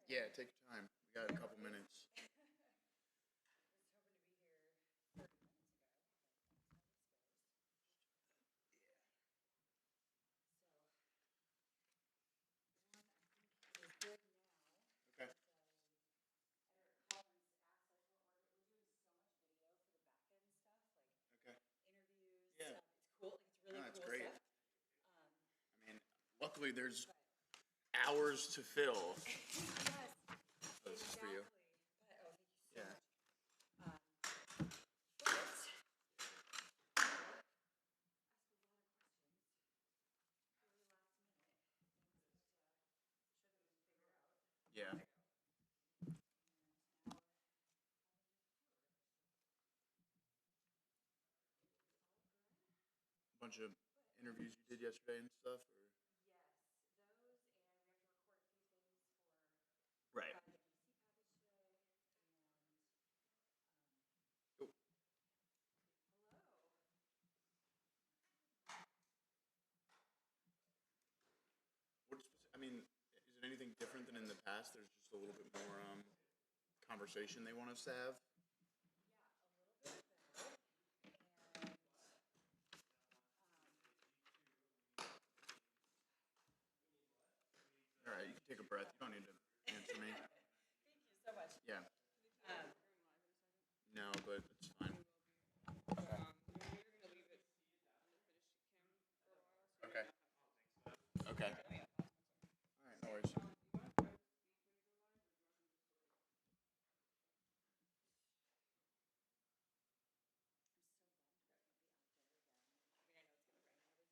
Yeah, take your time. We got a couple minutes. I was hoping to be here 30 minutes ago, but that's how this goes. So, one, I think is good now. Okay. Eric Collins asked us, we're doing so much video for the back end stuff, like Okay. interviews. Yeah. It's cool. Like it's really No, that's cool great. stuff. I mean, luckily there's hours to fill. Yes. Oh, this is for you. But, oh, thank you so Yeah. much. But asked a lot of questions really last minute and just should have been figured out. Yeah. And now having to do it. So it is all good. A bunch of interviews you did yesterday and stuff, or Yes, those, and we have to record a few things for right. the MC package today. And Oh, hello. I mean, is it anything different than in the past? There's just a little bit more conversation they want us to have. Yeah, a little bit better. And All right, you can take a breath. You don't need to answer me. thank you so much. Yeah. Um, No, but it's fine. You're gonna leave it on the finished cam for a while. So Okay. Okay. All right, no worries.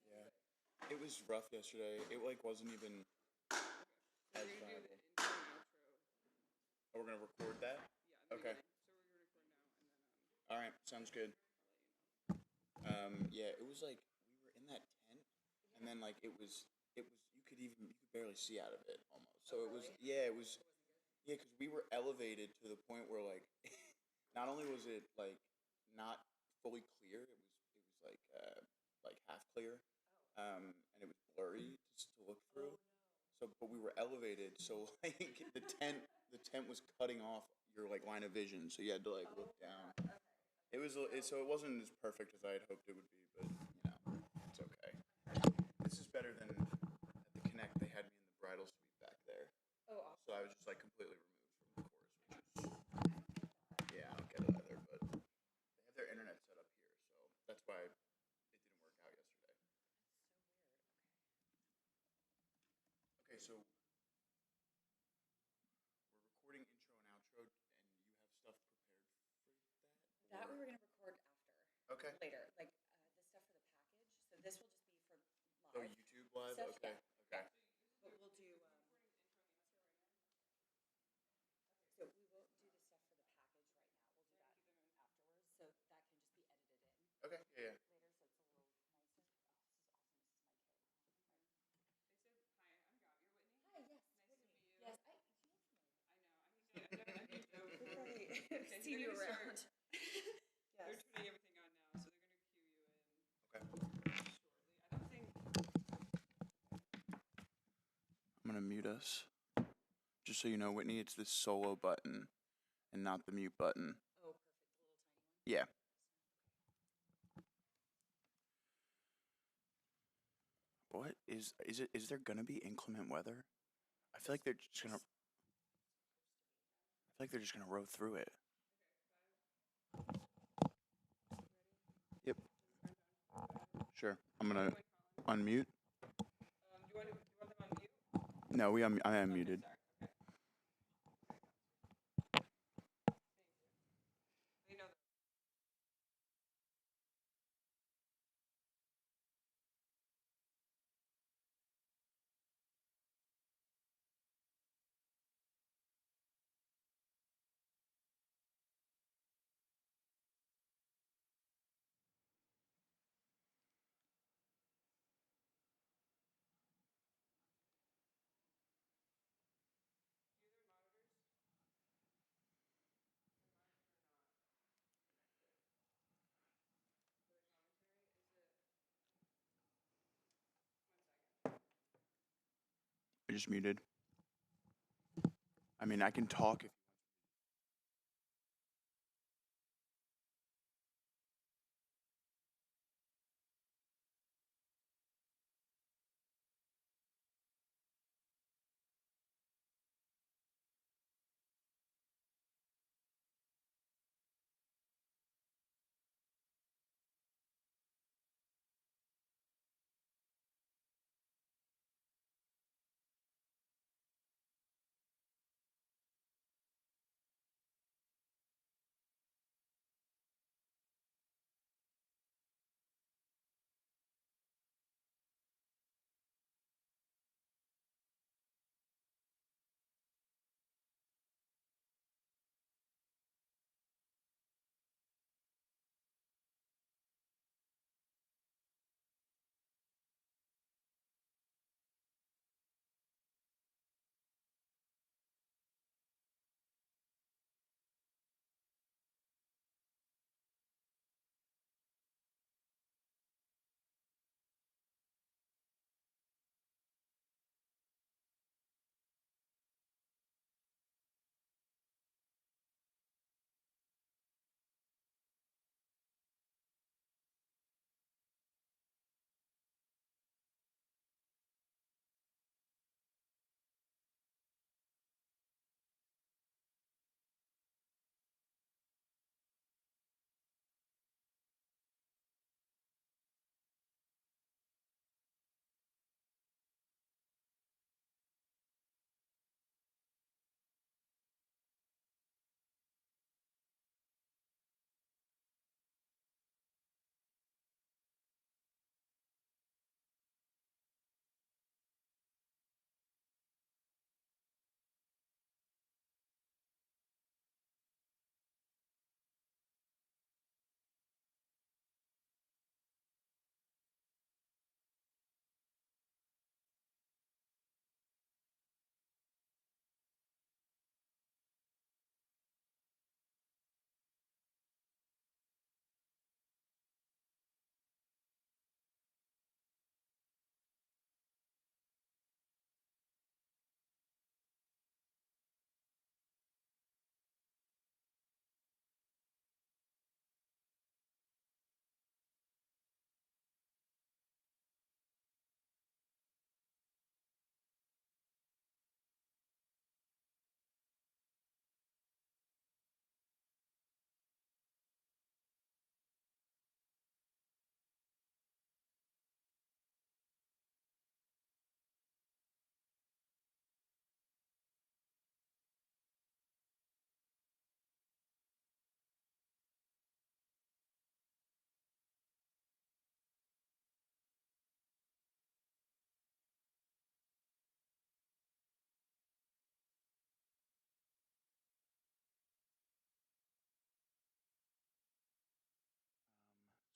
Yeah. It was rough yesterday. It wasn't even as viable. Oh, we're gonna record that? Yeah. Okay. So we're gonna record now, and then All right, sounds good. I'll let you know. Yeah, it was like we were in that tent, and then like it was you could barely see out of it almost. So it was because we were elevated to the point where like not only was it like not fully clear, it was like half clear, and it was blurry just to look through. So, but we were elevated, so like the tent was cutting off your like line of vision, so you had to like look down. So it wasn't as perfect as I had hoped it would be, but it's okay. This is better than at the Connect. They had me in the bridal suite back there, oh, awesome. so I was just like completely removed from the chorus, which is I don't get it either. But they have their internet set up here, so that's why it didn't work out yesterday. That's so weird. Okay, so we're recording intro and outro, and you have stuff prepared for that? That we were going to record after. Okay. Later. Like the stuff for the package. So this will just be for live. Oh, YouTube live? Stuff, Okay. yeah. Okay. But we'll do. So we won't do the stuff for the package right now. We'll do that afterwards. So that can just be edited in. Okay. Yeah. Later, so it's a little nicer. Oh, this is awesome. This is my kid. Okay. They said, "Hi, I'm Gav. You're Whitney." Hi. Yes. Nice to meet you. Yes. You look familiar. I know. I think We've already Okay, seen you they're around. They're Yes. turning everything on now, so they're gonna cue you in Okay. shortly. I don't think. I'm gonna mute us. Just so you know, Whitney, it's this solo button and not the mute button. Oh, perfect. The little tiny one. Yeah. What is it? Is there gonna be inclement weather? I feel like they're just gonna. I feel like they're just gonna row through it. Yep. Sure. I'm gonna unmute. Do you want them on mute? No, I am muted. Sorry. Okay. They know that. Use their monitors. My monitors are not connected. For the commentary, is it? 1 second. I just muted. I mean, I can talk if.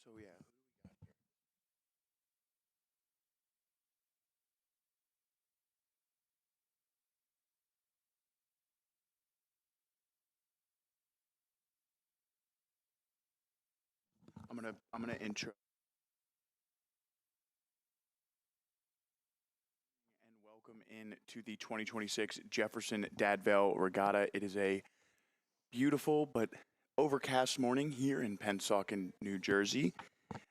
So yeah, who do we got here? I'm gonna intro and welcome in to the 2026 Jefferson Dad Vail Regatta. It is a beautiful but overcast morning here in Pennsauken, New Jersey.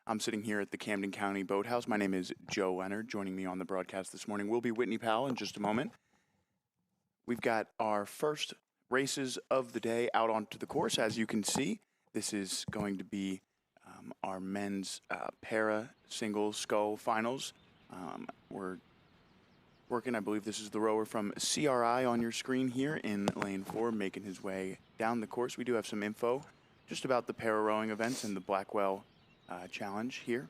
I'm sitting here at the Camden County Boathouse. My name is Joe Leonard. Joining me on the broadcast this morning will be Whitney Powell in just a moment. We've got our first races of the day out onto the course. As you can see, this is going to be our men's para single scull finals. We're working, I believe this is the rower from CRI on your screen here in lane 4, making his way down the course. We do have some info just about the para rowing events and the Blackwell Challenge here.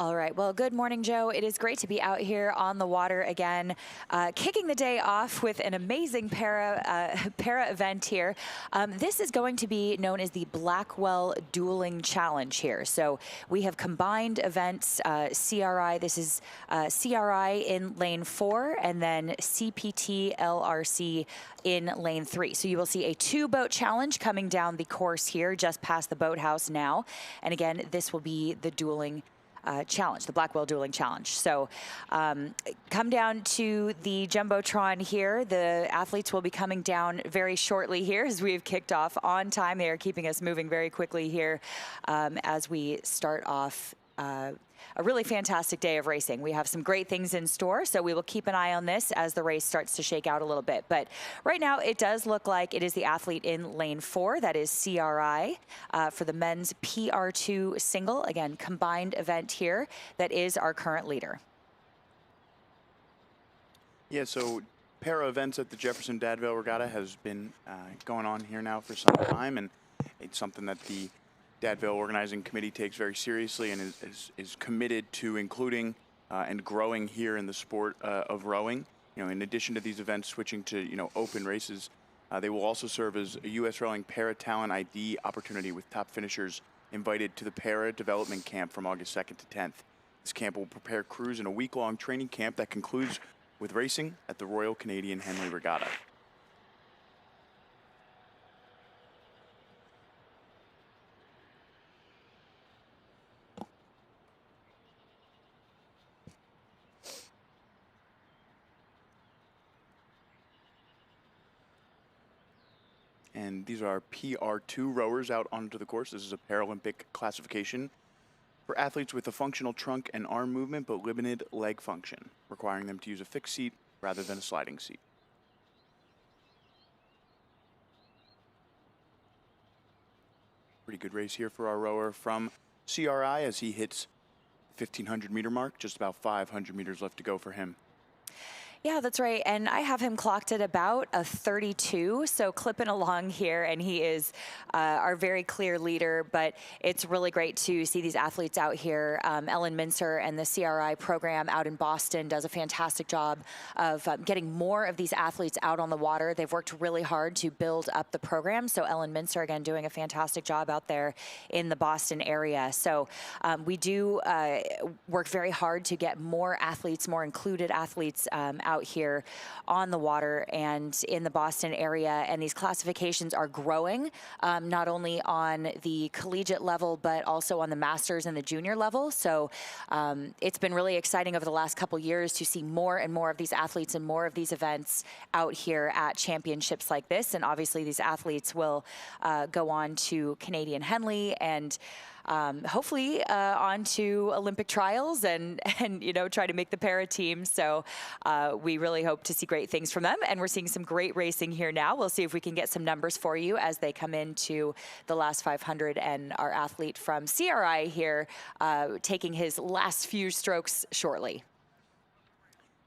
All right. Well, good morning, Joe. It is great to be out here on the water again, kicking the day off with an amazing para event here. This is going to be known as the Blackwell Dueling Challenge here. So we have combined events, CRI. This is CRI in lane 4, and then CPT LRC in lane 3. So you will see a 2-boat challenge coming down the course here, just past the boathouse now. And again, this will be the dueling challenge, the Blackwell Dueling Challenge. So come down to the Jumbotron here. The athletes will be coming down very shortly here as we've kicked off on time. They are keeping us moving very quickly here as we start off a really fantastic day of racing. We have some great things in store, so we will keep an eye on this as the race starts to shake out a little bit. But right now, it does look like it is the athlete in lane 4, that is CRI, for the men's PR2 single. Again, combined event here. That is our current leader. Yeah, so para events at the Jefferson Dad Vail Regatta has been going on here now for some time, and it's something that the Dad Vail Organizing Committee takes very seriously and is committed to including and growing here in the sport of rowing. You know, in addition to these events switching to, open races, they will also serve as a U.S. Rowing Para Talent ID opportunity with top finishers invited to the Para Development Camp from August 2nd to 10th. This camp will prepare crews in a week-long training camp that concludes with racing at the Royal Canadian Henley Regatta. And these are PR2 rowers out onto the course. This is a Paralympic classification for athletes with a functional trunk and arm movement but limited leg function, requiring them to use a fixed seat rather than a sliding seat. Pretty good race here for our rower from CRI as he hits the 1,500 meter mark. Just about 500 meters left to go for him. Yeah, that's right. And I have him clocked at about a 32, so clipping along here, and he is our very clear leader. But it's really great to see these athletes out here. Ellen Mincer and the CRI program out in Boston does a fantastic job of getting more of these athletes out on the water. They've worked really hard to build up the program. So Ellen Mincer, again, doing a fantastic job out there in the Boston area. So we do work very hard to get more athletes, more included athletes out here on the water and in the Boston area. And these classifications are growing, not only on the collegiate level, but also on the masters and the junior level. So it's been really exciting over the last couple years to see more and more of these athletes and more of these events out here at championships like this. And obviously these athletes will go on to Canadian Henley and hopefully on to Olympic trials and try to make the para team. So we really hope to see great things from them. And we're seeing some great racing here now. We'll see if we can get some numbers for you as they come into the last 500. And our athlete from CRI here taking his last few strokes shortly.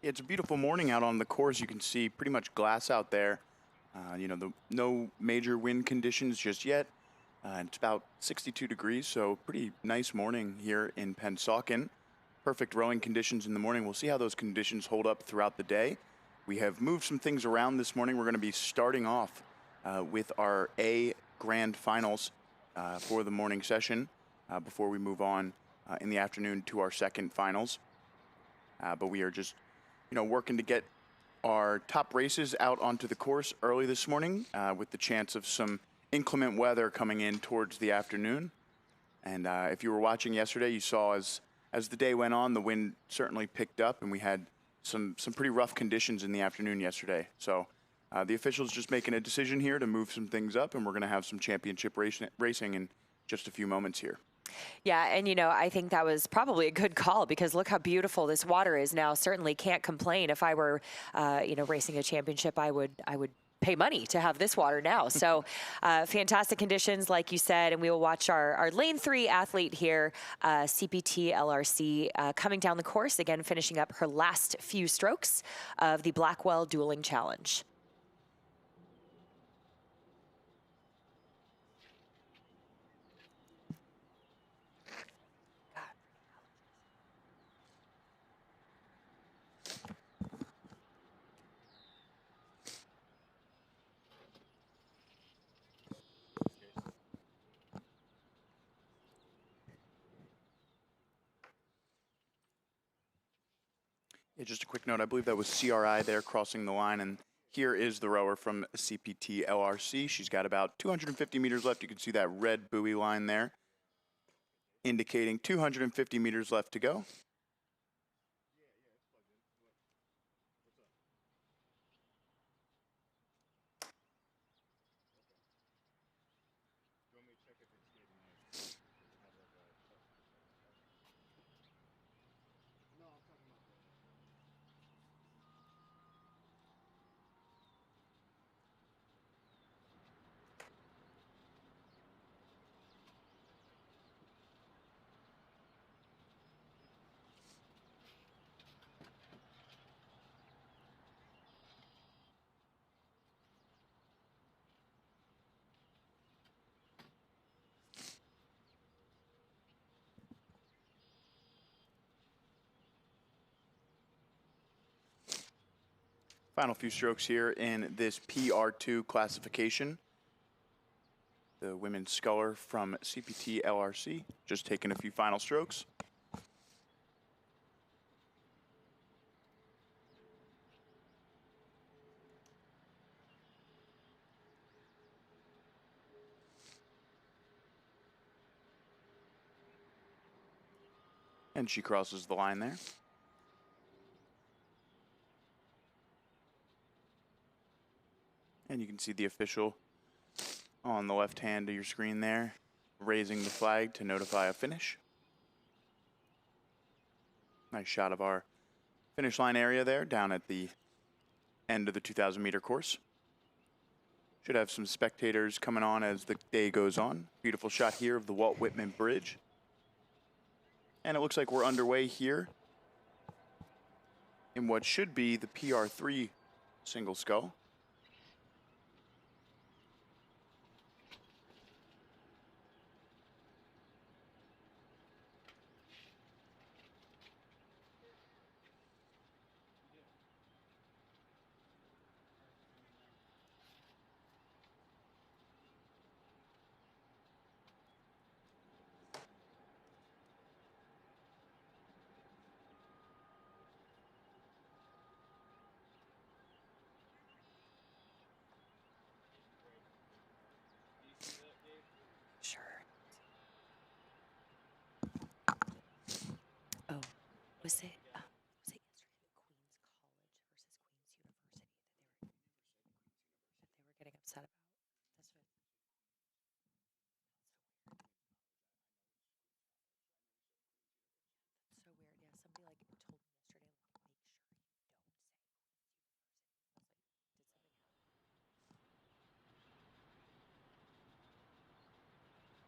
It's a beautiful morning out on the course. You can see pretty much glass out there. No major wind conditions just yet. It's about 62 degrees, so pretty nice morning here in Pennsauken. Perfect rowing conditions in the morning. We'll see how those conditions hold up throughout the day. We have moved some things around this morning. We're going to be starting off with our A Grand Finals for the morning session before we move on in the afternoon to our second finals. But we are just, working to get our top races out onto the course early this morning with the chance of some inclement weather coming in towards the afternoon. And if you were watching yesterday, you saw as the day went on, the wind certainly picked up and we had some pretty rough conditions in the afternoon yesterday. So the officials just making a decision here to move some things up, and we're going to have some championship racing in just a few moments here. Yeah, and I think that was probably a good call because look how beautiful this water is now. Certainly can't complain. If I were, racing a championship, I would pay money to have this water now. So fantastic conditions, like you said, and we will watch our lane 3 athlete here, CPT LRC, coming down the course, again, finishing up her last few strokes of the Blackwell Dueling Challenge. Yeah, just a quick note. I believe that was CRI there crossing the line, and here is the rower from CPT LRC. She's got about 250 meters left. You can see that red buoy line there, indicating 250 meters left to go. Final few strokes here in this PR2 classification. The women's sculler from CPT LRC just taking a few final strokes. And she crosses the line there. And you can see the official on the left hand of your screen there, raising the flag to notify a finish. Nice shot of our finish line area there down at the end of the 2,000 meter course. Should have some spectators coming on as the day goes on. Beautiful shot here of the Walt Whitman Bridge. And it looks like we're underway here in what should be the PR3 single scull. Sure. Oh, was it yesterday Queen's College versus Queen's University that they were getting upset about? That's what. That's so weird. Yeah, somebody like told me yesterday,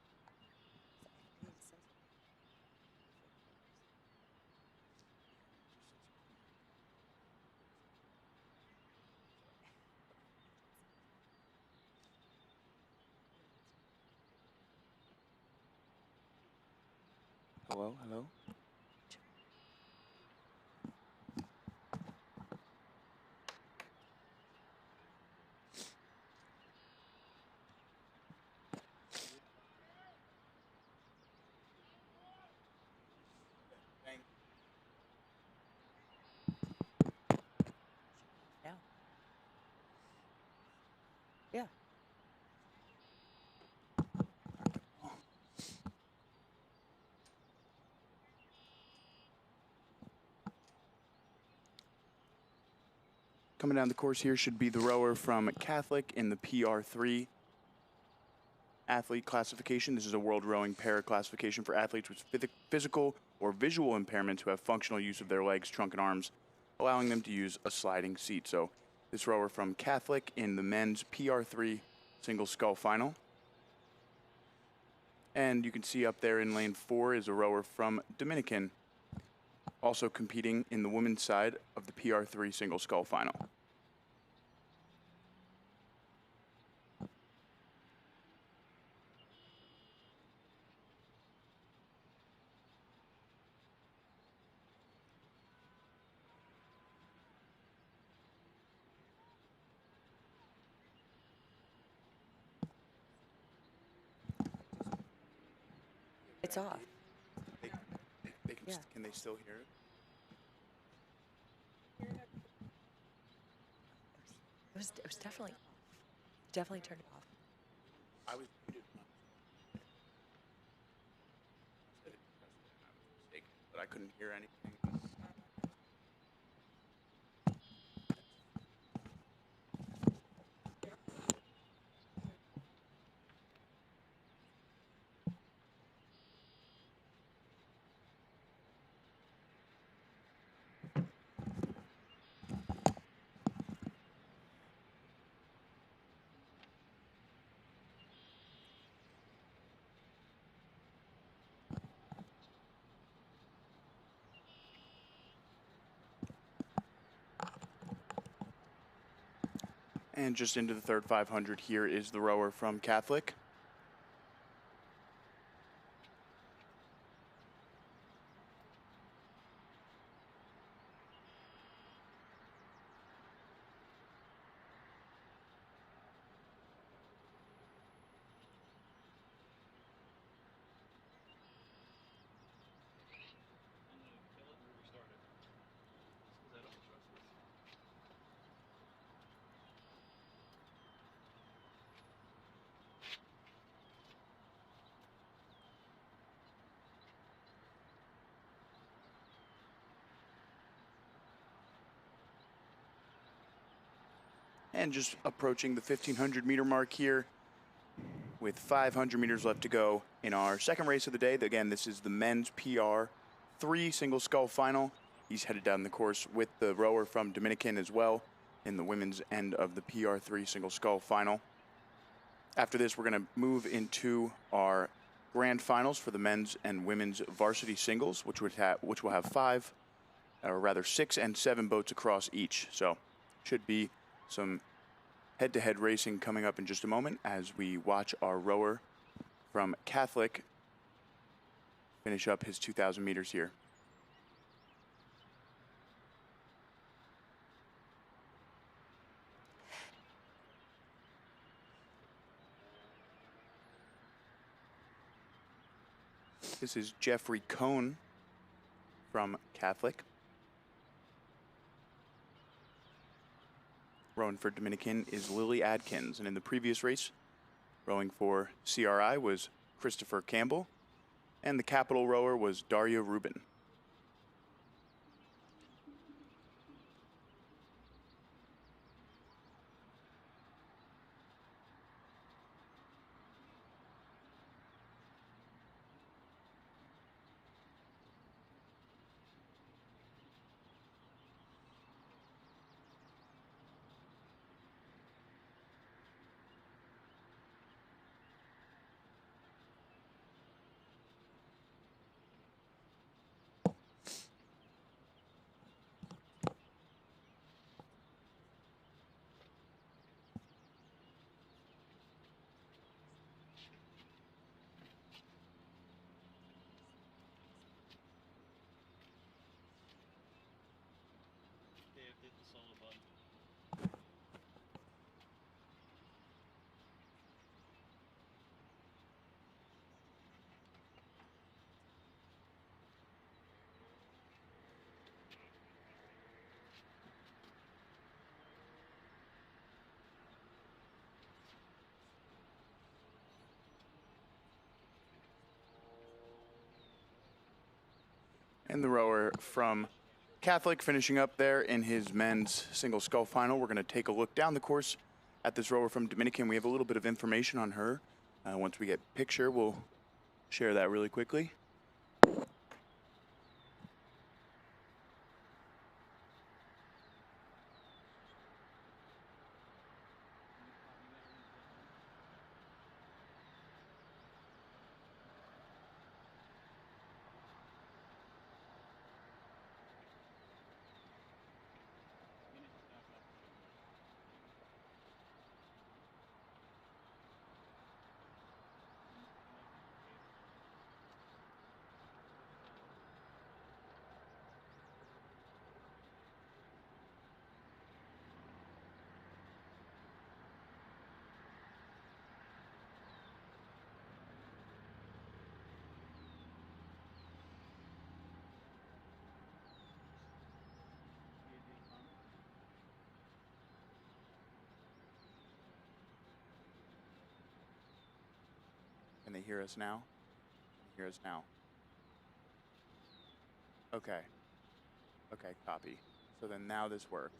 like, make sure you don't say Queen's University. I was like, did something happen? So I think it says it. Hello, hello. No. Yeah. Coming down the course here should be the rower from Catholic in the PR3 athlete classification. This is a world rowing para classification for athletes with physical or visual impairments who have functional use of their legs, trunk, and arms, allowing them to use a sliding seat. So this rower from Catholic in the men's PR3 single scull final. And you can see up there in lane 4 is a rower from Dominican, also competing in the women's side of the PR3 single scull final. It's off. They can, Yeah. can they still hear it? It was definitely turned off. I was muted when I was said it pressed it and I was mistaken, but I couldn't hear anything. And just into the third 500 here is the rower from Catholic. And just approaching the 1,500 meter mark here with 500 meters left to go in our second race of the day. Again, this is the men's PR3 single scull final. He's headed down the course with the rower from Dominican as well in the women's end of the PR3 single scull final. After this, we're going to move into our grand finals for the men's and women's varsity singles, which will have 6 and 7 boats across each. So should be some head-to-head racing coming up in just a moment as we watch our rower from Catholic finish up his 2,000 meters here. This is Jeffrey Cohn from Catholic. Rowing for Dominican is Lily Adkins, and in the previous race, rowing for CRI was Christopher Campbell, and the capital rower was Daria Rubin. And the rower from Catholic finishing up there in his men's single scull final. We're going to take a look down the course at this rower from Dominican. We have a little bit of information on her. Once we get a picture, we'll share that really quickly. hear us now? Can you hear us now? Okay. Okay, copy. So then now this works.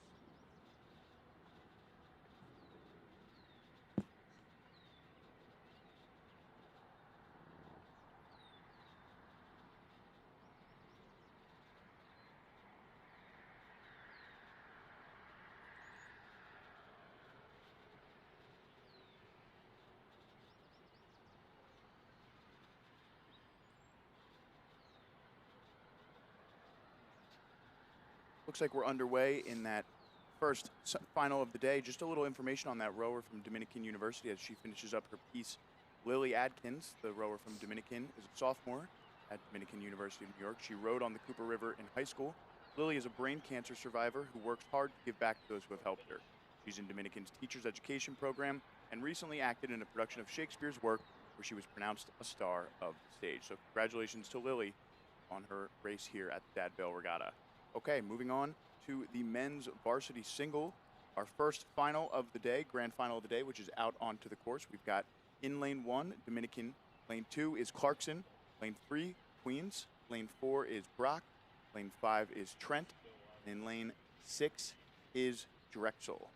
Looks like we're underway in that first final of the day. Just a little information on that rower from Dominican University as she finishes up her piece. Lily Adkins, the rower from Dominican, is a sophomore at Dominican University of New York. She rowed on the Cooper River in high school. Lily is a brain cancer survivor who works hard to give back to those who have helped her. She's in Dominican's teacher's education program and recently acted in a production of Shakespeare's work where she was pronounced a star of the stage. So congratulations to Lily on her race here at the Dad Vail Regatta. Okay, moving on to the men's varsity single, our first final of the day, grand final of the day, which is out onto the course. We've got in lane 1, Dominican. Lane 2 is Clarkson. Lane 3, Queens. Lane 4 is Brock. Lane 5 is Trent. And lane 6 is Drexel.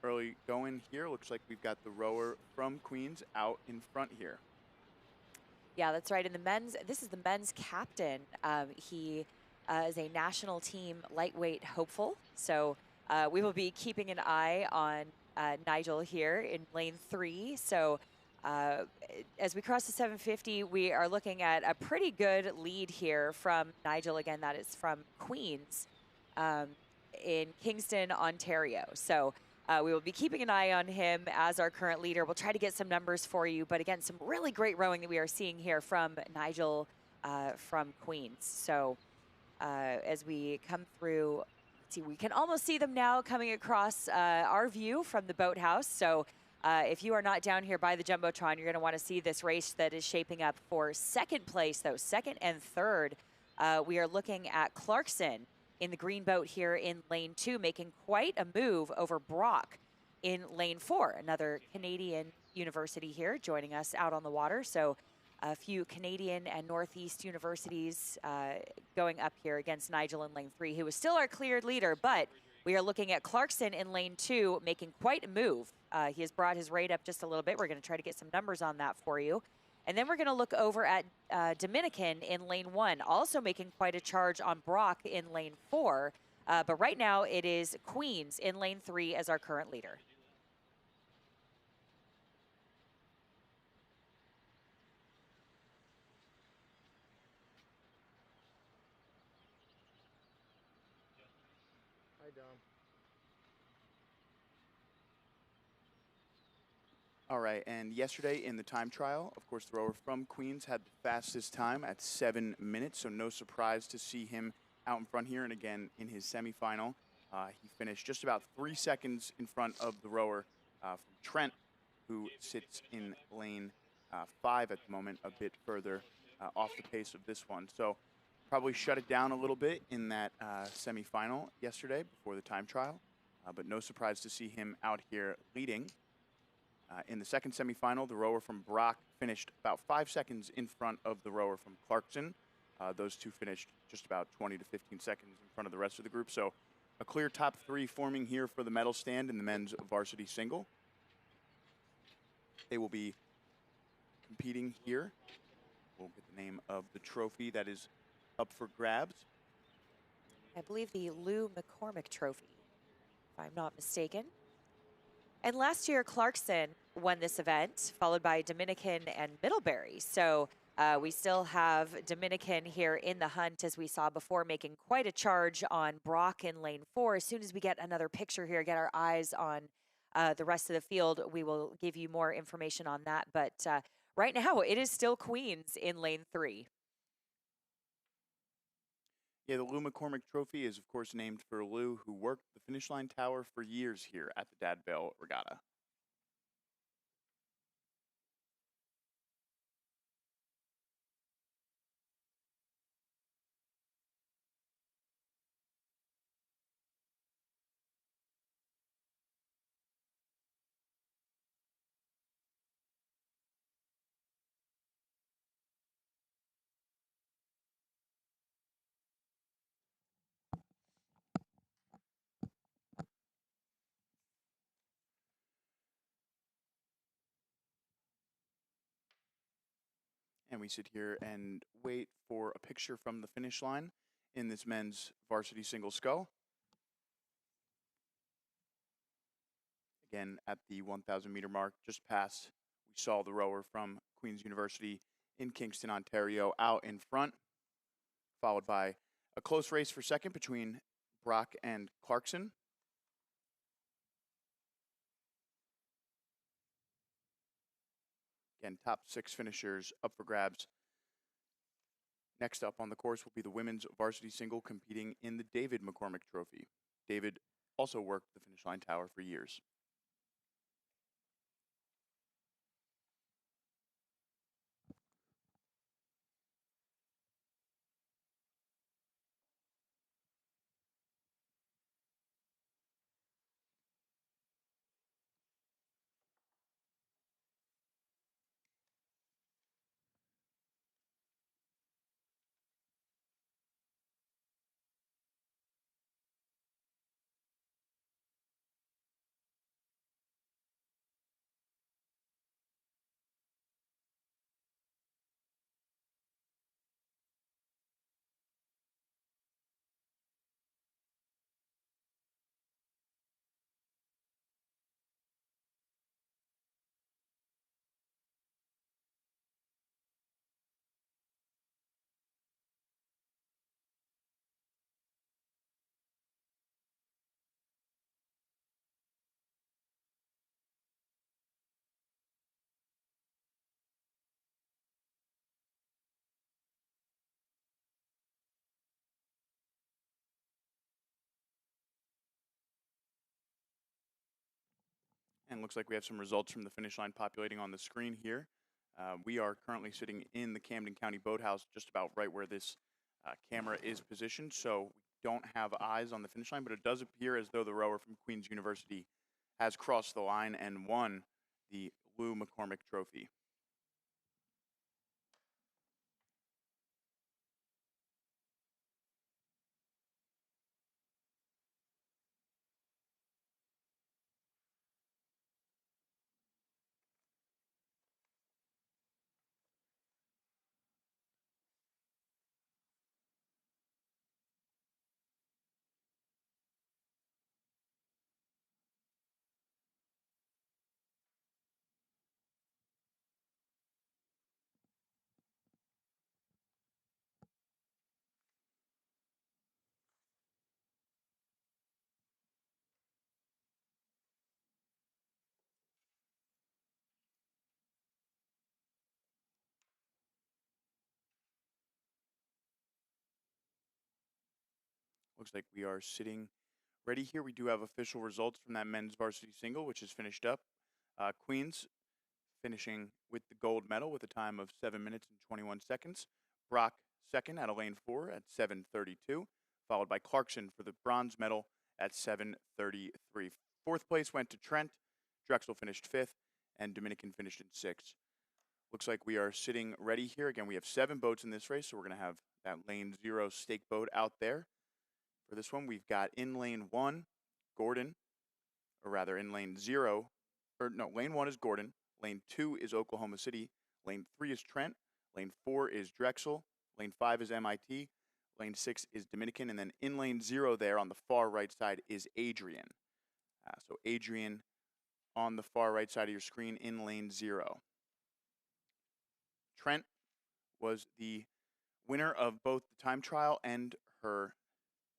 Early going here, looks like we've got the rower from Queens out in front here. Yeah, that's right. In the men's, this is the men's captain. He is a national team lightweight hopeful. So we will be keeping an eye on Nigel here in lane 3. So as we cross the 750, we are looking at a pretty good lead here from Nigel. Again, that is from Queens in Kingston, Ontario. So we will be keeping an eye on him as our current leader. We'll try to get some numbers for you. But again, some really great rowing that we are seeing here from Nigel from Queens. So as we come through, let's see, we can almost see them now coming across our view from the boathouse. So if you are not down here by the Jumbotron, you're going to want to see this race that is shaping up for second place, though, second and third. We are looking at Clarkson in the green boat here in lane 2, making quite a move over Brock in lane 4. Another Canadian university here joining us out on the water. So a few Canadian and Northeast universities going up here against Nigel in lane 3, who is still our cleared leader, but we are looking at Clarkson in lane 2 making quite a move. He has brought his rate up just a little bit. We're going to try to get some numbers on that for you. And then we're going to look over at Dominican in lane 1, also making quite a charge on Brock in lane 4. But right now it is Queens in lane 3 as our current leader. Hi, Dom. All right, and yesterday in the time trial, of course, the rower from Queens had the fastest time at 7 minutes, so no surprise to see him out in front here. And again, in his semifinal, he finished just about 3 seconds in front of the rower from Trent, who sits in lane 5 at the moment, a bit further off the pace of this one. So probably shut it down a little bit in that semifinal yesterday before the time trial, but no surprise to see him out here leading. In the second semifinal, the rower from Brock finished about 5 seconds in front of the rower from Clarkson. Those two finished just about 20 to 15 seconds in front of the rest of the group. So a clear top 3 forming here for the medal stand in the men's varsity single. They will be competing here. We'll get the name of the trophy that is up for grabs. I believe the Lou McCormick Trophy, if I'm not mistaken. And last year, Clarkson won this event, followed by Dominican and Middlebury. So we still have Dominican here in the hunt, as we saw before, making quite a charge on Brock in lane 4. As soon as we get another picture here, get our eyes on the rest of the field, we will give you more information on that. But right now, it is still Queens in lane 3. Yeah, the Lou McCormick Trophy is, of course, named for Lou, who worked the finish line tower for years here at the Dad Vail Regatta. and we sit here and wait for a picture from the finish line in this men's varsity single scull. Again, at the 1,000 meter mark, just past, we saw the rower from Queen's University in Kingston, Ontario, out in front, followed by a close race for second between Brock and Clarkson. Again, top 6 finishers up for grabs. Next up on the course will be the women's varsity single competing in the David McCormick Trophy. David also worked the finish line tower for years. And looks like we have some results from the finish line populating on the screen here. We are currently sitting in the Camden County Boathouse, just about right where this camera is positioned. So we don't have eyes on the finish line, but it does appear as though the rower from Queen's University has crossed the line and won the Lou McCormick Trophy. Looks like we are sitting ready here. We do have official results from that men's varsity single, which is finished up. Queens finishing with the gold medal with a time of 7 minutes and 21 seconds. Brock second at a lane 4 at 7:32, followed by Clarkson for the bronze medal at 7:33. Fourth place went to Trent. Drexel finished 5th, and Dominican finished in 6th. Looks like we are sitting ready here. Again, we have 7 boats in this race, so we're going to have that lane 0 stake boat out there. For this one, we've got in lane 1, Gordon, or rather in lane 0, or no, lane 1 is Gordon, lane 2 is Oklahoma City, lane 3 is Trent, lane 4 is Drexel, lane 5 is MIT, lane 6 is Dominican, and then in lane 0 there on the far right side is Adrian. So Adrian on the far right side of your screen in lane 0. Trent was the winner of both the time trial and her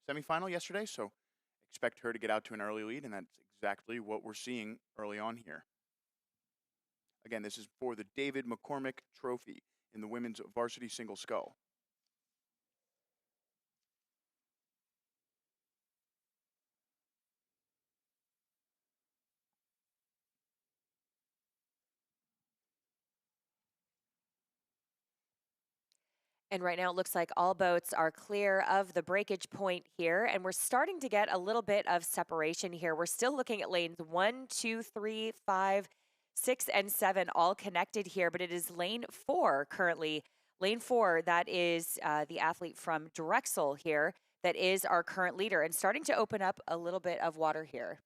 semifinal yesterday, so expect her to get out to an early lead, and that's exactly what we're seeing early on here. Again, this is for the David McCormick Trophy in the women's varsity single scull. And right now it looks like all boats are clear of the breakage point here, and we're starting to get a little bit of separation here. We're still looking at lanes 1, 2, 3, 5, 6, and 7 all connected here, but it is lane 4 currently. Lane 4, that is the athlete from Drexel here, that is our current leader, and starting to open up a little bit of water here.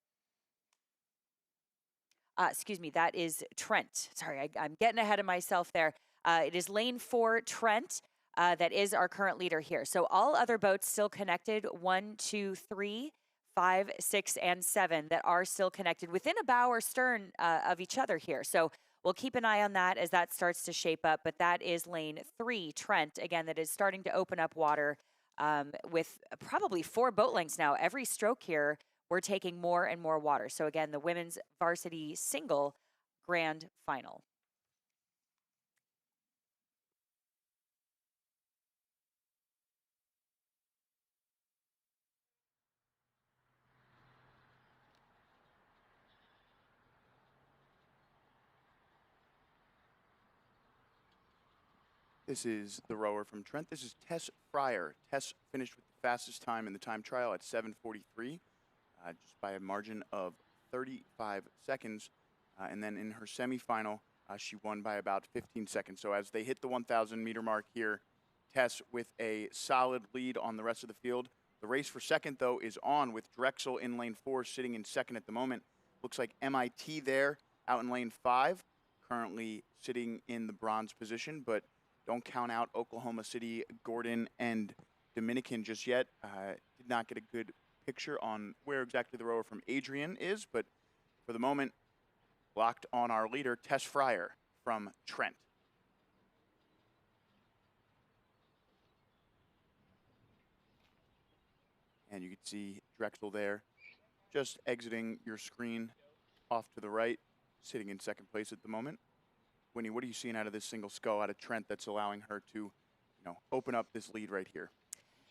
Excuse me, that is Trent. Sorry, I'm getting ahead of myself there. It is lane 4, Trent. That is our current leader here. So all other boats still connected, 1, 2, 3, 5, 6, and 7 that are still connected within a bow or stern of each other here. So we'll keep an eye on that as that starts to shape up. But that is lane 3, Trent, again, that is starting to open up water with probably 4 boat lengths now. Every stroke here, we're taking more and more water. So again, the women's varsity single grand final. This is the rower from Trent. This is Tess Fryer. Tess finished with the fastest time in the time trial at 7:43, just by a margin of 35 seconds. And then in her semifinal, she won by about 15 seconds. So as they hit the 1,000 meter mark here, Tess with a solid lead on the rest of the field. The race for second, though, is on with Drexel in lane 4, sitting in second at the moment. Looks like MIT there out in lane 5, currently sitting in the bronze position, but don't count out Oklahoma City, Gordon, and Dominican just yet. Did not get a good picture on where exactly the rower from Adrian is, but for the moment, locked on our leader, Tess Fryer from Trent. And you can see Drexel there just exiting your screen off to the right, sitting in second place at the moment. Winnie, what are you seeing out of this single scull out of Trent that's allowing her to, open up this lead right here?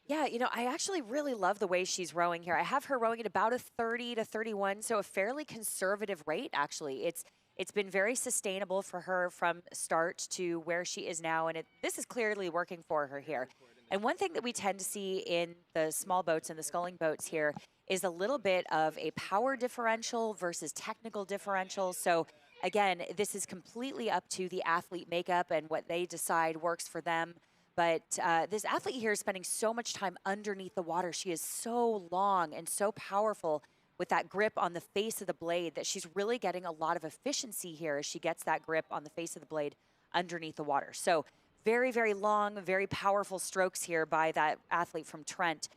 Yeah, I actually really love the way she's rowing here. I have her rowing at about a 30 to 31, so a fairly conservative rate, actually. It's been very sustainable for her from start to where she is now, and this is clearly working for her here. And one thing that we tend to see in the small boats and the sculling boats here is a little bit of a power differential versus technical differential. So again, this is completely up to the athlete makeup and what they decide works for them. But this athlete here is spending so much time underneath the water. She is so long and so powerful with that grip on the face of the blade that she's really getting a lot of efficiency here as she gets that grip on the face of the blade underneath the water. So very, very long, very powerful strokes here by that athlete from Trent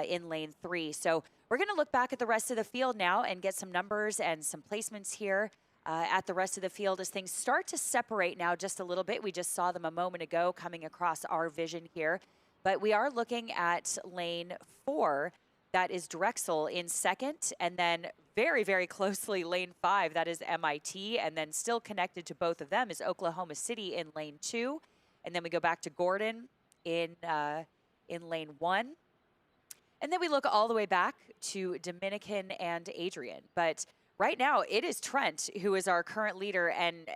in lane 3. So we're going to look back at the rest of the field now and get some numbers and some placements here at the rest of the field as things start to separate now just a little bit. We just saw them a moment ago coming across our vision here. But we are looking at lane 4. That is Drexel in second. And then very, very closely lane 5, that is MIT. And then still connected to both of them is Oklahoma City in lane 2. And then we go back to Gordon in lane 1. And then we look all the way back to Dominican and Adrian. But right now, it is Trent who is our current leader, and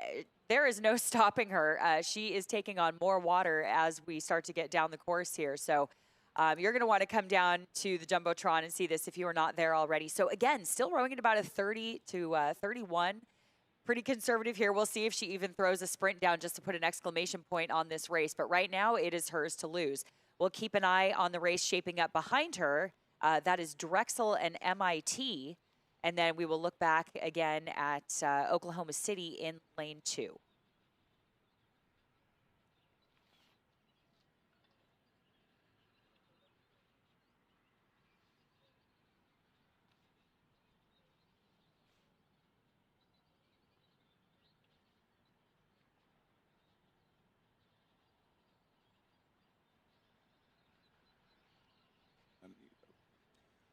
there is no stopping her. She is taking on more water as we start to get down the course here. So you're going to want to come down to the Jumbotron and see this if you are not there already. So again, still rowing at about a 30 to 31. Pretty conservative here. We'll see if she even throws a sprint down just to put an exclamation point on this race. But right now, it is hers to lose. We'll keep an eye on the race shaping up behind her. That is Drexel and MIT. And then we will look back again at Oklahoma City in lane 2.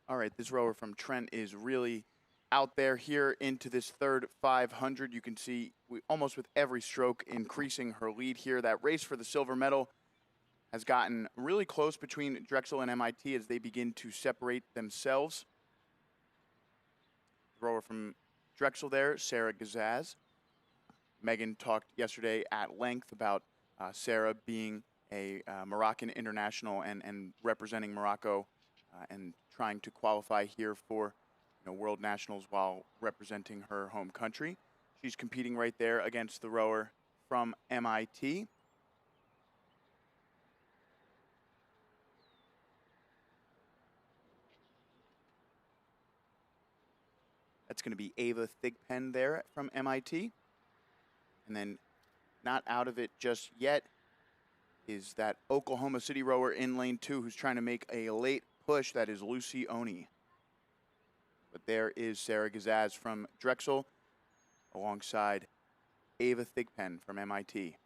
All right, this rower from Trent is really out there here into this third 500. You can see almost with every stroke increasing her lead here. That race for the silver medal has gotten really close between Drexel and MIT as they begin to separate themselves. The rower from Drexel there, Sarah Gazaz. Megan talked yesterday at length about Sarah being a Moroccan international and representing Morocco and trying to qualify here for world nationals while representing her home country. She's competing right there against the rower from MIT. That's going to be Ava Thigpen there from MIT. And then not out of it just yet is that Oklahoma City rower in lane 2 who's trying to make a late push. That is Lucy Oni. But there is Sarah Gazaz from Drexel alongside Ava Thigpen from MIT.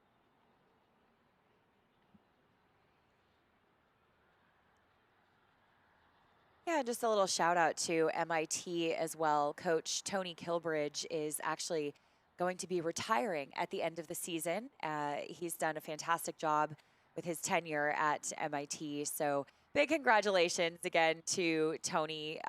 Yeah, just a little shout out to MIT as well. Coach Tony Kilbridge is actually going to be retiring at the end of the season. He's done a fantastic job with his tenure at MIT. So big congratulations again to Tony.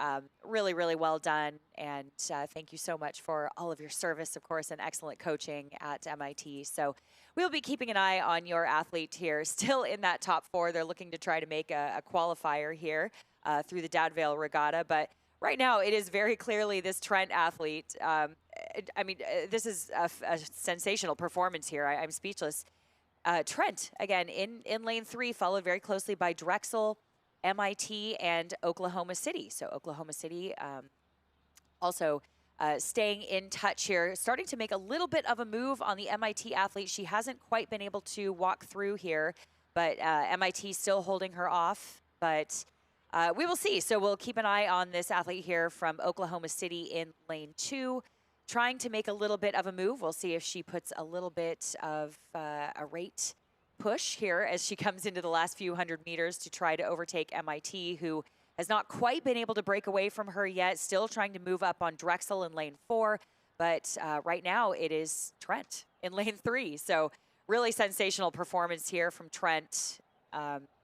Really, really well done. And thank you so much for all of your service, of course, and excellent coaching at MIT. So we'll be keeping an eye on your athlete here, still in that top 4. They're looking to try to make a qualifier here through the Dad Vail Regatta. But right now, it is very clearly this Trent athlete. This is a sensational performance here. I'm speechless. Trent, again, in lane 3, followed very closely by Drexel, MIT, and Oklahoma City. So Oklahoma City also staying in touch here, starting to make a little bit of a move on the MIT athlete. She hasn't quite been able to walk through here, but MIT still holding her off. But we will see. So we'll keep an eye on this athlete here from Oklahoma City in lane 2, trying to make a little bit of a move. We'll see if she puts a little bit of a rate push here as she comes into the last few hundred meters to try to overtake MIT, who has not quite been able to break away from her yet, still trying to move up on Drexel in lane 4. But right now it is Trent in lane 3. So really sensational performance here from Trent.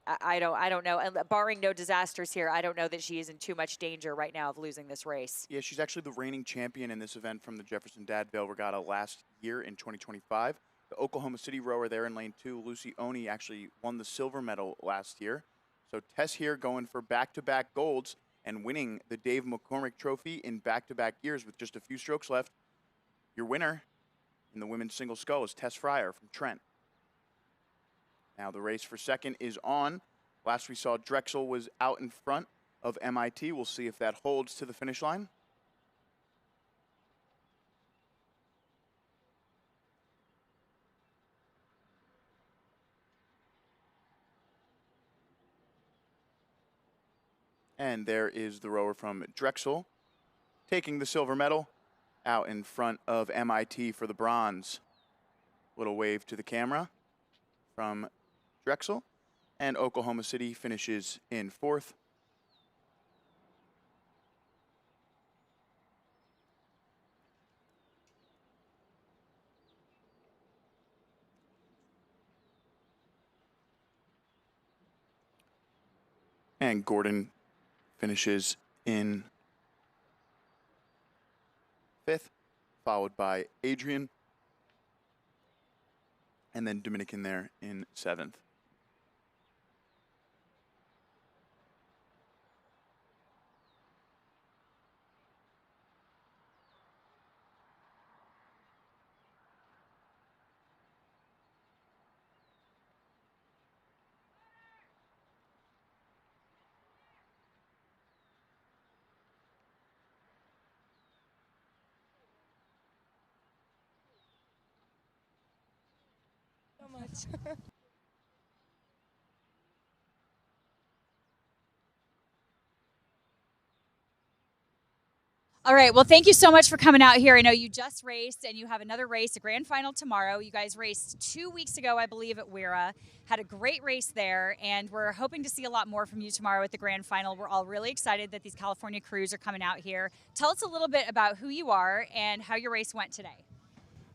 I don't know. And barring no disasters here, I don't know that she is in too much danger right now of losing this race. Yeah, she's actually the reigning champion in this event from the Jefferson Dad Vail Regatta last year in 2025. The Oklahoma City rower there in lane 2, Lucy Oni, actually won the silver medal last year. So Tess here going for back-to-back golds and winning the Dave McCormick Trophy in back-to-back years with just a few strokes left. Your winner in the women's single scull is Tess Fryer from Trent. Now the race for second is on. Last we saw, Drexel was out in front of MIT. We'll see if that holds to the finish line. And there is the rower from Drexel taking the silver medal out in front of MIT for the bronze. Little wave to the camera from Drexel. And Oklahoma City finishes in 4th. And Gordon finishes in 5th, followed by Adrian. And then Dominican there in 7th. So much. All right. Well, thank you so much for coming out here. I know you just raced and you have another race, a grand final tomorrow. You guys raced 2 weeks ago, I believe, at Wera. Had a great race there, and we're hoping to see a lot more from you tomorrow at the grand final. We're all really excited that these California crews are coming out here. Tell us a little bit about who you are and how your race went today.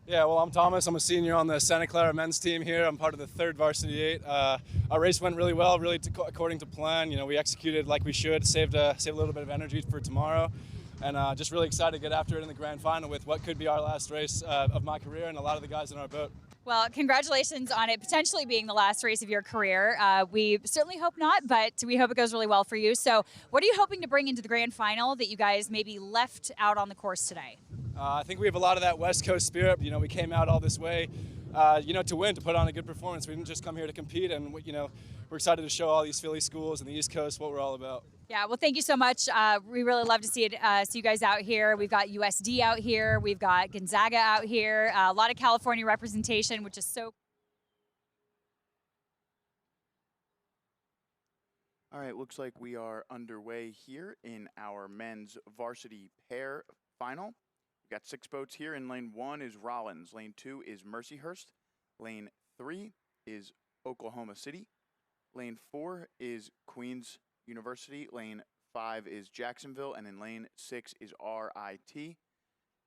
Yeah, well, I'm Thomas. I'm a senior on the Santa Clara men's team here. I'm part of the 3rd varsity 8. Our race went really well, really according to plan. You know, we executed like we should, saved a little bit of energy for tomorrow. And just really excited to get after it in the grand final with what could be our last race of my career and a lot of the guys in our boat. Well, congratulations on it potentially being the last race of your career. We certainly hope not, but we hope it goes really well for you. So what are you hoping to bring into the grand final that you guys maybe left out on the course today? I think we have a lot of that West Coast spirit. You know, we came out all this way, to win, to put on a good performance. We didn't just come here to compete, and, we're excited to show all these Philly schools and the East Coast what we're all about. Yeah, well, thank you so much. We really love to see it. See you guys out here. We've got USD out here. We've got Gonzaga out here. A lot of California representation, which is so. All right, looks like we are underway here in our men's varsity pair final. We've got 6 boats here. In lane 1 is Rollins. Lane 2 is Mercyhurst. Lane 3 is Oklahoma City. Lane 4 is Queens University. Lane 5 is Jacksonville. And in lane 6 is RIT.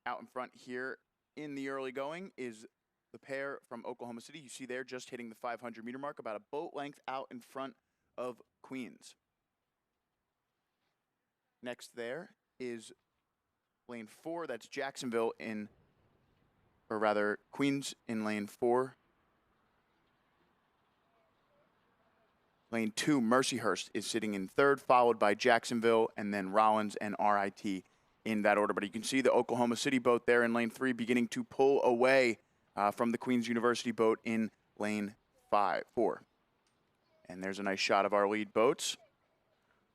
Out in front here in the early going is the pair from Oklahoma City. You see there just hitting the 500-meter mark, about a boat length out in front of Queens. Next there is lane 4. That's Jacksonville or rather Queens in lane 4. Lane 2, Mercyhurst is sitting in 3rd, followed by Jacksonville, and then Rollins and RIT in that order. But you can see the Oklahoma City boat there in lane 3 beginning to pull away from the Queens University boat in lane 4. And there's a nice shot of our lead boats.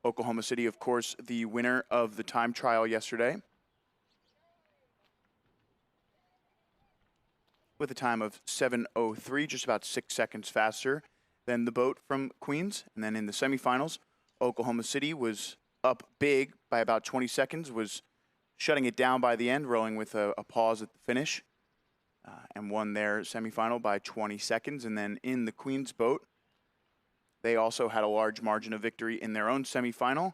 Oklahoma City, of course, the winner of the time trial yesterday, with a time of 7:03, just about 6 seconds faster than the boat from Queens. And then in the semifinals, Oklahoma City was up big by about 20 seconds, was shutting it down by the end, rolling with a pause at the finish, and won their semifinal by 20 seconds. And then in the Queens boat, they also had a large margin of victory in their own semifinal.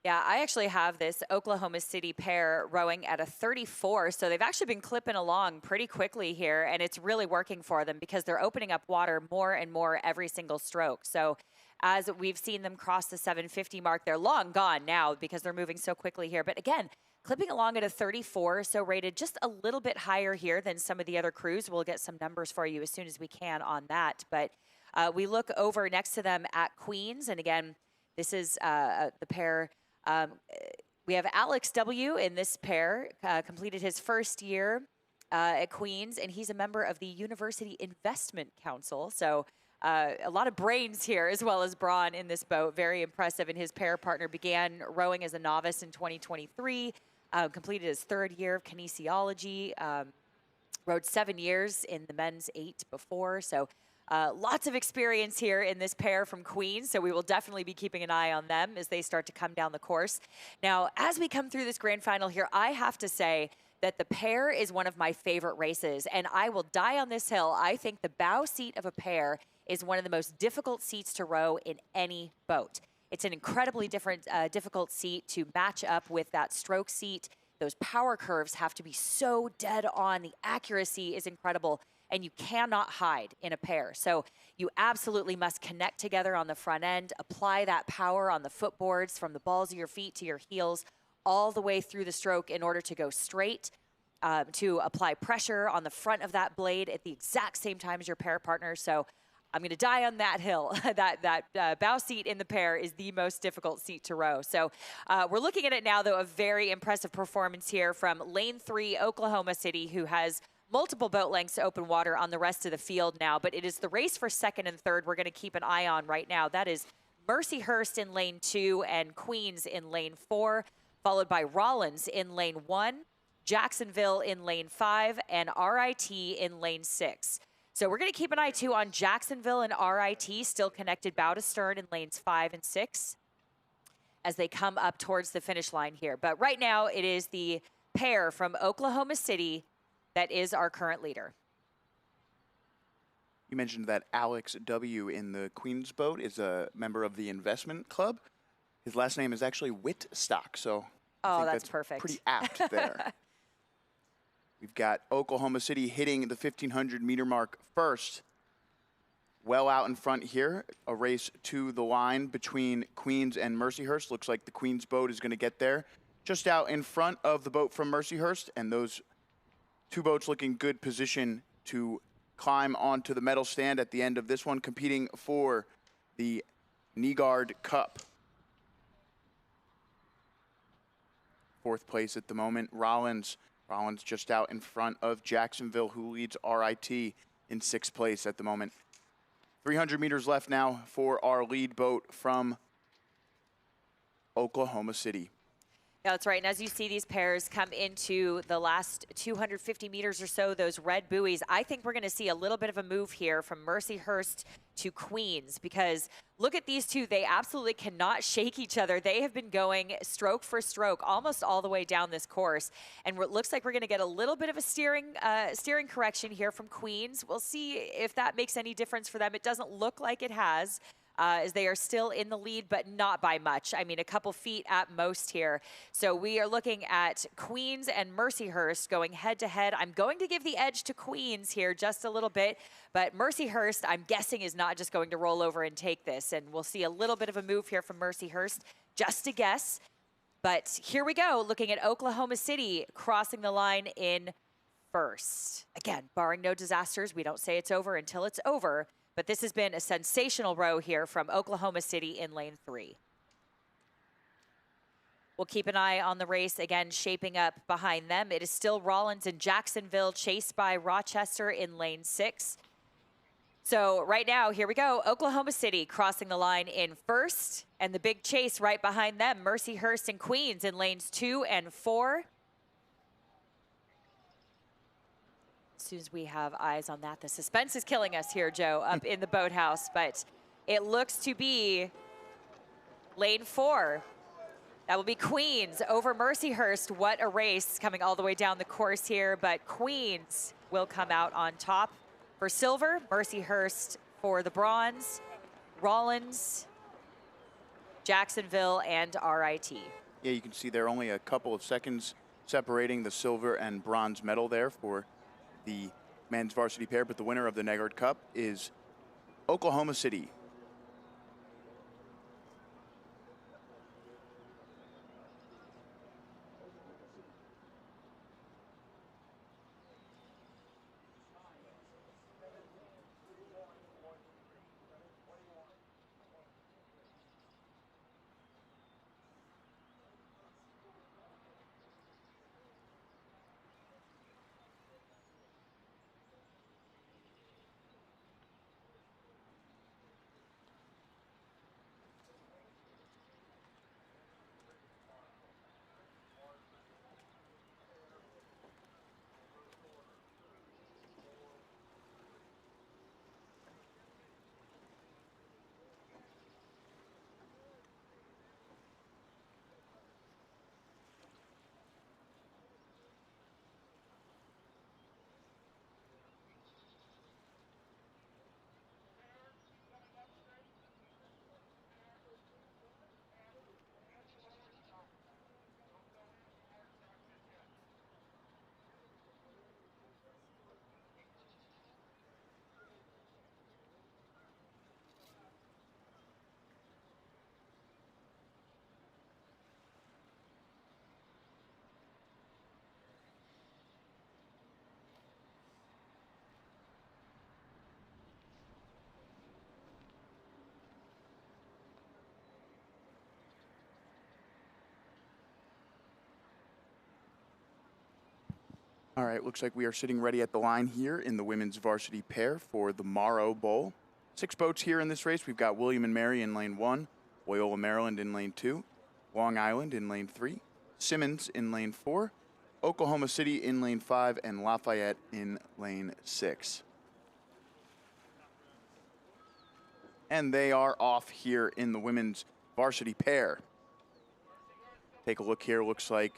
Yeah, I actually have this Oklahoma City pair rowing at a 34, so they've actually been clipping along pretty quickly here, and it's really working for them because they're opening up water more and more every single stroke. So as we've seen them cross the 750 mark, they're long gone now because they're moving so quickly here. But again, clipping along at a 34, so rated just a little bit higher here than some of the other crews. We'll get some numbers for you as soon as we can on that. But we look over next to them at Queens, and again, this is the pair. We have Alex W. in this pair, completed his first year at Queens, and he's a member of the University Investment Council. So a lot of brains here, as well as brawn in this boat. Very impressive. And his pair partner began rowing as a novice in 2023, completed his 3rd year of kinesiology, rowed 7 years in the men's 8 before. So lots of experience here in this pair from Queens, so we will definitely be keeping an eye on them as they start to come down the course. Now, as we come through this grand final here, I have to say that the pair is one of my favorite races, and I will die on this hill. I think the bow seat of a pair is one of the most difficult seats to row in any boat. It's an incredibly difficult seat to match up with that stroke seat. Those power curves have to be so dead on. The accuracy is incredible, and you cannot hide in a pair. So you absolutely must connect together on the front end, apply that power on the footboards from the balls of your feet to your heels all the way through the stroke in order to go straight, to apply pressure on the front of that blade at the exact same time as your pair partner. So I'm going to die on that hill. that bow seat in the pair is the most difficult seat to row. So we're looking at it now, though, a very impressive performance here from lane 3, Oklahoma City, who has multiple boat lengths to open water on the rest of the field now. But it is the race for 2nd and 3rd we're going to keep an eye on right now. That is Mercyhurst in lane 2 and Queens in lane 4, followed by Rollins in lane 1, Jacksonville in lane 5, and RIT in lane 6. So we're going to keep an eye, too, on Jacksonville and RIT, still connected bow to stern in lanes 5 and 6 as they come up towards the finish line here. But right now, it is the pair from Oklahoma City that is our current leader. You mentioned that Alex W. in the Queens boat is a member of the investment club. His last name is actually Whitstock, so I think that's perfect. Pretty apt there. We've got Oklahoma City hitting the 1,500-meter mark first. Well out in front here, a race to the line between Queens and Mercyhurst. Looks like the Queens boat is going to get there. Just out in front of the boat from Mercyhurst, and those 2 boats looking good position to climb onto the medal stand at the end of this one, competing for the Nygaard Cup. 4th place at the moment, Rollins. Rollins just out in front of Jacksonville, who leads RIT in 6th place at the moment. 300 meters left now for our lead boat from Oklahoma City. Yeah, that's right. And as you see these pairs come into the last 250 meters or so, those red buoys, I think we're going to see a little bit of a move here from Mercyhurst to Queens, because look at these two. They absolutely cannot shake each other. They have been going stroke for stroke almost all the way down this course. And it looks like we're going to get a little bit of a steering correction here from Queens. We'll see if that makes any difference for them. It doesn't look like it has. As they are still in the lead, but not by much. I mean, a couple feet at most here. So we are looking at Queens and Mercyhurst going head to head. I'm going to give the edge to Queens here just a little bit, but Mercyhurst, I'm guessing, is not just going to roll over and take this. And we'll see a little bit of a move here from Mercyhurst, just a guess. But here we go, looking at Oklahoma City crossing the line in first. Again, barring no disasters, we don't say it's over until it's over. But this has been a sensational row here from Oklahoma City in lane 3. We'll keep an eye on the race, again, shaping up behind them. It is still Rollins and Jacksonville, chased by Rochester in lane 6. So right now, here we go. Oklahoma City crossing the line in first, and the big chase right behind them, Mercyhurst and Queens in lanes 2 and 4. As soon as we have eyes on that, the suspense is killing us here, Joe, up in the boathouse, but it looks to be lane 4. That will be Queens over Mercyhurst. What a race coming all the way down the course here, but Queens will come out on top for silver, Mercyhurst for the bronze, Rollins, Jacksonville, and RIT. Yeah, you can see there are only a couple of seconds separating the silver and bronze medal there for the men's varsity pair, but the winner of the Neggard Cup is Oklahoma City. All right, looks like we are sitting ready at the line here in the women's varsity pair for the Morrow Bowl. 6 boats here in this race. We've got William and Mary in lane 1, Loyola, Maryland in lane 2, Long Island in lane 3, Simmons in lane 4, Oklahoma City in lane 5, and Lafayette in lane 6. And they are off here in the women's varsity pair. Take a look here. Looks like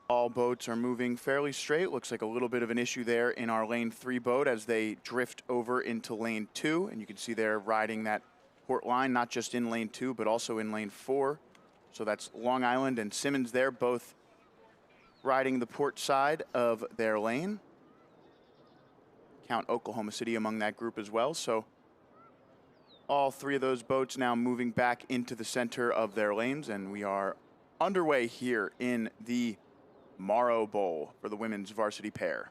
all boats are moving fairly straight. Looks like a little bit of an issue there in our lane 3 boat as they drift over into lane 2. And you can see they're riding that port line, not just in lane 2, but also in lane 4. So that's Long Island and Simmons there, both riding the port side of their lane. Count Oklahoma City among that group as well. So all 3 of those boats now moving back into the center of their lanes, and we are underway here in the Morrow Bowl for the women's varsity pair.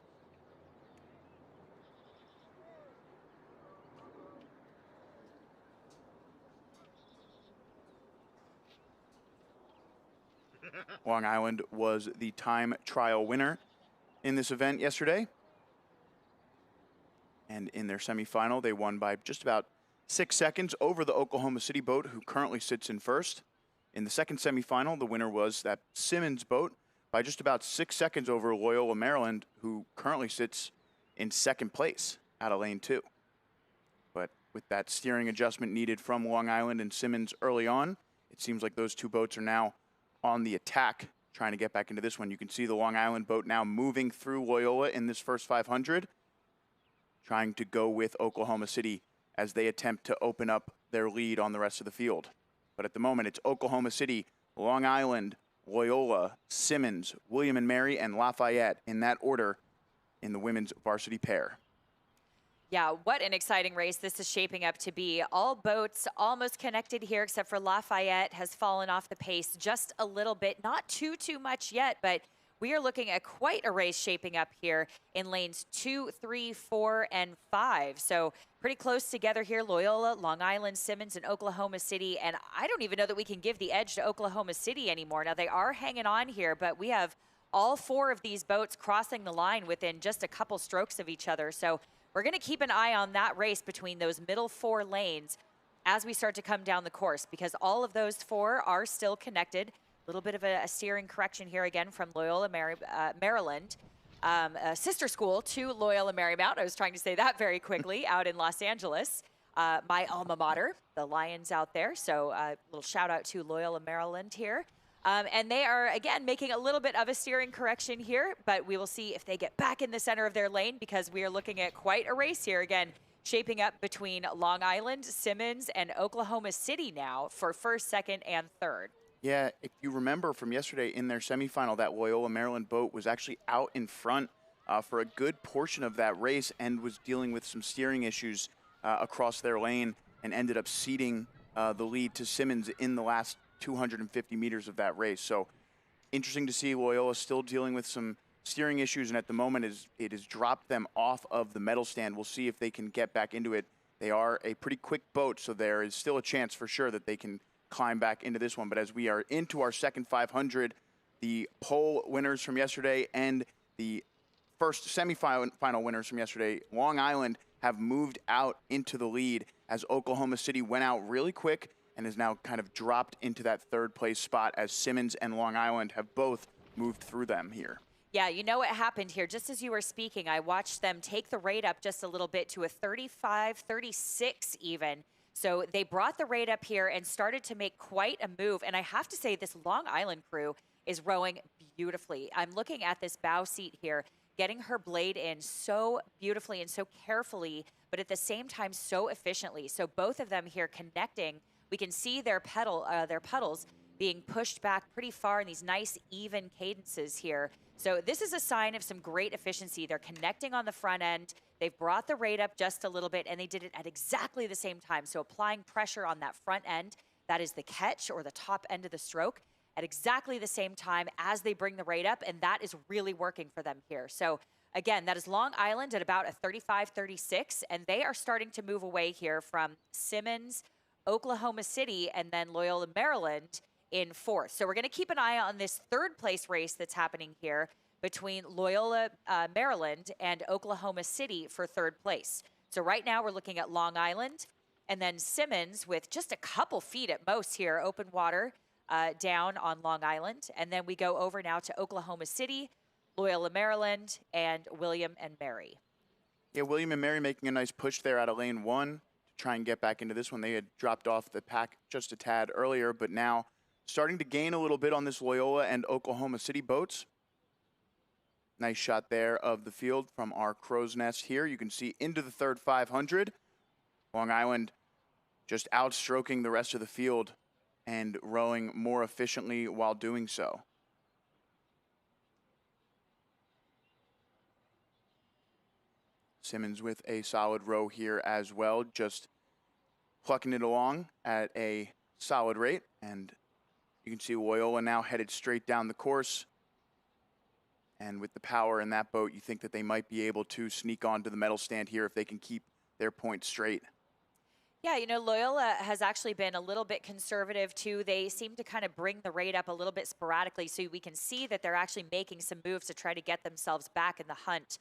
Long Island was the time trial winner in this event yesterday. And in their semifinal, they won by just about 6 seconds over the Oklahoma City boat, who currently sits in first. In the second semifinal, the winner was that Simmons boat by just about 6 seconds over Loyola, Maryland, who currently sits in second place out of lane 2. But with that steering adjustment needed from Long Island and Simmons early on, it seems like those two boats are now on the attack, trying to get back into this one. You can see the Long Island boat now moving through Loyola in this first 500, trying to go with Oklahoma City as they attempt to open up their lead on the rest of the field. But at the moment, it's Oklahoma City, Long Island, Loyola, Simmons, William and Mary, and Lafayette in that order in the women's varsity pair. Yeah, what an exciting race this is shaping up to be. All boats almost connected here, except for Lafayette has fallen off the pace just a little bit. Not too much yet, but we are looking at quite a race shaping up here in lanes 2, 3, 4, and 5. So pretty close together here. Loyola, Long Island, Simmons, and Oklahoma City. And I don't even know that we can give the edge to Oklahoma City anymore. Now, they are hanging on here, but we have all 4 of these boats crossing the line within just a couple strokes of each other. So we're going to keep an eye on that race between those middle 4 lanes as we start to come down the course, because all of those 4 are still connected. A little bit of a steering correction here again from Loyola, Maryland. A sister school to Loyola Marymount. I was trying to say that very quickly, out in Los Angeles. My alma mater, the Lions out there. So a little shout out to Loyola, Maryland here. And they are, again, making a little bit of a steering correction here, but we will see if they get back in the center of their lane, because we are looking at quite a race here again, shaping up between Long Island, Simmons, and Oklahoma City now for first, second, and third. Yeah, if you remember from yesterday in their semifinal, that Loyola Maryland boat was actually out in front for a good portion of that race and was dealing with some steering issues across their lane and ended up ceding the lead to Simmons in the last 250 meters of that race. So interesting to see Loyola still dealing with some steering issues, and at the moment it has dropped them off of the medal stand. We'll see if they can get back into it. They are a pretty quick boat, so there is still a chance for sure that they can climb back into this one. But as we are into our second 500, the pole winners from yesterday and the first semifinal winners from yesterday, Long Island, have moved out into the lead as Oklahoma City went out really quick and is now kind of dropped into that third place spot as Simmons and Long Island have both moved through them here. Yeah, you know what happened here? Just as you were speaking, I watched them take the rate up just a little bit to a 35, 36 even. So they brought the rate up here and started to make quite a move. And I have to say, this Long Island crew is rowing beautifully. I'm looking at this bow seat here, getting her blade in so beautifully and so carefully, but at the same time so efficiently. So both of them here connecting. We can see their puddles being pushed back pretty far in these nice even cadences here. So this is a sign of some great efficiency. They're connecting on the front end. They've brought the rate up just a little bit, and they did it at exactly the same time. So applying pressure on that front end, that is the catch or the top end of the stroke, at exactly the same time as they bring the rate up, and that is really working for them here. So again, that is Long Island at about a 35, 36, and they are starting to move away here from Simmons, Oklahoma City, and then Loyola, Maryland in fourth. So we're going to keep an eye on this third place race that's happening here between Loyola, Maryland and Oklahoma City for third place. So right now we're looking at Long Island and then Simmons with just a couple feet at most here, open water down on Long Island. And then we go over now to Oklahoma City, Loyola, Maryland, and William and Mary. Yeah, William and Mary making a nice push there out of lane 1 to try and get back into this one. They had dropped off the pack just a tad earlier, but now starting to gain a little bit on this Loyola and Oklahoma City boats. Nice shot there of the field from our crow's nest here. You can see into the third 500. Long Island just outstroking the rest of the field and rowing more efficiently while doing so. Simmons with a solid row here as well, just plucking it along at a solid rate. And you can see Loyola now headed straight down the course. And with the power in that boat, you think that they might be able to sneak onto the medal stand here if they can keep their points straight. Yeah, you know, Loyola has actually been a little bit conservative too. They seem to kind of bring the rate up a little bit sporadically, so we can see that they're actually making some moves to try to get themselves back in the hunt,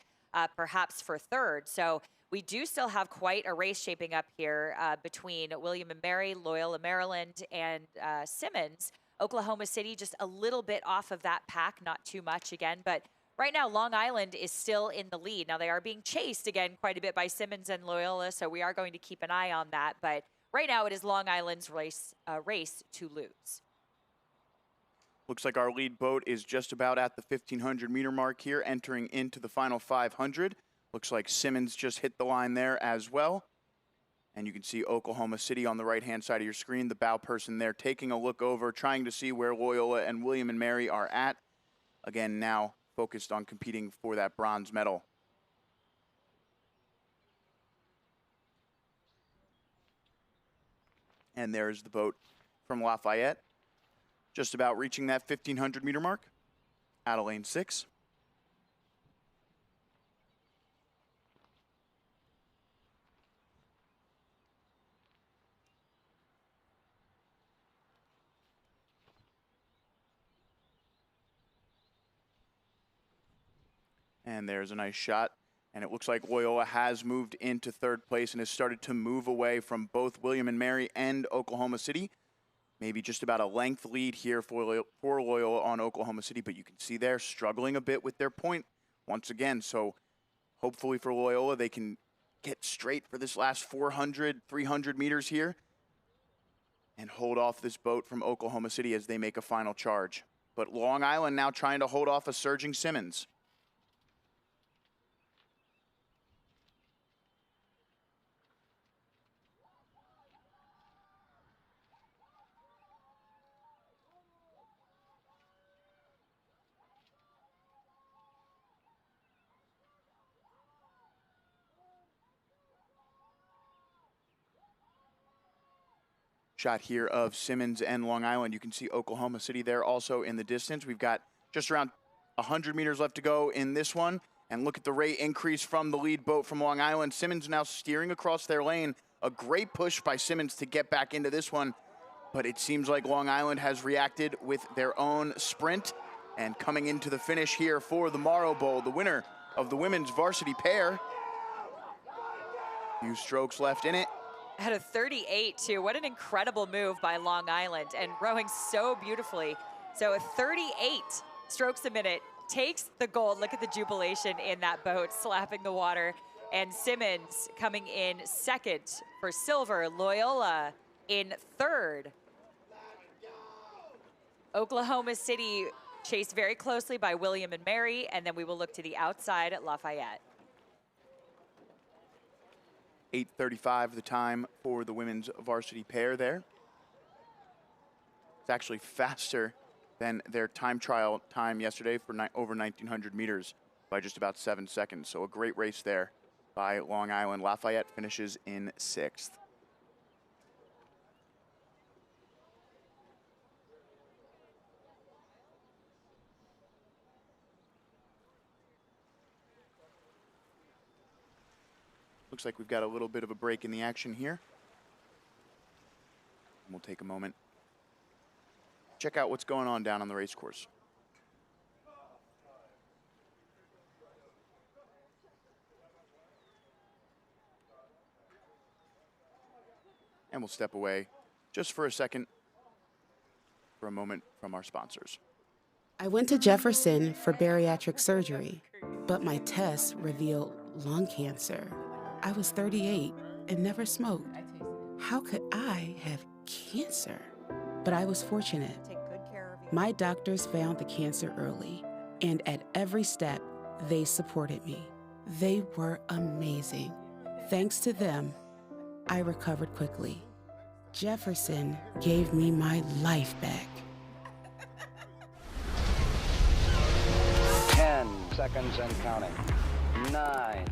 perhaps for third. So we do still have quite a race shaping up here between William and Mary, Loyola, Maryland, and Simmons. Oklahoma City just a little bit off of that pack, not too much again, but right now Long Island is still in the lead. Now they are being chased again quite a bit by Simmons and Loyola, so we are going to keep an eye on that. But right now it is Long Island's race to lose. Looks like our lead boat is just about at the 1,500 meter mark here, entering into the final 500. Looks like Simmons just hit the line there as well. And you can see Oklahoma City on the right-hand side of your screen, the bow person there taking a look over, trying to see where Loyola and William and Mary are at. Again, now focused on competing for that bronze medal. And there's the boat from Lafayette, just about reaching that 1,500 meter mark, out of lane 6. And there's a nice shot. And it looks like Loyola has moved into 3rd place and has started to move away from both William and Mary and Oklahoma City. Maybe just about a length lead here for Loyola on Oklahoma City, but you can see they're struggling a bit with their point once again. So hopefully for Loyola, they can get straight for this last 400, 300 meters here and hold off this boat from Oklahoma City as they make a final charge. But Long Island now trying to hold off a surging Simmons. Shot here of Simmons and Long Island. You can see Oklahoma City there also in the distance. We've got just around 100 meters left to go in this one. And look at the rate increase from the lead boat from Long Island. Simmons now steering across their lane. A great push by Simmons to get back into this one. But it seems like Long Island has reacted with their own sprint. And coming into the finish here for the Morrow Bowl, the winner of the women's varsity pair. Few strokes left in it. At a 38 too. What an incredible move by Long Island and rowing so beautifully. So a 38 strokes a minute takes the gold. Look at the jubilation in that boat slapping the water. And Simmons coming in 2nd for silver. Loyola in 3rd. Oklahoma City chased very closely by William and Mary, and then we will look to the outside at Lafayette. 8:35 the time for the women's varsity pair there. It's actually faster than their time trial time yesterday for over 1,900 meters by just about 7 seconds. So a great race there by Long Island. Lafayette finishes in 6th. Looks like we've got a little bit of a break in the action here. And we'll take a moment. Check out what's going on down on the race course. And we'll step away just for a second for a moment from our sponsors. I went to Jefferson for bariatric surgery, but my tests revealed lung cancer. I was 38 and never smoked. How could I have cancer? But I was fortunate. My doctors found the cancer early, and at every step, they supported me. They were amazing. Thanks to them, I recovered quickly. Jefferson gave me my life back. 10 seconds and counting. 9,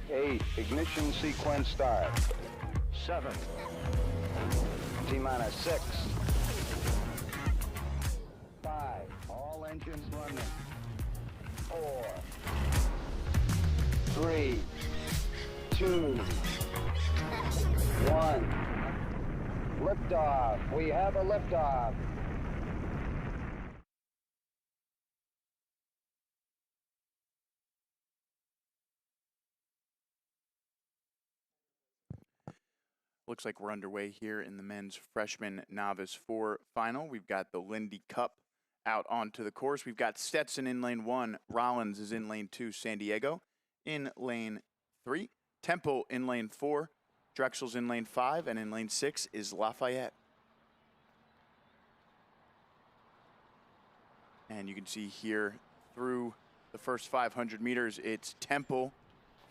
8, ignition sequence start. 7, T-minus 6, 5, all engines running. 4, 3, 2, 1. Liftoff. We have a liftoff. Looks like we're underway here in the men's freshman novice 4 final. We've got the Lindy Cup out onto the course. We've got Stetson in lane 1. Rollins is in lane 2. San Diego in lane 3. Temple in lane 4. Drexel's in lane 5. And in lane 6 is Lafayette. And you can see here through the first 500 meters, it's Temple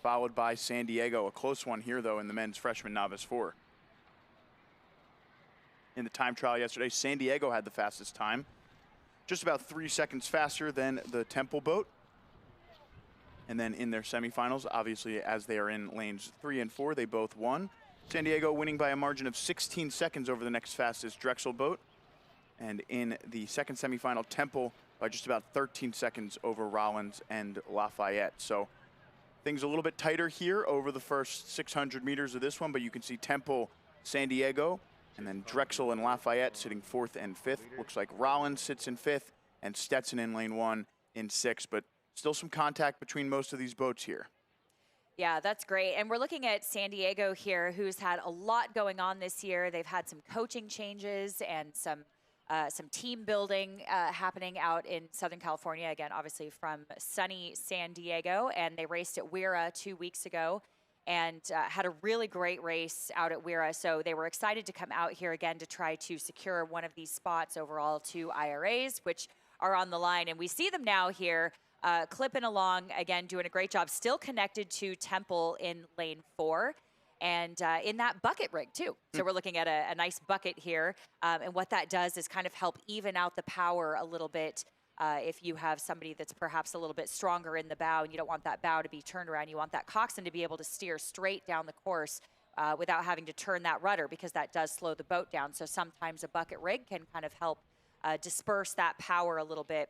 followed by San Diego. A close one here, though, in the men's freshman novice 4. In the time trial yesterday, San Diego had the fastest time, just about 3 seconds faster than the Temple boat. And then in their semifinals, obviously, as they are in lanes 3 and 4, they both won. San Diego winning by a margin of 16 seconds over the next fastest Drexel boat. And in the second semifinal, Temple by just about 13 seconds over Rollins and Lafayette. So things a little bit tighter here over the first 600 meters of this one, but you can see Temple, San Diego, and then Drexel and Lafayette sitting 4th and 5th. Looks like Rollins sits in 5th and Stetson in lane 1 in 6th, but still some contact between most of these boats here. Yeah, that's great. And we're looking at San Diego here, who's had a lot going on this year. They've had some coaching changes and some team building happening out in Southern California, again, obviously from sunny San Diego. And they raced at Weira 2 weeks ago and had a really great race out at Weira. So they were excited to come out here again to try to secure one of these spots overall, 2 IRAs, which are on the line. And we see them now here clipping along, again, doing a great job, still connected to Temple in lane 4. And in that bucket rig, too. So we're looking at a nice bucket here. And what that does is kind of help even out the power a little bit. If you have somebody that's perhaps a little bit stronger in the bow and you don't want that bow to be turned around, you want that coxswain to be able to steer straight down the course without having to turn that rudder, because that does slow the boat down. So sometimes a bucket rig can kind of help disperse that power a little bit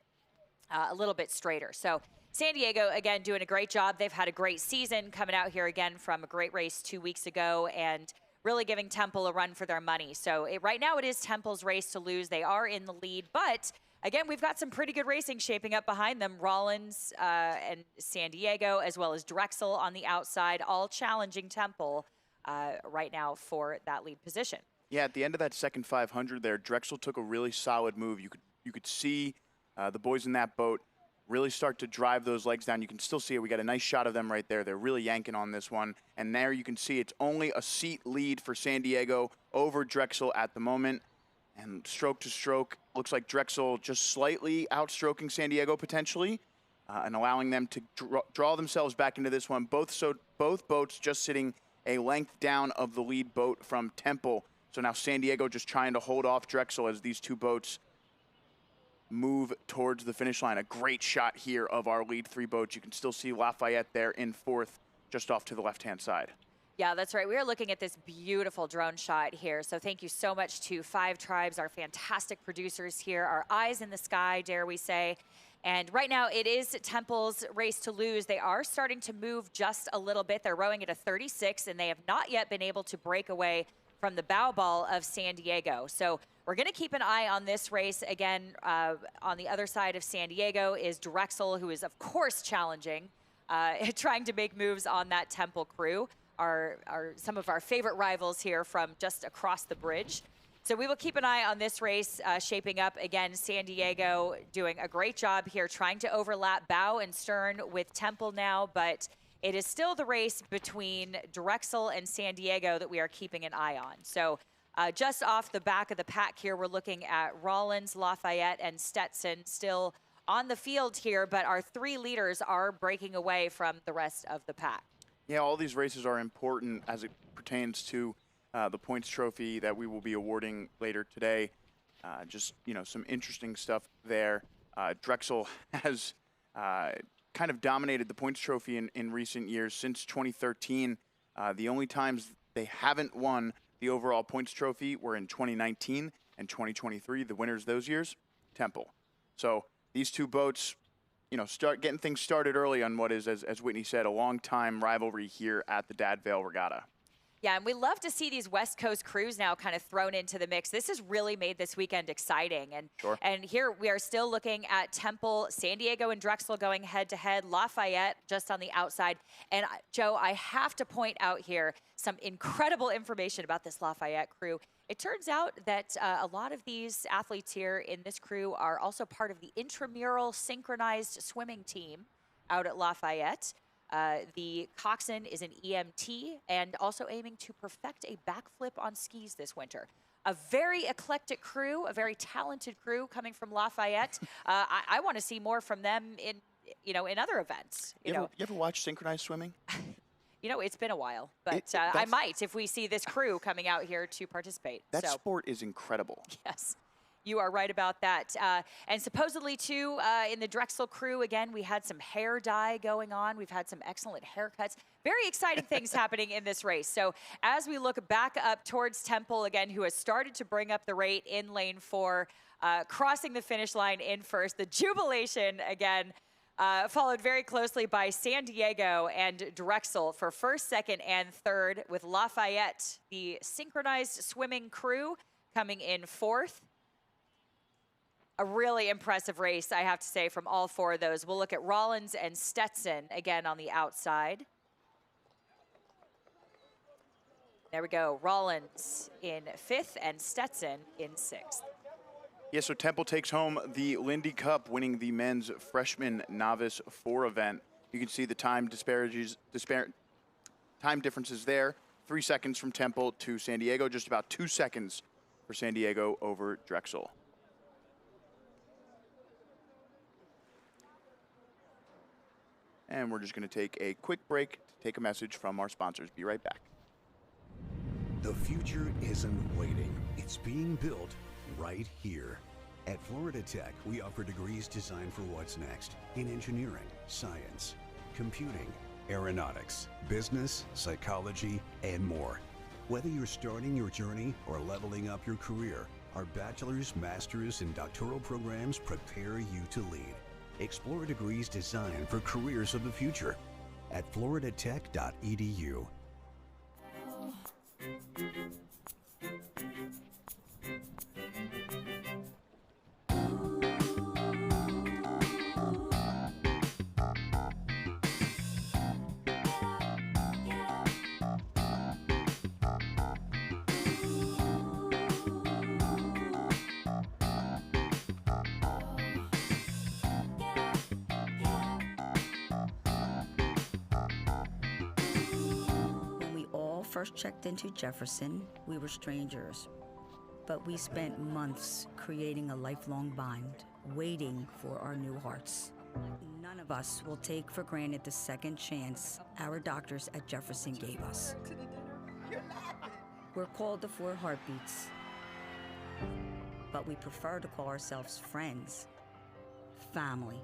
straighter. So San Diego, again, doing a great job. They've had a great season coming out here again from a great race 2 weeks ago and really giving Temple a run for their money. So right now it is Temple's race to lose. They are in the lead, but again, we've got some pretty good racing shaping up behind them. Rollins and San Diego, as well as Drexel on the outside, all challenging Temple right now for that lead position. Yeah, at the end of that second 500 there, Drexel took a really solid move. You could see the boys in that boat really start to drive those legs down. You can still see it. We got a nice shot of them right there. They're really yanking on this one. And there you can see it's only a seat lead for San Diego over Drexel at the moment. And stroke to stroke, looks like Drexel just slightly outstroking San Diego potentially and allowing them to draw themselves back into this one. Both boats just sitting a length down of the lead boat from Temple. So now San Diego just trying to hold off Drexel as these two boats move towards the finish line. A great shot here of our lead 3 boats. You can still see Lafayette there in 4th, just off to the left-hand side. Yeah, that's right. We are looking at this beautiful drone shot here. So thank you so much to 5 Tribes, our fantastic producers here, our eyes in the sky, dare we say. And right now it is Temple's race to lose. They are starting to move just a little bit. They're rowing at a 36, and they have not yet been able to break away from the bow ball of San Diego. So we're going to keep an eye on this race. Again, on the other side of San Diego is Drexel, who is, of course, challenging, trying to make moves on that Temple crew, some of our favorite rivals here from just across the bridge. So we will keep an eye on this race shaping up. Again, San Diego doing a great job here, trying to overlap bow and stern with Temple now, but it is still the race between Drexel and San Diego that we are keeping an eye on. So just off the back of the pack here, we're looking at Rollins, Lafayette, and Stetson still on the field here, but our 3 leaders are breaking away from the rest of the pack. Yeah, all these races are important as it pertains to the points trophy that we will be awarding later today. Just, some interesting stuff there. Drexel has kind of dominated the points trophy in recent years. Since 2013, the only times they haven't won the overall points trophy were in 2019 and 2023. The winners those years, Temple. So these 2 boats, start getting things started early on what is, as Whitney said, a long-time rivalry here at the Dad Vail Regatta. Yeah, and we love to see these West Coast crews now kind of thrown into the mix. This has really made this weekend exciting. And Sure. and here we are still looking at Temple, San Diego, and Drexel going head-to-head. Lafayette just on the outside. And Joe, I have to point out here some incredible information about this Lafayette crew. It turns out that a lot of these athletes here in this crew are also part of the intramural synchronized swimming team out at Lafayette. The coxswain is an EMT and also aiming to perfect a backflip on skis this winter. A very eclectic crew, a very talented crew coming from Lafayette. I want to see more from them in other events. You ever watch synchronized swimming? It's been a while, but I might if we see this crew coming out here to participate. That sport is incredible. Yes. You are right about that. And supposedly, too, in the Drexel crew, again, we had some hair dye going on. We've had some excellent haircuts. Very exciting things happening in this race. So as we look back up towards Temple, again, who has started to bring up the rate in lane 4, crossing the finish line in first. The jubilation, again, followed very closely by San Diego and Drexel for first, second, and third, with Lafayette, the synchronized swimming crew, coming in fourth. A really impressive race, I have to say, from all 4 of those. We'll look at Rollins and Stetson again on the outside. There we go. Rollins in 5th and Stetson in 6th. Yeah, so Temple takes home the Lindy Cup, winning the men's freshman novice 4 event. You can see the time differences there. 3 seconds from Temple to San Diego, just about 2 seconds for San Diego over Drexel. And we're just going to take a quick break to take a message from our sponsors. Be right back. The future isn't waiting. It's being built right here. At Florida Tech, we offer degrees designed for what's next in engineering, science, computing, aeronautics, business, psychology, and more. Whether you're starting your journey or leveling up your career, our bachelor's, master's, and doctoral programs prepare you to lead. Explore degrees designed for careers of the future at floridatech.edu. First checked into Jefferson, we were strangers, but we spent months creating a lifelong bond, waiting for our new hearts. None of us will take for granted the second chance our doctors at Jefferson gave us. We're called the 4 Heartbeats, but we prefer to call ourselves friends, family,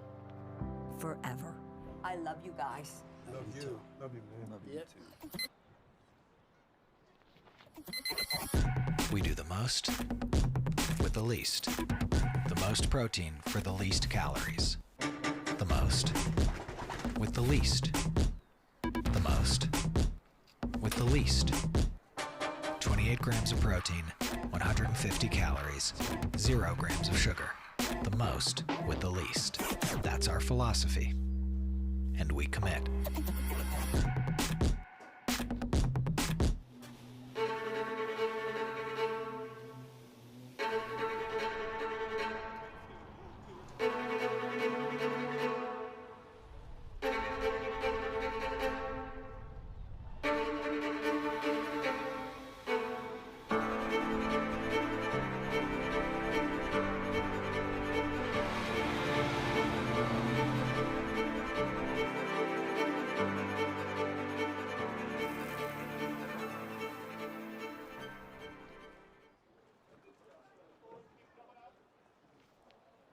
forever. I love you guys. Love you. Love you, man. Love you too. We do the most with the least. The most protein for the least calories. The most with the least. The most with the least. 28 grams of protein, 150 calories, 0 grams of sugar. The most with the least. That's our philosophy. And we commit.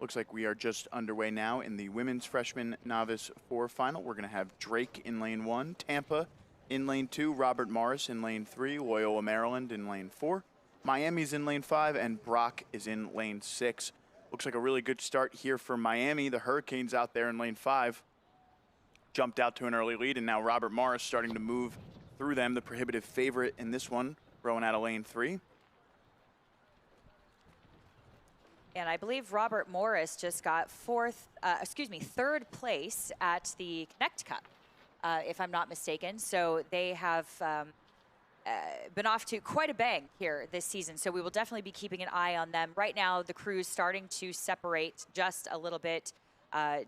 Looks like we are just underway now in the women's freshman novice 4 final. We're going to have Drake in lane 1, Tampa in lane 2, Robert Morris in lane 3, Loyola Maryland in lane 4, Miami's in lane 5, and Brock is in lane 6. Looks like a really good start here for Miami. The Hurricanes out there in lane 5 jumped out to an early lead, and now Robert Morris starting to move through them. The prohibitive favorite in this one, rowing out of lane 3. And I believe Robert Morris just got third place at the Connect Cup, if I'm not mistaken. So they have been off to quite a bang here this season. So we will definitely be keeping an eye on them. Right now, the crew's starting to separate just a little bit,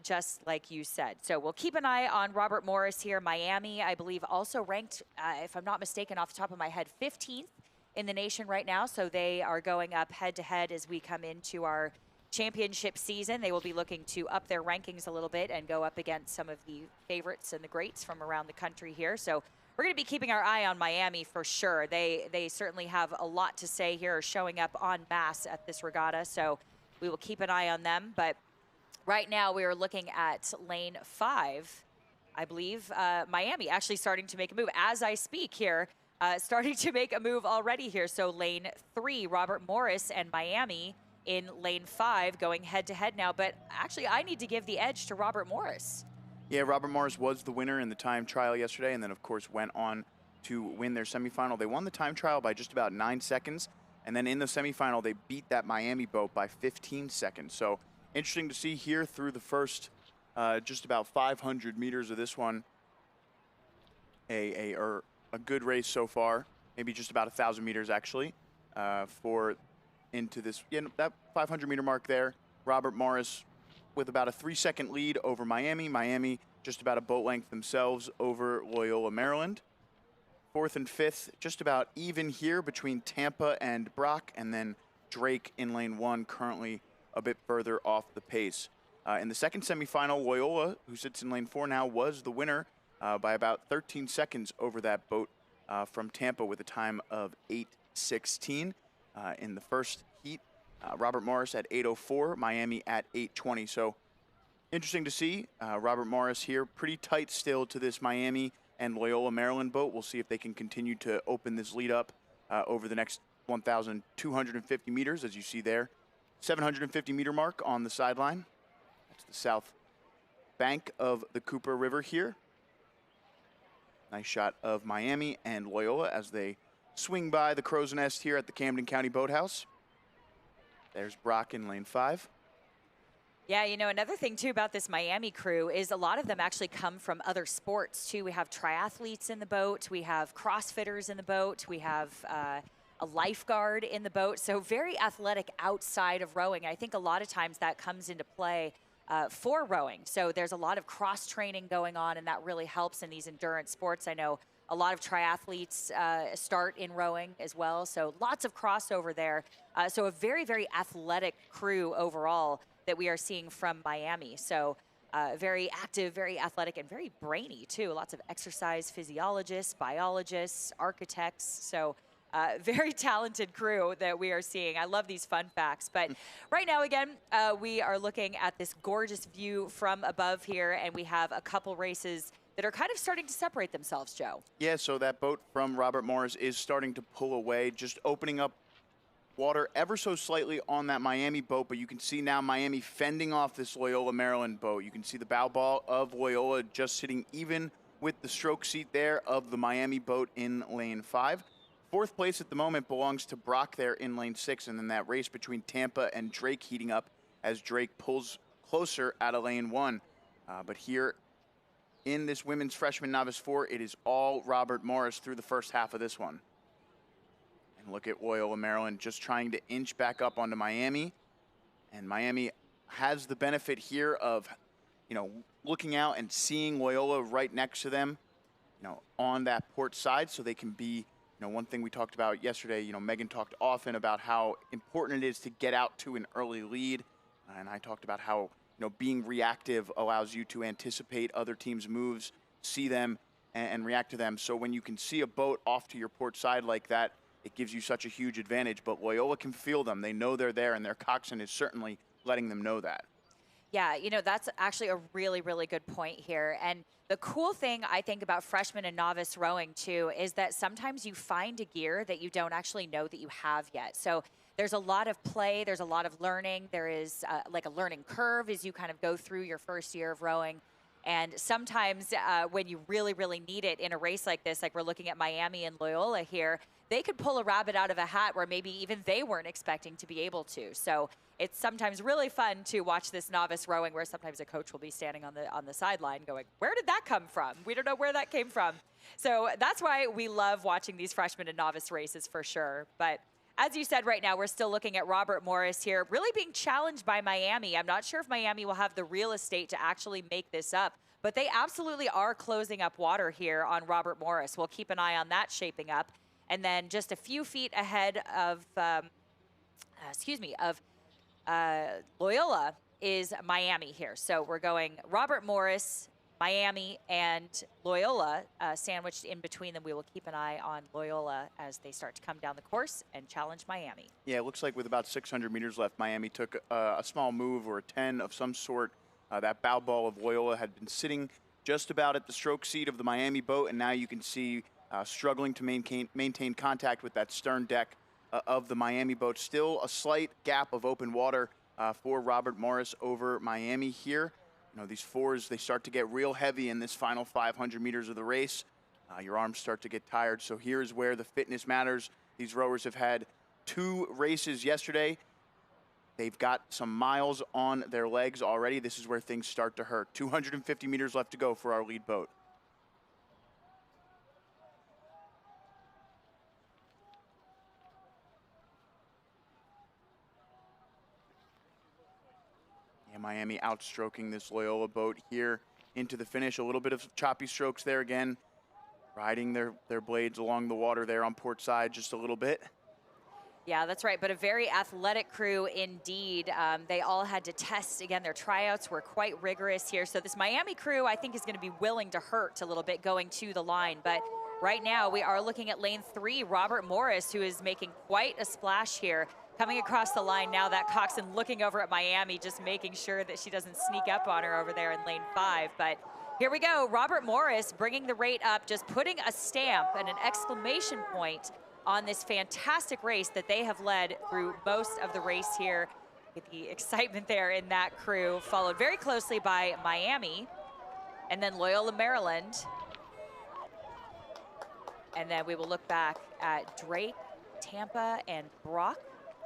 just like you said. So we'll keep an eye on Robert Morris here. Miami, I believe, also ranked, if I'm not mistaken, off the top of my head, 15th in the nation right now. So they are going up head-to-head as we come into our championship season. They will be looking to up their rankings a little bit and go up against some of the favorites and the greats from around the country here. So we're going to be keeping our eye on Miami for sure. They certainly have a lot to say here, showing up en masse at this regatta. So we will keep an eye on them. But right now we are looking at lane 5. I believe Miami actually starting to make a move as I speak here. Starting to make a move already here. So lane 3, Robert Morris and Miami in lane 5 going head-to-head now. But actually, I need to give the edge to Robert Morris. Yeah, Robert Morris was the winner in the time trial yesterday, and then, of course, went on to win their semifinal. They won the time trial by just about 9 seconds, and then in the semifinal, they beat that Miami boat by 15 seconds. So interesting to see here through the first just about 500 meters of this one. A good race so far, maybe just about 1,000 meters actually, for into this, that 500 meter mark there. Robert Morris with about a 3-second lead over Miami. Miami just about a boat length themselves over Loyola, Maryland. 4th and 5th, just about even here between Tampa and Brock, and then Drake in lane 1 currently a bit further off the pace. In the second semifinal, Loyola, who sits in lane 4 now, was the winner by about 13 seconds over that boat from Tampa with a time of 8:16 in the first heat. Robert Morris at 8:04, Miami at 8:20. So interesting to see. Robert Morris here pretty tight still to this Miami and Loyola, Maryland boat. We'll see if they can continue to open this lead up over the next 1,250 meters, as you see there. 750 meter mark on the sideline. That's the south bank of the Cooper River here. Nice shot of Miami and Loyola as they swing by the Crow's Nest here at the Camden County Boathouse. There's Brock in lane 5. Yeah, another thing too about this Miami crew is a lot of them actually come from other sports too. We have triathletes in the boat. We have CrossFitters in the boat. We have a lifeguard in the boat. So very athletic outside of rowing. I think a lot of times that comes into play for rowing. So there's a lot of cross training going on, and that really helps in these endurance sports. I know a lot of triathletes start in rowing as well. So lots of crossover there. So a very, very athletic crew overall that we are seeing from Miami. So very active, very athletic, and very brainy too. Lots of exercise physiologists, biologists, architects. So very talented crew that we are seeing. I love these fun facts. But right now, again, we are looking at this gorgeous view from above here, and we have a couple races that are kind of starting to separate themselves, Joe. Yeah, so that boat from Robert Morris is starting to pull away, just opening up water ever so slightly on that Miami boat, but you can see now Miami fending off this Loyola, Maryland boat. You can see the bow ball of Loyola just sitting even with the stroke seat there of the Miami boat in lane 5. 4th place at the moment belongs to Brock there in lane 6, and then that race between Tampa and Drake heating up as Drake pulls closer out of lane 1. But here in this women's freshman novice 4, it is all Robert Morris through the first half of this one. And look at Loyola, Maryland just trying to inch back up onto Miami. And Miami has the benefit here of, looking out and seeing Loyola right next to them, on that port side, so they can be, one thing we talked about yesterday, Megan talked often about how important it is to get out to an early lead. And I talked about how, being reactive allows you to anticipate other teams' moves, see them, and react to them. So when you can see a boat off to your port side like that, it gives you such a huge advantage. But Loyola can feel them. They know they're there, and their coxswain is certainly letting them know that. Yeah, that's actually a really, really good point here. And the cool thing I think about freshman and novice rowing too is that sometimes you find a gear that you don't actually know that you have yet. So there's a lot of play, there's a lot of learning. There is like a learning curve as you kind of go through your first year of rowing. And sometimes when you really, really need it in a race like this, like we're looking at Miami and Loyola here, they could pull a rabbit out of a hat where maybe even they weren't expecting to be able to. So it's sometimes really fun to watch this novice rowing where sometimes a coach will be standing on the sideline going, where did that come from? We don't know where that came from. So that's why we love watching these freshman and novice races for sure. But as you said, right now, we're still looking at Robert Morris here, really being challenged by Miami. I'm not sure if Miami will have the real estate to actually make this up, but they absolutely are closing up water here on Robert Morris. We'll keep an eye on that shaping up. And then just a few feet ahead of, Loyola is Miami here. So we're going Robert Morris, Miami, and Loyola sandwiched in between them. We will keep an eye on Loyola as they start to come down the course and challenge Miami. Yeah, it looks like with about 600 meters left, Miami took a small move or a 10 of some sort. That bow ball of Loyola had been sitting just about at the stroke seat of the Miami boat, and now you can see struggling to maintain contact with that stern deck of the Miami boat. Still a slight gap of open water for Robert Morris over Miami here. You know, these fours, they start to get real heavy in this final 500 meters of the race. Your arms start to get tired. So here's where the fitness matters. These rowers have had 2 races yesterday. They've got some miles on their legs already. This is where things start to hurt. 250 meters left to go for our lead boat. Miami outstroking this Loyola boat here into the finish. A little bit of choppy strokes there again, riding their blades along the water there on port side just a little bit. Yeah, that's right, but a very athletic crew indeed. They all had to test. Again, their tryouts were quite rigorous here. So this Miami crew, I think, is going to be willing to hurt a little bit going to the line. But right now, we are looking at lane 3, Robert Morris, who is making quite a splash here. Coming across the line now, that coxswain looking over at Miami, just making sure that she doesn't sneak up on her over there in lane 5. But here we go, Robert Morris bringing the rate up, just putting a stamp and an exclamation point on this fantastic race that they have led through most of the race here. With the excitement there in that crew, followed very closely by Miami, and then Loyola, Maryland. And then we will look back at Drake, Tampa, and Brock,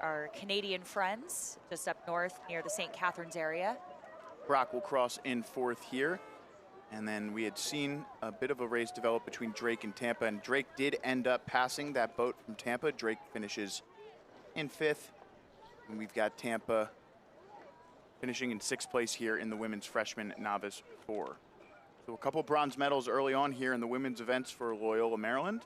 our Canadian friends, just up north near the St. Catharines area. Brock will cross in 4th here. And then we had seen a bit of a race develop between Drake and Tampa, and Drake did end up passing that boat from Tampa. Drake finishes in 5th, and we've got Tampa finishing in 6th place here in the women's freshman novice 4. So a couple bronze medals early on here in the women's events for Loyola, Maryland.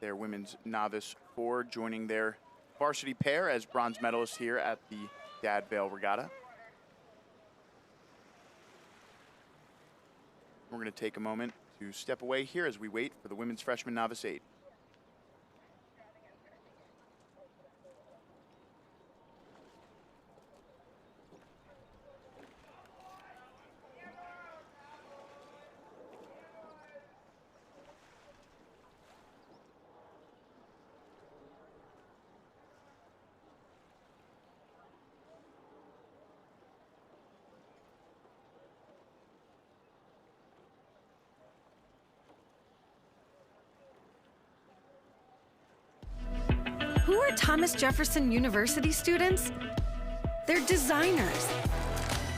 Their women's novice 4 joining their varsity pair as bronze medalists here at the Dad Vail Regatta. We're going to take a moment to step away here as we wait for the women's freshman novice 8. Who are Thomas Jefferson University students? They're designers,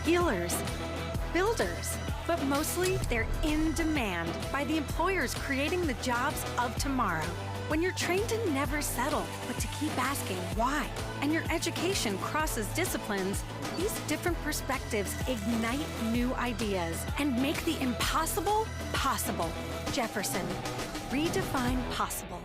healers, builders, but mostly they're in demand by the employers creating the jobs of tomorrow. When you're trained to never settle, but to keep asking why, and your education crosses disciplines, these different perspectives ignite new ideas and make the impossible possible. Jefferson, redefine possible.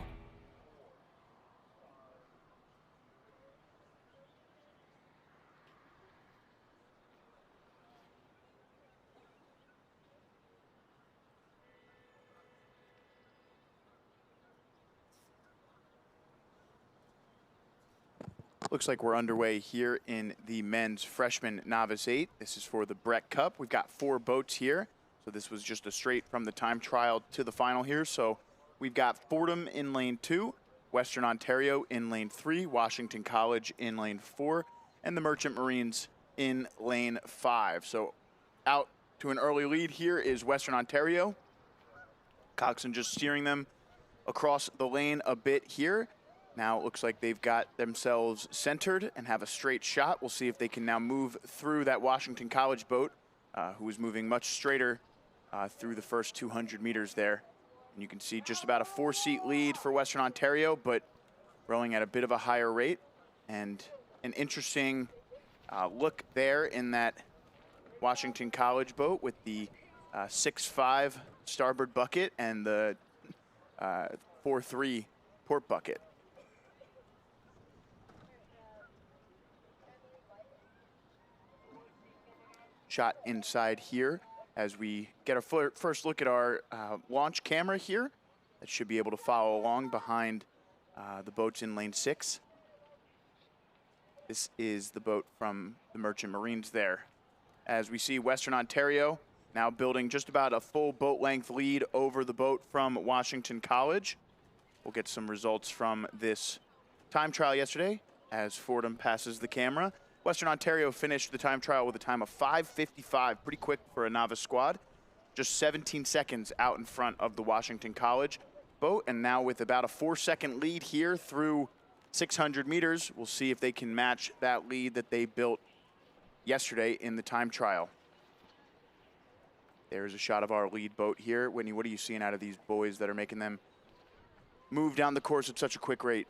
Looks like we're underway here in the men's freshman novice 8. This is for the Breck Cup. We've got 4 boats here. So this was just a straight from the time trial to the final here. So we've got Fordham in lane 2, Western Ontario in lane 3, Washington College in lane 4, and the Merchant Marines in lane 5. So out to an early lead here is Western Ontario. Coxon just steering them across the lane a bit here. Now it looks like they've got themselves centered and have a straight shot. We'll see if they can now move through that Washington College boat, who is moving much straighter through the first 200 meters there. And you can see just about a 4-seat lead for Western Ontario, but rowing at a bit of a higher rate. And an interesting look there in that Washington College boat with the 6'5" starboard bucket and the 4'3" port bucket. Shot inside here as we get a first look at our launch camera here. That should be able to follow along behind the boats in lane 6. This is the boat from the Merchant Marines there. As we see Western Ontario now building just about a full boat length lead over the boat from Washington College. We'll get some results from this time trial yesterday as Fordham passes the camera. Western Ontario finished the time trial with a time of 5:55, pretty quick for a novice squad. Just 17 seconds out in front of the Washington College boat, and now with about a 4-second lead here through 600 meters, we'll see if they can match that lead that they built yesterday in the time trial. There's a shot of our lead boat here. Whitney, what are you seeing out of these boys that are making them move down the course at such a quick rate?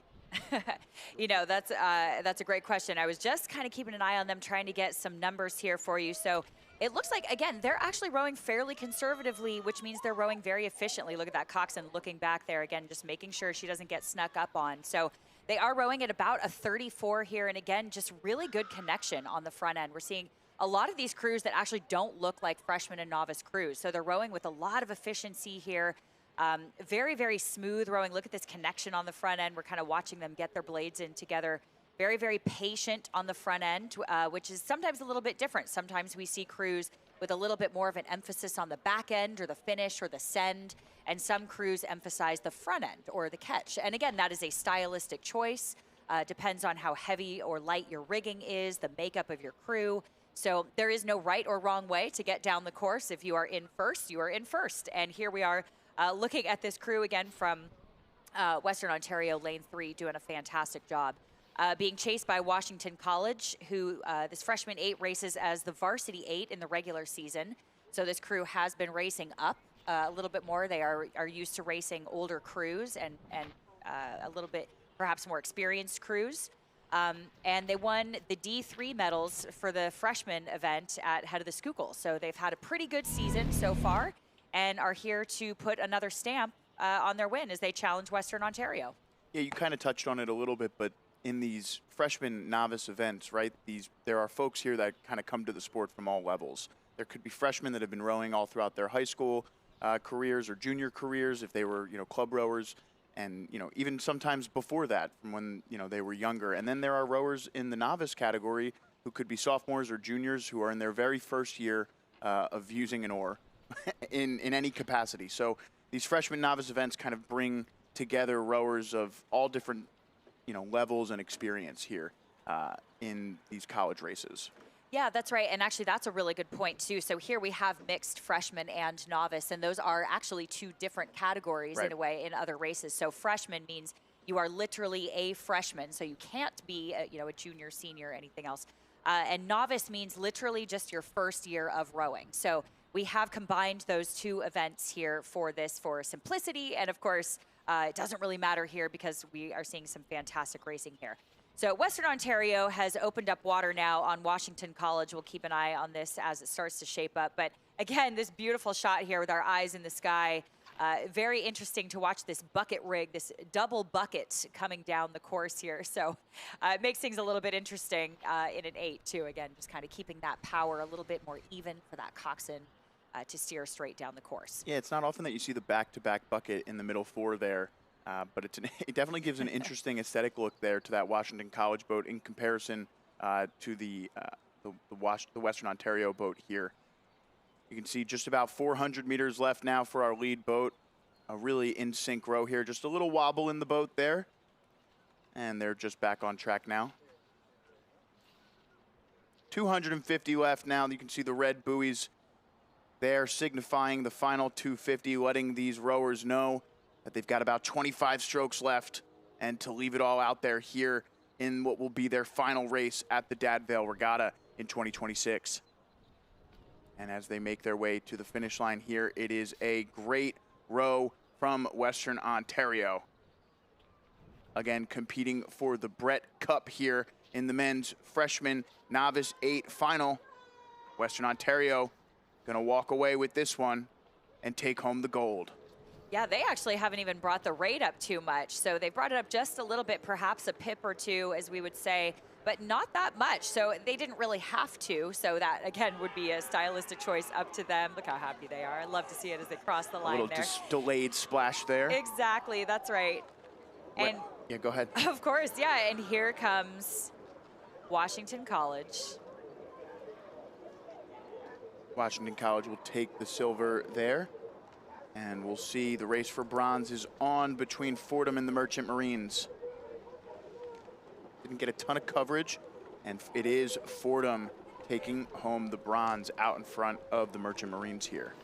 You know, that's a great question. I was just kind of keeping an eye on them, trying to get some numbers here for you. So it looks like, again, they're actually rowing fairly conservatively, which means they're rowing very efficiently. Look at that Coxon looking back there again, just making sure she doesn't get snuck up on. So they are rowing at about a 34 here. And again, just really good connection on the front end. We're seeing a lot of these crews that actually don't look like freshman and novice crews. So they're rowing with a lot of efficiency here. Very, very smooth rowing. Look at this connection on the front end. We're kind of watching them get their blades in together. Very, very patient on the front end, which is sometimes a little bit different. Sometimes we see crews with a little bit more of an emphasis on the back end or the finish or the send, and some crews emphasize the front end or the catch. And again, that is a stylistic choice. Depends on how heavy or light your rigging is, the makeup of your crew. So there is no right or wrong way to get down the course. If you are in first, you are in first. And here we are looking at this crew again from Western Ontario, lane 3, doing a fantastic job. Being chased by Washington College, who this freshman 8 races as the varsity 8 in the regular season. So this crew has been racing up a little bit more. They are used to racing older crews and a little bit perhaps more experienced crews. And they won the D3 medals for the freshman event at Head of the Schuylkill. So they've had a pretty good season so far and are here to put another stamp on their win as they challenge Western Ontario. Yeah, you kind of touched on it a little bit, but in these freshman novice events, right, there are folks here that kind of come to the sport from all levels. There could be freshmen that have been rowing all throughout their high school careers or junior careers if they were, club rowers, and, even sometimes before that from when, they were younger. And then there are rowers in the novice category who could be sophomores or juniors who are in their very first year of using an oar in any capacity. So these freshman novice events kind of bring together rowers of all different levels and experience here in these college races. Yeah, that's right. And actually, that's a really good point, too. So here we have mixed freshman and novice, and those are actually two different categories in a way in other races. So freshman means you are literally a freshman, so you can't be a junior, senior, anything else. And novice means literally just your first year of rowing. So we have combined those two events here for simplicity, and of course, it doesn't really matter here because we are seeing some fantastic racing here. So Western Ontario has opened up water now on Washington College. We'll keep an eye on this as it starts to shape up. But again, this beautiful shot here with our eyes in the sky. Very interesting to watch this bucket rig, this double bucket coming down the course here. So it makes things a little bit interesting in an 8 too. Again, just kind of keeping that power a little bit more even for that coxswain to steer straight down the course. Yeah, it's not often that you see the back-to-back bucket in the middle 4 there. But it definitely gives an interesting aesthetic look there to that Washington College boat in comparison to the Western Ontario boat here. You can see just about 400 meters left now for our lead boat. A really in-sync row here. Just a little wobble in the boat there. And they're just back on track now. 250 left now. You can see the red buoys there signifying the final 250, letting these rowers know that they've got about 25 strokes left and to leave it all out there here in what will be their final race at the Dad Vail Regatta in 2026. And as they make their way to the finish line here, it is a great row from Western Ontario. Again, competing for the Brett Cup here in the men's freshman novice 8 final. Western Ontario gonna walk away with this one and take home the gold. Yeah, they actually haven't even brought the rate up too much. So they brought it up just a little bit, perhaps a pip or two, as we would say, but not that much. So they didn't really have to. So that, again, would be a stylistic choice up to them. Look how happy they are. I love to see it as they cross the line there. A little delayed splash there. Exactly, that's right. And yeah, go ahead. Of course, yeah, and here comes Washington College. Washington College will take the silver there. And we'll see the race for bronze is on between Fordham and the Merchant Marines. Didn't get a ton of coverage, and it is Fordham taking home the bronze out in front of the Merchant Marines here.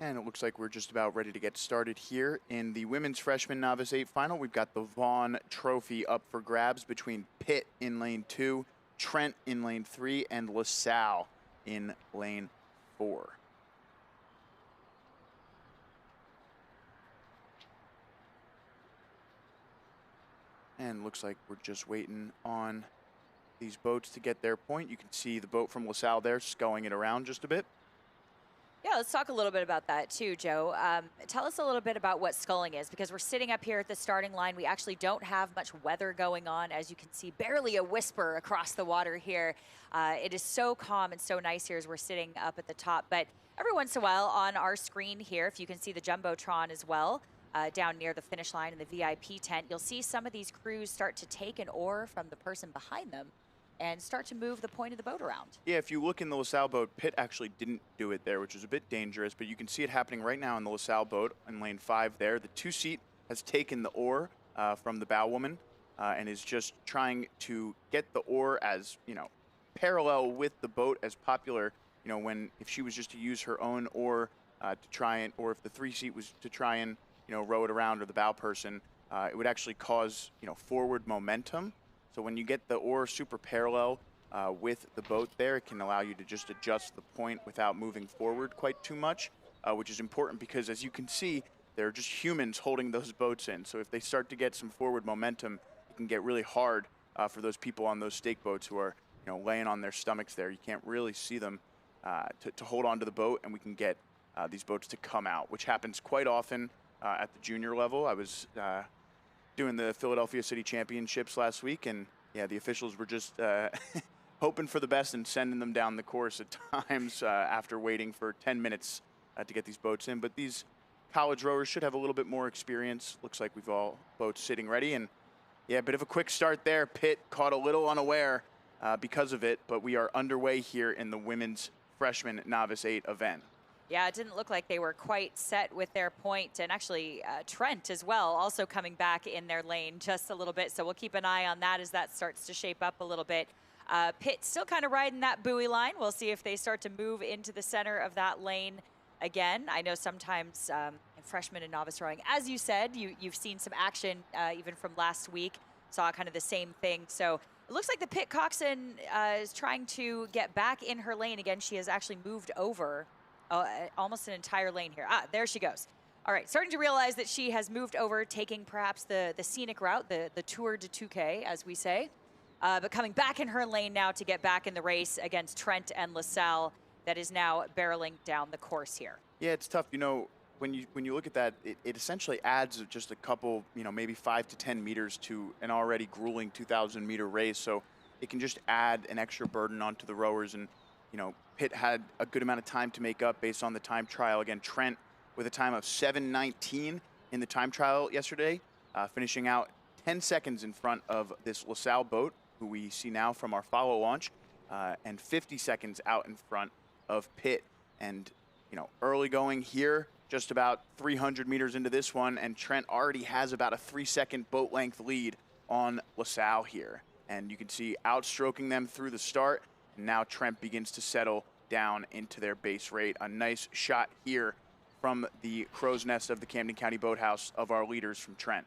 And it looks like we're just about ready to get started here in the women's freshman novice 8 final. We've got the Vaughn Trophy up for grabs between Pitt in lane 2, Trent in lane 3, and LaSalle in lane 4. And looks like we're just waiting on these boats to get their point. You can see the boat from LaSalle there sculling it around just a bit. Yeah, let's talk a little bit about that too, Joe. Tell us a little bit about what sculling is, because we're sitting up here at the starting line. We actually don't have much weather going on. As you can see, barely a whisper across the water here. It is so calm and so nice here as we're sitting up at the top. But every once in a while on our screen here, if you can see the Jumbotron as well, down near the finish line in the VIP tent, you'll see some of these crews start to take an oar from the person behind them and start to move the point of the boat around. Yeah, if you look in the LaSalle boat, Pitt actually didn't do it there, which was a bit dangerous, but you can see it happening right now in the LaSalle boat in lane 5 there. The 2-seat has taken the oar from the bowwoman and is just trying to get the oar as, parallel with the boat as popular, if she was just to use her own oar to try and, or if the 3-seat was to try and, row it around, or the bow person, it would actually cause, forward momentum. So when you get the oar super parallel with the boat there, it can allow you to just adjust the point without moving forward quite too much, which is important because, as you can see, they're just humans holding those boats in. So if they start to get some forward momentum, it can get really hard for those people on those stake boats who are, laying on their stomachs there. You can't really see them to hold on to the boat, and we can get these boats to come out, which happens quite often at the junior level. I was doing the Philadelphia City Championships last week, and yeah, the officials were just hoping for the best and sending them down the course at times after waiting for 10 minutes to get these boats in. But these college rowers should have a little bit more experience. Looks like we've all boats sitting ready, and yeah, a bit of a quick start there. Pitt caught a little unaware because of it, but we are underway here in the women's freshman novice 8 event. Yeah, it didn't look like they were quite set with their point. And actually, Trent as well, also coming back in their lane just a little bit. So we'll keep an eye on that as that starts to shape up a little bit. Pitt still kind of riding that buoy line. We'll see if they start to move into the center of that lane again. I know sometimes in freshman and novice rowing, as you said, you've seen some action even from last week. Saw kind of the same thing. So it looks like the Pitt coxswain is trying to get back in her lane again. She has actually moved over almost an entire lane here. Ah, there she goes. All right, starting to realize that she has moved over, taking perhaps the scenic route, the Tour de Touquet, as we say, but coming back in her lane now to get back in the race against Trent and LaSalle that is now barreling down the course here. Yeah, it's tough. You know, when you look at that, it essentially adds just a couple, you know, maybe 5 to 10 meters to an already grueling 2,000-meter race. So it can just add an extra burden onto the rowers. And, you know, Pitt had a good amount of time to make up based on the time trial. Again, Trent with a time of 7:19 in the time trial yesterday, finishing out 10 seconds in front of this LaSalle boat, who we see now from our follow launch, and 50 seconds out in front of Pitt. And, you know, early going here, just about 300 meters into this one, and Trent already has about a 3-second boat length lead on LaSalle here. And you can see outstroking them through the start, and now Trent begins to settle down into their base rate. A nice shot here from the crow's nest of the Camden County Boathouse of our leaders from Trent.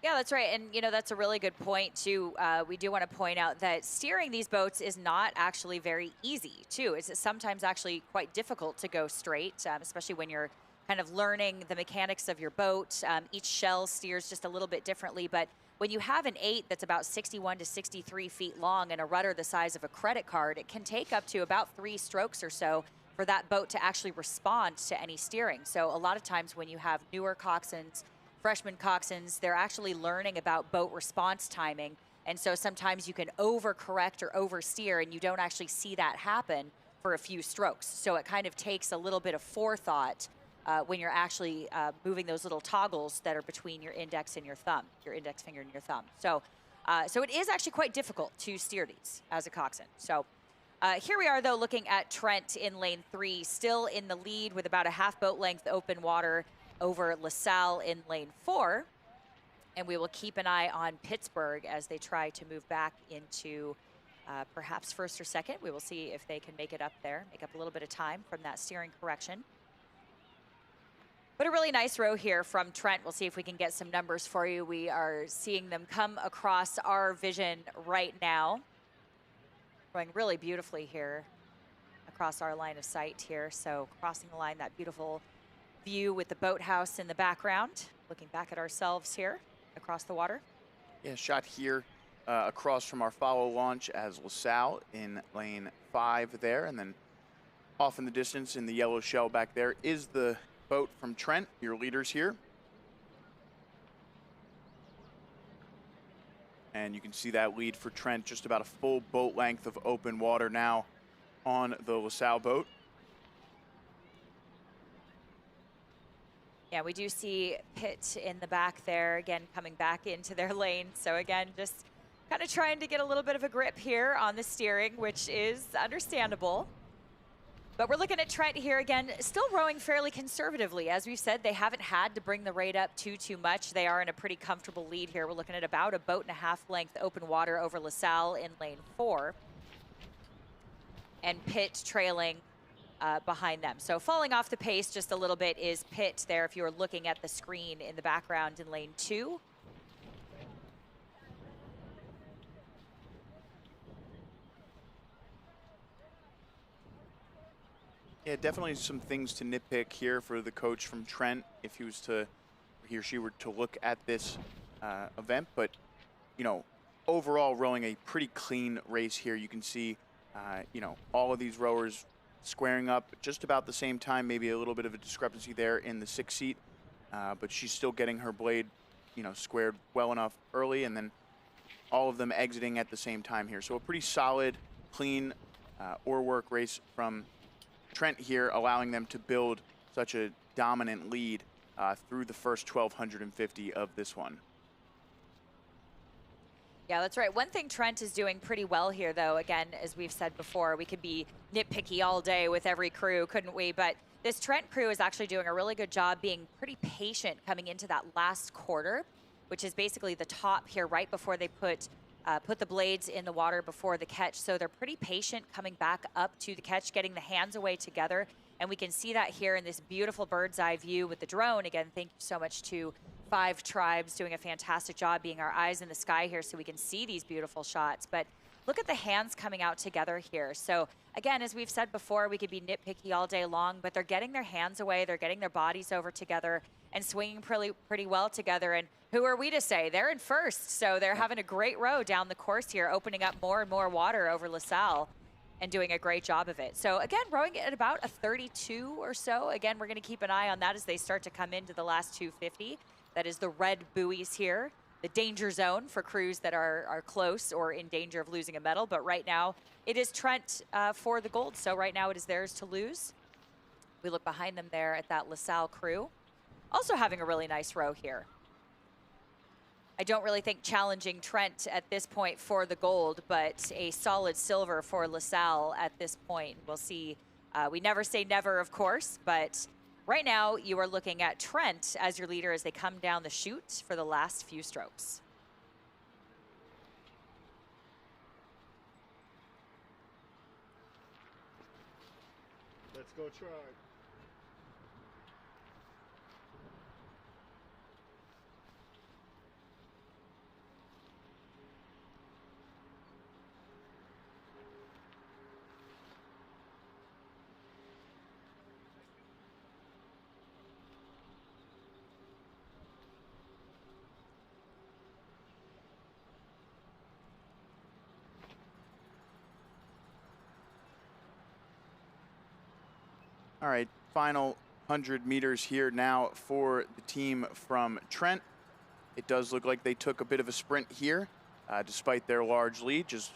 Yeah, that's right. And, you know, that's a really good point, too. We do want to point out that steering these boats is not actually very easy, too. It's sometimes actually quite difficult to go straight, especially when you're kind of learning the mechanics of your boat. Each shell steers just a little bit differently. But when you have an 8 that's about 61 to 63 feet long and a rudder the size of a credit card, it can take up to about 3 strokes or so for that boat to actually respond to any steering. So a lot of times when you have newer coxswains, freshman coxswains, they're actually learning about boat response timing. And so sometimes you can overcorrect or oversteer and you don't actually see that happen for a few strokes. So it kind of takes a little bit of forethought when you're actually moving those little toggles that are between your index and your thumb, your index finger and your thumb. So, so it is actually quite difficult to steer these as a coxswain. So here we are, though, looking at Trent in lane 3, still in the lead with about a half boat length open water over LaSalle in lane 4. And we will keep an eye on Pittsburgh as they try to move back into perhaps first or second. We will see if they can make it up there, make up a little bit of time from that steering correction. But a really nice row here from Trent. We'll see if we can get some numbers for you. We are seeing them come across our vision right now. Going really beautifully here across our line of sight here. So crossing the line, that beautiful view with the boathouse in the background. Looking back at ourselves here across the water. Yeah, shot here across from our follow launch as LaSalle in lane 5 there. And then off in the distance in the yellow shell back there is the boat from Trent, your leaders here. And you can see that lead for Trent, just about a full boat length of open water now on the LaSalle boat. Yeah, we do see Pitt in the back there, again, coming back into their lane. So again, just kind of trying to get a little bit of a grip here on the steering, which is understandable. But we're looking at Trent here again, still rowing fairly conservatively. As we've said, they haven't had to bring the rate up too much. They are in a pretty comfortable lead here. We're looking at about a boat and a half length open water over LaSalle in lane 4. And Pitt trailing behind them. So falling off the pace just a little bit is Pitt there if you were looking at the screen in the background in lane 2. Yeah, definitely some things to nitpick here for the coach from Trent if he was to, he or she were to look at this event. But, you know, overall rowing a pretty clean race here. You can see, you know, all of these rowers squaring up just about the same time, maybe a little bit of a discrepancy there in the 6th seat. But she's still getting her blade, you know, squared well enough early, and then all of them exiting at the same time here. So a pretty solid, clean oar work race from Trent here, allowing them to build such a dominant lead through the first 1,250 of this one. Yeah, that's right. One thing Trent is doing pretty well here, though, again, as we've said before, we could be nitpicky all day with every crew, couldn't we? But this Trent crew is actually doing a really good job being pretty patient coming into that last quarter, which is basically the top here right before they put the blades in the water before the catch. So they're pretty patient coming back up to the catch, getting the hands away together. And we can see that here in this beautiful bird's eye view with the drone. Again, thank you so much to 5 Tribes doing a fantastic job being our eyes in the sky here so we can see these beautiful shots. But look at the hands coming out together here. So again, as we've said before, we could be nitpicky all day long, but they're getting their hands away, they're getting their bodies over together and swinging pretty well together. And who are we to say? They're in first, so they're having a great row down the course here, opening up more and more water over LaSalle and doing a great job of it. So again, rowing at about a 32 or so. Again, we're gonna keep an eye on that as they start to come into the last 250. That is the red buoys here, the danger zone for crews that are close or in danger of losing a medal. But right now, it is Trent for the gold. So right now it is theirs to lose. We look behind them there at that LaSalle crew. Also having a really nice row here. I don't really think challenging Trent at this point for the gold, but a solid silver for LaSalle at this point. We'll see. We never say never, of course, but right now you are looking at Trent as your leader as they come down the chute for the last few strokes. Let's go try. All right, final 100 meters here now for the team from Trent. It does look like they took a bit of a sprint here, despite their large lead, just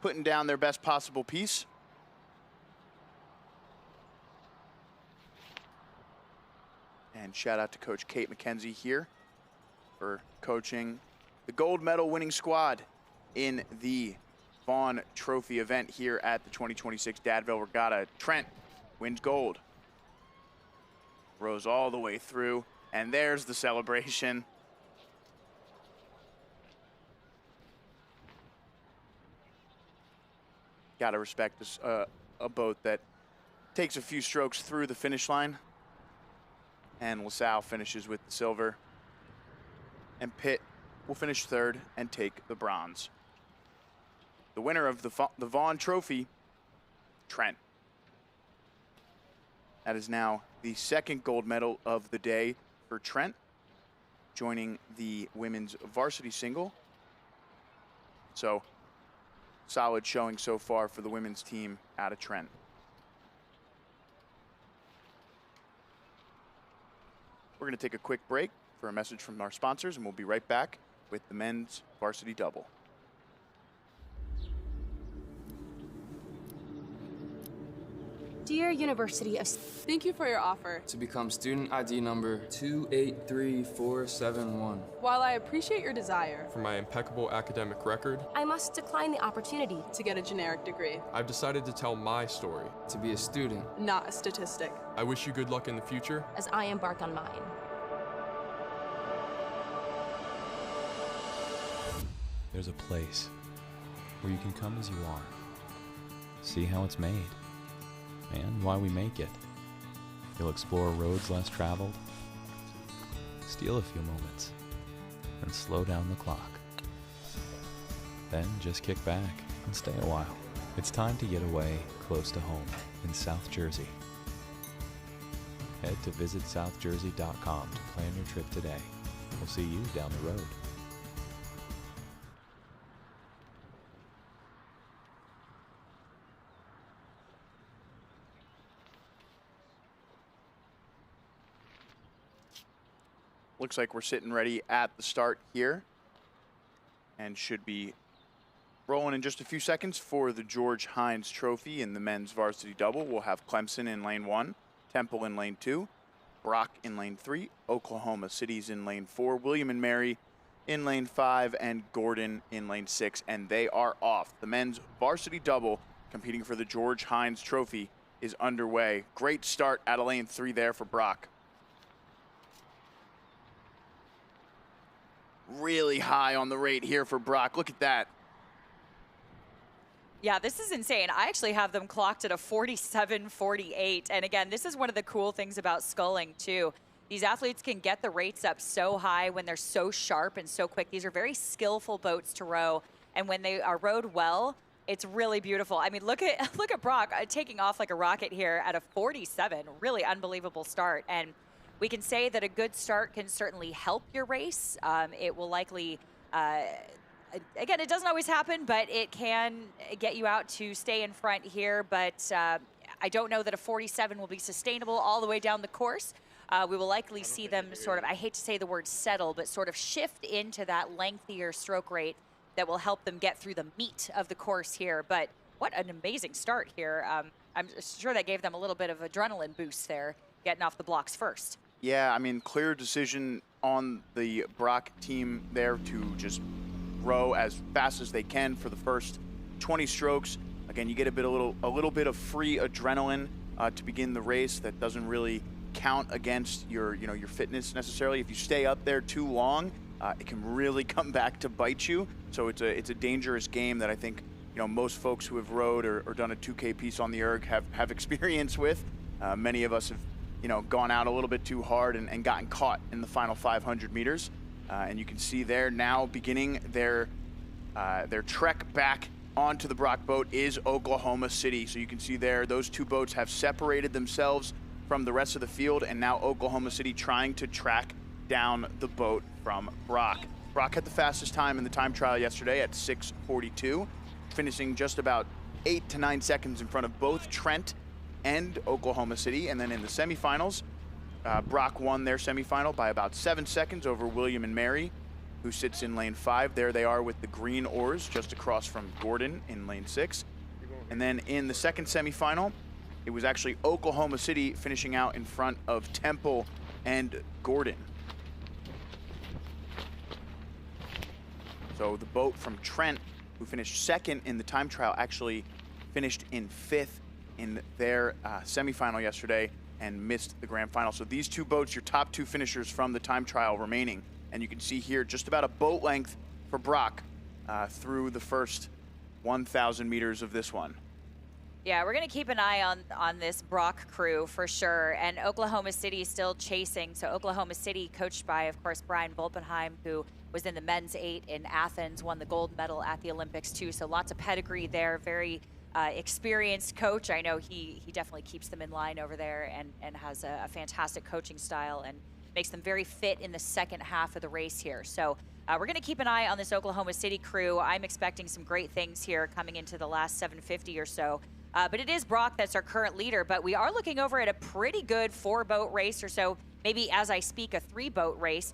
putting down their best possible piece. And shout out to Coach Kate McKenzie here for coaching the gold medal winning squad in the Vaughn Trophy event here at the 2026 Dad Vail Regatta. Trent wins gold. Rows all the way through, and there's the celebration. Gotta respect this, a boat that takes a few strokes through the finish line. And LaSalle finishes with the silver. And Pitt will finish third and take the bronze. The winner of the Vaughn Trophy, Trent. That is now the second gold medal of the day for Trent, joining the women's varsity single. So, solid showing so far for the women's team out of Trent. We're going to take a quick break for a message from our sponsors, and we'll be right back with the men's varsity double. Dear University of... Thank you for your offer. To become student ID number 283471. While I appreciate your desire for my impeccable academic record, I must decline the opportunity to get a generic degree. I've decided to tell my story. To be a student, not a statistic. I wish you good luck in the future as I embark on mine. There's a place where you can come as you are, see how it's made, and why we make it. You'll explore roads less traveled, steal a few moments, and slow down the clock. Then just kick back and stay a while. It's time to get away close to home in South Jersey. Head to visitsouthjersey.com to plan your trip today. We'll see you down the road. Looks like we're sitting ready at the start here and should be rolling in just a few seconds for the George Hines Trophy in the men's varsity double. We'll have Clemson in lane 1, Temple in lane 2, Brock in lane 3, Oklahoma City's in lane 4, William and Mary in lane 5, and Gordon in lane 6, and they are off. The men's varsity double competing for the George Hines Trophy is underway. Great start out of lane 3 there for Brock. Really high on the rate here for Brock. Look at that. Yeah, this is insane. I actually have them clocked at a 47.48. And again, this is one of the cool things about sculling too. These athletes can get the rates up so high when they're so sharp and so quick. These are very skillful boats to row. And when they are rowed well, it's really beautiful. I mean, look at Brock taking off like a rocket here at a 47. Really unbelievable start. And we can say that a good start can certainly help your race. It will likely, again, it doesn't always happen, but it can get you out to stay in front here. But I don't know that a 47 will be sustainable all the way down the course. We will likely see them sort of, I hate to say the word settle, but sort of shift into that lengthier stroke rate that will help them get through the meat of the course here. But what an amazing start here. I'm sure that gave them a little bit of adrenaline boost there, getting off the blocks first. Yeah, I mean, clear decision on the Brock team there to just row as fast as they can for the first 20 strokes. Again, you get a little bit of free adrenaline to begin the race that doesn't really count against your fitness necessarily. If you stay up there too long, it can really come back to bite you. So it's a dangerous game that I think most folks who have rowed or done a 2K piece on the erg have experience with. Many of us have gone out a little bit too hard and gotten caught in the final 500 meters. And you can see there now beginning their trek back onto the Brock boat is Oklahoma City. So you can see there those two boats have separated themselves from the rest of the field, and now Oklahoma City trying to track down the boat from Brock. Brock had the fastest time in the time trial yesterday at 6:42, finishing just about 8 to 9 seconds in front of both Trent and Oklahoma City. And then in the semifinals, Brock won their semifinal by about 7 seconds over William and Mary, who sits in lane 5. There they are with the green oars just across from Gordon in lane 6. And then in the second semifinal, it was actually Oklahoma City finishing out in front of Temple and Gordon. So the boat from Trent, who finished second in the time trial, actually finished in 5th in their semifinal yesterday and missed the grand final. So these two boats, your top two finishers from the time trial remaining. And you can see here just about a boat length for Brock through the first 1,000 meters of this one. Yeah, we're going to keep an eye on this Brock crew for sure. And Oklahoma City still chasing. So Oklahoma City, coached by, of course, Brian Volpenheim, who was in the men's 8 in Athens, won the gold medal at the Olympics too. So lots of pedigree there, very experienced coach. I know he definitely keeps them in line over there and has a fantastic coaching style and makes them very fit in the second half of the race here. So we're going to keep an eye on this Oklahoma City crew. I'm expecting some great things here coming into the last 750 or so. But it is Brock that's our current leader, but we are looking over at a pretty good 4-boat race or so, maybe as I speak, a 3-boat race,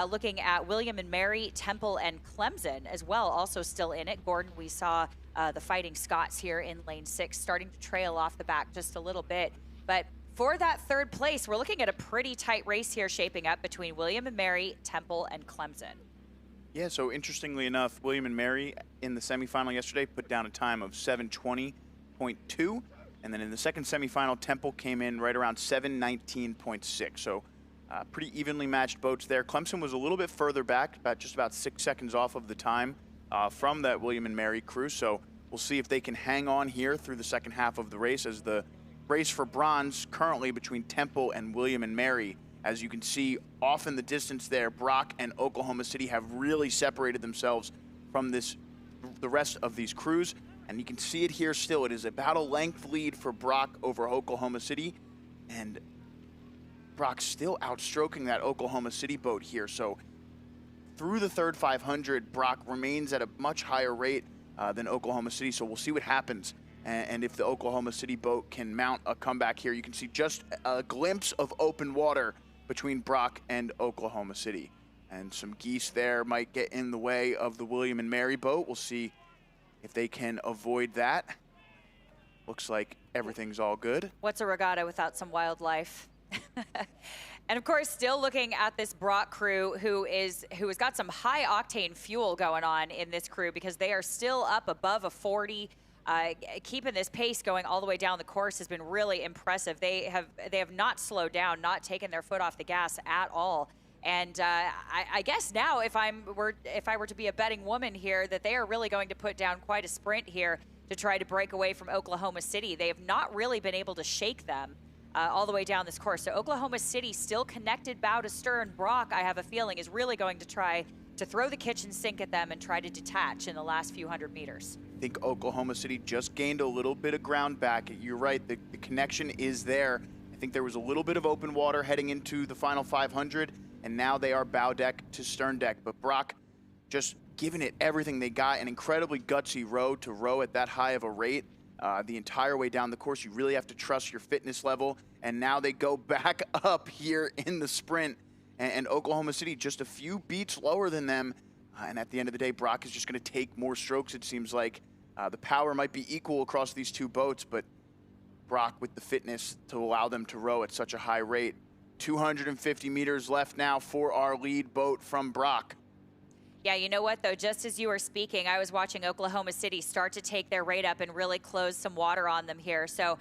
looking at William and Mary, Temple, and Clemson as well, also still in it. Gordon, we saw the Fighting Scots here in lane 6 starting to trail off the back just a little bit. But for that 3rd place, we're looking at a pretty tight race here shaping up between William and Mary, Temple, and Clemson. Yeah, so interestingly enough, William and Mary in the semifinal yesterday put down a time of 7:20.2, and then in the second semifinal, Temple came in right around 7:19.6. So pretty evenly matched boats there. Clemson was a little bit further back, just about 6 seconds off of the time from that William and Mary crew. So we'll see if they can hang on here through the second half of the race, as the race for bronze currently between Temple and William and Mary. As you can see off in the distance there, Brock and Oklahoma City have really separated themselves from the rest of these crews. And you can see it here still. It is about a length lead for Brock over Oklahoma City. And Brock still outstroking that Oklahoma City boat here. So through the third 500, Brock remains at a much higher rate than Oklahoma City. So we'll see what happens. And if the Oklahoma City boat can mount a comeback here, you can see just a glimpse of open water between Brock and Oklahoma City. And some geese there might get in the way of the William and Mary boat. We'll see if they can avoid that. Looks like everything's all good. What's a regatta without some wildlife? And of course, still looking at this Brock crew who has got some high octane fuel going on in this crew, because they are still up above a 40. Keeping this pace going all the way down the course has been really impressive. They have not slowed down, not taken their foot off the gas at all. And I guess now, if I were to be a betting woman here, that they are really going to put down quite a sprint here to try to break away from Oklahoma City. They have not really been able to shake them all the way down this course. So Oklahoma City still connected bow to stern. Brock, I have a feeling, is really going to try to throw the kitchen sink at them and try to detach in the last few hundred meters. I think Oklahoma City just gained a little bit of ground back. You're right, the connection is there. I think there was a little bit of open water heading into the final 500, and now they are bow deck to stern deck. But Brock just giving it everything they got, an incredibly gutsy row to row at that high of a rate the entire way down the course. You really have to trust your fitness level, and now they go back up here in the sprint, and Oklahoma City just a few beats lower than them. And at the end of the day, Brock is just going to take more strokes, it seems like. The power might be equal across these two boats, but Brock with the fitness to allow them to row at such a high rate. 250 meters left now for our lead boat from Brock. Yeah, you know what, though? Just as you were speaking, I was watching Oklahoma City start to take their rate up and really close some water on them here. So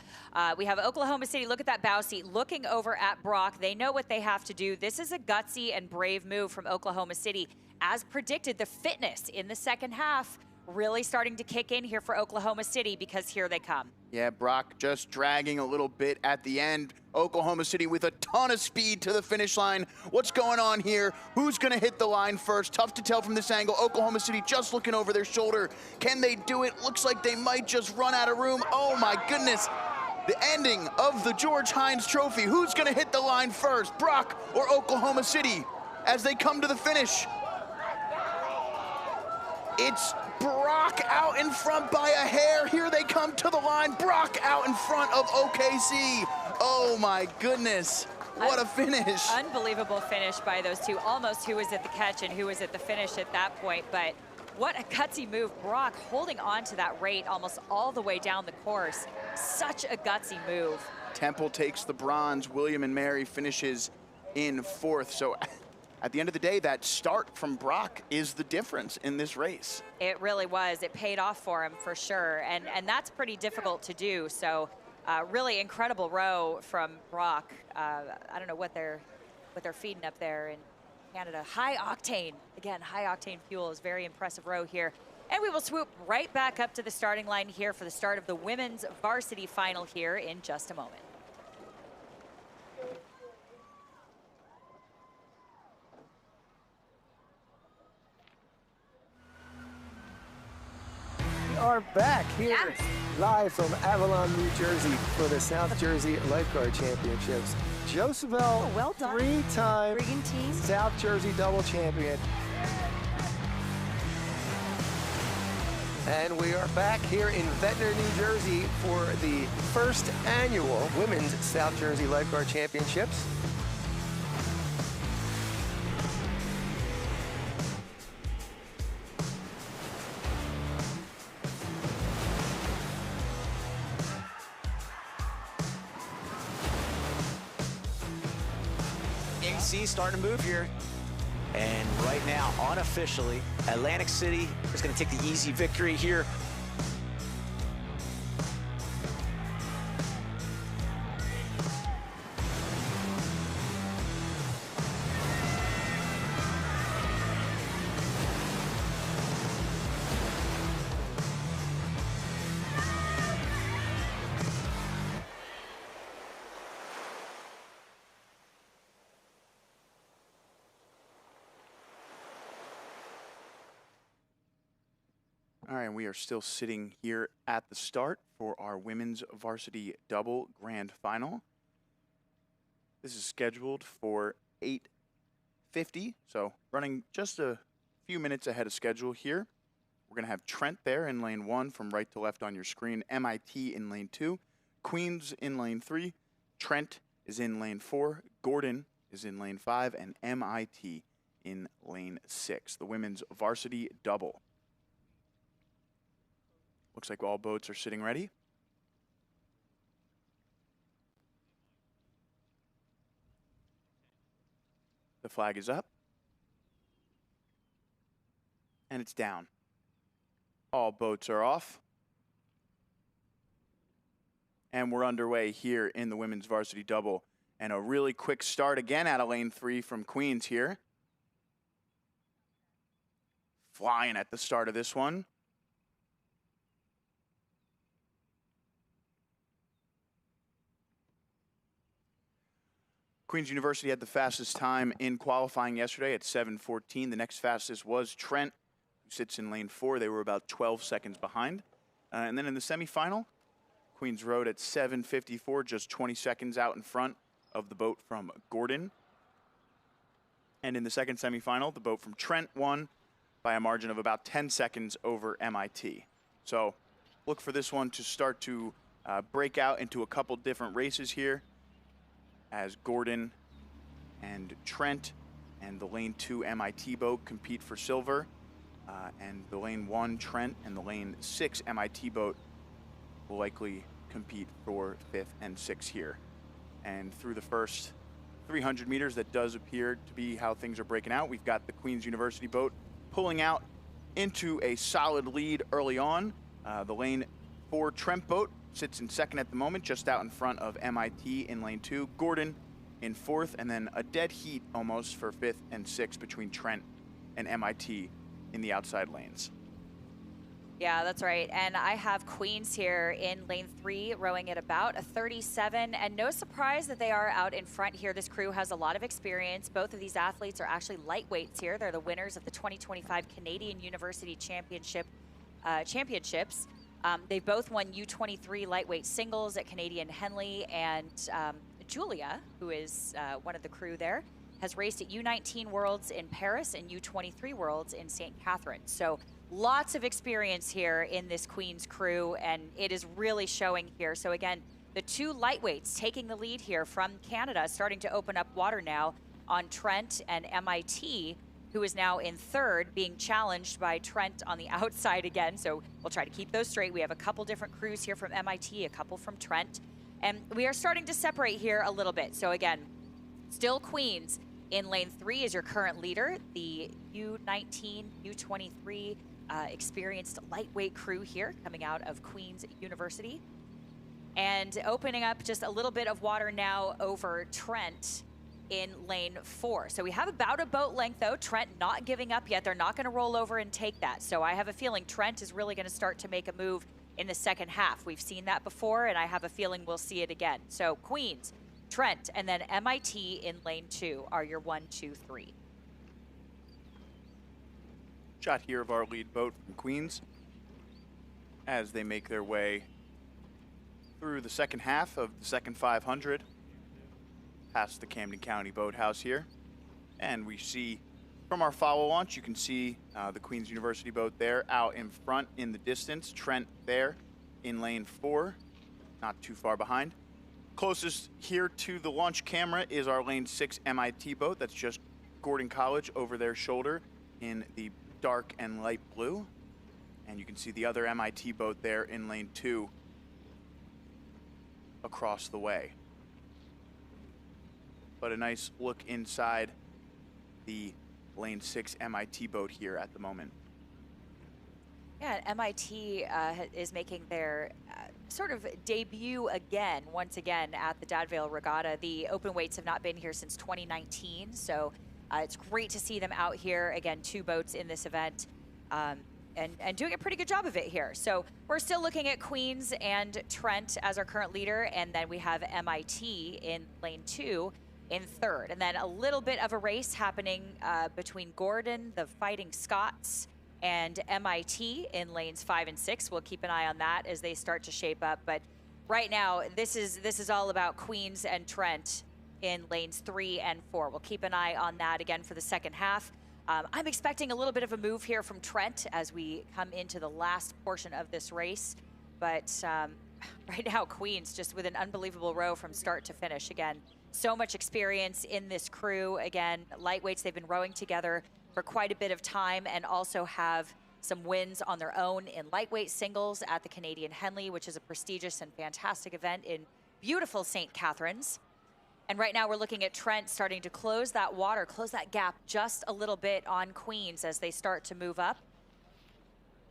we have Oklahoma City, look at that bow seat, looking over at Brock. They know what they have to do. This is a gutsy and brave move from Oklahoma City. As predicted, the fitness in the second half really starting to kick in here for Oklahoma City, because here they come. Yeah, Brock just dragging a little bit at the end. Oklahoma City with a ton of speed to the finish line. What's going on here? Who's going to hit the line first? Tough to tell from this angle. Oklahoma City just looking over their shoulder. Can they do it? Looks like they might just run out of room. Oh my goodness. The ending of the George Hines Trophy. Who's going to hit the line first? Brock or Oklahoma City as they come to the finish? It's Brock out in front by a hair. Here they come to the line. Brock out in front of OKC. Oh my goodness. What a finish. Unbelievable finish by those two. Almost who was at the catch and who was at the finish at that point. But what a gutsy move. Brock holding on to that rate almost all the way down the course. Such a gutsy move. Temple takes the bronze. William and Mary finishes in fourth. So at the end of the day, that start from Brock is the difference in this race. It really was. It paid off for him for sure. And that's pretty difficult to do. So really incredible row from Brock. I don't know what they're feeding up there in Canada. High octane. Again, high octane fuel is very impressive row here. And we will swoop right back up to the starting line here for the start of the women's varsity final here in just a moment. We are back here live from Avalon, New Jersey for the South Jersey Lifeguard Championships. Josabelle, well done. three-time Brigand team. South Jersey double champion. And we are back here in Ventnor, New Jersey for the first annual Women's South Jersey Lifeguard Championships. AC starting to move here. And right now, unofficially, Atlantic City is going to take the easy victory here. All right, we are still sitting here at the start for our women's varsity double grand final. This is scheduled for 8:50, so running just a few minutes ahead of schedule here. We're going to have Trent there in lane 1 from right to left on your screen, MIT in lane 2, Queens in lane 3, Trent is in lane 4, Gordon is in lane 5, and MIT in lane 6, the women's varsity double. Looks like all boats are sitting ready. The flag is up. And it's down. All boats are off. And we're underway here in the women's varsity double. And a really quick start again out of lane 3 from Queens here. Flying at the start of this one. Queen's University had the fastest time in qualifying yesterday at 7:14. The next fastest was Trent, who sits in lane 4. They were about 12 seconds behind. And then in the semifinal, Queens rode at 7:54, just 20 seconds out in front of the boat from Gordon. And in the second semifinal, the boat from Trent won by a margin of about 10 seconds over MIT. So look for this one to start to break out into a couple different races here as Gordon and Trent and the lane 2 MIT boat compete for silver. And the lane 1 Trent and the lane 6 MIT boat will likely compete for 5th and 6th here. And through the first 300 meters, that does appear to be how things are breaking out. We've got the Queen's University boat pulling out into a solid lead early on. The lane 4 Trent boat sits in second at the moment, just out in front of MIT in lane 2. Gordon in 4th, and then a dead heat almost for 5th and 6th between Trent and MIT in the outside lanes. Yeah, that's right. And I have Queens here in lane 3 rowing at about a 37. And no surprise that they are out in front here. This crew has a lot of experience. Both of these athletes are actually lightweights here. They're the winners of the 2025 Canadian University Championships. They both won U23 lightweight singles at Canadian Henley. And Julia, who is one of the crew there, has raced at U19 Worlds in Paris and U23 Worlds in St. Catharines. So lots of experience here in this Queen's crew, and it is really showing here. So again, the 2 lightweights taking the lead here from Canada, starting to open up water now on Trent and MIT, who is now in 3rd, being challenged by Trent on the outside again. So we'll try to keep those straight. We have a couple different crews here from MIT, a couple from Trent, and we are starting to separate here a little bit. So again, still Queens in lane 3 is your current leader, the U19, U23 experienced lightweight crew here coming out of Queen's University. And opening up just a little bit of water now over Trent in lane 4. So we have about a boat length though. Trent not giving up yet. They're not gonna roll over and take that. So I have a feeling Trent is really gonna start to make a move in the second half. We've seen that before, and I have a feeling we'll see it again. So Queens, Trent, and then MIT in lane 2 are your 1, 2, 3. Shot here of our lead boat from Queens as they make their way through the second half of the second 500 past the Camden County Boathouse here. And we see from our follow launch, you can see the Queen's University boat there out in front in the distance. Trent there in lane 4, not too far behind. Closest here to the launch camera is our lane 6 MIT boat. That's just Gordon College over their shoulder in the dark and light blue. And you can see the other MIT boat there in lane 2 across the way. But a nice look inside the lane 6 MIT boat here at the moment. Yeah, MIT is making their sort of debut again, once again, at the Dad Vail Regatta. The open weights have not been here since 2019, so it's great to see them out here. Again, 2 boats in this event, and doing a pretty good job of it here. So we're still looking at Queens and Trent as our current leader, and then we have MIT in lane 2 in 3rd. And then a little bit of a race happening between Gordon, the Fighting Scots, and MIT in lanes 5 and 6. We'll keep an eye on that as they start to shape up. But right now, this is all about Queens and Trent in lanes 3 and 4. We'll keep an eye on that again for the second half. I'm expecting a little bit of a move here from Trent as we come into the last portion of this race. But right now, Queens just with an unbelievable row from start to finish. Again, so much experience in this crew. Again, lightweights, they've been rowing together for quite a bit of time, and also have some wins on their own in lightweight singles at the Canadian Henley, which is a prestigious and fantastic event in beautiful St. Catharines. And right now we're looking at Trent starting to close that water, close that gap just a little bit on Queens as they start to move up.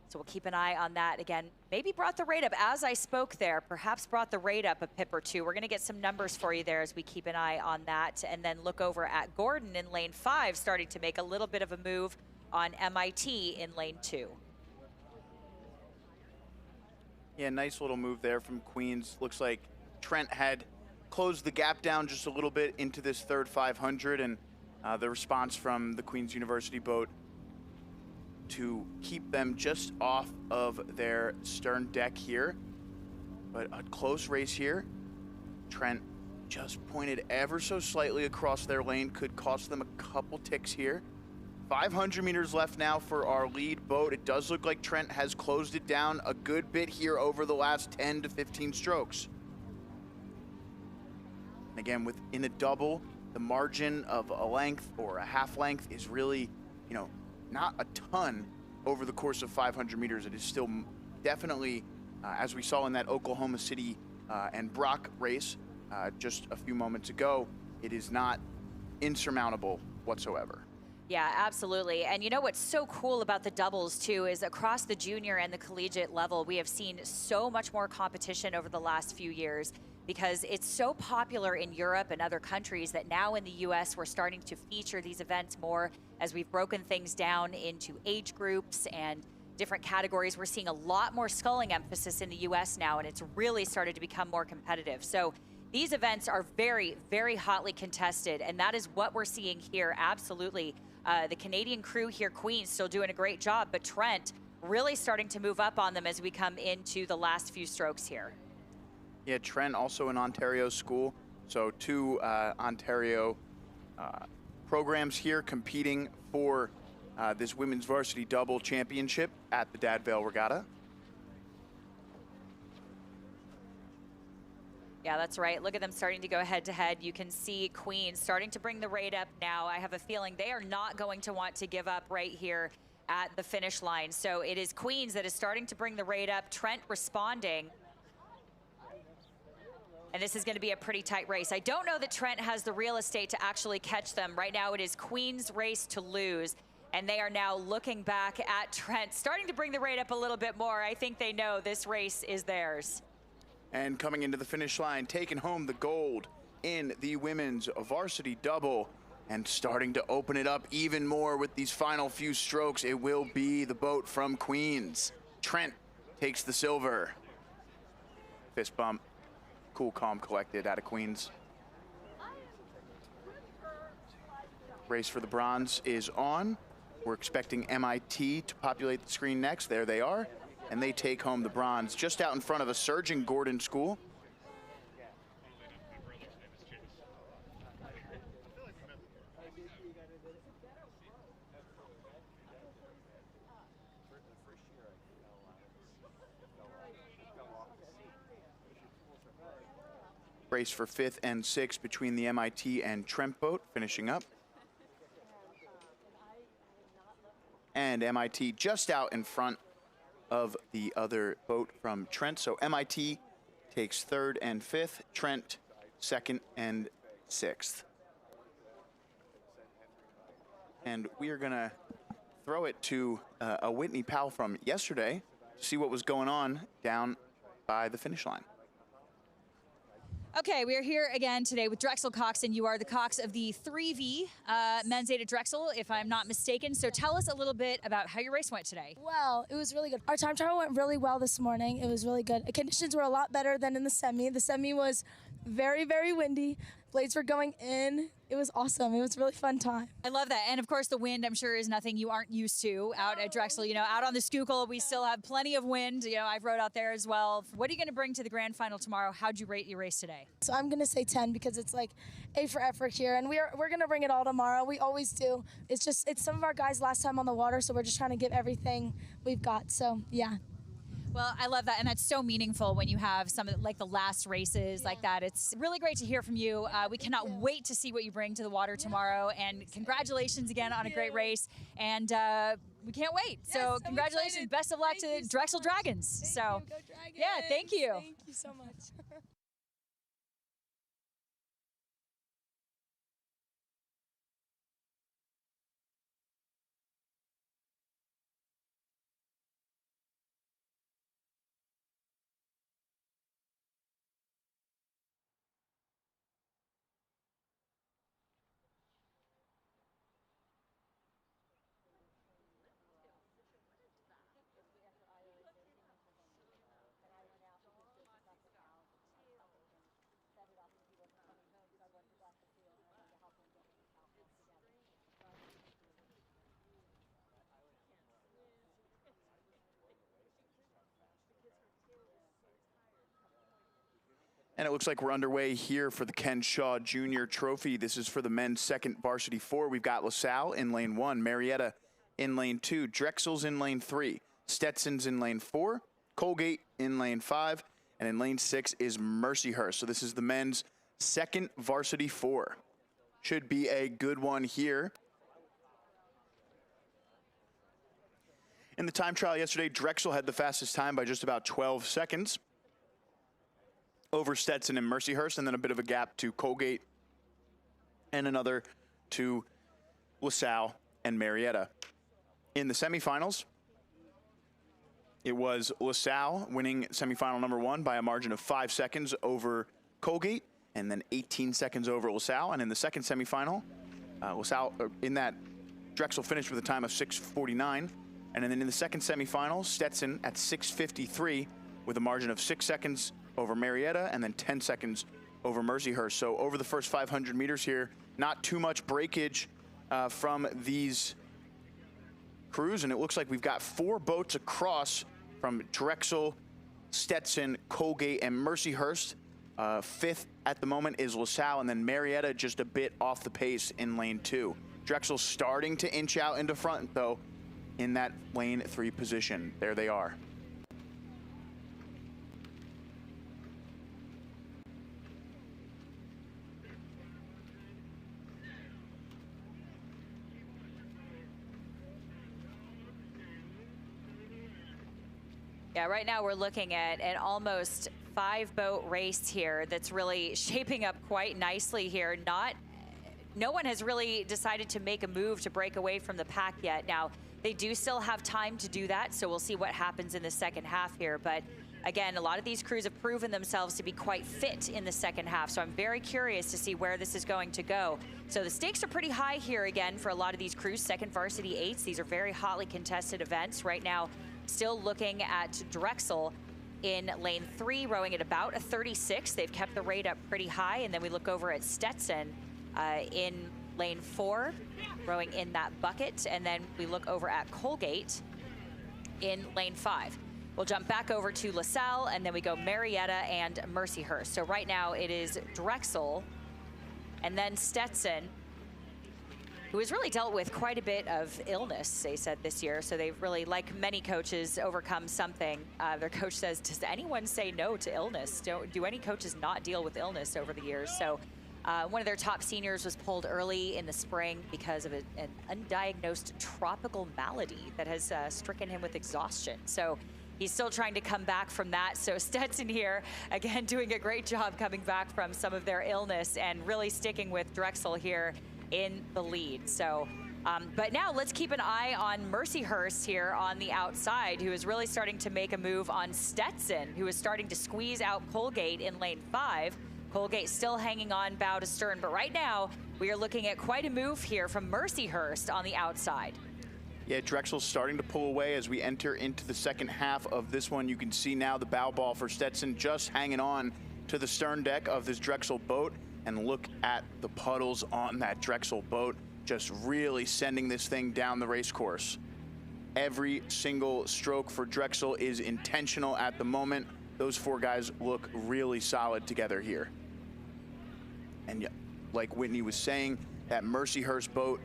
So we'll keep an eye on that. Again, maybe brought the rate up as I spoke there, perhaps brought the rate up a pip or two. We're gonna get some numbers for you there as we keep an eye on that, and then look over at Gordon in lane 5, starting to make a little bit of a move on MIT in lane 2. Yeah, nice little move there from Queens. Looks like Trent had closed the gap down just a little bit into this third 500, and the response from the Queen's University boat to keep them just off of their stern deck here. But a close race here. Trent just pointed ever so slightly across their lane, could cost them a couple ticks here. 500 meters left now for our lead boat. It does look like Trent has closed it down a good bit here over the last 10 to 15 strokes. And again, within a double, the margin of a length or a half length is really, not a ton over the course of 500 meters. It is still definitely, as we saw in that Oklahoma City and Brock race just a few moments ago, it is not insurmountable whatsoever. Yeah, absolutely. And you know what's so cool about the doubles too is across the junior and the collegiate level, we have seen so much more competition over the last few years because it's so popular in Europe and other countries that now in the US we're starting to feature these events more as we've broken things down into age groups and different categories. We're seeing a lot more sculling emphasis in the US now, and it's really started to become more competitive. So these events are very, very hotly contested, and that is what we're seeing here, absolutely. The Canadian crew here, Queens, still doing a great job, but Trent really starting to move up on them as we come into the last few strokes here. Yeah, Trent also an Ontario school, so two Ontario programs here competing for this women's varsity double championship at the Dad Vail Regatta. Yeah, that's right. Look at them starting to go head-to-head. You can see Queens starting to bring the rate up now. I have a feeling they are not going to want to give up right here at the finish line. So it is Queens that is starting to bring the rate up. Trent responding. And this is going to be a pretty tight race. I don't know that Trent has the real estate to actually catch them. Right now it is Queens' race to lose. And they are now looking back at Trent, starting to bring the rate up a little bit more. I think they know this race is theirs. And coming into the finish line, taking home the gold in the women's varsity double and starting to open it up even more with these final few strokes. It will be the boat from Queens. Trent takes the silver. Fist bump. Cool, calm, collected out of Queens. Race for the bronze is on. We're expecting MIT to populate the screen next. There they are. And they take home the bronze just out in front of a surging Gordon school. Race for 5th and 6th between the MIT and Trent boat finishing up. And MIT just out in front of the other boat from Trent. So MIT takes 3rd and 5th, Trent 2nd and 6th. And we are gonna throw it to a Whitney Powell from yesterday to see what was going on down by the finish line. Okay, we are here again today with Drexel Cox, and you are the Cox of the 3V men's 8 at Drexel, if I'm not mistaken. So tell us a little bit about how your race went today. Well, it was really good. Our time trial went really well this morning. It was really good. The conditions were a lot better than in the semi. The semi was very, very windy. Blades were going in. It was awesome. It was a really fun time. I love that. And of course, the wind, I'm sure, is nothing you aren't used to out at Drexel. You know, out on the Schuylkill, we still have plenty of wind. You know, I've rode out there as well. What are you going to bring to the grand final tomorrow? How'd you rate your race today? So I'm going to say 10 because it's like A for effort here. And we're going to bring it all tomorrow. We always do. It's some of our guys last time on the water, so we're just trying to give everything we've got. So, yeah. Well, I love that, and that's so meaningful when you have some of like the last races like that. It's really great to hear from you. We cannot wait to see what you bring to the water tomorrow, and congratulations again on a great race. And we can't wait. Yes, so congratulations, excited. best of luck to the Drexel Dragons. So, yeah, thank you. Thank you so much. And it looks like we're underway here for the Ken Shaw Jr. Trophy. This is for the men's second varsity 4. We've got LaSalle in lane 1, Marietta in lane 2, Drexel's in lane 3, Stetson's in lane 4, Colgate in lane 5, and in lane 6 is Mercyhurst. So this is the men's second varsity 4. Should be a good one here. In the time trial yesterday, Drexel had the fastest time by just about 12 seconds over Stetson and Mercyhurst, and then a bit of a gap to Colgate and another to LaSalle and Marietta. In the semifinals, it was LaSalle winning semifinal number 1 by a margin of 5 seconds over Colgate, and then 18 seconds over LaSalle. And in the second semifinal, LaSalle, in that, Drexel finished with a time of 6:49. And then in the second semifinal, Stetson at 6:53 with a margin of 6 seconds over Marietta and then 10 seconds over Mercyhurst. So over the first 500 meters here, not too much breakage from these crews. And it looks like we've got 4 boats across from Drexel, Stetson, Colgate, and Mercyhurst. 5th at the moment is LaSalle, and then Marietta just a bit off the pace in lane 2. Drexel starting to inch out into front, though, in that lane 3 position. There they are. Yeah, right now we're looking at an almost 5-boat race here that's really shaping up quite nicely here. No one has really decided to make a move to break away from the pack yet. Now, they do still have time to do that, so we'll see what happens in the second half here. But again, a lot of these crews have proven themselves to be quite fit in the second half, so I'm very curious to see where this is going to go. So the stakes are pretty high here again for a lot of these crews, second varsity 8s. These are very hotly contested events. Right now, still looking at Drexel in lane 3, rowing at about a 36. They've kept the rate up pretty high. And then we look over at Stetson in lane 4, rowing in that bucket. And then we look over at Colgate in lane 5. We'll jump back over to LaSalle, and then we go Marietta and Mercyhurst. So right now it is Drexel and then Stetson, who has really dealt with quite a bit of illness, they said, this year. So they've really, like many coaches, overcome something. Their coach says, does anyone say no to illness? Do any coaches not deal with illness over the years? So one of their top seniors was pulled early in the spring because of an undiagnosed tropical malady that has stricken him with exhaustion. So he's still trying to come back from that. So Stetson here, again, doing a great job coming back from some of their illness and really sticking with Drexel here in the lead. So, but now let's keep an eye on Mercyhurst here on the outside, who is really starting to make a move on Stetson, who is starting to squeeze out Colgate in lane 5. Colgate still hanging on bow to stern, but right now we are looking at quite a move here from Mercyhurst on the outside. Yeah, Drexel's starting to pull away as we enter into the second half of this one. You can see now the bow ball for Stetson just hanging on to the stern deck of this Drexel boat. And look at the puddles on that Drexel boat, just really sending this thing down the race course. Every single stroke for Drexel is intentional at the moment. Those 4 guys look really solid together here. And like Whitney was saying, that Mercyhurst boat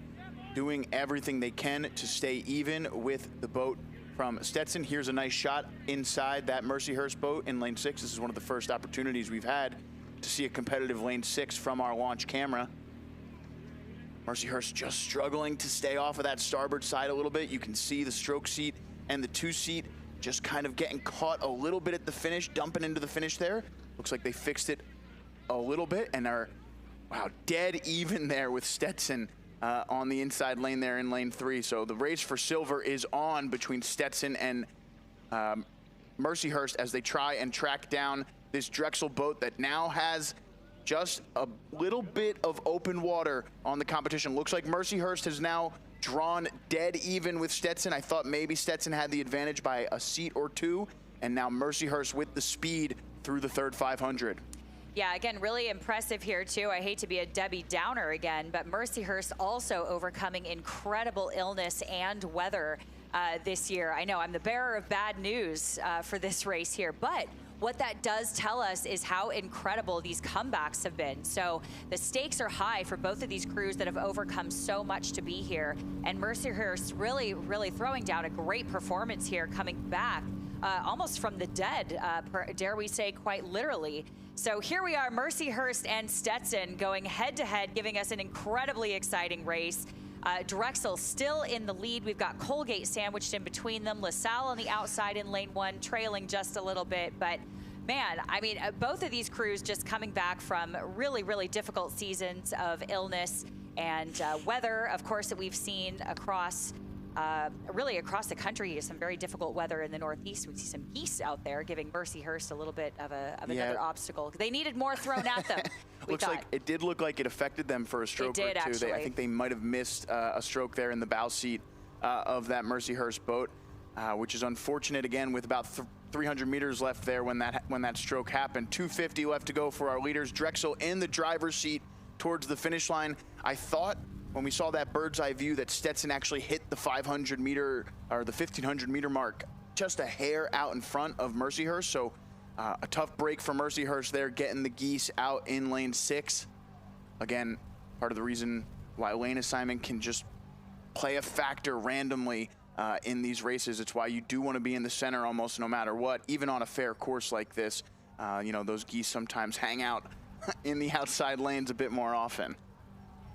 doing everything they can to stay even with the boat from Stetson. Here's a nice shot inside that Mercyhurst boat in lane 6. This is one of the first opportunities we've had to see a competitive lane 6 from our launch camera. Mercyhurst just struggling to stay off of that starboard side a little bit. You can see the stroke seat and the 2 seat just kind of getting caught a little bit at the finish, dumping into the finish there. Looks like they fixed it a little bit and are, wow, dead even there with Stetson on the inside lane there in lane 3. So the race for silver is on between Stetson and Mercyhurst as they try and track down this Drexel boat that now has just a little bit of open water on the competition. Looks like Mercyhurst has now drawn dead even with Stetson. I thought maybe Stetson had the advantage by a seat or 2, and now Mercyhurst with the speed through the third 500. Yeah, again, really impressive here, too. I hate to be a Debbie Downer again, but Mercyhurst also overcoming incredible illness and weather this year. I know I'm the bearer of bad news for this race here, but what that does tell us is how incredible these comebacks have been. So the stakes are high for both of these crews that have overcome so much to be here. And Mercyhurst really, really throwing down a great performance here, coming back almost from the dead, dare we say, quite literally. So here we are, Mercyhurst and Stetson going head-to-head, giving us an incredibly exciting race. Drexel still in the lead. We've got Colgate sandwiched in between them. LaSalle on the outside in lane 1, trailing just a little bit. But man, I mean, both of these crews just coming back from really, really difficult seasons of illness and weather, of course, that we've seen across really across the country. Some very difficult weather in the Northeast. We see some geese out there giving Mercyhurst a little bit of another obstacle. They needed more thrown at them. Looks like it did look like it affected them for a stroke or two. Actually. I think they might have missed a stroke there in the bow seat of that Mercyhurst boat, which is unfortunate. Again, with about 300 meters left there when that stroke happened. 250 left to go for our leaders. Drexel in the driver's seat towards the finish line. I thought when we saw that bird's eye view that Stetson actually hit the 500 meter or the 1500 meter mark just a hair out in front of Mercyhurst. So a tough break for Mercyhurst there, getting the geese out in lane 6. Again, part of the reason why lane assignment can just play a factor randomly in these races. It's why you do want to be in the center almost no matter what, even on a fair course like this. You know, those geese sometimes hang out in the outside lanes a bit more often.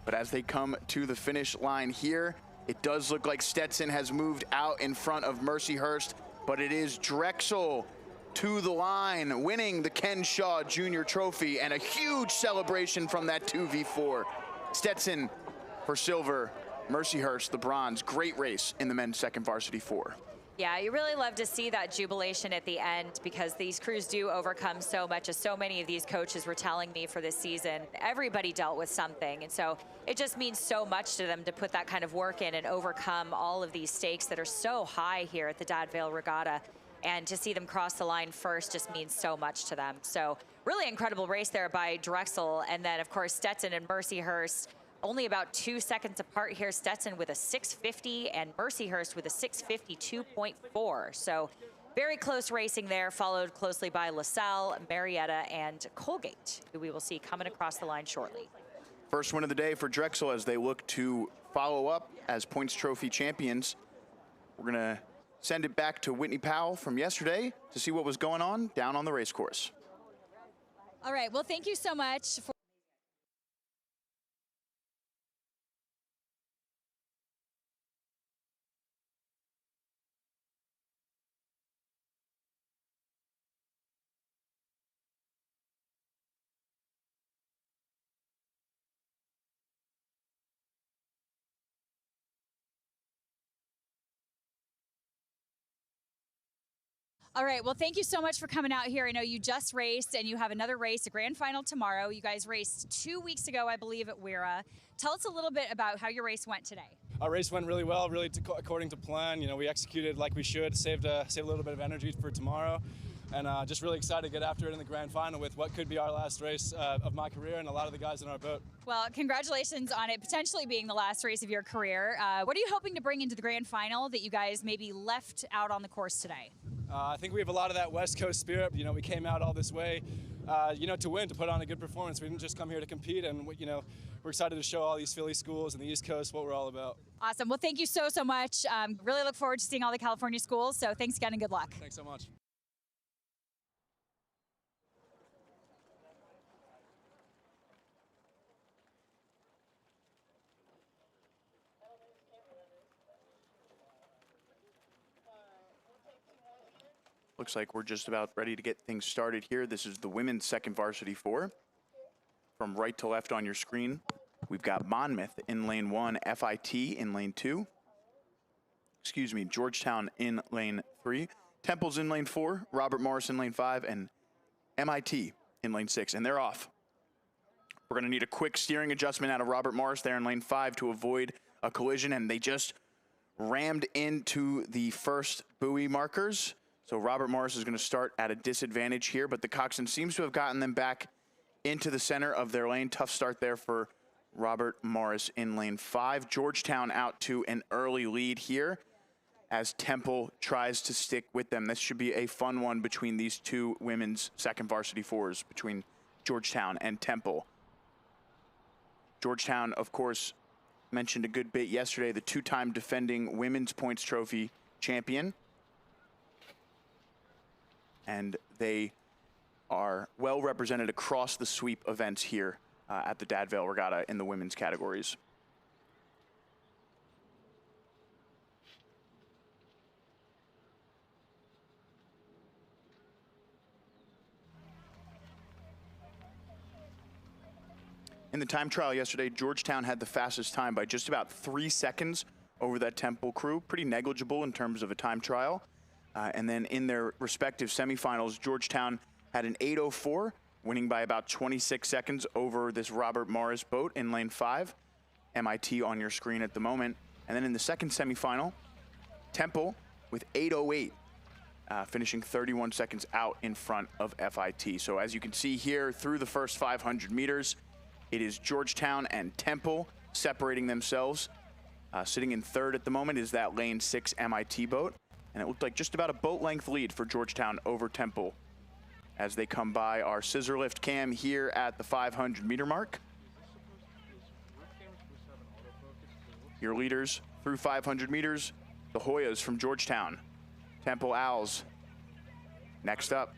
But as they come to the finish line here, it does look like Stetson has moved out in front of Mercyhurst, but it is Drexel to the line, winning the Ken Shaw Jr. Trophy, and a huge celebration from that 2v4. Stetson for silver, Mercyhurst the bronze. Great race in the men's second varsity 4. Yeah, you really love to see that jubilation at the end, because these crews do overcome so much, as so many of these coaches were telling me for this season. Everybody dealt with something, and so it just means so much to them to put that kind of work in and overcome all of these stakes that are so high here at the Dad Vail Regatta. And to see them cross the line first just means so much to them. So really incredible race there by Drexel. And then, of course, Stetson and Mercyhurst only about 2 seconds apart here. Stetson with a 650 and Mercyhurst with a 652.4. So very close racing there, followed closely by LaSalle, Marietta, and Colgate, who we will see coming across the line shortly. First win of the day for Drexel as they look to follow up as points trophy champions. We're gonna send it back to Whitney Powell from yesterday to see what was going on down on the race course. All right, well, thank you so much for All right, well, thank you so much for coming out here. I know you just raced and you have another race, a grand final tomorrow. You guys raced 2 weeks ago, I believe, at Weira. Tell us a little bit about how your race went today. Our race went really well, really according to plan. You know, we executed like we should, saved a little bit of energy for tomorrow. And just really excited to get after it in the grand final with what could be our last race of my career and a lot of the guys in our boat. Well, congratulations on it potentially being the last race of your career. What are you hoping to bring into the grand final that you guys maybe left out on the course today? I think we have a lot of that West Coast spirit. You know, we came out all this way, you know, to win, to put on a good performance. We didn't just come here to compete, and you know, we're excited to show all these Philly schools and the East Coast what we're all about. Awesome. Well, thank you so much. Really look forward to seeing all the California schools. So thanks again and good luck. Thanks so much. Looks like we're just about ready to get things started here. This is the women's second varsity 4. From right to left on your screen, we've got Monmouth in lane 1, FIT in lane 2. Excuse me, Georgetown in lane 3. Temple's in lane 4, Robert Morris in lane 5, and MIT in lane 6, and they're off. We're gonna need a quick steering adjustment out of Robert Morris there in lane 5 to avoid a collision, and they just rammed into the first buoy markers. So Robert Morris is going to start at a disadvantage here, but the coxswain seems to have gotten them back into the center of their lane. Tough start there for Robert Morris in lane 5. Georgetown out to an early lead here. as Temple tries to stick with them. This should be a fun one between these two women's second varsity fours, between Georgetown and Temple. Georgetown, of course, mentioned a good bit yesterday, the two-time defending women's points trophy champion. And they are well represented across the sweep events here at the Dad Vail Regatta in the women's categories. In the time trial yesterday, Georgetown had the fastest time by just about 3 seconds over that Temple crew. Pretty negligible in terms of a time trial. And then in their respective semifinals, Georgetown had an 8:04, winning by about 26 seconds over this Robert Morris boat in lane 5. MIT on your screen at the moment. And then in the second semifinal, Temple with 8:08, finishing 31 seconds out in front of FIT. So as you can see here, through the first 500 meters, it is Georgetown and Temple separating themselves. Sitting in third at the moment is that lane 6 MIT boat. And it looked like just about a boat length lead for Georgetown over Temple as they come by our scissor lift cam here at the 500 meter mark. Your leaders through 500 meters, the Hoyas from Georgetown. Temple Owls next up.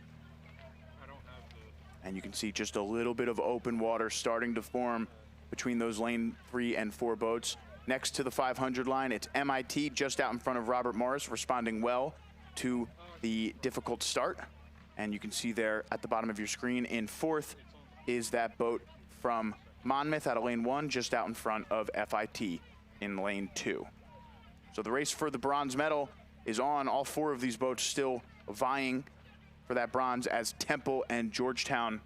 And you can see just a little bit of open water starting to form between those lane 3 and 4 boats. Next to the 500 line, it's MIT just out in front of Robert Morris, responding well to the difficult start. And you can see there at the bottom of your screen in fourth is that boat from Monmouth out of lane 1, just out in front of FIT in lane 2. So the race for the bronze medal is on. All 4 of these boats still vying for that bronze as Temple and Georgetown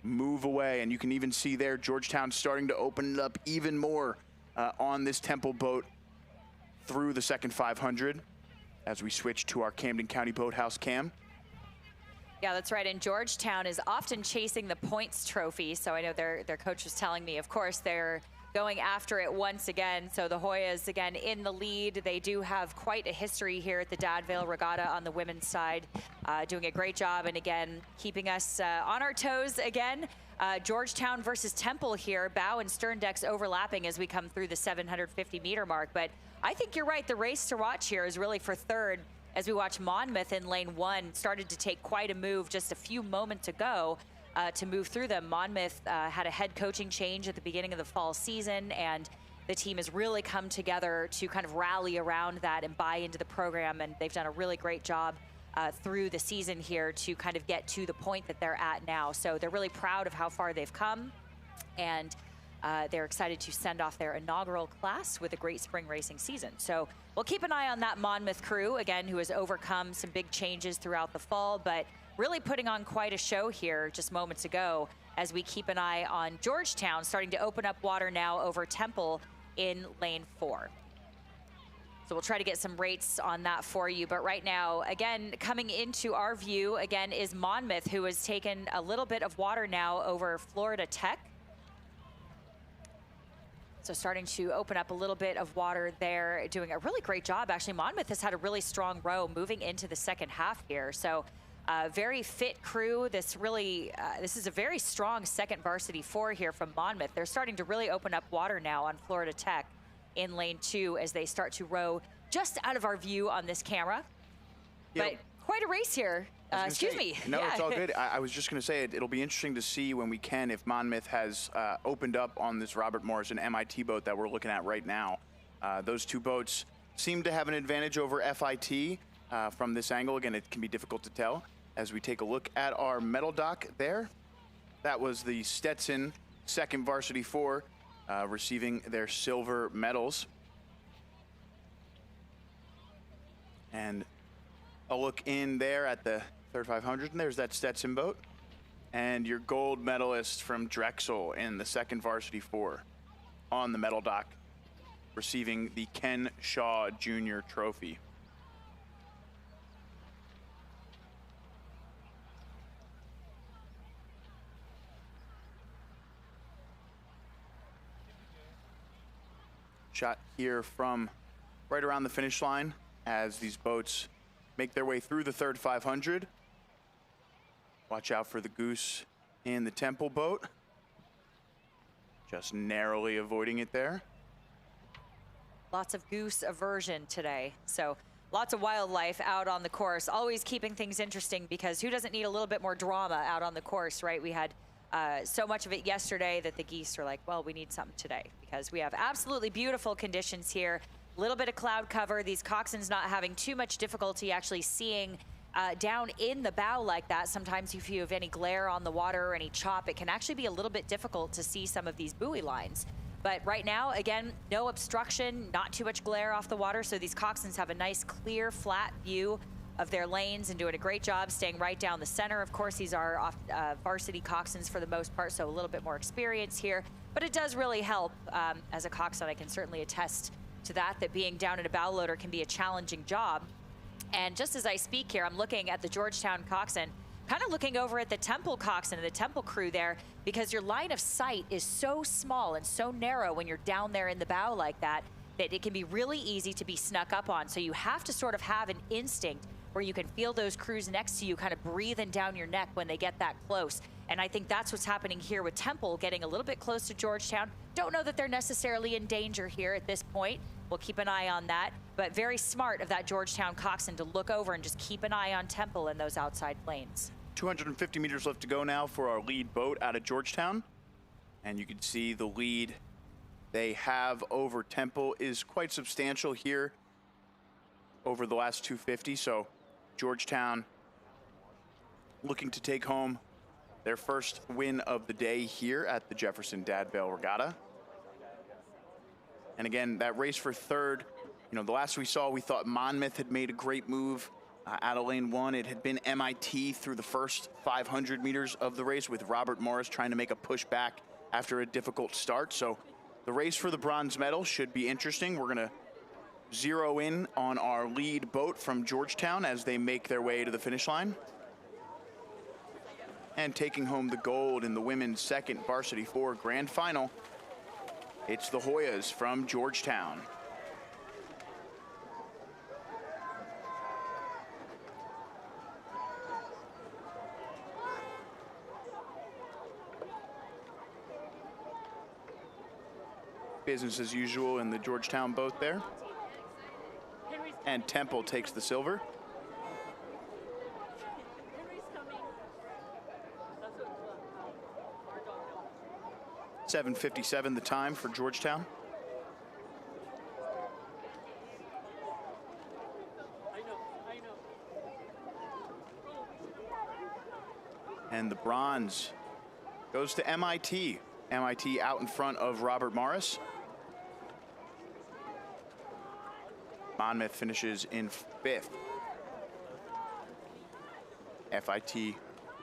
move away. And you can even see there Georgetown starting to open it up even more on this Temple boat through the second 500 as we switch to our Camden County Boathouse cam. Yeah, that's right. And Georgetown is often chasing the points trophy. So I know their coach was telling me, of course, they're going after it once again. So the Hoyas, again, in the lead. They do have quite a history here at the Dad Vail Regatta on the women's side, doing a great job. And again, keeping us on our toes again. Georgetown versus Temple here, bow and stern decks overlapping as we come through the 750 meter mark. But I think you're right. The race to watch here is really for third as we watch Monmouth in lane 1 started to take quite a move just a few moments ago. To move through them. Monmouth had a head coaching change at the beginning of the fall season, and the team has really come together to kind of rally around that and buy into the program, and they've done a really great job through the season here to kind of get to the point that they're at now. So they're really proud of how far they've come, and they're excited to send off their inaugural class with a great spring racing season. So we'll keep an eye on that Monmouth crew, again, who has overcome some big changes throughout the fall, but really putting on quite a show here just moments ago as we keep an eye on Georgetown starting to open up water now over Temple in lane 4. So we'll try to get some rates on that for you. But right now, again, coming into our view, again, is Monmouth, who has taken a little bit of water now over Florida Tech. So starting to open up a little bit of water there, doing a really great job. Actually, Monmouth has had a really strong row moving into the second half here. So very fit crew. This is a very strong second varsity 4 here from Monmouth. They're starting to really open up water now on Florida Tech in lane 2 as they start to row just out of our view on this camera. Yep. But quite a race here. Excuse me. No, yeah. It's all good. I was just going to say it'll be interesting to see when we can if Monmouth has opened up on this Robert Morris and MIT boat that we're looking at right now. Those two boats seem to have an advantage over FIT from this angle. Again, it can be difficult to tell. As we take a look at our medal dock there, that was the Stetson second varsity 4 receiving their silver medals. And a look in there at the third 500, and there's that Stetson boat. And your gold medalist from Drexel in the second varsity 4 on the medal dock, receiving the Ken Shaw Jr. trophy. Shot here from right around the finish line as these boats make their way through the third 500. Watch out for the Goose in the Temple boat. Just narrowly avoiding it there. Lots of goose aversion today. So lots of wildlife out on the course, always keeping things interesting, because who doesn't need a little bit more drama out on the course, right? We had so much of it yesterday that the geese are like, well, we need something today, because we have absolutely beautiful conditions here. A little bit of cloud cover. These coxswains not having too much difficulty actually seeing down in the bow like that. Sometimes if you have any glare on the water or any chop, it can actually be a little bit difficult to see some of these buoy lines. But right now, again, no obstruction, not too much glare off the water, so these coxswains have a nice, clear, flat view of their lanes and doing a great job staying right down the center. Of course, these are varsity coxswains for the most part, so a little bit more experience here. But it does really help. As a coxswain, I can certainly attest to that being down in a bow loader can be a challenging job. And just as I speak here, I'm looking at the Georgetown coxswain, kind of looking over at the Temple coxswain and the Temple crew there, because your line of sight is so small and so narrow when you're down there in the bow like that, that it can be really easy to be snuck up on. So you have to sort of have an instinct where you can feel those crews next to you kind of breathing down your neck when they get that close. And I think that's what's happening here with Temple getting a little bit close to Georgetown. Don't know that they're necessarily in danger here at this point. We'll keep an eye on that, but very smart of that Georgetown coxswain to look over and just keep an eye on Temple in those outside lanes. 250 meters left to go now for our lead boat out of Georgetown. And you can see the lead they have over Temple is quite substantial here over the last 250. So Georgetown looking to take home their first win of the day here at the Jefferson Dad Vail Regatta. And again, that race for third, you know, the last we saw, we thought Monmouth had made a great move out of lane one. It had been MIT through the first 500 meters of the race, with Robert Morris trying to make a push back after a difficult start. So the race for the bronze medal should be interesting. We're gonna zero in on our lead boat from Georgetown as they make their way to the finish line. And taking home the gold in the women's second varsity 4 grand final, it's the Hoyas from Georgetown. Business as usual in the Georgetown boat there. And Temple takes the silver. .757 the time for Georgetown. And the bronze goes to MIT. MIT out in front of Robert Morris. Monmouth finishes in 5th. FIT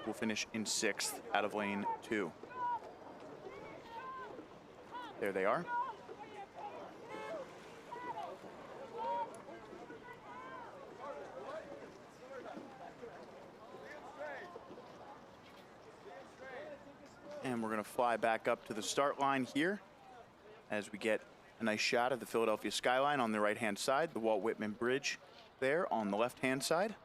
will finish in 6th out of lane 2. There they are. And we're going to fly back up to the start line here as we get a nice shot of the Philadelphia skyline on the right-hand side, the Walt Whitman Bridge there on the left-hand side.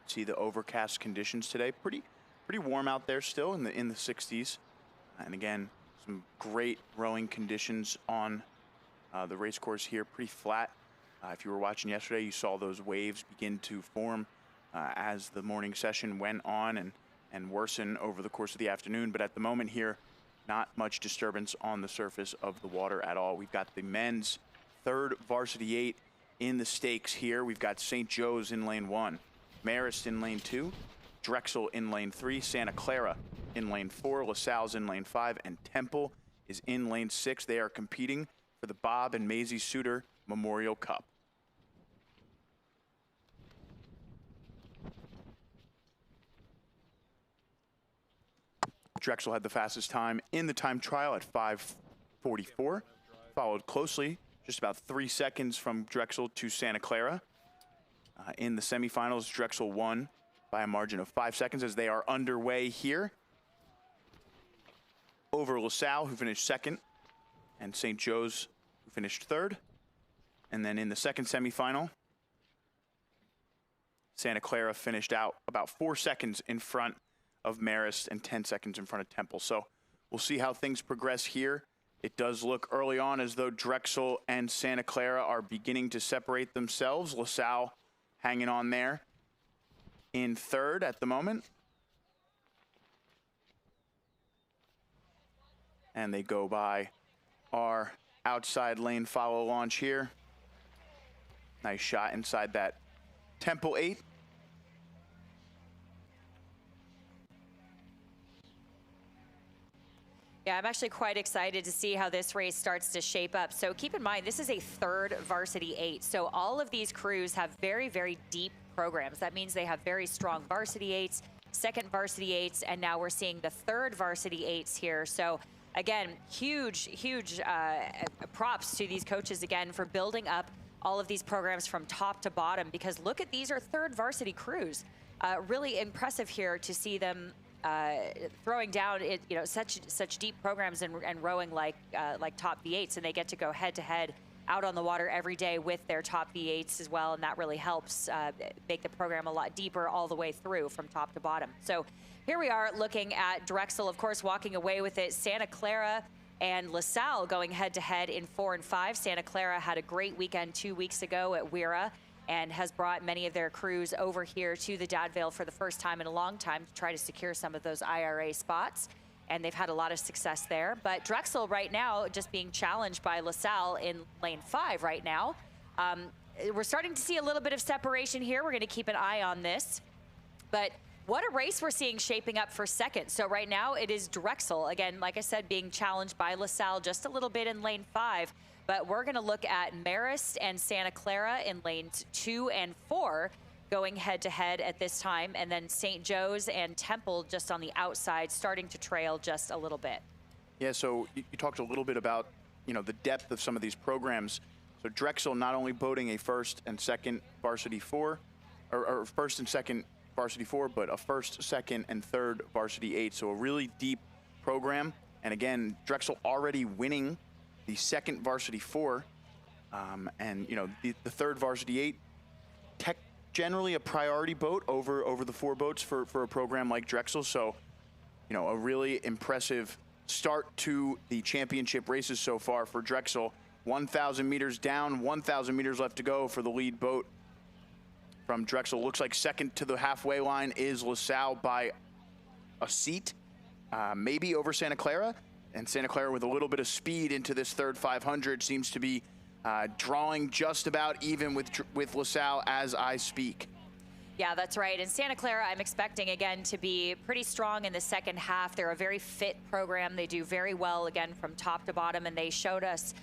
See the overcast conditions today. Pretty warm out there still in the 60s. And again, some great rowing conditions on the race course here. Pretty flat. If you were watching yesterday, you saw those waves begin to form as the morning session went on and worsen over the course of the afternoon. But at the moment here, not much disturbance on the surface of the water at all. We've got the men's third varsity 8 in the stakes here. We've got St. Joe's in lane 1, Marist in lane 2, Drexel in lane 3, Santa Clara in lane 4, LaSalle's in lane 5, and Temple is in lane 6. They are competing for the Bob and Maisie Suter Memorial Cup. Drexel had the fastest time in the time trial at 5:44, followed closely just about 3 seconds from Drexel to Santa Clara. In the semifinals, Drexel won by a margin of 5 seconds as they are underway here over LaSalle, who finished second, and St. Joe's, who finished third. And then in the second semifinal, Santa Clara finished out about 4 seconds in front of Marist and 10 seconds in front of Temple. So we'll see how things progress here. It does look early on as though Drexel and Santa Clara are beginning to separate themselves. LaSalle hanging on there in third at the moment. And they go by our outside lane follow launch here. Nice shot inside that Temple 8. Yeah, I'm actually quite excited to see how this race starts to shape up. So keep in mind, this is a third varsity 8. So all of these crews have very, very deep programs. That means they have very strong varsity 8s, second varsity 8s, and now we're seeing the third varsity 8s here. So again, huge props to these coaches again for building up all of these programs from top to bottom, because look at, these are third varsity crews. Really impressive here to see them throwing down such deep programs and rowing like top V8s, and they get to go head to head out on the water every day with their top V8s as well, and that really helps make the program a lot deeper all the way through from top to bottom. So here we are looking at Drexel, of course, walking away with it. Santa Clara and LaSalle going head to head in 4 and 5. Santa Clara had a great weekend 2 weeks ago at Weira, and has brought many of their crews over here to the Dad Vail for the first time in a long time to try to secure some of those IRA spots. And they've had a lot of success there. But Drexel right now just being challenged by LaSalle in lane 5 right now. We're starting to see a little bit of separation here. We're going to keep an eye on this. But what a race we're seeing shaping up for second. So right now it is Drexel, again, like I said, being challenged by LaSalle just a little bit in lane 5. But we're going to look at Marist and Santa Clara in lanes 2 and 4 going head to head at this time. And then St. Joe's and Temple just on the outside starting to trail just a little bit. Yeah, so you talked a little bit about, the depth of some of these programs. So Drexel not only boating a first and second varsity 4, or first and second varsity 4, but a first, second, and third varsity 8. So a really deep program. And again, Drexel already winning the second varsity 4, and the third varsity 8, generally a priority boat over the 4 boats for a program like Drexel. So, a really impressive start to the championship races so far for Drexel. 1,000 meters down, 1,000 meters left to go for the lead boat from Drexel. Looks like second to the halfway line is LaSalle by a seat, maybe over Santa Clara. And Santa Clara with a little bit of speed into this third 500 seems to be drawing just about even with LaSalle as I speak. Yeah, that's right. And Santa Clara, I'm expecting, again, to be pretty strong in the second half. They're a very fit program. They do very well, again, from top to bottom. And they showed us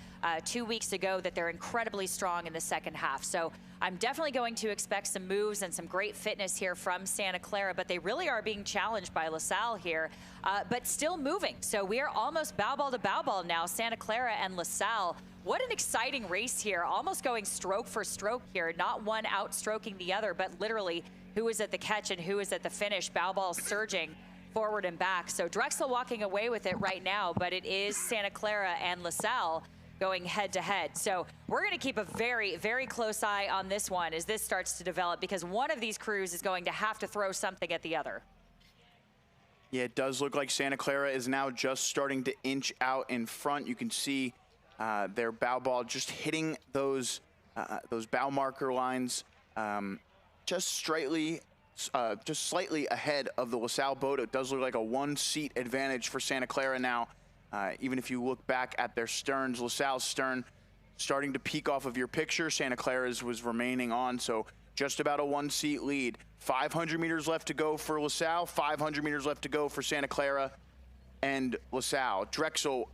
2 weeks ago that they're incredibly strong in the second half. So I'm definitely going to expect some moves and some great fitness here from Santa Clara. But they really are being challenged by LaSalle here, but still moving. So we are almost bow ball to bow ball now, Santa Clara and LaSalle. What an exciting race here, almost going stroke for stroke here, not one outstroking the other, but literally who is at the catch and who is at the finish, bow ball surging forward and back. So Drexel walking away with it right now, but it is Santa Clara and LaSalle going head to head. So we're going to keep a very, very close eye on this one as this starts to develop, because one of these crews is going to have to throw something at the other. Yeah, it does look like Santa Clara is now just starting to inch out in front. You can see their bow ball just hitting those bow marker lines just slightly ahead of the LaSalle boat. It does look like a 1-seat advantage for Santa Clara now. Even if you look back at their sterns, LaSalle's stern starting to peek off of your picture. Santa Clara's was remaining on, so just about a 1-seat lead. 500 meters left to go for LaSalle, 500 meters left to go for Santa Clara and LaSalle. Drexel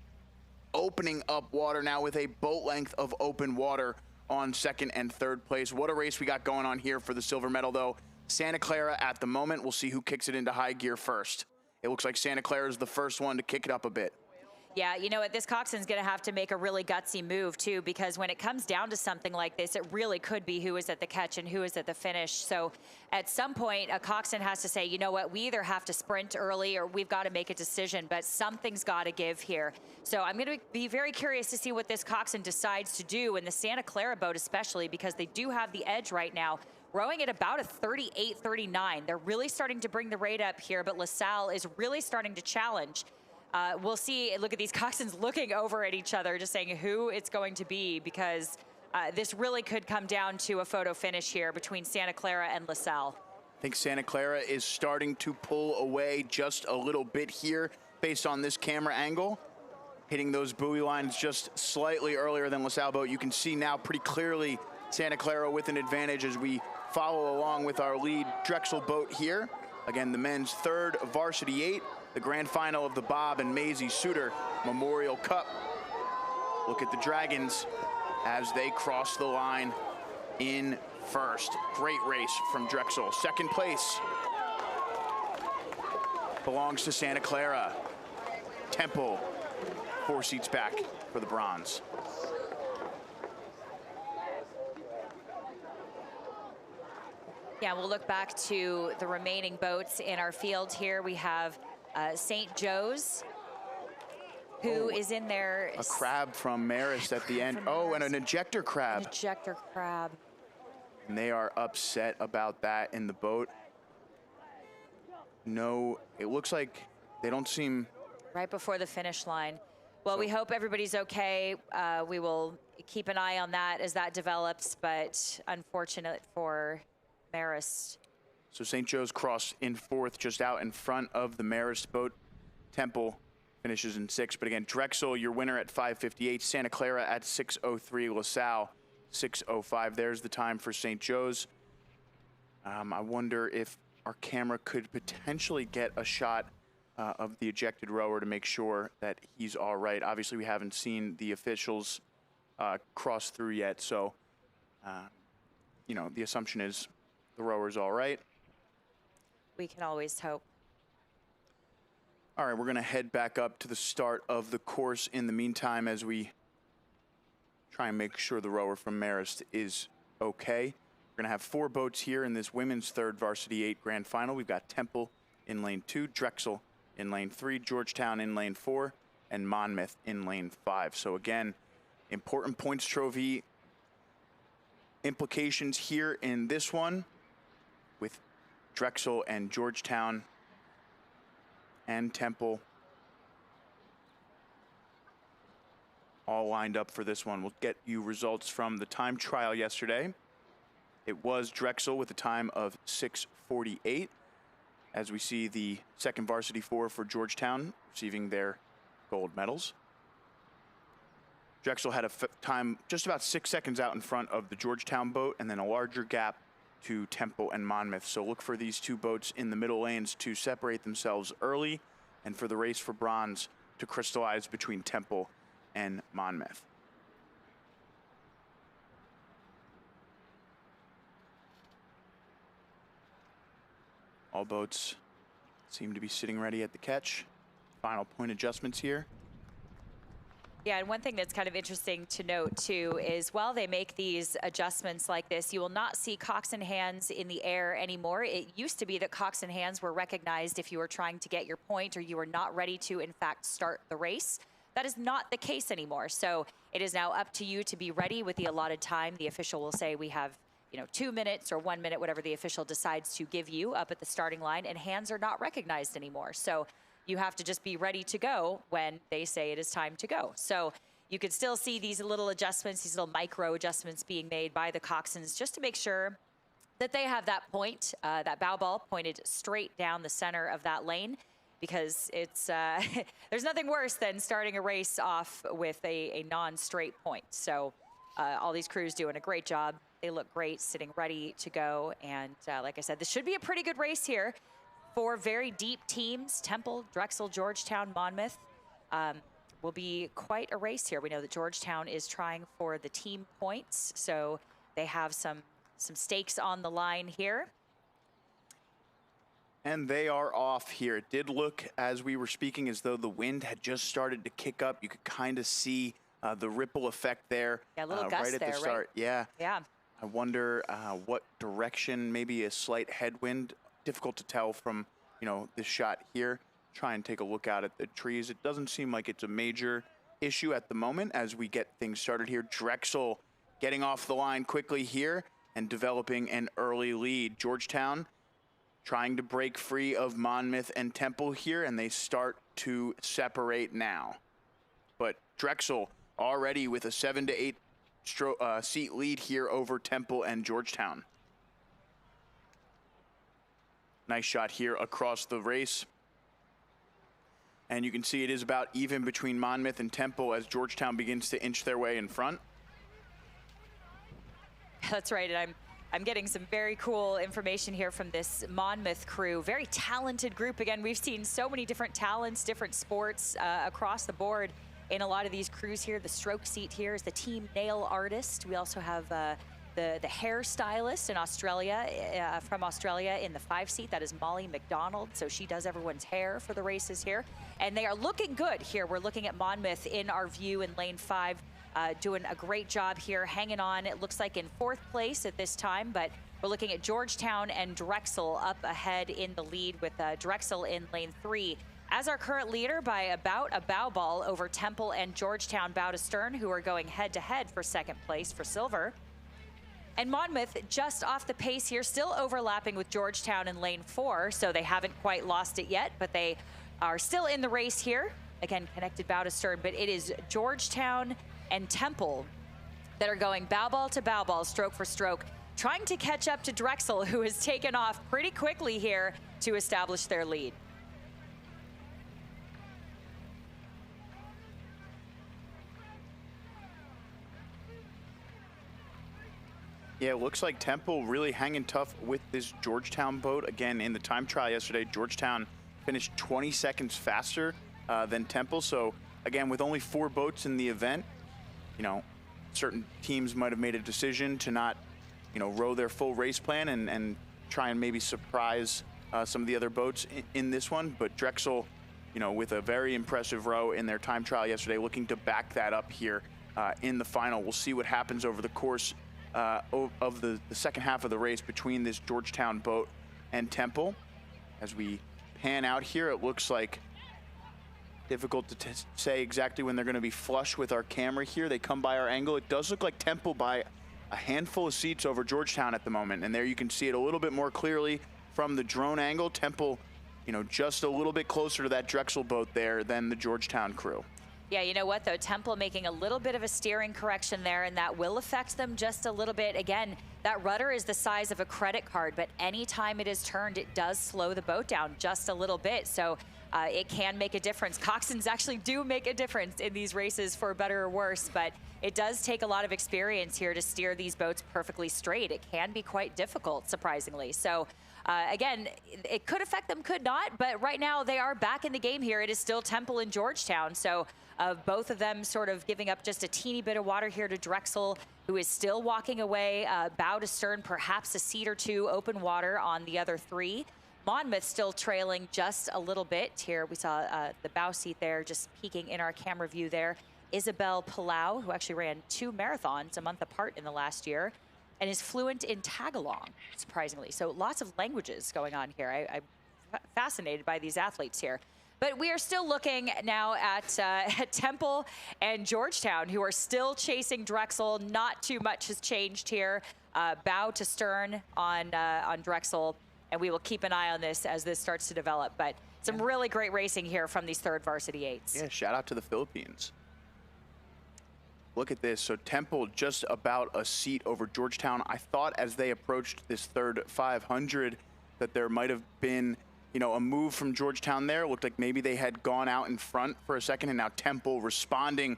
opening up water now with a boat length of open water on second and third place. What a race we got going on here for the silver medal, though. Santa Clara at the moment. We'll see who kicks it into high gear first. It looks like Santa Clara is the first one to kick it up a bit. Yeah, you know what? This coxswain's going to have to make a really gutsy move, too, because when it comes down to something like this, it really could be who is at the catch and who is at the finish. So at some point, a coxswain has to say, you know what, we either have to sprint early or we've got to make a decision, but something's got to give here. So I'm going to be very curious to see what this coxswain decides to do in the Santa Clara boat, especially because they do have the edge right now, rowing at about a 38-39. They're really starting to bring the rate up here, but LaSalle is really starting to challenge. We'll see. Look at these coxswains looking over at each other, just saying who it's going to be, because this really could come down to a photo finish here between Santa Clara and LaSalle. I think Santa Clara is starting to pull away just a little bit here based on this camera angle. Hitting those buoy lines just slightly earlier than LaSalle boat. You can see now pretty clearly Santa Clara with an advantage as we follow along with our lead Drexel boat here. Again, the men's third varsity 8. The grand final of the Bob and Maisie Suter Memorial Cup. Look at the Dragons as they cross the line in first. Great race from Drexel. Second place belongs to Santa Clara. Temple, 4 seats back for the bronze. Yeah, we'll look back to the remaining boats in our field here. We have St. Joe's, who is in there. A crab from Marist at the end. Oh, and an ejector crab. An ejector crab. And they are upset about that in the boat. No, it looks like they don't seem... Right before the finish line. Well, we hope everybody's okay. We will keep an eye on that as that develops, but unfortunate for Marist. So St. Joe's cross in fourth, just out in front of the Marist boat. Temple finishes in sixth. But again, Drexel, your winner at 5:58. Santa Clara at 6:03. LaSalle, 6:05. There's the time for St. Joe's. I wonder if our camera could potentially get a shot of the ejected rower to make sure that he's all right. Obviously, we haven't seen the officials cross through yet. So, you know, the assumption is the rower's all right. We can always hope. All right, we're going to head back up to the start of the course in the meantime as we try and make sure the rower from Marist is okay. We're going to have 4 boats here in this women's third varsity 8 grand final. We've got Temple in lane 2, Drexel in lane 3, Georgetown in lane 4, and Monmouth in lane 5. So again, important points trophy implications here in this one with Drexel and Georgetown and Temple all lined up for this one. We'll get you results from the time trial yesterday. It was Drexel with a time of 6:48. As we see the second varsity 4 for Georgetown receiving their gold medals. Drexel had a time just about 6 seconds out in front of the Georgetown boat, and then a larger gap to Temple and Monmouth. So look for these 2 boats in the middle lanes to separate themselves early, and for the race for bronze to crystallize between Temple and Monmouth. All boats seem to be sitting ready at the catch. Final point adjustments here. Yeah, and one thing that's kind of interesting to note too is while they make these adjustments like this, you will not see coxswain hands in the air anymore. It used to be that coxswain hands were recognized if you were trying to get your point or you were not ready to, in fact, start the race. That is not the case anymore. So it is now up to you to be ready with the allotted time. The official will say we have 2 minutes or 1 minute, whatever the official decides to give you up at the starting line, and hands are not recognized anymore. So you have to just be ready to go when they say it is time to go. So you can still see these little adjustments, these little micro adjustments being made by the coxswains just to make sure that they have that point, that bow ball pointed straight down the center of that lane, because it's there's nothing worse than starting a race off with a non-straight point. So all these crews doing a great job. They look great, sitting ready to go. And like I said, this should be a pretty good race here. 4 very deep teams, Temple, Drexel, Georgetown, Monmouth. Will be quite a race here. We know that Georgetown is trying for the team points, so they have some stakes on the line here. And they are off here. It did look, as we were speaking, as though the wind had just started to kick up. You could kind of see the ripple effect there. Yeah, a little gust right at there, the start. right? Yeah. Yeah. I wonder what direction, maybe a slight headwind. Difficult to tell from, this shot here. Try and take a look out at the trees. It doesn't seem like it's a major issue at the moment as we get things started here. Drexel getting off the line quickly here and developing an early lead. Georgetown trying to break free of Monmouth and Temple here, and they start to separate now. But Drexel already with a 7 to 8 seat lead here over Temple and Georgetown. Nice shot here across the race. And you can see it is about even between Monmouth and Temple as Georgetown begins to inch their way in front. That's right, and I'm getting some very cool information here from this Monmouth crew. Very talented group. Again, we've seen so many different talents, different sports across the board in a lot of these crews here. The stroke seat here is the team nail artist. We also have the hairstylist in Australia, from Australia in the 5 seat. That is Molly McDonald. So she does everyone's hair for the races here. And they are looking good here. We're looking at Monmouth in our view in lane 5. Doing a great job here, hanging on. It looks like in 4th place at this time, but we're looking at Georgetown and Drexel up ahead in the lead with Drexel in lane 3 as our current leader by about a bow ball over Temple and Georgetown bow to stern, who are going head to head for 2nd place for silver. And Monmouth just off the pace here, still overlapping with Georgetown in lane 4, so they haven't quite lost it yet, but they are still in the race here. Again, connected bow to stern, but it is Georgetown and Temple that are going bow ball to bow ball, stroke for stroke, trying to catch up to Drexel, who has taken off pretty quickly here to establish their lead. Yeah, it looks like Temple really hanging tough with this Georgetown boat. Again, in the time trial yesterday, Georgetown finished 20 seconds faster than Temple. So again, with only 4 boats in the event, certain teams might have made a decision to not, row their full race plan and try and maybe surprise some of the other boats in this one. But Drexel, with a very impressive row in their time trial yesterday, looking to back that up here in the final. We'll see what happens over the course of the second half of the race between this Georgetown boat and Temple. As we pan out here, it looks like difficult to say exactly when they're going to be flush with our camera here. They come by our angle. It does look like Temple by a handful of seats over Georgetown at the moment. And there you can see it a little bit more clearly from the drone angle. Temple, just a little bit closer to that Drexel boat there than the Georgetown crew. Yeah, you know what, though? Temple making a little bit of a steering correction there, and that will affect them just a little bit. Again, that rudder is the size of a credit card, but anytime it is turned, it does slow the boat down just a little bit. So it can make a difference. Coxswains actually do make a difference in these races, for better or worse, but it does take a lot of experience here to steer these boats perfectly straight. It can be quite difficult, surprisingly. So again, it could affect them, could not, but right now they are back in the game here. It is still Temple and Georgetown, so both of them sort of giving up just a teeny bit of water here to Drexel, who is still walking away, bow to stern, perhaps a seat or 2 open water on the other 3. Monmouth still trailing just a little bit here. We saw the bow seat there just peeking in our camera view there. Isabel Palau, who actually ran 2 marathons a month apart in the last year, and is fluent in Tagalong, surprisingly. So lots of languages going on here. I'm fascinated by these athletes here. But we are still looking now at Temple and Georgetown, who are still chasing Drexel. Not too much has changed here. Bow to stern on Drexel, and we will keep an eye on this as this starts to develop. But some really great racing here from these 3rd varsity 8s. Yeah, shout out to the Philippines. Look at this. So Temple just about a seat over Georgetown. I thought as they approached this 3rd 500 that there might have been, a move from Georgetown there. It looked like maybe they had gone out in front for a second, and now Temple responding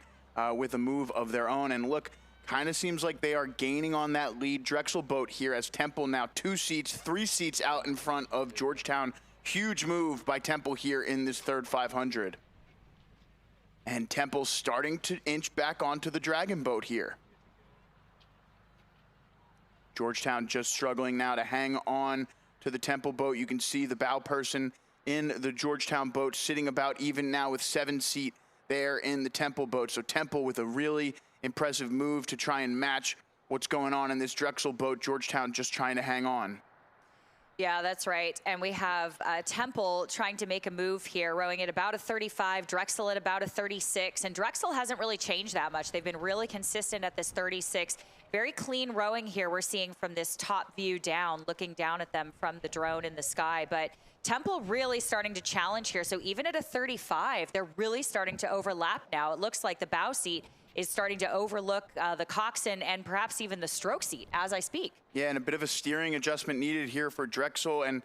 with a move of their own. And look, kind of seems like they are gaining on that lead Drexel boat here as Temple now 2 seats, 3 seats out in front of Georgetown. Huge move by Temple here in this 3rd 500. And Temple starting to inch back onto the Dragon boat here. Georgetown just struggling now to hang on to the Temple boat. You can see the bow person in the Georgetown boat sitting about even now with 7 seat there in the Temple boat. So Temple with a really impressive move to try and match what's going on in this Drexel boat. Georgetown just trying to hang on. Yeah, that's right. And we have Temple trying to make a move here, rowing at about a 35, Drexel at about a 36. And Drexel hasn't really changed that much. They've been really consistent at this 36. Very clean rowing here we're seeing from this top view down, looking down at them from the drone in the sky. But Temple really starting to challenge here. So even at a 35, they're really starting to overlap now. It looks like the bow seat is starting to overlook the coxswain and perhaps even the stroke seat as I speak. Yeah, and a bit of a steering adjustment needed here for Drexel. And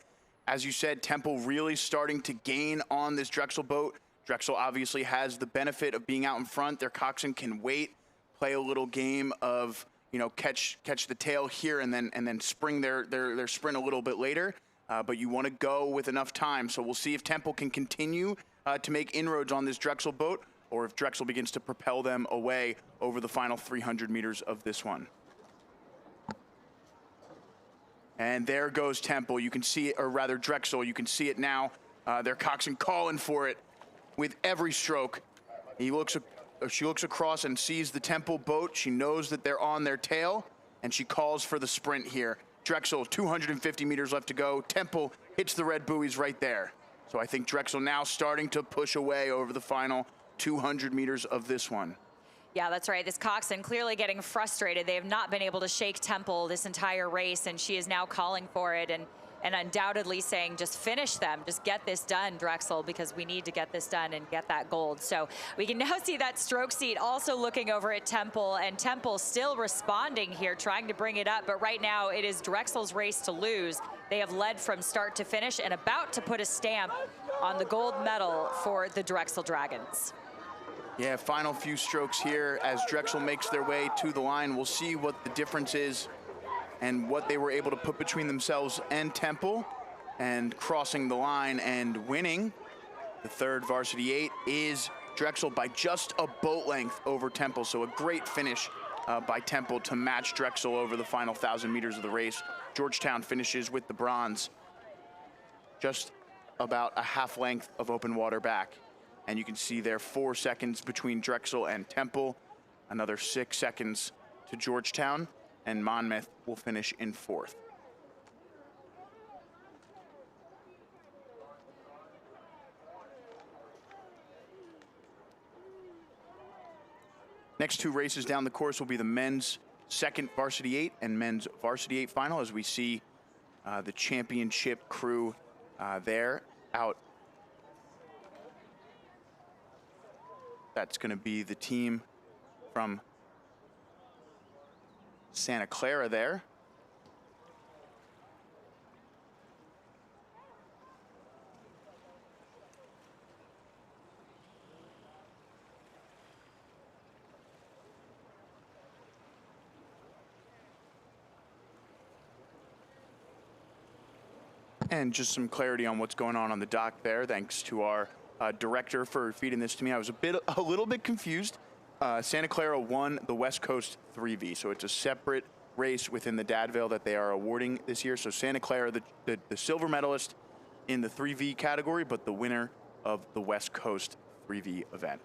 as you said, Temple really starting to gain on this Drexel boat. Drexel obviously has the benefit of being out in front. Their coxswain can wait, play a little game of, you know, catch the tail here and then spring their sprint a little bit later. But you want to go with enough time. So we'll see if Temple can continue to make inroads on this Drexel boat, or if Drexel begins to propel them away over the final 300 meters of this one. And there goes Temple. You can see it, or rather Drexel, you can see it now. Their coxswain calling for it with every stroke. She looks across and sees the Temple boat. She knows that they're on their tail, and she calls for the sprint here. Drexel, 250 meters left to go. Temple hits the red buoys right there. So I think Drexel now starting to push away over the final 200 meters of this one. Yeah, that's right. This coxswain clearly getting frustrated. They have not been able to shake Temple this entire race, and she is now calling for it and undoubtedly saying, just finish them, just get this done, Drexel, because we need to get this done and get that gold. So we can now see that stroke seat also looking over at Temple, and Temple still responding here, trying to bring it up. But right now it is Drexel's race to lose. They have led from start to finish and about to put a stamp on the gold medal for the Drexel Dragons. Yeah, final few strokes here as Drexel makes their way to the line. We'll see what the difference is and what they were able to put between themselves and Temple. And crossing the line and winning the third varsity 8 is Drexel by just a boat length over Temple. So a great finish by Temple to match Drexel over the final 1,000 meters of the race. Georgetown finishes with the bronze, just about a half length of open water back. And you can see there 4 seconds between Drexel and Temple, another 6 seconds to Georgetown, and Monmouth will finish in 4th. Next 2 races down the course will be the men's second varsity 8 and men's varsity 8 final, as we see the championship crew there out. That's going to be the team from Santa Clara there. And just some clarity on what's going on the dock there, thanks to our director for feeding this to me. I was a little bit confused. Santa Clara won the West Coast 3V, so it's a separate race within the Dad Vail that they are awarding this year. So Santa Clara, the silver medalist in the 3V category, but the winner of the West Coast 3V event.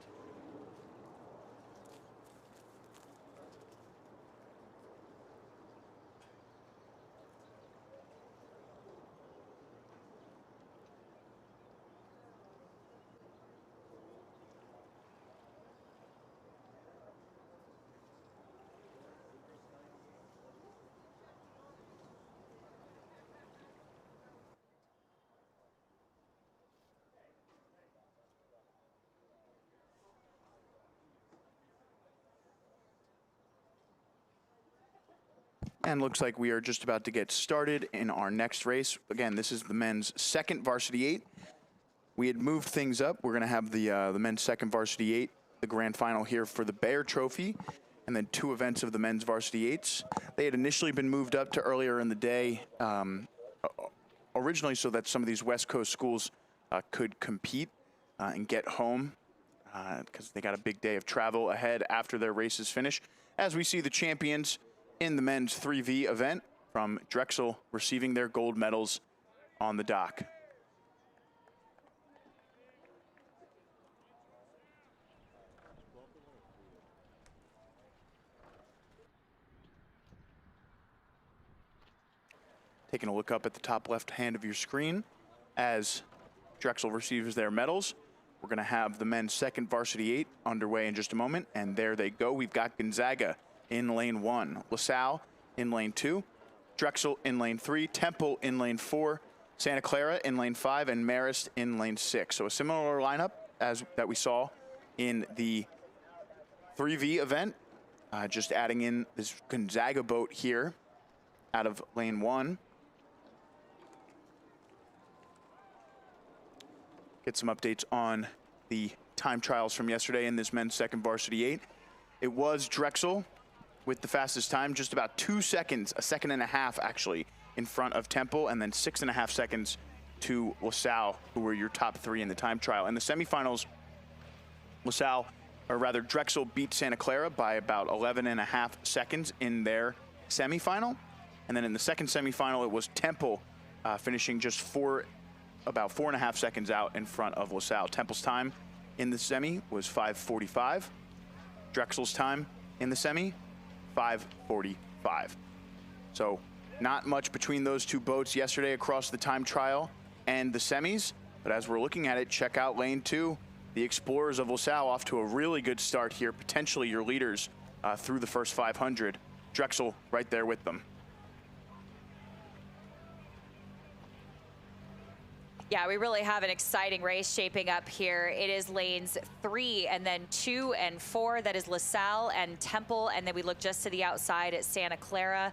And looks like we are just about to get started in our next race. Again, this is the men's second varsity 8. We had moved things up. We're going to have the men's second varsity 8, the grand final here for the Bayer Trophy, and then 2 events of the men's varsity 8s. They had initially been moved up to earlier in the day, originally so that some of these West Coast schools could compete and get home because they got a big day of travel ahead after their races finish. As we see the champions in the men's 3V event from Drexel receiving their gold medals on the dock. Taking a look up at the top left hand of your screen as Drexel receives their medals. We're going to have the men's second varsity 8 underway in just a moment, and there they go. We've got Gonzaga in lane 1, LaSalle in lane 2, Drexel in lane 3, Temple in lane 4, Santa Clara in lane 5, and Marist in lane 6. So a similar lineup as that we saw in the 3V event, just adding in this Gonzaga boat here out of lane 1. Get some updates on the time trials from yesterday in this men's second varsity 8. It was Drexel with the fastest time, just about 2 seconds, a second and a half actually, in front of Temple, and then 6.5 seconds to LaSalle, who were your top 3 in the time trial. In the semifinals, Drexel beat Santa Clara by about 11.5 seconds in their semifinal. And then in the second semifinal, it was Temple finishing just about 4.5 seconds out in front of LaSalle. Temple's time in the semi was 5:45. Drexel's time in the semi, 5:45. So not much between those two boats yesterday across the time trial and the semis. But as we're looking at it, check out lane 2. The Explorers of LaSalle off to a really good start here, potentially your leaders through the first 500. Drexel right there with them. Yeah, we really have an exciting race shaping up here. It is lanes 3 and then 2 and 4. That is LaSalle and Temple. And then we look just to the outside at Santa Clara.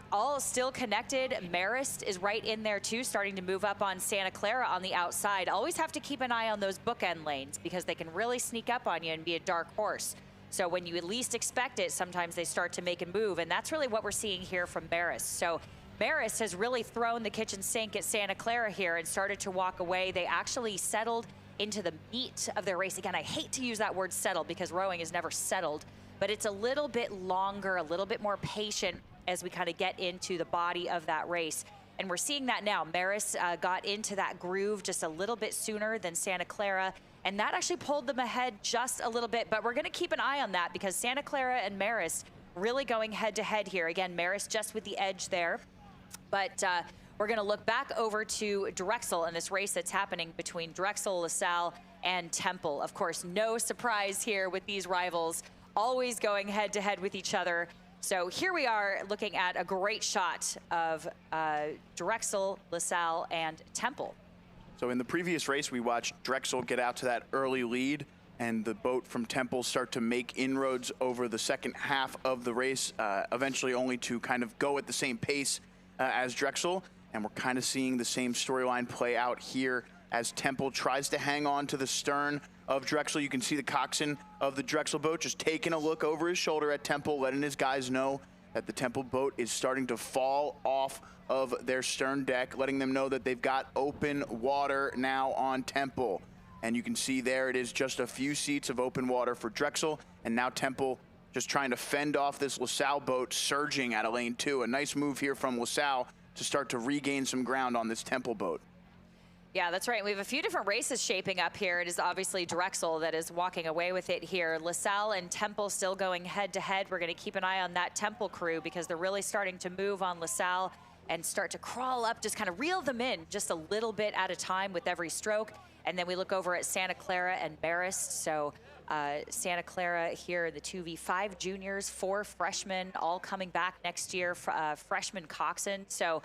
All still connected. Marist is right in there too, starting to move up on Santa Clara on the outside. Always have to keep an eye on those bookend lanes because they can really sneak up on you and be a dark horse. So when you at least expect it, sometimes they start to make a move. And that's really what we're seeing here from Marist. So Marist has really thrown the kitchen sink at Santa Clara here and started to walk away. They actually settled into the meat of their race. Again, I hate to use that word settled because rowing is never settled, but it's a little bit longer, a little bit more patient as we kind of get into the body of that race. And we're seeing that now. Marist got into that groove just a little bit sooner than Santa Clara, and that actually pulled them ahead just a little bit. But we're going to keep an eye on that because Santa Clara and Marist really going head to head here. Again, Marist just with the edge there. But we're going to look back over to Drexel in this race that's happening between Drexel, LaSalle, and Temple. Of course, no surprise here with these rivals, always going head to head with each other. So here we are looking at a great shot of Drexel, LaSalle, and Temple. So in the previous race, we watched Drexel get out to that early lead and the boat from Temple start to make inroads over the second half of the race, eventually only to kind of go at the same pace as Drexel. And we're kind of seeing the same storyline play out here as Temple tries to hang on to the stern of Drexel. You can see the coxswain of the Drexel boat just taking a look over his shoulder at Temple, letting his guys know that the Temple boat is starting to fall off of their stern deck, letting them know that they've got open water now on Temple. And you can see there it is just a few seats of open water for Drexel, and now Temple just trying to fend off this LaSalle boat surging out of lane 2. A nice move here from LaSalle to start to regain some ground on this Temple boat. Yeah, that's right. We have a few different races shaping up here. It is obviously Drexel that is walking away with it here. LaSalle and Temple still going head to head. We're going to keep an eye on that Temple crew because they're really starting to move on LaSalle and start to crawl up, just kind of reel them in just a little bit at a time with every stroke. And then we look over at Santa Clara and Marist. So Santa Clara here, the 2v5 juniors, 4 freshmen, all coming back next year, freshman coxswain. So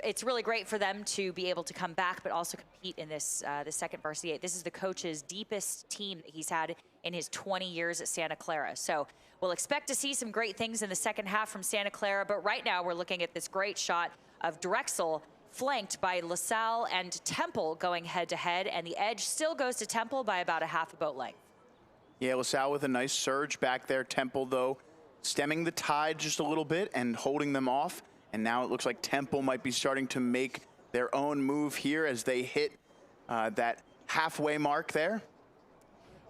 it's really great for them to be able to come back, but also compete in this the second varsity 8. This is the coach's deepest team that he's had in his 20 years at Santa Clara. So we'll expect to see some great things in the second half from Santa Clara, but right now we're looking at this great shot of Drexel flanked by LaSalle and Temple going head to head, and the edge still goes to Temple by about a half a boat length. Yeah, LaSalle with a nice surge back there. Temple, though, stemming the tide just a little bit and holding them off. And now it looks like Temple might be starting to make their own move here as they hit that halfway mark there.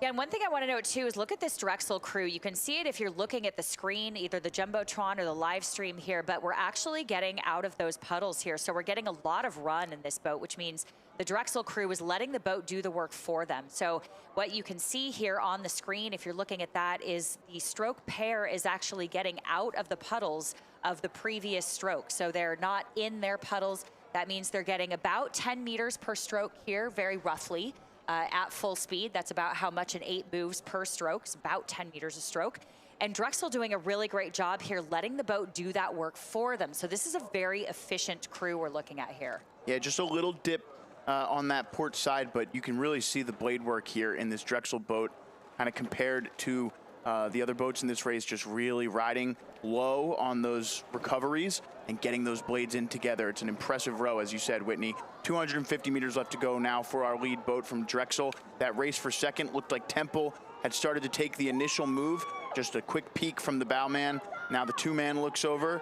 Yeah, and one thing I want to note too is look at this Drexel crew. You can see it if you're looking at the screen, either the Jumbotron or the live stream here, but we're actually getting out of those puddles here. So we're getting a lot of run in this boat, which means the Drexel crew is letting the boat do the work for them. So what you can see here on the screen, if you're looking at that, is the stroke pair is actually getting out of the puddles of the previous stroke. So they're not in their puddles. That means they're getting about 10 meters per stroke here, very roughly. At full speed, that's about how much an 8 moves per stroke. It's about 10 meters a stroke. And Drexel doing a really great job here, letting the boat do that work for them. So this is a very efficient crew we're looking at here. Yeah, just a little dip on that port side, but you can really see the blade work here in this Drexel boat, kind of compared to the other boats in this race, just really riding low on those recoveries and getting those blades in together. It's an impressive row, as you said, Whitney. 250 meters left to go now for our lead boat from Drexel. That race for second looked like Temple had started to take the initial move. Just a quick peek from the bowman. Now the two-man looks over.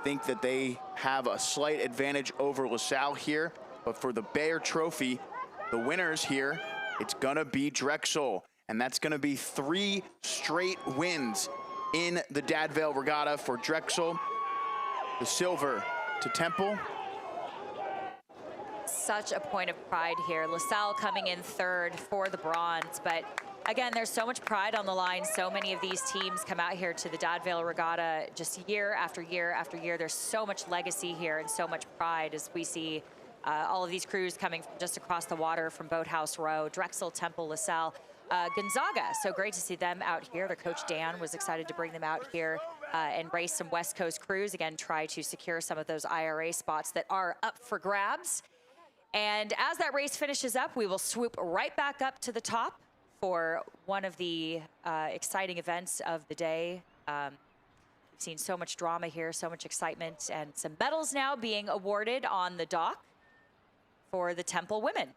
Think that they have a slight advantage over LaSalle here. But for the Bayer Trophy, the winners here, it's gonna be Drexel. And that's gonna be 3 straight wins in the Dad Vail Regatta for Drexel. The silver to Temple. Such a point of pride here. LaSalle coming in third for the bronze, but again, there's so much pride on the line. So many of these teams come out here to the Dad Vail Regatta just year after year after year. There's so much legacy here and so much pride as we see all of these crews coming from just across the water from Boathouse Row, Drexel, Temple, LaSalle, Gonzaga. So great to see them out here. Their coach Dan was excited to bring them out here and race some West Coast crews. Again, try to secure some of those IRA spots that are up for grabs. And as that race finishes up, we will swoop right back up to the top for one of the exciting events of the day. We've seen so much drama here, so much excitement, and some medals now being awarded on the dock for the Temple women.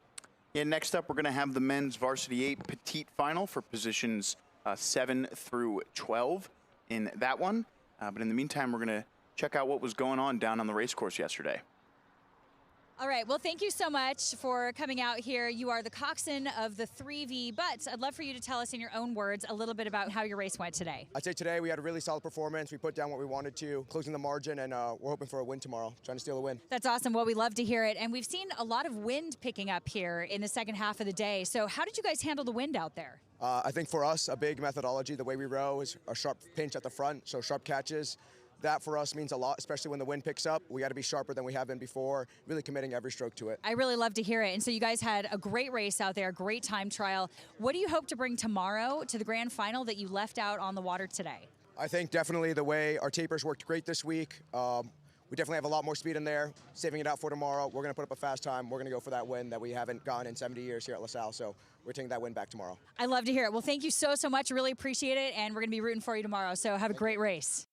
Yeah, next up, we're going to have the men's varsity 8 petite final for positions 7 through 12 in that one. But in the meantime, we're going to check out what was going on down on the race course yesterday. All right, well, thank you so much for coming out here. You are the coxswain of the 3V, but I'd love for you to tell us in your own words a little bit about how your race went today. I'd say today we had a really solid performance. We put down what we wanted to, closing the margin, and we're hoping for a win tomorrow, trying to steal a win. That's awesome. Well, we love to hear it. And we've seen a lot of wind picking up here in the second half of the day. So how did you guys handle the wind out there? I think for us, a big methodology, the way we row is a sharp pinch at the front, so sharp catches. That for us means a lot, especially when the wind picks up. We got to be sharper than we have been before, really committing every stroke to it. I really love to hear it. And so you guys had a great race out there, great time trial. What do you hope to bring tomorrow to the grand final that you left out on the water today? I think definitely the way our tapers worked great this week. We definitely have a lot more speed in there, saving it out for tomorrow. We're going to put up a fast time. We're going to go for that win that we haven't gotten in 70 years here at LaSalle. So we're taking that win back tomorrow. I love to hear it. Well, thank you so much. Really appreciate it. And we're going to be rooting for you tomorrow. So have a great race.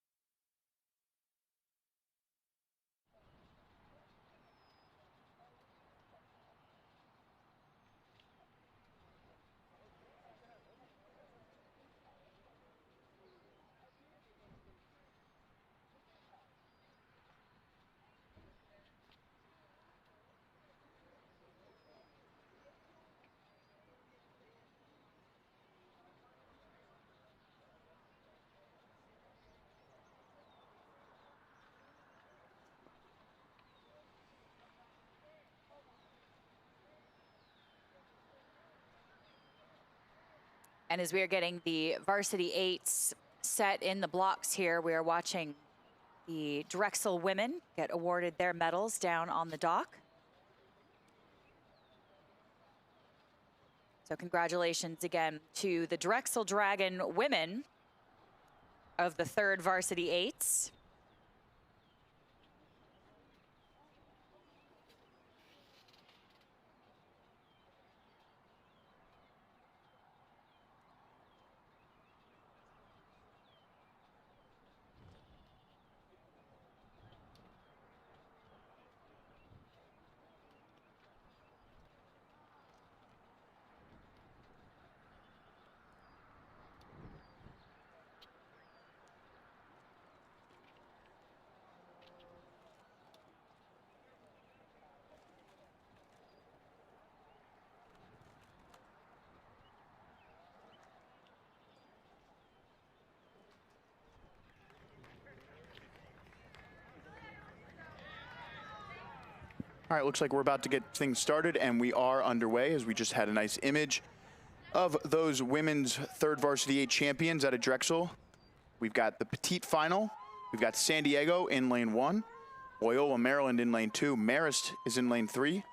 And as we are getting the varsity 8s set in the blocks here, we are watching the Drexel women get awarded their medals down on the dock. So congratulations again to the Drexel Dragon women of the 3rd varsity 8s. All right, looks like we're about to get things started, and we are underway as we just had a nice image of those women's third varsity 8 champions out of Drexel. We've got the petite final. We've got San Diego in lane 1, Loyola, Maryland in lane 2, Marist is in lane 3,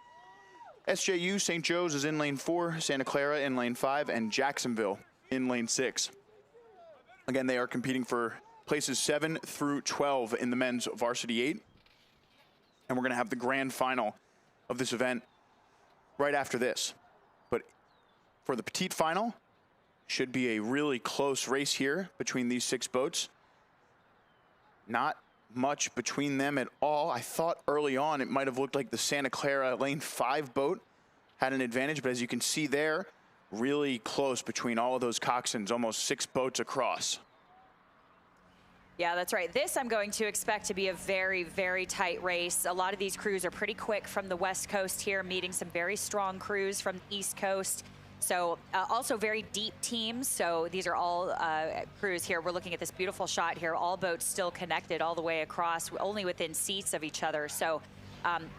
SJU St. Joe's is in lane 4, Santa Clara in lane 5, and Jacksonville in lane 6. Again, they are competing for places 7 through 12 in the men's varsity 8. And we're going to have the grand final of this event right after this. But for the petite final, should be a really close race here between these 6 boats. Not much between them at all. I thought early on it might have looked like the Santa Clara lane 5 boat had an advantage, but as you can see there, really close between all of those coxswains, almost 6 boats across. Yeah, that's right. This I'm going to expect to be a very, very tight race. A lot of these crews are pretty quick from the West Coast here, meeting some very strong crews from the East Coast. So also very deep teams. So these are all crews here. We're looking at this beautiful shot here. All boats still connected all the way across, only within seats of each other. So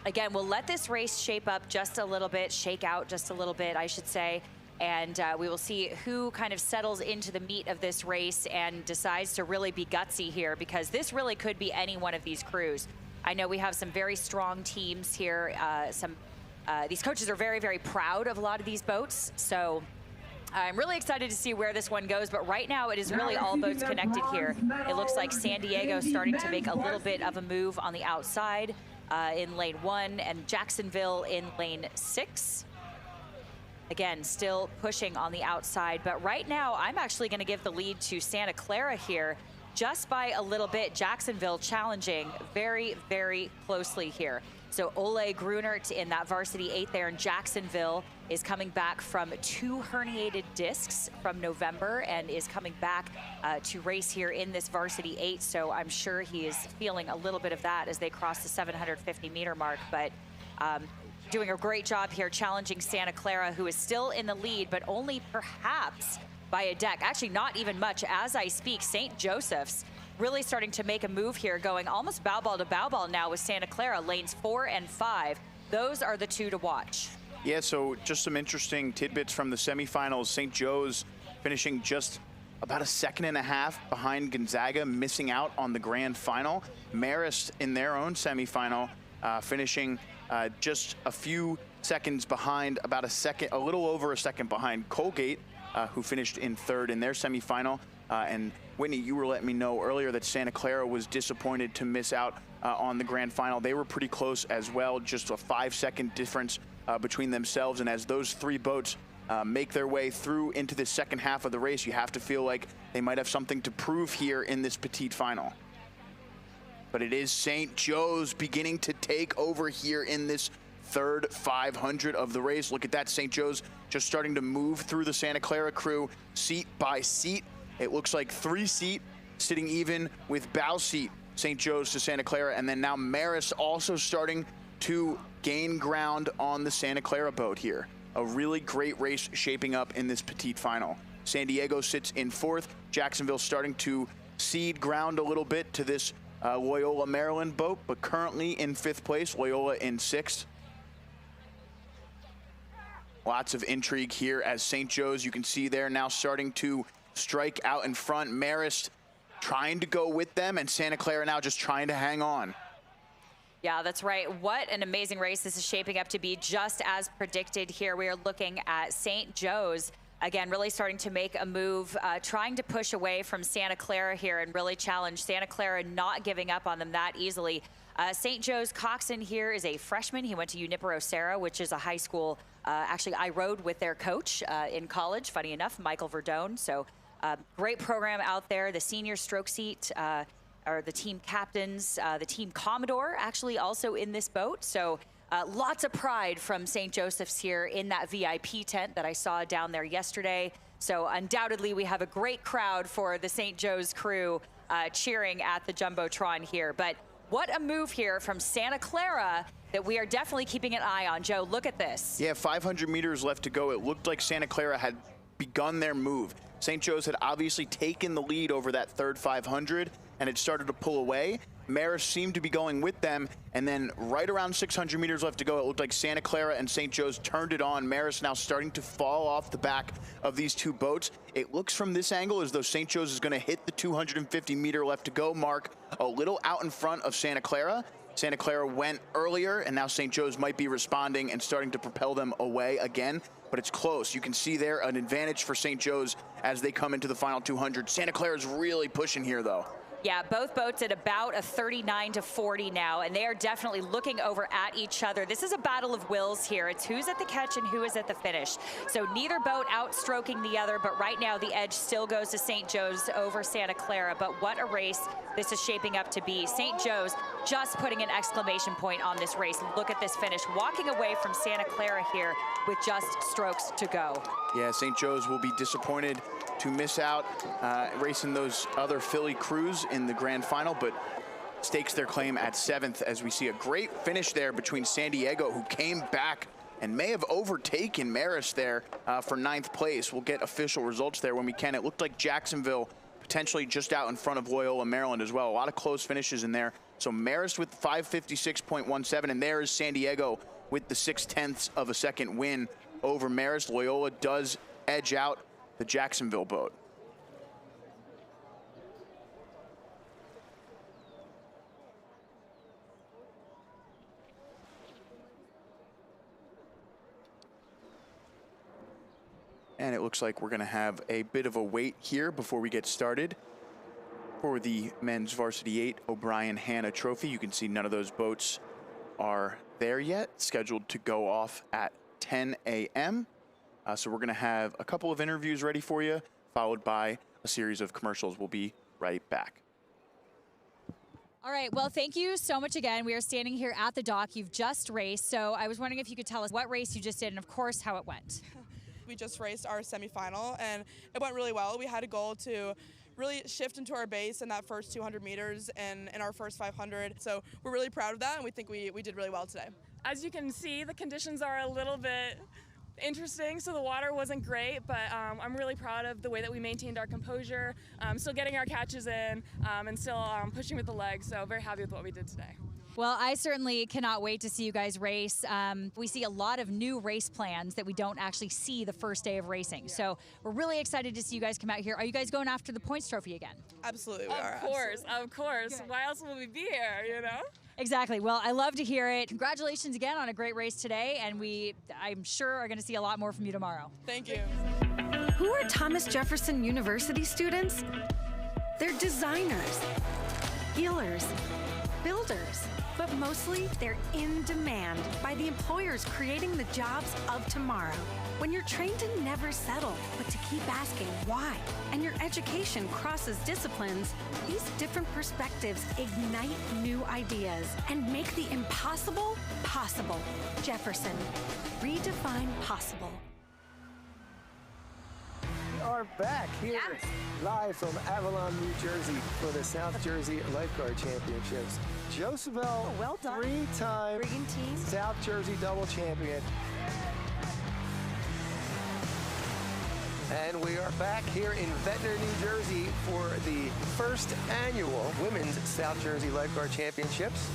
again, we'll let this race shape up just a little bit, shake out just a little bit, I should say. And we will see who kind of settles into the meat of this race and decides to really be gutsy here, because this really could be any one of these crews. I know we have some very strong teams here. These coaches are very, very proud of a lot of these boats. So I'm really excited to see where this one goes. But right now it is really all boats connected here. It looks like San Diego starting to make a little bit of a move on the outside in lane 1, and Jacksonville in lane 6. Again, still pushing on the outside, but right now I'm actually going to give the lead to Santa Clara here just by a little bit. Jacksonville challenging very, very closely here. So Ole Grunert in that varsity 8 there in Jacksonville is coming back from 2 herniated discs from November and is coming back to race here in this varsity 8. So I'm sure he is feeling a little bit of that as they cross the 750 meter mark, but doing a great job here challenging Santa Clara, who is still in the lead, but only perhaps by a deck. Actually, not even much as I speak. St. Joseph's really starting to make a move here, going almost bow ball to bow ball now with Santa Clara, lanes 4 and 5. Those are the 2 to watch. Yeah, so just some interesting tidbits from the semifinals. St. Joe's finishing just about a 1.5 seconds behind Gonzaga, missing out on the grand final. Marist in their own semifinal, finishing just a few seconds behind, about a little over a second behind Colgate, who finished in 3rd in their semifinal. And Whitney, you were letting me know earlier that Santa Clara was disappointed to miss out on the grand final. They were pretty close as well, just a 5-second difference between themselves. And as those 3 boats make their way through into the second half of the race, you have to feel like they might have something to prove here in this petite final. But it is St. Joe's beginning to take over here in this third 500 of the race. Look at that, St. Joe's just starting to move through the Santa Clara crew seat by seat. It looks like 3 seat sitting even with bow seat, St. Joe's to Santa Clara, and then now Marist also starting to gain ground on the Santa Clara boat here. A really great race shaping up in this petite final. San Diego sits in 4th. Jacksonville starting to cede ground a little bit to this Loyola, Maryland boat, but currently in 5th place, Loyola in 6th. Lots of intrigue here as St. Joe's, you can see there now starting to strike out in front. Marist trying to go with them, and Santa Clara now just trying to hang on. Yeah, that's right. What an amazing race this is shaping up to be, just as predicted here. We are looking at St. Joe's. Again, really starting to make a move, trying to push away from Santa Clara here and really challenge Santa Clara, not giving up on them that easily. St. Joe's coxswain here is a freshman. He went to Junipero Serra, which is a high school. Actually, I rode with their coach in college, funny enough, Michael Verdone. So great program out there. The senior stroke seat are the team captains, the team Commodore actually also in this boat. So lots of pride from St. Joseph's here in that VIP tent that I saw down there yesterday. So undoubtedly we have a great crowd for the St. Joe's crew cheering at the Jumbotron here. But what a move here from Santa Clara that we are definitely keeping an eye on. Joe, look at this. Yeah, 500 meters left to go. It looked like Santa Clara had begun their move. St. Joe's had obviously taken the lead over that third 500 and had started to pull away. Marist seemed to be going with them, and then right around 600 meters left to go, it looked like Santa Clara and St. Joe's turned it on. Marist now starting to fall off the back of these two boats. It looks from this angle as though St. Joe's is going to hit the 250 meter left to go mark a little out in front of Santa Clara. Santa Clara went earlier, and now St. Joe's might be responding and starting to propel them away again, but it's close. You can see there an advantage for St. Joe's as they come into the final 200. Santa Clara's really pushing here, though. Yeah, both boats at about a 39-40 now, and they are definitely looking over at each other. This is a battle of wills here. It's who's at the catch and who is at the finish. So neither boat outstroking the other, but right now the edge still goes to St. Joe's over Santa Clara. But what a race this is shaping up to be. St. Joe's just putting an exclamation point on this race. Look at this finish, walking away from Santa Clara here with just strokes to go. Yeah, St. Joe's will be disappointed to miss out racing those other Philly crews in the grand final, but stakes their claim at 7th as we see a great finish there between San Diego, who came back and may have overtaken Marist there for 9th place. We'll get official results there when we can. It looked like Jacksonville potentially just out in front of Loyola, Maryland as well. A lot of close finishes in there. So Marist with 5:56.17, and there is San Diego with the 0.6 of a second win over Marist. Loyola does edge out the Jacksonville boat. And it looks like we're going to have a bit of a wait here before we get started for the men's varsity 8 O'Brien Hanna Trophy. You can see none of those boats are there yet, scheduled to go off at 10 a.m. So we're going to have a couple of interviews ready for you, followed by a series of commercials. We'll be right back. All right, well, thank you so much again. We are standing here at the dock. You've just raced, so I was wondering if you could tell us what race you just did and, of course, how it went. We just raced our semifinal, and it went really well. We had a goal to really shift into our base in that first 200 meters and in our first 500. So we're really proud of that, and we think we did really well today. As you can see, the conditions are a little bit interesting, so the water wasn't great, but I'm really proud of the way that we maintained our composure, still getting our catches in, and still pushing with the legs, so very happy with what we did today. Well, I certainly cannot wait to see you guys race. We see a lot of new race plans that we don't actually see the first day of racing. Yeah. So we're really excited to see you guys come out here. Are you guys going after the points trophy again? Absolutely, we are. Of course. Good. Why else will we be here, you know? Exactly. Well, I love to hear it. Congratulations again on a great race today, and I'm sure, are going to see a lot more from you tomorrow. Thank you. Who are Thomas Jefferson University students? They're designers, healers, builders, but mostly they're in demand by the employers creating the jobs of tomorrow. When you're trained to never settle, but to keep asking why, and your education crosses disciplines, these different perspectives ignite new ideas and make the impossible possible. Jefferson, redefine possible. We are back here live from Avalon, New Jersey for the South Jersey Lifeguard Championships. Josabelle, well done. Three-time South Jersey double champion. And we are back here in Ventnor, New Jersey for the first annual Women's South Jersey Lifeguard Championships.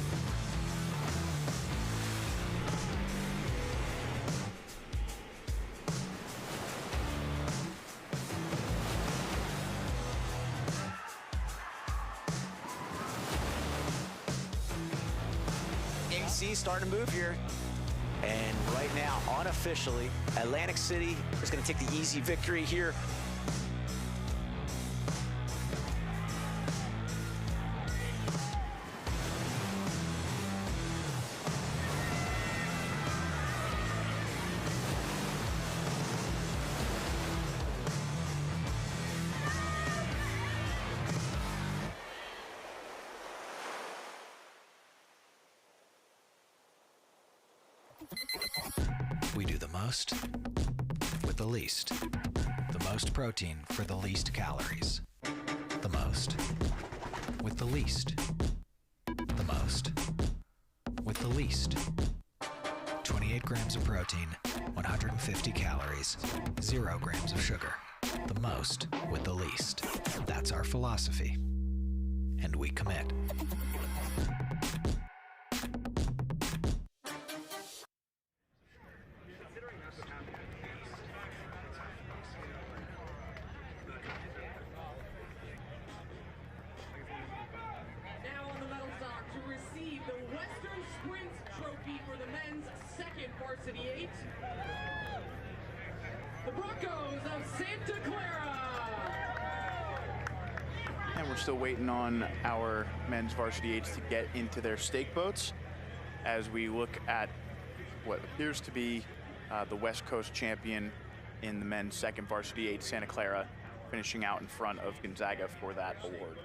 Starting to move here. And right now, unofficially, Atlantic City is going to take the easy victory here. We do the most with the least. The most protein for the least calories. The most with the least. The most with the least. 28 grams of protein, 150 calories, 0 grams of sugar. The most with the least. That's our philosophy. and we commit. Now on the medal stalk to receive the Western Sprint Trophy for the men's second varsity 8, the Broncos of Santa Clara. And we're still waiting on our men's varsity 8s to get into their stake boats as we look at what appears to be the West Coast champion in the men's second varsity 8, Santa Clara, finishing out in front of Gonzaga for that award.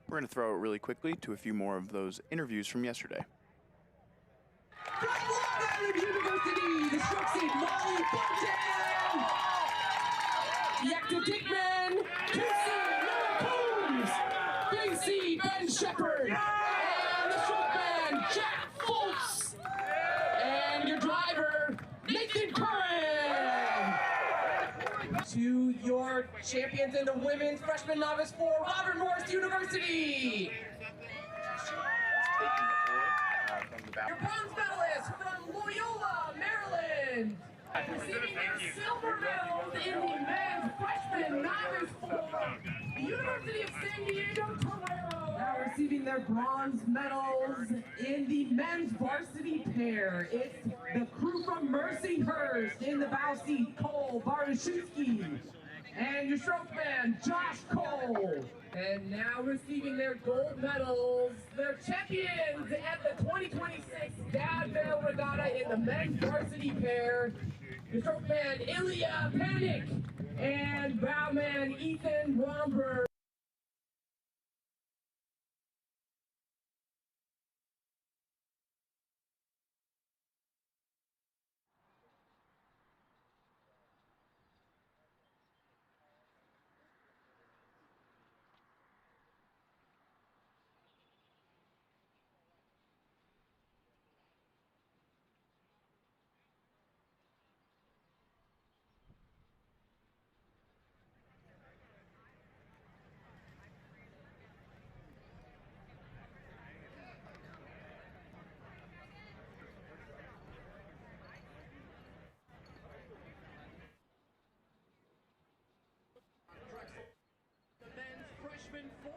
We're going to throw it really quickly to a few more of those interviews from yesterday. From Long Island University, the stroke seed Molly Fontaine, the active Dickman, 2 seed Noah Coombs, 3 seed Ben Shepard, and the stroke man Jack Foltz, and your driver Nathan Curran. To your champions in the women's freshman novice for Robert Morris University. Your bronze medalist from Loyola, Maryland. Receiving their silver medals in the men's freshman novice for the University of San Diego, Toledo. Now receiving their bronze medals in the men's varsity pair. It's the crew from Mercyhurst in the bow seat, Cole Barashewski. And your stroke man, Josh Cole. And now receiving their gold medals, their champions at the 2026 Dad Vail Regatta in the men's varsity pair, your stroke man, Ilya Panik, and bow man, Ethan Romberg. The men's freshman 4,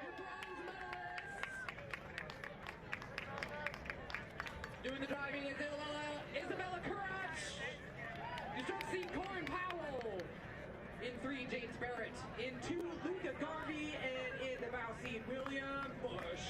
your bronze medalists. Doing the driving is Isabella Courage. Your stroke seed Corin Powell. In 3, James Barrett. In 2, Luca Garvey. And in the bow seat, William Bush.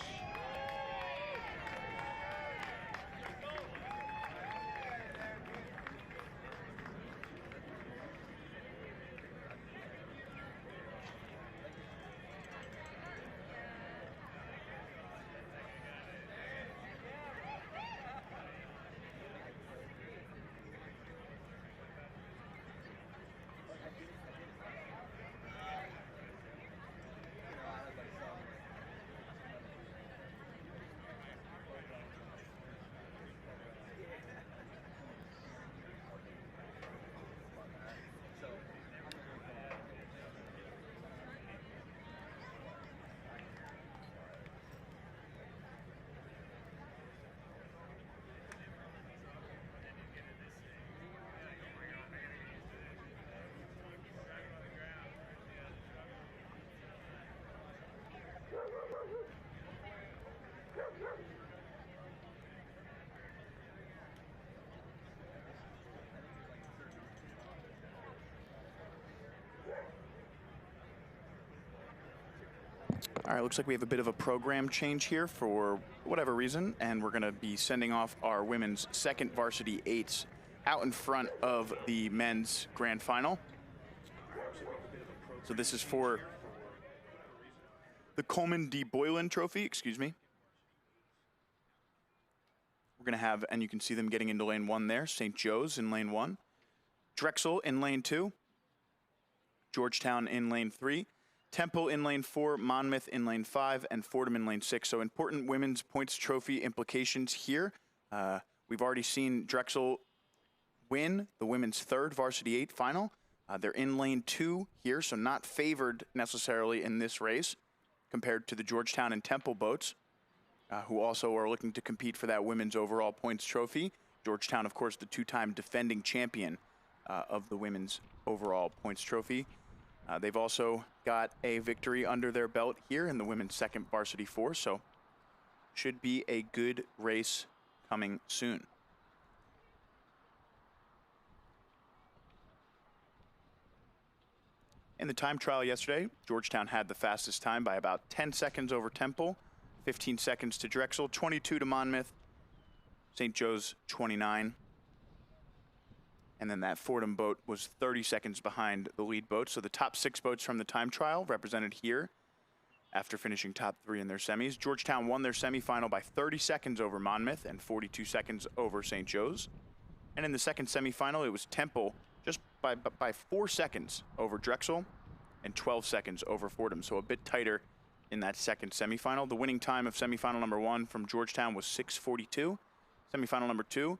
All right, looks like we have a bit of a program change here for whatever reason, and we're going to be sending off our women's second varsity eights out in front of the men's grand final. So this is for the Coleman D. Boylan Trophy, excuse me. We're going to have, and you can see them getting into lane 1 there, St. Joe's in lane 1, Drexel in lane 2, Georgetown in lane 3, Temple in lane 4, Monmouth in lane 5, and Fordham in lane 6. So important women's points trophy implications here. We've already seen Drexel win the women's third varsity 8 final. They're in lane 2 here, so not favored necessarily in this race compared to the Georgetown and Temple boats, who also are looking to compete for that women's overall points trophy. Georgetown, of course, the 2-time defending champion of the women's overall points trophy. They've also got a victory under their belt here in the women's second varsity 4, so should be a good race coming soon. In the time trial yesterday, Georgetown had the fastest time by about 10 seconds over Temple, 15 seconds to Drexel, 22 to Monmouth, St. Joe's 29. And then that Fordham boat was 30 seconds behind the lead boat. So the top 6 boats from the time trial represented here after finishing top 3 in their semis. Georgetown won their semifinal by 30 seconds over Monmouth and 42 seconds over St. Joe's. And in the second semifinal, it was Temple just by 4 seconds over Drexel and 12 seconds over Fordham. So a bit tighter in that second semifinal. The winning time of semifinal number 1 from Georgetown was 6:42. Semifinal number 2,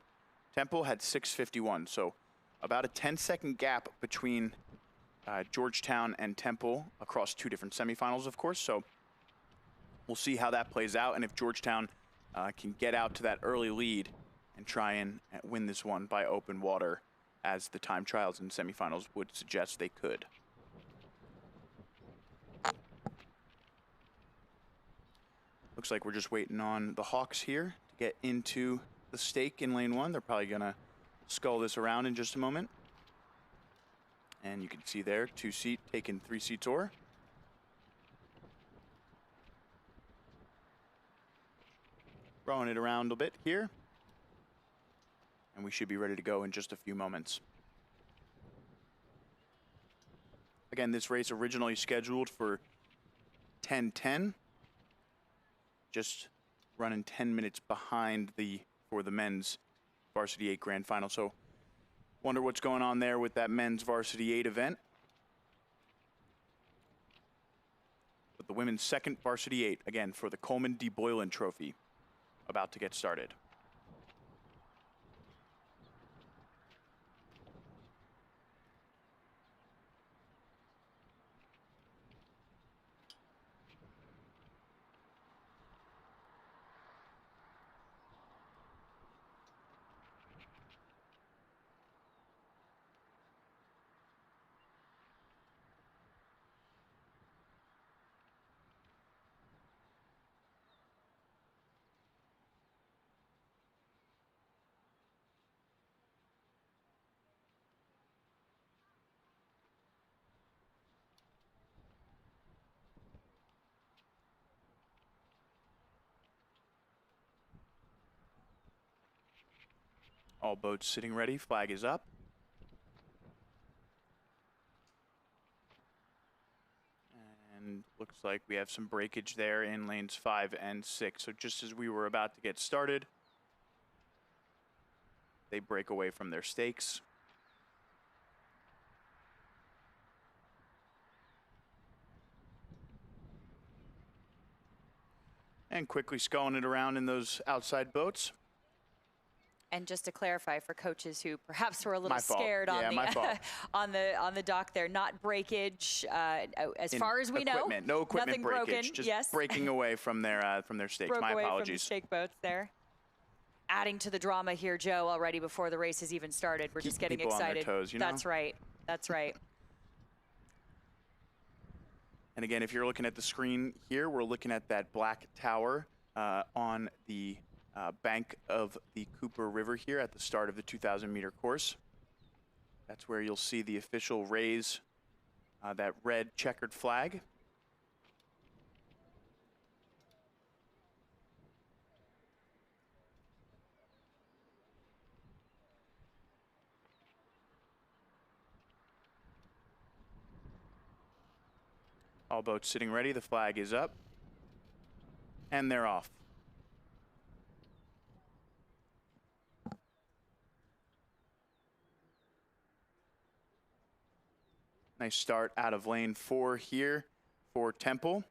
Temple had 6:51. So about a 10-second gap between Georgetown and Temple across 2 different semifinals, of course. So we'll see how that plays out, and if Georgetown can get out to that early lead and try and win this one by open water, as the time trials and semifinals would suggest they could. Looks like we're just waiting on the Hawks here to get into the stake in lane 1. They're probably going to scull this around in just a moment. And you can see there, 2-seat taking 3 seats oar. Rowing it around a bit here. And we should be ready to go in just a few moments. Again, this race originally scheduled for 10:10. Just running 10 minutes behind for the men's varsity 8 grand final. So wonder what's going on there with that men's varsity 8 event. But the women's second varsity 8, again, for the Coleman D. Boylan Trophy, about to get started. All boats sitting ready, flag is up. And looks like we have some breakage there in lanes 5 and 6. So just as we were about to get started, they break away from their stakes. And quickly sculling it around in those outside boats. And just to clarify for coaches who perhaps were a little My fault. scared Yeah, my fault. on the dock there, not breakage as In far as we equipment. know. No equipment Nothing breakage. broken. Just yes. breaking away from their stakes. Broke My away apologies. from the stake boats there. Adding to the drama here, Joe, already before the race has even started. We're Keep just getting people on their excited. toes, you know? That's right. That's right. And again, if you're looking at the screen here, we're looking at that black tower on the bank of the Cooper River here at the start of the 2,000-meter course. That's where you'll see the official raise that red checkered flag. All boats sitting ready. The flag is up. And they're off. Nice start out of lane 4 here for Temple.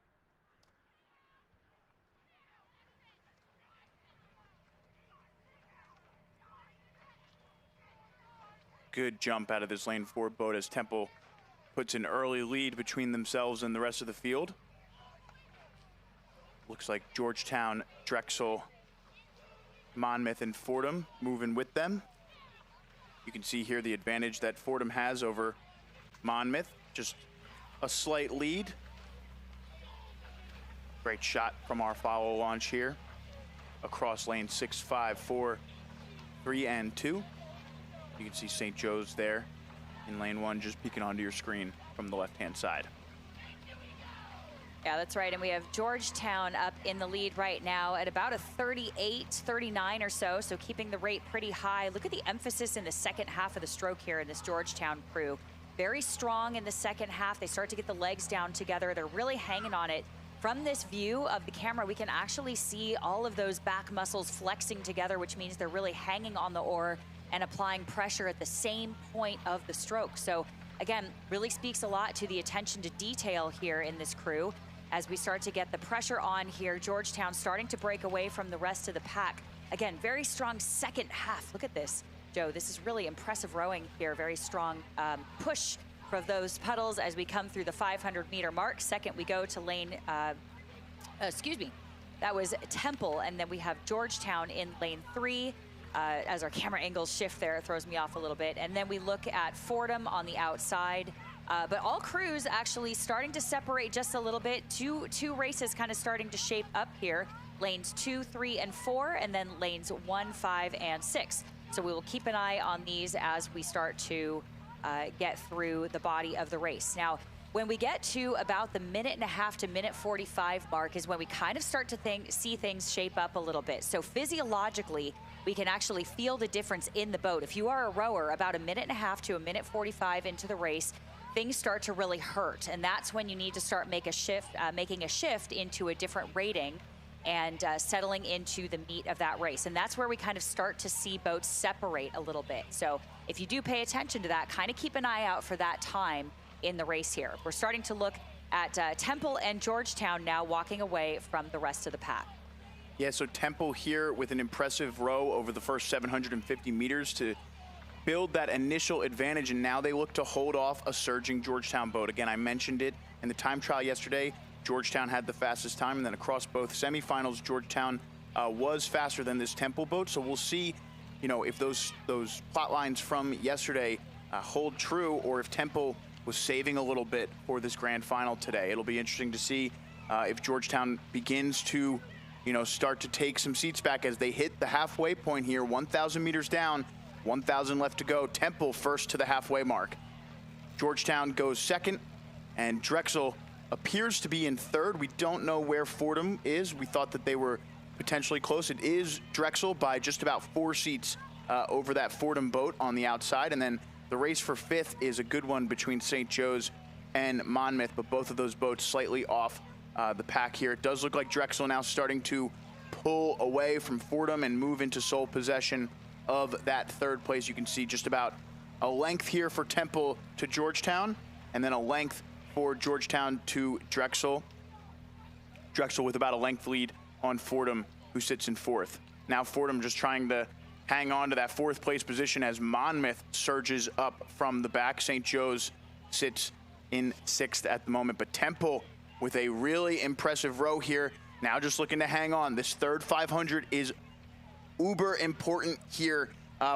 Good jump out of this lane 4 boat as Temple puts an early lead between themselves and the rest of the field. Looks like Georgetown, Drexel, Monmouth, and Fordham moving with them. You can see here the advantage that Fordham has over Monmouth, just a slight lead. Great shot from our follow launch here across lane 6, 5, 4, 3, and 2. You can see St. Joe's there in lane 1 just peeking onto your screen from the left-hand side. Yeah, that's right. And we have Georgetown up in the lead right now at about a 38, 39 or so. So keeping the rate pretty high. Look at the emphasis in the second half of the stroke here in this Georgetown crew. Very strong in the second half. They start to get the legs down together. They're really hanging on it. From this view of the camera, we can actually see all of those back muscles flexing together, which means they're really hanging on the oar and applying pressure at the same point of the stroke. So again, really speaks a lot to the attention to detail here in this crew. As we start to get the pressure on here, Georgetown starting to break away from the rest of the pack. Again, very strong second half. Look at this, Joe. This is really impressive rowing here. Very strong push for those pedals as we come through the 500-meter mark. Second, we go to lane, that was Temple, and then we have Georgetown in lane 3. As our camera angles shift there, it throws me off a little bit. And then we look at Fordham on the outside. But all crews actually starting to separate just a little bit. Two races kind of starting to shape up here. Lanes 2, 3, and 4, and then lanes 1, 5, and 6. So we will keep an eye on these as we start to get through the body of the race. Now, when we get to about the minute and a half to minute 45 mark is when we kind of start to see things shape up a little bit. So physiologically, we can actually feel the difference in the boat. If you are a rower about a minute and a half to a minute 45 into the race, things start to really hurt. And that's when you need to start making a shift into a different rating and settling into the meat of that race. And that's where we kind of start to see boats separate a little bit. So if you do pay attention to that, kind of keep an eye out for that time in the race here. We're starting to look at Temple and Georgetown now walking away from the rest of the pack. Yeah, so Temple here with an impressive row over the first 750 meters to build that initial advantage, and now they look to hold off a surging Georgetown boat. Again, I mentioned it in the time trial yesterday. Georgetown had the fastest time, and then across both semifinals, Georgetown was faster than this Temple boat. So we'll see, you know, if those plot lines from yesterday hold true, or if Temple was saving a little bit for this grand final today. It'll be interesting to see if Georgetown begins to, you know, start to take some seats back as they hit the halfway point here. 1,000 meters down, 1,000 left to go. Temple first to the halfway mark. Georgetown goes second, and Drexel appears to be in third. We don't know where Fordham is. We thought that they were potentially close. It is Drexel by just about 4 seats over that Fordham boat on the outside. And then the race for fifth is a good one between St. Joe's and Monmouth, but both of those boats slightly off the pack here. It does look like Drexel now starting to pull away from Fordham and move into sole possession of that third place. You can see just about a length here for Temple to Georgetown, and then a length for Georgetown to Drexel. Drexel with about a length lead on Fordham, who sits in fourth. Now Fordham just trying to hang on to that fourth place position as Monmouth surges up from the back. St. Joe's sits in sixth at the moment, but Temple with a really impressive row here. Now just looking to hang on. This third 500 is uber important here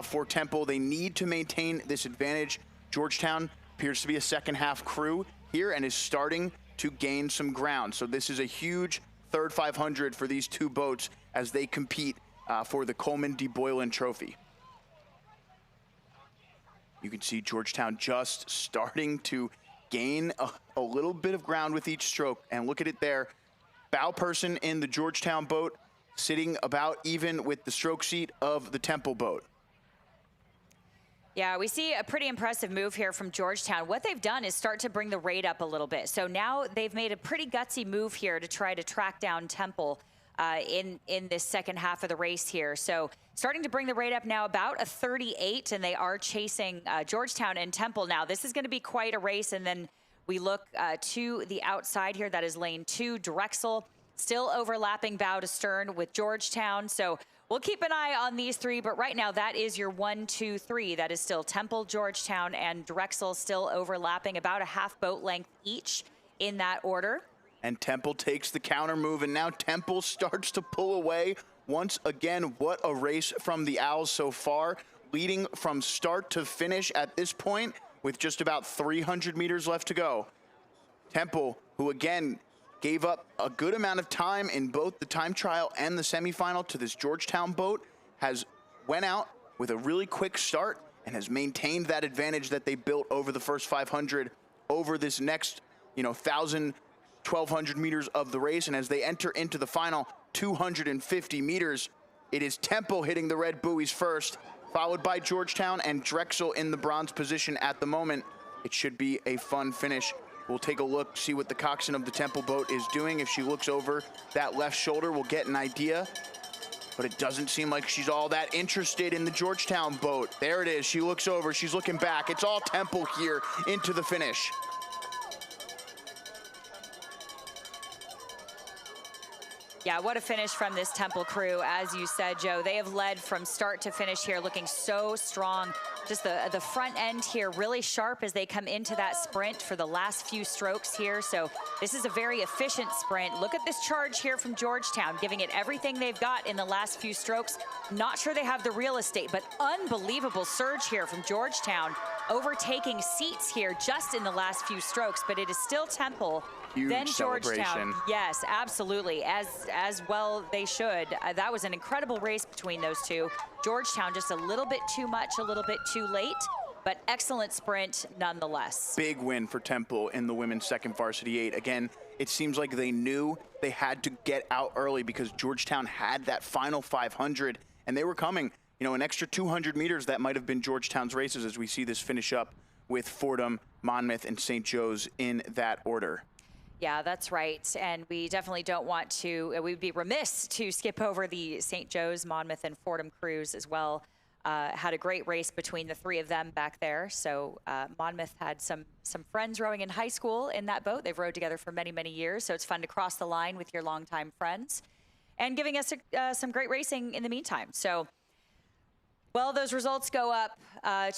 for Temple. They need to maintain this advantage. Georgetown appears to be a second half crew here and is starting to gain some ground. So this is a huge third 500 for these two boats as they compete for the Coleman D. Boylan Trophy. You can see Georgetown just starting to gain a little bit of ground with each stroke. And look at it there. Bow person in the Georgetown boat sitting about even with the stroke seat of the Temple boat. Yeah, we see a pretty impressive move here from Georgetown. What they've done is start to bring the rate up a little bit. So now they've made a pretty gutsy move here to try to track down Temple in this second half of the race here. So starting to bring the rate up now about a 38, and they are chasing Georgetown and Temple now. This is going to be quite a race, and then we look to the outside here. That is lane 2, Drexel, still overlapping bow to stern with Georgetown. So we'll keep an eye on these three, but right now that is your 1, 2, 3. That is still Temple, Georgetown, and Drexel still overlapping about a half boat length each in that order. And Temple takes the counter move, and now Temple starts to pull away. Once again, what a race from the Owls so far, leading from start to finish at this point with just about 300 meters left to go. Temple, who again gave up a good amount of time in both the time trial and the semifinal to this Georgetown boat, has went out with a really quick start and has maintained that advantage that they built over the first 500 over this next, 1,000, 1,200 meters of the race. And as they enter into the final 250 meters, it is Temple hitting the red buoys first, followed by Georgetown and Drexel in the bronze position at the moment. It should be a fun finish. We'll take a look, see what the coxswain of the Temple boat is doing. If she looks over that left shoulder, we'll get an idea. But it doesn't seem like she's all that interested in the Georgetown boat. There it is. She looks over. She's looking back. It's all Temple here into the finish. Yeah, what a finish from this Temple crew. As you said, Joe, they have led from start to finish here, looking so strong. Just the front end here really sharp as they come into that sprint for the last few strokes here. So this is a very efficient sprint. Look at this charge here from Georgetown, giving it everything they've got in the last few strokes. Not sure they have the real estate, but unbelievable surge here from Georgetown, overtaking seats here just in the last few strokes, but it is still Temple. Huge then Georgetown, celebration. yes, absolutely, as well they should. That was an incredible race between those two. Georgetown just a little bit too much, a little bit too late, but excellent sprint nonetheless. Big win for Temple in the women's second varsity 8. Again, it seems like they knew they had to get out early because Georgetown had that final 500, and they were coming. An extra 200 meters that might have been Georgetown's races as we see this finish up with Fordham, Monmouth, and St. Joe's in that order. Yeah, that's right. And we definitely don't want to, we'd be remiss to skip over the St. Joe's, Monmouth, and Fordham crews as well. Had a great race between the three of them back there. So Monmouth had some friends rowing in high school in that boat. They've rowed together for many, many years. So it's fun to cross the line with your longtime friends and giving us some great racing in the meantime. So, well, those results go up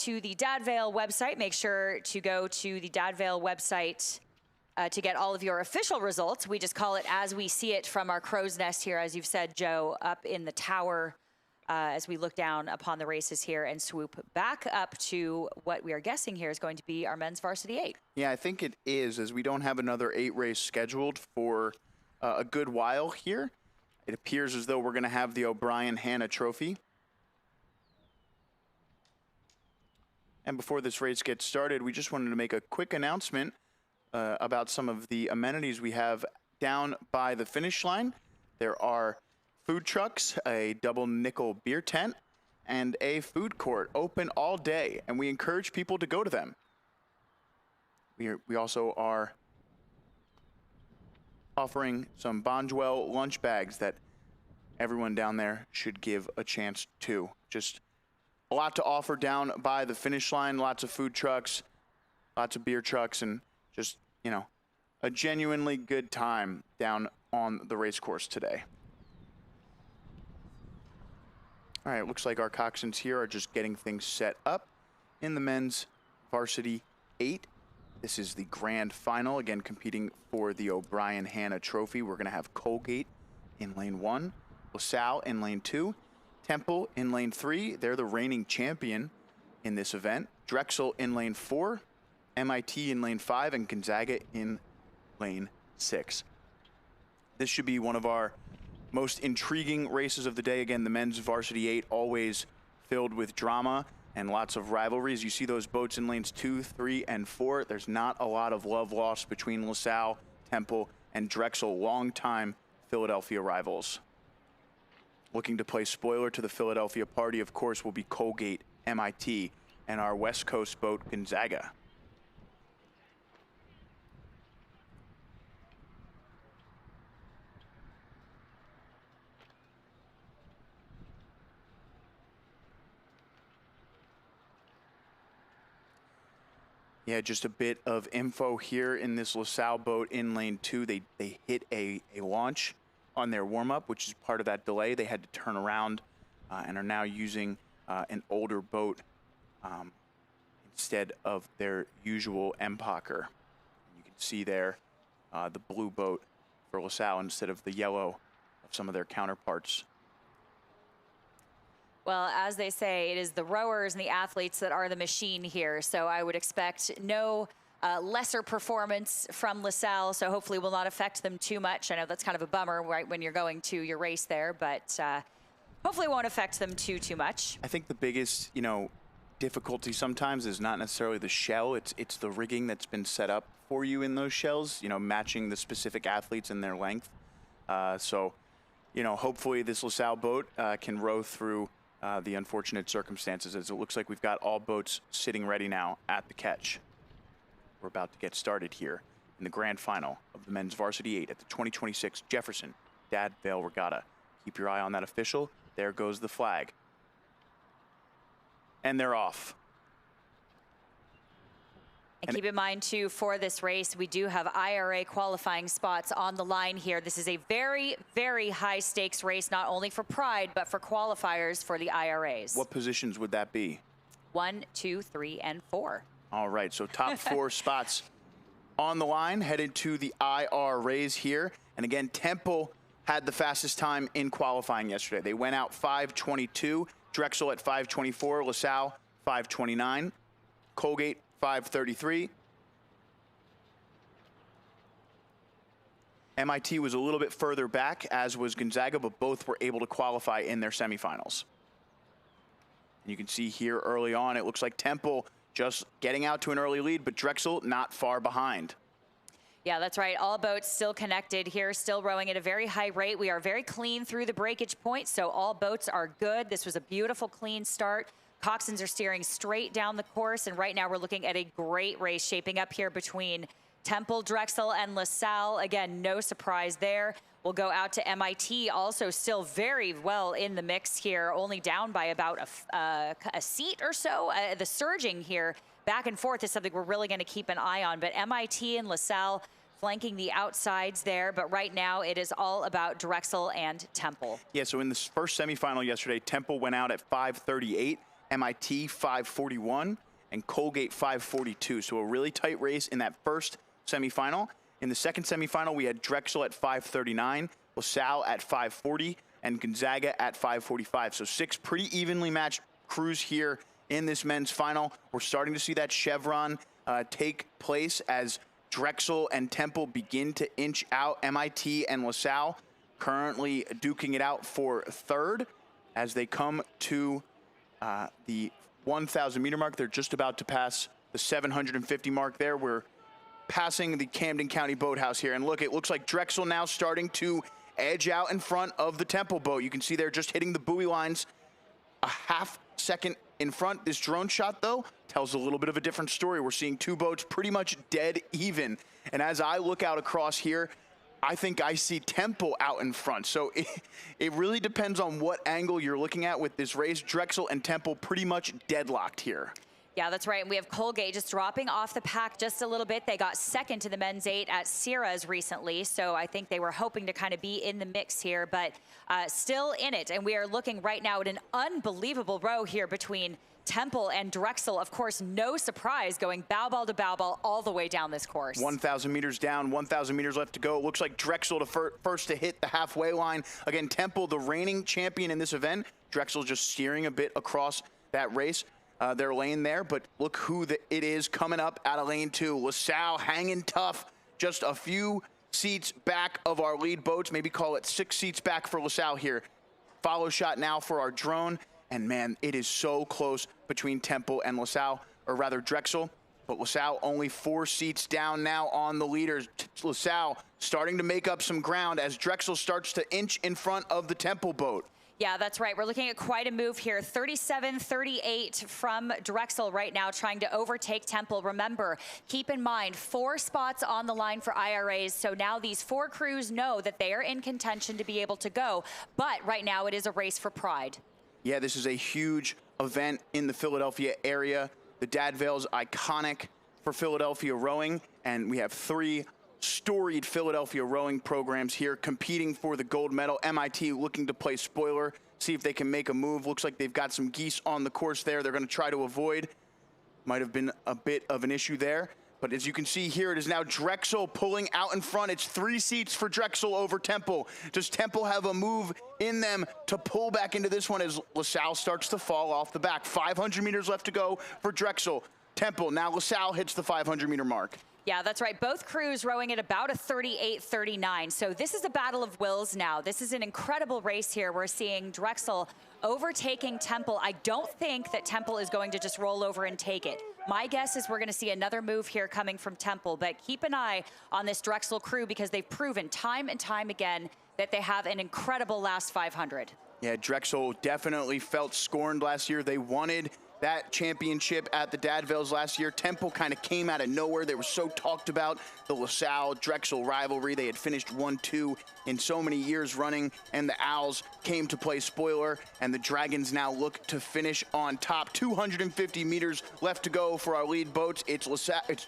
to the Dad Vail website. Make sure to go to the Dad Vail website to get all of your official results. We just call it as we see it from our crow's nest here, as you've said, Joe, up in the tower as we look down upon the races here and swoop back up to what we are guessing here is going to be our men's varsity 8. Yeah, I think it is, as we don't have another 8 race scheduled for a good while here. It appears as though we're going to have the O'Brien Hanna Trophy. And before this race gets started, we just wanted to make a quick announcement about some of the amenities we have down by the finish line. There are food trucks, a double nickel beer tent, and a food court open all day, and we encourage people to go to them. We also are offering some Bonduelle lunch bags that everyone down there should give a chance to. Just a lot to offer down by the finish line, lots of food trucks, lots of beer trucks, and just, a genuinely good time down on the race course today. All right, looks like our coxswains here are just getting things set up in the men's varsity 8. This is the grand final, again competing for the O'Brien Hanna Trophy. We're going to have Colgate in lane 1, LaSalle in lane 2, Temple in lane 3. They're the reigning champion in this event. Drexel in lane 4, MIT in lane 5, and Gonzaga in lane 6. This should be one of our most intriguing races of the day. Again, the men's varsity 8 always filled with drama and lots of rivalries. You see those boats in lanes 2, 3, and 4. There's not a lot of love lost between LaSalle, Temple, and Drexel, longtime Philadelphia rivals. Looking to play spoiler to the Philadelphia party, of course, will be Colgate, MIT. and our West Coast boat, Gonzaga. Yeah, just a bit of info here in this LaSalle boat in lane 2. They hit a launch on their warm-up, which is part of that delay. They had to turn around and are now using an older boat instead of their usual Empacher. You can see there the blue boat for LaSalle instead of the yellow of some of their counterparts. Well, as they say, it is the rowers and the athletes that are the machine here. So I would expect no lesser performance from LaSalle. So hopefully will not affect them too much. I know that's kind of a bummer, right, when you're going to your race there, but hopefully won't affect them too much. I think the biggest, difficulty sometimes is not necessarily the shell. It's the rigging that's been set up for you in those shells, matching the specific athletes and their length. So, hopefully this LaSalle boat can row through the unfortunate circumstances, as it looks like we've got all boats sitting ready now at the catch. We're about to get started here in the grand final of the men's varsity 8 at the 2026 Jefferson Dad Vail Regatta. Keep your eye on that official. There goes the flag. And they're off. And keep in mind, too, for this race, we do have IRA qualifying spots on the line here. This is a very, very high-stakes race, not only for Pride, but for qualifiers for the IRAs. What positions would that be? 1, 2, 3, and 4. All right, so top 4 spots on the line, headed to the IRAs here. And again, Temple had the fastest time in qualifying yesterday. They went out 5:22, Drexel at 5:24, LaSalle 5:29, Colgate 5:33. MIT was a little bit further back, as was Gonzaga, but both were able to qualify in their semifinals. And you can see here early on, it looks like Temple just getting out to an early lead, but Drexel not far behind. Yeah, that's right. All boats still connected here, still rowing at a very high rate. We are very clean through the breakage point, so all boats are good. This was a beautiful, clean start. Coxswains are steering straight down the course, and right now we're looking at a great race shaping up here between Temple, Drexel, and LaSalle. Again, no surprise there. We'll go out to MIT, also still very well in the mix here, only down by about a seat or so. The surging here back and forth is something we're really going to keep an eye on, but MIT and LaSalle flanking the outsides there, but right now it is all about Drexel and Temple. Yeah, so in the first semifinal yesterday, Temple went out at 5:38. MIT 5:41, and Colgate 5:42. So a really tight race in that first semifinal. In the second semifinal, we had Drexel at 5:39, LaSalle at 5:40, and Gonzaga at 5:45. So 6 pretty evenly matched crews here in this men's final. We're starting to see that chevron take place as Drexel and Temple begin to inch out. MIT and LaSalle currently duking it out for third as they come to the 1,000 meter mark. They're just about to pass the 750 mark there. We're passing the Camden County Boathouse here. And look, it looks like Drexel now starting to edge out in front of the Temple boat. You can see they're just hitting the buoy lines a half second in front. This drone shot, though, tells a little bit of a different story. We're seeing 2 boats pretty much dead even. And as I look out across here, I think I see Temple out in front. So it really depends on what angle you're looking at with this race. Drexel and Temple pretty much deadlocked here. Yeah, that's right. And we have Colgate just dropping off the pack just a little bit. They got second to the men's 8 at Sierra's recently, so I think they were hoping to kind of be in the mix here, but still in it. And we are looking right now at an unbelievable row here between Temple and Drexel. Of course, no surprise, going bow ball to bow ball all the way down this course. 1,000 meters down, 1,000 meters left to go. It looks like Drexel first to hit the halfway line. Again, Temple, the reigning champion in this event. Drexel just steering a bit across that race. Their lane there, but look who it is coming up out of lane 2. LaSalle hanging tough, just a few seats back of our lead boats, maybe call it 6 seats back for LaSalle here. Follow shot now for our drone, and man, it is so close between Temple and LaSalle, or rather Drexel, but LaSalle only 4 seats down now on the leaders. LaSalle starting to make up some ground as Drexel starts to inch in front of the Temple boat. Yeah, that's right. We're looking at quite a move here. 37-38 from Drexel right now, trying to overtake Temple. Remember, keep in mind, 4 spots on the line for IRAs. So now these 4 crews know that they are in contention to be able to go. But right now it is a race for pride. Yeah, this is a huge event in the Philadelphia area. The Dad Vail's iconic for Philadelphia rowing, and we have 3 storied Philadelphia rowing programs here competing for the gold medal. MIT looking to play spoiler, see if they can make a move. Looks like they've got some geese on the course there. They're going to try to avoid. Might have been a bit of an issue there. But as you can see here, it is now Drexel pulling out in front. It's 3 seats for Drexel over Temple. Does Temple have a move in them to pull back into this one as LaSalle starts to fall off the back? 500 meters left to go for Drexel. Temple, now LaSalle hits the 500-meter mark. Yeah, that's right. Both crews rowing at about a 38-39. So this is a battle of wills now. This is an incredible race here. We're seeing Drexel overtaking Temple. I don't think that Temple is going to just roll over and take it. My guess is we're going to see another move here coming from Temple, but keep an eye on this Drexel crew because they've proven time and time again that they have an incredible last 500. Yeah, Drexel definitely felt scorned last year. They wanted that championship at the Dad Vail's last year. Temple kind of came out of nowhere. They were so talked about, the LaSalle-Drexel rivalry. They had finished 1-2 in so many years running, and the Owls came to play spoiler, and the Dragons now look to finish on top. 250 meters left to go for our lead boats. It's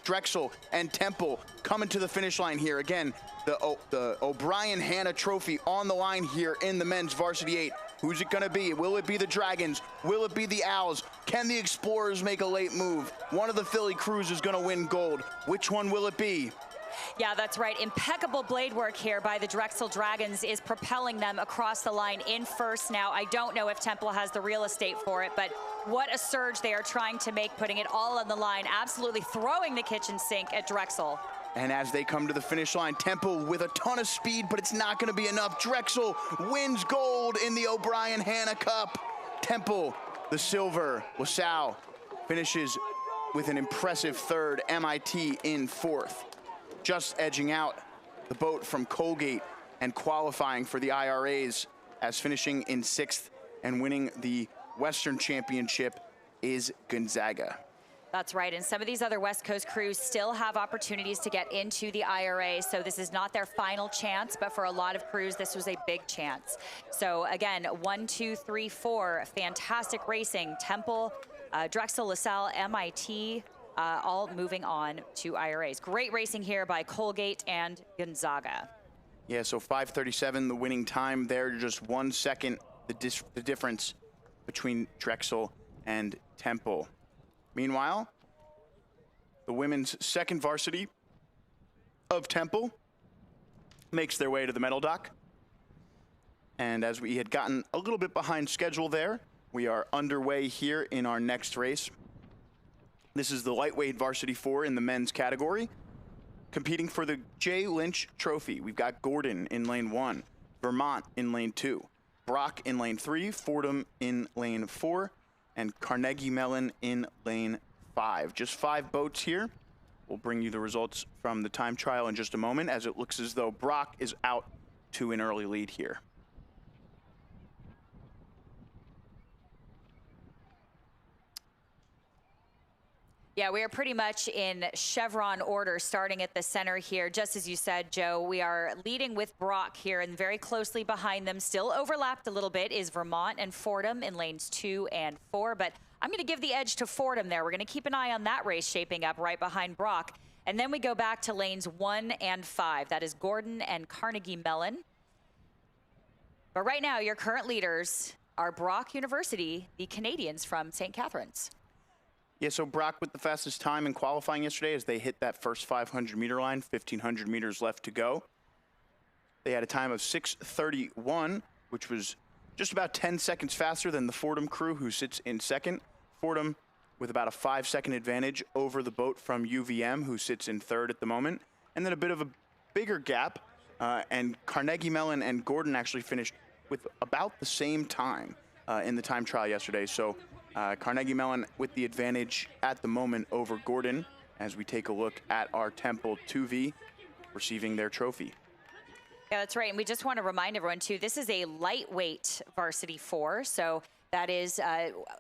Drexel and Temple coming to the finish line here. Again, the O'Brien Hanna Trophy on the line here in the men's varsity 8. Who's it going to be? Will it be the Dragons? Will it be the Owls? Can the Explorers make a late move? One of the Philly crews is going to win gold. Which one will it be? Yeah, that's right. Impeccable blade work here by the Drexel Dragons is propelling them across the line in first now. I don't know if Temple has the real estate for it, but what a surge they are trying to make, putting it all on the line, absolutely throwing the kitchen sink at Drexel. And as they come to the finish line, Temple with a ton of speed, but it's not going to be enough. Drexel wins gold in the O'Brien Hanna Cup. Temple, the silver. LaSalle finishes with an impressive third. MIT in fourth. Just edging out the boat from Colgate and qualifying for the IRAs as finishing in sixth and winning the Western Championship is Gonzaga. That's right, and some of these other West Coast crews still have opportunities to get into the IRA, so this is not their final chance, but for a lot of crews, this was a big chance. So again, 1, 2, 3, 4, fantastic racing. Temple, Drexel, LaSalle, MIT, all moving on to IRAs. Great racing here by Colgate and Gonzaga. Yeah, so 5:37, the winning time there, just 1 second, the difference between Drexel and Temple. Meanwhile, the women's second varsity of Temple makes their way to the medal dock. And as we had gotten a little bit behind schedule there, we are underway here in our next race. This is the lightweight varsity 4 in the men's category, competing for the J. Lynch Trophy. We've got Gordon in lane 1, Vermont in lane 2, Brock in lane 3, Fordham in lane 4, and Carnegie Mellon in lane 5. Just 5 boats here. We'll bring you the results from the time trial in just a moment, as it looks as though Brock is out to an early lead here. Yeah, we are pretty much in chevron order, starting at the center here. Just as you said, Joe, we are leading with Brock here, and very closely behind them, still overlapped a little bit, is Vermont and Fordham in lanes 2 and 4. But I'm going to give the edge to Fordham there. We're going to keep an eye on that race shaping up right behind Brock. And then we go back to lanes 1 and 5. That is Gordon and Carnegie Mellon. But right now, your current leaders are Brock University, the Canadians from St. Catharines. Yeah, so Brock with the fastest time in qualifying yesterday as they hit that first 500-meter line, 1,500 meters left to go. They had a time of 6:31, which was just about 10 seconds faster than the Fordham crew, who sits in second. Fordham with about a 5-second advantage over the boat from UVM, who sits in third at the moment. And then a bit of a bigger gap, and Carnegie Mellon and Gordon actually finished with about the same time in the time trial yesterday. So Carnegie Mellon with the advantage at the moment over Gordon as we take a look at our Temple 2V receiving their trophy. Yeah, that's right. And we just want to remind everyone, too, this is a lightweight varsity 4. So that is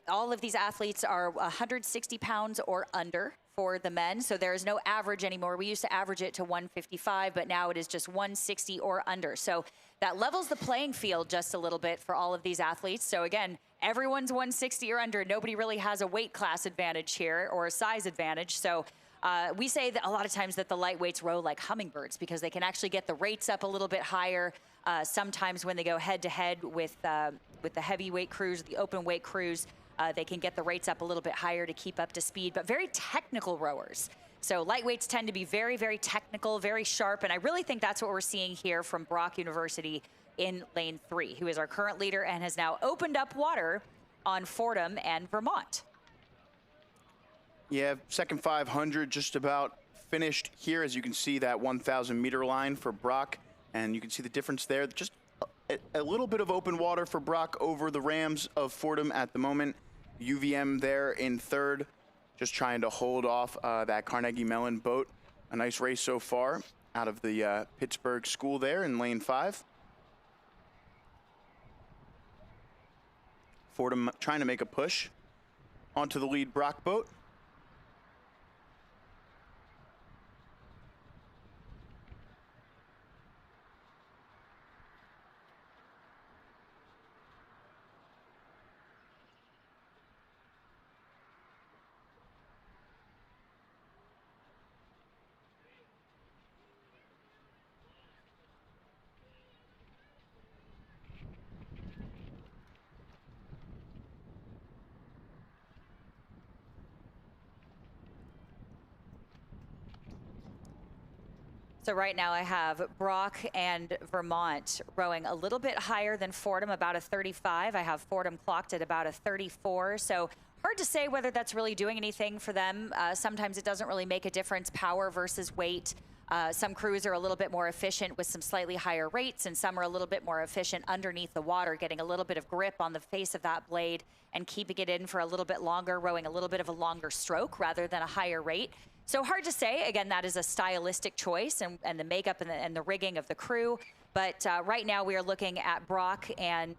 all of these athletes are 160 pounds or under for the men. So there is no average anymore. We used to average it to 155, but now it is just 160 or under. So that levels the playing field just a little bit for all of these athletes. So again, everyone's 160 or under. Nobody really has a weight class advantage here or a size advantage. So we say that a lot of times that the lightweights row like hummingbirds because they can actually get the rates up a little bit higher. Sometimes when they go head to head with the heavyweight crews, the open weight crews, they can get the rates up a little bit higher to keep up to speed, but very technical rowers. So lightweights tend to be very, very technical, very sharp, and I really think that's what we're seeing here from Brock University in lane 3, who is our current leader and has now opened up water on Fordham and Vermont. Yeah, second 500 just about finished here. As you can see, that 1,000 meter line for Brock, and you can see the difference there. Just a little bit of open water for Brock over the Rams of Fordham at the moment. UVM there in third, just trying to hold off that Carnegie Mellon boat. A nice race so far out of the Pittsburgh school there in lane 5. Fordham trying to make a push onto the lead Brock boat. So right now I have Brock and Vermont rowing a little bit higher than Fordham, about a 35. I have Fordham clocked at about a 34. So hard to say whether that's really doing anything for them. Sometimes it doesn't really make a difference, power versus weight. Some crews are a little bit more efficient with some slightly higher rates, and some are a little bit more efficient underneath the water, getting a little bit of grip on the face of that blade and keeping it in for a little bit longer, rowing a little bit of a longer stroke rather than a higher rate. So hard to say. Again, that is a stylistic choice and the makeup and the rigging of the crew. But right now we are looking at Brock and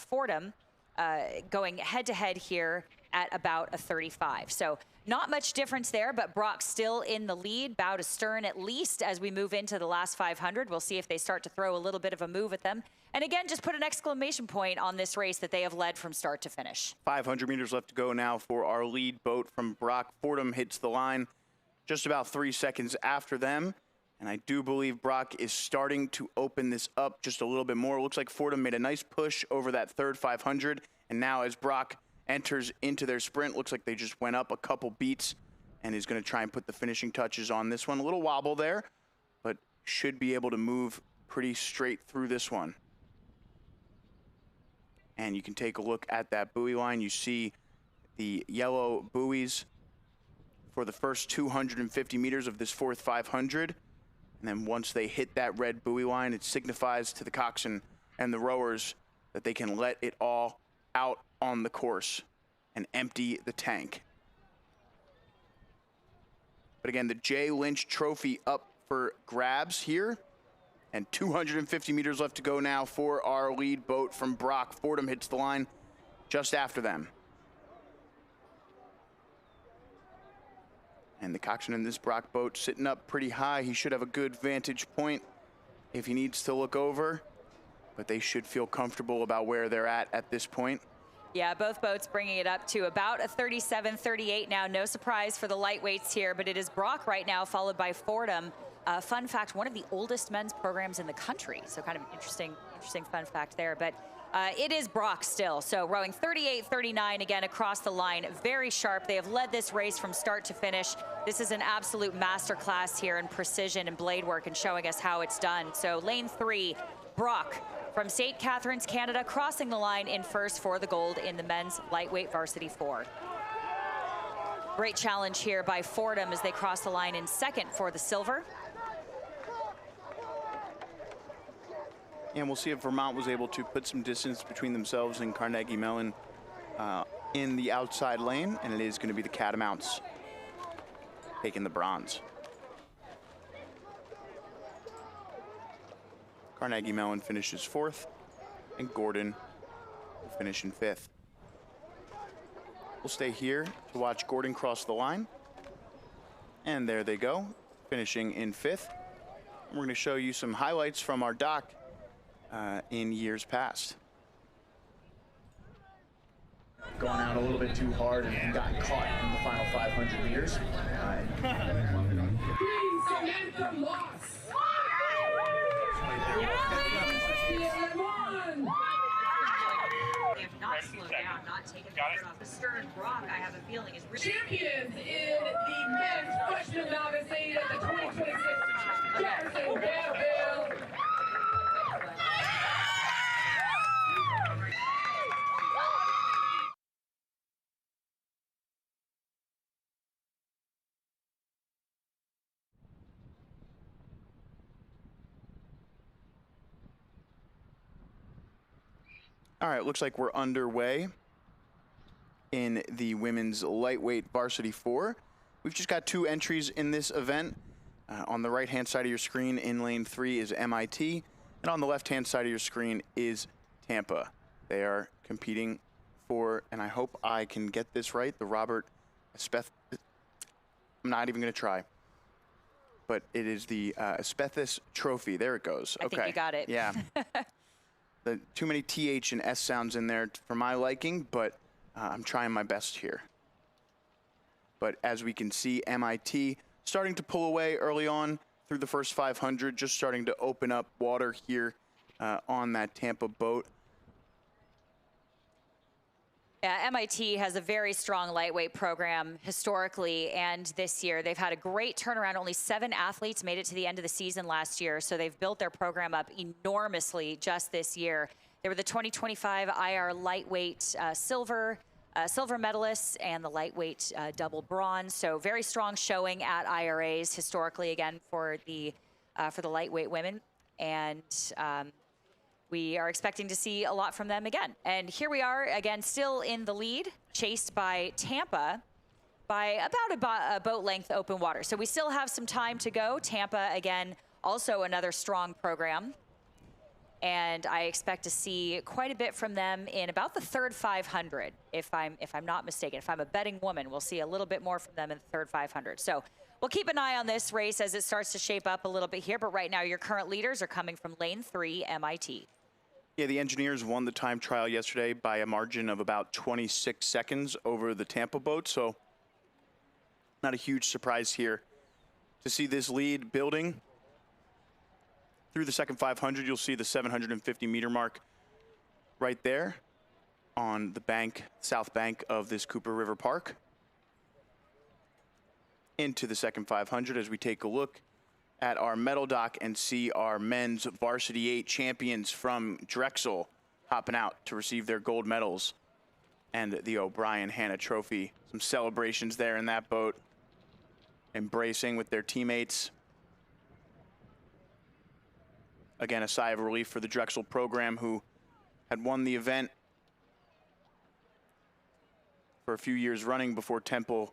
Fordham going head-to-head here at about a 35. So not much difference there, but Brock still in the lead, bow to stern at least as we move into the last 500. We'll see if they start to throw a little bit of a move at them. And again, just put an exclamation point on this race that they have led from start to finish. 500 meters left to go now for our lead boat from Brock. Fordham hits the line just about 3 seconds after them. And I do believe Brock is starting to open this up just a little bit more. It looks like Fordham made a nice push over that third 500. And now as Brock enters into their sprint, looks like they just went up a couple beats and is going to try and put the finishing touches on this one. A little wobble there, but should be able to move pretty straight through this one. And you can take a look at that buoy line. You see the yellow buoys for the first 250 meters of this fourth 500. And then once they hit that red buoy line, it signifies to the coxswain and the rowers that they can let it all out on the course and empty the tank. But again, the Jay Lynch Trophy up for grabs here. And 250 meters left to go now for our lead boat from Brock. Fordham hits the line just after them. And the coxswain in this Brock boat sitting up pretty high. He should have a good vantage point if he needs to look over, but they should feel comfortable about where they're at this point. Yeah, both boats bringing it up to about a 37, 38 now. No surprise for the lightweights here, but it is Brock right now, followed by Fordham. Fun fact, one of the oldest men's programs in the country. So kind of interesting fun fact there. But it is Brock still. So rowing 38, 39 again across the line. Very sharp. They have led this race from start to finish. This is an absolute masterclass here in precision and blade work and showing us how it's done. So lane 3, Brock from St. Catharines, Canada, crossing the line in first for the gold in the men's lightweight varsity 4. Great challenge here by Fordham as they cross the line in second for the silver. And we'll see if Vermont was able to put some distance between themselves and Carnegie Mellon in the outside lane, and it is going to be the Catamounts taking the bronze. Carnegie Mellon finishes 4th, and Gordon will finish in 5th. We'll stay here to watch Gordon cross the line. And there they go, finishing in 5th. And we're going to show you some highlights from our dock in years past. Going out a little bit too hard and got caught in the final 500 meters. Samantha Moss. Not slow down, not taking the foot off the stern. Brock, I have a feeling, is really... Champions in the men's freshman novice lead at the 2026 Jefferson Dad Vail. All right, looks like we're underway in the women's lightweight varsity 4. We've just got 2 entries in this event. On the right-hand side of your screen in lane 3 is MIT, and on the left-hand side of your screen is Tampa. They are competing for, and I hope I can get this right, the Robert Espeth. I'm not even going to try. But it is the Espethis Trophy. There it goes. I think you got it. Yeah. Too many TH and S sounds in there for my liking, but I'm trying my best here. But as we can see, MIT starting to pull away early on through the first 500, just starting to open up water here on that Tampa boat. Yeah, MIT has a very strong lightweight program historically, and this year they've had a great turnaround. Only 7 athletes made it to the end of the season last year, so they've built their program up enormously just this year. They were the 2025 IR lightweight silver medalists and the lightweight double bronze. So very strong showing at IRAs historically, again for the lightweight women, and we are expecting to see a lot from them again. And here we are again, still in the lead, chased by Tampa by about a boat length open water. So we still have some time to go. Tampa, again, also another strong program. And I expect to see quite a bit from them in about the third 500, if I'm not mistaken. If I'm a betting woman, we'll see a little bit more from them in the third 500. So we'll keep an eye on this race as it starts to shape up a little bit here. But right now, your current leaders are coming from lane 3, MIT. Yeah, the Engineers won the time trial yesterday by a margin of about 26 seconds over the Tampa boat. So not a huge surprise here to see this lead building. Through the second 500, you'll see the 750-meter mark right there on the bank, south bank of this Cooper River Park. Into the second 500 as we take a look at our medal dock and see our men's varsity 8 champions from Drexel hopping out to receive their gold medals and the O'Brien Hanna Trophy. Some celebrations there in that boat, embracing with their teammates. Again, a sigh of relief for the Drexel program, who had won the event for a few years running before Temple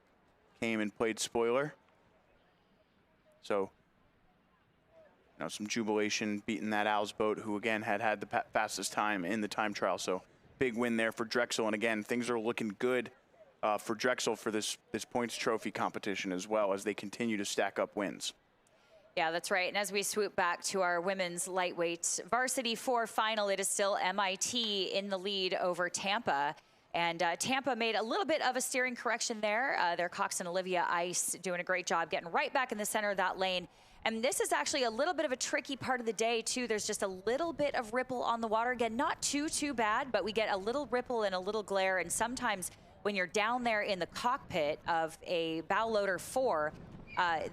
came and played spoiler. So, you know, some jubilation beating that Owls boat, who again had the fastest time in the time trial. So big win there for Drexel. And again, things are looking good for Drexel for this points trophy competition as well, as they continue to stack up wins. Yeah, that's right. And as we swoop back to our women's lightweight varsity 4 final, it is still MIT in the lead over Tampa. And Tampa made a little bit of a steering correction there. Their coxswain Olivia Ice doing a great job getting right back in the center of that lane. And this is actually a little bit of a tricky part of the day, too. There's just a little bit of ripple on the water. Again, not too bad, but we get a little ripple and a little glare. And sometimes when you're down there in the cockpit of a bow loader 4,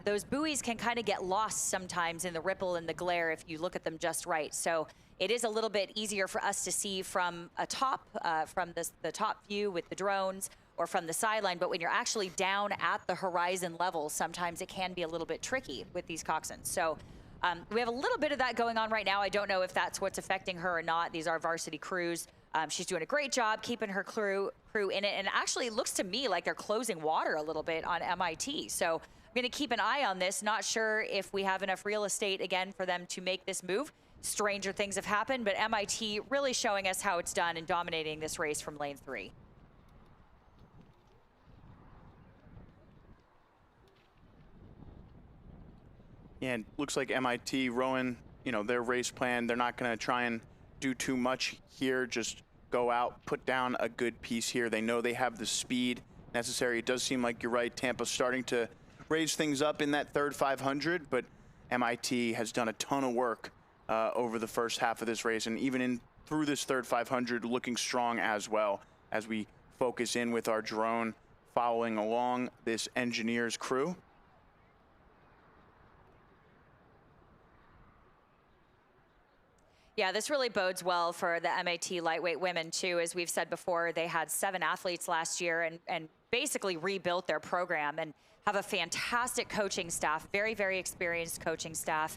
those buoys can kind of get lost sometimes in the ripple and the glare if you look at them just right. So it is a little bit easier for us to see from a top, from the top view with the drones or from the sideline. But when you're actually down at the horizon level, sometimes it can be a little bit tricky with these coxswains. So we have a little bit of that going on right now. I don't know if that's what's affecting her or not. These are varsity crews. She's doing a great job keeping her crew in it. And actually, it looks to me like they're closing water a little bit on MIT. So I'm going to keep an eye on this. Not sure if we have enough real estate, again, for them to make this move. stranger things have happened, but MIT really showing us how it's done and dominating this race from lane 3. Yeah, and looks like MIT rowing, you know, their race plan. They're not going to try and do too much here. Just go out, put down a good piece here. They know they have the speed necessary. It does seem like you're right. Tampa's starting to raise things up in that third 500, but MIT has done a ton of work over the first half of this race, and even through this third 500, looking strong as well as we focus in with our drone following along this engineer's crew. Yeah, this really bodes well for the MIT lightweight women too. As we've said before, they had 7 athletes last year and basically rebuilt their program and have a fantastic coaching staff, very, very experienced coaching staff.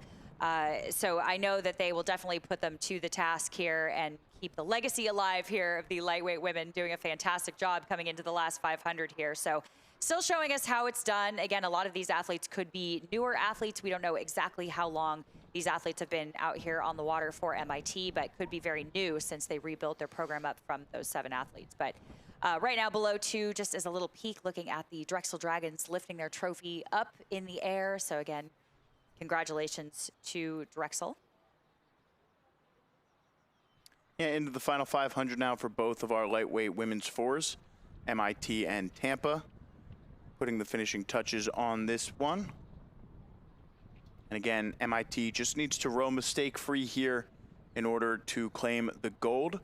So I know that they will definitely put them to the task here and keep the legacy alive here of the lightweight women doing a fantastic job coming into the last 500 here. So still showing us how it's done. Again, a lot of these athletes could be newer athletes. We don't know exactly how long these athletes have been out here on the water for MIT, but could be very new since they rebuilt their program up from those 7 athletes. But right now below 2, just as a little peek, looking at the Drexel Dragons lifting their trophy up in the air. So again, congratulations to Drexel. Yeah, into the final 500 now for both of our lightweight women's 4s, MIT and Tampa, putting the finishing touches on this one. And again, MIT just needs to row mistake-free here in order to claim the gold.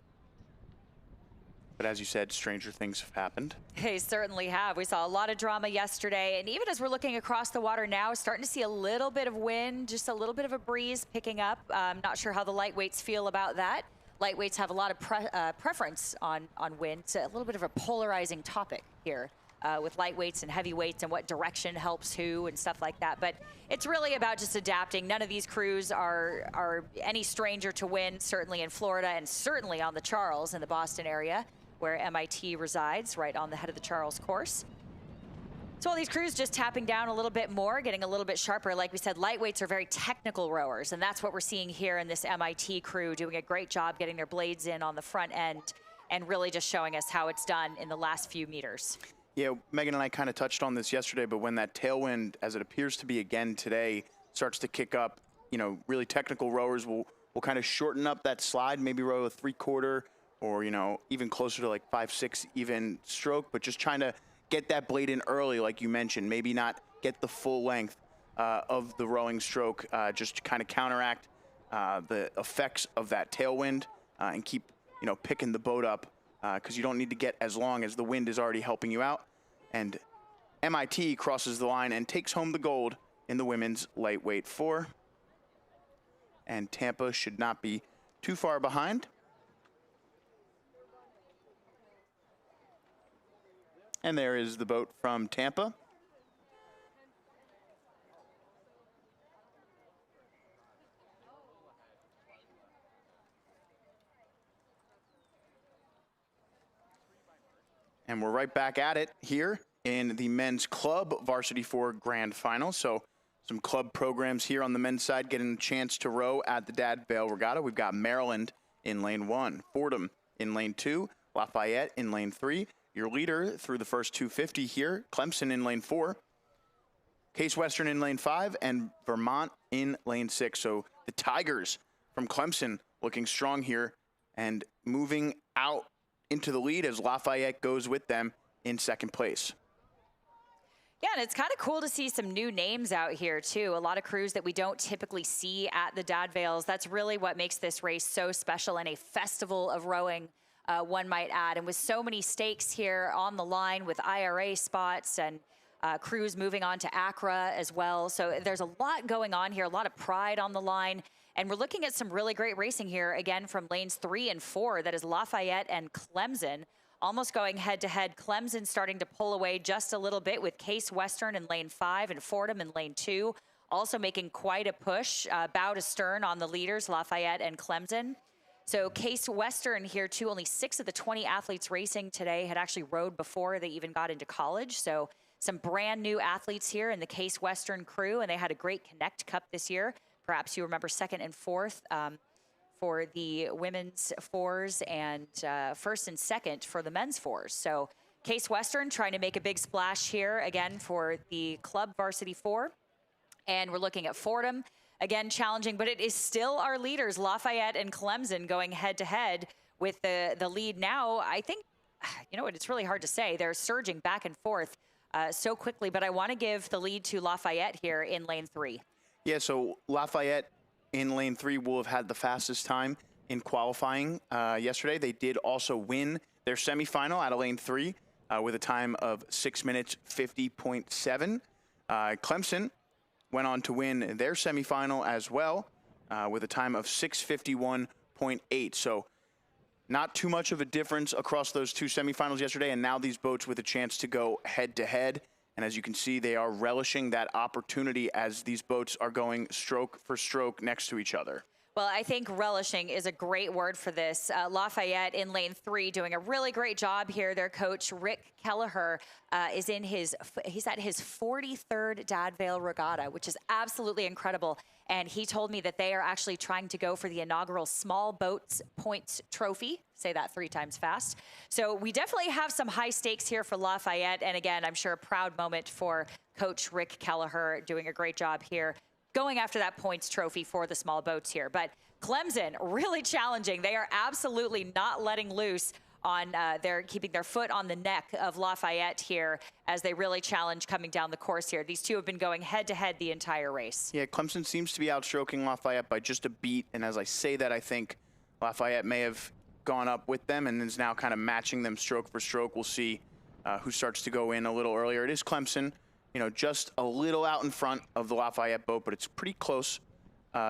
But as you said, stranger things have happened. They certainly have. We saw a lot of drama yesterday. And even as we're looking across the water now, starting to see a little bit of wind, just a little bit of a breeze picking up. Not sure how the lightweights feel about that. Lightweights have a lot of preference on wind. It's a little bit of a polarizing topic here. With lightweights and heavyweights and what direction helps who and stuff like that. But it's really about just adapting. None of these crews are any stranger to wind, certainly in Florida and certainly on the Charles in the Boston area where MIT resides, right on the head of the Charles course. So all these crews just tapping down a little bit more, getting a little bit sharper. Like we said, lightweights are very technical rowers, and that's what we're seeing here in this MIT crew, doing a great job getting their blades in on the front end and really just showing us how it's done in the last few meters. Yeah, Megan and I kind of touched on this yesterday, but when that tailwind, as it appears to be again today, starts to kick up, you know, really technical rowers will kind of shorten up that slide, maybe row a 3/4 or, you know, even closer to like 5/6 even stroke, but just trying to get that blade in early, like you mentioned, maybe not get the full length of the rowing stroke, just to kind of counteract the effects of that tailwind and keep, you know, picking the boat up because you don't need to get as long as the wind is already helping you out. And MIT crosses the line and takes home the gold in the women's lightweight 4. And Tampa should not be too far behind. And there is the boat from Tampa. And we're right back at it here in the men's club varsity 4 grand final. So some club programs here on the men's side getting a chance to row at the Dad Vail Regatta. We've got Maryland in lane 1, Fordham in lane 2, Lafayette in lane 3. Your leader through the first 250 here, Clemson in lane 4, Case Western in lane 5, and Vermont in lane 6. So the Tigers from Clemson looking strong here and moving out into the lead as Lafayette goes with them in second place. Yeah, and it's kind of cool to see some new names out here, too. A lot of crews that we don't typically see at the Dad Vails. That's really what makes this race so special and a festival of rowing, one might add. And with so many stakes here on the line with IRA spots and crews moving on to Accra as well. So there's a lot going on here, a lot of pride on the line. And we're looking at some really great racing here, again, from lanes 3 and 4. That is Lafayette and Clemson. Almost going head-to-head. Clemson starting to pull away just a little bit with Case Western in lane 5 and Fordham in lane 2. Also making quite a push, bow to stern on the leaders, Lafayette and Clemson. So Case Western here, too. Only 6 of the 20 athletes racing today had actually rowed before they even got into college. So some brand new athletes here in the Case Western crew, and they had a great Connect Cup this year. Perhaps you remember 2nd and 4th for the women's fours and first and second for the men's fours. So Case Western trying to make a big splash here again for the club varsity four. And we're looking at Fordham, again challenging, but it is still our leaders, Lafayette and Clemson, going head to head with the lead now. I think, you know what, it's really hard to say. They're surging back and forth so quickly, but I want to give the lead to Lafayette here in lane 3. Yeah, so Lafayette in lane 3 will have had the fastest time in qualifying yesterday. They did also win their semifinal out of lane 3 with a time of 6 minutes 50.7. Clemson went on to win their semifinal as well with a time of 6:51.8. So not too much of a difference across those two semifinals yesterday, and now these boats with a chance to go head-to-head. And as you can see, they are relishing that opportunity as these boats are going stroke for stroke next to each other. Well, I think relishing is a great word for this. Lafayette in lane 3 doing a really great job here. Their coach, Rick Kelleher, he's at his 43rd Dad Vail Regatta, which is absolutely incredible. And he told me that they are actually trying to go for the inaugural Small Boats Points Trophy. Say that 3 times fast. So we definitely have some high stakes here for Lafayette. And again, I'm sure a proud moment for Coach Rick Kelleher doing a great job here, going after that points trophy for the small boats here. But Clemson, really challenging. They are absolutely not letting loose on they're keeping their foot on the neck of Lafayette here as they really challenge coming down the course here. These two have been going head-to-head the entire race. Yeah, Clemson seems to be outstroking Lafayette by just a beat. And as I say that, I think Lafayette may have gone up with them and is now kind of matching them stroke for stroke. We'll see who starts to go in a little earlier. It is Clemson, you know, just a little out in front of the Lafayette boat, but it's pretty close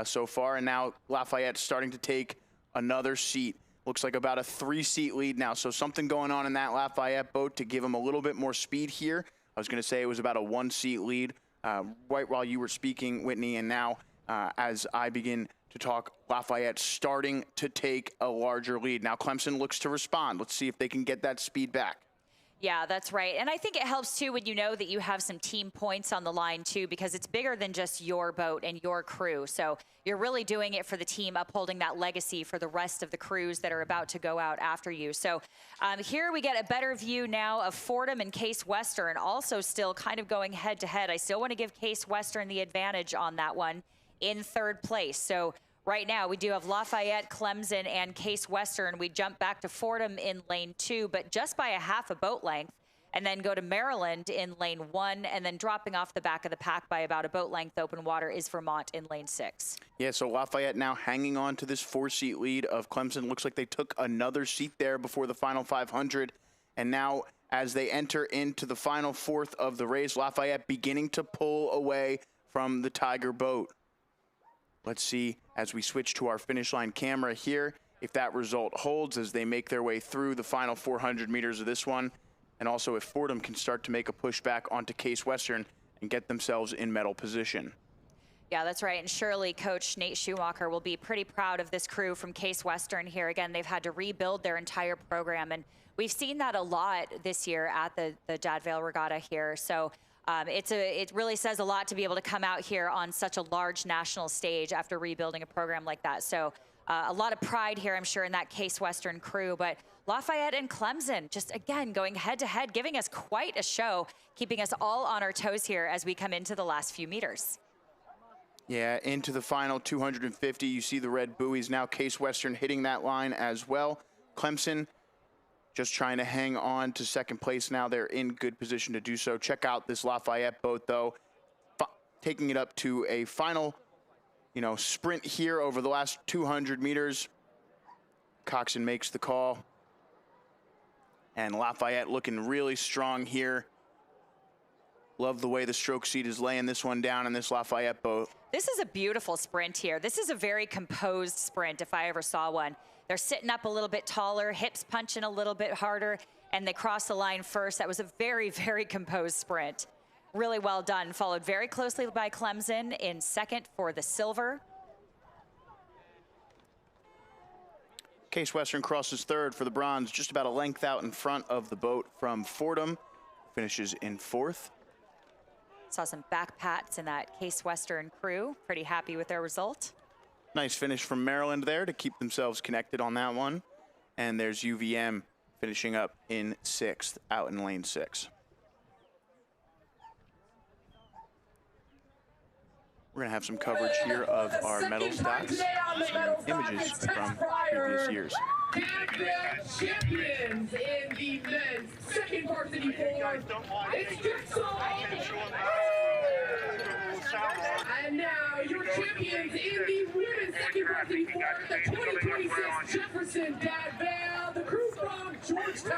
so far. And now Lafayette's starting to take another seat. Looks like about a 3-seat lead now. So something going on in that Lafayette boat to give them a little bit more speed here. I was going to say it was about a 1-seat lead right while you were speaking, Whitney. And now as I begin to talk, Lafayette starting to take a larger lead. Now Clemson looks to respond. Let's see if they can get that speed back. Yeah, that's right. And I think it helps, too, when you know that you have some team points on the line, too, because it's bigger than just your boat and your crew. So you're really doing it for the team, upholding that legacy for the rest of the crews that are about to go out after you. So here we get a better view now of Fordham and Case Western, also still kind of going head-to-head. I still want to give Case Western the advantage on that one in 3rd place. So right now, we do have Lafayette, Clemson, and Case Western. We jump back to Fordham in lane 2, but just by a half a boat length, and then go to Maryland in lane 1, and then dropping off the back of the pack by about a boat length open water is Vermont in lane 6. Yeah, so Lafayette now hanging on to this 4-seat lead of Clemson. Looks like they took another seat there before the final 500. And now as they enter into the final 4th of the race, Lafayette beginning to pull away from the Tiger boat. Let's see as we switch to our finish line camera here if that result holds as they make their way through the final 400 meters of this one. And also if Fordham can start to make a push back onto Case Western and get themselves in medal position. Yeah, that's right. And surely Coach Nate Schumacher will be pretty proud of this crew from Case Western here. Again, they've had to rebuild their entire program. And we've seen that a lot this year at the Dad Vail Regatta here. So it really says a lot to be able to come out here on such a large national stage after rebuilding a program like that. So a lot of pride here, I'm sure, in that Case Western crew. But Lafayette and Clemson, just again, going head-to-head, giving us quite a show, keeping us all on our toes here as we come into the last few meters. Yeah, into the final 250, you see the red buoys. Now Case Western hitting that line as well. Clemson just trying to hang on to 2nd place now. They're in good position to do so. Check out this Lafayette boat, though, taking it up to a final, you know, sprint here over the last 200 meters. Coxon makes the call. And Lafayette looking really strong here. Love the way the stroke seat is laying this one down in this Lafayette boat. This is a beautiful sprint here. This is a very composed sprint if I ever saw one. They're sitting up a little bit taller, hips punching a little bit harder, and they cross the line first. That was a very, very composed sprint. Really well done. Followed very closely by Clemson in 2nd for the silver. Case Western crosses 3rd for the bronze, just about a length out in front of the boat from Fordham. Finishes in 4th. Saw some back pats in that Case Western crew. Pretty happy with their result. Nice finish from Maryland there to keep themselves connected on that one. And there's UVM finishing up in 6th out in lane 6. We're going to have some coverage here of our medal stocks and images from previous years. Dad Vail champions in the men's second varsity 4. It's Jefferson. And now your champions in the women's second varsity 4, the 2026 Jefferson Dad Vail, the crew from Georgetown.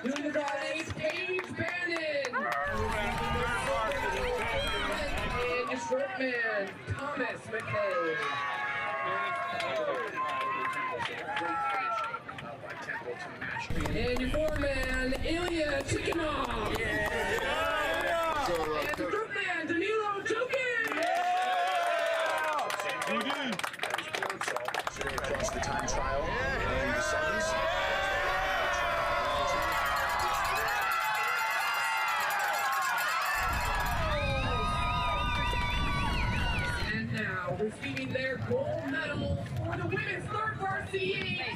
Doing the bodies, Paige Bannon. And your short man, Thomas McKay. And your four-man, Ilya Chikhanov. And the group man, Danilo Jokin. Across the time trial and the semis. And now receiving their gold medal for the women's third varsity 8.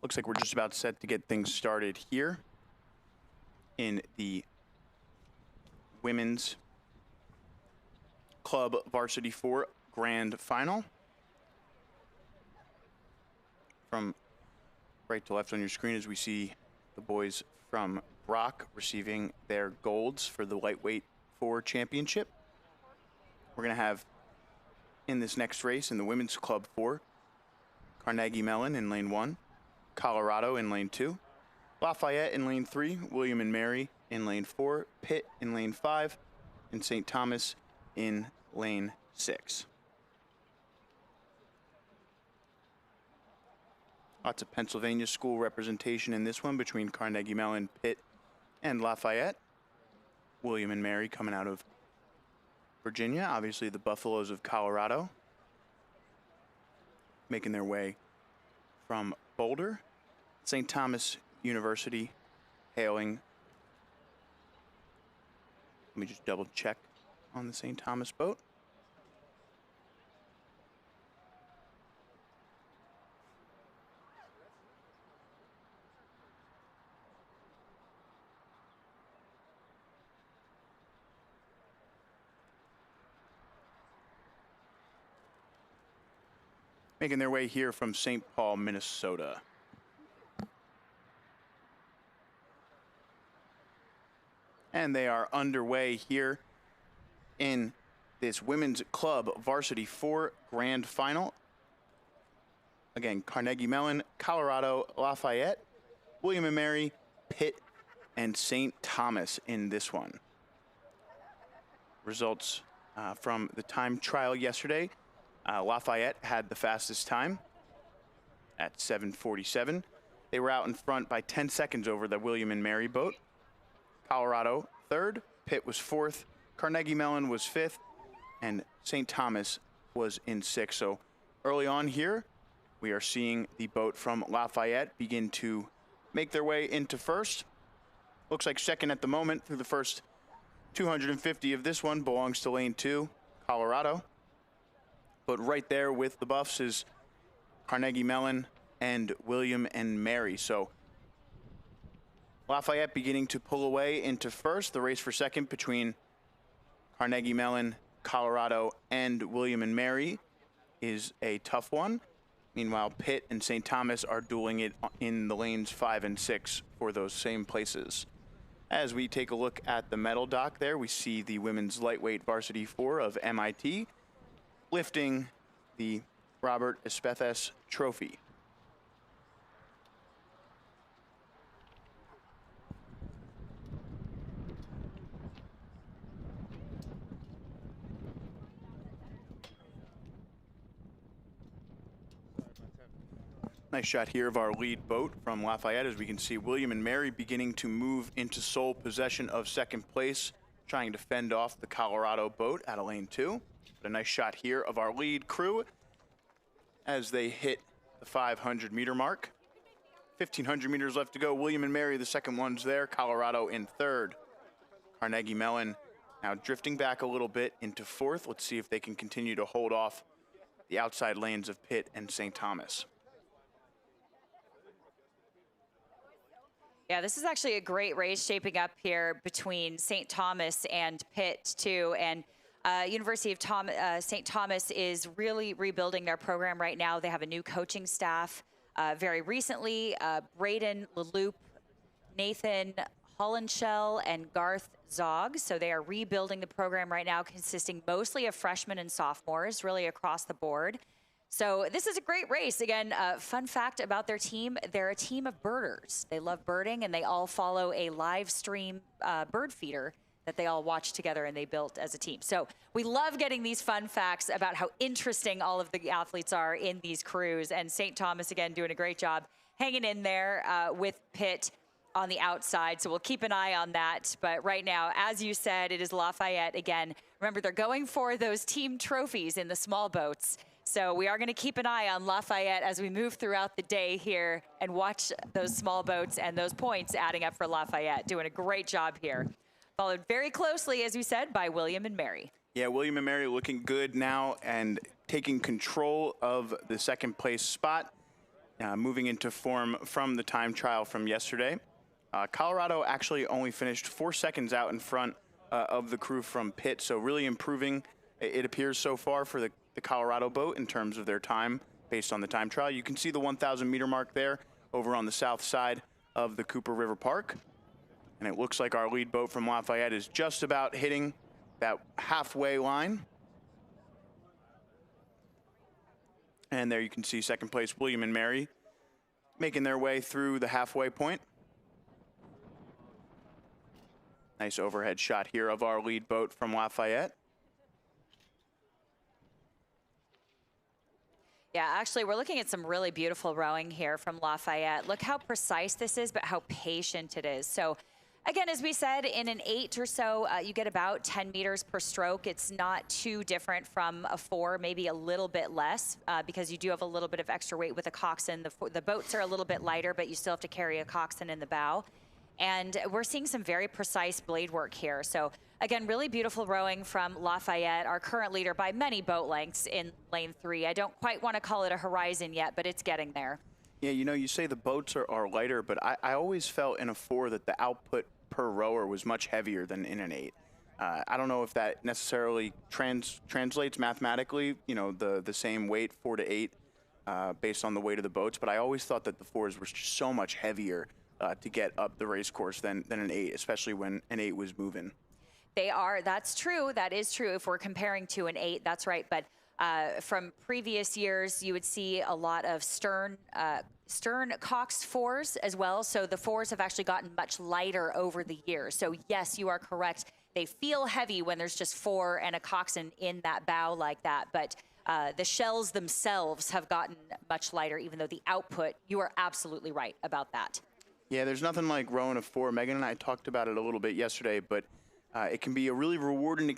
Looks like we're just about set to get things started here in the women's club varsity 4 grand final. From right to left on your screen as we see the boys from Brock receiving their golds for the lightweight 4 championship. We're going to have in this next race in the women's club 4, Carnegie Mellon in lane 1, Colorado in lane 2, Lafayette in lane 3, William and Mary in lane 4, Pitt in lane 5, and St. Thomas in lane 6. Lots of Pennsylvania school representation in this one between Carnegie Mellon, Pitt, and Lafayette. William and Mary coming out of Virginia, obviously the Buffaloes of Colorado, making their way from Boulder. St. Thomas University hailing. Let me just double check on the St. Thomas boat. Making their way here from St. Paul, Minnesota. And they are underway here in this women's club varsity 4 grand final. Again, Carnegie Mellon, Colorado, Lafayette, William and Mary, Pitt, and St. Thomas in this one. Results from the time trial yesterday. Lafayette had the fastest time at 7:47. They were out in front by 10 seconds over the William and Mary boat. Colorado 3rd, Pitt was 4th, Carnegie Mellon was 5th, and St. Thomas was in 6th. So early on here, we are seeing the boat from Lafayette begin to make their way into 1st. Looks like 2nd at the moment through the first 250 of this one belongs to lane 2, Colorado. But right there with the buffs is Carnegie Mellon and William and Mary. So Lafayette beginning to pull away into 1st. The race for 2nd between Carnegie Mellon, Colorado, and William and Mary is a tough one. Meanwhile, Pitt and St. Thomas are dueling it in the lanes 5 and 6 for those same places. As we take a look at the medal dock there, we see the women's lightweight varsity 4 of MIT lifting the Robert Espethes Trophy. Nice shot here of our lead boat from Lafayette as we can see William and Mary beginning to move into sole possession of 2nd place trying to fend off the Colorado boat out of lane 2. But a nice shot here of our lead crew as they hit the 500-meter mark. 1,500 meters left to go. William and Mary, the second ones there. Colorado in third. Carnegie Mellon now drifting back a little bit into fourth. Let's see if they can continue to hold off the outside lanes of Pitt and St. Thomas. Yeah, this is actually a great race shaping up here between St. Thomas and Pitt, too. And University of St. Thomas is really rebuilding their program right now. They have a new coaching staff very recently. Braden LaLoupe, Nathan Hollandshell, and Garth Zog. So they are rebuilding the program right now, consisting mostly of freshmen and sophomores, really across the board. So this is a great race. Again, fun fact about their team, they're a team of birders. They love birding, and they all follow a live stream bird feeder that they all watch together and they built as a team. So we love getting these fun facts about how interesting all of the athletes are in these crews. And St. Thomas, again, doing a great job hanging in there with Pitt on the outside. So we'll keep an eye on that. But right now, as you said, it is Lafayette again. Remember, they're going for those team trophies in the small boats. So we are going to keep an eye on Lafayette as we move throughout the day here and watch those small boats and those points adding up for Lafayette. Doing a great job here. Followed very closely, as we said, by William and Mary. Yeah, William and Mary looking good now and taking control of the second place spot, moving into form from the time trial from yesterday. Colorado actually only finished 4 seconds out in front of the crew from Pitt, so really improving, it appears so far, for the Colorado boat in terms of their time based on the time trial. You can see the 1,000 meter mark there over on the south side of the Cooper River Park. And it looks like our lead boat from Lafayette is just about hitting that halfway line. And there you can see second place William and Mary making their way through the halfway point. Nice overhead shot here of our lead boat from Lafayette. Yeah, actually, we're looking at some really beautiful rowing here from Lafayette. Look how precise this is, but how patient it is. So, again, as we said, in an 8 or so, you get about 10 meters per stroke. It's not too different from a 4, maybe a little bit less, because you do have a little bit of extra weight with a coxswain. The boats are a little bit lighter, but you still have to carry a coxswain in the bow. And we're seeing some very precise blade work here. So, again, really beautiful rowing from Lafayette, our current leader by many boat lengths in lane 3. I don't quite want to call it a horizon yet, but it's getting there. Yeah, you know, you say the boats are lighter, but I always felt in a 4 that the output per rower was much heavier than in an 8. I don't know if that necessarily translates mathematically, you know, the same weight, 4 to 8, based on the weight of the boats, but I always thought that the 4s were just so much heavier to get up the race course than an 8, especially when an 8 was moving. They are. That's true. That is true. If we're comparing to an 8, that's right. But from previous years, you would see a lot of stern coxed 4s as well. So the 4s have actually gotten much lighter over the years. So yes, you are correct. They feel heavy when there's just 4 and a coxswain in that bow like that. But the shells themselves have gotten much lighter, even though the output, you are absolutely right about that. Yeah, there's nothing like rowing a 4. Megan and I talked about it a little bit yesterday, but it can be a really rewarding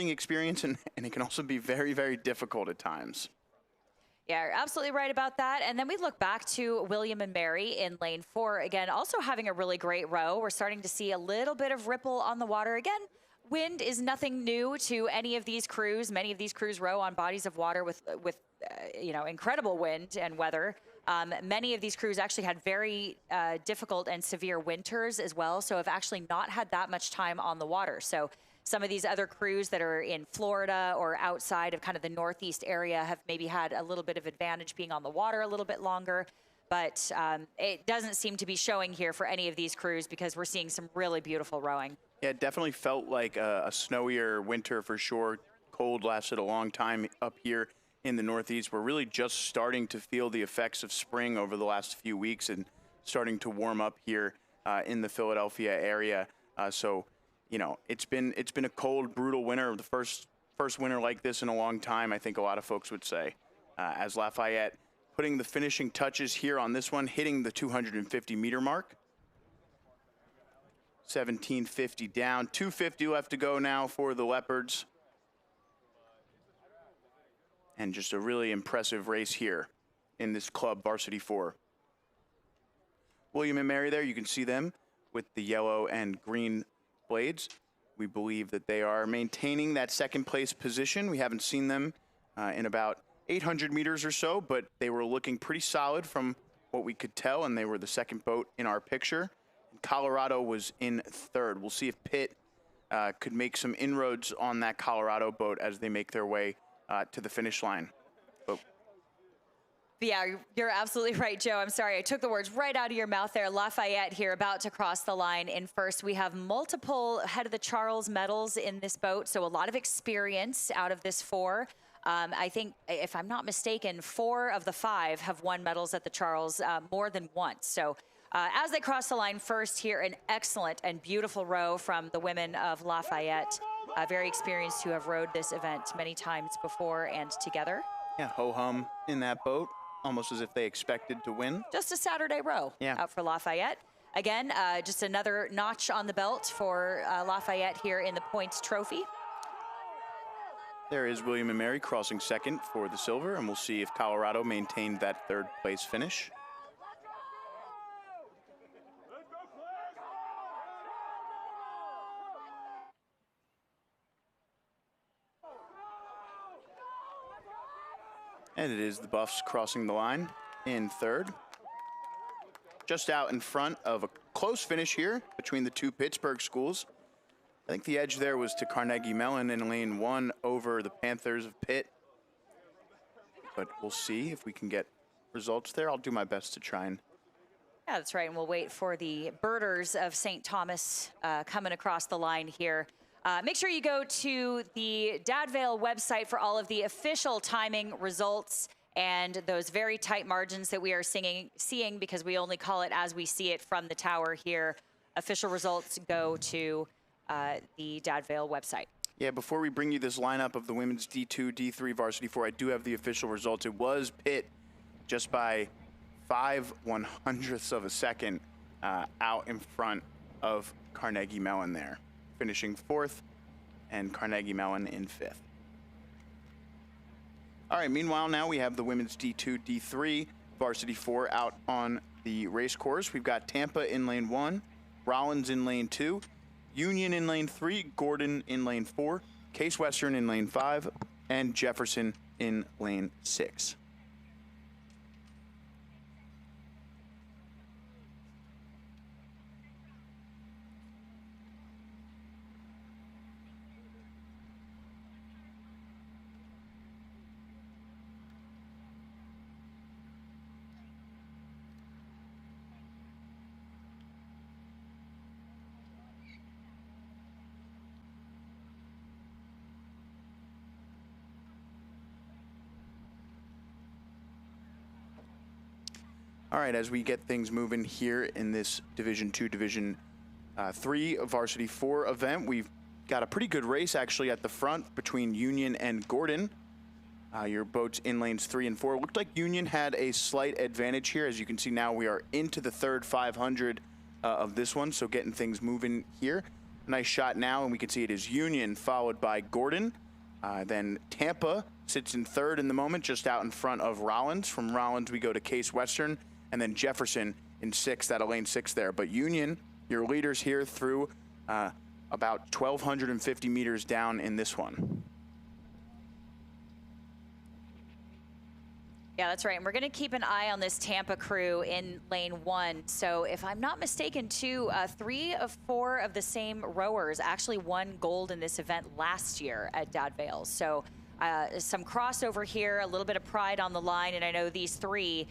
experience, and it can also be very, very difficult at times. Yeah, you're absolutely right about that. And then we look back to William and Mary in lane 4. Again, also having a really great row. We're starting to see a little bit of ripple on the water. Again, wind is nothing new to any of these crews. Many of these crews row on bodies of water with you know, incredible wind and weather. Many of these crews actually had very difficult and severe winters as well, so have actually not had that much time on the water. So some of these other crews that are in Florida or outside of kind of the Northeast area have maybe had a little bit of advantage being on the water a little bit longer. But it doesn't seem to be showing here for any of these crews because we're seeing some really beautiful rowing. Yeah, it definitely felt like a snowier winter for sure. Cold lasted a long time up here in the Northeast. We're really just starting to feel the effects of spring over the last few weeks and starting to warm up here in the Philadelphia area. So, you know, it's been a cold, brutal winter. The first winter like this in a long time, I think a lot of folks would say. As Lafayette putting the finishing touches here on this one, hitting the 250 meter mark. 1750 down, 250 left to go now for the Leopards. And just a really impressive race here in this club varsity 4. William and Mary there, you can see them with the yellow and green blades. We believe that they are maintaining that second place position. We haven't seen them in about 800 meters or so, but they were looking pretty solid from what we could tell, and they were the second boat in our picture. Colorado was in third. We'll see if Pitt could make some inroads on that Colorado boat as they make their way to the finish line. Yeah, you're absolutely right, Joe. I'm sorry. I took the words right out of your mouth there. Lafayette here about to cross the line in first. We have multiple Head of the Charles medals in this boat, so a lot of experience out of this 4. I think, if I'm not mistaken, 4 of the 5 have won medals at the Charles more than once. So as they cross the line first here, an excellent and beautiful row from the women of Lafayette. Very experienced, who have rowed this event many times before and together. Yeah, ho-hum in that boat, almost as if they expected to win. Just a Saturday row out for Lafayette. Again, just another notch on the belt for Lafayette here in the points trophy. There is William and Mary crossing second for the silver, and we'll see if Colorado maintained that third place finish. And it is the Buffs crossing the line in third. Just out in front of a close finish here between the 2 Pittsburgh schools. I think the edge there was to Carnegie Mellon in lane 1 over the Panthers of Pitt. But we'll see if we can get results there. I'll do my best to try and. Yeah, that's right. And we'll wait for the birders of St. Thomas coming across the line here. Make sure you go to the Dad Vail website for all of the official timing results and those very tight margins that we are seeing because we only call it as we see it from the tower here. Official results go to the Dad Vail website. Yeah, before we bring you this lineup of the women's D2, D3, varsity 4, I do have the official results. It was Pitt just by 5/100ths of a second out in front of Carnegie Mellon there, finishing 4th and Carnegie Mellon in 5th. All right, meanwhile, now we have the women's D2, D3, varsity 4 out on the race course. We've got Tampa in lane 1, Rollins in lane 2, Union in lane 3, Gordon in lane 4, Case Western in lane 5, and Jefferson in lane 6. All right, as we get things moving here in this Division 2, Division 3 varsity 4 event, we've got a pretty good race actually at the front between Union and Gordon. Your boats in lanes 3 and 4. It looked like Union had a slight advantage here. As you can see now, we are into the third 500 of this one, so getting things moving here. Nice shot now, and we can see it is Union followed by Gordon. Then Tampa sits in third in the moment, just out in front of Rollins. From Rollins, we go to Case Western, and then Jefferson in 6th out of lane 6 there. But Union, your leaders here through about 1,250 meters down in this one. Yeah, that's right. And we're going to keep an eye on this Tampa crew in lane 1. So if I'm not mistaken, too, 3 of 4 of the same rowers actually won gold in this event last year at Dad Vail. So some crossover here, a little bit of pride on the line. And I know these 3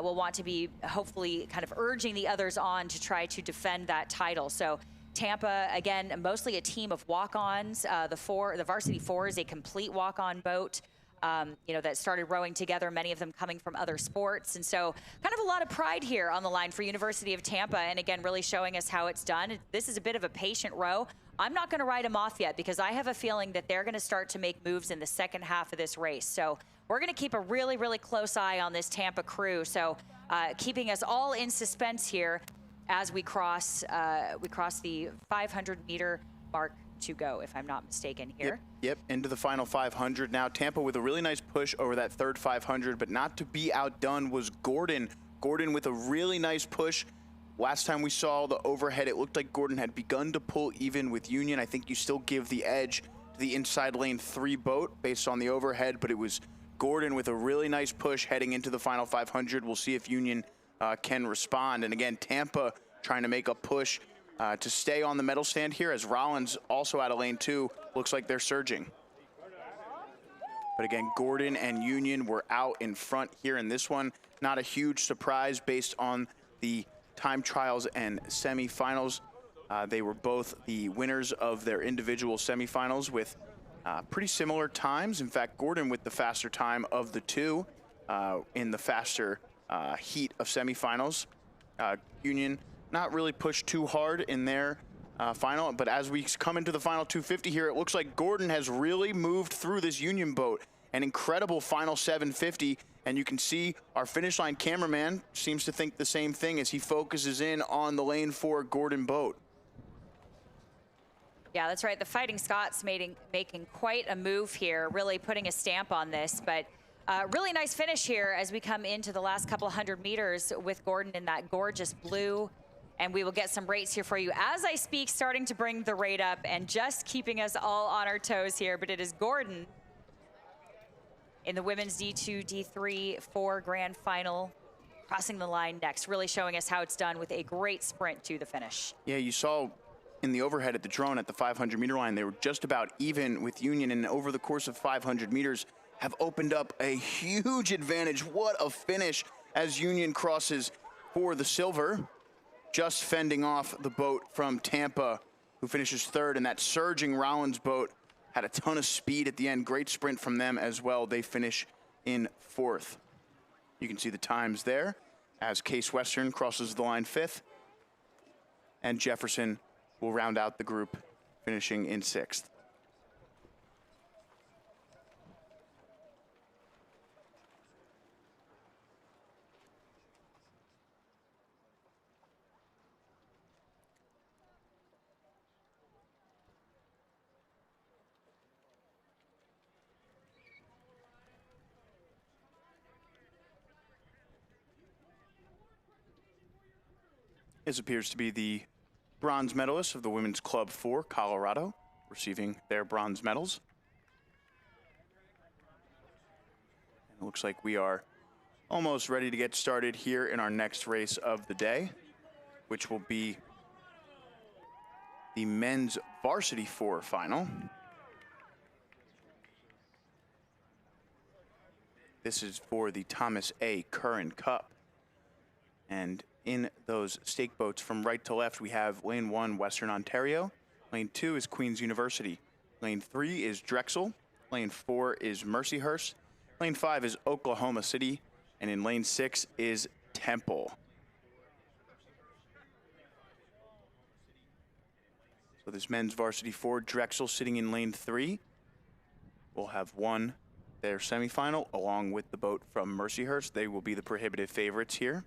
will want to be hopefully kind of urging the others on to try to defend that title. So Tampa, again, mostly a team of walk-ons. The varsity 4 is a complete walk-on boat. That started rowing together, many of them coming from other sports. And so kind of a lot of pride here on the line for University of Tampa. And again, really showing us how it's done. This is a bit of a patient row. I'm not going to write them off yet because I have a feeling that they're going to start to make moves in the second half of this race. So we're going to keep a really, really close eye on this Tampa crew. So keeping us all in suspense here. as we cross the 500-meter mark to go, if I'm not mistaken here. Yep, into the final 500 now. Tampa with a really nice push over that third 500, but not to be outdone was Gordon. Gordon with a really nice push. Last time we saw the overhead, it looked like Gordon had begun to pull even with Union. I think you still give the edge to the inside lane 3 boat based on the overhead, but it was Gordon with a really nice push heading into the final 500. We'll see if Union can respond. And again, Tampa trying to make a push to stay on the medal stand here, as Rollins also out of lane 2. Looks like they're surging. But again, Gordon and Union were out in front here in this one. Not a huge surprise based on the time trials and semifinals. They were both the winners of their individual semifinals with pretty similar times. In fact, Gordon with the faster time of the two in the faster heat of semifinals. Union not really pushed too hard in their final, but as we come into the final 250 here, it looks like Gordon has really moved through this Union boat. An incredible final 750, and you can see our finish line cameraman seems to think the same thing as he focuses in on the lane 4 Gordon boat. Yeah, that's right. The Fighting Scots making quite a move here, really putting a stamp on this. But really nice finish here as we come into the last couple of 100 meters with Gordon in that gorgeous blue. And we will get some rates here for you as I speak, starting to bring the rate up and just keeping us all on our toes here. But it is Gordon in the women's D2, D3, 4 grand final, crossing the line next, really showing us how it's done with a great sprint to the finish. Yeah, you saw in the overhead at the drone at the 500-meter line, they were just about even with Union, and over the course of 500 meters have opened up a huge advantage. What a finish as Union crosses for the silver, just fending off the boat from Tampa, who finishes 3rd, and that surging Rollins boat had a ton of speed at the end. Great sprint from them as well. They finish in 4th. You can see the times there as Case Western crosses the line 5th, and Jefferson will round out the group, finishing in 6th. This appears to be the bronze medalist of the Women's Club 4, Colorado, receiving their bronze medals. And it looks like we are almost ready to get started here in our next race of the day, which will be the men's varsity 4 final. This is for the Thomas A. Curran Cup. And in those stake boats from right to left, we have lane 1, Western Ontario. Lane 2 is Queen's University. Lane 3 is Drexel. Lane 4 is Mercyhurst. Lane 5 is Oklahoma City. And in lane 6 is Temple. So this men's varsity 4, Drexel sitting in lane 3, will have won their semifinal along with the boat from Mercyhurst. They will be the prohibitive favorites here.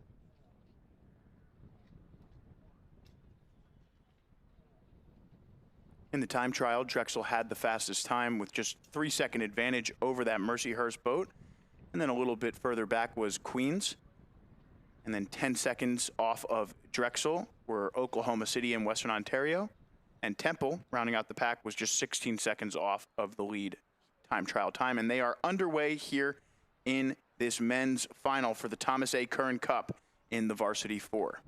In the time trial, Drexel had the fastest time with just 3-second advantage over that Mercyhurst boat. And then a little bit further back was Queens. And then 10 seconds off of Drexel were Oklahoma City and Western Ontario. And Temple, rounding out the pack, was just 16 seconds off of the lead time trial time. And they are underway here in this men's final for the Thomas A. Curran Cup in the varsity 4.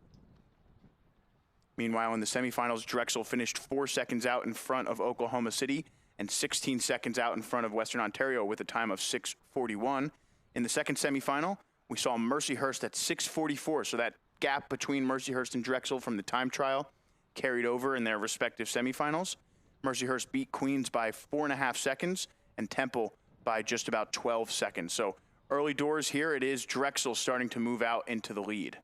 Meanwhile, in the semifinals, Drexel finished 4 seconds out in front of Oklahoma City and 16 seconds out in front of Western Ontario with a time of 6:41. In the second semifinal, we saw Mercyhurst at 6:44, so that gap between Mercyhurst and Drexel from the time trial carried over in their respective semifinals. Mercyhurst beat Queens by 4.5 seconds and Temple by just about 12 seconds. So early doors here, it is Drexel starting to move out into the lead.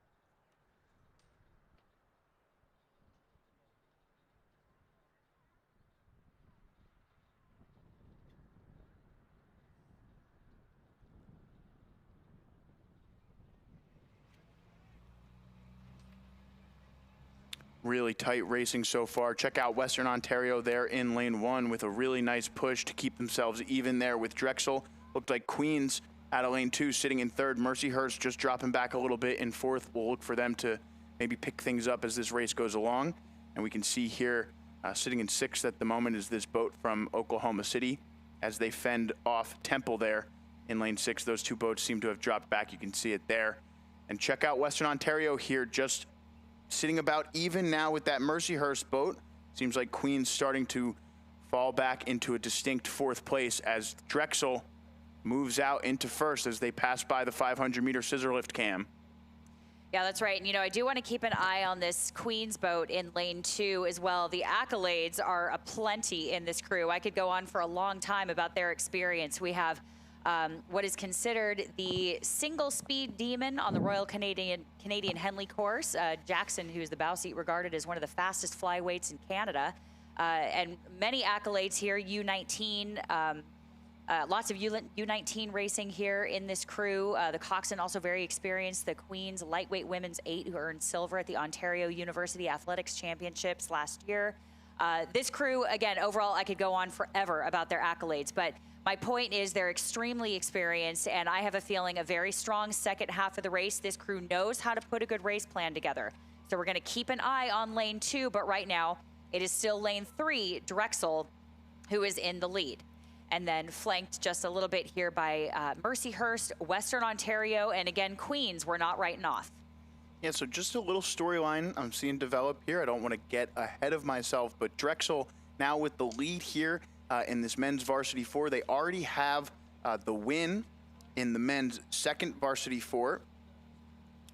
Really tight racing so far. Check out Western Ontario there in lane 1 with a really nice push to keep themselves even there with Drexel. Looked like Queens out of lane 2 sitting in 3rd. Mercyhurst just dropping back a little bit in 4th. We'll look for them to maybe pick things up as this race goes along. And we can see here sitting in 6th at the moment is this boat from Oklahoma City as they fend off Temple there in lane 6. Those 2 boats seem to have dropped back. You can see it there. And check out Western Ontario here, just sitting about even now with that Mercyhurst boat. Seems like Queens starting to fall back into a distinct 4th place as Drexel moves out into 1st as they pass by the 500-meter scissor lift cam. Yeah, that's right. And, I do want to keep an eye on this Queens boat in lane 2 as well. The accolades are aplenty in this crew. I could go on for a long time about their experience. We have what is considered the single speed demon on the Royal Canadian Henley course. Jackson, who's the bow seat regarded as one of the fastest flyweights in Canada. And many accolades here, U19, lots of U19 racing here in this crew. The coxswain also very experienced. The Queens lightweight women's 8 who earned silver at the Ontario University Athletics Championships last year. This crew, again, overall, I could go on forever about their accolades, but my point is they're extremely experienced, and I have a feeling a very strong second half of the race. This crew knows how to put a good race plan together. So we're going to keep an eye on lane 2, but right now it is still lane 3, Drexel, who is in the lead. And then flanked just a little bit here by Mercyhurst, Western Ontario, and again, Queens, we're not writing off. Yeah, so just a little storyline I'm seeing develop here. I don't want to get ahead of myself, but Drexel now with the lead here in this men's varsity 4. They already have the win in the men's 2nd varsity 4,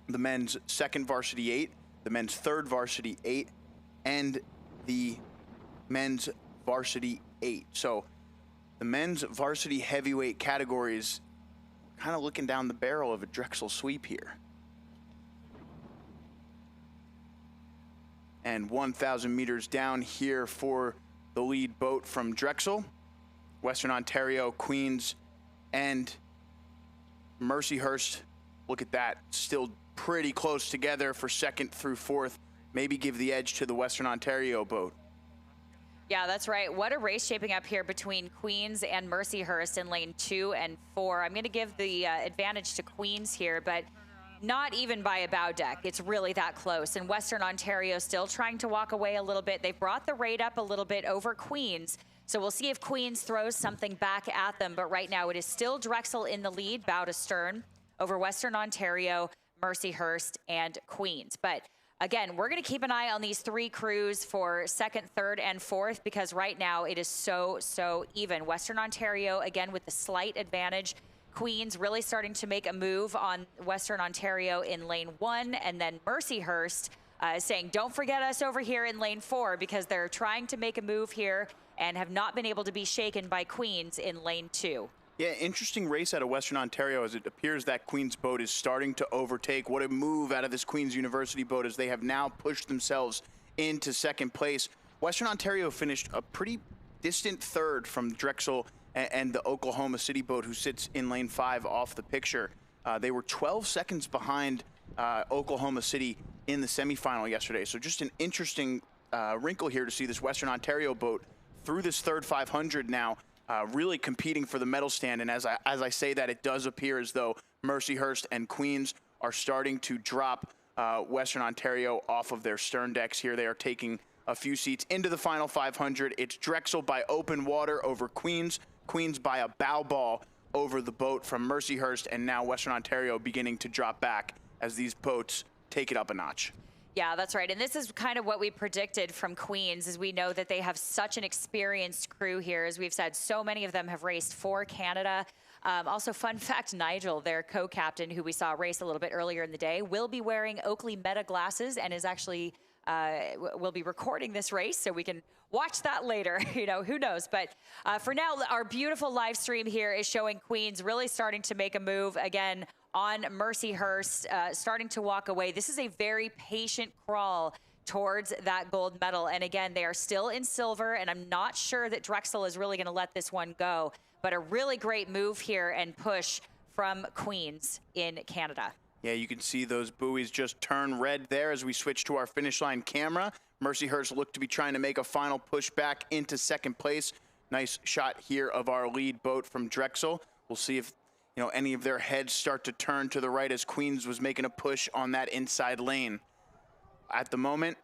the men's 2nd varsity 8, the men's 3rd varsity 8, and the men's varsity 8. So the men's varsity heavyweight categories kind of looking down the barrel of a Drexel sweep here. And 1,000 meters down here for the lead boat from Drexel, Western Ontario, Queens, and Mercyhurst. Look at that, still pretty close together for 2nd through 4th. Maybe give the edge to the Western Ontario boat. Yeah, that's right. What a race shaping up here between Queens and Mercyhurst in lane 2 and 4. I'm going to give the advantage to Queens here, but not even by a bow deck. It's really that close. And Western Ontario still trying to walk away a little bit. They've brought the rate up a little bit over Queens. So we'll see if Queens throws something back at them. But right now it is still Drexel in the lead, bow to stern, over Western Ontario, Mercyhurst, and Queens. But again, we're going to keep an eye on these 3 crews for 2nd, 3rd, and 4th because right now it is so even. Western Ontario, again, with the slight advantage. Queens really starting to make a move on Western Ontario in lane 1, and then Mercyhurst saying, don't forget us over here in lane 4 because they're trying to make a move here and have not been able to be shaken by Queens in lane 2. Yeah, interesting race out of Western Ontario as it appears that Queens boat is starting to overtake. What a move out of this Queens University boat as they have now pushed themselves into 2nd place. Western Ontario finished a pretty distant 3rd from Drexel and the Oklahoma City boat who sits in lane 5 off the picture. They were 12 seconds behind Oklahoma City in the semifinal yesterday. So just an interesting wrinkle here to see this Western Ontario boat through this 3rd 500 now, really competing for the medal stand. And as I say that, it does appear as though Mercyhurst and Queens are starting to drop Western Ontario off of their stern decks here. They are taking a few seats into the final 500. It's Drexel by open water over Queens, Queens by a bow ball over the boat from Mercyhurst, and now Western Ontario beginning to drop back as these boats take it up a notch. Yeah, that's right. And this is kind of what we predicted from Queens, as we know that they have such an experienced crew here. As we've said, so many of them have raced for Canada. Also, fun fact, Nigel, their co-captain, who we saw race a little bit earlier in the day, will be wearing Oakley Meta glasses and is actually will be recording this race, so we can watch that later. You know, who knows? But for now, our beautiful live stream here is showing Queens really starting to make a move again on Mercyhurst, starting to walk away. This is a very patient crawl towards that gold medal. And again, they are still in silver, and I'm not sure that Drexel is really going to let this one go. But a really great move here and push from Queens in Canada. Yeah, you can see those buoys just turn red there as we switch to our finish line camera. Mercyhurst looked to be trying to make a final push back into second place. Nice shot here of our lead boat from Drexel. We'll see if any of their heads start to turn to the right as Queens was making a push on that inside lane. At the moment,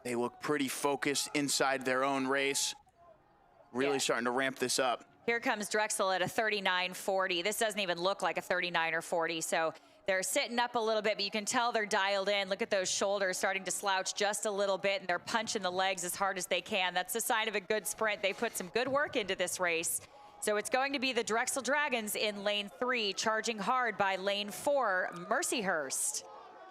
they look pretty focused inside their own race. Really starting to ramp this up. Here comes Drexel at a 39.40. This doesn't even look like a 39 or 40, so they're sitting up a little bit, but you can tell they're dialed in. Look at those shoulders starting to slouch just a little bit, and they're punching the legs as hard as they can. That's a sign of a good sprint. They put some good work into this race. So it's going to be the Drexel Dragons in lane 3, charging hard by lane 4, Mercyhurst.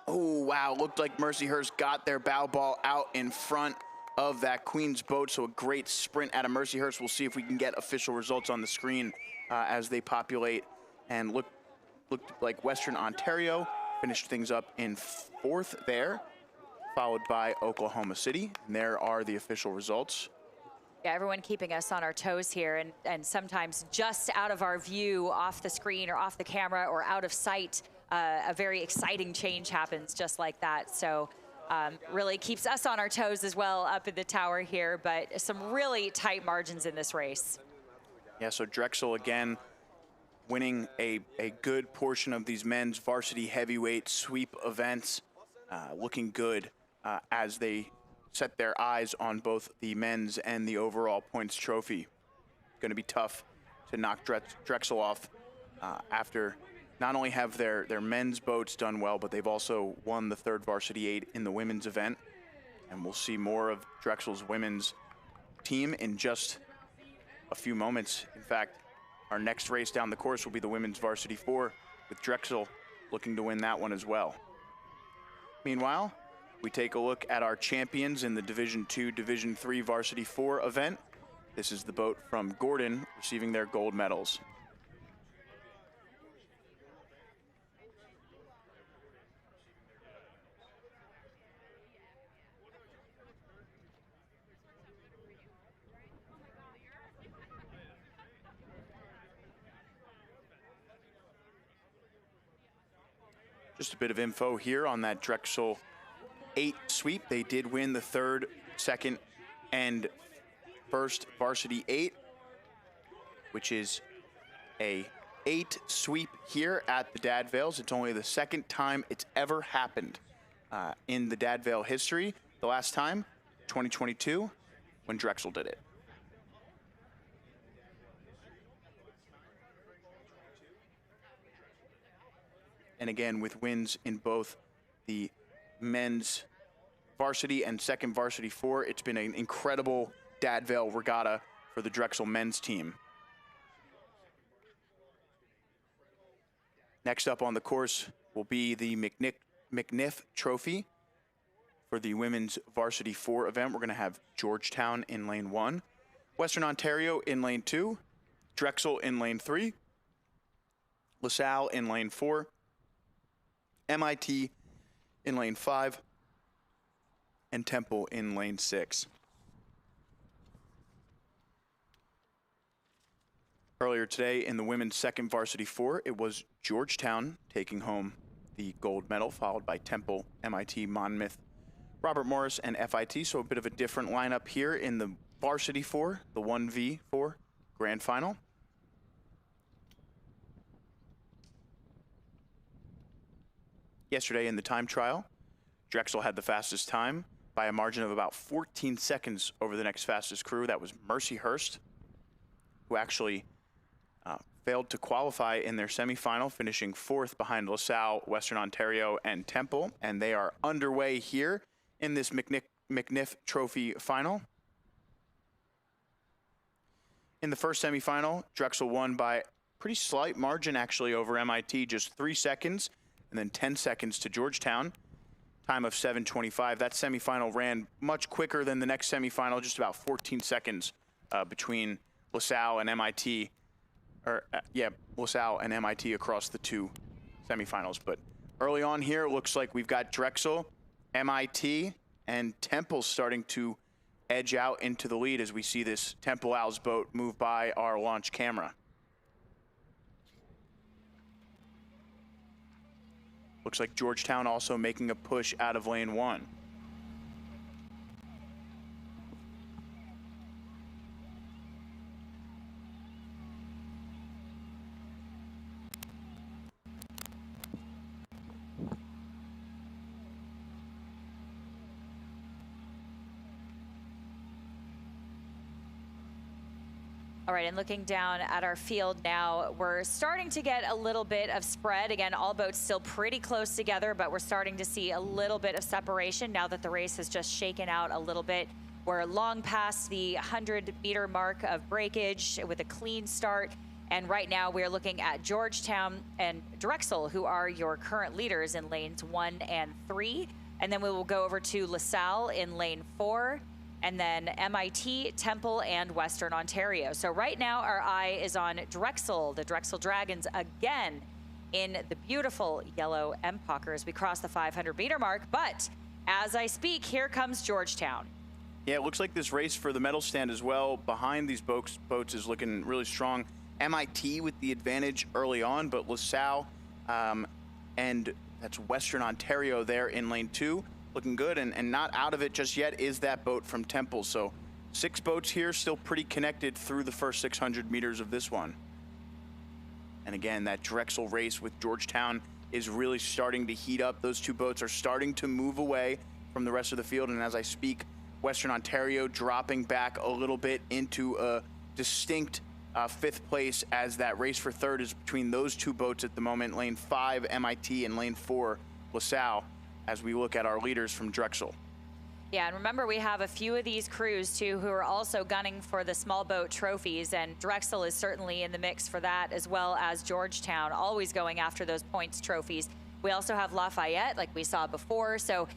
Oh, wow. Looked like Mercyhurst got their bow ball out in front of that Queens boat, so a great sprint out of Mercyhurst. We'll see if we can get official results on the screen as they populate, and looked like Western Ontario finished things up in 4th there, followed by Oklahoma City. And there are the official results. Yeah, everyone keeping us on our toes here, and sometimes just out of our view, off the screen or off the camera or out of sight, a very exciting change happens just like that. So really keeps us on our toes as well up in the tower here, but some really tight margins in this race. Yeah, so Drexel again winning a good portion of these men's varsity heavyweight sweep events, looking good as they set their eyes on both the men's and the overall points trophy. Going to be tough to knock Drexel off after not only have their men's boats done well, but they've also won the 3rd varsity 8 in the women's event. And we'll see more of Drexel's women's team in just a few moments. In fact, our next race down the course will be the women's varsity 4, with Drexel looking to win that one as well. Meanwhile, we take a look at our champions in the Division 2, Division 3 varsity 4 event. This is the boat from Gordon receiving their gold medals. Just a bit of info here on that Drexel 8 sweep. They did win the 3rd, 2nd, and 1st varsity 8, which is a 8 sweep here at the Dad Vails. It's only the 2nd time it's ever happened in the Dad Vail history. The last time, 2022, when Drexel did it. And again, with wins in both the men's varsity and 2nd varsity 4, it's been an incredible Dad Vail Regatta for the Drexel men's team. Next up on the course will be the McNiff Trophy for the women's varsity 4 event. We're going to have Georgetown in lane 1, Western Ontario in lane 2, Drexel in lane 3, LaSalle in lane 4, MIT in lane 5, and Temple in lane 6. Earlier today in the women's 2nd varsity 4, it was Georgetown taking home the gold medal, followed by Temple, MIT, Monmouth, Robert Morris, and FIT. So a bit of a different lineup here in the varsity 4, the 1v4 grand final. Yesterday in the time trial, Drexel had the fastest time by a margin of about 14 seconds over the next fastest crew. That was Mercyhurst, who actually failed to qualify in their semifinal, finishing 4th behind LaSalle, Western Ontario, and Temple. And they are underway here in this McNiff Trophy final. In the first semifinal, Drexel won by pretty slight margin actually over MIT, just 3 seconds. And then 10 seconds to Georgetown, time of 7:25. That semifinal ran much quicker than the next semifinal, just about 14 seconds between LaSalle and MIT, LaSalle and MIT across the 2 semifinals. But early on here, it looks like we've got Drexel, MIT, and Temple starting to edge out into the lead as we see this Temple Owls boat move by our launch camera. Looks like Georgetown also making a push out of lane 1. All right, and looking down at our field now, we're starting to get a little bit of spread. Again, all boats still pretty close together, but we're starting to see a little bit of separation now that the race has just shaken out a little bit. We're long past the 100-meter mark of breakage with a clean start. And right now we're looking at Georgetown and Drexel, who are your current leaders in lanes 1 and 3. And then we will go over to LaSalle in lane 4. And then MIT, Temple, and Western Ontario. So right now our eye is on Drexel, the Drexel Dragons again in the beautiful yellow Empauker as we cross the 500-meter mark. But as I speak, here comes Georgetown. Yeah, it looks like this race for the medal stand as well behind these boats is looking really strong. MIT with the advantage early on, but LaSalle and that's Western Ontario there in lane 2. Looking good, and not out of it just yet is that boat from Temple. So 6 boats here, still pretty connected through the first 600 meters of this one. And again, that Drexel race with Georgetown is really starting to heat up. Those 2 boats are starting to move away from the rest of the field. And as I speak, Western Ontario dropping back a little bit into a distinct 5th place as that race for 3rd is between those 2 boats at the moment, lane 5 MIT and lane 4 LaSalle, as we look at our leaders from Drexel. Yeah, and remember we have a few of these crews too who are also gunning for the small boat trophies, and Drexel is certainly in the mix for that, as well as Georgetown, always going after those points trophies. We also have Lafayette, like we saw before. So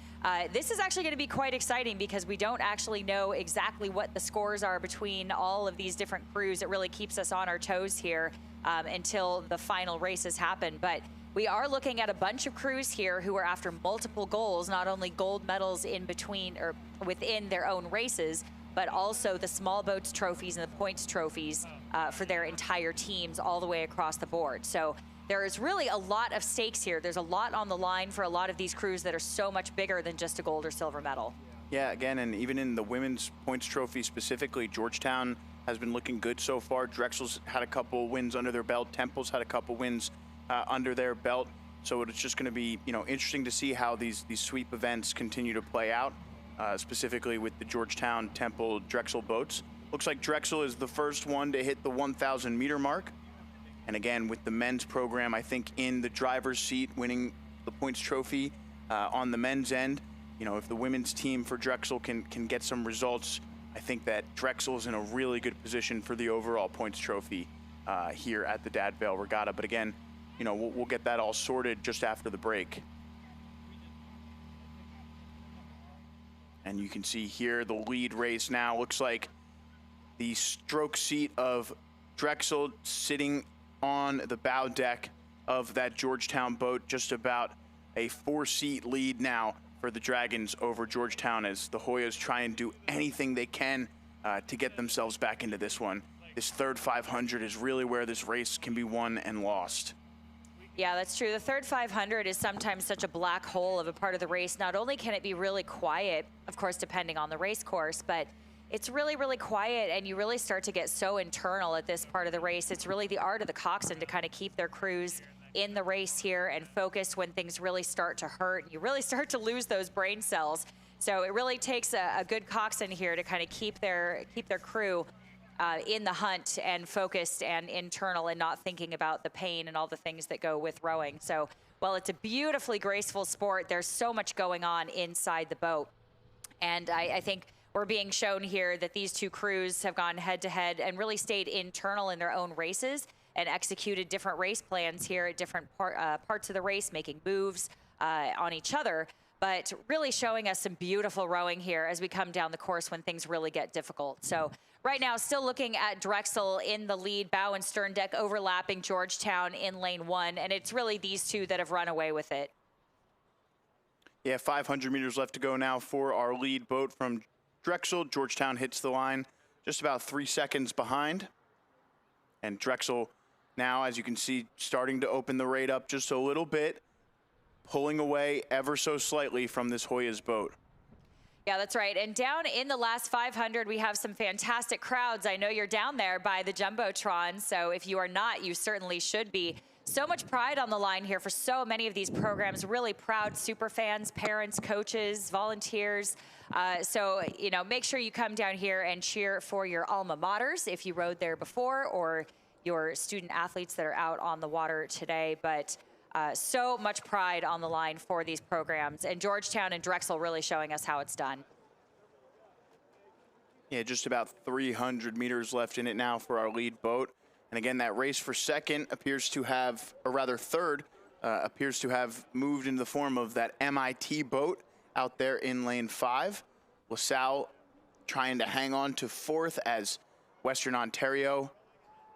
this is actually going to be quite exciting because we don't actually know exactly what the scores are between all of these different crews. It really keeps us on our toes here until the final races happen. But we are looking at a bunch of crews here who are after multiple goals, not only gold medals in between or within their own races, but also the small boats trophies and the points trophies for their entire teams all the way across the board. So there is really a lot of stakes here. There's a lot on the line for a lot of these crews that are so much bigger than just a gold or silver medal. Yeah, again, and even in the women's points trophy specifically, Georgetown has been looking good so far. Drexel's had a couple wins under their belt. Temple's had a couple wins under their belt. So it's just going to be, interesting to see how these sweep events continue to play out, specifically with the Georgetown, Temple, Drexel boats. Looks like Drexel is the first one to hit the 1,000 meter mark. And again, with the men's program, I think in the driver's seat, winning the points trophy on the men's end. If the women's team for Drexel can get some results, I think that Drexel is in a really good position for the overall points trophy here at the Dad Vail Regatta. But again, we'll get that all sorted just after the break. And you can see here the lead race now looks like the stroke seat of Drexel sitting on the bow deck of that Georgetown boat, just about a 4-seat lead now for the Dragons over Georgetown as the Hoyas try and do anything they can to get themselves back into this one. This third 500 is really where this race can be won and lost. Yeah, that's true. The third 500 is sometimes such a black hole of a part of the race. Not only can it be really quiet, of course, depending on the race course, but it's really, really quiet, and you really start to get so internal at this part of the race. It's really the art of the coxswain to kind of keep their crews in the race here and focus when things really start to hurt. You really start to lose those brain cells. So it really takes a good coxswain here to kind of keep their crew in the hunt and focused and internal and not thinking about the pain and all the things that go with rowing. So while it's a beautifully graceful sport, there's so much going on inside the boat. And I think we're being shown here that these 2 crews have gone head-to-head and really stayed internal in their own races and executed different race plans here at different parts of the race, making moves on each other, but really showing us some beautiful rowing here as we come down the course when things really get difficult. So right now, still looking at Drexel in the lead, bow and stern deck overlapping Georgetown in lane 1, and it's really these 2 that have run away with it. Yeah, 500 meters left to go now for our lead boat from Drexel. Georgetown hits the line just about 3 seconds behind. And Drexel now, as you can see, starting to open the rate up just a little bit. pulling away ever so slightly from this Hoya's boat. Yeah, that's right. And down in the last 500, we have some fantastic crowds. I know you're down there by the Jumbotron, so if you are not, you certainly should be. So much pride on the line here for so many of these programs. Really proud super fans, parents, coaches, volunteers. So, you know, make sure you come down here and cheer for your alma maters if you rode there before, or your student athletes that are out on the water today. But so much pride on the line for these programs, and Georgetown and Drexel really showing us how it's done. Yeah, just about 300 meters left in it now for our lead boat. And again, that race for second appears to have, or rather third, appears to have moved into the form of that MIT boat out there in lane 5. LaSalle trying to hang on to fourth as Western Ontario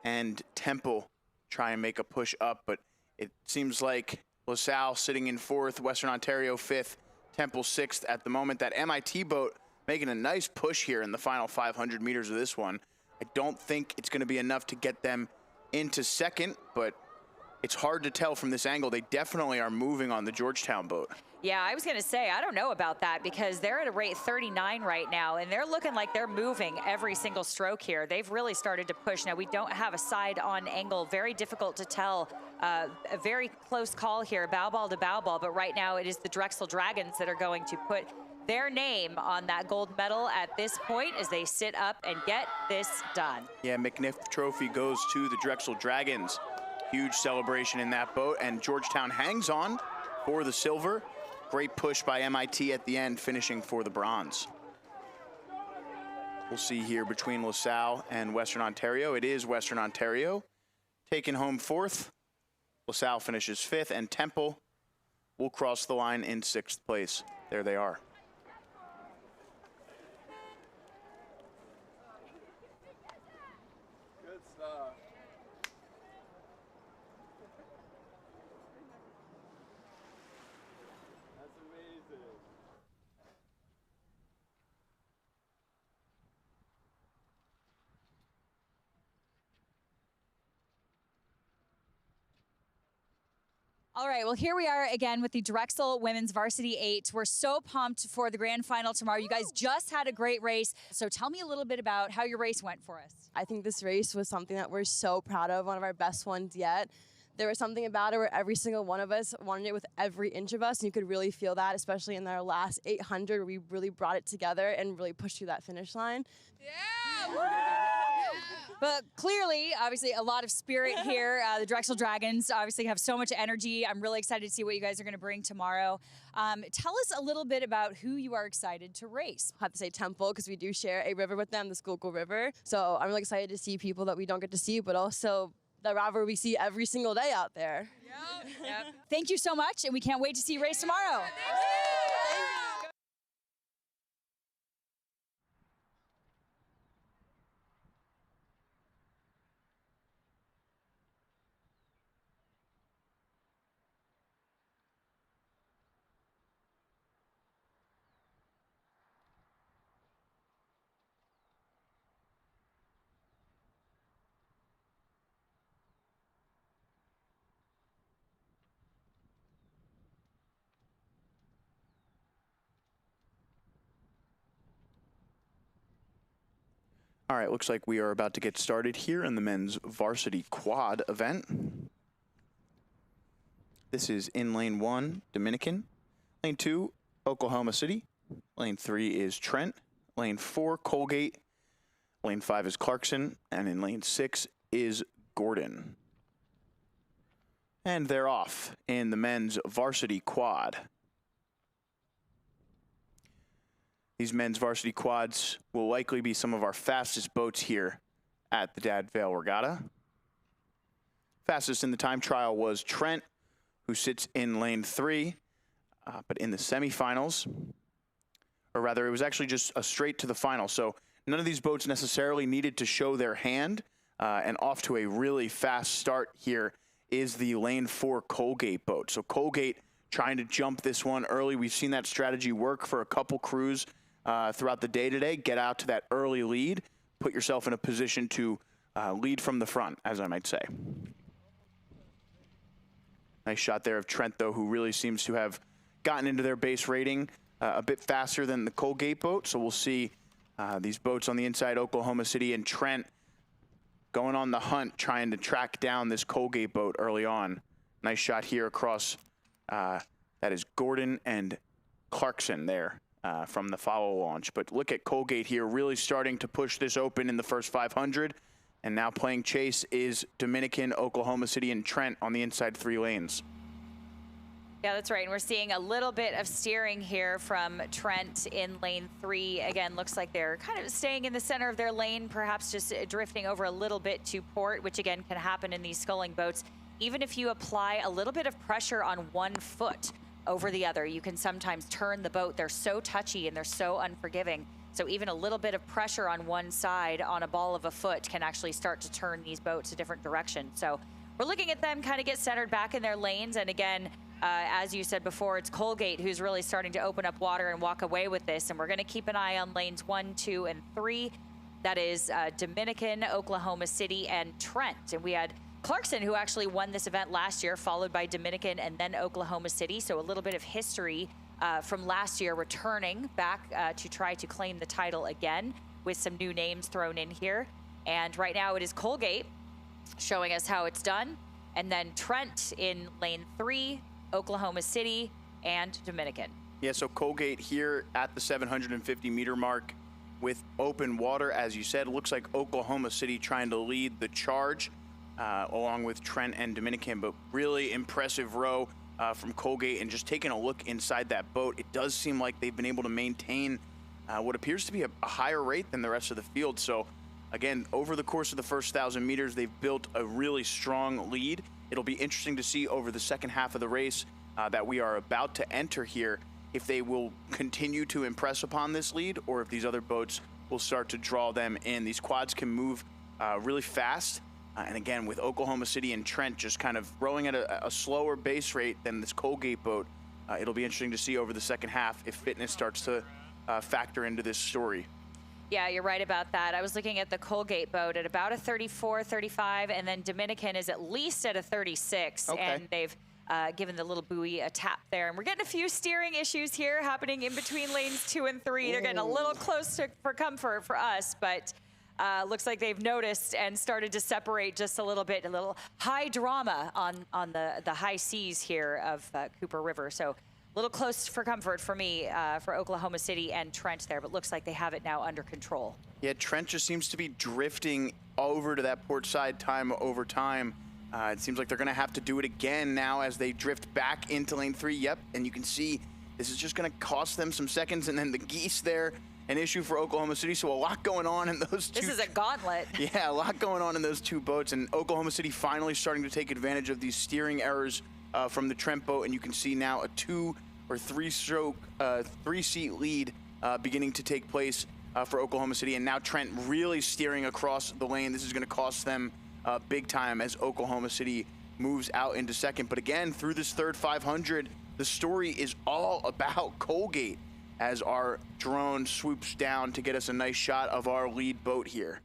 and Temple try and make a push up, but it seems like LaSalle sitting in fourth, Western Ontario fifth, Temple sixth at the moment. That MIT boat making a nice push here in the final 500 meters of this one. I don't think it's going to be enough to get them into second, but it's hard to tell from this angle. They definitely are moving on the Georgetown boat. Yeah, I was going to say, I don't know about that, because they're at a rate 39 right now, and they're looking like they're moving every single stroke here. They've really started to push. Now, we don't have a side-on angle. Very difficult to tell. A very close call here, bow ball to bow ball, but right now it is the Drexel Dragons that are going to put their name on that gold medal at this point as they sit up and get this done. Yeah, McNiff Trophy goes to the Drexel Dragons. Huge celebration in that boat, and Georgetown hangs on for the silver. Great push by MIT at the end, finishing for the bronze. We'll see here between LaSalle and Western Ontario. It is Western Ontario taking home fourth. LaSalle finishes fifth, and Temple will cross the line in sixth place. There they are. Good stuff. That's amazing. All right, well, here we are again with the Drexel Women's Varsity 8. We're so pumped for the grand final tomorrow. You guys just had a great race. So tell me a little bit about how your race went for us. I think this race was something that we're so proud of, one of our best ones yet. There was something about it where every single one of us wanted it with every inch of us, and you could really feel that, especially in our last 800, where we really brought it together and really pushed through that finish line. But clearly, obviously, a lot of spirit here. The Drexel Dragons obviously have so much energy. I'm really excited to see what you guys are going to bring tomorrow. Tell us a little bit about who you are excited to race. I have to say Temple, because we do share a river with them, the Schuylkill River. So I'm really excited to see people that we don't get to see, but also the river we see every single day out there. Yep. Thank you so much, and we can't wait to see you race tomorrow. All right, looks like we are about to get started here in the men's varsity quad event. This is in lane 1, Dominican. Lane 2, Oklahoma City. Lane 3 is Trent. Lane 4, Colgate. Lane 5 is Clarkson. And in lane 6 is Gordon. And they're off in the men's varsity quad. These men's varsity quads will likely be some of our fastest boats here at the Dad Vail Regatta. Fastest in the time trial was Trent, who sits in lane 3, but in the semifinals, or rather it was actually just a straight to the final. So none of these boats necessarily needed to show their hand, and off to a really fast start here is the lane 4 Colgate boat. So Colgate trying to jump this one early. We've seen that strategy work for a couple crews throughout the day today. Get out to that early lead, put yourself in a position to lead from the front, as I might say. Nice shot there of Trent, though, who really seems to have gotten into their base rating a bit faster than the Colgate boat. So we'll see these boats on the inside, Oklahoma City and Trent, going on the hunt, trying to track down this Colgate boat early on. Nice shot here across, that is Gordon and Clarkson there from the follow launch. But look at Colgate here, really starting to push this open in the first 500. And now playing chase is Dominican, Oklahoma City, and Trent on the inside 3 lanes. Yeah, that's right. And we're seeing a little bit of steering here from Trent in lane 3. Again, looks like they're kind of staying in the center of their lane, perhaps just drifting over a little bit to port, which again can happen in these sculling boats. Even if you apply a little bit of pressure on one foot over the other, you can sometimes turn the boat. They're so touchy and they're so unforgiving. So even a little bit of pressure on one side on a ball of a foot can actually start to turn these boats a different direction. So we're looking at them kind of get centered back in their lanes. And again, as you said before, it's Colgate who's really starting to open up water and walk away with this. And we're going to keep an eye on lanes 1, 2, and 3. That is Dominican, Oklahoma City, and Trent. And we had Clarkson, who actually won this event last year, followed by Dominican and then Oklahoma City. So a little bit of history from last year, returning back to try to claim the title again with some new names thrown in here. And right now it is Colgate showing us how it's done. And then Trent in lane 3, Oklahoma City, and Dominican. Yeah, so Colgate here at the 750-meter mark with open water. As you said, it looks like Oklahoma City trying to lead the charge along with Trent and Dominican, but really impressive row from Colgate. And just taking a look inside that boat, it does seem like they've been able to maintain what appears to be a higher rate than the rest of the field. So again, over the course of the first 1,000 meters, they've built a really strong lead. It'll be interesting to see over the second half of the race that we are about to enter here, if they will continue to impress upon this lead or if these other boats will start to draw them in. These quads can move really fast. And again, with Oklahoma City and Trent just kind of rowing at a slower base rate than this Colgate boat, it'll be interesting to see over the second half if fitness starts to factor into this story. Yeah, you're right about that. I was looking at the Colgate boat at about a 34, 35, and then Dominican is at least at a 36. Okay. And they've given the little buoy a tap there. And we're getting a few steering issues here happening in between lanes 2 and 3. They're getting a little close for comfort for us, but looks like they've noticed and started to separate just a little bit, a little high drama on the high seas here of Cooper River. So a little close for comfort for me for Oklahoma City and Trent there, but looks like they have it now under control. Yeah, Trent just seems to be drifting over to that port side time over time. It seems like they're going to have to do it again now as they drift back into lane 3. Yep, and you can see this is just going to cost them some seconds, and then the geese there, an issue for Oklahoma City. So a lot going on in those two. This is a gauntlet. Yeah, a lot going on in those two boats, and Oklahoma City finally starting to take advantage of these steering errors from the Trent boat, and you can see now a 2 or 3-stroke, 3-seat lead beginning to take place for Oklahoma City, and now Trent really steering across the lane. This is going to cost them big time as Oklahoma City moves out into second. But again, through this third 500, the story is all about Colgate as our drone swoops down to get us a nice shot of our lead boat here.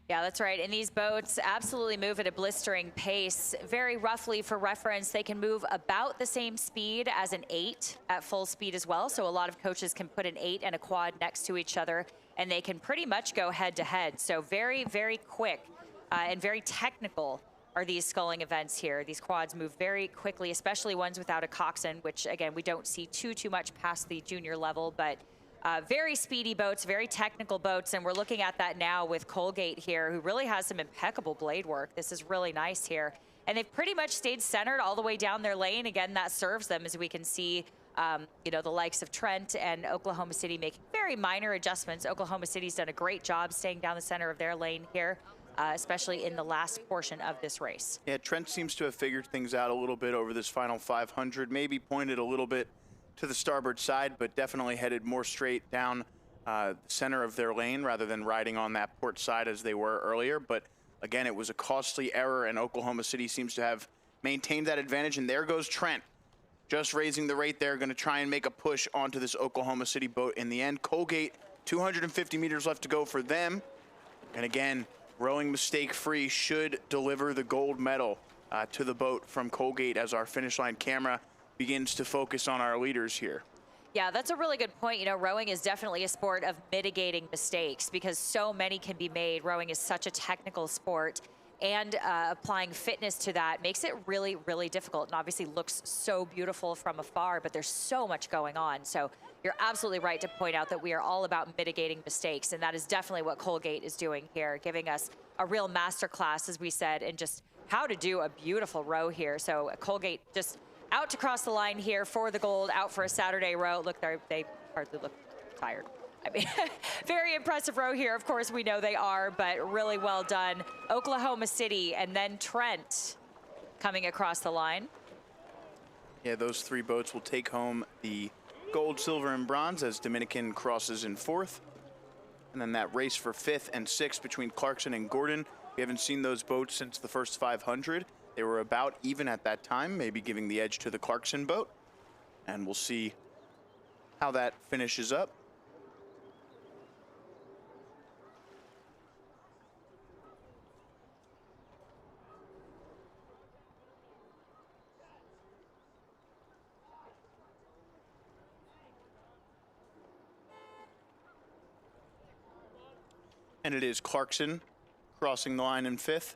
Yeah, that's right. And these boats absolutely move at a blistering pace. Very roughly, for reference, they can move about the same speed as an 8 at full speed as well. So a lot of coaches can put an 8 and a quad next to each other, and they can pretty much go head to head. So very, very quick and very technical are these sculling events here. These quads move very quickly, especially ones without a coxswain, which again, we don't see too much past the junior level, but very speedy boats, very technical boats, and we're looking at that now with Colgate here, who really has some impeccable blade work. This is really nice here. And they've pretty much stayed centered all the way down their lane. Again, that serves them, as we can see, you know, the likes of Trent and Oklahoma City making very minor adjustments. Oklahoma City's done a great job staying down the center of their lane here, especially in the last portion of this race. Yeah, Trent seems to have figured things out a little bit over this final 500, maybe pointed a little bit to the starboard side, but definitely headed more straight down the center of their lane rather than riding on that port side as they were earlier. But again, it was a costly error, and Oklahoma City seems to have maintained that advantage. And there goes Trent, just raising the rate there, going to try and make a push onto this Oklahoma City boat in the end. Colgate, 250 meters left to go for them. And again, rowing mistake-free should deliver the gold medal to the boat from Colgate as our finish line camera begins to focus on our leaders here. Yeah, that's a really good point. You know, rowing is definitely a sport of mitigating mistakes because so many can be made. Rowing is such a technical sport, and applying fitness to that makes it really, really difficult, and obviously looks so beautiful from afar, but there's so much going on. So you're absolutely right to point out that we are all about mitigating mistakes, and that is definitely what Colgate is doing here, giving us a real masterclass, as we said, in just how to do a beautiful row here. So Colgate just out to cross the line here for the gold, out for a Saturday row. Look, they hardly look tired. I mean, very impressive row here. Of course, we know they are, but really well done. Oklahoma City and then Trent coming across the line. Yeah, those three boats will take home the gold, silver, and bronze as Dominican crosses in fourth. And then that race for fifth and sixth between Clarkson and Gordon. We haven't seen those boats since the first 500. They were about even at that time, maybe giving the edge to the Clarkson boat. And we'll see how that finishes up. And it is Clarkson crossing the line in fifth.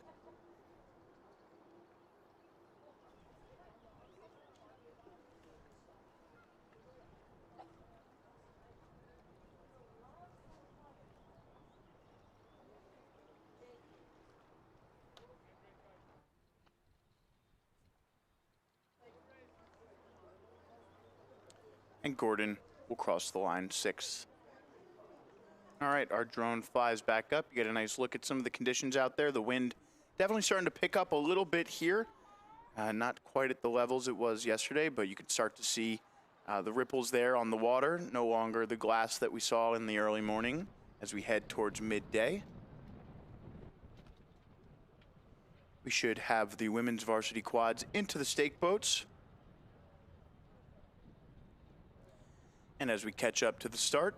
And Gordon will cross the line sixth. All right, our drone flies back up. You get a nice look at some of the conditions out there. The wind definitely starting to pick up a little bit here. Not quite at the levels it was yesterday, but you can start to see the ripples there on the water. No longer the glass that we saw in the early morning as we head towards midday. We should have the women's varsity quads into the stake boats. And as we catch up to the start,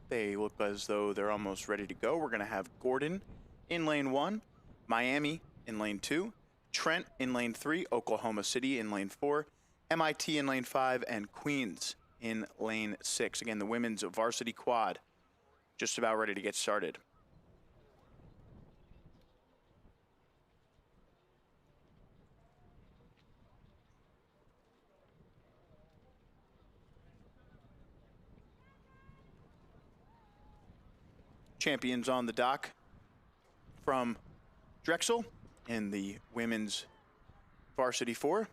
they look as though they're almost ready to go. We're going to have Gordon in lane 1, Miami in lane 2, Trent in lane 3, Oklahoma City in lane 4, MIT in lane 5, and Queens in lane 6. Again, the women's varsity quad just about ready to get started. Champions on the dock from Drexel in the women's varsity 4.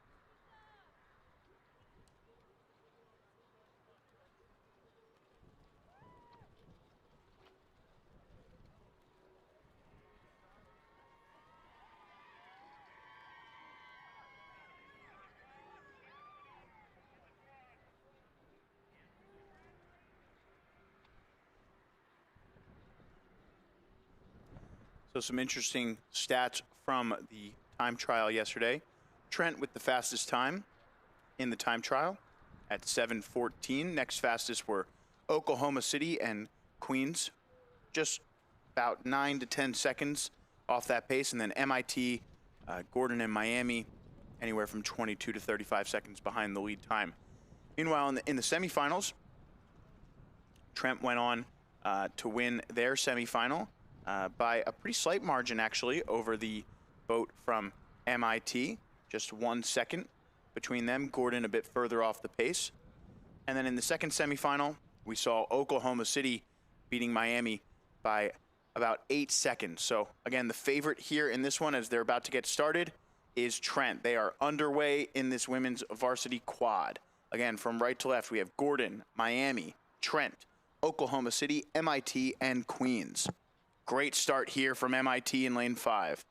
So some interesting stats from the time trial yesterday. Trent with the fastest time in the time trial at 7:14. Next fastest were Oklahoma City and Queens, just about 9 to 10 seconds off that pace. And then MIT, Gordon, and Miami, anywhere from 22 to 35 seconds behind the lead time. Meanwhile, in the semifinals, Trent went on to win their semifinal by a pretty slight margin, actually, over the boat from MIT. Just 1 second between them. Gordon a bit further off the pace. And then in the second semifinal, we saw Oklahoma City beating Miami by about 8 seconds. So, again, the favorite here in this one as they're about to get started is Trent. They are underway in this women's varsity quad. Again, from right to left, we have Gordon, Miami, Trent, Oklahoma City, MIT, and Queens. Great start here from MIT in lane 5.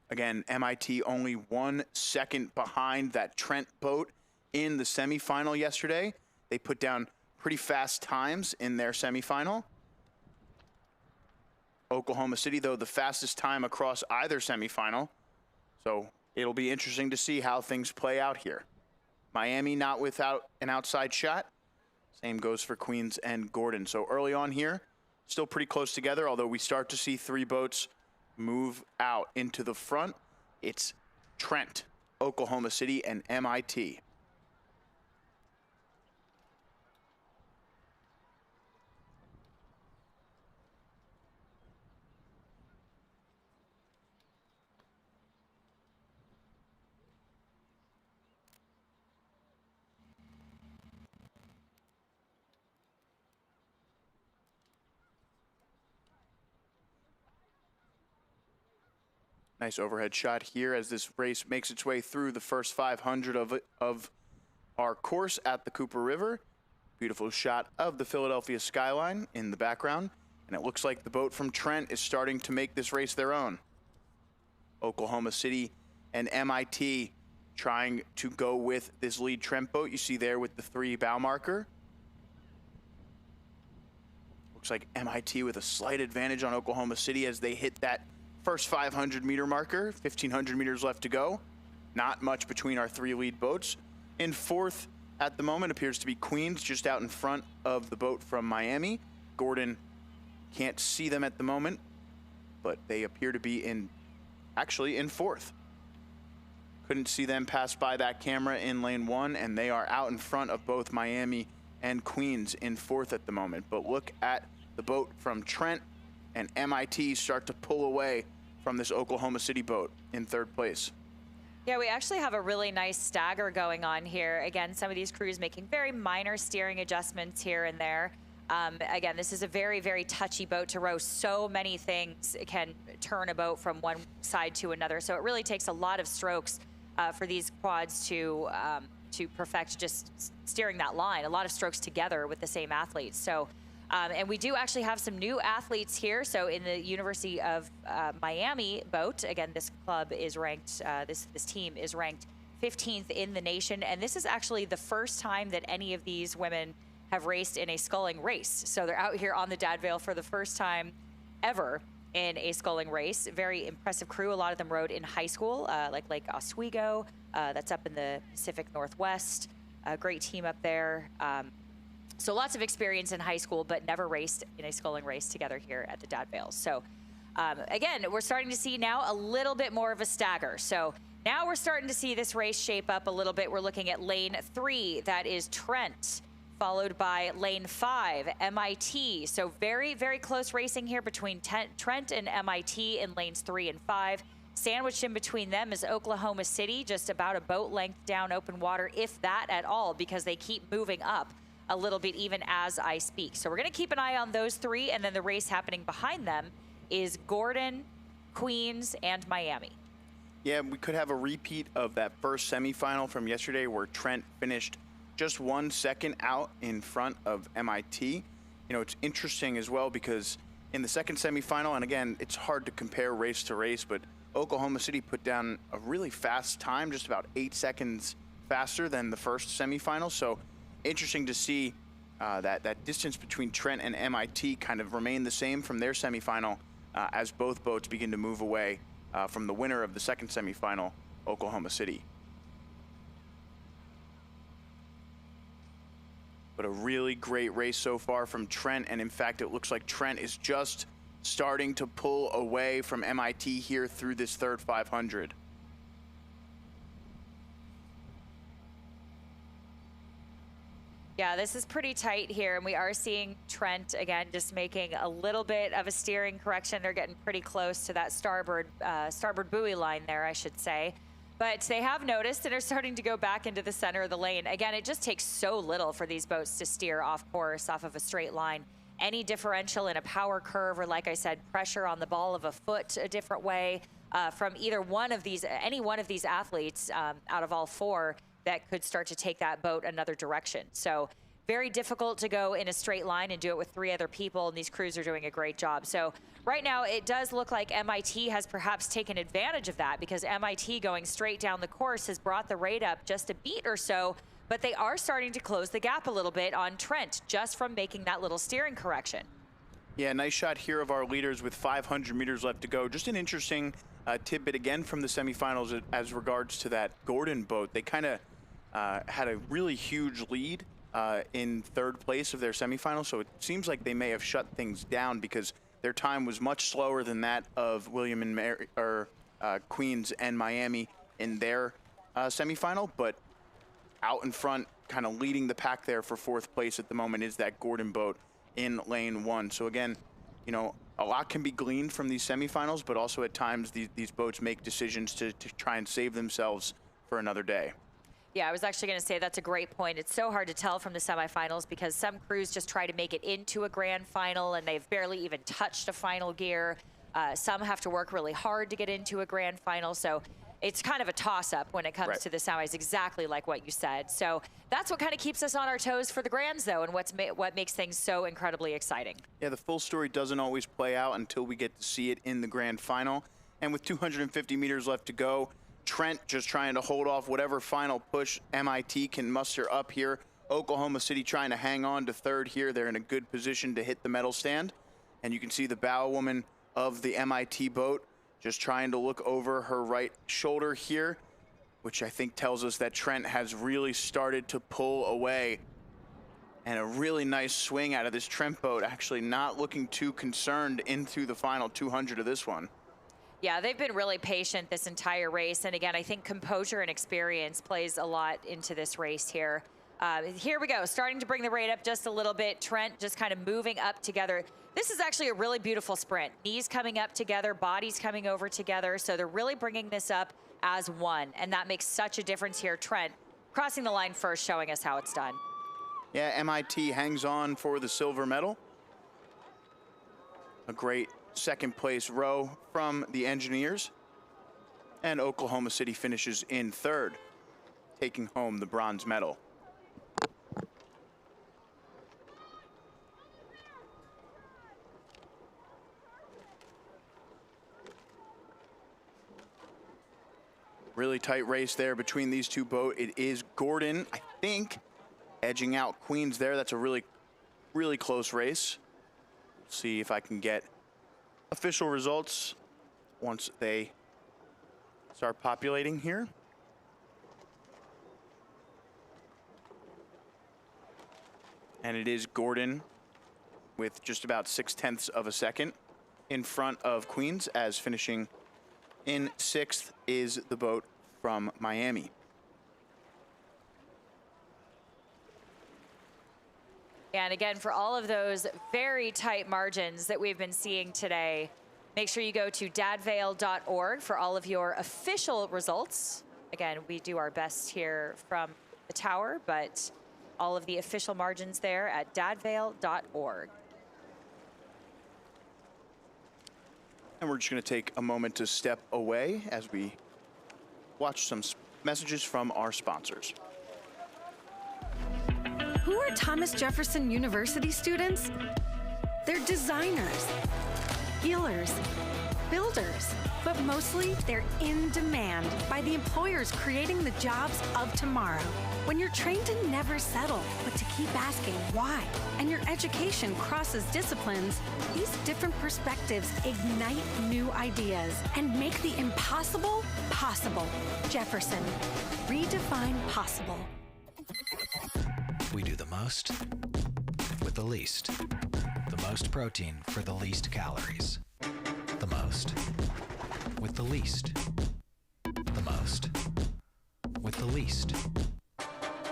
Again, MIT only 1 second behind that Trent boat in the semifinal yesterday. They put down pretty fast times in their semifinal. Oklahoma City, though, the fastest time across either semifinal. So it'll be interesting to see how things play out here. Miami not without an outside shot. Same goes for Queens and Gordon. So early on here, still pretty close together, although we start to see 3 boats move out into the front. It's Trent, Oklahoma City, and MIT. Nice overhead shot here as this race makes its way through the first 500 of our course at the Cooper River. Beautiful shot of the Philadelphia skyline in the background. And it looks like the boat from Trent is starting to make this race their own. Oklahoma City and MIT trying to go with this lead Trent boat you see there with the 3 bow marker. Looks like MIT with a slight advantage on Oklahoma City as they hit that first 500-meter marker, 1,500 meters left to go. Not much between our 3 lead boats. In 4th at the moment appears to be Queens, just out in front of the boat from Miami. Gordon, can't see them at the moment, but they appear to be actually in 4th. Couldn't see them pass by that camera in lane 1, and they are out in front of both Miami and Queens in 4th at the moment. But look at the boat from Trent and MIT start to pull away from this Oklahoma City boat in 3rd place. Yeah, we actually have a really nice stagger going on here. Again, some of these crews making very minor steering adjustments here and there. Again, this is a very, very touchy boat to row. So many things can turn a boat from one side to another. So it really takes a lot of strokes for these quads to perfect just steering that line. A lot of strokes together with the same athletes. So. And we do actually have some new athletes here. So in the University of Miami boat, again, this club is ranked, this team is ranked 15th in the nation. And this is actually the first time that any of these women have raced in a sculling race. So they're out here on the Dad Vail for the first time ever in a sculling race. Very impressive crew. A lot of them rode in high school, like Lake Oswego. That's up in the Pacific Northwest. A great team up there. So lots of experience in high school, but never raced in a sculling race together here at the Dad Vail. So again, we're starting to see now a little bit more of a stagger. So now we're starting to see this race shape up a little bit. We're looking at lane 3, that is Trent, followed by lane 5, MIT. So very, very close racing here between Trent and MIT in lanes 3 and 5. Sandwiched in between them is Oklahoma City, just about a boat length down open water, if that at all, because they keep moving up a little bit even as I speak. So we're gonna keep an eye on those 3, and then the race happening behind them is Gordon, Queens, and Miami. Yeah, we could have a repeat of that first semifinal from yesterday where Trent finished just 1 second out in front of MIT. You know, it's interesting as well because in the second semifinal, and again, it's hard to compare race to race, but Oklahoma City put down a really fast time, just about 8 seconds faster than the first semifinal. So interesting to see that distance between Trent and MIT kind of remain the same from their semifinal as both boats begin to move away from the winner of the second semifinal, Oklahoma City. But a really great race so far from Trent, and in fact, it looks like Trent is just starting to pull away from MIT here through this third 500. Yeah, this is pretty tight here, and we are seeing Trent, again, just making a little bit of a steering correction. They're getting pretty close to that starboard buoy line there, I should say. But they have noticed and are starting to go back into the center of the lane. Again, it just takes so little for these boats to steer off course, off of a straight line. Any differential in a power curve, or like I said, pressure on the ball of a foot a different way from either one of these, any one of these athletes out of all 4, that could start to take that boat another direction. So very difficult to go in a straight line and do it with 3 other people, and these crews are doing a great job. So right now it does look like MIT has perhaps taken advantage of that, because MIT going straight down the course has brought the rate up just a beat or so, but they are starting to close the gap a little bit on Trent just from making that little steering correction. Yeah, nice shot here of our leaders with 500 meters left to go. Just an interesting tidbit again from the semifinals as regards to that Gordon boat. They kind of had a really huge lead in third place of their semifinal, so it seems like they may have shut things down because their time was much slower than that of William and Mary, or Queens and Miami in their semifinal. But out in front, kind of leading the pack there for fourth place at the moment, is that Gordon boat in lane 1. So again, you know, a lot can be gleaned from these semifinals, but also at times these boats make decisions to try and save themselves for another day. Yeah, I was actually going to say that's a great point. It's so hard to tell from the semifinals because some crews just try to make it into a grand final and they've barely even touched a final gear. Some have to work really hard to get into a grand final. So it's kind of a toss-up when it comes to the semis, exactly like what you said. So that's what kind of keeps us on our toes for the grands, though, and what makes things so incredibly exciting. Yeah, the full story doesn't always play out until we get to see it in the grand final. And with 250 meters left to go, Trent just trying to hold off whatever final push MIT can muster up here. Oklahoma City trying to hang on to third here. They're in a good position to hit the medal stand. And you can see the bow woman of the MIT boat just trying to look over her right shoulder here, which I think tells us that Trent has really started to pull away. And a really nice swing out of this Trent boat, actually not looking too concerned into the final 200 of this one. Yeah, they've been really patient this entire race. And again, I think composure and experience plays a lot into this race here. Here we go, starting to bring the rate up just a little bit. Trent just kind of moving up together. This is actually a really beautiful sprint. Knees coming up together, bodies coming over together. So they're really bringing this up as one. And that makes such a difference here. Trent crossing the line first, showing us how it's done. Yeah, MIT hangs on for the silver medal. A great second place row from the engineers. And Oklahoma City finishes in third, taking home the bronze medal. Really tight race there between these two boats. It is Gordon, I think, edging out Queens there. That's a really, really close race. See if I can get official results once they start populating here. And it is Gordon with just about 0.6 of a second in front of Queens, as finishing in 6th is the boat from Miami. And again, for all of those very tight margins that we've been seeing today, make sure you go to dadvail.org for all of your official results. Again, we do our best here from the tower, but all of the official margins there at dadvail.org. And we're just going to take a moment to step away as we watch some messages from our sponsors. Who are Thomas Jefferson University students? They're designers, healers, builders, but mostly they're in demand by the employers creating the jobs of tomorrow. When you're trained to never settle, but to keep asking why, and your education crosses disciplines, these different perspectives ignite new ideas and make the impossible possible. Jefferson, redefine possible. We do the most with the least. The most protein for the least calories. The most with the least. The most with the least.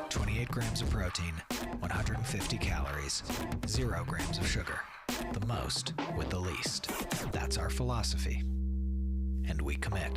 28 grams of protein, 150 calories, 0 grams of sugar. The most with the least. That's our philosophy. And we commit.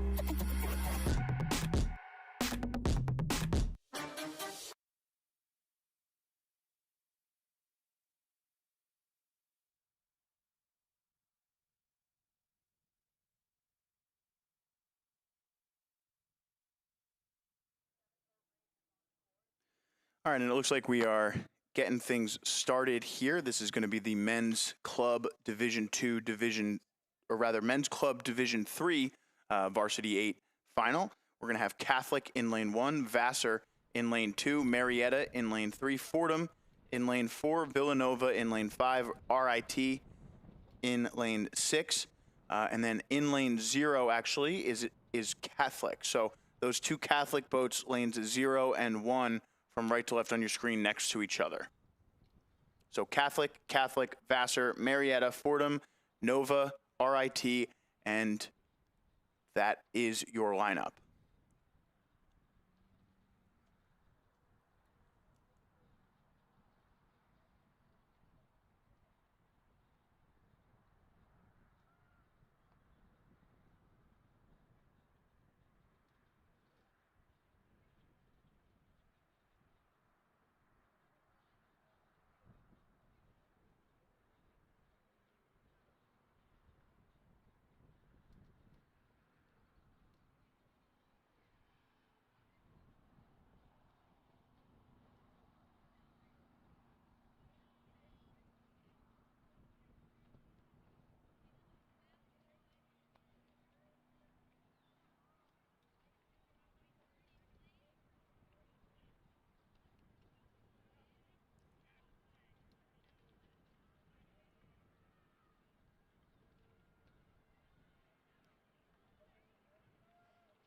All right, and it looks like we are getting things started here. This is going to be the Men's Club Division 2 Men's Club Division 3 Varsity 8 final. We're going to have Catholic in lane 1, Vassar in lane 2, Marietta in lane 3, Fordham in lane 4, Villanova in lane 5, RIT in lane 6, and then in lane 0 actually is Catholic. So those two Catholic boats, lanes 0 and 1, from right to left on your screen next to each other. So Catholic, Vassar, Marietta, Fordham, Nova, RIT, and that is your lineup.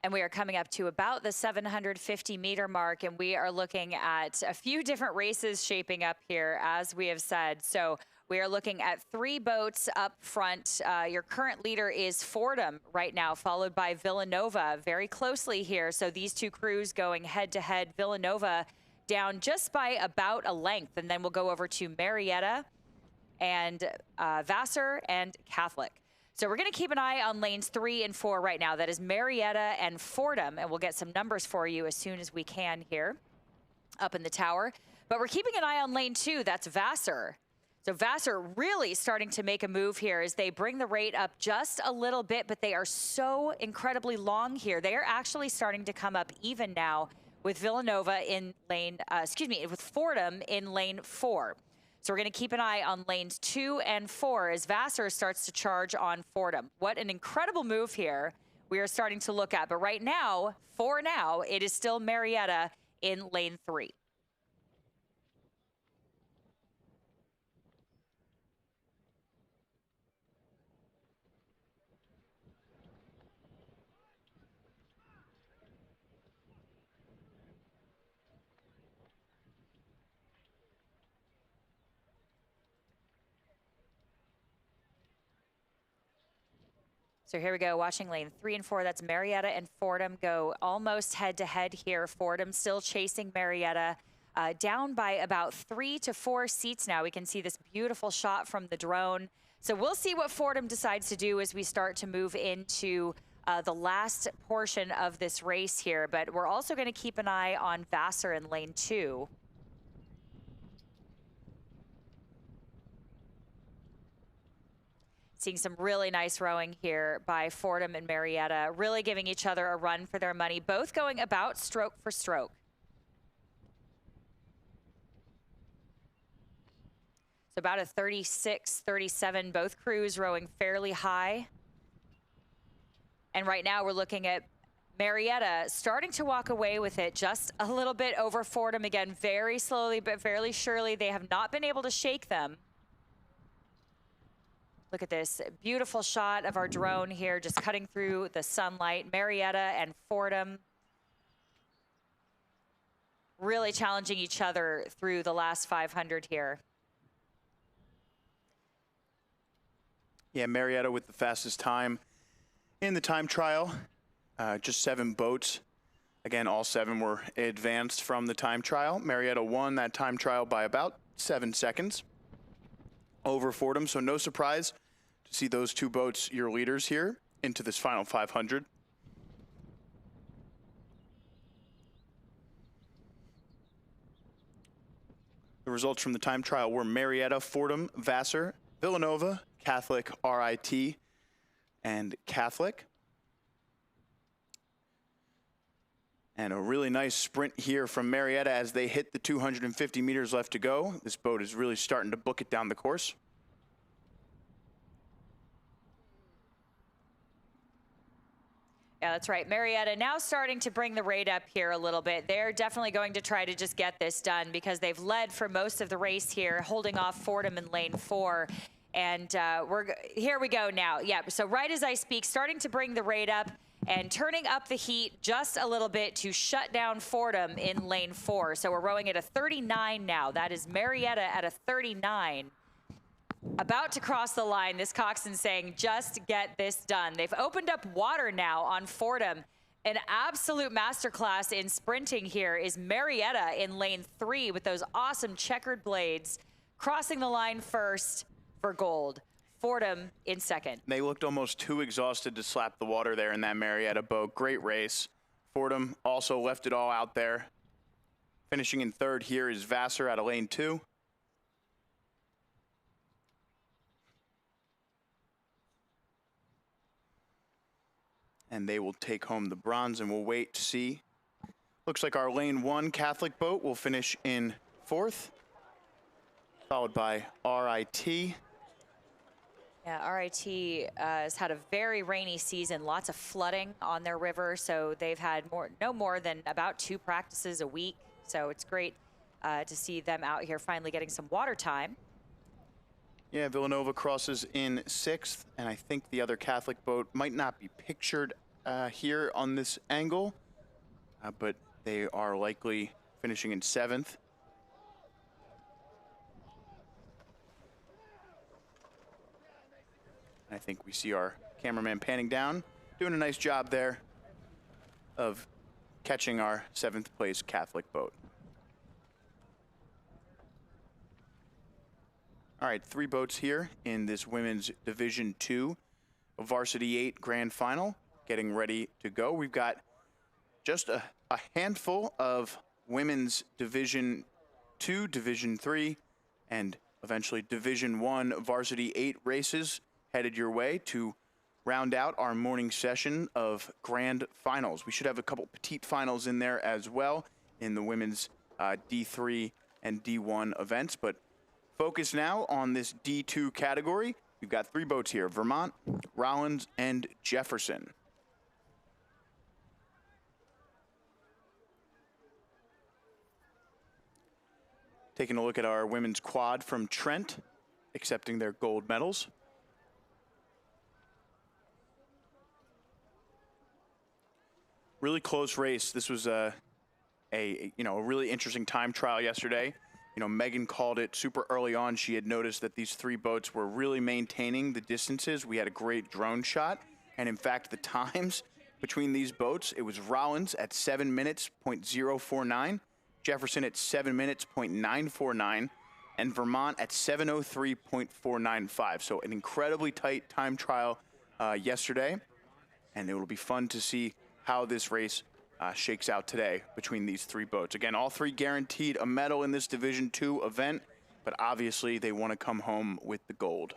And we are coming up to about the 750-meter mark, and we are looking at a few different races shaping up here, as we have said. So we are looking at 3 boats up front. Your current leader is Fordham right now, followed by Villanova very closely here. So these 2 crews going head-to-head. Villanova down just by about a length, and then we'll go over to Marietta and Vassar and Catholic. So we're going to keep an eye on lanes 3 and 4 right now. That is Marietta and Fordham, and we'll get some numbers for you as soon as we can here up in the tower. But we're keeping an eye on lane 2. That's Vassar. So Vassar really starting to make a move here as they bring the rate up just a little bit, but they are so incredibly long here. They are actually starting to come up even now with Villanova in lane, with Fordham in lane 4. So we're going to keep an eye on lanes 2 and 4 as Vassar starts to charge on Fordham. What an incredible move here we are starting to look at. But right now, for now, it is still Marietta in lane 3. So here we go, watching lane 3 and 4. That's Marietta and Fordham go almost head-to-head here. Fordham still chasing Marietta down by about 3 to 4 seats now. We can see this beautiful shot from the drone. So we'll see what Fordham decides to do as we start to move into the last portion of this race here. But we're also going to keep an eye on Vassar in lane 2. Seeing some really nice rowing here by Fordham and Marietta, really giving each other a run for their money, both going about stroke for stroke. So about a 36, 37, both crews rowing fairly high. And right now we're looking at Marietta starting to walk away with it just a little bit over Fordham. Again, very slowly but fairly surely. They have not been able to shake them. Look at this beautiful shot of our drone here, just cutting through the sunlight. Marietta and Fordham really challenging each other through the last 500 here. Yeah, Marietta with the fastest time in the time trial. Just 7 boats. Again, all 7 were advanced from the time trial. Marietta won that time trial by about 7 seconds over Fordham, so no surprise to see those 2 boats, your leaders here, into this final 500. The results from the time trial were Marietta, Fordham, Vassar, Villanova, Catholic, RIT, and Catholic. And a really nice sprint here from Marietta as they hit the 250 meters left to go. This boat is really starting to book it down the course. Yeah, that's right. Marietta now starting to bring the rate up here a little bit. They're definitely going to try to just get this done because they've led for most of the race here, holding off Fordham in lane 4. And here we go now. Yeah, so right as I speak, starting to bring the rate up. and turning up the heat just a little bit to shut down Fordham in lane 4. So we're rowing at a 39 now. That is Marietta at a 39. About to cross the line, this coxswain saying, just get this done. They've opened up water now on Fordham. An absolute masterclass in sprinting here is Marietta in lane 3 with those awesome checkered blades, crossing the line first for gold. Fordham in second. They looked almost too exhausted to slap the water there in that Marietta boat. Great race. Fordham also left it all out there. Finishing in third here is Vassar out of lane 2. And they will take home the bronze, and we'll wait to see. Looks like our lane 1 Catholic boat will finish in 4th, followed by RIT. Yeah, RIT has had a very rainy season, lots of flooding on their river, so they've had no more than about 2 practices a week. So it's great to see them out here finally getting some water time. Yeah, Villanova crosses in 6th, and I think the other Catholic boat might not be pictured here on this angle, but they are likely finishing in 7th. I think we see our cameraman panning down, doing a nice job there of catching our 7th place Catholic boat. All right, 3 boats here in this women's Division 2 Varsity 8 Grand Final, getting ready to go. We've got just a handful of women's Division 2, Division 3, and eventually Division 1 Varsity 8 races headed your way to round out our morning session of Grand Finals. We should have a couple petite finals in there as well in the women's D3 and D1 events, but focus now on this D2 category. We've got 3 boats here: Vermont, Rollins, and Jefferson. Taking a look at our women's quad from Trent, accepting their gold medals. Really close race. This was a really interesting time trial yesterday. You know, Megan called it super early on. She had noticed that these 3 boats were really maintaining the distances. We had a great drone shot. And in fact, the times between these boats, it was Rollins at 7 minutes, 0.049, Jefferson at 7 minutes, 0.949, and Vermont at 7:03.495. So an incredibly tight time trial yesterday. And it will be fun to see how this race shakes out today between these 3 boats. Again, all 3 guaranteed a medal in this Division 2 event, but obviously they want to come home with the gold.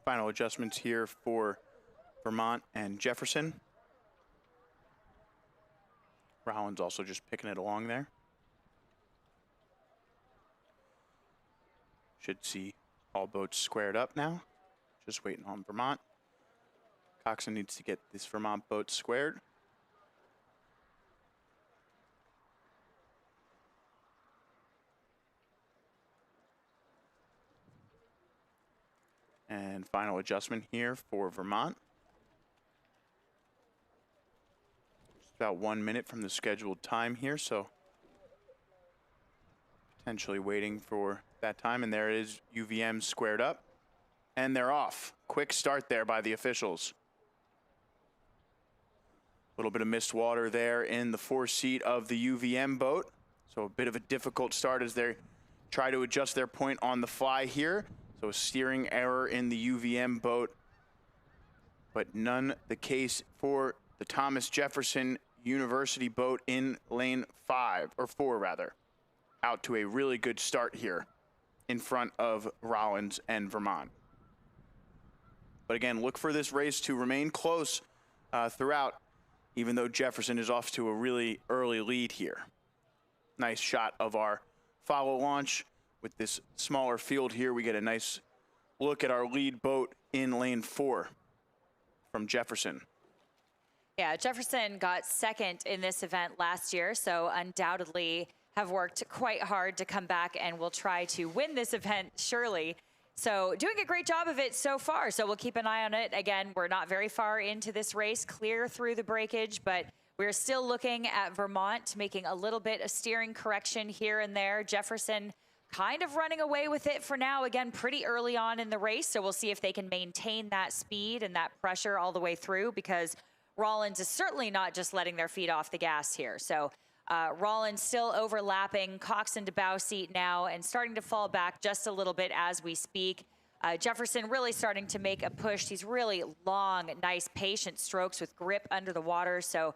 Final adjustments here for Vermont and Jefferson. Rollins also just picking it along there. Should see all boats squared up now. Just waiting on Vermont. Coxon needs to get this Vermont boat squared. And final adjustment here for Vermont. Just about 1 minute from the scheduled time here, so potentially waiting for that time. And there is UVM squared up, and they're off. Quick start there by the officials. A little bit of missed water there in the 4-seat of the UVM boat. So a bit of a difficult start as they try to adjust their point on the fly here. So a steering error in the UVM boat, but none the case for the Thomas Jefferson University boat in lane 4 rather. Out to a really good start here in front of Rollins and Vermont. But again, look for this race to remain close throughout, even though Jefferson is off to a really early lead here. Nice shot of our follow launch. With this smaller field here, we get a nice look at our lead boat in lane 4 from Jefferson. Yeah, Jefferson got second in this event last year, so undoubtedly have worked quite hard to come back and will try to win this event, surely. So doing a great job of it so far, so we'll keep an eye on it. Again, we're not very far into this race, clear through the breakage, but we're still looking at Vermont making a little bit of steering correction here and there. Jefferson kind of running away with it for now, again, pretty early on in the race, so we'll see if they can maintain that speed and that pressure all the way through, because Rollins is certainly not just letting their feet off the gas here. So Rollins still overlapping Coxon to bow seat now and starting to fall back just a little bit as we speak. Jefferson really starting to make a push. These really long, nice, patient strokes with grip under the water. So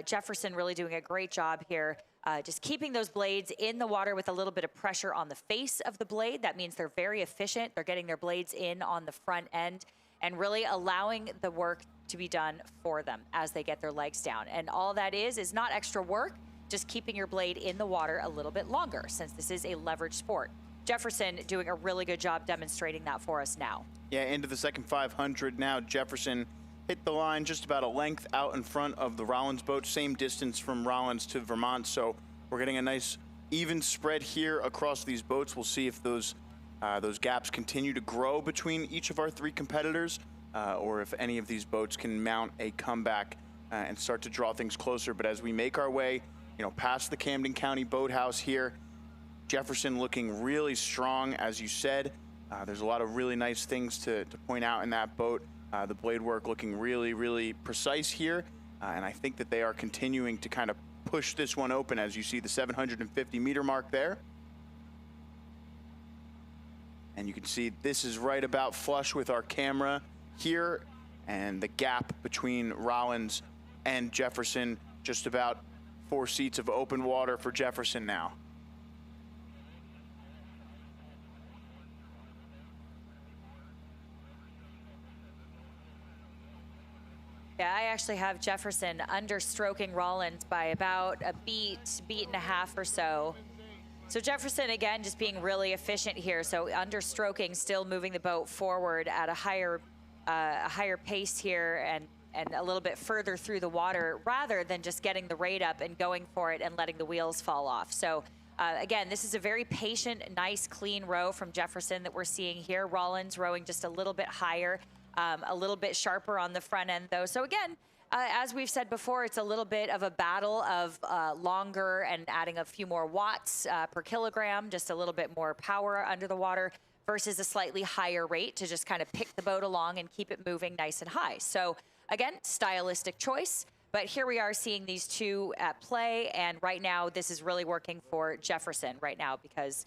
Jefferson really doing a great job here. Just keeping those blades in the water with a little bit of pressure on the face of the blade. That means they're very efficient. They're getting their blades in on the front end and really allowing the work to be done for them as they get their legs down. And all that is not extra work, just keeping your blade in the water a little bit longer, since this is a leverage sport. Jefferson doing a really good job demonstrating that for us now. Yeah, into the second 500 now. Jefferson hit the line just about a length out in front of the Rollins boat, same distance from Rollins to Vermont. So we're getting a nice even spread here across these boats. We'll see if those gaps continue to grow between each of our 3 competitors, or if any of these boats can mount a comeback and start to draw things closer. But as we make our way, past the Camden County Boathouse here, Jefferson looking really strong, as you said. There's a lot of really nice things to point out in that boat. The blade work looking really, really precise here. And I think that they are continuing to kind of push this one open, as you see the 750 meter mark there. And you can see this is right about flush with our camera here, and the gap between Rollins and Jefferson, just about 4 seats of open water for Jefferson now. Yeah, I actually have Jefferson understroking Rollins by about a beat and a half or so. So Jefferson, again, just being really efficient here. So understroking, still moving the boat forward at a higher pace here and a little bit further through the water, rather than just getting the rate up and going for it and letting the wheels fall off. So again, this is a very patient, nice, clean row from Jefferson that we're seeing here. Rollins rowing just a little bit higher, a little bit sharper on the front end though. So again, as we've said before, it's a little bit of a battle of longer and adding a few more watts per kilogram, just a little bit more power under the water, versus a slightly higher rate to just kind of pick the boat along and keep it moving nice and high. So again, stylistic choice, but here we are seeing these two at play, and right now this is really working for Jefferson right now, because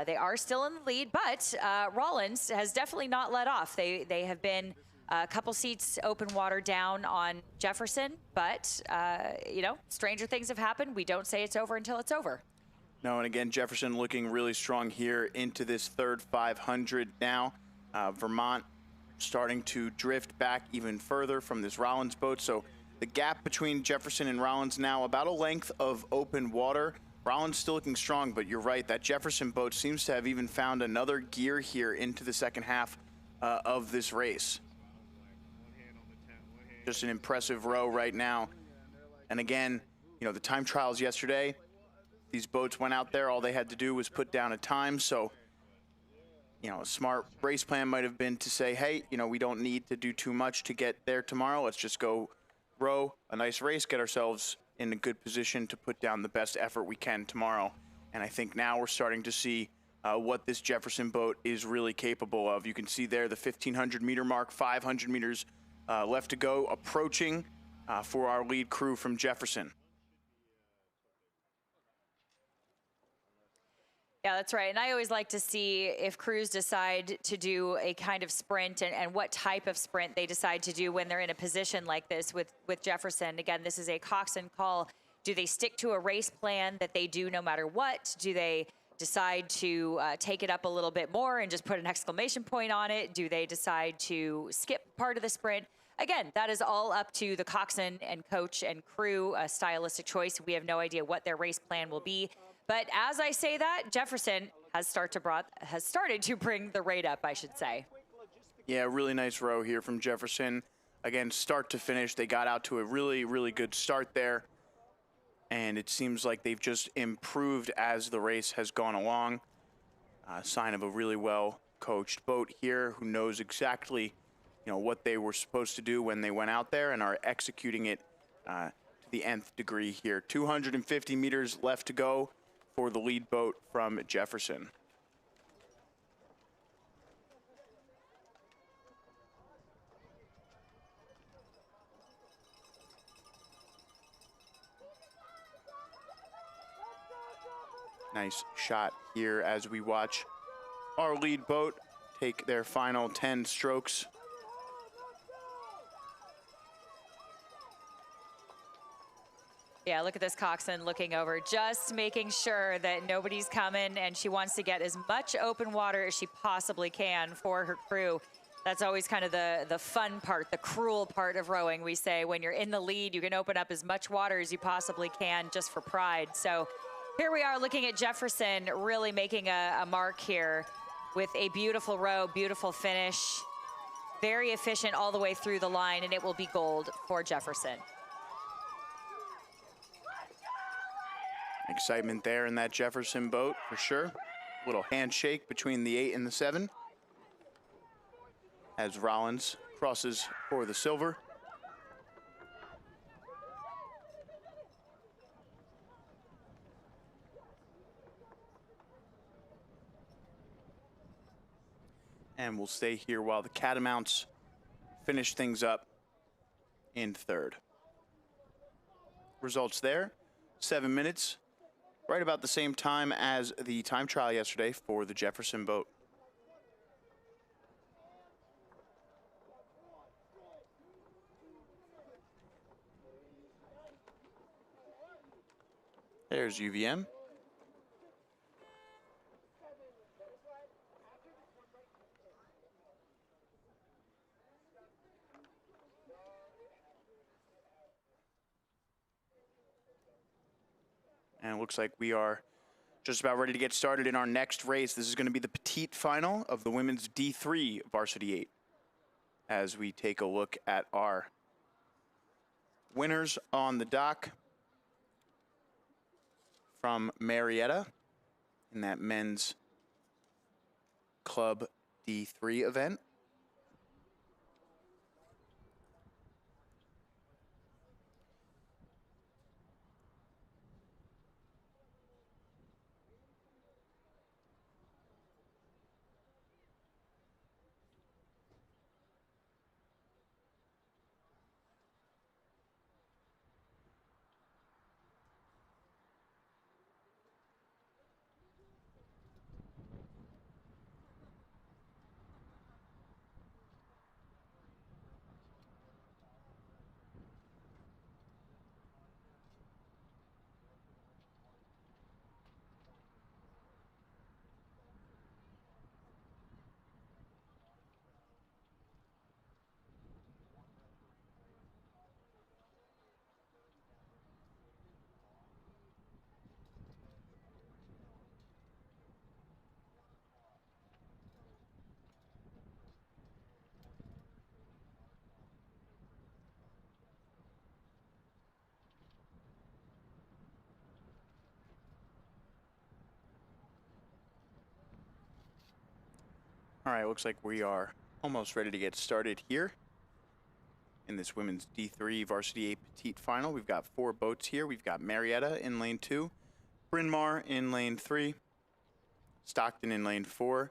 they are still in the lead, but Rollins has definitely not let off. They have been a couple seats open water down on Jefferson, but stranger things have happened. We don't say it's over until it's over. No, and again, Jefferson looking really strong here into this third 500 now. Vermont starting to drift back even further from this Rollins boat. So the gap between Jefferson and Rollins now about a length of open water. Rollins still looking strong, but you're right, that Jefferson boat seems to have even found another gear here into the second half of this race. Just an impressive row right now. And again, the time trials yesterday, these boats went out there, all they had to do was put down a time. So, a smart race plan might have been to say, hey, we don't need to do too much to get there tomorrow. Let's just go row a nice race, get ourselves in a good position to put down the best effort we can tomorrow. And I think now we're starting to see what this Jefferson boat is really capable of. You can see there the 1,500 meter mark, 500 meters left to go, approaching for our lead crew from Jefferson. Yeah, that's right. And I always like to see if crews decide to do a kind of sprint and what type of sprint they decide to do when they're in a position like this with Jefferson. Again, this is a Coxon call. Do they stick to a race plan that they do no matter what? Do they decide to take it up a little bit more and just put an exclamation point on it? Do they decide to skip part of the sprint? Again, that is all up to the coxswain and coach and crew, a stylistic choice. We have no idea what their race plan will be. But as I say that, Jefferson has started to bring the rate up, I should say. Yeah, really nice row here from Jefferson. Again, start to finish, they got out to a really, really good start there. And it seems like they've just improved as the race has gone along. Sign of a really well-coached boat here who knows exactly, what they were supposed to do when they went out there and are executing it to the nth degree here. 250 meters left to go for the lead boat from Jefferson. Nice shot here as we watch our lead boat take their final 10 strokes. Yeah, look at this coxswain looking over, just making sure that nobody's coming, and she wants to get as much open water as she possibly can for her crew. That's always kind of the fun part, the cruel part of rowing. We say when you're in the lead, you can open up as much water as you possibly can just for pride. So here we are looking at Jefferson really making a mark here with a beautiful row, beautiful finish, very efficient all the way through the line, and it will be gold for Jefferson. Excitement there in that Jefferson boat for sure. Little handshake between the 8 and the 7 as Rollins crosses for the silver. And we'll stay here while the Catamounts finish things up in third. Results there, 7 minutes, right about the same time as the time trial yesterday for the Jefferson boat. There's UVM. And it looks like we are just about ready to get started in our next race. This is going to be the petite final of the women's D3 varsity 8 as we take a look at our winners on the dock from Marietta in that men's club D3 event. All right, looks like we are almost ready to get started here in this women's D3 varsity 8 petite final. We've got 4 boats here. We've got Marietta in lane 2, Bryn Mawr in lane 3, Stockton in lane 4,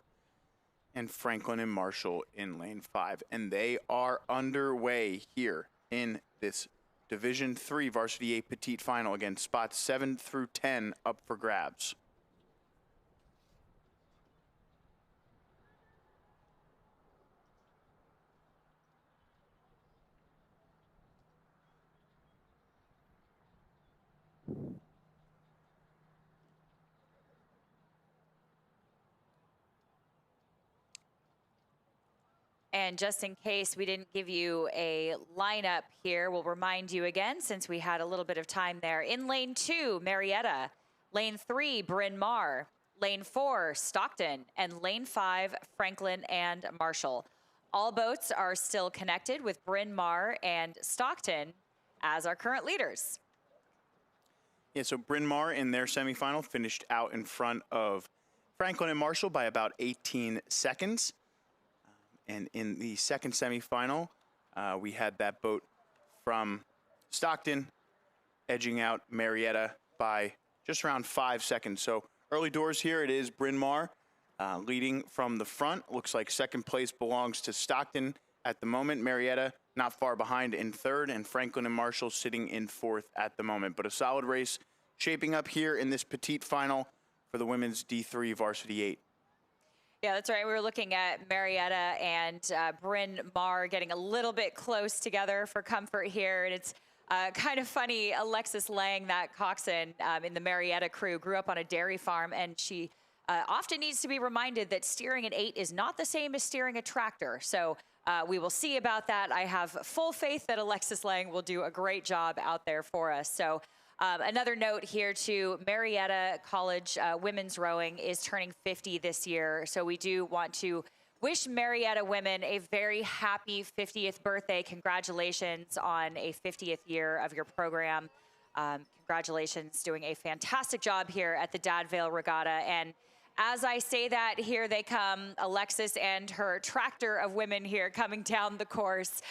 and Franklin and Marshall in lane 5. And they are underway here in this Division 3 varsity 8 petite final. Again, spots 7 through 10 up for grabs. And just in case we didn't give you a lineup here, we'll remind you again since we had a little bit of time there. In lane 2, Marietta. Lane 3, Bryn Mawr. Lane 4, Stockton. And lane 5, Franklin and Marshall. All boats are still connected with Bryn Mawr and Stockton as our current leaders. Yeah, so Bryn Mawr in their semifinal finished out in front of Franklin and Marshall by about 18 seconds. And in the second semifinal, we had that boat from Stockton edging out Marietta by just around 5 seconds. So early doors here, it is Bryn Mawr leading from the front. Looks like second place belongs to Stockton at the moment. Marietta not far behind in third, and Franklin and Marshall sitting in fourth at the moment. But a solid race shaping up here in this petite final for the women's D3 Varsity 8. Yeah, that's right. We were looking at Marietta and Bryn Mawr getting a little bit close together for comfort here. And it's kind of funny, Alexis Lang, that coxswain in the Marietta crew, grew up on a dairy farm, and she often needs to be reminded that steering an 8 is not the same as steering a tractor. So we will see about that. I have full faith that Alexis Lang will do a great job out there for us. So another note here too, Marietta College women's rowing is turning 50 this year. So we do want to wish Marietta women a very happy 50th birthday. Congratulations on a 50th year of your program. Congratulations, doing a fantastic job here at the Dad Vail Regatta. And as I say that, here they come, Alexis and her tractor of women here coming down the course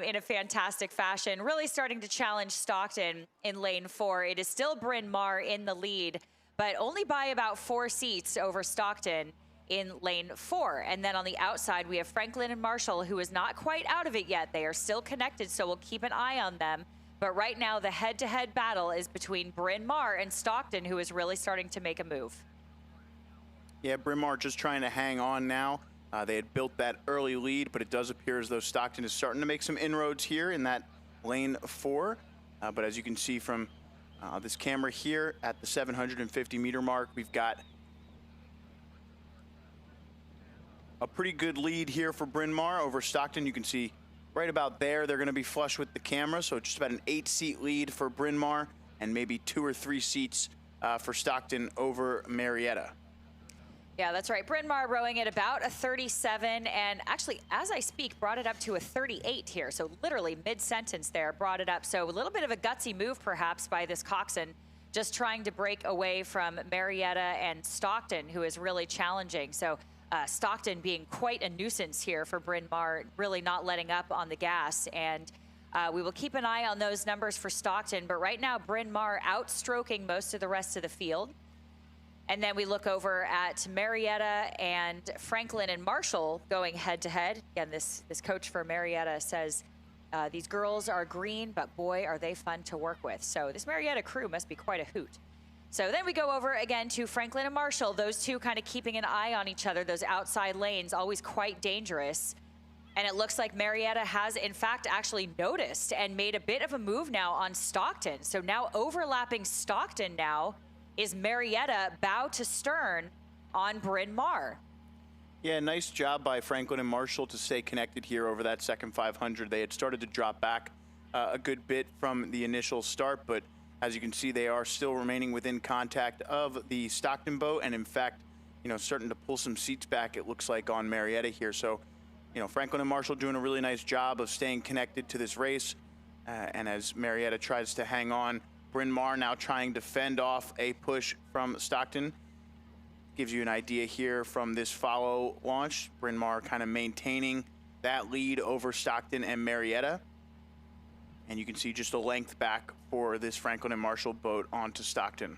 in a fantastic fashion, really starting to challenge Stockton in lane 4. It is still Bryn Mawr in the lead, but only by about 4 seats over Stockton in lane 4. And then on the outside, we have Franklin and Marshall, who is not quite out of it yet. They are still connected, so we'll keep an eye on them. But right now, the head-to-head battle is between Bryn Mawr and Stockton, who is really starting to make a move. Yeah, Bryn Mawr just trying to hang on now. They had built that early lead, but it does appear as though Stockton is starting to make some inroads here in that lane 4. But as you can see from this camera here at the 750-meter mark, we've got a pretty good lead here for Bryn Mawr over Stockton. You can see right about there, they're going to be flush with the camera. So just about an 8-seat lead for Bryn Mawr and maybe 2 or 3 seats for Stockton over Marietta. Yeah, that's right. Bryn Mawr rowing at about a 37, and actually, as I speak, brought it up to a 38 here. So literally mid-sentence there, brought it up. So a little bit of a gutsy move, perhaps, by this coxswain, just trying to break away from Marietta and Stockton, who is really challenging. So Stockton being quite a nuisance here for Bryn Mawr, really not letting up on the gas. And we will keep an eye on those numbers for Stockton. But right now, Bryn Mawr outstroking most of the rest of the field. And then we look over at Marietta and Franklin and Marshall going head-to-head. Again, this coach for Marietta says, these girls are green, but boy, are they fun to work with. So this Marietta crew must be quite a hoot. So then we go over again to Franklin and Marshall, those two kind of keeping an eye on each other, those outside lanes, always quite dangerous. And it looks like Marietta has, in fact, actually noticed and made a bit of a move now on Stockton. So now overlapping Stockton now is Marietta bow to stern on Bryn Mawr. Yeah, nice job by Franklin and Marshall to stay connected here over that second 500. They had started to drop back a good bit from the initial start, but as you can see, they are still remaining within contact of the Stockton boat, and in fact, starting to pull some seats back, it looks like, on Marietta here. So, Franklin and Marshall doing a really nice job of staying connected to this race, and as Marietta tries to hang on, Bryn Mawr now trying to fend off a push from Stockton. Gives you an idea here from this follow launch. Bryn Mawr kind of maintaining that lead over Stockton and Marietta. And you can see just a length back for this Franklin and Marshall boat onto Stockton.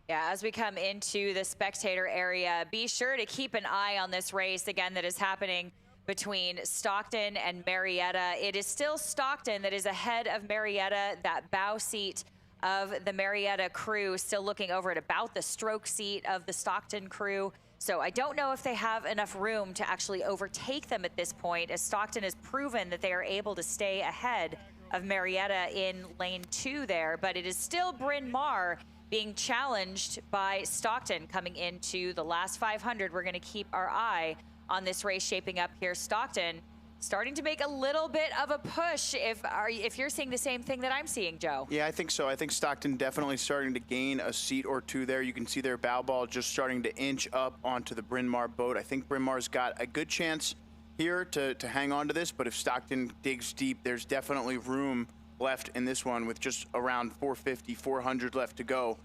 Yeah, as we come into the spectator area, be sure to keep an eye on this race again that is happening between Stockton and Marietta. It is still Stockton that is ahead of Marietta, that bow seat of the Marietta crew, still looking over at about the stroke seat of the Stockton crew. So I don't know if they have enough room to actually overtake them at this point, as Stockton has proven that they are able to stay ahead of Marietta in lane 2 there. But it is still Bryn Mawr being challenged by Stockton coming into the last 500. We're going to keep our eye on this race shaping up here. Stockton starting to make a little bit of a push, if you're seeing the same thing that I'm seeing, Joe. Yeah, I think so. I think Stockton definitely starting to gain a seat or two there. You can see their bow ball just starting to inch up onto the Bryn Mawr boat. I think Bryn Mawr's got a good chance here to hang on to this, but if Stockton digs deep, there's definitely room left in this one with just around 450, 400 left to go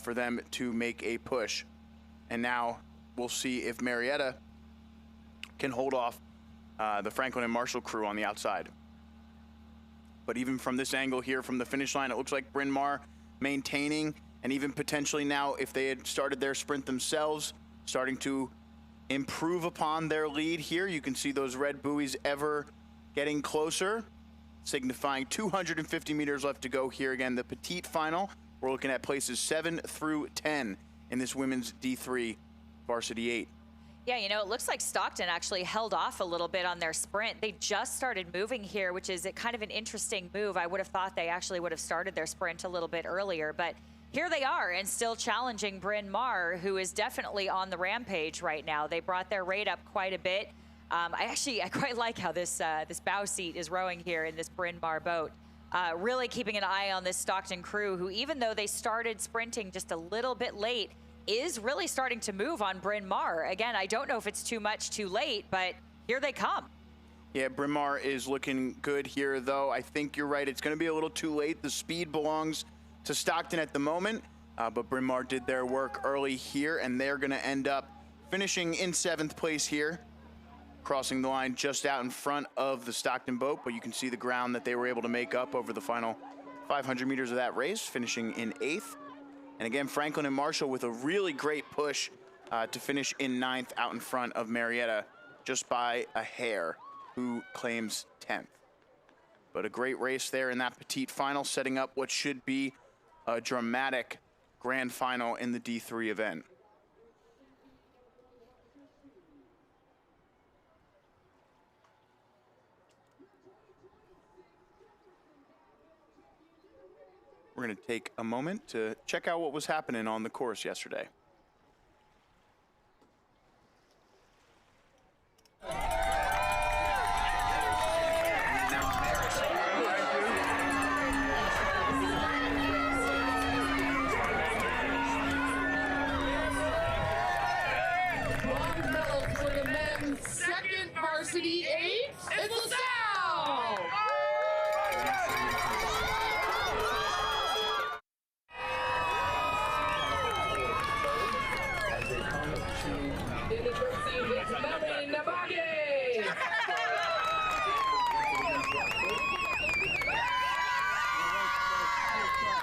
for them to make a push. And now we'll see if Marietta can hold off the Franklin and Marshall crew on the outside. But even from this angle here from the finish line, it looks like Bryn Mawr maintaining, and even potentially now, if they had started their sprint themselves, starting to improve upon their lead here. You can see those red buoys ever getting closer, signifying 250 meters left to go here. Again, the petite final. We're looking at places 7 through 10 in this women's D3 varsity 8. Yeah, you know, it looks like Stockton actually held off a little bit on their sprint. They just started moving here, which is kind of an interesting move. I would have thought they actually would have started their sprint a little bit earlier, but here they are and still challenging Bryn Mawr, who is definitely on the rampage right now. They brought their rate up quite a bit. I quite like how this bow seat is rowing here in this Bryn Mawr boat. Really keeping an eye on this Stockton crew, who even though they started sprinting just a little bit late, is really starting to move on Bryn Mawr. Again, I don't know if it's too much too late, but here they come. Yeah, Bryn Mawr is looking good here, though. I think you're right. It's going to be a little too late. The speed belongs to Stockton at the moment, but Bryn Mawr did their work early here, and they're going to end up finishing in 7th place here, crossing the line just out in front of the Stockton boat, but you can see the ground that they were able to make up over the final 500 meters of that race, finishing in 8th. And again, Franklin and Marshall with a really great push to finish in 9th out in front of Marietta, just by a hair, who claims 10th. But a great race there in that petite final, setting up what should be a dramatic grand final in the D3 event. We're going to take a moment to check out what was happening on the course yesterday. Bronze medal for the men's 2nd varsity 8. It's LaSalle!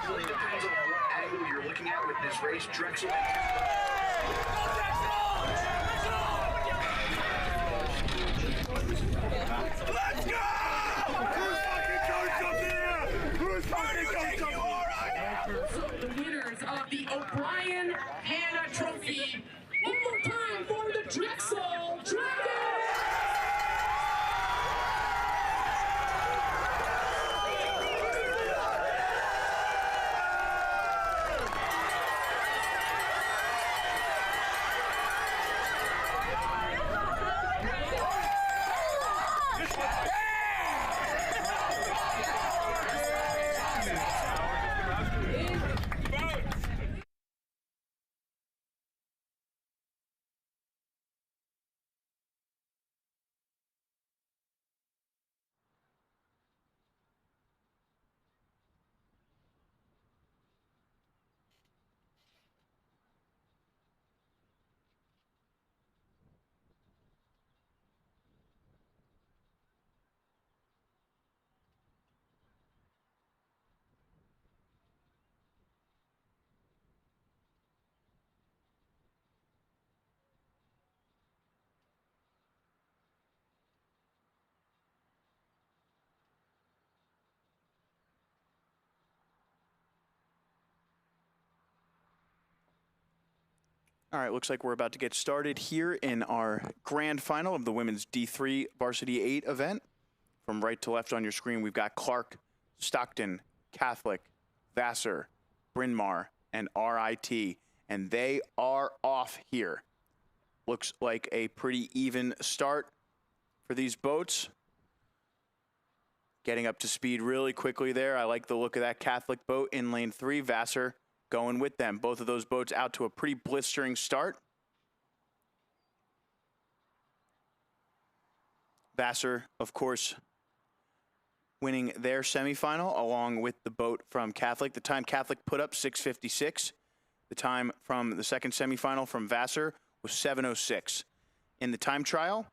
Really depends on what angle you're looking at with this race. Drexel. Let's go! Who's fucking coach up here? Who's fucking coach up here? So the winners of the O'Brien Hannah Trophy. One more time for the Drexel Dragons! All right, looks like we're about to get started here in our grand final of the women's D3 Varsity 8 event. From right to left on your screen, we've got Clark, Stockton, Catholic, Vassar, Bryn Mawr, and RIT, and they are off here. Looks like a pretty even start for these boats. Getting up to speed really quickly there. I like the look of that Catholic boat in lane 3. Vassar going with them. Both of those boats out to a pretty blistering start. Vassar, of course, winning their semifinal along with the boat from Catholic. The time Catholic put up, 6:56. The time from the second semifinal from Vassar was 7:06. In the time trial,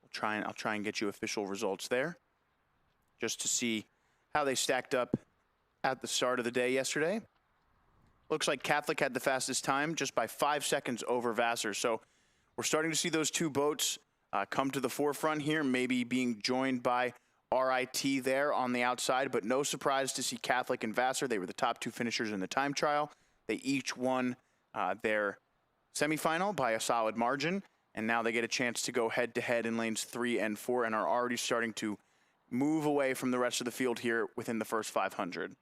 I'll try and get you official results there just to see how they stacked up at the start of the day yesterday. Looks like Catholic had the fastest time, just by 5 seconds over Vassar. So we're starting to see those two boats come to the forefront here, maybe being joined by RIT there on the outside, but no surprise to see Catholic and Vassar. They were the top two finishers in the time trial. They each won their semifinal by a solid margin, and now they get a chance to go head-to-head in lanes 3 and 4 and are already starting to move away from the rest of the field here within the first 500.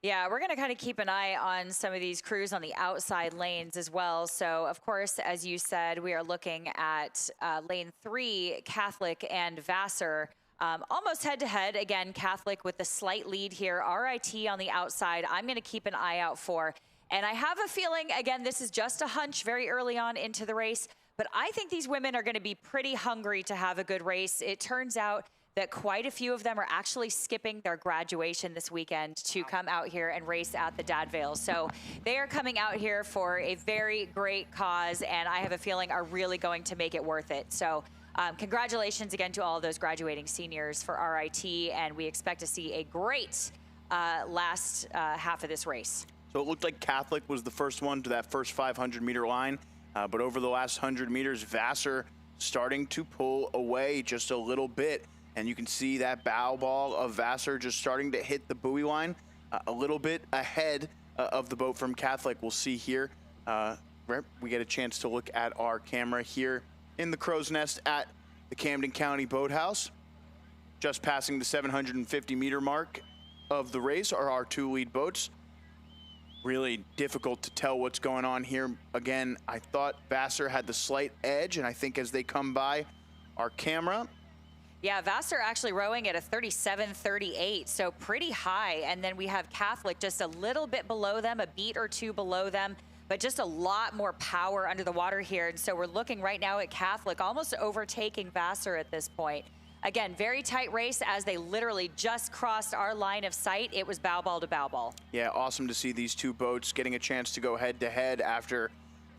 Yeah, we're going to kind of keep an eye on some of these crews on the outside lanes as well. So, of course, as you said, we are looking at lane 3, Catholic and Vassar, almost head-to-head. Again, Catholic with the slight lead here. RIT on the outside, I'm going to keep an eye out for. And I have a feeling, again, this is just a hunch very early on into the race, but I think these women are going to be pretty hungry to have a good race. It turns out that quite a few of them are actually skipping their graduation this weekend to come out here and race at the Dad Vail. So they are coming out here for a very great cause, and I have a feeling are really going to make it worth it. So congratulations again to all of those graduating seniors for RIT, and we expect to see a great last half of this race. So it looked like Catholic was the first one to that first 500-meter line, but over the last 100 meters, Vassar starting to pull away just a little bit. And you can see that bow ball of Vassar just starting to hit the buoy line a little bit ahead of the boat from Catholic. We'll see here. We get a chance to look at our camera here in the Crow's Nest at the Camden County Boathouse. Just passing the 750-meter mark of the race are our two lead boats. Really difficult to tell what's going on here. Again, I thought Vassar had the slight edge, and I think as they come by our camera, yeah, Vassar actually rowing at a 37.38, so pretty high. And then we have Catholic just a little bit below them, a beat or two below them, but just a lot more power under the water here. And so we're looking right now at Catholic almost overtaking Vassar at this point. Again, very tight race as they literally just crossed our line of sight. It was bow ball to bow ball. Yeah, awesome to see these two boats getting a chance to go head to head after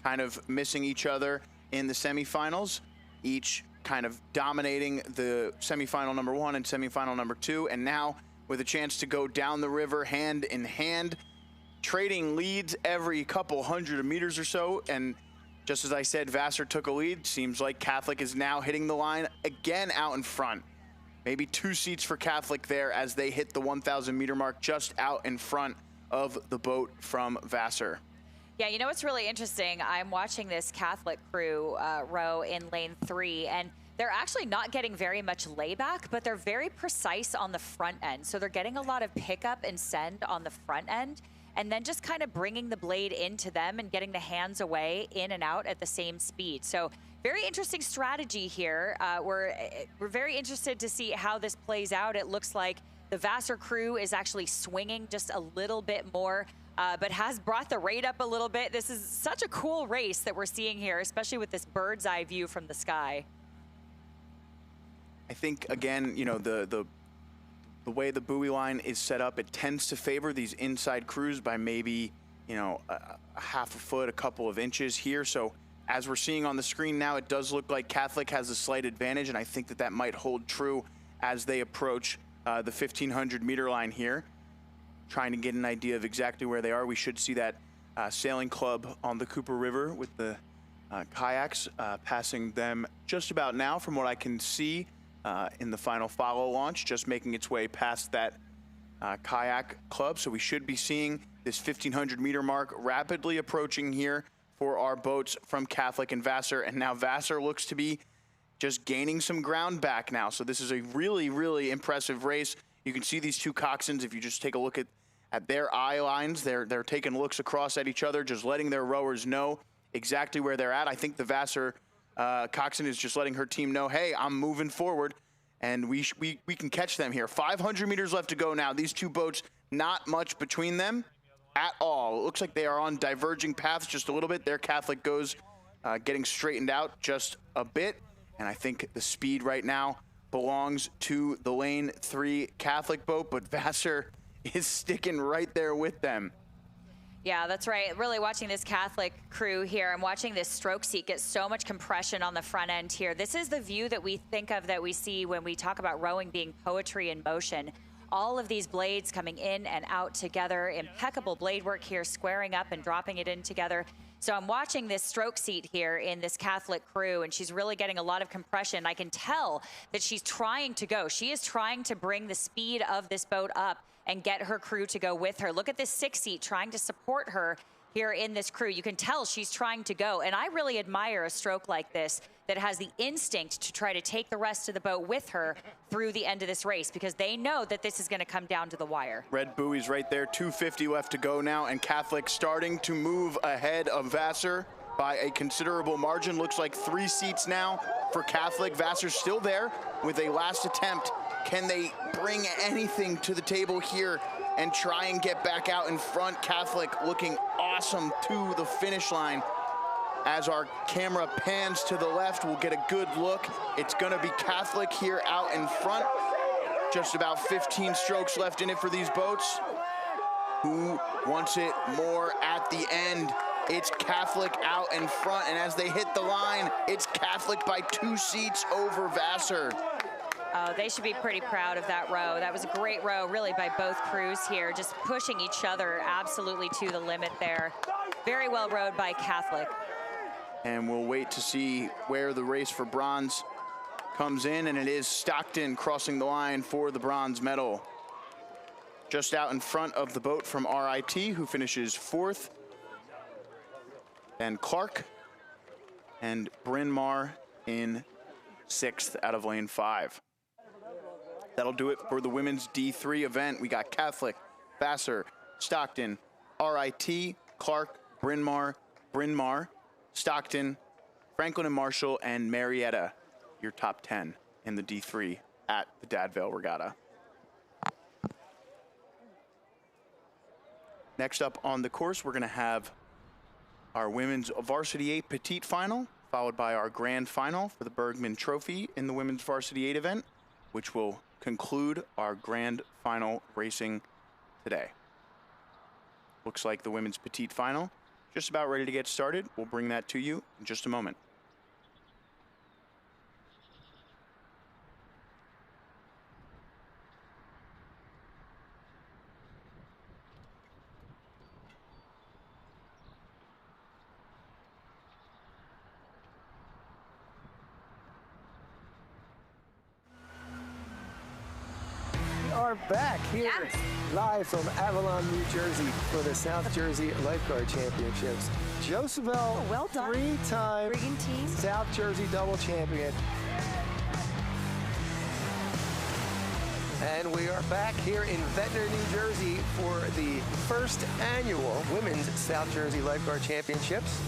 kind of missing each other in the semifinals. Each kind of dominating the semifinal number 1 and semifinal number 2, and now with a chance to go down the river hand in hand, trading leads every couple hundred of meters or so. And just as I said, Vassar took a lead. Seems like Catholic is now hitting the line again out in front. Maybe 2 seats for Catholic there as they hit the 1,000-meter mark just out in front of the boat from Vassar. Yeah, you know what's really interesting? I'm watching this Catholic crew row in lane 3, and they're actually not getting very much layback, but they're very precise on the front end. So they're getting a lot of pickup and send on the front end, and then just kind of bringing the blade into them and getting the hands away in and out at the same speed. So very interesting strategy here. We're very interested to see how this plays out. It looks like the Vassar crew is actually swinging just a little bit more, but has brought the rate up a little bit. This is such a cool race that we're seeing here, especially with this bird's eye view from the sky. I think, again, you know, the way the buoy line is set up, it tends to favor these inside crews by maybe, you know, a half a foot, a couple of inches here. So as we're seeing on the screen now, it does look like Catholic has a slight advantage, and I think that that might hold true as they approach the 1,500-meter line here. Trying to get an idea of exactly where they are. We should see that sailing club on the Cooper River with the kayaks passing them just about now from what I can see in the final follow launch, just making its way past that kayak club. So we should be seeing this 1,500-meter mark rapidly approaching here for our boats from Catholic and Vassar, and now Vassar looks to be just gaining some ground back now. So this is a really, really impressive race. You can see these two coxswains, if you just take a look at their eye lines, they're taking looks across at each other, just letting their rowers know exactly where they're at. I think the Vassar coxswain is just letting her team know, hey, I'm moving forward, and we can catch them here. 500 meters left to go now. These two boats, not much between them at all. It looks like they are on diverging paths just a little bit. Their Catholic goes getting straightened out just a bit, and I think the speed right now belongs to the lane 3 Catholic boat, but Vassar is sticking right there with them. Yeah, that's right. Really watching this Catholic crew here. I'm watching this stroke seat get so much compression on the front end here. This is the view that we think of, that we see when we talk about rowing being poetry in motion. All of these blades coming in and out together. Impeccable blade work here, squaring up and dropping it in together. So I'm watching this stroke seat here in this Catholic crew, and she's really getting a lot of compression. I can tell that she's trying to go. She is trying to bring the speed of this boat up and get her crew to go with her. Look at this 6 seat trying to support her here in this crew. You can tell she's trying to go. And I really admire a stroke like this that has the instinct to try to take the rest of the boat with her through the end of this race, because they know that this is going to come down to the wire. Red buoys right there, 250 left to go now, and Catholic starting to move ahead of Vassar by a considerable margin. Looks like 3 seats now for Catholic. Vassar's still there with a last attempt. Can they bring anything to the table here and try and get back out in front? Catholic looking awesome to the finish line. As our camera pans to the left, we'll get a good look. It's gonna be Catholic here out in front. Just about 15 strokes left in it for these boats. Who wants it more at the end? It's Catholic out in front, and as they hit the line, it's Catholic by 2 seats over Vassar. Oh, they should be pretty proud of that row. That was a great row, really, by both crews here, just pushing each other absolutely to the limit there. Very well rowed by Catholic. And we'll wait to see where the race for bronze comes in, and it is Stockton crossing the line for the bronze medal. Just out in front of the boat from RIT, who finishes 4th. Then Clark and Bryn Mawr in 6th out of lane 5. That'll do it for the women's D3 event. We got Catholic, Vassar, Stockton, RIT, Clark, Bryn Mawr, Stockton, Franklin and Marshall, and Marietta, your top 10 in the D3 at the Dad Vail Regatta. Next up on the course, we're going to have our women's varsity 8 petite final, followed by our grand final for the Bergman Trophy in the women's varsity 8 event, which will conclude our grand final racing today. Looks like the women's petite final just about ready to get started. We'll bring that to you in just a moment. We are back here live from Avalon, New Jersey for the South Jersey Lifeguard Championships. Josabel, well done. 3-time South Jersey double champion. And we are back here in Ventnor, New Jersey for the first annual Women's South Jersey Lifeguard Championships.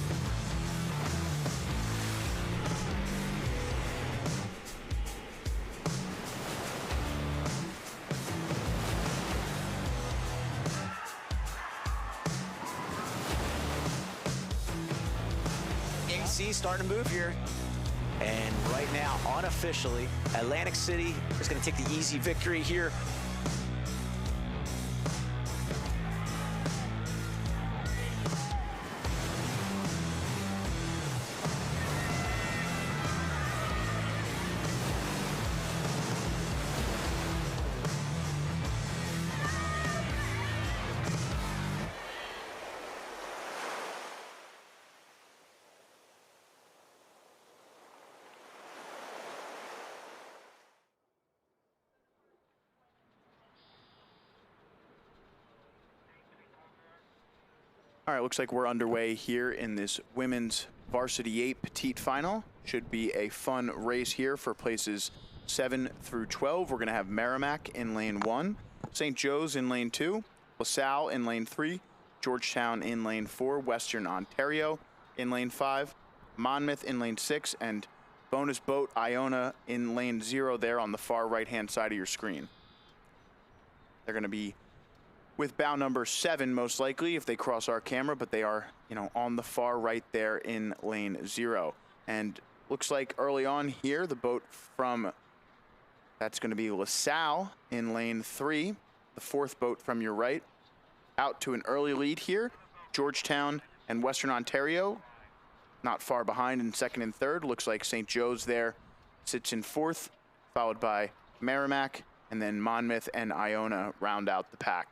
AC starting to move here. And right now, unofficially, Atlantic City is going to take the easy victory here. All right, looks like we're underway here in this women's varsity 8 petite final. Should be a fun race here for places 7 through 12. We're going to have Merrimack in lane 1, St. Joe's in lane 2, LaSalle in lane 3, Georgetown in lane 4, Western Ontario in lane 5, Monmouth in lane 6, and bonus boat Iona in lane 0 there on the far right-hand side of your screen. They're going to be with bow number 7 most likely if they cross our camera, but they are, you know, on the far right there in lane 0. And looks like early on here, the boat from, that's going to be LaSalle in lane 3, the 4th boat from your right, out to an early lead here. Georgetown and Western Ontario not far behind in 2nd and 3rd. Looks like St. Joe's there sits in 4th, followed by Merrimack, and then Monmouth and Iona round out the pack.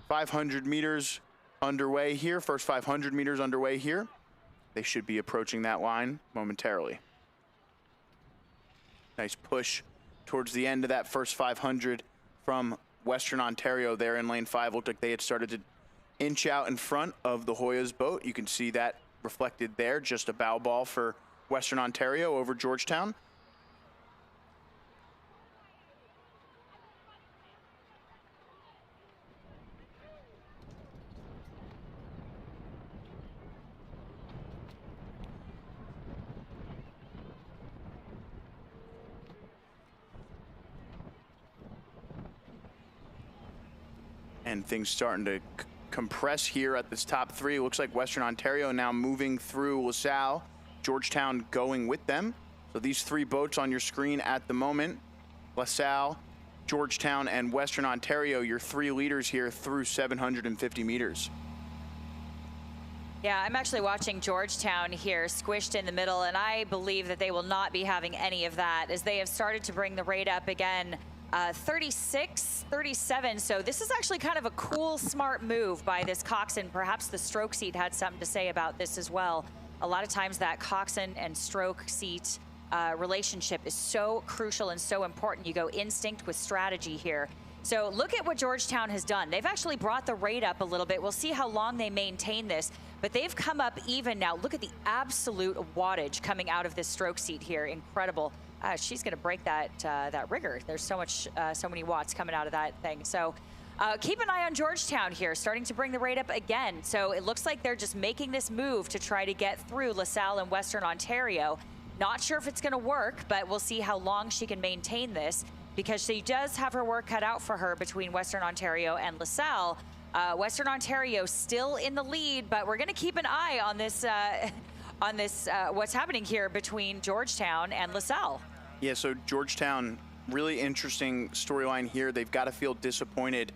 500 meters underway here, first 500 meters underway here. They should be approaching that line momentarily. Nice push towards the end of that first 500 from Western Ontario there in lane 5. Looked like they had started to inch out in front of the Hoya's boat. You can see that reflected there, just a bow ball for Western Ontario over Georgetown. And things starting to compress here at this top 3. It looks like Western Ontario now moving through LaSalle, Georgetown going with them. So these 3 boats on your screen at the moment, LaSalle, Georgetown, and Western Ontario, your 3 leaders here through 750 meters. Yeah, I'm actually watching Georgetown here squished in the middle, and I believe that they will not be having any of that as they have started to bring the rate up again. 36, 37. So this is actually kind of a cool, smart move by this coxswain. Perhaps the stroke seat had something to say about this as well. A lot of times that coxswain and stroke seat relationship is so crucial and so important. You go instinct with strategy here. So look at what Georgetown has done. They've actually brought the rate up a little bit. We'll see how long they maintain this, but they've come up even now. Look at the absolute wattage coming out of this stroke seat here. Incredible. She's going to break that that rigger. There's so many watts coming out of that thing. So keep an eye on Georgetown here, starting to bring the rate up again. So it looks like they're just making this move to try to get through LaSalle and Western Ontario. Not sure if it's going to work, but we'll see how long she can maintain this, because she does have her work cut out for her between Western Ontario and LaSalle. Western Ontario still in the lead, but we're going to keep an eye on this what's happening here between Georgetown and LaSalle. Yeah, so Georgetown, really interesting storyline here. They've got to feel disappointed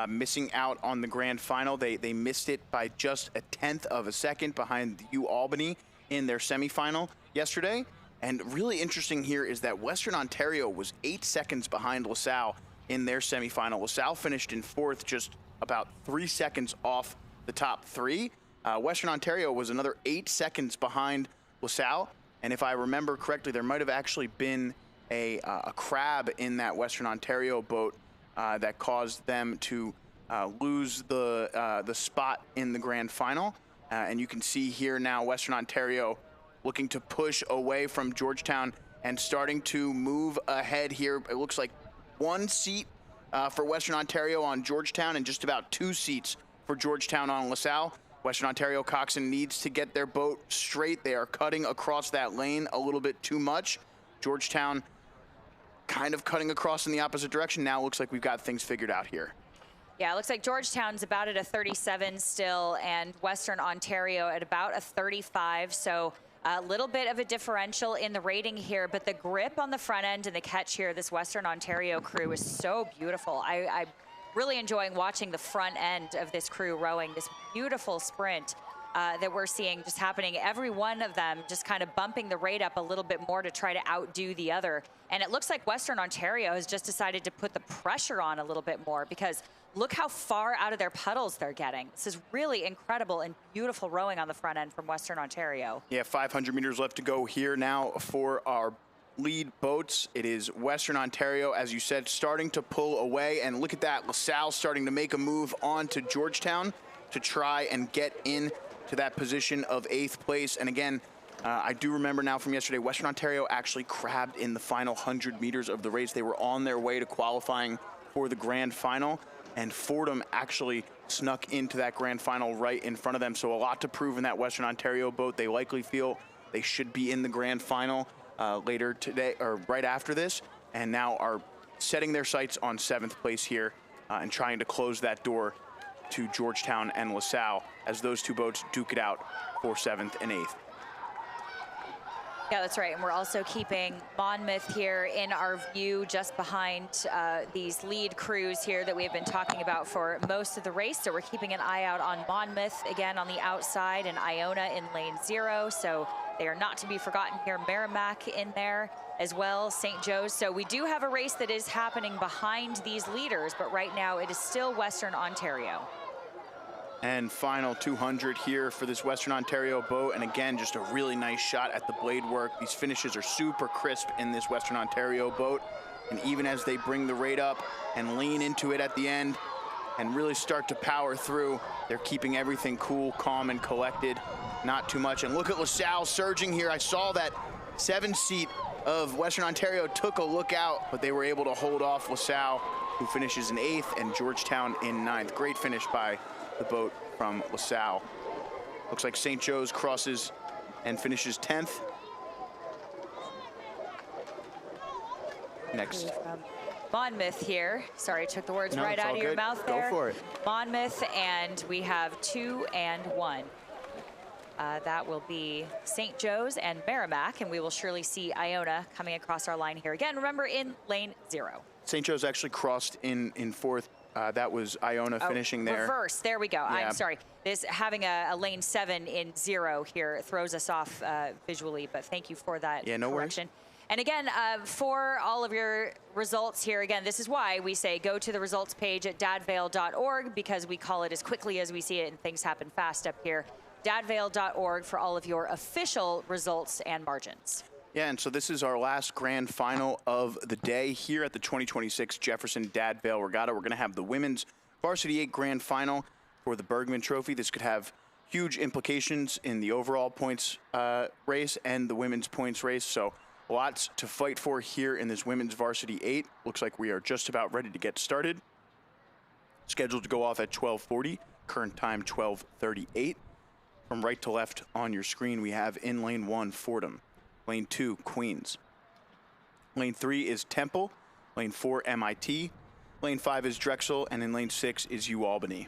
missing out on the grand final. They missed it by just a 1/10 of a second behind UAlbany in their semifinal yesterday. And really interesting here is that Western Ontario was 8 seconds behind LaSalle in their semifinal. LaSalle finished in 4th, just about 3 seconds off the top 3. Western Ontario was another 8 seconds behind LaSalle. And if I remember correctly, there might have actually been a crab in that Western Ontario boat that caused them to lose the spot in the grand final. And you can see here now Western Ontario looking to push away from Georgetown and starting to move ahead here. It looks like 1 seat for Western Ontario on Georgetown and just about 2 seats for Georgetown on LaSalle. Western Ontario coxswain needs to get their boat straight. They are cutting across that lane a little bit too much. Georgetown kind of cutting across in the opposite direction. Now it looks like we've got things figured out here. Yeah, it looks like Georgetown's about at a 37 still, and Western Ontario at about a 35. So a little bit of a differential in the rating here, but the grip on the front end and the catch here, this Western Ontario crew is so beautiful. I'm really enjoying watching the front end of this crew rowing this beautiful sprint that we're seeing just happening. Every one of them just kind of bumping the rate up a little bit more to try to outdo the other. And it looks like Western Ontario has just decided to put the pressure on a little bit more, because look how far out of their puddles they're getting. This is really incredible and beautiful rowing on the front end from Western Ontario. Yeah, 500 meters left to go here now for our lead boats. It is Western Ontario, as you said, starting to pull away. And look at that, LaSalle starting to make a move on to Georgetown. to try and get in to that position of 8th place. And again, I do remember now from yesterday, Western Ontario actually crabbed in the final 100 meters of the race. They were on their way to qualifying for the grand final, and Fordham actually snuck into that grand final right in front of them. So a lot to prove in that Western Ontario boat. They likely feel they should be in the grand final later today or right after this, and now are setting their sights on 7th place here and trying to close that door to Georgetown and LaSalle as those two boats duke it out for 7th and 8th. Yeah, that's right. And we're also keeping Monmouth here in our view just behind these lead crews here that we have been talking about for most of the race. So we're keeping an eye out on Monmouth again on the outside and Iona in lane 0. So they are not to be forgotten here. Merrimack in there as well, St. Joe's. So we do have a race that is happening behind these leaders, but right now it is still Western Ontario. And final 200 here for this Western Ontario boat. And again, just a really nice shot at the blade work. These finishes are super crisp in this Western Ontario boat. And even as they bring the rate up and lean into it at the end and really start to power through, they're keeping everything cool, calm, and collected. Not too much. And look at LaSalle surging here. I saw that 7-seat of Western Ontario took a look out, but they were able to hold off LaSalle, who finishes in 8th, and Georgetown in 9th. Great finish by the boat from LaSalle. Looks like St. Joe's crosses and finishes 10th. Next. Monmouth here. Sorry, I took the words right out of your mouth there. Go for it. Monmouth, and we have 2 and 1. That will be St. Joe's and Merrimack, and we will surely see Iona coming across our line here again. Remember, in lane 0. St. Joe's actually crossed in 4th. That was Iona finishing there. Reverse, there we go. Yeah. I'm sorry. This having a lane 7 in 0 here throws us off visually, but thank you for that correction. Worries. And again, for all of your results here, again, this is why we say go to the results page at dadvail.org, because we call it as quickly as we see it, and things happen fast up here. dadvail.org for all of your official results and margins. Yeah, and so this is our last grand final of the day here at the 2026 Jefferson Dad Vail Regatta. We're going to have the women's varsity 8 grand final for the Bergman Trophy. This could have huge implications in the overall points race and the women's points race. So lots to fight for here in this women's varsity 8. Looks like we are just about ready to get started. Scheduled to go off at 12:40, current time 12:38. From right to left on your screen, we have in lane 1, Fordham. Lane 2, Queens. Lane 3 is Temple. Lane 4, MIT. Lane 5 is Drexel. And in lane 6 is UAlbany.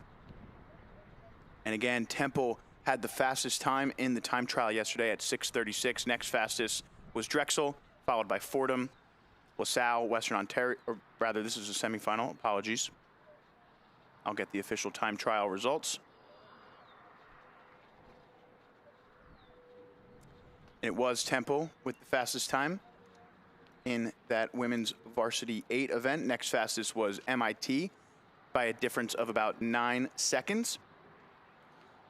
And again, Temple had the fastest time in the time trial yesterday at 6:36. Next fastest was Drexel, followed by Fordham, LaSalle, Western Ontario, or rather, this is a semifinal. Apologies. I'll get the official time trial results. It was Temple with the fastest time in that women's varsity 8 event. Next fastest was MIT by a difference of about 9 seconds.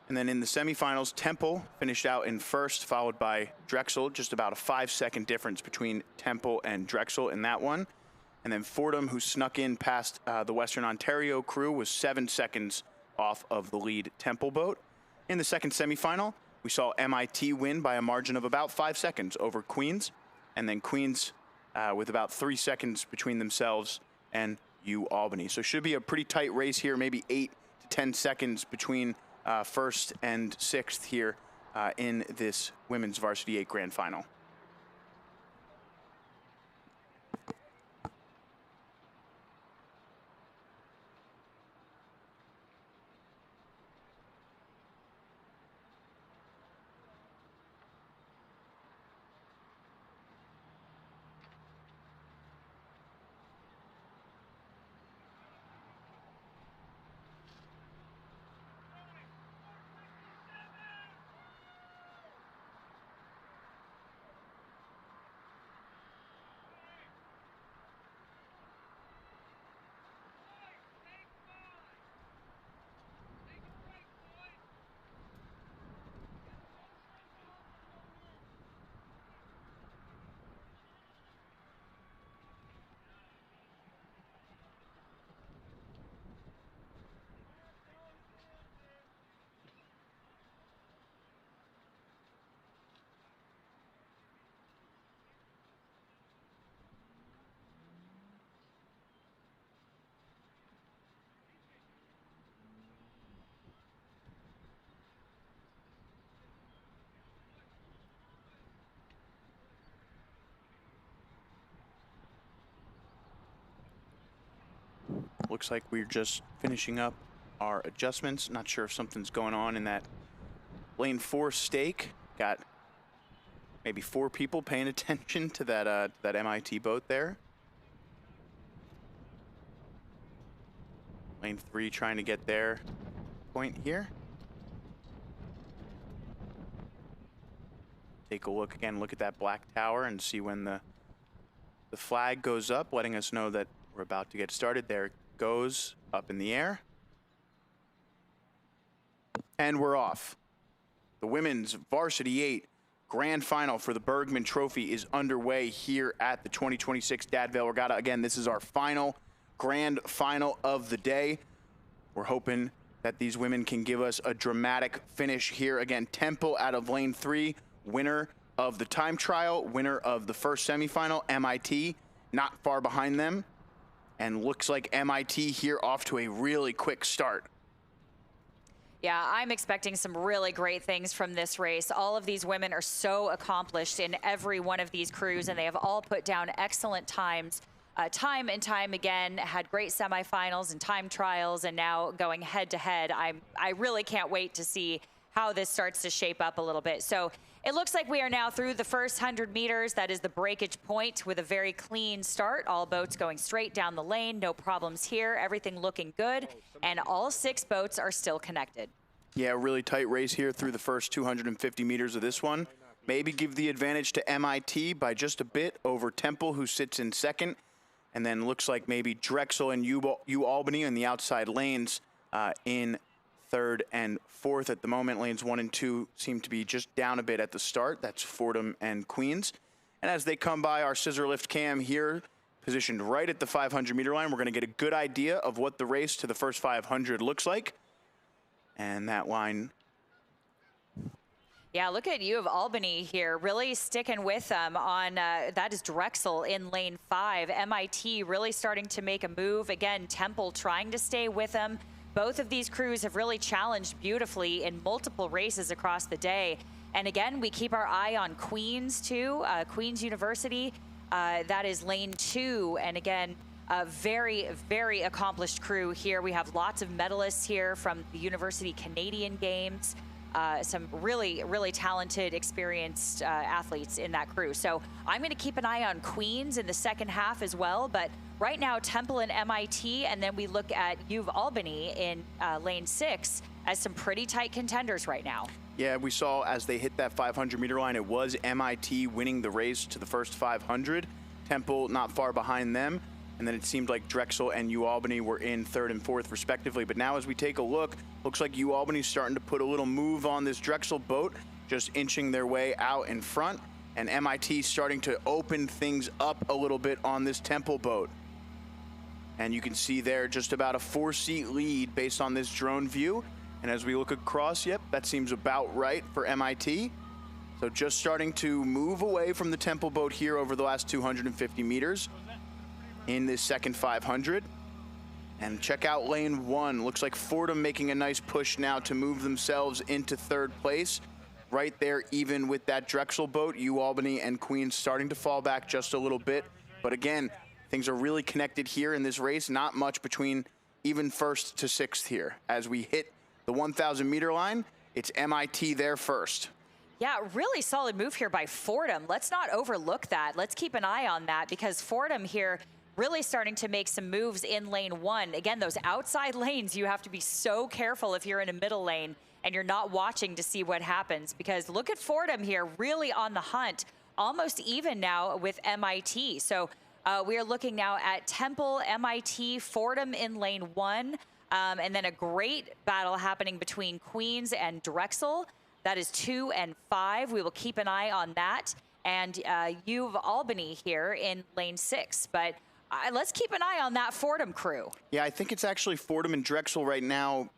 And then in the semifinals, Temple finished out in first, followed by Drexel, just about a 5-second difference between Temple and Drexel in that one. And then Fordham, who snuck in past the Western Ontario crew, was 7 seconds off of the lead Temple boat. In the second semifinal, we saw MIT win by a margin of about 5 seconds over Queens, and then Queens with about 3 seconds between themselves and UAlbany. So it should be a pretty tight race here, maybe 8 to 10 seconds between first and 6th here in this women's varsity 8 grand final. looks like we're just finishing up our adjustments. Not sure if something's going on in that lane 4 stake. Got maybe 4 people paying attention to that MIT boat there. Lane 3 trying to get their point here. Take a look again, look at that black tower and see when the flag goes up, letting us know that we're about to get started. There it goes, up in the air. And we're off. The women's varsity 8 grand final for the Bergman Trophy is underway here at the 2026 Dad Vail Regatta. Again, this is our final grand final of the day. We're hoping that these women can give us a dramatic finish here. Again, Temple out of lane 3, winner of the time trial, winner of the first semifinal. MIT not far behind them, and looks like MIT here off to a really quick start. Yeah, I'm expecting some really great things from this race. All of these women are so accomplished in every one of these crews, and they have all put down excellent times, time and time again, had great semifinals and time trials, and now going head to head. I really can't wait to see how this starts to shape up a little bit. So it looks like we are now through the first 100 meters. That is the breakage point with a very clean start. All boats going straight down the lane. No problems here. Everything looking good. And all 6 boats are still connected. Yeah, really tight race here through the first 250 meters of this one. Maybe give the advantage to MIT by just a bit over Temple, who sits in second. And then looks like maybe Drexel and U-Albany in the outside lanes in third and fourth at the moment. Lanes 1 and 2 seem to be just down a bit at the start. That's Fordham and Queens. And as they come by our scissor lift cam here, positioned right at the 500-meter line, we're going to get a good idea of what the race to the first 500 looks like. And that line. Yeah, look at U of Albany here, really sticking with them on, that is Drexel in lane 5. MIT really starting to make a move. Again, Temple trying to stay with them. Both of these crews have really challenged beautifully in multiple races across the day. And again, we keep our eye on Queens too, Queens University. That is lane 2. And again, a very, very accomplished crew here. We have lots of medalists here from the University Canadian Games. Some really, really talented, experienced athletes in that crew. So I'm going to keep an eye on Queens in the second half as well. But right now, Temple and MIT, and then we look at U of Albany in lane 6 as some pretty tight contenders right now. Yeah, we saw as they hit that 500-meter line, it was MIT winning the race to the first 500. Temple not far behind them. And then it seemed like Drexel and U-Albany were in third and fourth respectively. But now as we take a look, looks like U-Albany's starting to put a little move on this Drexel boat, just inching their way out in front. And MIT starting to open things up a little bit on this Temple boat. And you can see there just about a 4-seat lead based on this drone view. And as we look across, yep, that seems about right for MIT. So just starting to move away from the Temple boat here over the last 250 meters. In this second 500. And check out lane 1. Looks like Fordham making a nice push now to move themselves into third place. Right there, even with that Drexel boat, U-Albany and Queens starting to fall back just a little bit. But again, things are really connected here in this race. Not much between even first to sixth here. As we hit the 1,000-meter line, it's MIT there first. Yeah, really solid move here by Fordham. Let's not overlook that. Let's keep an eye on that because Fordham here really starting to make some moves in lane 1. Again, those outside lanes, you have to be so careful if you're in a middle lane and you're not watching to see what happens because look at Fordham here, really on the hunt, almost even now with MIT. So we are looking now at Temple, MIT, Fordham in lane 1, and then a great battle happening between Queens and Drexel. That is 2 and 5. We will keep an eye on that. And U of Albany here in lane 6. But let's keep an eye on that Fordham crew. Yeah, I think it's actually Fordham and Drexel right now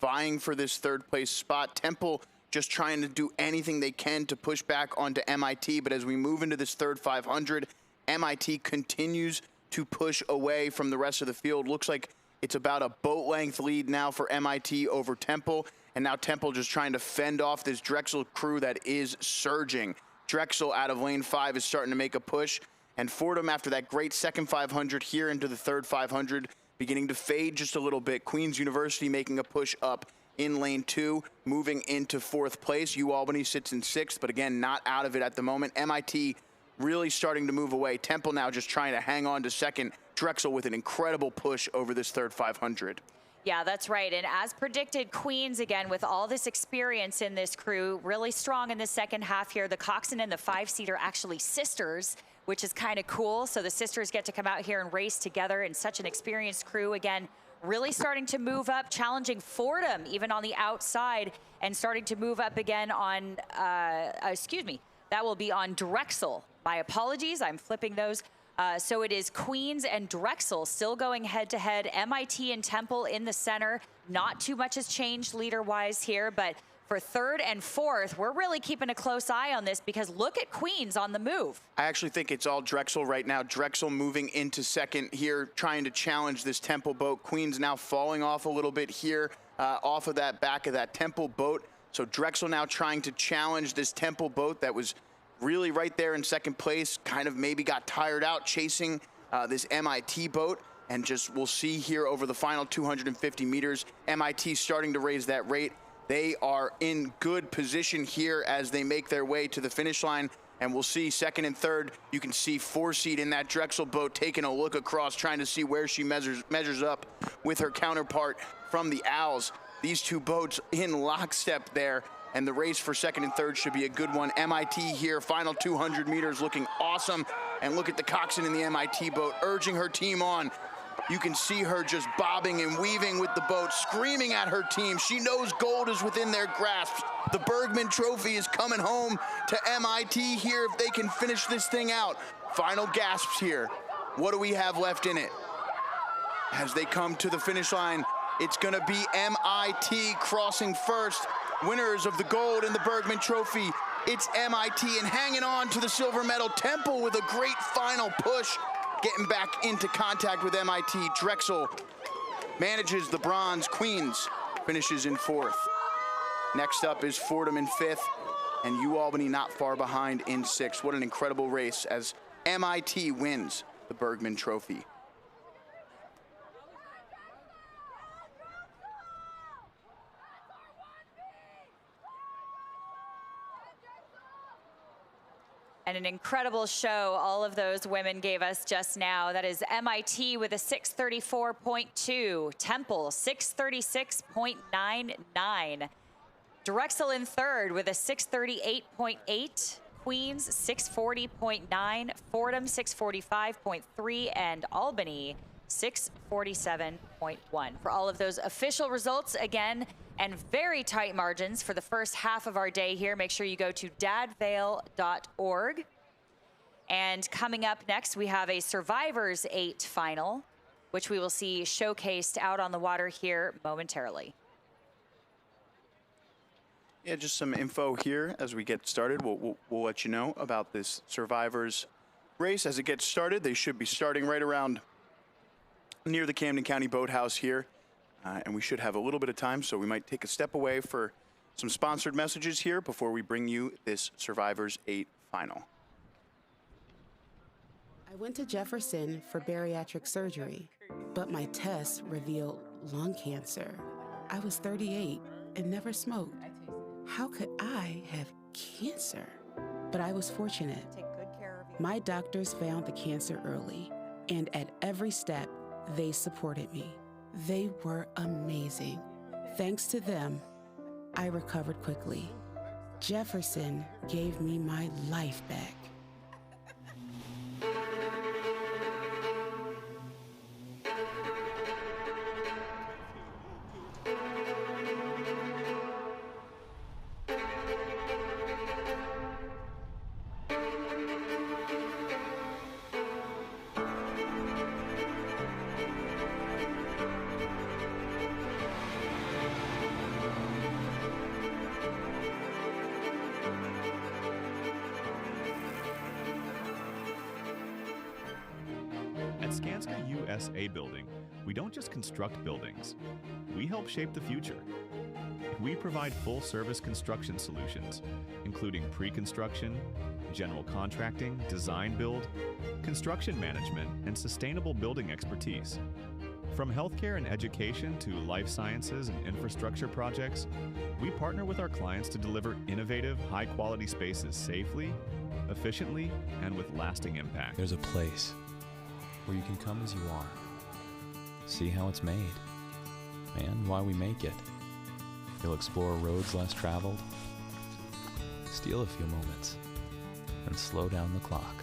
vying for this third place spot. Temple just trying to do anything they can to push back onto MIT. But as we move into this third 500, MIT continues to push away from the rest of the field. Looks like it's about a boat length lead now for MIT over Temple. And now Temple just trying to fend off this Drexel crew that is surging. Drexel out of lane 5 is starting to make a push. And Fordham, after that great second 500 here into the third 500, beginning to fade just a little bit. Queens University making a push up in lane 2, moving into 4th place. UAlbany sits in 6th, but again, not out of it at the moment. MIT really starting to move away. Temple now just trying to hang on to 2nd. Drexel with an incredible push over this 3rd 500. Yeah, that's right. And as predicted, Queens, again, with all this experience in this crew, really strong in the second half here. The Coxon and the 5-seed are actually sisters, which is kind of cool. So the sisters get to come out here and race together in such an experienced crew. Again, really starting to move up, challenging Fordham even on the outside, and starting to move up again on, that will be on Drexel. My apologies, I'm flipping those. So it is Queens and Drexel still going head-to-head. MIT and Temple in the center. Not too much has changed leader-wise here, but for 3rd and 4th, we're really keeping a close eye on this because look at Queens on the move. I actually think it's all Drexel right now. Drexel moving into 2nd here, trying to challenge this Temple boat. Queens now falling off a little bit here off of that back of that Temple boat. So Drexel now trying to challenge this Temple boat that was really right there in 2nd place, kind of maybe got tired out chasing this MIT boat. And just we'll see here over the final 250 meters, MIT starting to raise that rate. They are in good position here as they make their way to the finish line. And we'll see 2nd and 3rd. You can see 4-seed in that Drexel boat taking a look across, trying to see where she measures up with her counterpart from the Owls. These two boats in lockstep there. And the race for 2nd and 3rd should be a good one. MIT here, final 200 meters looking awesome. And look at the Coxon in the MIT boat urging her team on. You can see her just bobbing and weaving with the boat, screaming at her team. She knows gold is within their grasp. The Bergman Trophy is coming home to MIT here if they can finish this thing out. Final gasps here. What do we have left in it? As they come to the finish line, it's going to be MIT crossing first. Winners of the gold and the Bergman Trophy. It's MIT, and hanging on to the silver medal, Temple with a great final push, getting back into contact with MIT. Drexel manages the bronze. Queens finishes in 4th. Next up is Fordham in 5th, and UAlbany not far behind in 6th. What an incredible race as MIT wins the Bergman Trophy. And an incredible show all of those women gave us just now. That is MIT with a 634.2, Temple 636.99, Drexel in 3rd with a 638.8, Queens 640.9, Fordham 645.3, and Albany 647.1. For all of those official results, again, and very tight margins for the first half of our day here, make sure you go to dadvail.org. And coming up next, we have a Survivors 8 final, which we will see showcased out on the water here momentarily. Yeah, just some info here as we get started. We'll let you know about this Survivors race as it gets started. They should be starting right around near the Camden County Boathouse here. And we should have a little bit of time, so we might take a step away for some sponsored messages here before we bring you this Survivors 8 final. I went to Jefferson for bariatric surgery, but my tests revealed lung cancer. I was 38 and never smoked. How could I have cancer? But I was fortunate. Take good care of you. My doctors found the cancer early, and at every step, they supported me. They were amazing. Thanks to them, I recovered quickly. Jefferson gave me my life back. Skanska USA Building, we don't just construct buildings, we help shape the future. We provide full-service construction solutions, including pre-construction, general contracting, design build, construction management, and sustainable building expertise. From healthcare and education to life sciences and infrastructure projects, we partner with our clients to deliver innovative, high-quality spaces safely, efficiently, and with lasting impact. There's a place where you can come as you are, see how it's made, and why we make it. You'll explore roads less traveled, steal a few moments, and slow down the clock.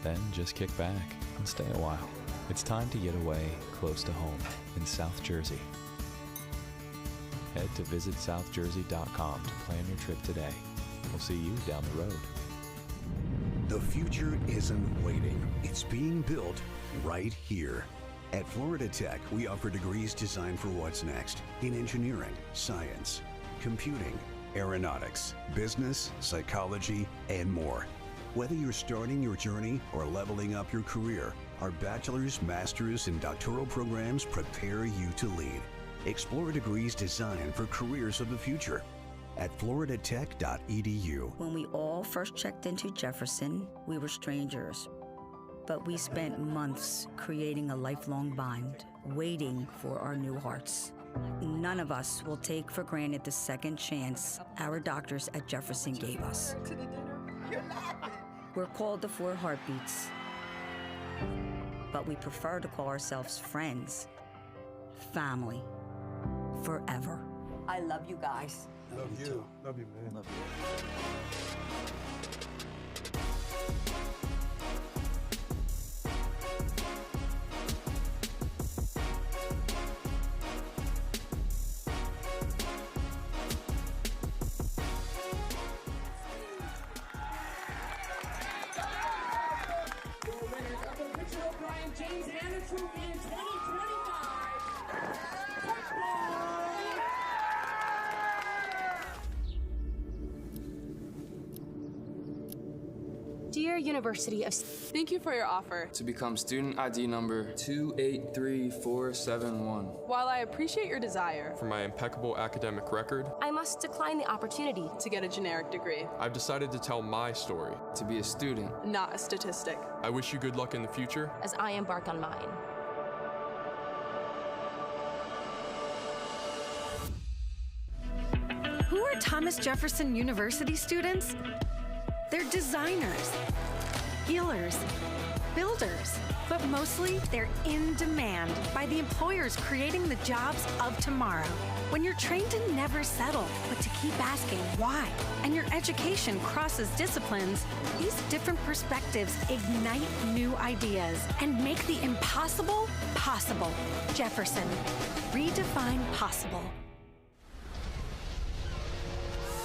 Then just kick back and stay a while. It's time to get away close to home in South Jersey. Head to visitsouthjersey.com to plan your trip today. We'll see you down the road. The future isn't waiting. It's being built right here. At Florida Tech, we offer degrees designed for what's next in engineering, science, computing, aeronautics, business, psychology, and more. Whether you're starting your journey or leveling up your career, our bachelor's, master's, and doctoral programs prepare you to lead. Explore degrees designed for careers of the future at floridatech.edu. When we all first checked into Jefferson, we were strangers. But we spent months creating a lifelong bond, waiting for our new hearts. None of us will take for granted the second chance our doctors at Jefferson gave us. We're called the Four Heartbeats, but we prefer to call ourselves friends, family, forever. I love you guys. Love you. Love you, man. Love you. Dear University of... Thank you for your offer to become student ID number 283471. While I appreciate your desire For my impeccable academic record, I must decline the opportunity to get a generic degree, I've decided to tell my story, to be a student, not a statistic. I wish you good luck in the future. as I embark on mine. Who are Thomas Jefferson University students? They're designers, healers, builders, but mostly they're in demand by the employers creating the jobs of tomorrow. When you're trained to never settle, but to keep asking why, and your education crosses disciplines, these different perspectives ignite new ideas and make the impossible possible. Jefferson, redefine possible.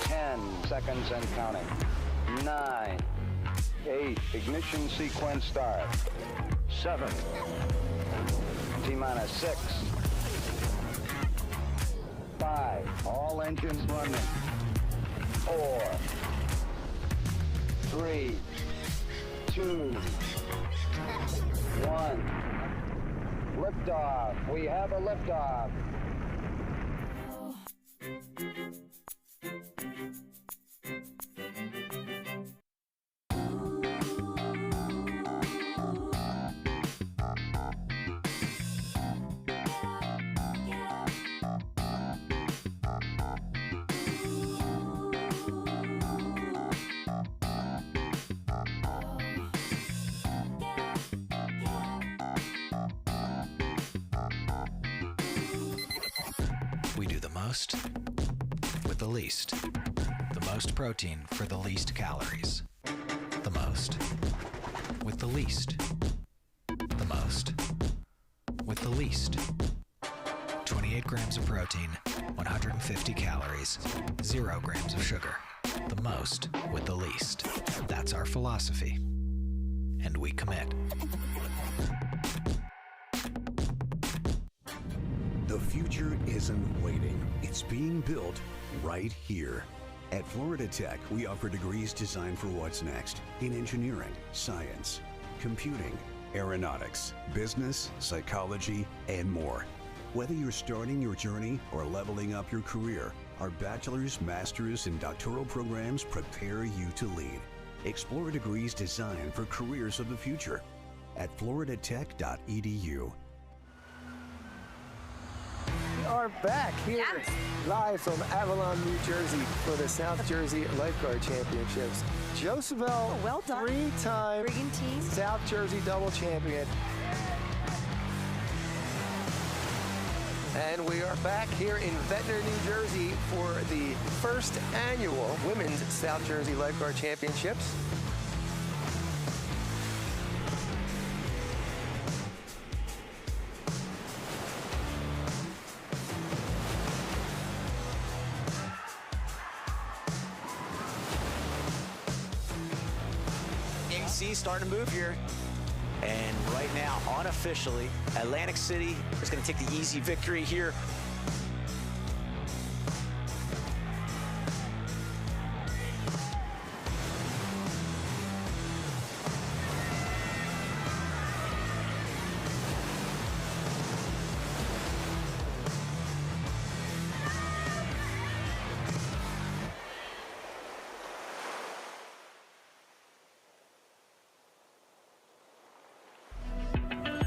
10 seconds and counting. 9, 8, ignition sequence start. 7, T-minus 6, 5, all engines running. 4, 3, 2, 1. Liftoff. We have a liftoff. We do the most with the least. The most protein for the least calories. The most with the least. The most with the least. 28 grams of protein, 150 calories, 0 grams of sugar. The most with the least. That's our philosophy. And we commit. The future isn't waiting. It's being built right here. At Florida Tech, we offer degrees designed for what's next in engineering, science, computing, aeronautics, business, psychology, and more. Whether you're starting your journey or leveling up your career, our bachelor's, master's, and doctoral programs prepare you to lead. Explore degrees designed for careers of the future at floridatech.edu. are back here live from Avalon, New Jersey for the South Jersey Lifeguard Championships. Joseph Bell, well done. Three-time Rigging team. South Jersey double champion. And we are back here in Ventnor, New Jersey for the first annual Women's South Jersey Lifeguard Championships. AC starting to move here. And right now, unofficially, Atlantic City is going to take the easy victory here.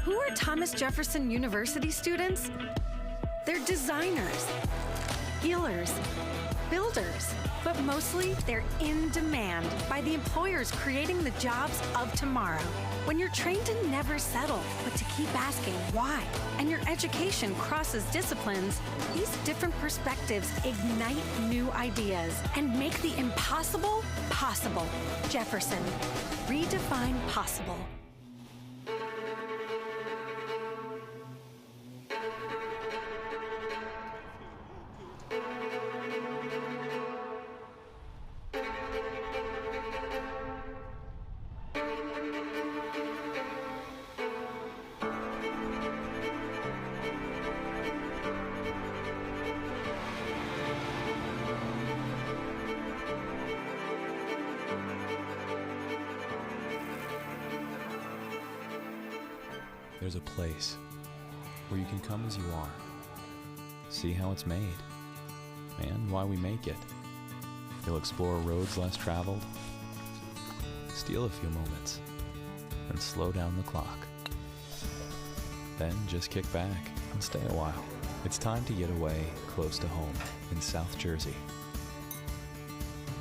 Who are Thomas Jefferson University students? They're designers, healers, builders, but mostly they're in demand by the employers creating the jobs of tomorrow. When you're trained to never settle, but to keep asking why, and your education crosses disciplines, these different perspectives ignite new ideas and make the impossible possible. Jefferson, redefine possible. There's a place where you can come as you are, see how it's made, and why we make it. You'll explore roads less traveled, steal a few moments, and slow down the clock. Then just kick back and stay a while. It's time to get away close to home in South Jersey.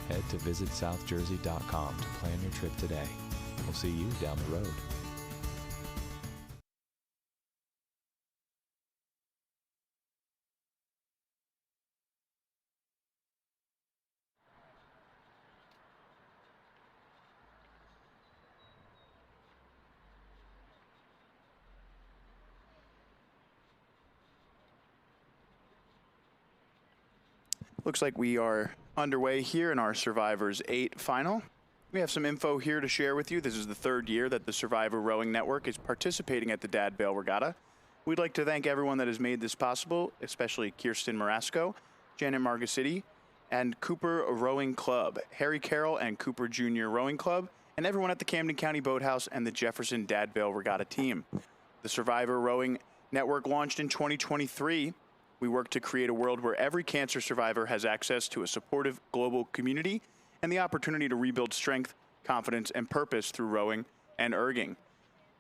Head to visitsouthjersey.com to plan your trip today. We'll see you down the road. Looks like we are underway here in our Survivors 8 final. We have some info here to share with you. This is the third year that the Survivor Rowing Network is participating at the Dad Vail Regatta. We'd like to thank everyone that has made this possible, especially Kirsten Marasco, Janet Margaciti, and Cooper Rowing Club, Harry Carroll and Cooper Jr. Rowing Club, and everyone at the Camden County Boathouse and the Jefferson Dad Vail Regatta team. The Survivor Rowing Network launched in 2023. We work to create a world where every cancer survivor has access to a supportive global community and the opportunity to rebuild strength, confidence, and purpose through rowing and erging.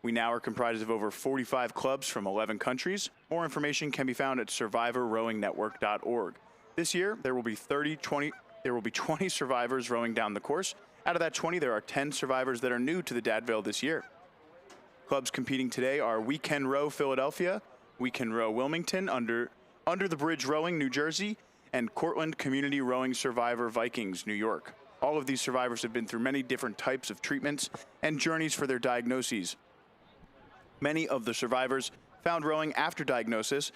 We now are comprised of over 45 clubs from 11 countries. More information can be found at survivorrowingnetwork.org. This year, there will be 20 survivors rowing down the course. Out of that 20, there are 10 survivors that are new to the Dad Vail this year. Clubs competing today are We Can Row Philadelphia, We Can Row Wilmington, Under the Bridge Rowing, New Jersey, and Cortland Community Rowing Survivor Vikings, New York. All of these survivors have been through many different types of treatments and journeys for their diagnoses. Many of the survivors found rowing after diagnosis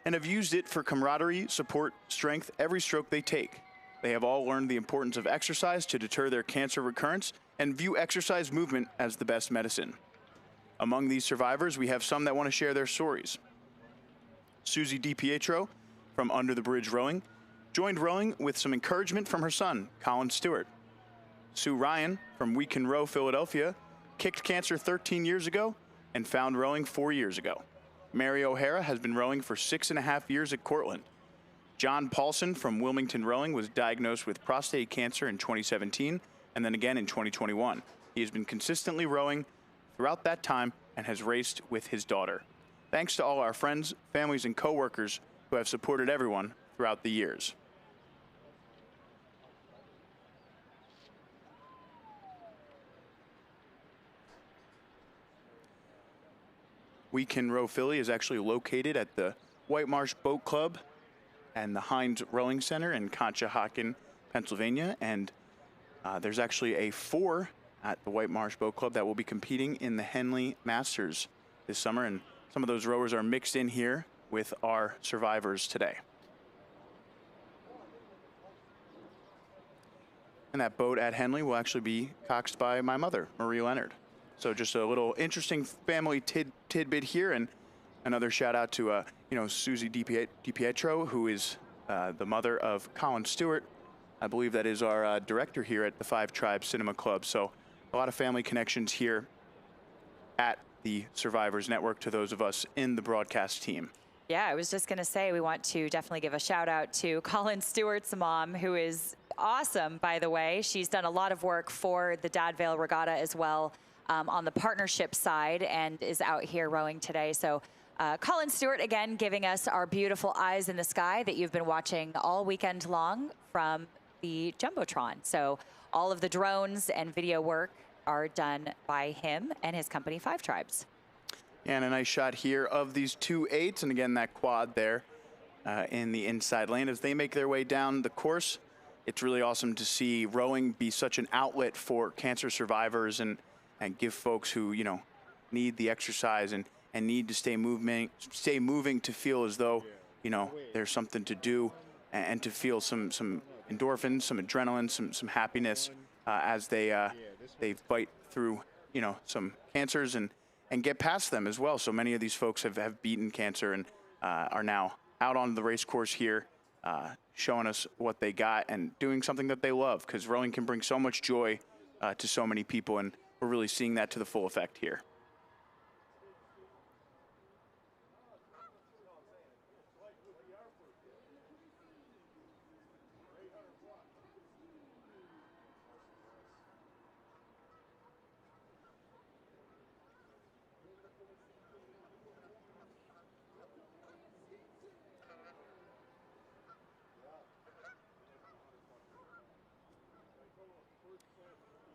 and have used it for camaraderie, support, strength every stroke they take. They have all learned the importance of exercise to deter their cancer recurrence and view exercise movement as the best medicine. Among these survivors, we have some that want to share their stories. Susie DiPietro from Under the Bridge Rowing joined rowing with some encouragement from her son, Colin Stewart. Sue Ryan from We Can Row Philadelphia kicked cancer 13 years ago and found rowing 4 years ago. Mary O'Hara has been rowing for 6.5 years at Cortland. John Paulson from Wilmington Rowing was diagnosed with prostate cancer in 2017 and then again in 2021. He has been consistently rowing throughout that time and has raced with his daughter. Thanks to all our friends, families, and coworkers who have supported everyone throughout the years. We Can Row Philly is actually located at the White Marsh Boat Club and the Heinz Rowing Center in Conshohocken, Pennsylvania. And there's actually a 4 at the White Marsh Boat Club that will be competing in the Henley Masters this summer. And some of those rowers are mixed in here with our survivors today. And that boat at Henley will actually be coxed by my mother, Marie Leonard. So just a little interesting family tidbit here, and another shout out to Susie DiPietro, who is the mother of Colin Stewart. I believe that is our director here at the Five Tribes Cinema Club. So a lot of family connections here at the Survivors Network to those of us in the broadcast team. Yeah, I was just going to say we want to definitely give a shout out to Colin Stewart's mom, who is awesome, by the way. She's done a lot of work for the Dad Vail Regatta as well on the partnership side, and is out here rowing today. So Colin Stewart, again, giving us our beautiful eyes in the sky that you've been watching all weekend long from the Jumbotron. So all of the drones and video work are done by him and his company, Five Tribes. And a nice shot here of these 2 8s, and again, that quad there in the inside lane as they make their way down the course. It's really awesome to see rowing be such an outlet for cancer survivors and give folks who, need the exercise and need to stay moving to feel as though, there's something to do, and to feel some endorphins, some adrenaline, some happiness as they fight through, some cancers and get past them as well. So many of these folks have beaten cancer and are now out on the race course here, showing us what they got and doing something that they love, because rowing can bring so much joy to so many people, and we're really seeing that to the full effect here.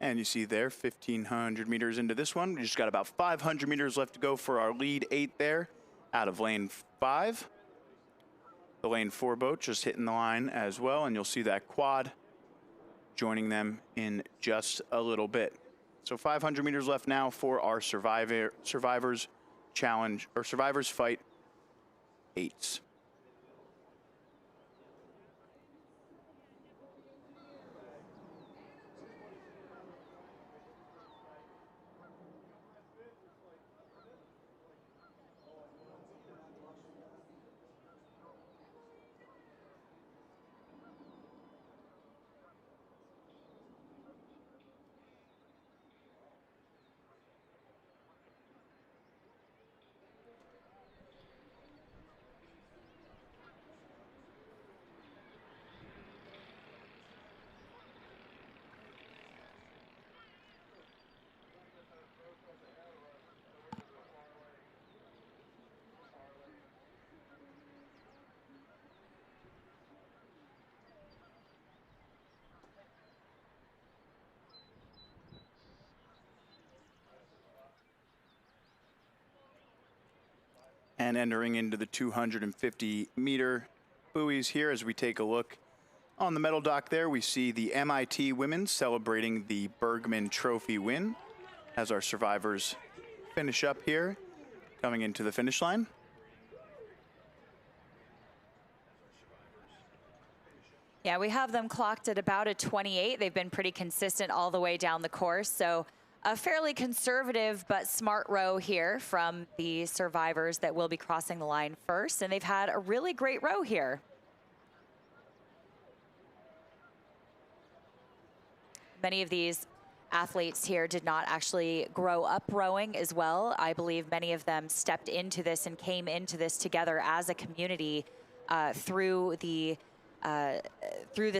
And you see there, 1,500 meters into this one. We just got about 500 meters left to go for our lead 8 there out of lane 5. The lane 4 boat just hitting the line as well, and you'll see that quad joining them in just a little bit. So 500 meters left now for our Survivors Challenge, or Survivors Fight 8s. And entering into the 250-meter buoys here, as we take a look on the medal dock there, we see the MIT women celebrating the Bergman Trophy win as our survivors finish up here, coming into the finish line. Yeah, we have them clocked at about a 28. They've been pretty consistent all the way down the course. So a fairly conservative but smart row here from the survivors that will be crossing the line first. And they've had a really great row here. Many of these athletes here did not actually grow up rowing as well. I believe many of them stepped into this and came into this together as a community through the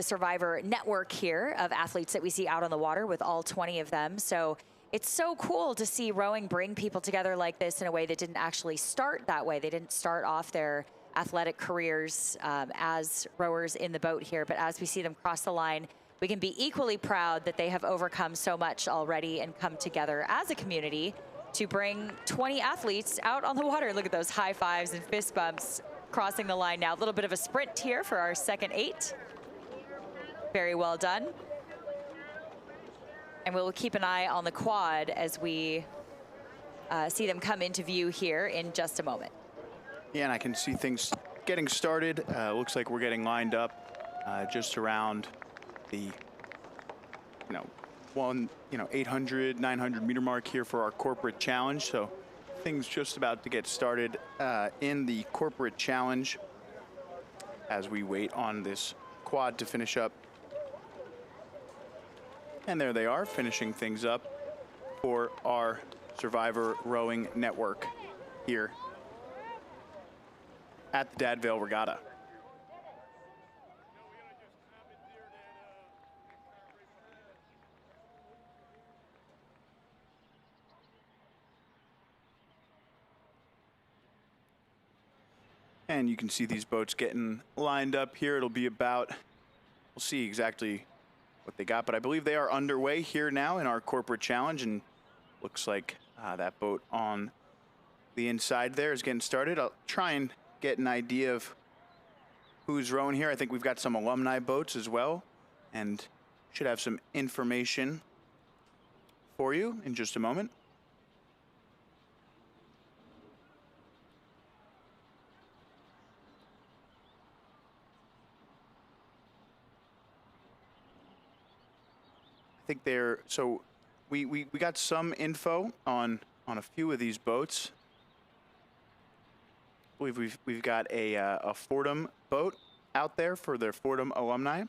Survivor network here of athletes that we see out on the water, with all 20 of them. So it's so cool to see rowing bring people together like this in a way that didn't actually start that way. They didn't start off their athletic careers as rowers in the boat here. But as we see them cross the line, we can be equally proud that they have overcome so much already and come together as a community to bring 20 athletes out on the water. Look at those high fives and fist bumps crossing the line now. A little bit of a sprint here for our second 8. Very well done. And we'll keep an eye on the quad as we see them come into view here in just a moment. Yeah, and I can see things getting started. Looks like we're getting lined up just around the 800, 900 meter mark here for our corporate challenge. So things just about to get started in the corporate challenge as we wait on this quad to finish up. And there they are, finishing things up for our Survivor Rowing Network here at the Dad Vail Regatta. And you can see these boats getting lined up here. It'll be about, we'll see exactly what they got, but I believe they are underway here now in our corporate challenge, and looks like that boat on the inside there is getting started. I'll try and get an idea of who's rowing here. I think we've got some alumni boats as well, and should have some information for you in just a moment. I think they're, so we got some info on a few of these boats. I believe we've got a Fordham boat out there for their Fordham alumni.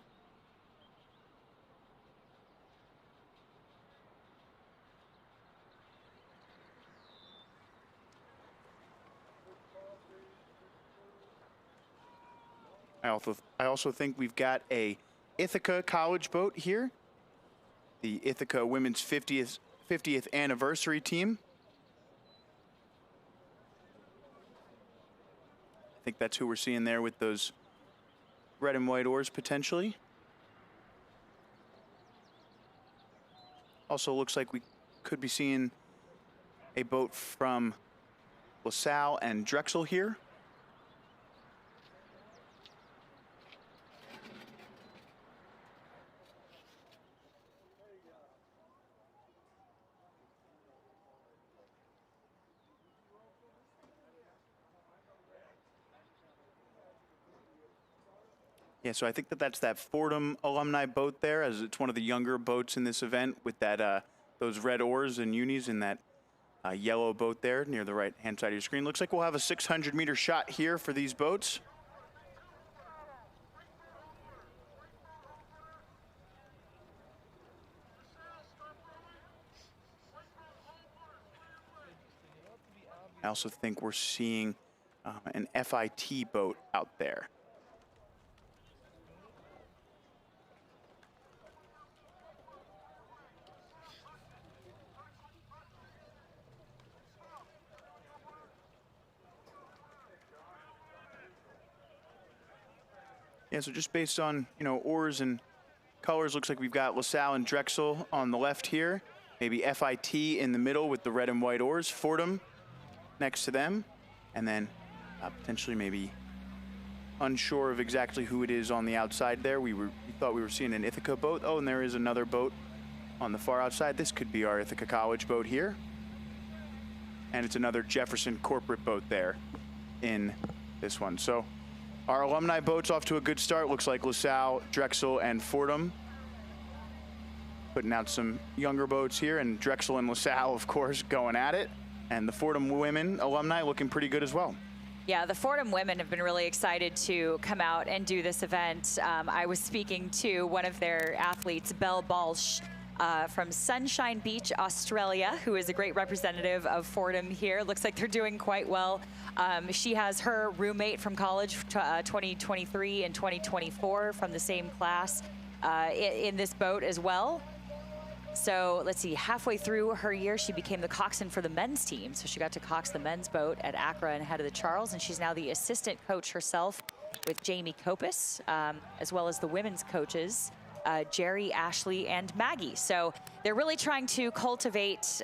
I also think we've got a Ithaca College boat here. The Ithaca Women's 50th anniversary team. I think that's who we're seeing there with those red and white oars potentially. Also looks like we could be seeing a boat from LaSalle and Drexel here. Yeah, so I think that's that Fordham alumni boat there, as it's one of the younger boats in this event with that those red oars and unis in that yellow boat there near the right-hand side of your screen. Looks like we'll have a 600-meter shot here for these boats. I also think we're seeing an FIT boat out there. Yeah, so just based on, oars and colors, looks like we've got LaSalle and Drexel on the left here. Maybe FIT in the middle with the red and white oars. Fordham next to them. And then potentially maybe unsure of exactly who it is on the outside there. We thought we were seeing an Ithaca boat. Oh, and there is another boat on the far outside. This could be our Ithaca College boat here. And it's another Jefferson corporate boat there in this one. So our alumni boat's off to a good start. Looks like LaSalle, Drexel, and Fordham putting out some younger boats here, and Drexel and LaSalle, of course, going at it. And the Fordham women alumni looking pretty good as well. Yeah, the Fordham women have been really excited to come out and do this event. I was speaking to one of their athletes, Belle Balch, from Sunshine Beach, Australia, who is a great representative of Fordham here. Looks like they're doing quite well. She has her roommate from college, 2023 and 2024 from the same class in this boat as well. So let's see, halfway through her year, she became the coxswain for the men's team. So she got to cox the men's boat at Accra and head of the Charles, and she's now the assistant coach herself with Jamie Copus, as well as the women's coaches, Jerry, Ashley, and Maggie. So they're really trying to cultivate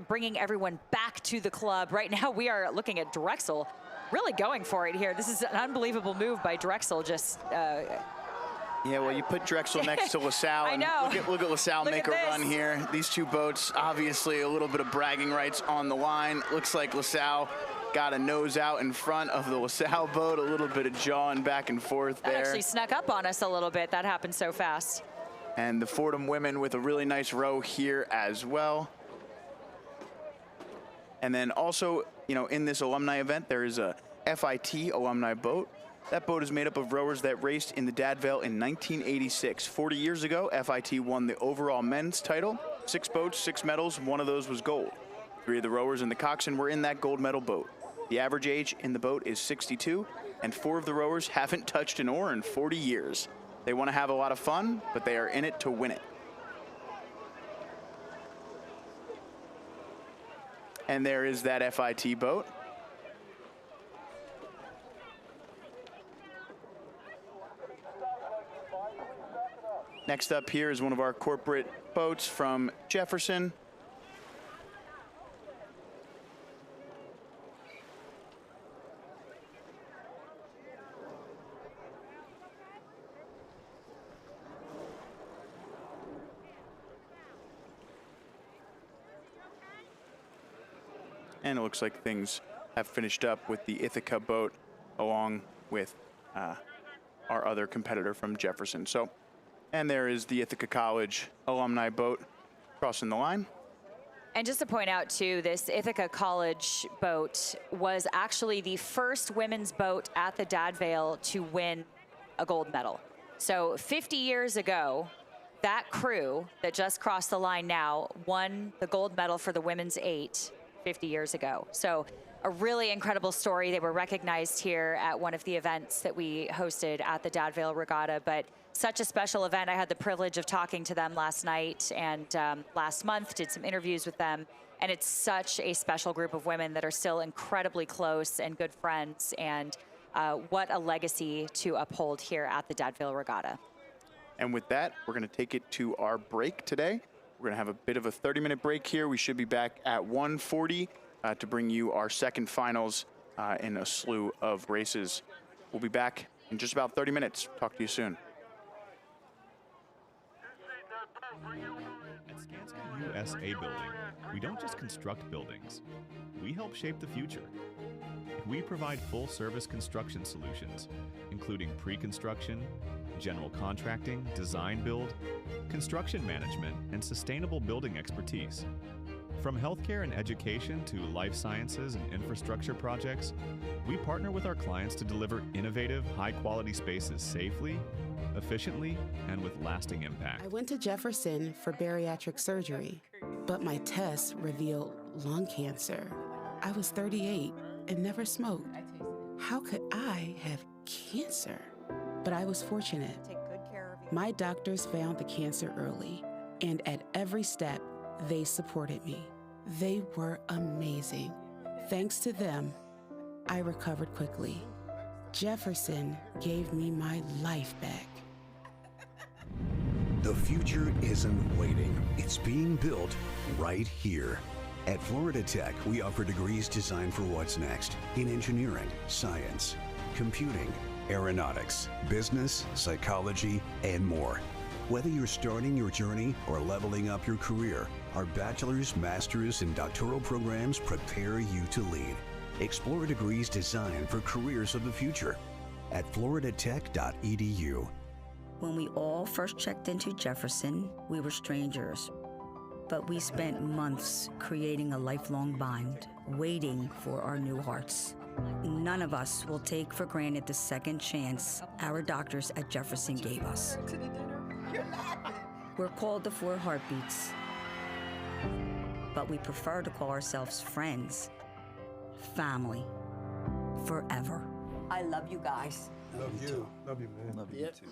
bringing everyone back to the club. Right now, we are looking at Drexel really going for it here. This is an unbelievable move by Drexel. Just yeah, well, you put Drexel next to LaSalle, and look at LaSalle make a run here. These two boats, obviously a little bit of bragging rights on the line. Looks like LaSalle got a nose out in front of the LaSalle boat, a little bit of jawing back and forth there. That actually snuck up on us a little bit. That happened so fast. And the Fordham women with a really nice row here as well. And then also, you know, in this alumni event, there is a FIT alumni boat. That boat is made up of rowers that raced in the Dad Vail in 1986. 40 years ago, FIT won the overall men's title. 6 boats, 6 medals, one of those was gold. 3 of the rowers and the coxswain were in that gold medal boat. The average age in the boat is 62, and 4 of the rowers haven't touched an oar in 40 years. They want to have a lot of fun, but they are in it to win it. And there is that FIT boat. Next up here is one of our corporate boats from Jefferson. And it looks like things have finished up with the Ithaca boat along with our other competitor from Jefferson. So, and there is the Ithaca College alumni boat crossing the line. And just to point out too, this Ithaca College boat was actually the first women's boat at the Dad Vail to win a gold medal. So 50 years ago, that crew that just crossed the line now won the gold medal for the women's 8 50 years ago. So a really incredible story. They were recognized here at one of the events that we hosted at the Dad Vail Regatta, but such a special event. I had the privilege of talking to them last night and last month, did some interviews with them. And it's such a special group of women that are still incredibly close and good friends. And what a legacy to uphold here at the Dad Vail Regatta. And with that, we're going to take it to our break today. We're going to have a bit of a 30-minute break here. We should be back at 1:40 to bring you our second finals in a slew of races. We'll be back in just about 30 minutes. Talk to you soon. At Skanska USA Building, we don't just construct buildings. We help shape the future. We provide full-service construction solutions, including pre-construction, general contracting, design build, construction management, and sustainable building expertise. From healthcare and education to life sciences and infrastructure projects, we partner with our clients to deliver innovative, high-quality spaces safely, efficiently, and with lasting impact. I went to Jefferson for bariatric surgery, but my tests revealed lung cancer. I was 38 and never smoked. How could I have cancer? But I was fortunate. My doctors found the cancer early, and at every step, they supported me. They were amazing. Thanks to them, I recovered quickly. Jefferson gave me my life back. The future isn't waiting. It's being built right here. At Florida Tech, we offer degrees designed for what's next in engineering, science, computing, aeronautics, business, psychology, and more. Whether you're starting your journey or leveling up your career, our bachelor's, master's, and doctoral programs prepare you to lead. Explore degrees designed for careers of the future at floridatech.edu. When we all first checked into Jefferson, we were strangers. But we spent months creating a lifelong bond, waiting for our new hearts. None of us will take for granted the second chance our doctors at Jefferson gave us. We're called the 4 Heartbeats, but we prefer to call ourselves friends, family, forever. I love you guys. Love you. Love you, man. Love you too.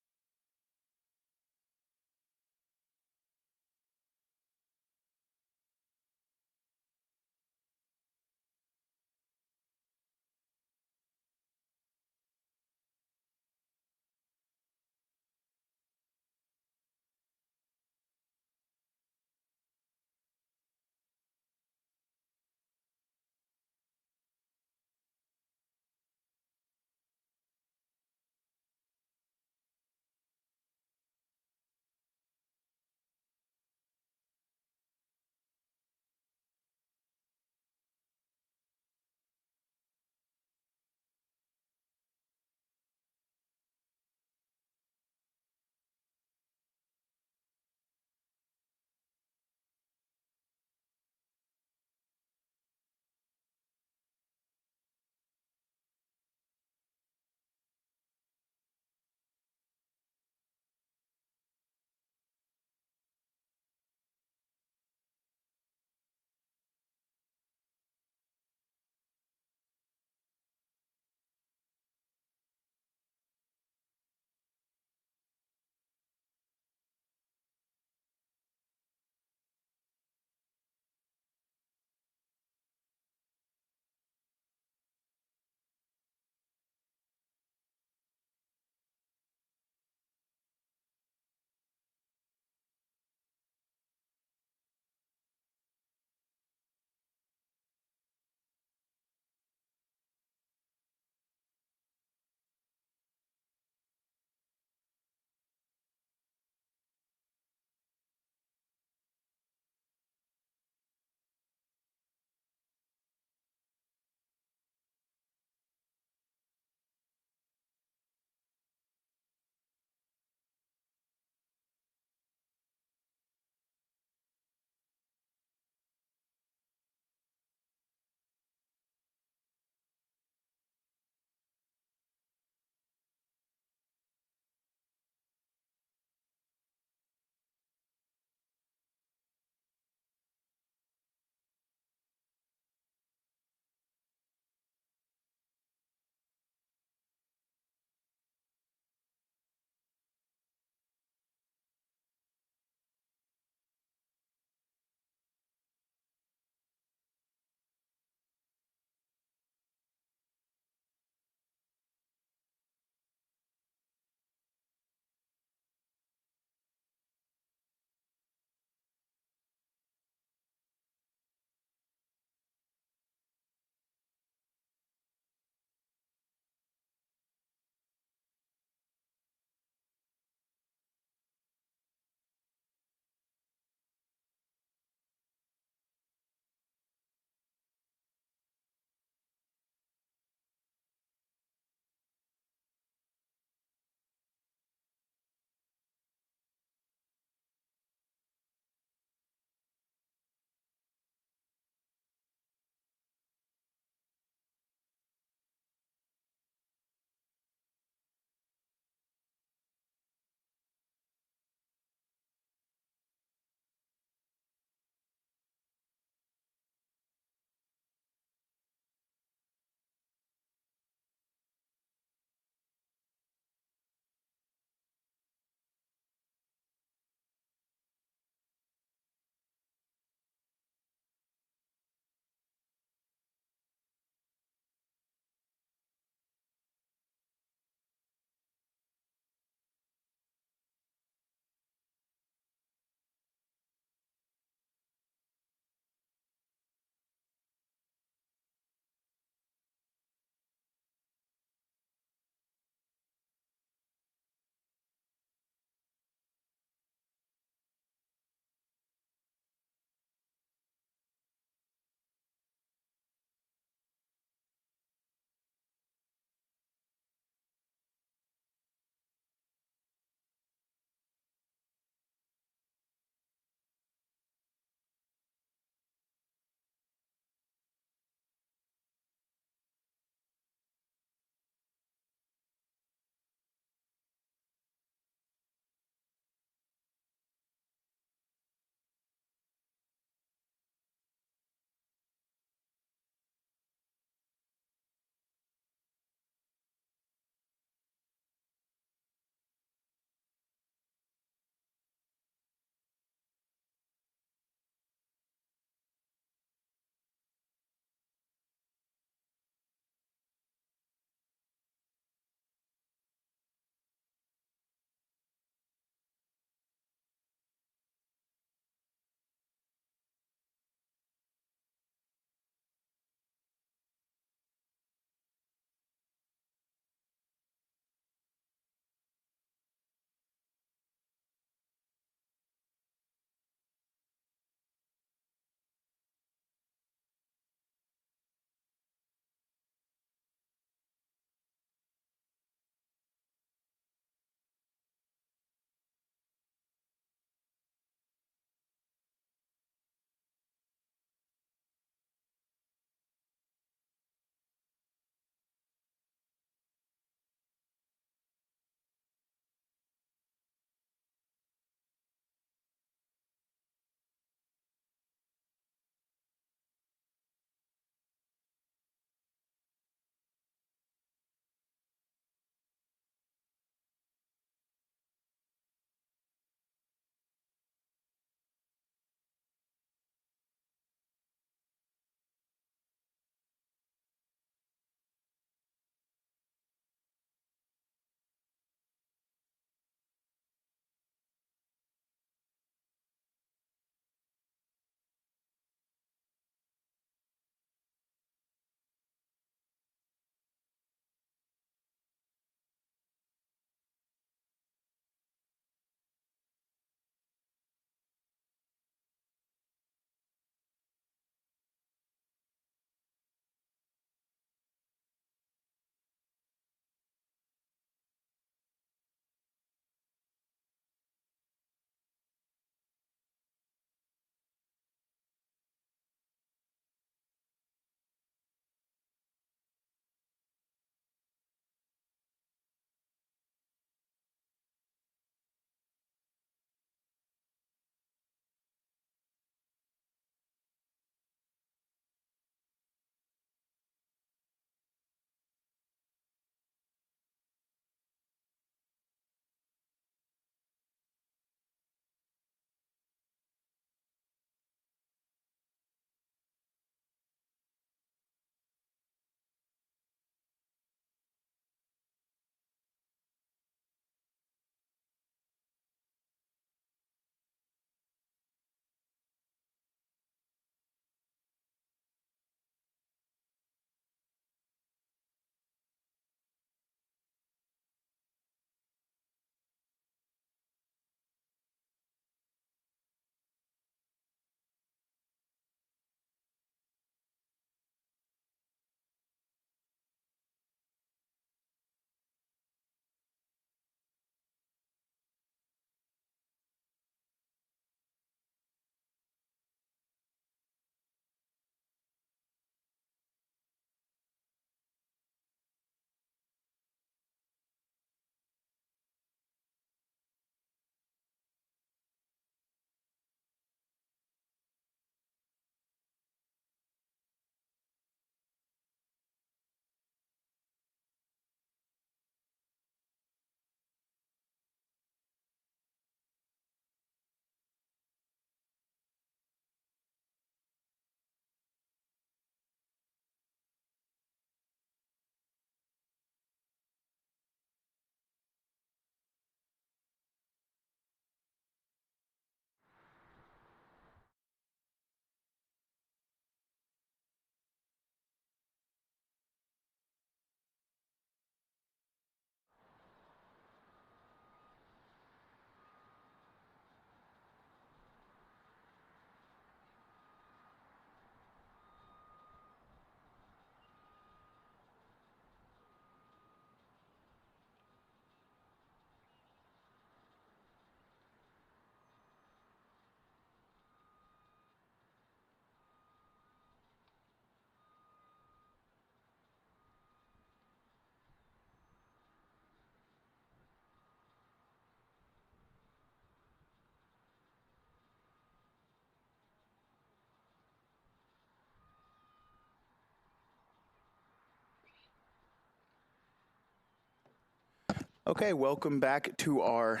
Okay, welcome back to our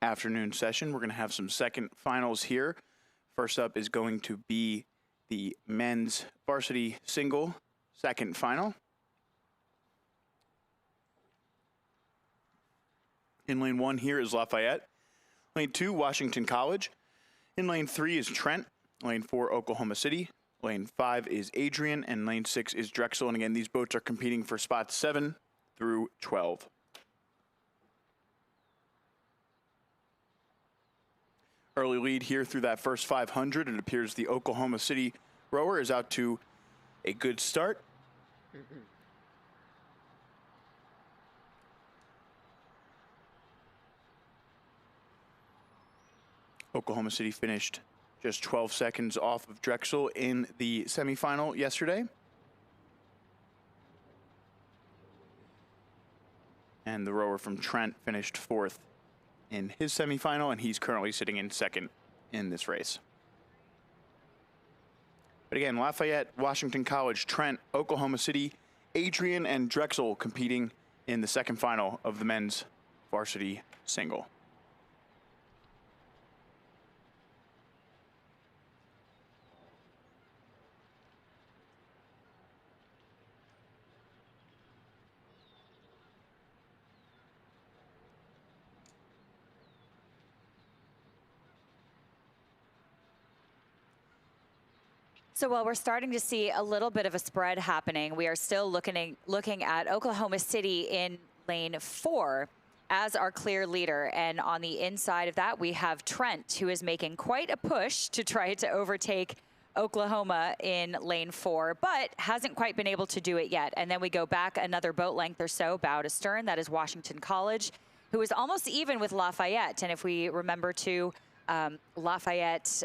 afternoon session. We're going to have some second finals here. First up is going to be the men's varsity single second final. In lane 1 here is Lafayette. Lane 2, Washington College. In lane 3 is Trent. Lane 4, Oklahoma City. Lane 5 is Adrian. And lane 6 is Drexel. And again, these boats are competing for spots 7 through 12. Early lead here through that first 500. It appears the Oklahoma City rower is out to a good start. Oklahoma City finished just 12 seconds off of Drexel in the semifinal yesterday. And the rower from Trent finished 4th in his semifinal, and he's currently sitting in 2nd in this race. But again, Lafayette, Washington College, Trent, Oklahoma City, Adrian, and Drexel competing in the second final of the men's varsity single. So while we're starting to see a little bit of a spread happening, we are still looking at Oklahoma City in lane 4 as our clear leader. And on the inside of that, we have Trent, who is making quite a push to try to overtake Oklahoma in lane 4, but hasn't quite been able to do it yet. And then we go back another boat length or so, bow to stern. That is Washington College, who is almost even with Lafayette. And if we remember to Lafayette,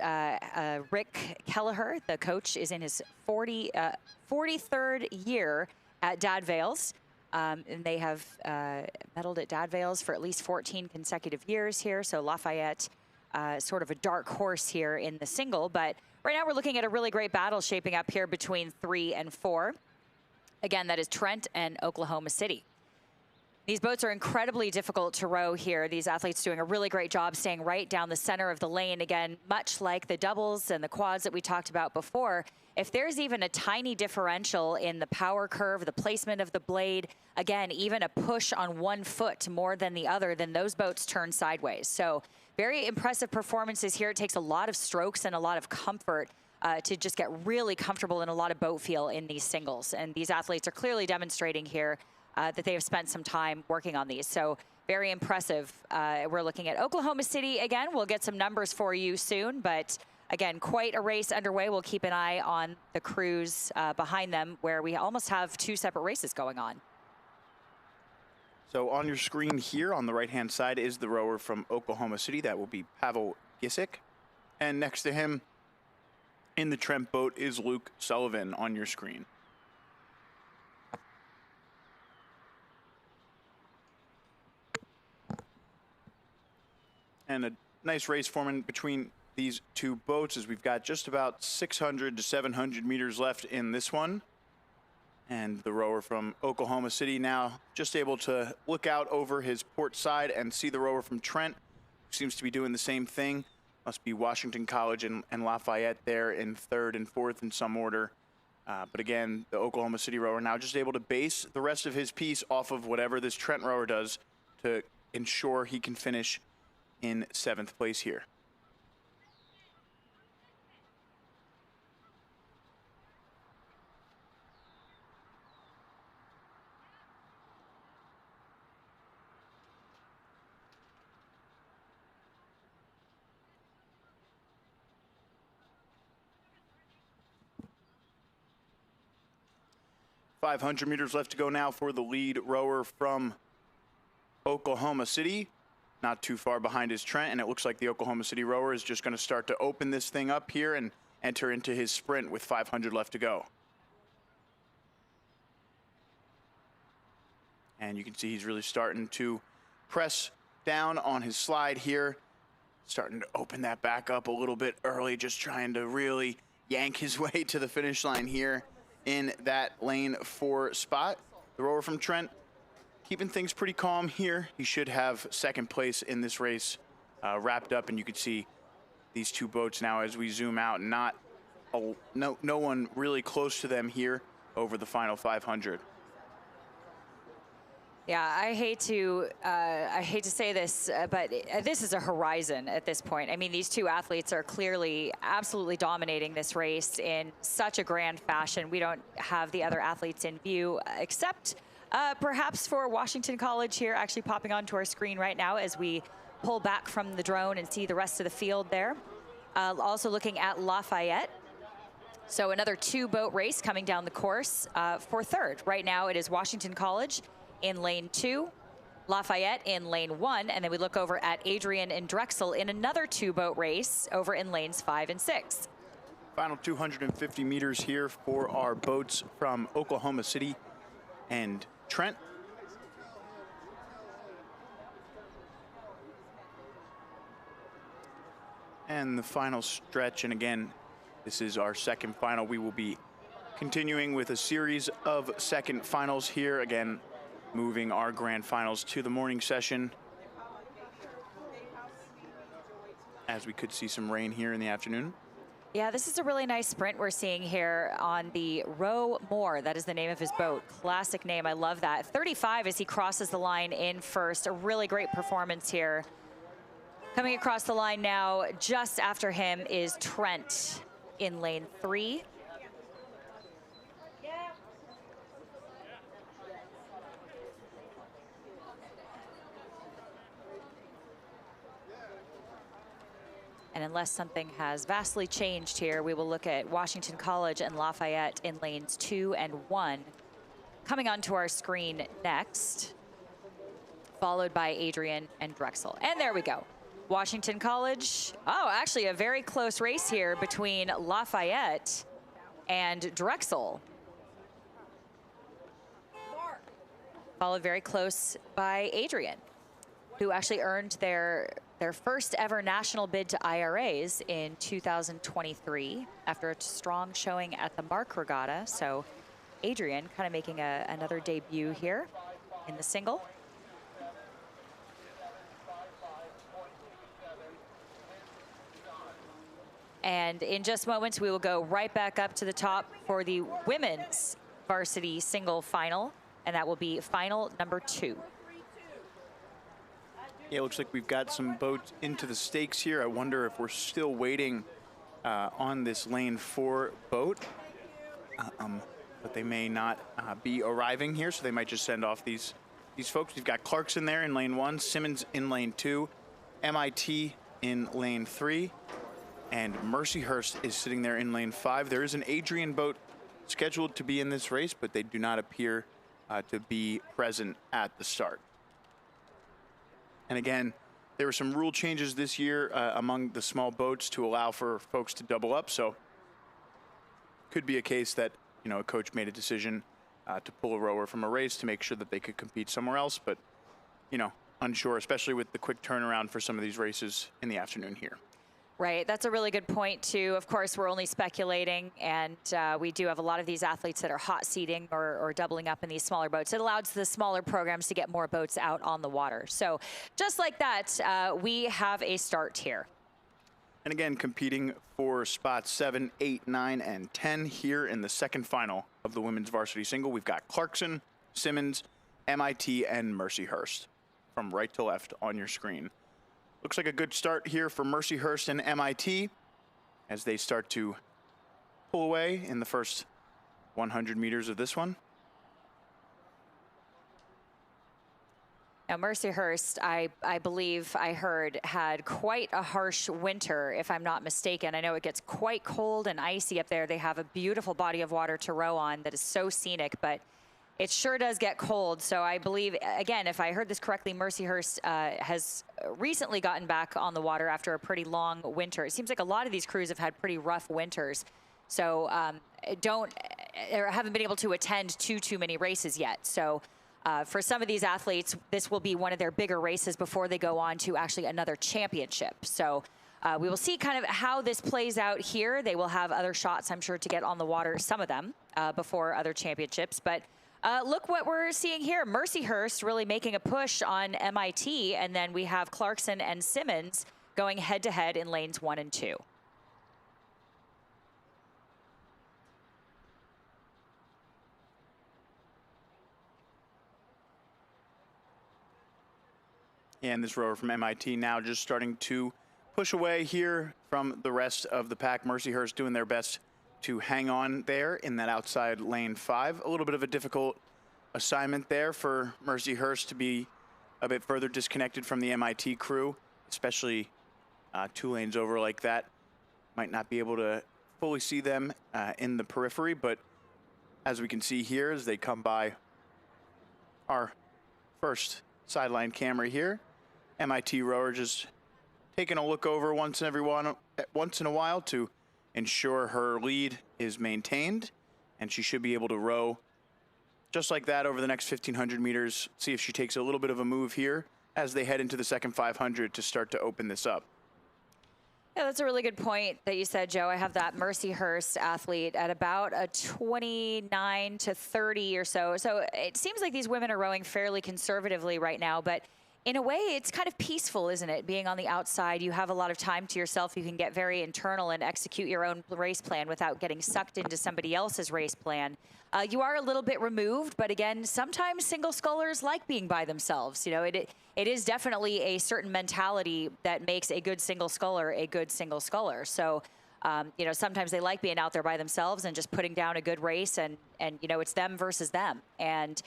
Rick Kelleher, the coach, is in his 43rd year at Dad Vail's. And they have medaled at Dad Vail's for at least 14 consecutive years here. So Lafayette, sort of a dark horse here in the single. But right now we're looking at a really great battle shaping up here between 3 and 4. Again, that is Trent and Oklahoma City. These boats are incredibly difficult to row here. These athletes doing a really great job staying right down the center of the lane. Again, much like the doubles and the quads that we talked about before, if there's even a tiny differential in the power curve, the placement of the blade, again, even a push on one foot more than the other, then those boats turn sideways. So very impressive performances here. It takes a lot of strokes and a lot of comfort to just get really comfortable in a lot of boat feel in these singles. And these athletes are clearly demonstrating here that they have spent some time working on these. So very impressive. We're looking at Oklahoma City again. We'll get some numbers for you soon, but again, quite a race underway. We'll keep an eye on the crews behind them, where we almost have 2 separate races going on. So on your screen here on the right-hand side is the rower from Oklahoma City. That will be Pavel Gisick. And next to him in the Trent boat is Luke Sullivan on your screen. And a nice race forming between these two boats as we've got just about 600 to 700 meters left in this one. And the rower from Oklahoma City now just able to look out over his port side and see the rower from Trent, who seems to be doing the same thing. Must be Washington College and Lafayette there in 3rd and 4th in some order. But again, the Oklahoma City rower now just able to base the rest of his piece off of whatever this Trent rower does to ensure he can finish in 7th place here. .500 meters left to go now for the lead rower from Oklahoma City. Not too far behind is Trent, and it looks like the Oklahoma City rower is just going to start to open this thing up here and enter into his sprint with 500 left to go. And you can see he's really starting to press down on his slide here, starting to open that back up a little bit early, just trying to really yank his way to the finish line here in that lane 4 spot. The rower from Trent keeping things pretty calm here. He should have second place in this race wrapped up, and you can see these two boats now as we zoom out. No one really close to them here over the final 500. Yeah, I hate to say this, but this is a horizon at this point. I mean, these two athletes are clearly absolutely dominating this race in such a grand fashion. We don't have the other athletes in view, except perhaps for Washington College here, actually popping onto our screen right now as we pull back from the drone and see the rest of the field there. Also looking at Lafayette. So another two-boat race coming down the course for third. Right now it is Washington College in lane 2, Lafayette in lane 1, and then we look over at Adrian and Drexel in another two-boat race over in lanes 5 and 6. Final 250 meters here for our boats from Oklahoma City and Trent. And the final stretch, and again, this is our second final. We will be continuing with a series of second finals here. Again, moving our grand finals to the morning session, as we could see some rain here in the afternoon. Yeah, this is a really nice sprint we're seeing here on the Row Moore. That is the name of his boat. Classic name, I love that. 35 as he crosses the line in first. A really great performance here. Coming across the line now, just after him is Trent in lane 3. And unless something has vastly changed here, we will look at Washington College and Lafayette in lanes 2 and 1. Coming onto our screen next, followed by Adrian and Drexel. And there we go. Washington College. Oh, actually a very close race here between Lafayette and Drexel. Followed very close by Adrian, who actually earned their first ever national bid to IRAs in 2023 after a strong showing at the Mark Regatta. So Adrian kind of making another debut here in the single. And in just moments, we will go right back up to the top for the women's varsity single final, and that will be final number 2. Yeah, it looks like we've got some boats into the stakes here. I wonder if we're still waiting on this lane 4 boat. But they may not be arriving here, so they might just send off these folks. We've got Clarkson there in lane 1, Simmons in lane 2, MIT in lane 3, and Mercyhurst is sitting there in lane 5. There is an Adrian boat scheduled to be in this race, but they do not appear to be present at the start. And again, there were some rule changes this year among the small boats to allow for folks to double up. So could be a case that, you know, a coach made a decision to pull a rower from a race to make sure that they could compete somewhere else. But, you know, unsure, especially with the quick turnaround for some of these races in the afternoon here. Right, that's a really good point too. Of course, we're only speculating, and we do have a lot of these athletes that are hot seating or doubling up in these smaller boats. It allows the smaller programs to get more boats out on the water. So just like that, we have a start here. And again, competing for spots 7, 8, 9, and 10 here in the second final of the women's varsity single. We've got Clarkson, Simmons, MIT, and Mercyhurst from right to left on your screen. Looks like a good start here for Mercyhurst and MIT as they start to pull away in the first 100 meters of this one. Now, Mercyhurst, I believe I heard, had quite a harsh winter, if I'm not mistaken. I know it gets quite cold and icy up there. They have a beautiful body of water to row on that is so scenic, but it sure does get cold. So I believe, again, if I heard this correctly, Mercyhurst has recently gotten back on the water after a pretty long winter. It seems like a lot of these crews have had pretty rough winters. So haven't been able to attend too many races yet. So for some of these athletes, this will be one of their bigger races before they go on to actually another championship. So we will see kind of how this plays out here. They will have other shots, I'm sure, to get on the water, some of them, before other championships. But Look what we're seeing here. Mercyhurst really making a push on MIT, and then we have Clarkson and Simmons going head-to-head in lanes 1 and 2. And this rower from MIT now just starting to push away here from the rest of the pack. Mercyhurst doing their best to hang on there in that outside lane 5. A little bit of a difficult assignment there for Mercyhurst to be a bit further disconnected from the MIT crew, especially 2 lanes over like that. Might not be able to fully see them in the periphery, but as we can see here as they come by our first sideline camera here, MIT rower just taking a look over once in a while to ensure her lead is maintained, and she should be able to row just like that over the next 1,500 meters. See if she takes a little bit of a move here as they head into the second 500 to start to open this up. Yeah, that's a really good point that you said, Joe. I have that Mercyhurst athlete at about a 29 to 30 or so. So it seems like these women are rowing fairly conservatively right now, but in a way, it's kind of peaceful, isn't it? Being on the outside, you have a lot of time to yourself. You can get very internal and execute your own race plan without getting sucked into somebody else's race plan. You are a little bit removed, but again, sometimes single scullers like being by themselves. You know, it is definitely a certain mentality that makes a good single sculler a good single sculler. So, you know, sometimes they like being out there by themselves and just putting down a good race, and you know, it's them versus them. And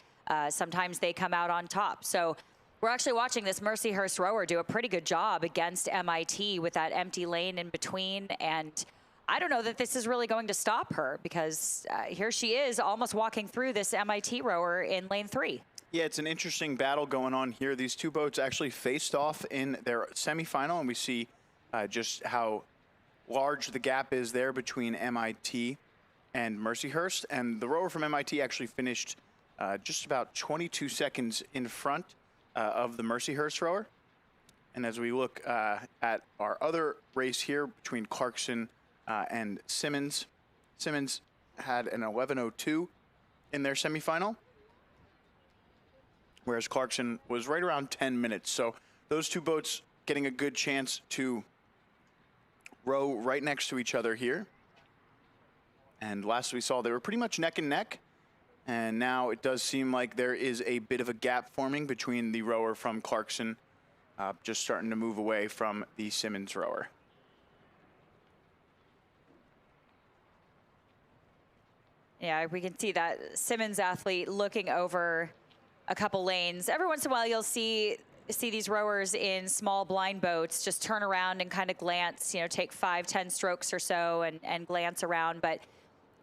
sometimes they come out on top. So we're actually watching this Mercyhurst rower do a pretty good job against MIT with that empty lane in between. And I don't know that this is really going to stop her, because here she is almost walking through this MIT rower in lane 3. Yeah, it's an interesting battle going on here. These two boats actually faced off in their semifinal, and we see just how large the gap is there between MIT and Mercyhurst. And the rower from MIT actually finished just about 22 seconds in front of the Mercyhurst rower. And as we look at our other race here between Clarkson and Simmons, Simmons had an 11:02 in their semifinal, whereas Clarkson was right around 10 minutes. So those two boats getting a good chance to row right next to each other here. And last we saw, they were pretty much neck and neck. And now it does seem like there is a bit of a gap forming between the rower from Clarkson, just starting to move away from the Simmons rower. Yeah, we can see that Simmons athlete looking over a couple lanes. Every once in a while, you'll see these rowers in small blind boats just turn around and kind of glance, you know, take 5-10 strokes or so and glance around. But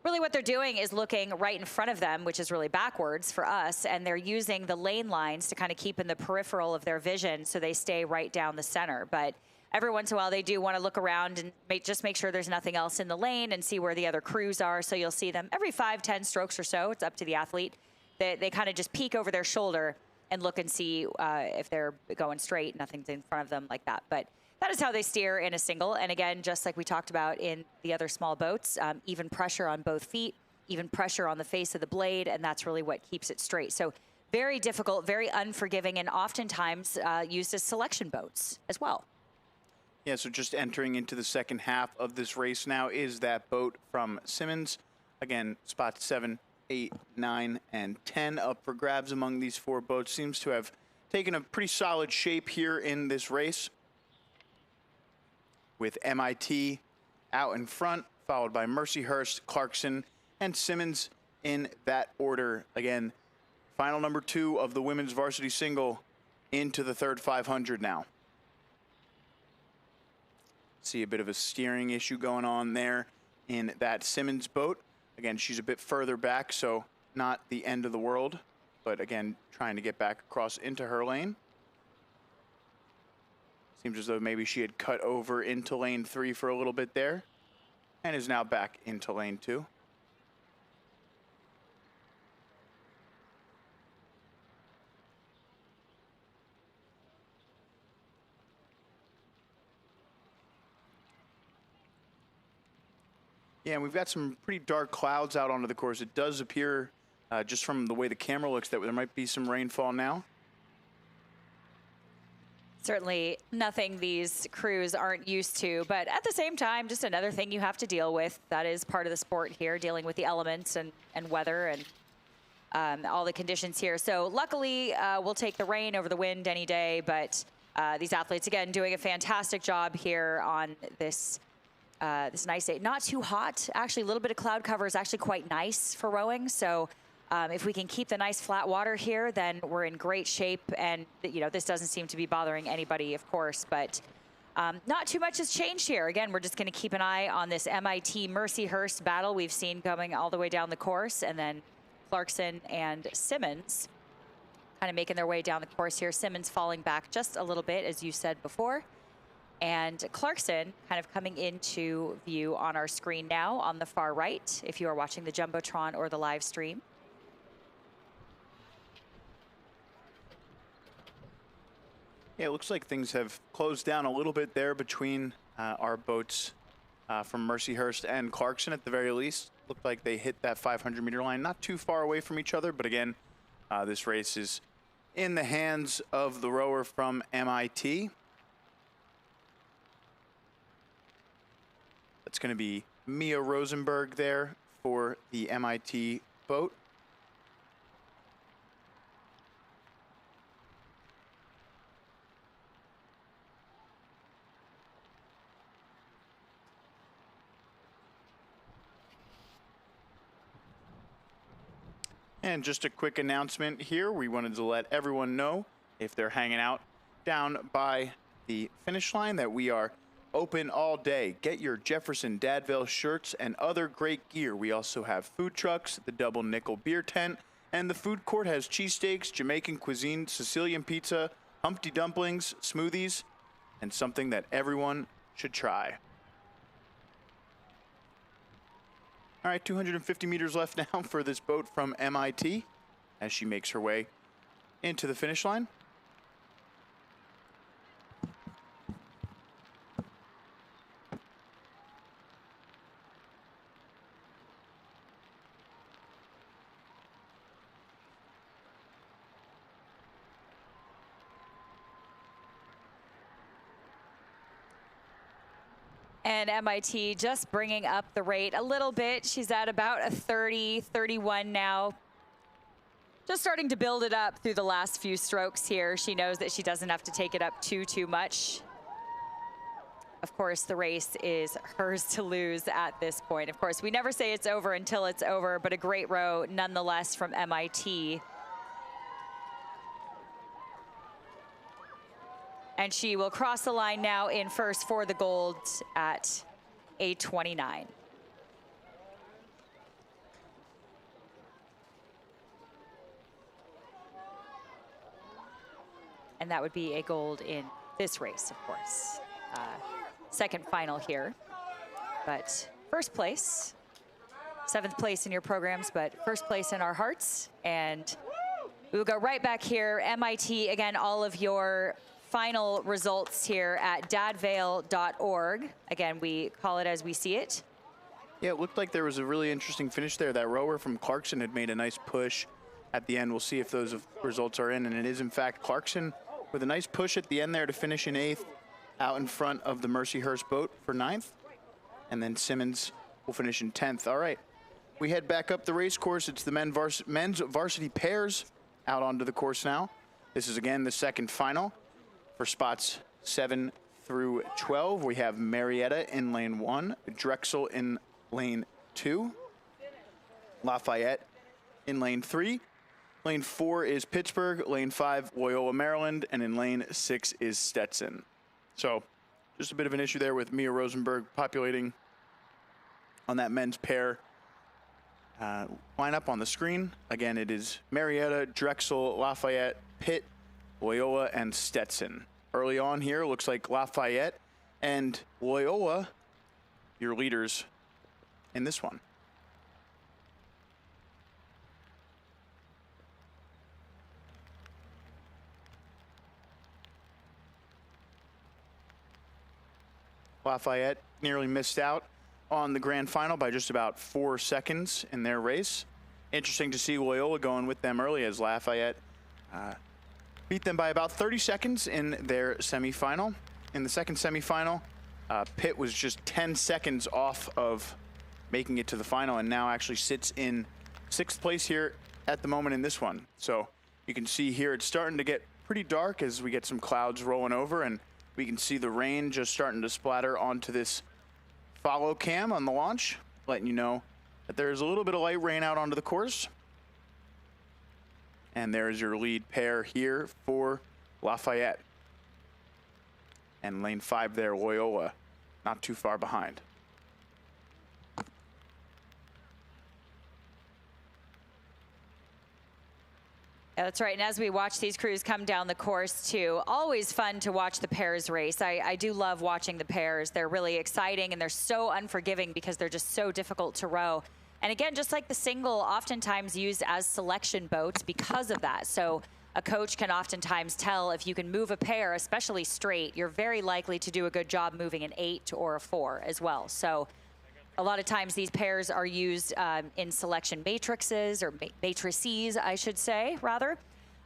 really what they're doing is looking right in front of them, which is really backwards for us, and they're using the lane lines to kind of keep in the peripheral of their vision so they stay right down the center. But every once in a while, they do want to look around and just make sure there's nothing else in the lane and see where the other crews are. So you'll see them every 5-10 strokes or so. It's up to the athlete. They kind of just peek over their shoulder and look and see if they're going straight, nothing's in front of them like that. But that is how they steer in a single. And again, just like we talked about in the other small boats, even pressure on both feet, even pressure on the face of the blade, and that's really what keeps it straight. So very difficult, very unforgiving, and oftentimes used as selection boats as well. Yeah, so just entering into the second half of this race now is that boat from Simmons. Again, spots 7, 8, 9, and 10 up for grabs among these 4 boats. Seems to have taken a pretty solid shape here in this race, with MIT out in front, followed by Mercyhurst, Clarkson, and Simmons in that order. Again, final number 2 of the women's varsity single into the third 500 now. See a bit of a steering issue going on there in that Simmons boat. Again, she's a bit further back, so not the end of the world, but again, trying to get back across into her lane. Seems as though maybe she had cut over into lane 3 for a little bit there and is now back into lane 2. Yeah, and we've got some pretty dark clouds out onto the course. It does appear just from the way the camera looks, that there might be some rainfall now. Certainly nothing these crews aren't used to, but at the same time, just another thing you have to deal with. That is part of the sport here, dealing with the elements and weather and all the conditions here. So luckily, we'll take the rain over the wind any day, but these athletes, again, doing a fantastic job here on this this nice day. Not too hot. Actually, a little bit of cloud cover is actually quite nice for rowing. So if we can keep the nice flat water here, then we're in great shape. And, you know, this doesn't seem to be bothering anybody, of course, but not too much has changed here. Again, we're just going to keep an eye on this MIT Mercyhurst battle we've seen going all the way down the course, and then Clarkson and Simmons kind of making their way down the course here. Simmons falling back just a little bit, as you said before. And Clarkson kind of coming into view on our screen now on the far right, if you are watching the Jumbotron or the live stream. Yeah, it looks like things have closed down a little bit there between our boats from Mercyhurst and Clarkson at the very least. Looked like they hit that 500-meter line, not too far away from each other, but again, this race is in the hands of the rower from MIT. That's going to be Mia Rosenberg there for the MIT boat. And just a quick announcement here. We wanted to let everyone know, if they're hanging out down by the finish line, that we are open all day. Get your Jefferson Dad Vail shirts and other great gear. We also have food trucks, the Double Nickel beer tent, and the food court has cheesesteaks, Jamaican cuisine, Sicilian pizza, Humpty dumplings, smoothies, and something that everyone should try. All right, 250 meters left now for this boat from MIT as she makes her way into the finish line. And MIT just bringing up the rate a little bit. She's at about a 30, 31 now. Just starting to build it up through the last few strokes here. She knows that she doesn't have to take it up too much. Of course, the race is hers to lose at this point. Of course, we never say it's over until it's over, but a great row nonetheless from MIT. And she will cross the line now in first for the gold at 8:29. And that would be a gold in this race, of course. Second final here. But first place, 7th place in your programs, but first place in our hearts. And we will go right back here. MIT, again, all of your final results here at dadvail.org. Again, we call it as we see it. Yeah, it looked like there was a really interesting finish there. That rower from Clarkson had made a nice push at the end. We'll see if those results are in, and it is in fact Clarkson with a nice push at the end there to finish in 8th, out in front of the Mercyhurst boat for 9th, and then Simmons will finish in 10th. All right, we head back up the race course. It's the men's varsity pairs out onto the course now. This is again the second final. For spots 7 through 12, we have Marietta in lane 1, Drexel in lane 2, Lafayette in lane 3. Lane 4 is Pittsburgh, lane 5, Loyola, Maryland, and in lane 6 is Stetson. So just a bit of an issue there with Mia Rosenberg populating on that men's pair lineup on the screen. Again, it is Marietta, Drexel, Lafayette, Pitt, Loyola, and Stetson. Early on here, looks like Lafayette and Loyola, your leaders in this one. Lafayette nearly missed out on the grand final by just about 4 seconds in their race. interesting to see Loyola going with them early as Lafayette beat them by about 30 seconds in their semifinal. In the second semifinal, Pitt was just 10 seconds off of making it to the final and now actually sits in 6th place here at the moment in this one. So you can see here it's starting to get pretty dark as we get some clouds rolling over, and we can see the rain just starting to splatter onto this follow cam on the launch, letting you know that there's a little bit of light rain out onto the course. And there's your lead pair here for Lafayette. And lane 5 there, Loyola, not too far behind. Yeah, that's right. And as we watch these crews come down the course too, always fun to watch the pairs race. I do love watching the pairs. They're really exciting and they're so unforgiving because they're just so difficult to row. And again, just like the single, oftentimes used as selection boats because of that. So a coach can oftentimes tell if you can move a pair, especially straight, you're very likely to do a good job moving an 8 or a 4 as well. So a lot of times these pairs are used in selection matrices or matrices, I should say, rather,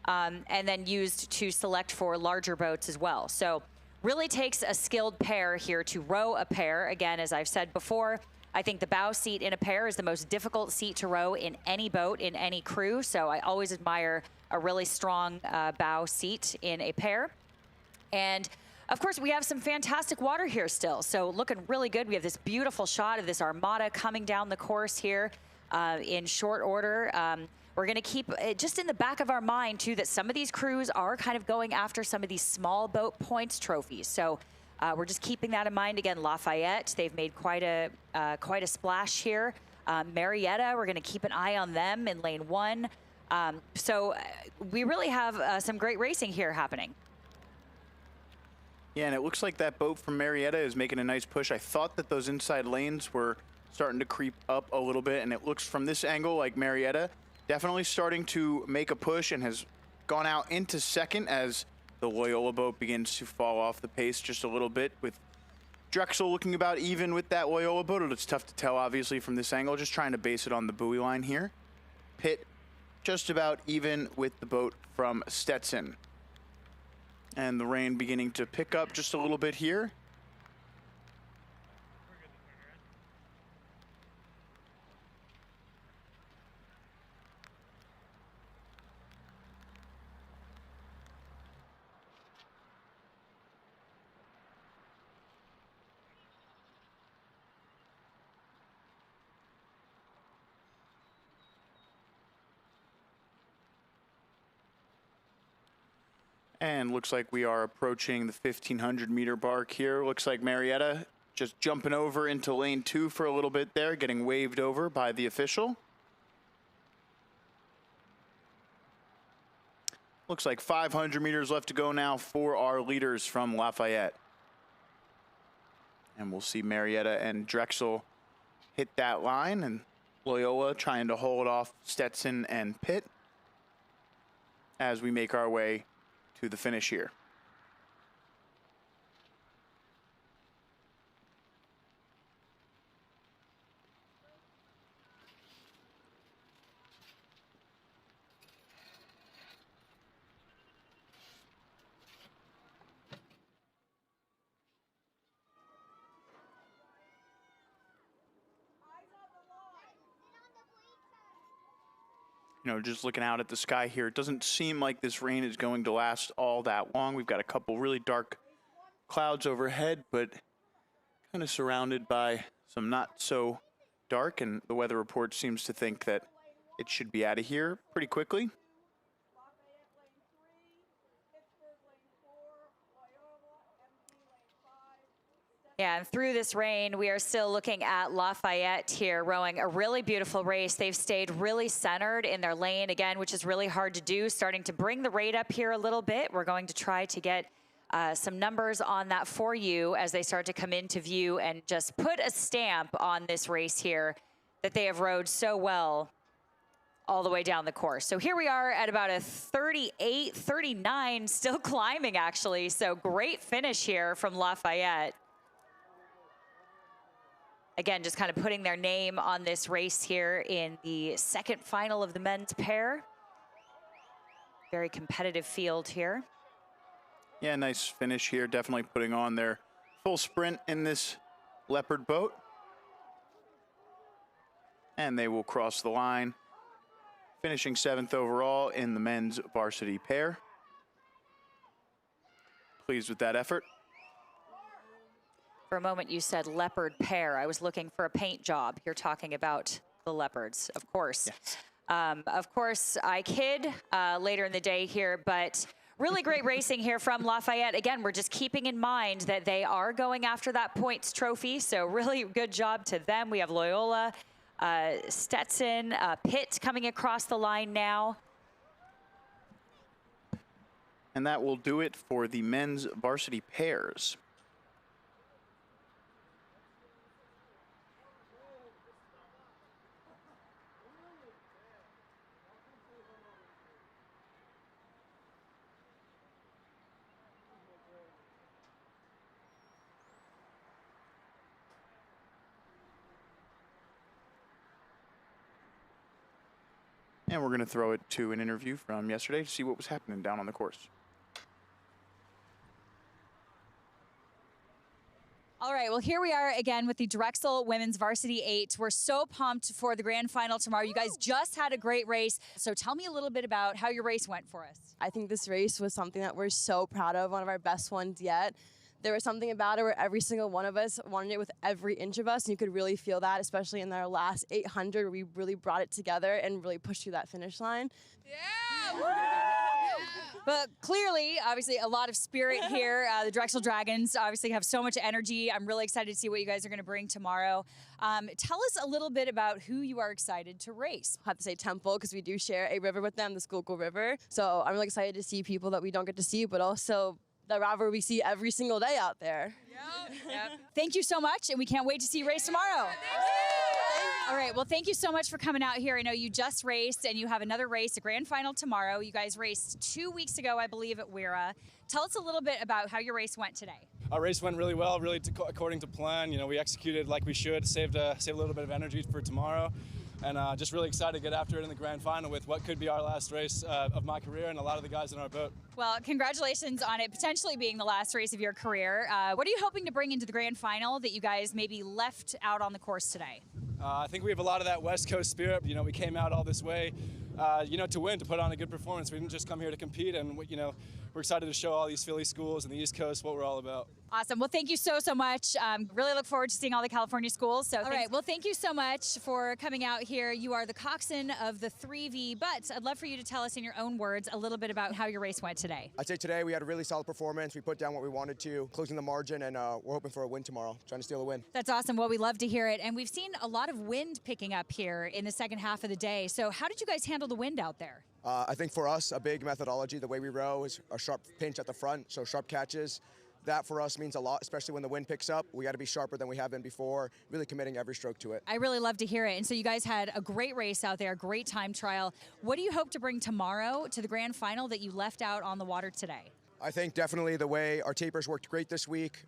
and then used to select for larger boats as well. So really takes a skilled pair here to row a pair. Again, as I've said before, I think the bow seat in a pair is the most difficult seat to row in any boat, in any crew. So I always admire a really strong bow seat in a pair. And of course, we have some fantastic water here still. So looking really good. We have this beautiful shot of this armada coming down the course here in short order. We're going to keep it just in the back of our mind, too, that some of these crews are kind of going after some of these small boat points trophies. So we're just keeping that in mind. Again, Lafayette, they've made quite a splash here. Marietta, we're going to keep an eye on them in lane 1. So we really have some great racing here happening. Yeah, and it looks like that boat from Marietta is making a nice push. I thought that those inside lanes were starting to creep up a little bit, and it looks from this angle like Marietta definitely starting to make a push and has gone out into second as the Loyola boat begins to fall off the pace just a little bit, with Drexel looking about even with that Loyola boat. It's tough to tell, obviously, from this angle, just trying to base it on the buoy line here. Pitt just about even with the boat from Stetson. And the rain beginning to pick up just a little bit here. And looks like we are approaching the 1,500 meter mark here. Looks like Marietta just jumping over into lane 2 for a little bit there, getting waved over by the official. Looks like 500 meters left to go now for our leaders from Lafayette. And we'll see Marietta and Drexel hit that line, and Loyola trying to hold off Stetson and Pitt as we make our way to the finish here. You know, just looking out at the sky here, it doesn't seem like this rain is going to last all that long. We've got a couple really dark clouds overhead, but kind of surrounded by some not so dark, and the weather report seems to think that it should be out of here pretty quickly. Yeah, and through this rain, we are still looking at Lafayette here rowing a really beautiful race. They've stayed really centered in their lane, again, which is really hard to do, starting to bring the rate up here a little bit. We're going to try to get some numbers on that for you as they start to come into view and just put a stamp on this race here that they have rowed so well all the way down the course. So here we are at about a 38, 39, still climbing actually. So great finish here from Lafayette. again, just kind of putting their name on this race here in the second final of the men's pair. Very competitive field here. Yeah, nice finish here. Definitely putting on their full sprint in this Leopard boat. And they will cross the line, finishing 7th overall in the men's varsity pair. Pleased with that effort. For a moment, you said leopard pair. I was looking for a paint job. You're talking about the leopards, of course. Yes. Of course, I kid later in the day here, but really great racing here from Lafayette. Again, we're just keeping in mind that they are going after that points trophy, so really good job to them. We have Loyola, Stetson, Pitt coming across the line now. And that will do it for the men's varsity pairs. And we're going to throw it to an interview from yesterday to see what was happening down on the course. All right, well, here we are again with the Drexel Women's Varsity 8. We're so pumped for the grand final tomorrow. You guys just had a great race. So tell me a little bit about how your race went for us. I think this race was something that we're so proud of, one of our best ones yet. There was something about it where every single one of us wanted it with every inch of us, and you could really feel that, especially in our last 800, where we really brought it together and really pushed through that finish line. But clearly, obviously, a lot of spirit here. The Drexel Dragons obviously have so much energy. I'm really excited to see what you guys are going to bring tomorrow. Tell us a little bit about who you are excited to race. I have to say Temple, because we do share a river with them, the Schuylkill River. So I'm really excited to see people that we don't get to see, but also the river we see every single day out there. Yep. Thank you so much, and we can't wait to see you race tomorrow. All right, well, thank you so much for coming out here. I know you just raced, and you have another race, a grand final tomorrow. You guys raced 2 weeks ago, I believe, at Weira. Tell us a little bit about how your race went today. Our race went really well, really according to plan. You know, we executed like we should, saved a little bit of energy for tomorrow. And just really excited to get after it in the grand final with what could be our last race of my career and a lot of the guys in our boat. Well, congratulations on it potentially being the last race of your career. What are you hoping to bring into the grand final that you guys maybe left out on the course today? I think we have a lot of that West Coast spirit. You know, we came out all this way, you know, to win, to put on a good performance. We didn't just come here to compete, and you know, we're excited to show all these Philly schools and the East Coast what we're all about. Awesome. Well, thank you so much. Really look forward to seeing all the California schools. So, all right. Well, thank you so much for coming out here. You are the coxswain of the 3V, but I'd love for you to tell us in your own words a little bit about how your race went today. I'd say today we had a really solid performance. We put down what we wanted to, closing the margin, and we're hoping for a win tomorrow, trying to steal the win. That's awesome. Well, we love to hear it. And we've seen a lot of wind picking up here in the second half of the day. So how did you guys handle the wind out there? I think for us, a big methodology, the way we row is a sharp pinch at the front, so sharp catches. That for us means a lot, especially when the wind picks up. We got to be sharper than we have been before, really committing every stroke to it. I really love to hear it. And so you guys had a great race out there, great time trial. What do you hope to bring tomorrow to the grand final that you left out on the water today? I think definitely the way our tapers worked great this week.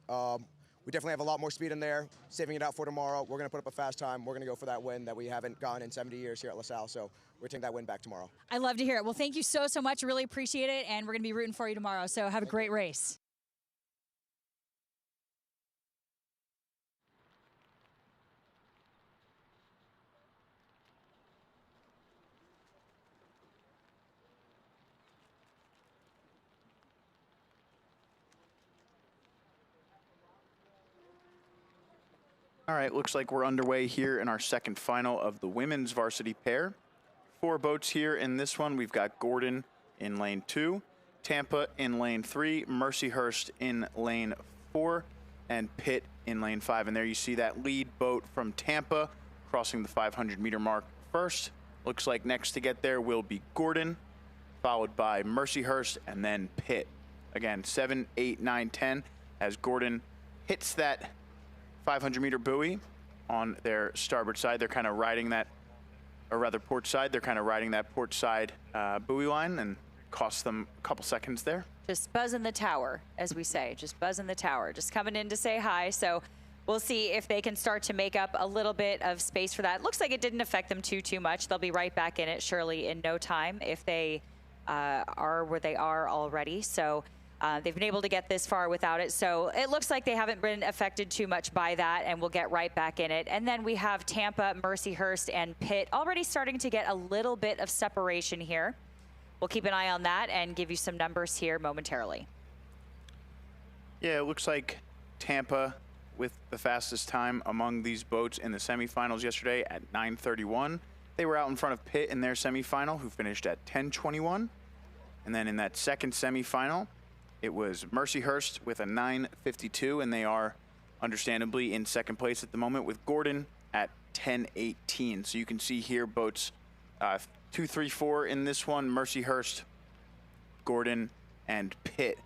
We definitely have a lot more speed in there, saving it out for tomorrow. We're going to put up a fast time. We're going to go for that win that we haven't gotten in 70 years here at LaSalle. So we're taking that win back tomorrow. I love to hear it. Well, thank you so much. Really appreciate it. And we're going to be rooting for you tomorrow. So have a great race. All right, looks like we're underway here in our second final of the women's varsity pair. 4 boats here in this one. We've got Gordon in lane 2, Tampa in lane 3, Mercyhurst in lane 4, and Pitt in lane 5. And there you see that lead boat from Tampa crossing the 500-meter mark first. Looks like next to get there will be Gordon, followed by Mercyhurst, and then Pitt. Again, 7, 8, 9, 10, as Gordon hits that 500-meter buoy on their starboard side. They're kind of riding that, or rather port side, they're kind of riding that port side buoy line, and costs them a couple seconds there. Just buzzing the tower, as we say, just buzzing the tower, just coming in to say hi. So we'll see if they can start to make up a little bit of space for that. Looks like it didn't affect them too much. They'll be right back in it surely in no time if they are where they are already. So they've been able to get this far without it. So it looks like they haven't been affected too much by that, and we'll get right back in it. And then we have Tampa, Mercyhurst, and Pitt already starting to get a little bit of separation here. We'll keep an eye on that and give you some numbers here momentarily. Yeah, it looks like Tampa with the fastest time among these boats in the semifinals yesterday at 9:31. They were out in front of Pitt in their semifinal, who finished at 10:21. And then in that second semifinal, it was Mercyhurst with a 9:52, and they are understandably in second place at the moment with Gordon at 10:18. So you can see here boats 2, 3, 4 in this one, Mercyhurst, Gordon, and Pitt,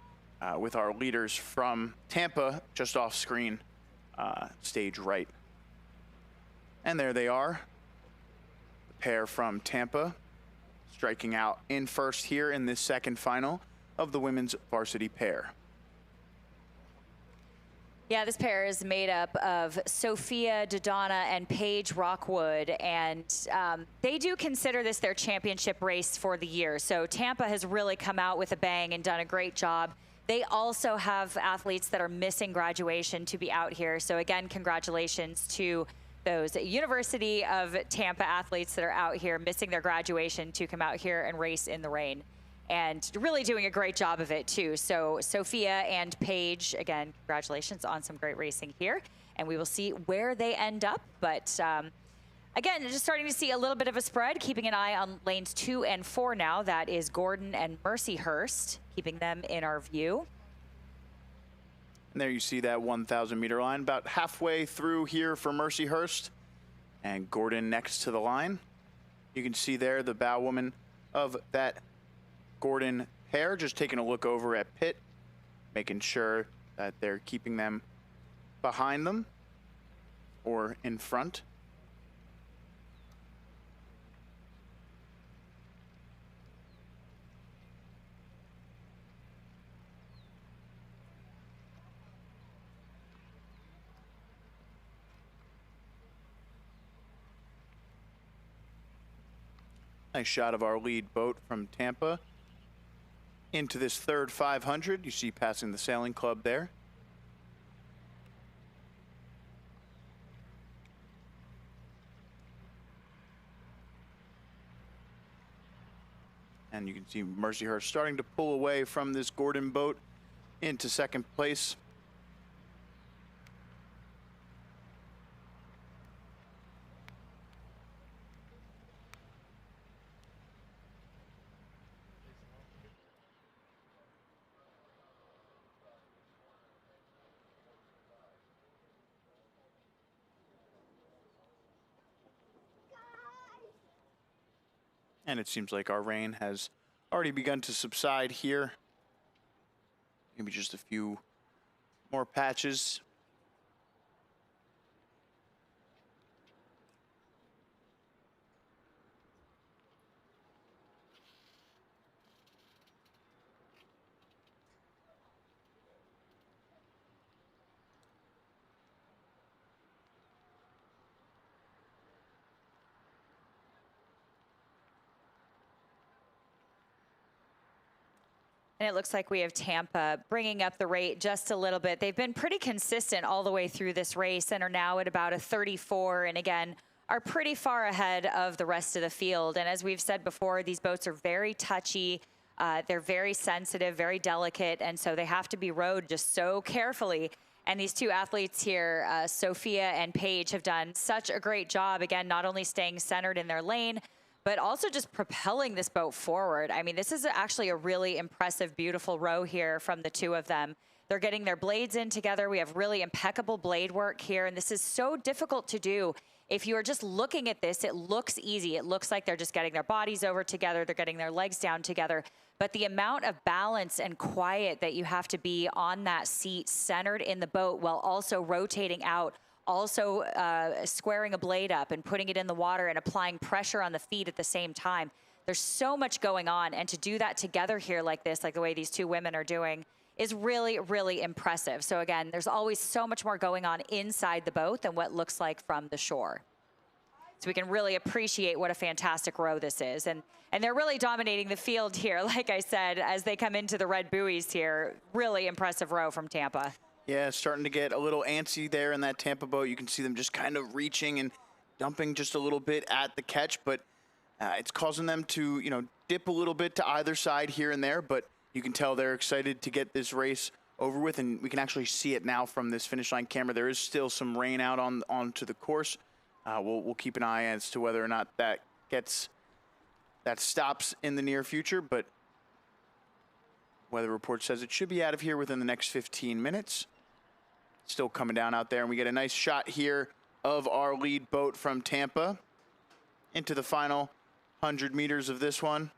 with our leaders from Tampa just off screen, stage right. And there they are, the pair from Tampa striking out in first here in this second final of the women's varsity pair. Yeah, this pair is made up of Sophia Dodonna and Paige Rockwood, and they do consider this their championship race for the year. So Tampa has really come out with a bang and done a great job. They also have athletes that are missing graduation to be out here. So again, congratulations to those University of Tampa athletes that are out here missing their graduation to come out here and race in the rain. And really doing a great job of it too. So Sophia and Paige, again, congratulations on some great racing here. And we will see where they end up. But again, just starting to see a little bit of a spread, keeping an eye on lanes 2 and 4 now. That is Gordon and Mercyhurst, keeping them in our view. And there you see that 1,000 meter line, about halfway through here for Mercyhurst, and Gordon next to the line. You can see there the bow woman of that Gordon pair just taking a look over at Pitt, making sure that they're keeping them behind them or in front. Nice shot of our lead boat from Tampa into this third 500. You see passing the sailing club there. And you can see Mercyhurst starting to pull away from this Gordon boat into second place. And it seems like our rain has already begun to subside here. Maybe just a few more patches. And it looks like we have Tampa bringing up the rate just a little bit. They've been pretty consistent all the way through this race and are now at about a 34. And again, are pretty far ahead of the rest of the field. And as we've said before, these boats are very touchy. They're very sensitive, very delicate. And so they have to be rowed just so carefully. And these two athletes here, Sophia and Paige, have done such a great job. Again, not only staying centered in their lane, but also just propelling this boat forward. I mean, this is actually a really impressive, beautiful row here from the two of them. They're getting their blades in together. We have really impeccable blade work here, and this is so difficult to do. If you are just looking at this, it looks easy. It looks like they're just getting their bodies over together. They're getting their legs down together. But the amount of balance and quiet that you have to be on that seat, centered in the boat while also rotating out, also squaring a blade up and putting it in the water and applying pressure on the feet at the same time. There's so much going on, and to do that together here like this, like the way these two women are doing, is really, really impressive. So again, there's always so much more going on inside the boat than what looks like from the shore. So we can really appreciate what a fantastic row this is. And they're really dominating the field here, like I said, as they come into the red buoys here. Really impressive row from Tampa. Yeah, starting to get a little antsy there in that Tampa boat. You can see them just kind of reaching and dumping just a little bit at the catch, but it's causing them to, you know, dip a little bit to either side here and there, but you can tell they're excited to get this race over with, and we can actually see it now from this finish line camera. There is still some rain out onto the course. We'll keep an eye as to whether or not that stops in the near future, but weather report says it should be out of here within the next 15 minutes. Still coming down out there, and we get a nice shot here of our lead boat from Tampa into the final 100 meters of this one.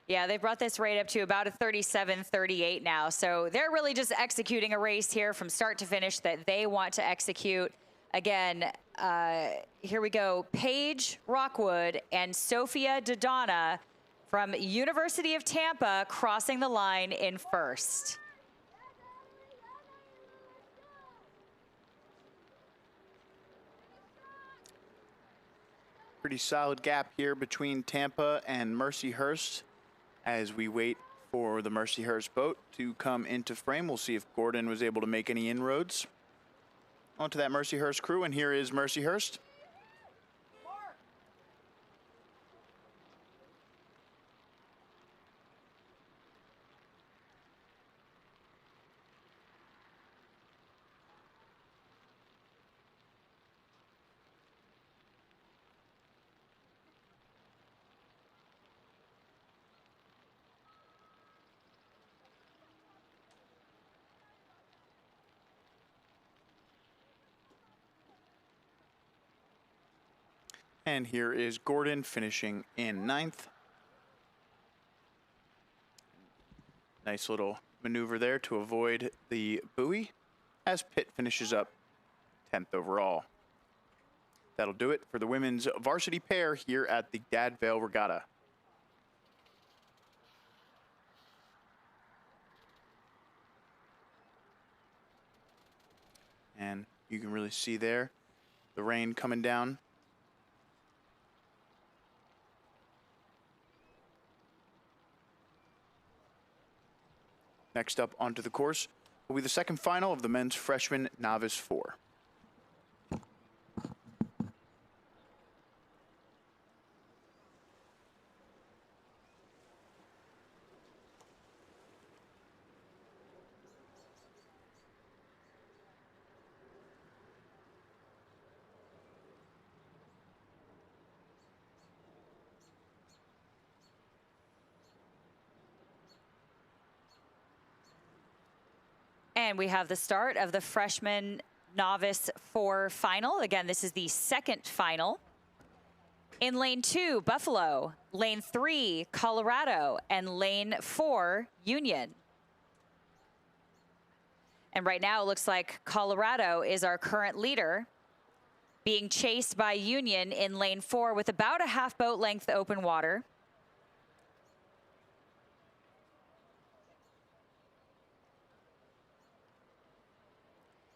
Yeah, they brought this rate up to about a 37-38 now. So they're really just executing a race here from start to finish that they want to execute. Again, here we go. Paige Rockwood and Sophia Dodonna from University of Tampa crossing the line in first. Pretty solid gap here between Tampa and Mercyhurst. As we wait for the Mercyhurst boat to come into frame, we'll see if Gordon was able to make any inroads onto that Mercyhurst crew. And here is Mercyhurst. And here is Gordon finishing in 9th. Nice little maneuver there to avoid the buoy as Pitt finishes up 10th overall. That'll do it for the women's varsity pair here at the Dad Vail Regatta. And you can really see there the rain coming down. Next up onto the course will be the second final of the men's freshman novice 4. And we have the start of the freshman novice 4 final. Again, this is the second final. In lane 2, Buffalo. Lane 3, Colorado. And lane 4, Union. And right now it looks like Colorado is our current leader, being chased by Union in lane 4 with about a half boat length open water.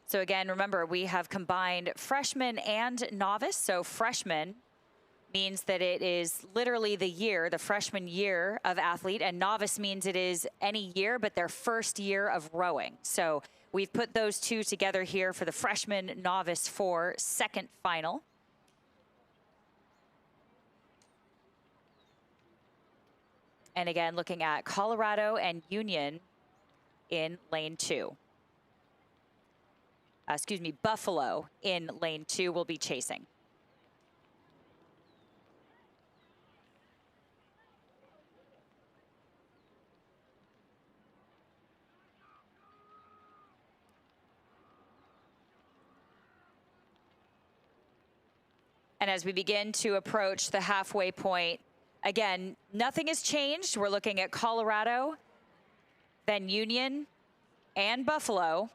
So again, remember, we have combined freshman and novice. So freshman means that it is literally the year, the freshman year of athlete, and novice means it is any year, but their first year of rowing. So we've put those two together here for the freshman novice 4 second final. And again, looking at Colorado and Union in lane 2. Buffalo in lane 2 will be chasing. And as we begin to approach the halfway point, again, nothing has changed. We're looking at Colorado then Union and Buffalo.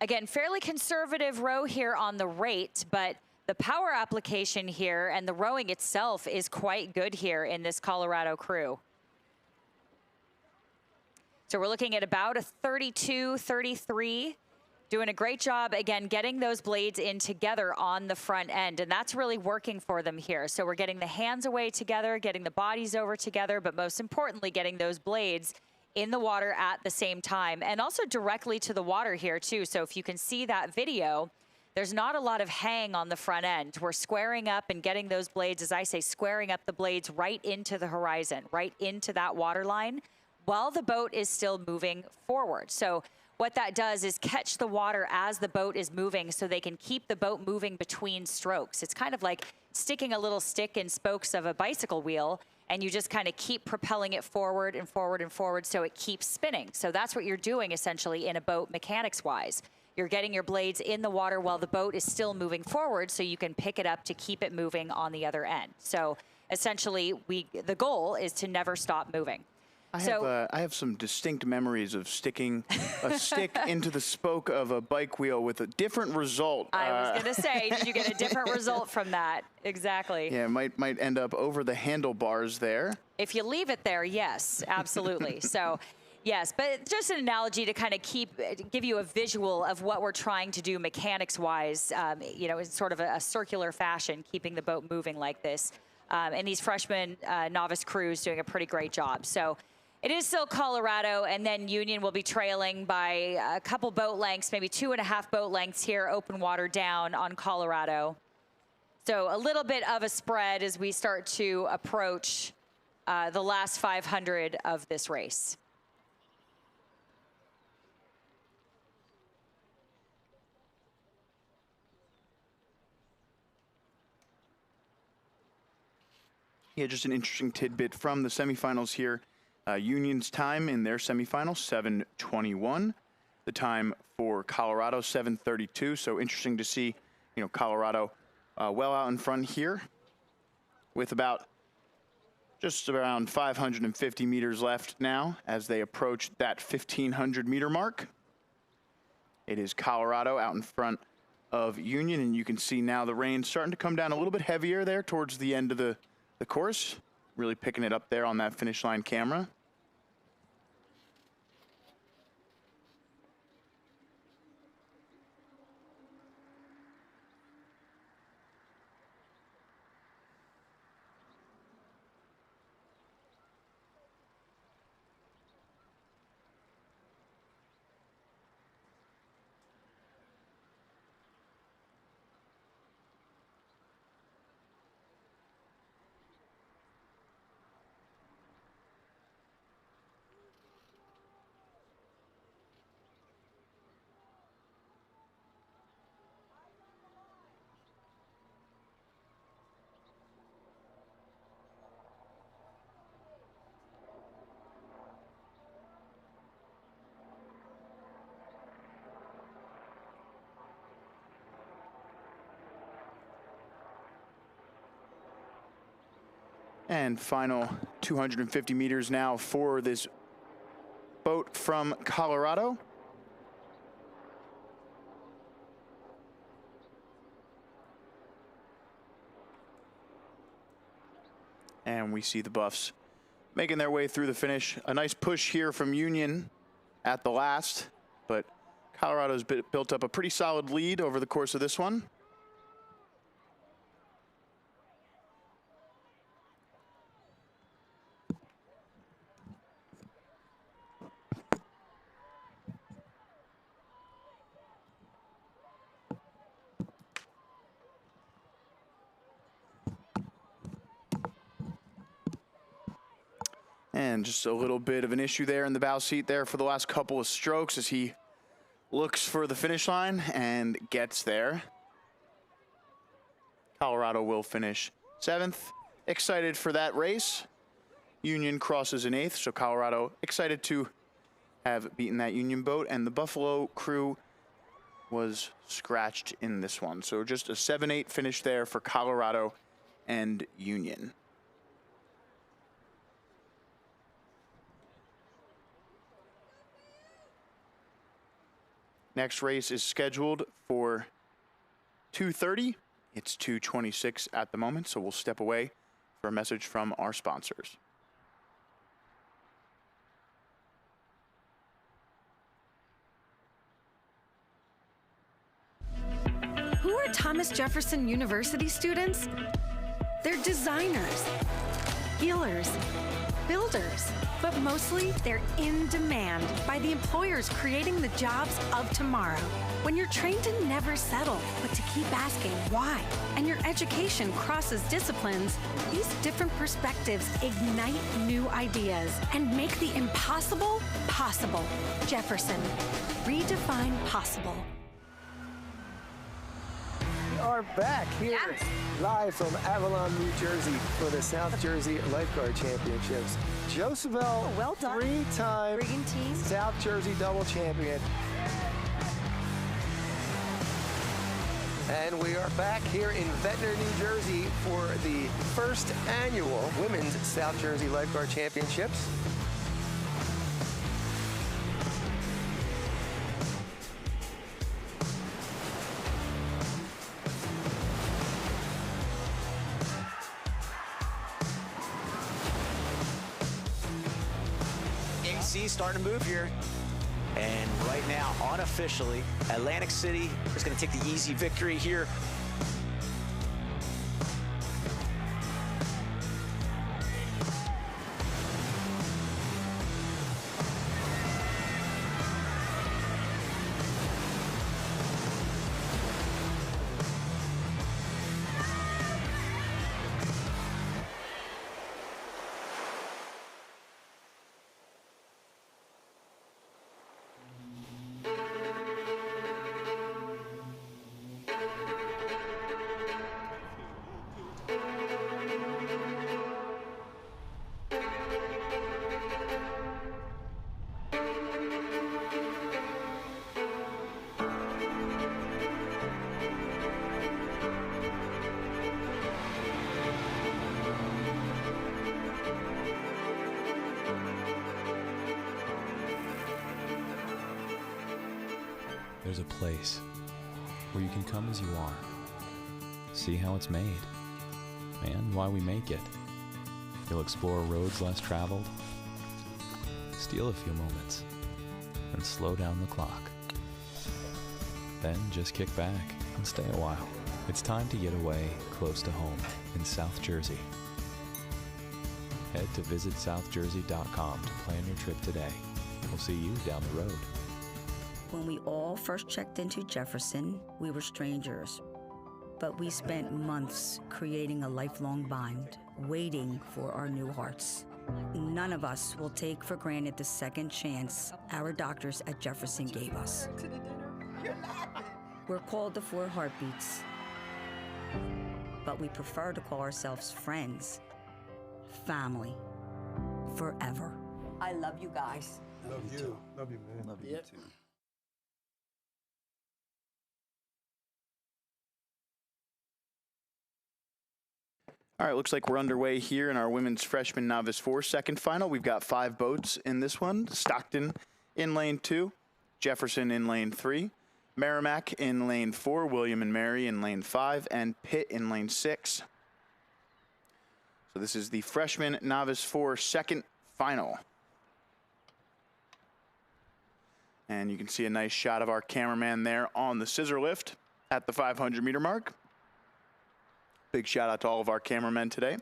Again, fairly conservative row here on the rate, but the power application here and the rowing itself is quite good here in this Colorado crew. So we're looking at about a 32, 33. Doing a great job, again, getting those blades in together on the front end, and that's really working for them here. So we're getting the hands away together, getting the bodies over together, but most importantly, getting those blades in the water at the same time, and also directly to the water here too. So if you can see that video, there's not a lot of hang on the front end. We're squaring up and getting those blades, as I say, squaring up the blades right into the horizon, right into that water line, while the boat is still moving forward. So what that does is catch the water as the boat is moving so they can keep the boat moving between strokes. It's kind of like sticking a little stick in spokes of a bicycle wheel, and you just kind of keep propelling it forward and forward and forward so it keeps spinning. So that's what you're doing essentially in a boat mechanics-wise. You're getting your blades in the water while the boat is still moving forward so you can pick it up to keep it moving on the other end. So essentially, the goal is to never stop moving. I have some distinct memories of sticking a stick into the spoke of a bike wheel with a different result. I was going to say, did you get a different result from that? Exactly. Yeah, it might end up over the handlebars there. If you leave it there, yes, absolutely. So, yes, but just an analogy to kind of give you a visual of what we're trying to do mechanics-wise, you know, in sort of a circular fashion, keeping the boat moving like this. And these freshman novice crews doing a pretty great job. So it is still Colorado, and then Union will be trailing by a couple boat lengths, maybe 2.5 boat lengths here, open water down on Colorado. So a little bit of a spread as we start to approach the last 500 of this race. Yeah, just an interesting tidbit from the semifinals here. Union's time in their semifinal, 7:21. The time for Colorado, 7:32. So interesting to see, you know, Colorado well out in front here with just around 550 meters left now as they approach that 1,500 meter mark. It is Colorado out in front of Union, and you can see now the rain starting to come down a little bit heavier there towards the end of the course. Really picking it up there on that finish line camera. And final 250 meters now for this boat from Colorado. And we see the Buffs making their way through the finish. A nice push here from Union at the last, but Colorado's built up a pretty solid lead over the course of this one. And just a little bit of an issue there in the bow seat there for the last couple of strokes as he looks for the finish line and gets there. Colorado will finish 7th. Excited for that race. Union crosses in 8th, so Colorado excited to have beaten that Union boat, and the Buffalo crew was scratched in this one. So just a 7-8 finish there for Colorado and Union. Next race is scheduled for 2:30. It's 2:26 at the moment, so we'll step away for a message from our sponsors. Who are Thomas Jefferson University students? They're designers, healers, builders, but mostly they're in demand by the employers creating the jobs of tomorrow. When you're trained to never settle, but to keep asking why, and your education crosses disciplines, these different perspectives ignite new ideas and make the impossible possible. Jefferson, redefine possible. We are back here live from Avalon, New Jersey for the South Jersey Lifeguard Championships. Joseph Bell, well done. Three-time South Jersey double champion. And we are back here in Ventnor, New Jersey for the first annual Women's South Jersey Lifeguard Championships. AC starting to move here. And right now, unofficially, Atlantic City is going to take the easy victory here. There's a place where you can come as you are, see how it's made, and why we make it. You'll explore roads less traveled, steal a few moments, and slow down the clock. Then just kick back and stay a while. It's time to get away close to home in South Jersey. Head to visitsouthjersey.com to plan your trip today. We'll see you down the road. When we all first checked into Jefferson, we were strangers. But we spent months creating a lifelong bond, waiting for our new hearts. None of us will take for granted the second chance our doctors at Jefferson gave us. We're called the Four Heartbeats, but we prefer to call ourselves friends, family, forever. I love you guys. Love you too. Love you, man. Love you too. All right, looks like we're underway here in our women's freshman novice 4 second final. We've got 5 boats in this one. Stockton in lane 2, Jefferson in lane 3, Merrimack in lane 4, William and Mary in lane 5, and Pitt in lane 6. So this is the freshman novice 4 second final. And you can see a nice shot of our cameraman there on the scissor lift at the 500-meter mark. Big shout out to all of our cameramen today.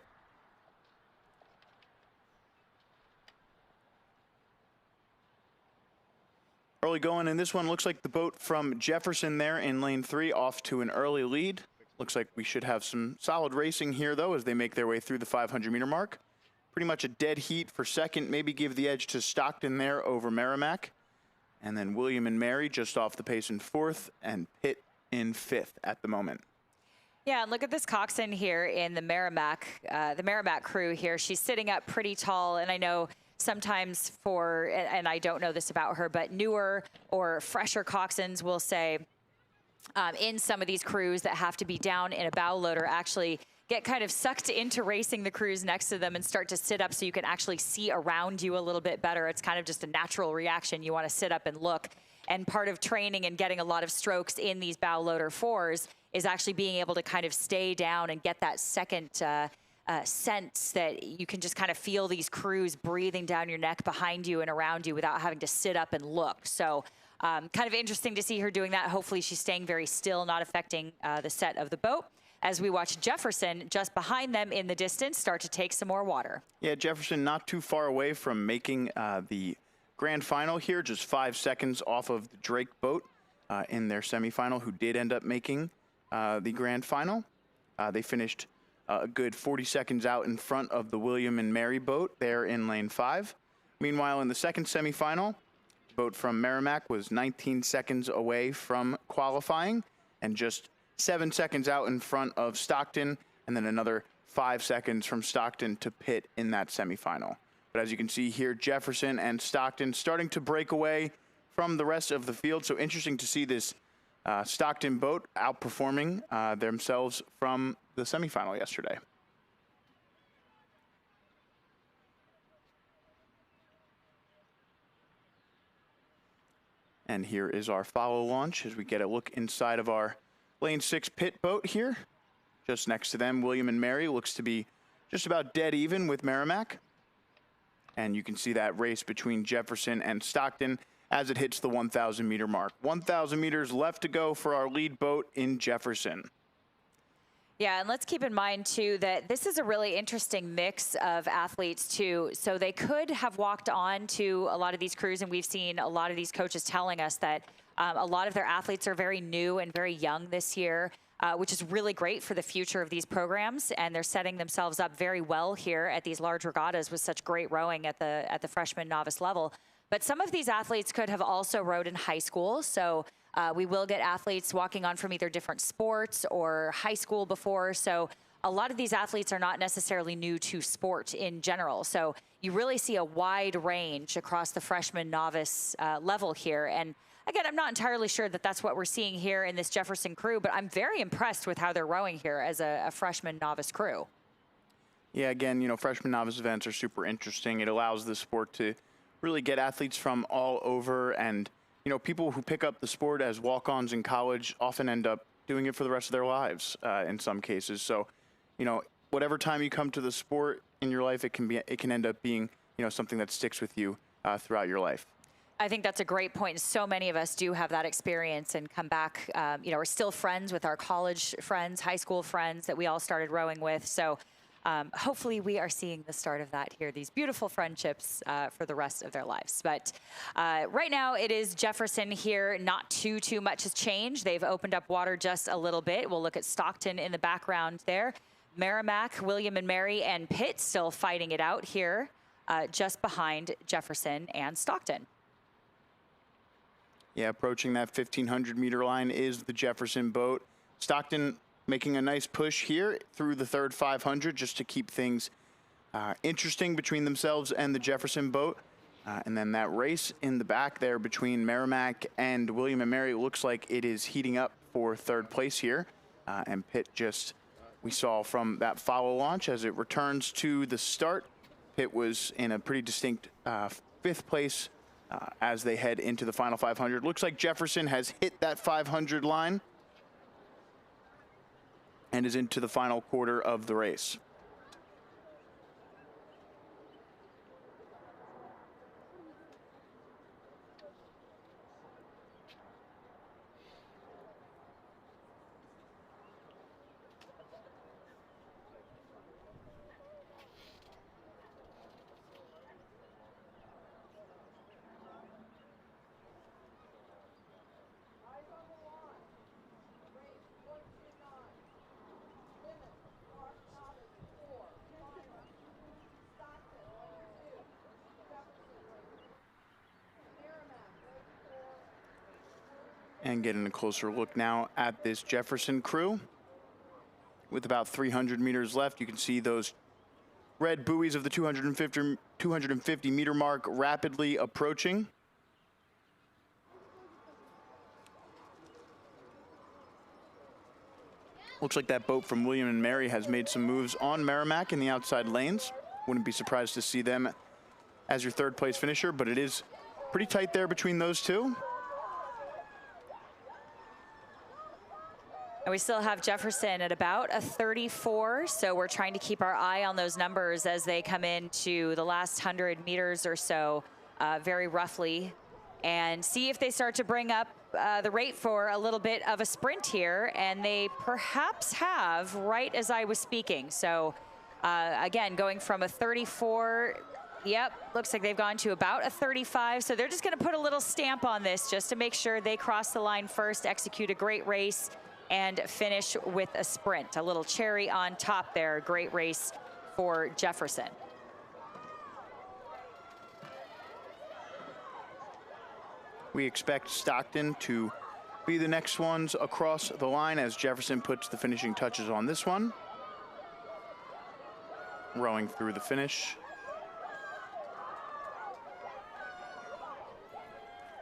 Early going in this one, looks like the boat from Jefferson there in lane 3 off to an early lead. Looks like we should have some solid racing here though as they make their way through the 500-meter mark. Pretty much a dead heat for second, maybe give the edge to Stockton there over Merrimack. And then William and Mary just off the pace in 4th and Pitt in 5th at the moment. Yeah, and look at this coxswain here in the Merrimack crew here. She's sitting up pretty tall, and I know sometimes and I don't know this about her, but newer or fresher coxswains will say in some of these crews that have to be down in a bow loader actually get kind of sucked into racing the crews next to them and start to sit up so you can actually see around you a little bit better. It's kind of just a natural reaction. You want to sit up and look. And part of training and getting a lot of strokes in these bow loader 4s is actually being able to kind of stay down and get that second sense that you can just kind of feel these crews breathing down your neck behind you and around you without having to sit up and look. So kind of interesting to see her doing that. Hopefully she's staying very still, not affecting the set of the boat, as we watch Jefferson just behind them in the distance start to take some more water. Yeah, Jefferson not too far away from making the grand final here, just 5 seconds off of the Drake boat in their semifinal, who did end up making the grand final. They finished a good 40 seconds out in front of the William and Mary boat there in lane 5. Meanwhile, in the second semifinal, the boat from Merrimack was 19 seconds away from qualifying and just 7 seconds out in front of Stockton, and then another 5 seconds from Stockton to pit in that semifinal. But as you can see here, Jefferson and Stockton starting to break away from the rest of the field. So interesting to see this Stockton boat outperforming themselves from the semifinal yesterday. And here is our follow launch as we get a look inside of our lane 6 pit boat here. Just next to them, William and Mary looks to be just about dead even with Merrimack. And you can see that race between Jefferson and Stockton as it hits the 1,000 meter mark. 1,000 meters left to go for our lead boat in Jefferson. Yeah, and let's keep in mind, too, that this is a really interesting mix of athletes, too. So they could have walked on to a lot of these crews, and we've seen a lot of these coaches telling us that a lot of their athletes are very new and very young this year, which is really great for the future of these programs. And they're setting themselves up very well here at these large regattas with such great rowing at the freshman novice level. But some of these athletes could have also rowed in high school. So we will get athletes walking on from either different sports or high school before. So a lot of these athletes are not necessarily new to sport in general. So you really see a wide range across the freshman novice level here. And again, I'm not entirely sure that that's what we're seeing here in this Jefferson crew, but I'm very impressed with how they're rowing here as a freshman novice crew. Yeah, again, you know, freshman novice events are super interesting. It allows the sport to really get athletes from all over, and you know, people who pick up the sport as walk-ons in college often end up doing it for the rest of their lives in some cases. So, you know, whatever time you come to the sport in your life, it can end up being, you know, something that sticks with you throughout your life. I think that's a great point. So many of us do have that experience and come back, you know, we're still friends with our college friends, high school friends that we all started rowing with. So hopefully we are seeing the start of that here, these beautiful friendships for the rest of their lives. But right now it is Jefferson here. Not too much has changed. They've opened up water just a little bit. We'll look at Stockton in the background there. Merrimack, William and Mary, and Pitt still fighting it out here just behind Jefferson and Stockton. Yeah, approaching that 1,500 meter line is the Jefferson boat. Stockton making a nice push here through the third 500 just to keep things interesting between themselves and the Jefferson boat. And then that race in the back there between Merrimack and William and Mary looks like it is heating up for third place here. And Pitt just, we saw from that follow launch as it returns to the start, Pitt was in a pretty distinct 5th place as they head into the final 500. Looks like Jefferson has hit that 500 line and is into the final quarter of the race. And getting a closer look now at this Jefferson crew. With about 300 meters left, you can see those red buoys of the 250 meter mark rapidly approaching. Looks like that boat from William and Mary has made some moves on Merrimack in the outside lanes. Wouldn't be surprised to see them as your third place finisher, but it is pretty tight there between those two. And we still have Jefferson at about a 34, so we're trying to keep our eye on those numbers as they come into the last 100 meters or so, very roughly, and see if they start to bring up the rate for a little bit of a sprint here, and they perhaps have right as I was speaking. So again, going from a 34, yep, looks like they've gone to about a 35, so they're just gonna put a little stamp on this just to make sure they cross the line first, execute a great race, and finish with a sprint. A little cherry on top there. Great race for Jefferson. We expect Stockton to be the next ones across the line as Jefferson puts the finishing touches on this one. Rowing through the finish.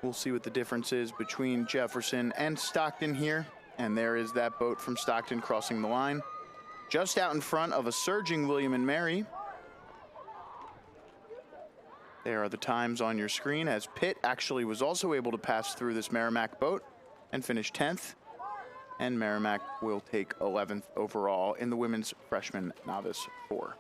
We'll see what the difference is between Jefferson and Stockton here. And there is that boat from Stockton crossing the line. Just out in front of a surging William and Mary. There are the times on your screen as Pitt actually was also able to pass through this Merrimack boat and finish 10th. And Merrimack will take 11th overall in the women's freshman novice 4.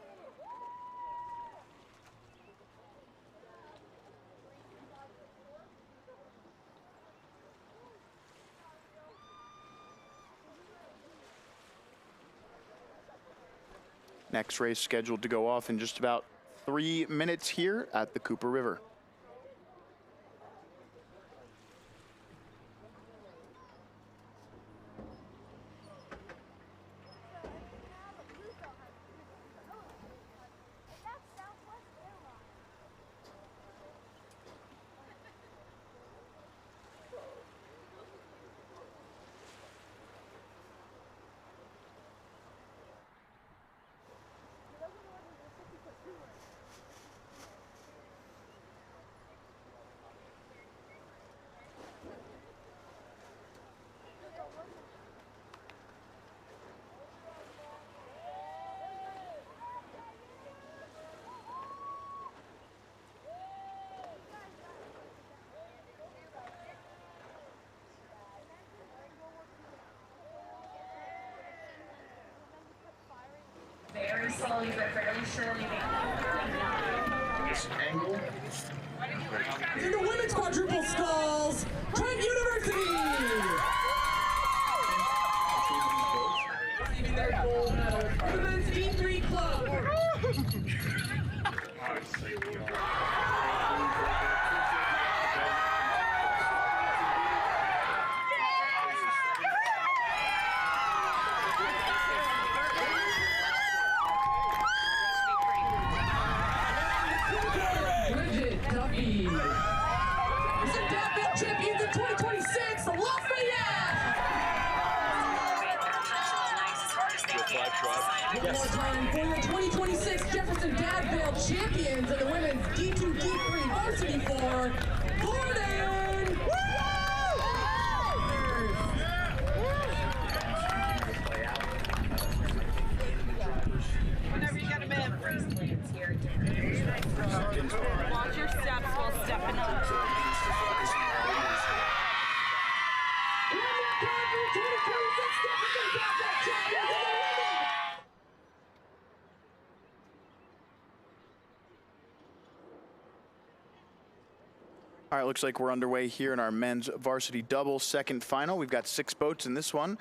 Next race scheduled to go off in just about 3 minutes here at the Cooper River. Very slowly but fairly surely. This angle. In the women's quadruple sculls, Trent University! Receiving their gold medal, women's D3 club. Champions of 2026, Lafayette! One more time for your 2026 Jefferson Dad Vail champions of the women's D2, D3 varsity 4, Gordon! Whenever you get a minute. Watch your steps while stepping up. All right, looks like we're underway here in our men's varsity double second final. We've got 6 boats in this one.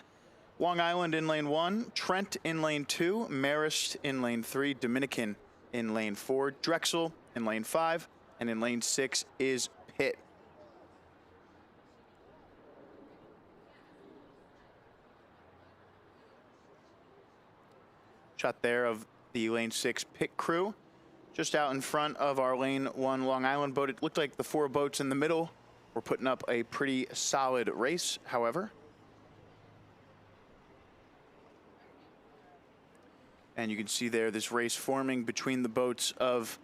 Long Island in lane 1, Trent in lane 2, Marist in lane 3, Dominican in lane 4, Drexel in lane 5, and in lane 6 is Pitt. Shot there of the lane 6 Pitt crew. Just out in front of our lane 1 Long Island boat. It looked like the 4 boats in the middle were putting up a pretty solid race, however. And you can see there this race forming between the boats of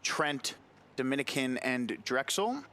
Trent, Dominican, and Drexel.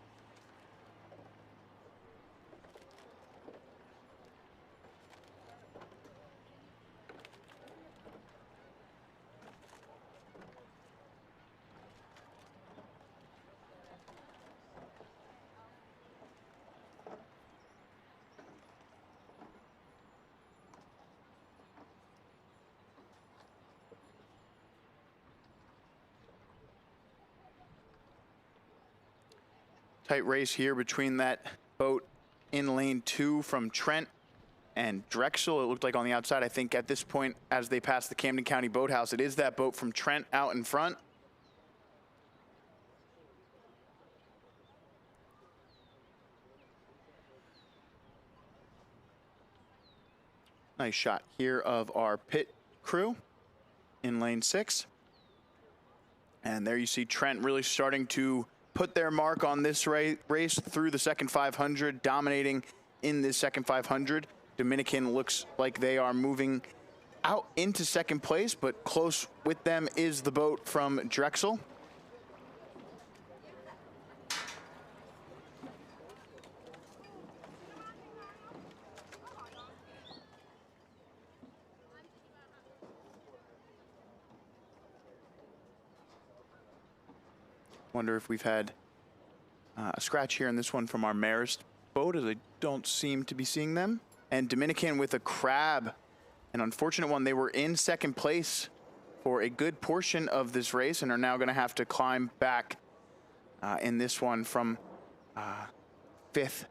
Tight race here between that boat in lane 2 from Trent and Drexel. It looked like on the outside, I think at this point, as they pass the Camden County Boathouse, it is that boat from Trent out in front. Nice shot here of our pit crew in lane 6. And there you see Trent really starting to put their mark on this race through the second 500, dominating in this second 500. Dominican looks like they are moving out into second place, but close with them is the boat from Drexel. Wonder if we've had a scratch here in this one from our Marist boat, as I don't seem to be seeing them. And Dominican with a crab, an unfortunate one. They were in second place for a good portion of this race and are now going to have to climb back in this one from 5th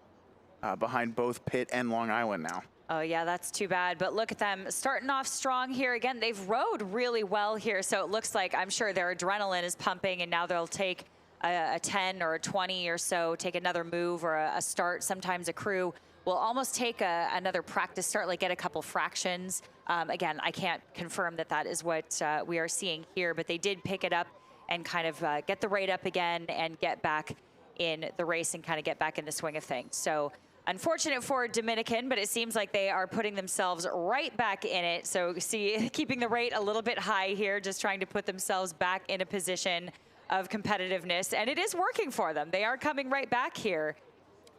behind both Pitt and Long Island now. Oh, yeah, that's too bad. But look at them starting off strong here. Again, they've rowed really well here. So it looks like, I'm sure their adrenaline is pumping, and now they'll take a 10 or a 20 or so, take another move or a start. Sometimes a crew will almost take another practice start, like get a couple fractions. Again, I can't confirm that that is what we are seeing here, but they did pick it up and kind of get the rate up again and get back in the race and kind of get back in the swing of things. So unfortunate for Dominican, but it seems like they are putting themselves right back in it. So see, keeping the rate a little bit high here, just trying to put themselves back in a position of competitiveness, and it is working for them. They are coming right back here.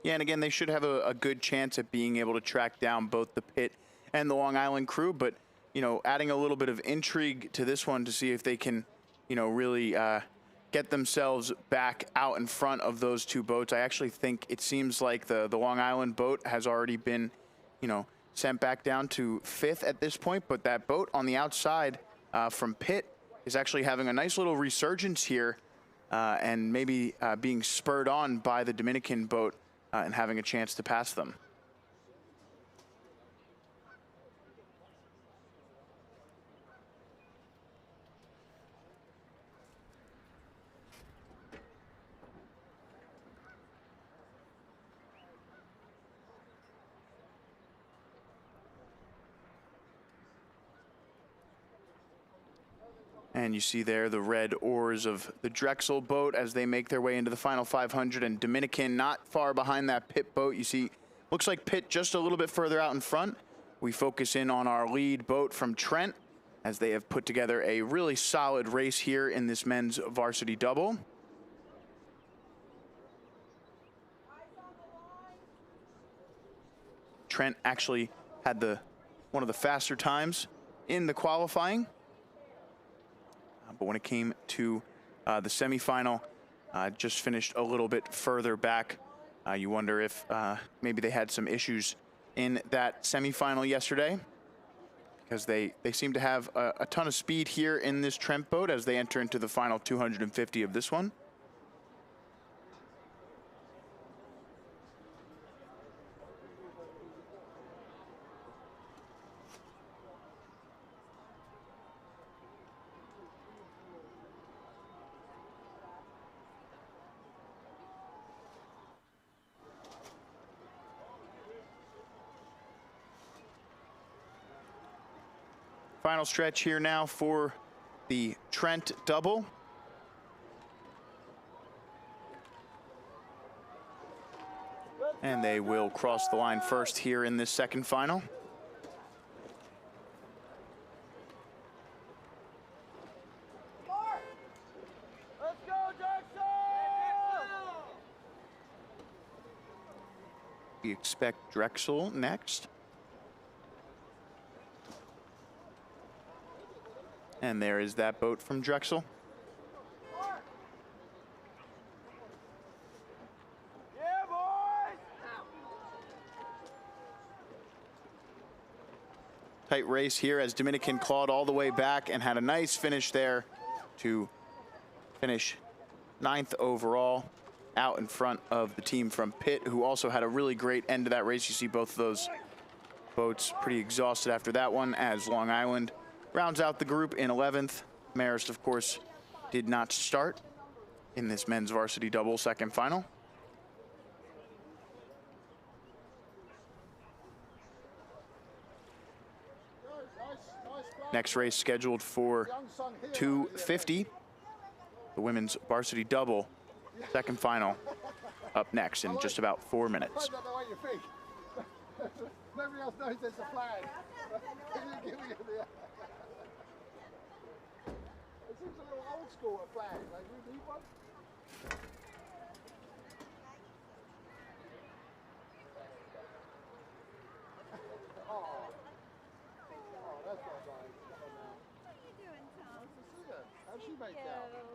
Yeah, and again, they should have a good chance at being able to track down both the Pitt and the Long Island crew, but, you know, adding a little bit of intrigue to this one to see if they can, you know, really get themselves back out in front of those two boats. I actually think it seems like the Long Island boat has already been, you know, sent back down to 5th at this point, but that boat on the outside from Pitt is actually having a nice little resurgence here and maybe being spurred on by the Dominican boat and having a chance to pass them. And you see there the red oars of the Drexel boat as they make their way into the final 500, and Dominican not far behind that Pitt boat. You see, looks like Pitt just a little bit further out in front. We focus in on our lead boat from Trent as they have put together a really solid race here in this men's varsity double. Trent actually had one of the faster times in the qualifying. But when it came to the semifinal, just finished a little bit further back. You wonder if maybe they had some issues in that semifinal yesterday, because they seem to have a ton of speed here in this Trent boat as they enter into the final 250 of this one. Final stretch here now for the Trent double. And they will cross the line first here in this second final. Let's go, Jackson! We expect Drexel next. And there is that boat from Drexel. Yeah, boys! Tight race here as Dominican clawed all the way back and had a nice finish there to finish 9th overall. out in front of the team from Pitt, who also had a really great end to that race. You see both of those boats pretty exhausted after that one, as Long Island rounds out the group in 11th. Marist, of course, did not start in this men's varsity double second final. Next race scheduled for 2:50. The women's varsity double second final up next in just about 4 minutes. Nobody else knows there's a flag. It seems a little old school, a flag. Like, we need one. Oh, that's not right. Come on now. What are you doing, Tom? How'd she make that? I know.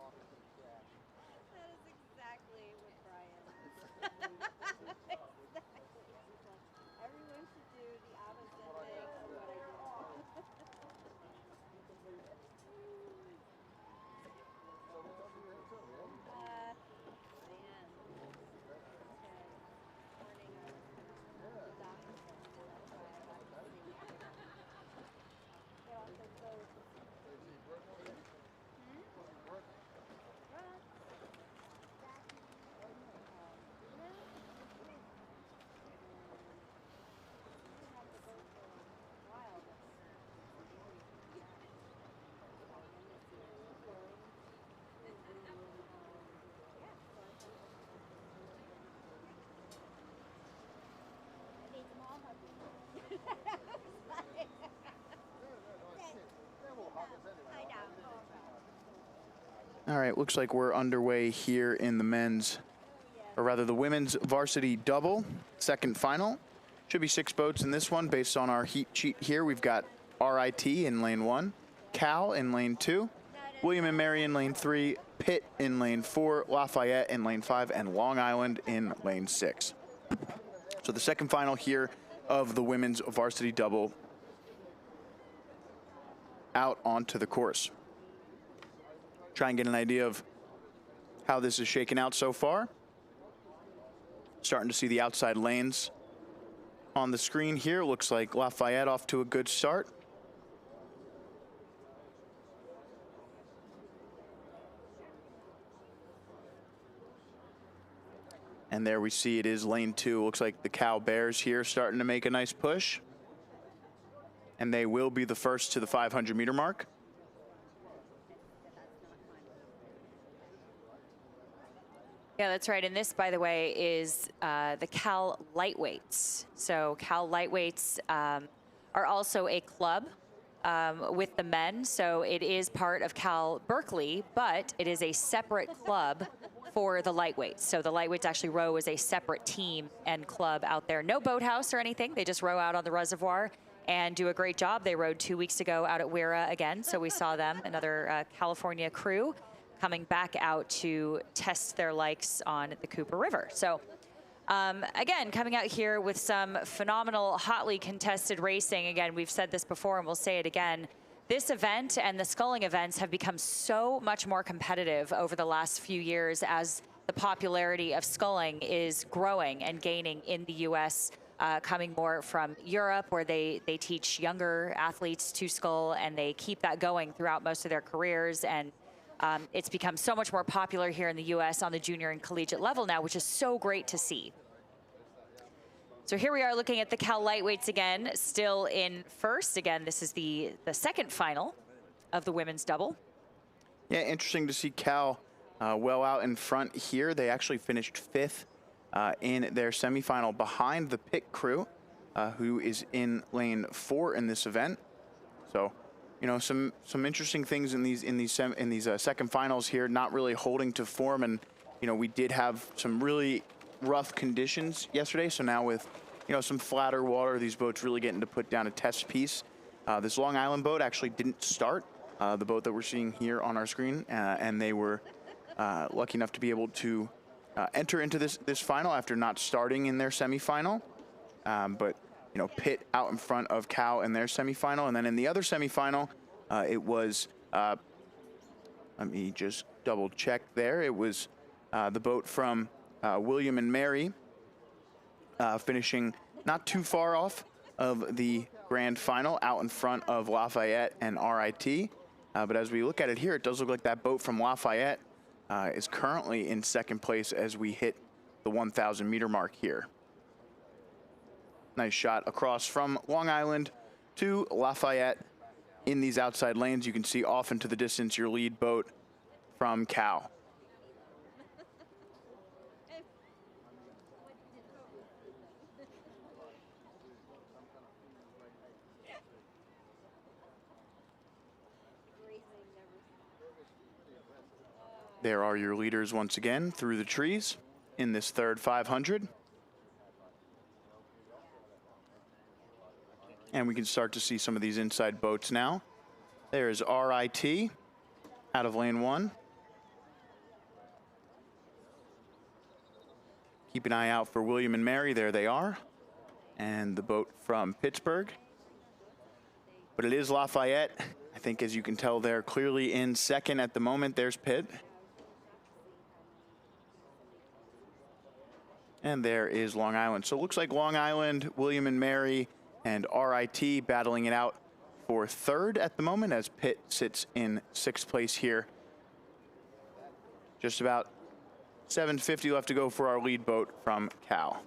100%. That is exactly what Brian is. Everyone should do the opposite thing of what I do. All right, looks like we're underway here in the men's, or rather the women's varsity double, second final. Should be 6 boats in this one based on our heat sheet here. We've got RIT in lane 1, Cal in lane 2, William and Mary in lane 3, Pitt in lane 4, Lafayette in lane 5, and Long Island in lane 6. So the second final here of the women's varsity double out onto the course. Try and get an idea of how this is shaking out so far. Starting to see the outside lanes on the screen here. Looks like Lafayette off to a good start. And there we see it is lane 2. Looks like the Cal Bears here starting to make a nice push. And they will be the first to the 500-meter mark. Yeah, that's right. And this, by the way, is the Cal Lightweights. So Cal Lightweights are also a club with the men. So it is part of Cal Berkeley, but it is a separate club for the lightweights. So the lightweights actually row as a separate team and club out there. No boathouse or anything. They just row out on the reservoir and do a great job. They rowed 2 weeks ago out at Wira again. So we saw them, another California crew, coming back out to test their likes on the Cooper River. So again, coming out here with some phenomenal, hotly contested racing. Again, we've said this before and we'll say it again. This event and the sculling events have become so much more competitive over the last few years as the popularity of sculling is growing and gaining in the U.S., coming more from Europe, where they teach younger athletes to scull, and they keep that going throughout most of their careers. And it's become so much more popular here in the U.S. on the junior and collegiate level now, which is so great to see. So here we are looking at the Cal lightweights again, still in first. Again, this is the second final of the women's double. Yeah, interesting to see Cal well out in front here. They actually finished 5th in their semifinal behind the pit crew, who is in lane 4 in this event. So, you know, some interesting things in these second finals here, not really holding to form. And, you know, we did have some really rough conditions yesterday. So now with, you know, some flatter water, these boats really getting to put down a test piece. This Long Island boat actually didn't start, the boat that we're seeing here on our screen, and they were lucky enough to be able to enter into this final after not starting in their semifinal. But, you know, Pitt out in front of Cal in their semifinal. And then in the other semifinal, it was, let me just double check there. It was the boat from William and Mary finishing not too far off of the grand final out in front of Lafayette and RIT. But as we look at it here, it does look like that boat from Lafayette is currently in second place as we hit the 1,000 meter mark here. Nice shot across from Long Island to Lafayette in these outside lanes. You can see off into the distance your lead boat from Cal. There are your leaders once again through the trees in this third 500. And we can start to see some of these inside boats now. There's RIT out of lane 1. Keep an eye out for William and Mary. There they are. And the boat from Pittsburgh. But it is Lafayette. I think, as you can tell, they're clearly in second at the moment. There's Pitt. And there is Long Island. So it looks like Long Island, William and Mary, and RIT battling it out for third at the moment, as Pitt sits in 6th place here. Just about 7:50 left to go for our lead boat from Cal.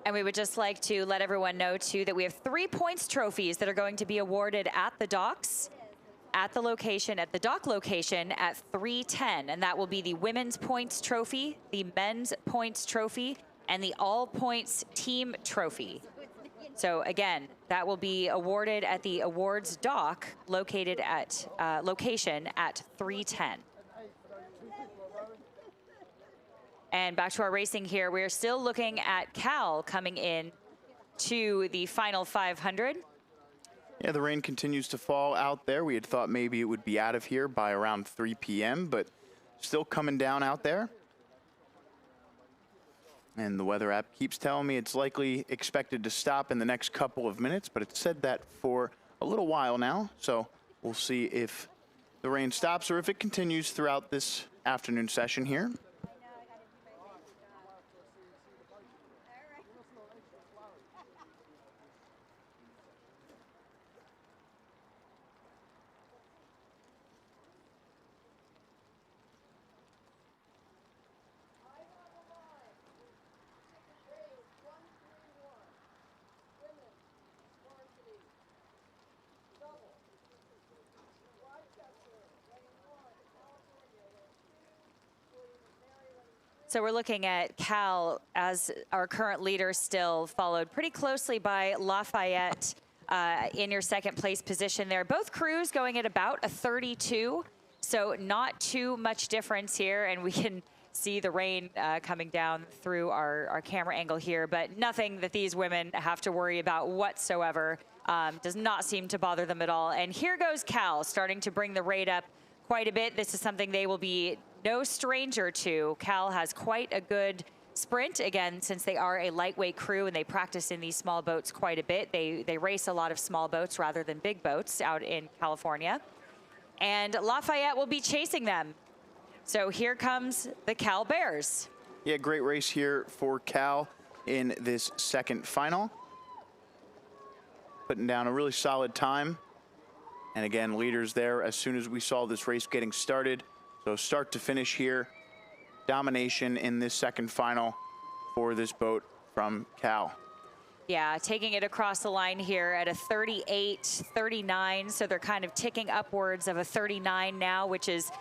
And we would just like to let everyone know, too, that we have 3 points trophies that are going to be awarded at the docks, at the location, at the dock location at 3:10. And that will be the women's points trophy, the men's points trophy, and the all points team trophy. So again, that will be awarded at the awards dock located at location at 3:10. And back to our racing here. We're still looking at Cal coming in to the final 500. Yeah, the rain continues to fall out there. We had thought maybe it would be out of here by around 3 p.m., but still coming down out there. And the weather app keeps telling me it's likely expected to stop in the next couple of minutes, but it's said that for a little while now. So we'll see if the rain stops or if it continues throughout this afternoon session here. So we're looking at Cal as our current leader, still followed pretty closely by Lafayette in your second place position there. Both crews going at about a 32, so not too much difference here, and we can see the rain coming down through our camera angle here, but nothing that these women have to worry about whatsoever. Does not seem to bother them at all. And here goes Cal, starting to bring the rate up quite a bit. This is something they will be no stranger to. Cal has quite a good sprint, again, since they are a lightweight crew and they practice in these small boats quite a bit. They race a lot of small boats rather than big boats out in California. And Lafayette will be chasing them. So here comes the Cal Bears. Yeah, great race here for Cal in this second final. Putting down a really solid time. And again, leaders there as soon as we saw this race getting started. So start to finish here, domination in this second final for this boat from Cal. Yeah, taking it across the line here at a 38-39. So they're kind of ticking upwards of a 39 now, which is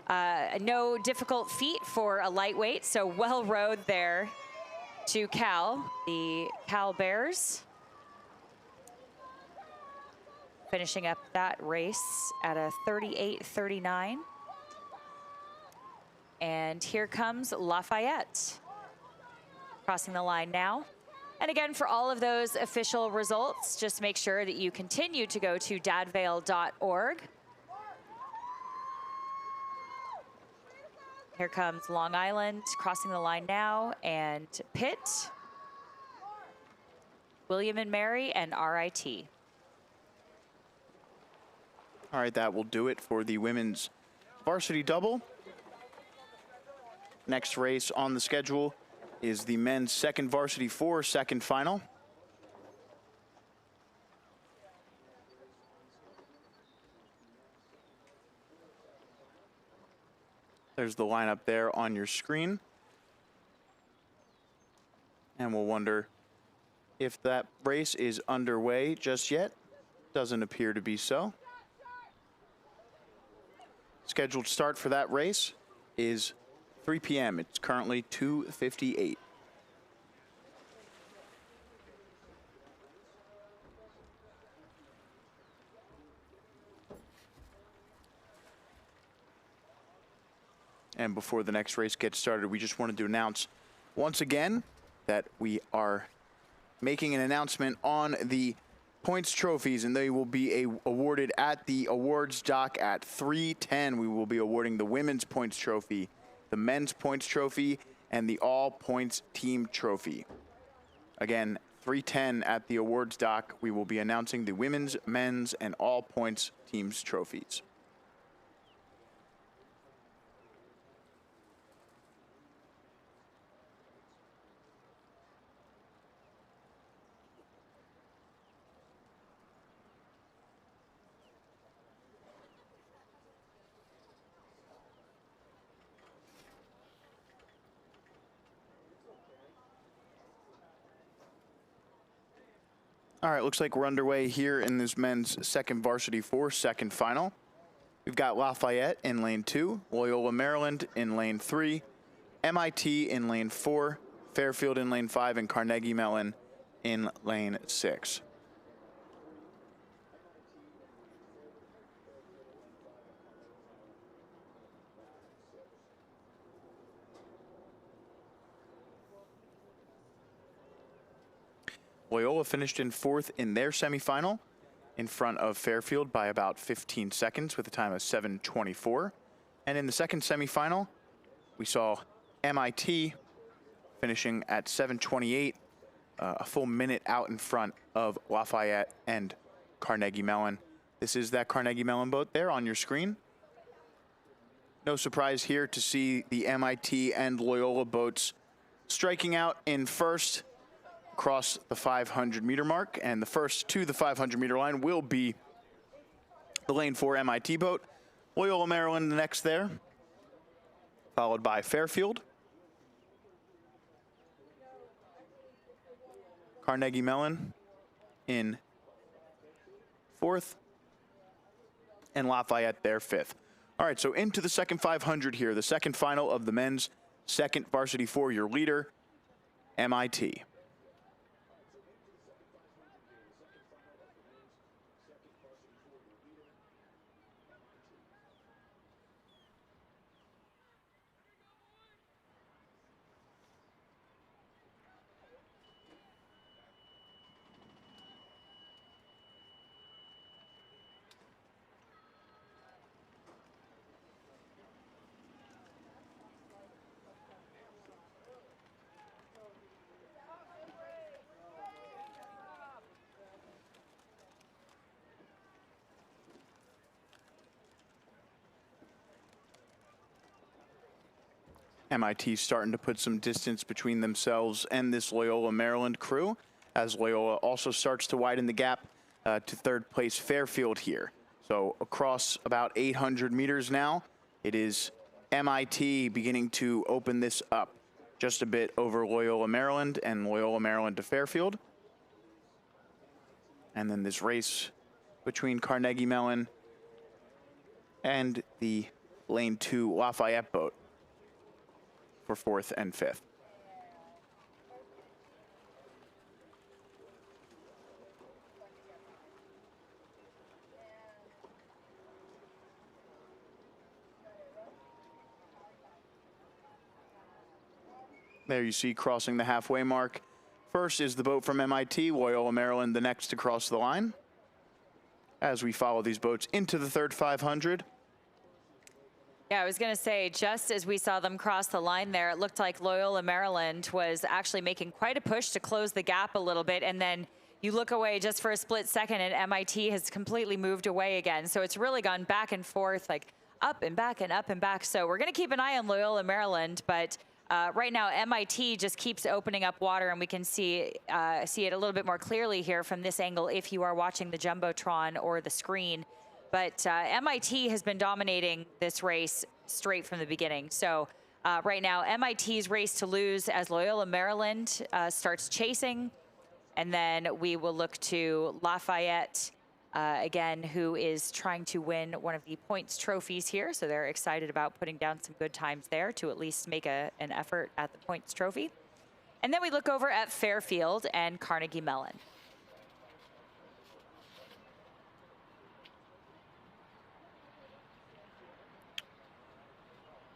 no difficult feat for a lightweight. So well rowed there to Cal, the Cal Bears. Finishing up that race at a 38-39. And here comes Lafayette crossing the line now. And again, for all of those official results, just make sure that you continue to go to dadvail.org. Here comes Long Island crossing the line now, and Pitt, William and Mary, and RIT. All right, that will do it for the women's varsity double. Next race on the schedule is the men's second varsity 4 second final. There's the lineup there on your screen. And we'll wonder if that race is underway just yet. Doesn't appear to be so. Scheduled start for that race is 3 p.m. It's currently 2:58. And before the next race gets started, we just wanted to announce once again that we are making an announcement on the points trophies, and they will be awarded at the awards dock at 3:10. We will be awarding the women's points trophy, the men's points trophy, and the all points team trophy. Again, 3:10 at the awards dock. We will be announcing the women's, men's, and all points teams trophies. All right, looks like we're underway here in this men's second varsity 4 second final. We've got Lafayette in lane 2, Loyola Maryland in lane 3, MIT in lane 4, Fairfield in lane 5, and Carnegie Mellon in lane 6. Loyola finished in 4th in their semifinal, in front of Fairfield by about 15 seconds with a time of 7:24. And in the second semifinal, we saw MIT finishing at 7:28, a full minute out in front of Lafayette and Carnegie Mellon. This is that Carnegie Mellon boat there on your screen. No surprise here to see the MIT and Loyola boats striking out in first across the 500-meter mark, and the first to the 500-meter line will be the lane 4 MIT boat. Loyola Maryland next there, followed by Fairfield. Carnegie Mellon in 4th, and Lafayette there 5th. All right, so into the second 500 here, the second final of the men's second varsity 4, your leader, MIT. MIT starting to put some distance between themselves and this Loyola Maryland crew, as Loyola also starts to widen the gap to third place Fairfield here. So across about 800 meters now, it is MIT beginning to open this up just a bit over Loyola Maryland and Loyola Maryland to Fairfield. And then this race between Carnegie Mellon and the lane 2 Lafayette boat for 4th and 5th. There you see crossing the halfway mark. First is the boat from MIT, Loyola Maryland, the next to cross the line. As we follow these boats into the third 500. Yeah, I was going to say, just as we saw them cross the line there, it looked like Loyola Maryland was actually making quite a push to close the gap a little bit. And then you look away just for a split second and MIT has completely moved away again. So it's really gone back and forth, like up and back and up and back. So we're going to keep an eye on Loyola Maryland, but right now, MIT just keeps opening up water, and we can see it a little bit more clearly here from this angle if you are watching the Jumbotron or the screen. But MIT has been dominating this race straight from the beginning. So right now, MIT's race to lose as Loyola Maryland starts chasing. And then we will look to Lafayette again, who is trying to win one of the points trophies here. So they're excited about putting down some good times there to at least make an effort at the points trophy. And then we look over at Fairfield and Carnegie Mellon.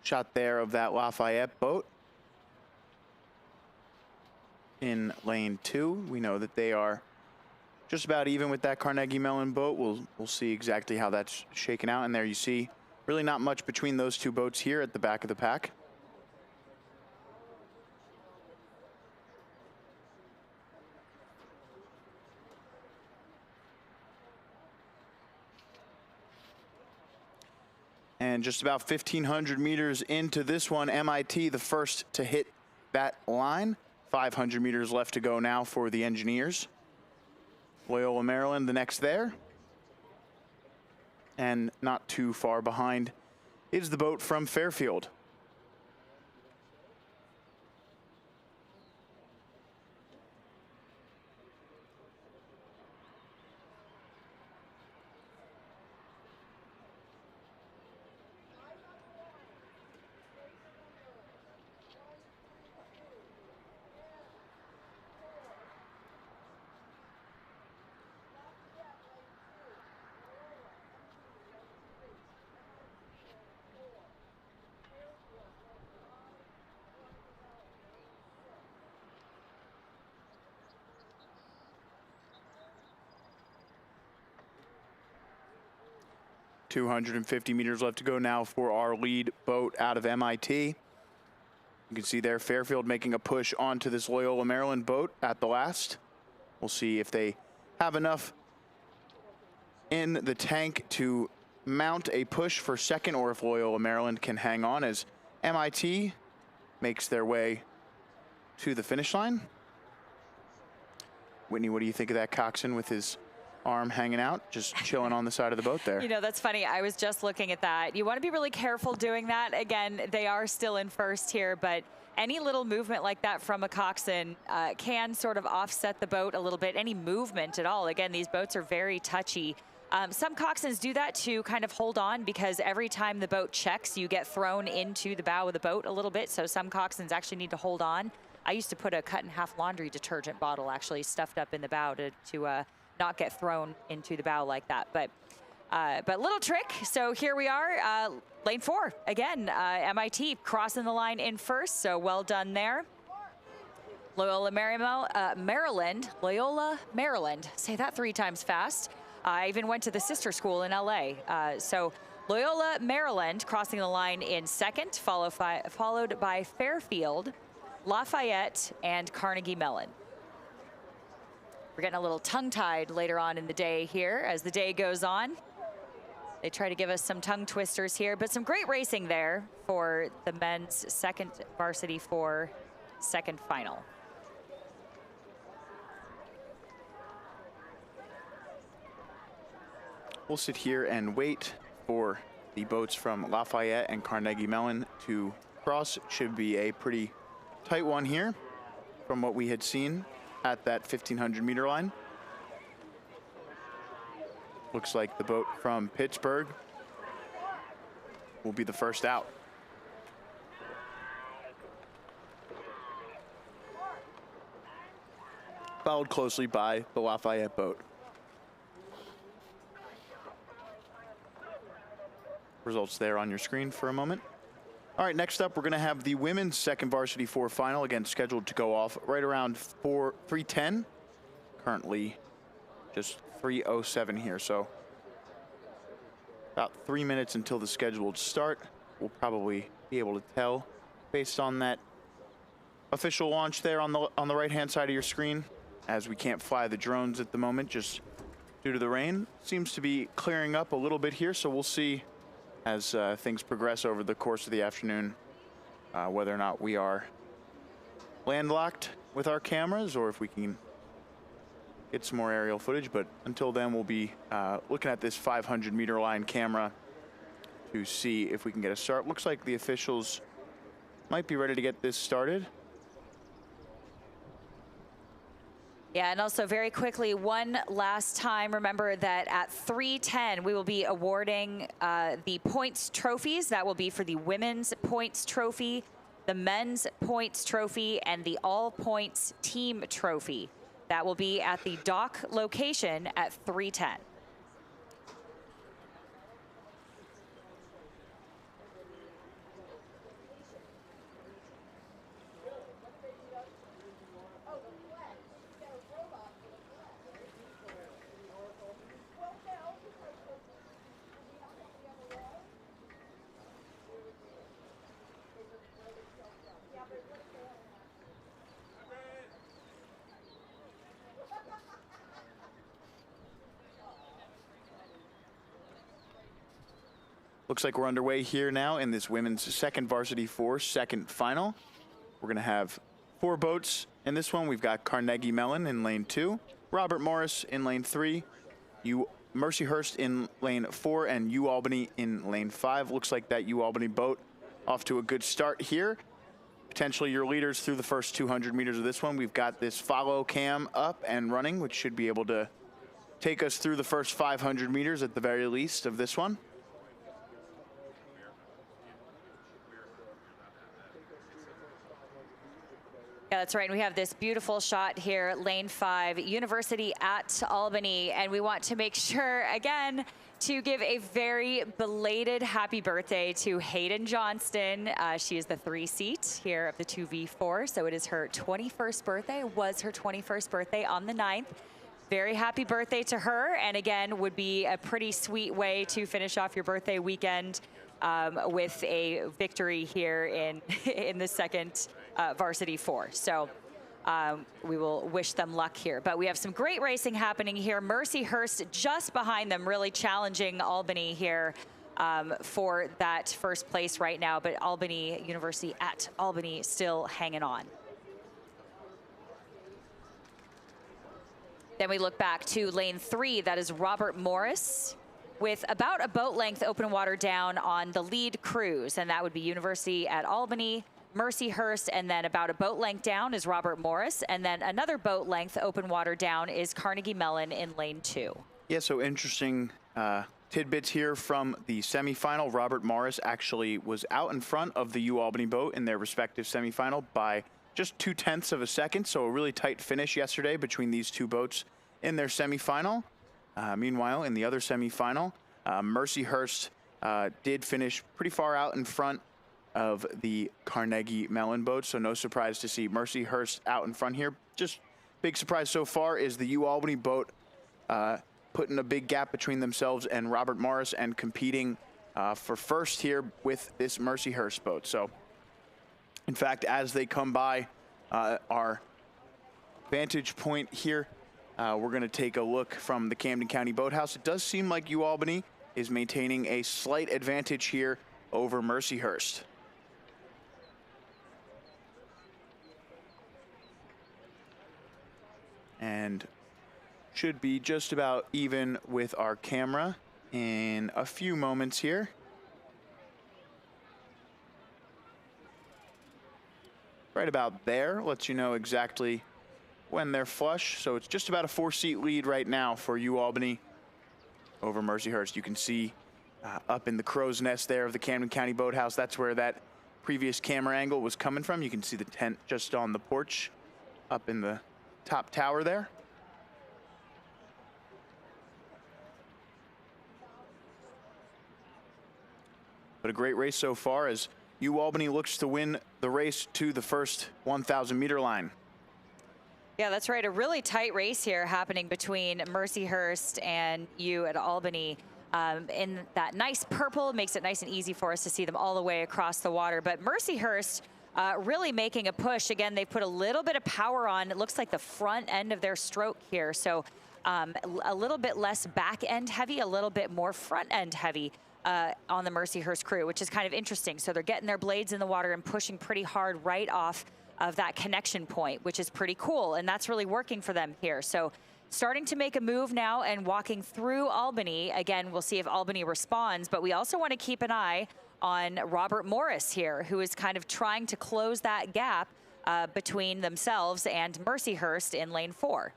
Shot there of that Lafayette boat in lane 2. We know that they are just about even with that Carnegie Mellon boat. We'll see exactly how that's shaken out. And there you see really not much between those two boats here at the back of the pack. And just about 1,500 meters into this one, MIT the first to hit that line. 500 meters left to go now for the engineers. Loyola Maryland the next there. And not too far behind is the boat from Fairfield. .250 meters left to go now for our lead boat out of MIT. You can see there Fairfield making a push onto this Loyola Maryland boat at the last. We'll see if they have enough in the tank to mount a push for second, or if Loyola Maryland can hang on as MIT makes their way to the finish line. Whitney, what do you think of that coxswain with his arm hanging out, just chilling on the side of the boat there? You know, that's funny. I was just looking at that. You want to be really careful doing that. Again, they are still in first here, but any little movement like that from a coxswain can sort of offset the boat a little bit. Any movement at all. Again, these boats are very touchy. Some coxswains do that to kind of hold on, because every time the boat checks, you get thrown into the bow of the boat a little bit. So some coxswains actually need to hold on. I used to put a cut-in-half laundry detergent bottle actually stuffed up in the bow to not get thrown into the bow like that. But little trick. So here we are, lane 4 again. MIT crossing the line in first, so well done there. Loyola Maryland, Loyola Maryland. Say that 3 times fast. I even went to the sister school in LA. So Loyola Maryland crossing the line in second, followed by Fairfield, Lafayette, and Carnegie Mellon. We're getting a little tongue-tied later on in the day here as the day goes on. They try to give us some tongue twisters here, but some great racing there for the men's second varsity 4 second final. We'll sit here and wait for the boats from Lafayette and Carnegie Mellon to cross. It should be a pretty tight one here from what we had seen at that 1,500 meter line. Looks like the boat from Pittsburgh will be the first out. Followed closely by the Lafayette boat. Results there on your screen for a moment. All right, next up, we're going to have the women's second varsity 4 final, again scheduled to go off right around 3:10. Currently just 3:07 here, so about 3 minutes until the scheduled start. We'll probably be able to tell based on that official launch there on the right-hand side of your screen, as we can't fly the drones at the moment just due to the rain. Seems to be clearing up a little bit here, so we'll see as things progress over the course of the afternoon, whether or not we are landlocked with our cameras or if we can get some more aerial footage. But until then, we'll be looking at this 500 meter line camera to see if we can get a start. Looks like the officials might be ready to get this started. Yeah, and also very quickly, one last time, remember that at 3:10, we will be awarding the points trophies. That will be for the women's points trophy, the men's points trophy, and the all points team trophy. That will be at the dock location at 3:10. Looks like we're underway here now in this women's second varsity 4 second final. We're gonna have 4 boats in this one. We've got Carnegie Mellon in lane 2, Robert Morris in lane 3, Mercyhurst in lane 4, and UAlbany in lane 5. Looks like that UAlbany boat off to a good start here. Potentially your leaders through the first 200 meters of this one. We've got this follow cam up and running, which should be able to take us through the first 500 meters at the very least of this one. Yeah, that's right. And we have this beautiful shot here, lane 5, University at Albany. And we want to make sure, again, to give a very belated happy birthday to Hayden Johnston. She is the 3 seat here of the 2v4. So it is her 21st birthday, was her 21st birthday on the 9th. Very happy birthday to her. And again, would be a pretty sweet way to finish off your birthday weekend with a victory here in the second varsity 4. So we will wish them luck here. But we have some great racing happening here. Mercyhurst just behind them, really challenging Albany here for that first place right now. But Albany, University at Albany, still hanging on. Then we look back to lane 3. That is Robert Morris with about a boat length open water down on the lead cruise. And that would be University at Albany, Mercyhurst, and then about a boat length down is Robert Morris. And then another boat length open water down is Carnegie Mellon in lane 2. Yeah, so interesting tidbits here from the semifinal. Robert Morris actually was out in front of the UAlbany boat in their respective semifinal by just 0.2 of a second. So a really tight finish yesterday between these two boats in their semifinal. Meanwhile, in the other semifinal, Mercyhurst did finish pretty far out in front of the Carnegie Mellon boat. So no surprise to see Mercyhurst out in front here. Just big surprise so far is the UAlbany boat putting a big gap between themselves and Robert Morris and competing for first here with this Mercyhurst boat. So in fact, as they come by our vantage point here, we're going to take a look from the Camden County Boathouse. It does seem like UAlbany is maintaining a slight advantage here over Mercyhurst. And should be just about even with our camera in a few moments here. Right about there lets you know exactly when they're flush. So it's just about a 4-seat lead right now for UAlbany over Mercyhurst. You can see up in the crow's nest there of the Camden County Boathouse, that's where that previous camera angle was coming from. You can see the tent just on the porch up in the top tower there. But a great race so far as UAlbany looks to win the race to the first 1,000 meter line. Yeah, that's right. A really tight race here happening between Mercyhurst and U at Albany. In that nice purple, makes it nice and easy for us to see them all the way across the water. But Mercyhurst really making a push. Again, they put a little bit of power on. It looks like the front end of their stroke here. So a little bit less back end heavy, a little bit more front end heavy on the Mercyhurst crew, which is kind of interesting. So they're getting their blades in the water and pushing pretty hard right off of that connection point, which is pretty cool. And that's really working for them here. So starting to make a move now and walking through Albany. Again, we'll see if Albany responds, but we also want to keep an eye on Robert Morris here, who is kind of trying to close that gap between themselves and Mercyhurst in lane 4.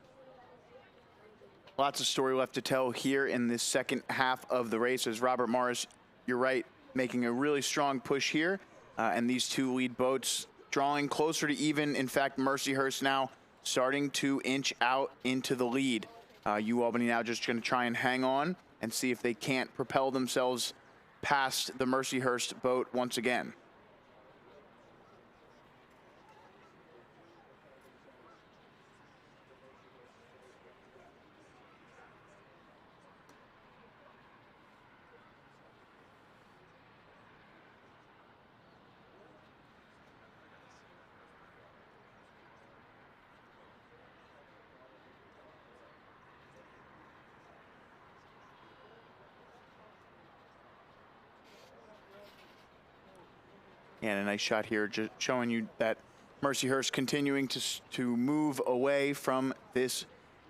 Lots of story left to tell here in this second half of the race as Robert Morris, you're right, making a really strong push here. And these two lead boats drawing closer to even. In fact, Mercyhurst now starting to inch out into the lead. UAlbany now just going to try and hang on and see if they can't propel themselves past the Mercyhurst boat once again. And a nice shot here, just showing you that Mercyhurst continuing to move away from this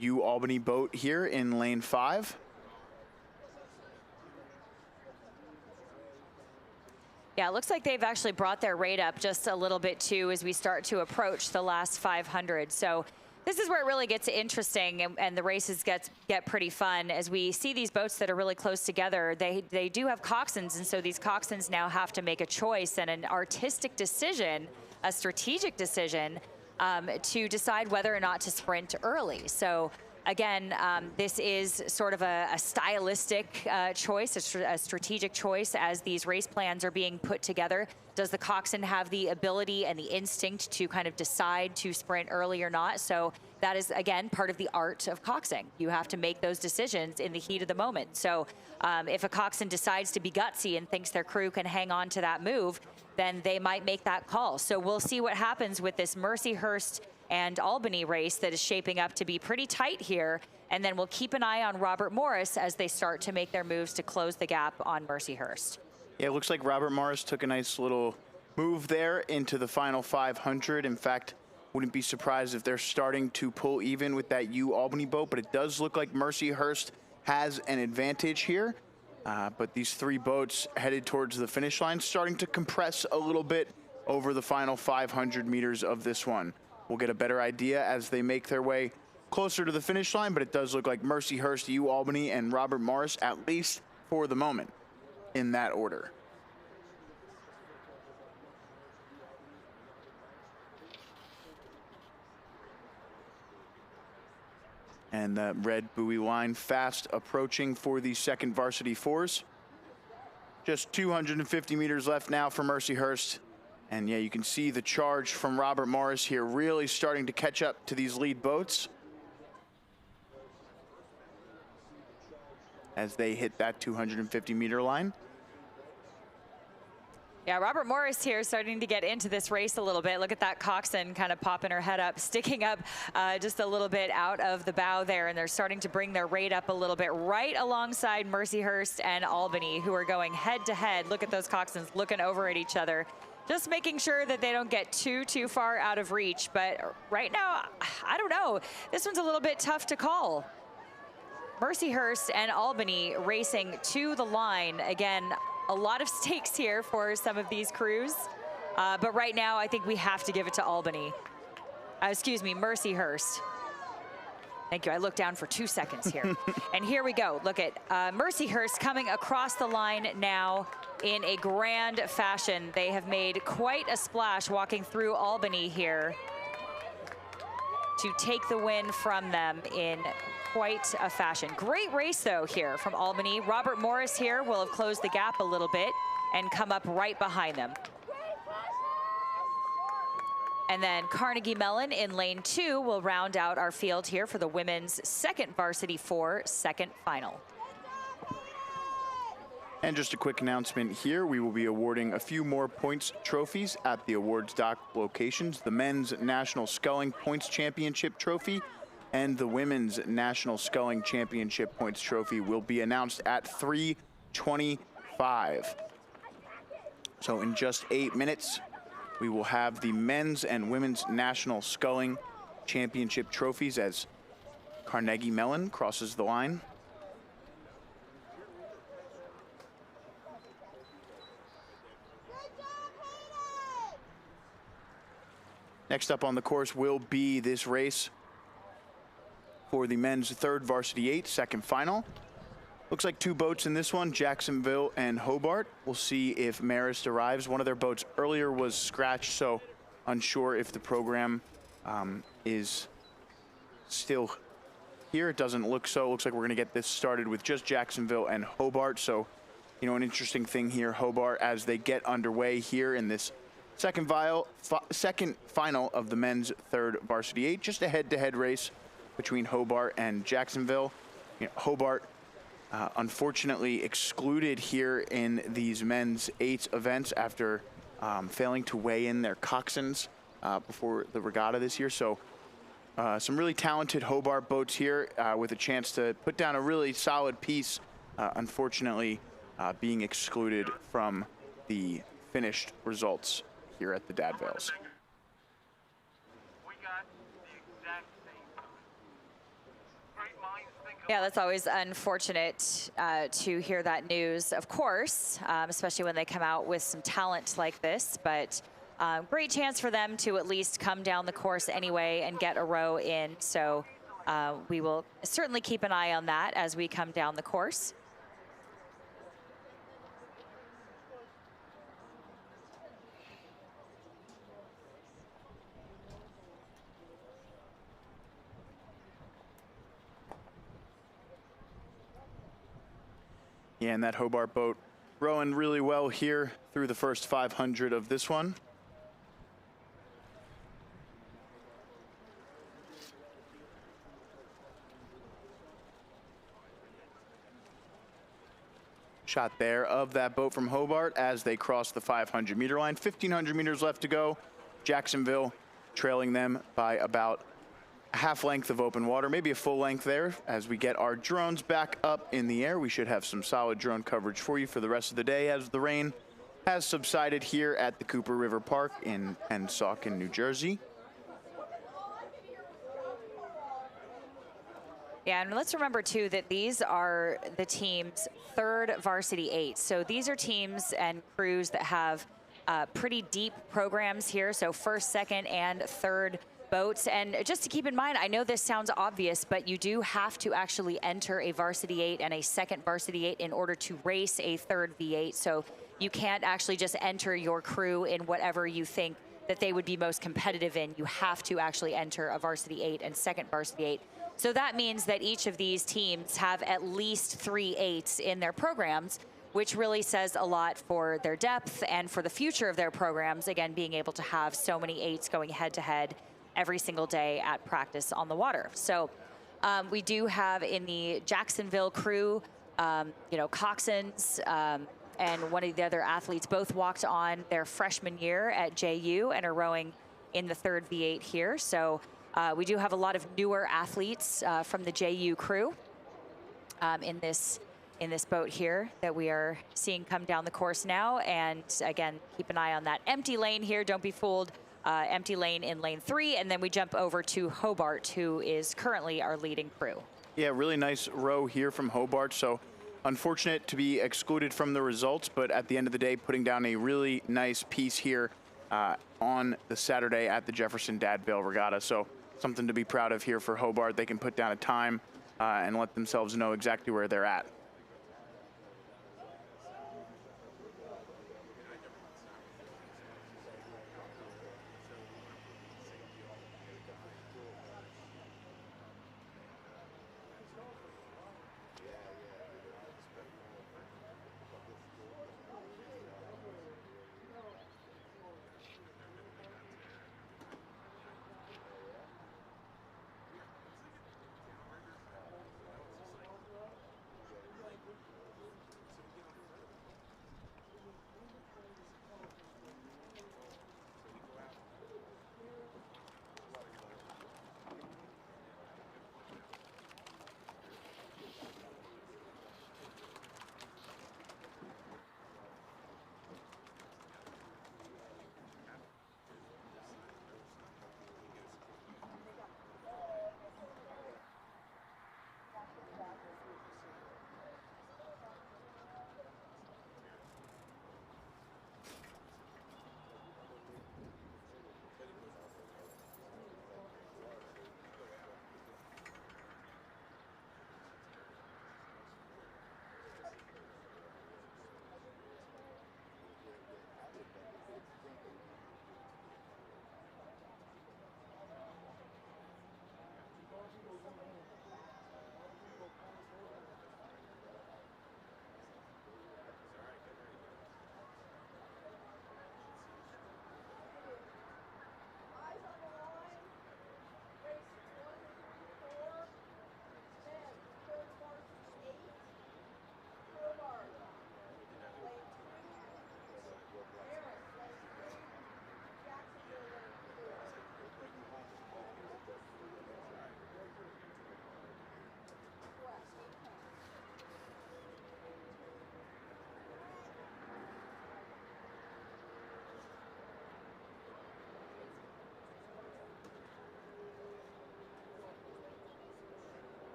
UAlbany boat here in lane 5. Yeah, it looks like they've actually brought their rate up just a little bit too as we start to approach the last 500. So this is where it really gets interesting and the races get pretty fun as we see these boats that are really close together. They do have coxswains, and so these coxswains now have to make a choice and an artistic decision, a strategic decision to decide whether or not to sprint early. So again, this is sort of a stylistic choice, a strategic choice as these race plans are being put together. Does the coxswain have the ability and the instinct to kind of decide to sprint early or not? So that is, again, part of the art of coxing. You have to make those decisions in the heat of the moment. So if a coxswain decides to be gutsy and thinks their crew can hang on to that move, then they might make that call. So we'll see what happens with this Mercyhurst and Albany race that is shaping up to be pretty tight here. And then we'll keep an eye on Robert Morris as they start to make their moves to close the gap on Mercyhurst. Yeah, it looks like Robert Morris took a nice little move there into the final 500. In fact, wouldn't be surprised if they're starting to pull even with that UAlbany boat, but it does look like Mercyhurst has an advantage here. But these three boats headed towards the finish line, starting to compress a little bit over the final 500 meters of this one. We'll get a better idea as they make their way closer to the finish line, but it does look like Mercyhurst, UAlbany, and Robert Morris, at least for the moment, in that order. And the red buoy line fast approaching for the second varsity fours. Just 250 meters left now for Mercyhurst. And yeah, you can see the charge from Robert Morris here really starting to catch up to these lead boats as they hit that 250 meter line. Yeah, Robert Morris here starting to get into this race a little bit. Look at that coxswain kind of popping her head up, sticking up just a little bit out of the bow there, and they're starting to bring their rate up a little bit right alongside Mercyhurst and Albany, who are going head to head. Look at those coxswains looking over at each other, just making sure that they don't get too far out of reach. But right now, I don't know. This one's a little bit tough to call. Mercyhurst and Albany racing to the line. Again, a lot of stakes here for some of these crews. But right now, I think we have to give it to Albany. Excuse me, Mercyhurst. Thank you. I looked down for 2 seconds here. And here we go. Look at Mercyhurst coming across the line now in a grand fashion. They have made quite a splash walking through Albany here to take the win from them in quite a fashion. Great race though here from Albany. Robert Morris here will have closed the gap a little bit and come up right behind them. And then Carnegie Mellon in lane 2 will round out our field here for the women's second varsity 4 second final. And just a quick announcement here, we will be awarding a few more points trophies at the awards dock locations. The men's National Sculling Points Championship Trophy and the women's National Sculling Championship Points Trophy will be announced at 3:25. So in just 8 minutes, we will have the men's and women's National Sculling Championship trophies as Carnegie Mellon crosses the line. Next up on the course will be this race for the men's third varsity 8 second final. Looks like 2 boats in this one, Jacksonville and Hobart. We'll see if Marist arrives. One of their boats earlier was scratched, so unsure if the program is still here. It doesn't look so. It looks like we're gonna get this started with just Jacksonville and Hobart. So, you know, an interesting thing here, Hobart, as they get underway here in this second final of the men's third varsity 8, just a head-to-head race between Hobart and Jacksonville. You know, Hobart unfortunately excluded here in these men's 8 events after failing to weigh in their coxswains before the regatta this year. So some really talented Hobart boats here with a chance to put down a really solid piece, unfortunately being excluded from the finished results here at the Dad Vails. Yeah, that's always unfortunate to hear that news, of course, especially when they come out with some talent like this. But great chance for them to at least come down the course anyway and get a row in. So we will certainly keep an eye on that as we come down the course. Yeah, and that Hobart boat rowing really well here through the first 500 of this one. Shot there of that boat from Hobart as they cross the 500-meter line. 1,500 meters left to go. Jacksonville trailing them by about a half length of open water, maybe a full length there. As we get our drones back up in the air, we should have some solid drone coverage for you for the rest of the day as the rain has subsided here at the Cooper River Park in Pennsauken, New Jersey. Yeah, and let's remember too that these are the team's third varsity 8. So these are teams and crews that have pretty deep programs here. So first, second, and third boats. And just to keep in mind, I know this sounds obvious, but you do have to actually enter a varsity 8 and a second varsity 8 in order to race a third V8. So you can't actually just enter your crew in whatever you think that they would be most competitive in. You have to actually enter a varsity 8 and second varsity 8. So that means that each of these teams have at least 3 8s in their programs, which really says a lot for their depth and for the future of their programs, again, being able to have so many 8s going head to head every single day at practice on the water. So we do have in the Jacksonville crew, you know, coxswains and one of the other athletes both walked on their freshman year at JU and are rowing in the third V8 here. So we do have a lot of newer athletes from the JU crew in this boat here that we are seeing come down the course now. And again, keep an eye on that empty lane here. Don't be fooled. Empty lane in lane 3, and then we jump over to Hobart, who is currently our leading crew. Yeah, really nice row here from Hobart. So unfortunate to be excluded from the results, but at the end of the day, putting down a really nice piece here on the Saturday at the Jefferson Dad Vail Regatta. So something to be proud of here for Hobart. They can put down a time and let themselves know exactly where they're at.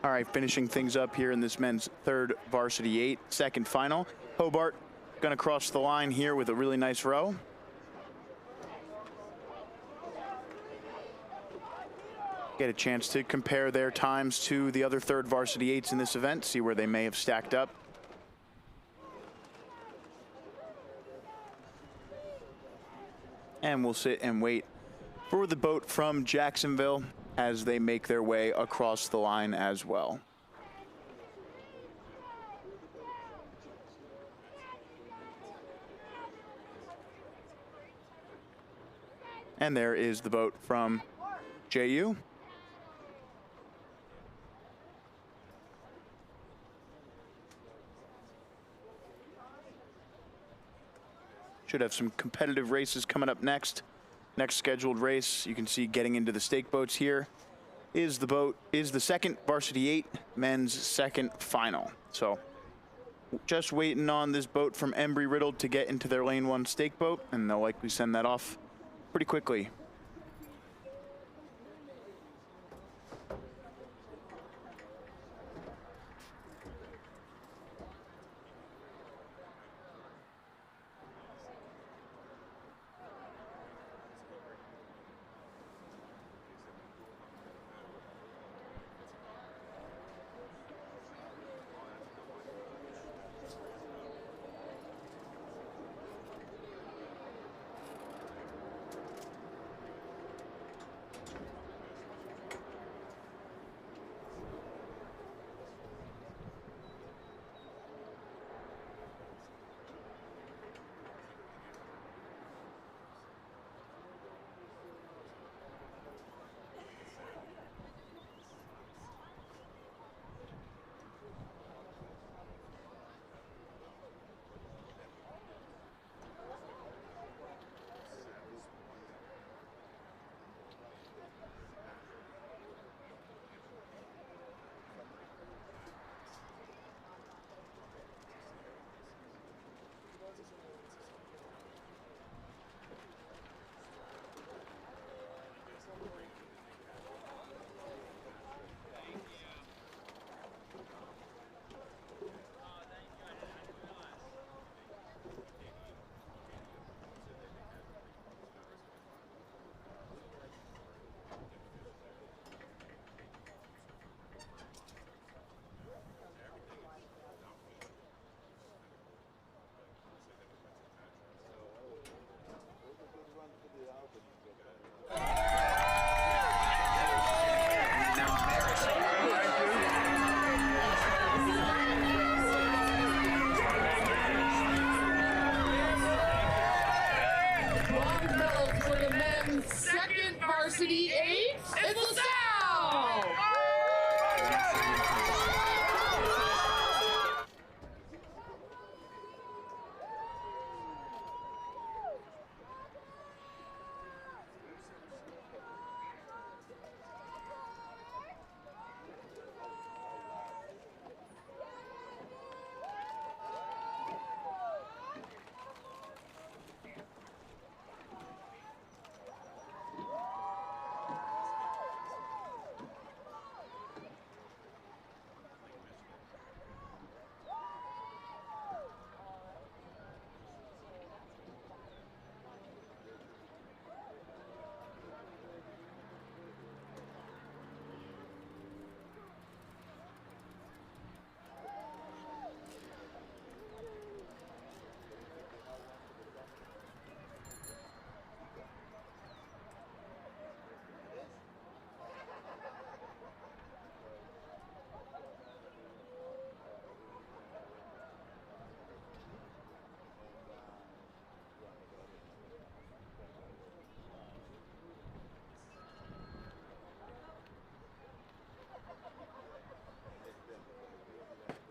All right, finishing things up here in this men's third varsity 8, second final. Hobart gonna cross the line here with a really nice row. Get a chance to compare their times to the other third varsity 8s in this event, see where they may have stacked up. And we'll sit and wait for the boat from Jacksonville as they make their way across the line as well. And there is the boat from JU. Should have some competitive races coming up next. Next scheduled race, you can see getting into the stake boats here is the second varsity 8 men's second final. So just waiting on this boat from Embry-Riddle to get into their lane 1 stake boat, and they'll likely send that off pretty quickly. varsity 8, it's LaSalle!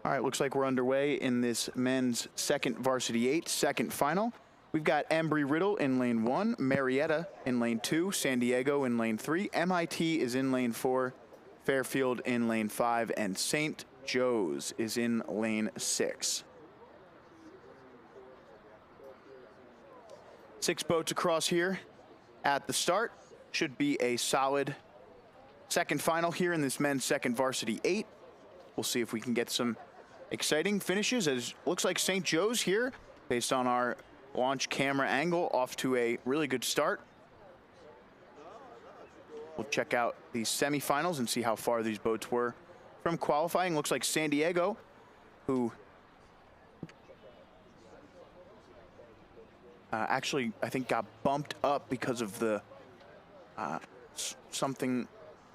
All right, looks like we're underway in this men's second varsity 8, second final. We've got Embry-Riddle in lane 1, Marietta in lane 2, San Diego in lane 3, MIT is in lane 4, Fairfield in lane 5, and St. Joe's is in lane 6. 6 boats across here at the start. Should be a solid second final here in this men's second varsity 8. We'll see if we can get some exciting finishes, as looks like St. Joe's here, based on our launch camera angle, off to a really good start. We'll check out these semifinals and see how far these boats were from qualifying. Looks like San Diego, who actually I think got bumped up because of the something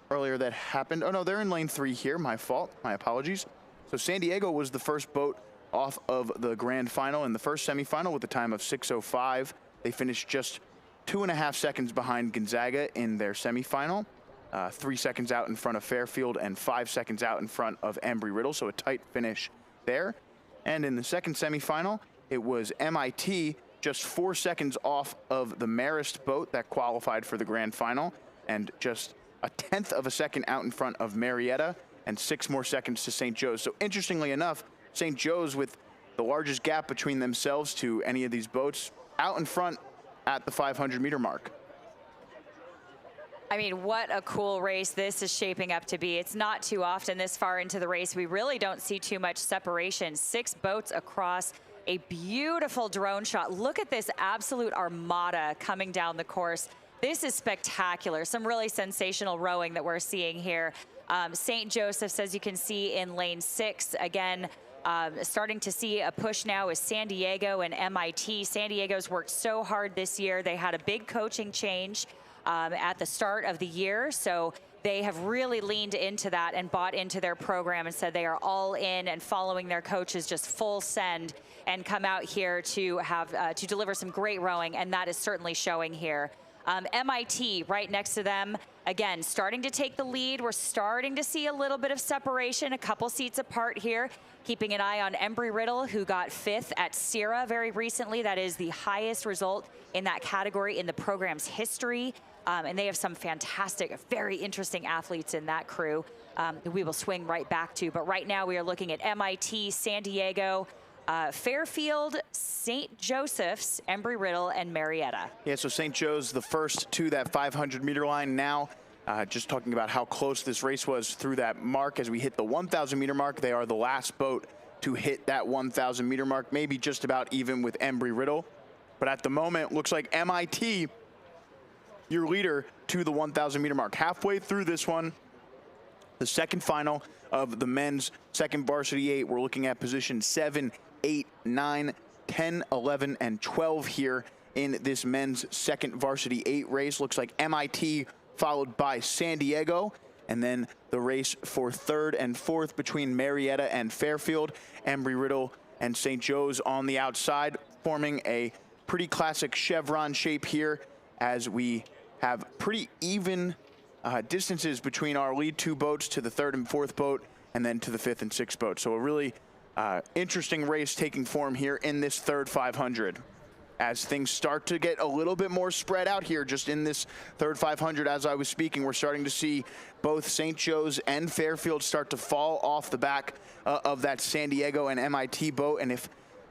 earlier that happened. Oh no, they're in lane 3 here, my fault, my apologies. So San Diego was the first boat off of the grand final in the first semifinal with a time of 6:05. They finished just 2.5 seconds behind Gonzaga in their semifinal, 3 seconds out in front of Fairfield and 5 seconds out in front of Embry-Riddle, so a tight finish there. And in the second semifinal, it was MIT just 4 seconds off of the Marist boat that qualified for the grand final, and just 1/10 of a second out in front of Marietta, and 6 more seconds to St. Joe's. So interestingly enough, St. Joe's, with the largest gap between themselves to any of these boats, out in front at the 500-meter mark. I mean, what a cool race this is shaping up to be. It's not too often this far into the race. We really don't see too much separation. 6 boats across, a beautiful drone shot. Look at this absolute armada coming down the course. This is spectacular. Some really sensational rowing that we're seeing here. St. Joseph's, as you can see, in lane 6. Again, starting to see a push now with San Diego and MIT. San Diego's worked so hard this year. They had a big coaching change at the start of the year, so they have really leaned into that and bought into their program and said they are all in and following their coaches just full send, and come out here to have to deliver some great rowing, and that is certainly showing here. MIT right next to them, again, starting to take the lead. We're starting to see a little bit of separation, a couple seats apart here. Keeping an eye on Embry-Riddle, who got 5th at Sierra very recently. That is the highest result in that category in the program's history. And they have some fantastic, very interesting athletes in that crew that we will swing right back to. But right now we are looking at MIT, San Diego, Fairfield, St. Joseph's, Embry-Riddle, and Marietta. Yeah, so St. Joe's the first to that 500-meter line now. Just talking about how close this race was through that mark. As we hit the 1,000-meter mark, they are the last boat to hit that 1,000-meter mark, maybe just about even with Embry-Riddle. But at the moment, looks like MIT, your leader to the 1,000-meter mark. Halfway through this one, the second final of the men's second varsity 8. We're looking at position 7, 8, 9, 10, 11, and 12 here in this men's second varsity 8 race. Looks like MIT followed by San Diego, and then the race for 3rd and 4th between Marietta and Fairfield. Embry-Riddle and St. Joe's on the outside, forming a pretty classic chevron shape here as we have pretty even distances between our lead 2 boats to the 3rd and 4th boat, and then to the 5th and 6th boat. So a really interesting race taking form here in this 3rd 500. As things start to get a little bit more spread out here just in this 3rd 500, as I was speaking, we're starting to see both St. Joe's and Fairfield start to fall off the back of that San Diego and MIT boat. And if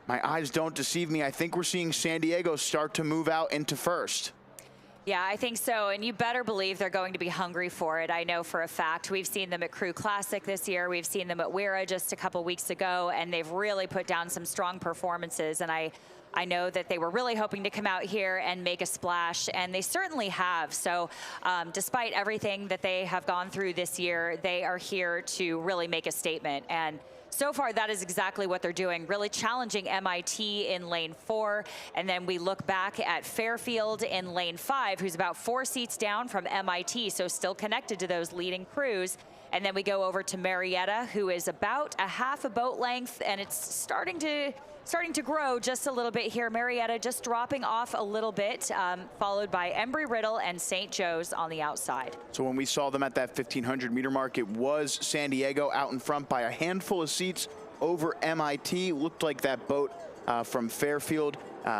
my eyes don't deceive me, I think we're seeing San Diego start to move out into 1st. Yeah, I think so, and you better believe they're going to be hungry for it. I know for a fact. We've seen them at Crew Classic this year. We've seen them at Weira just a couple weeks ago, and they've really put down some strong performances, and I know that they were really hoping to come out here and make a splash, and they certainly have. So despite everything that they have gone through this year, they are here to really make a statement. And so far, that is exactly what they're doing, really challenging MIT in lane 4. And then we look back at Fairfield in lane 5, who's about 4 seats down from MIT, so still connected to those leading crews. And then we go over to Marietta, who is about a half a boat length, and it's starting to grow just a little bit here. Marietta just dropping off a little bit, followed by Embry-Riddle and St. Joe's on the outside. So when we saw them at that 1,500 meter mark, it was San Diego out in front by a handful of seats over MIT. Looked like that boat from Fairfield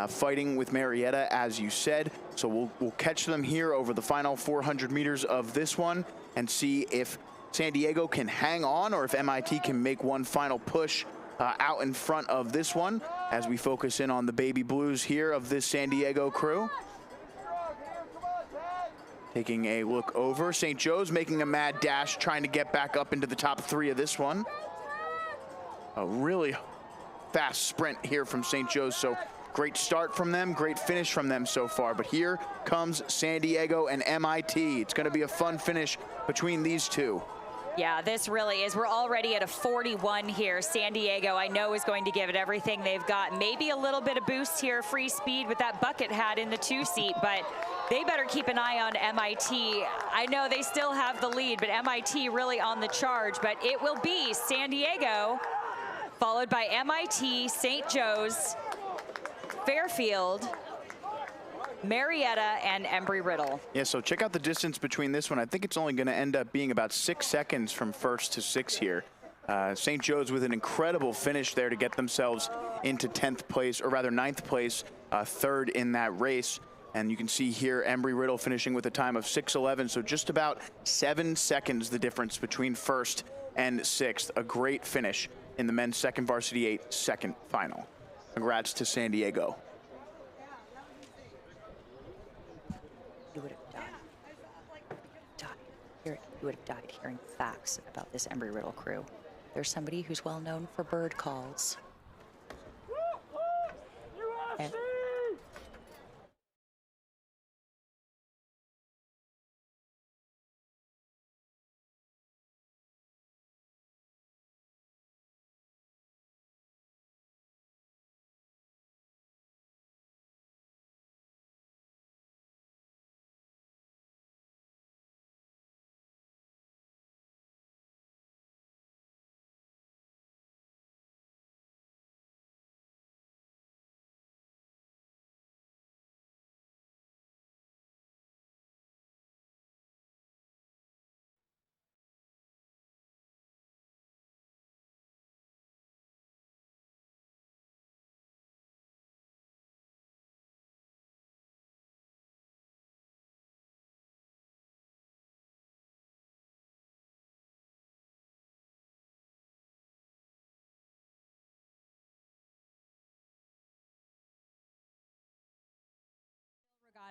fighting with Marietta, as you said. So we'll catch them here over the final 400 meters of this one and see if San Diego can hang on or if MIT can make one final push out in front of this one, as we focus in on the baby blues here of this San Diego crew. Taking a look over, St. Joe's making a mad dash, trying to get back up into the top 3 of this one. A really fast sprint here from St. Joe's, so great start from them, great finish from them so far. But here comes San Diego and MIT. It's going to be a fun finish between these two. Yeah, this really is. We're already at a 41 here. San Diego, I know, is going to give it everything they've got. Maybe a little bit of boost here, free speed with that bucket hat in the 2 seat, but they better keep an eye on MIT. I know they still have the lead, but MIT really on the charge. But it will be San Diego, followed by MIT, St. Joe's, Fairfield, Marietta, and Embry-Riddle. Yeah, so check out the distance between this one. I think it's only going to end up being about 6 seconds from 1st to 6th here. St. Joe's with an incredible finish there to get themselves into 10th place, or rather 9th place, 3rd in that race. And you can see here Embry-Riddle finishing with a time of 6:11, so just about 7 seconds the difference between 1st and 6th. A great finish in the men's 2nd varsity 8 second final. Congrats to San Diego. You would have died. You would have died hearing facts about this Embry-Riddle crew. There's somebody who's well known for bird calls. And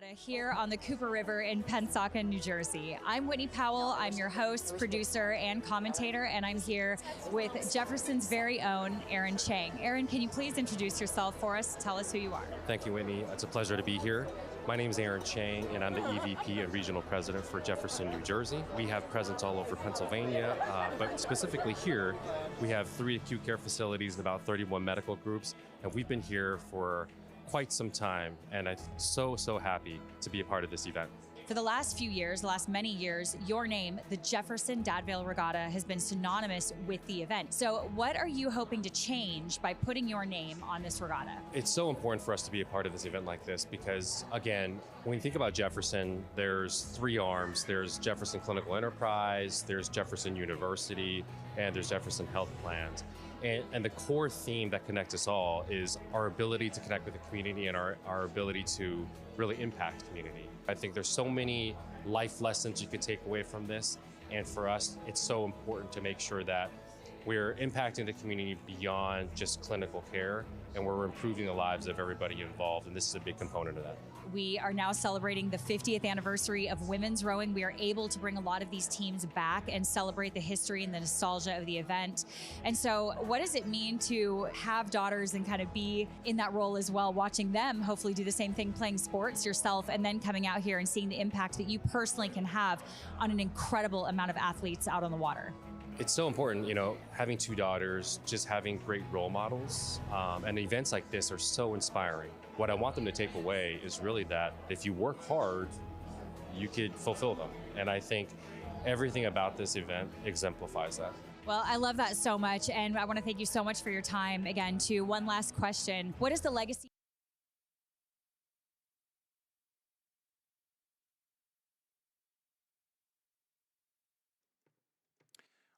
Regatta here on the Cooper River in Pensacola, New Jersey. I'm Whitney Powell. I'm your host, producer, and commentator, and I'm here with Jefferson's very own Aaron Chang. Aaron, can you please introduce yourself for us? Tell us who you are. Thank you, Whitney. It's a pleasure to be here. My name is Aaron Chang, and I'm the EVP and Regional President for Jefferson, New Jersey. We have presence all over Pennsylvania, but specifically here, we have 3 acute care facilities and about 31 medical groups, and we've been here for quite some time, and I'm so happy to be a part of this event. For the last few years, the last many years, your name, the Jefferson Dad Vail Regatta, has been synonymous with the event. So what are you hoping to change by putting your name on this regatta? It's so important for us to be a part of this event like this because, again, when you think about Jefferson, there's three arms. There's Jefferson Clinical Enterprise, there's Jefferson University, and there's Jefferson Health Plans. And the core theme that connects us all is our ability to connect with the community and our ability to really impact community. I think there's so many life lessons you could take away from this. And for us, it's so important to make sure that we're impacting the community beyond just clinical care, and we're improving the lives of everybody involved. And this is a big component of that. We are now celebrating the 50th anniversary of women's rowing. We are able to bring a lot of these teams back and celebrate the history and the nostalgia of the event. And so what does it mean to have daughters and kind of be in that role as well, watching them hopefully do the same thing, playing sports yourself, and then coming out here and seeing the impact that you personally can have on an incredible amount of athletes out on the water? It's so important, you know, having two daughters, just having great role models, and events like this are so inspiring. What I want them to take away is really that if you work hard, you could fulfill them. And I think everything about this event exemplifies that. Well, I love that so much, and I want to thank you so much for your time. Again, to one last question, what is the legacy?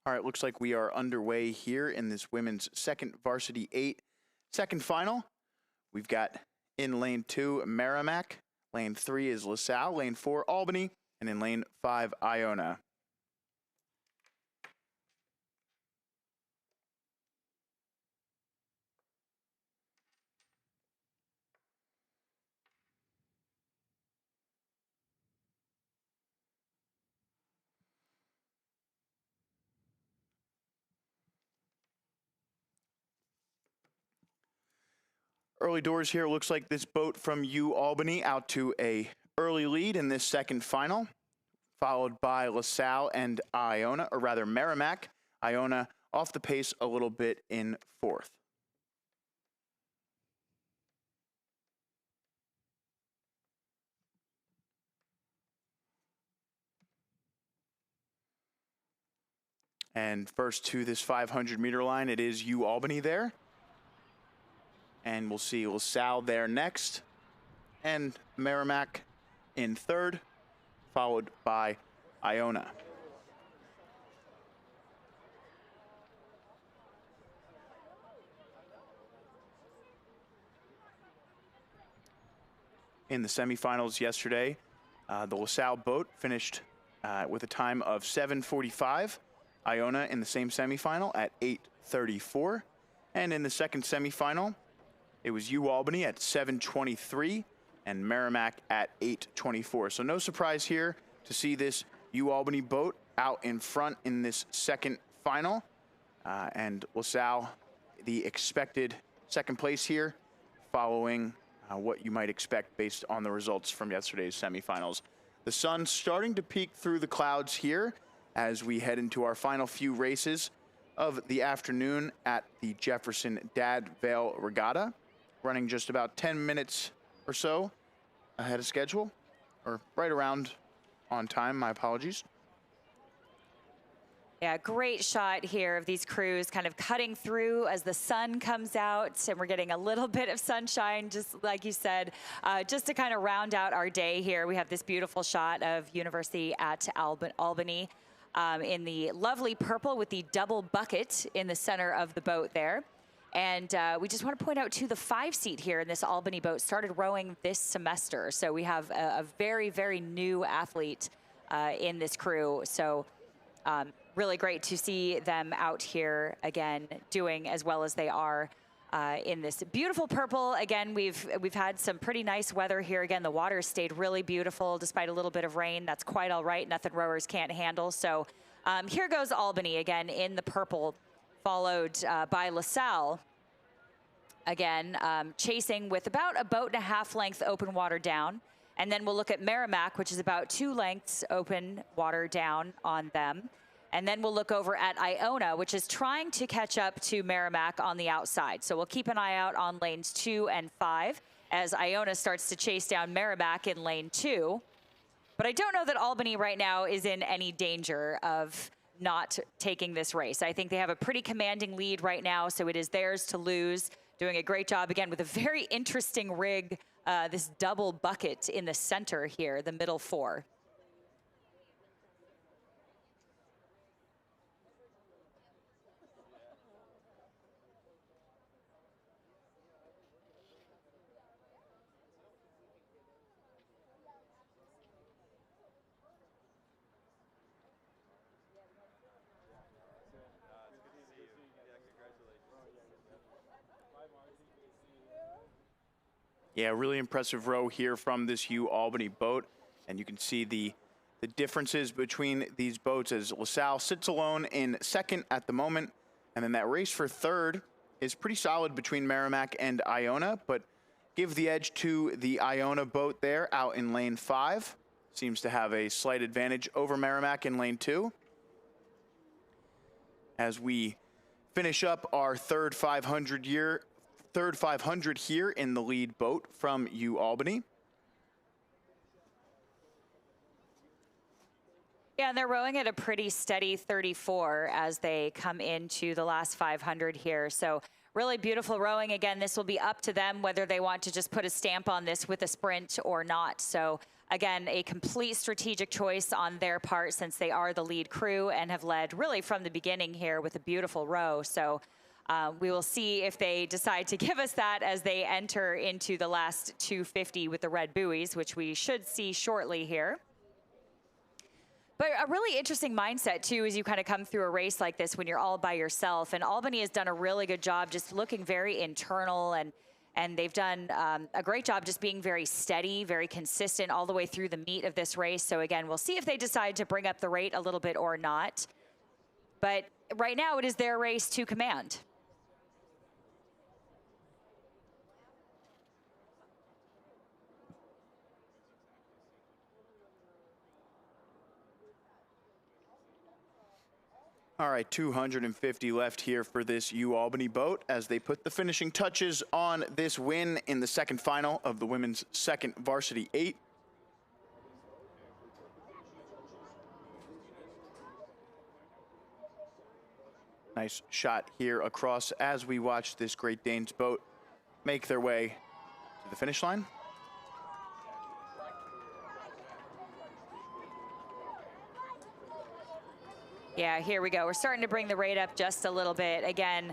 All right, looks like we are underway here in this women's second varsity 8 second final. We've got in lane 2, Merrimack. Lane 3 is LaSalle. Lane 4, Albany. And in lane 5, Iona. Early doors here. Looks like this boat from Albany out to a early lead in this second final, followed by LaSalle and Iona, or rather Merrimack. Iona off the pace a little bit in fourth. And first to this 500-meter line, it is Albany there. And we'll see LaSalle there next, and Merrimack in third, followed by Iona. In the semifinals yesterday, the LaSalle boat finished with a time of 7:45. Iona in the same semifinal at 8:34. And in the second semifinal, it was Albany at 7:23 and Merrimack at 8:24. So no surprise here to see this Albany boat out in front in this second final. And LaSalle, the expected second place here, following what you might expect based on the results from yesterday's semifinals. The sun starting to peek through the clouds here as we head into our final few races of the afternoon at the Jefferson Dad Vail Regatta. Running just about 10 minutes or so ahead of schedule, or right around on time, my apologies. Yeah, great shot here of these crews kind of cutting through as the sun comes out, and we're getting a little bit of sunshine, just like you said, just to kind of round out our day here. We have this beautiful shot of University at Albany in the lovely purple with the double bucket in the center of the boat there. And we just want to point out, too, the 5-seat here in this Albany boat started rowing this semester. So we have a very, very new athlete in this crew. So really great to see them out here again doing as well as they are in this beautiful purple. Again, we've had some pretty nice weather here. Again, the water stayed really beautiful despite a little bit of rain. That's quite all right. Nothing rowers can't handle. So here goes Albany again in the purple, followed by LaSalle, again, chasing with about a boat and a half length open water down. And then we'll look at Merrimack, which is about 2 lengths open water down on them. And then we'll look over at Iona, which is trying to catch up to Merrimack on the outside. So we'll keep an eye out on lanes 2 and 5 as Iona starts to chase down Merrimack in lane 2. But I don't know that Albany right now is in any danger of not taking this race. I think they have a pretty commanding lead right now, so it is theirs to lose. Doing a great job, again, with a very interesting rig, this double bucket in the center here, the middle four. Yeah, really impressive row here from this Albany boat. And you can see the differences between these boats as LaSalle sits alone in second at the moment. And then that race for third is pretty solid between Merrimack and Iona, but give the edge to the Iona boat there out in lane 5. Seems to have a slight advantage over Merrimack in lane 2. As we finish up our third 500 here in the lead boat from Albany. Yeah, and they're rowing at a pretty steady 34 as they come into the last 500 here. So really beautiful rowing. Again, this will be up to them whether they want to just put a stamp on this with a sprint or not. So again, a complete strategic choice on their part since they are the lead crew and have led really from the beginning here with a beautiful row. So we will see if they decide to give us that as they enter into the last 250 with the red buoys, which we should see shortly here. But a really interesting mindset, too, as you kind of come through a race like this when you're all by yourself. And Albany has done a really good job just looking very internal, and they've done a great job just being very steady, very consistent all the way through the meat of this race. So, again, we'll see if they decide to bring up the rate a little bit or not. But right now it is their race to command. All right, 250 left here for this Albany boat as they put the finishing touches on this win in the second final of the women's second varsity 8. Nice shot here across as we watch this Great Danes boat make their way to the finish line. Yeah, here we go. We're starting to bring the rate up just a little bit. Again,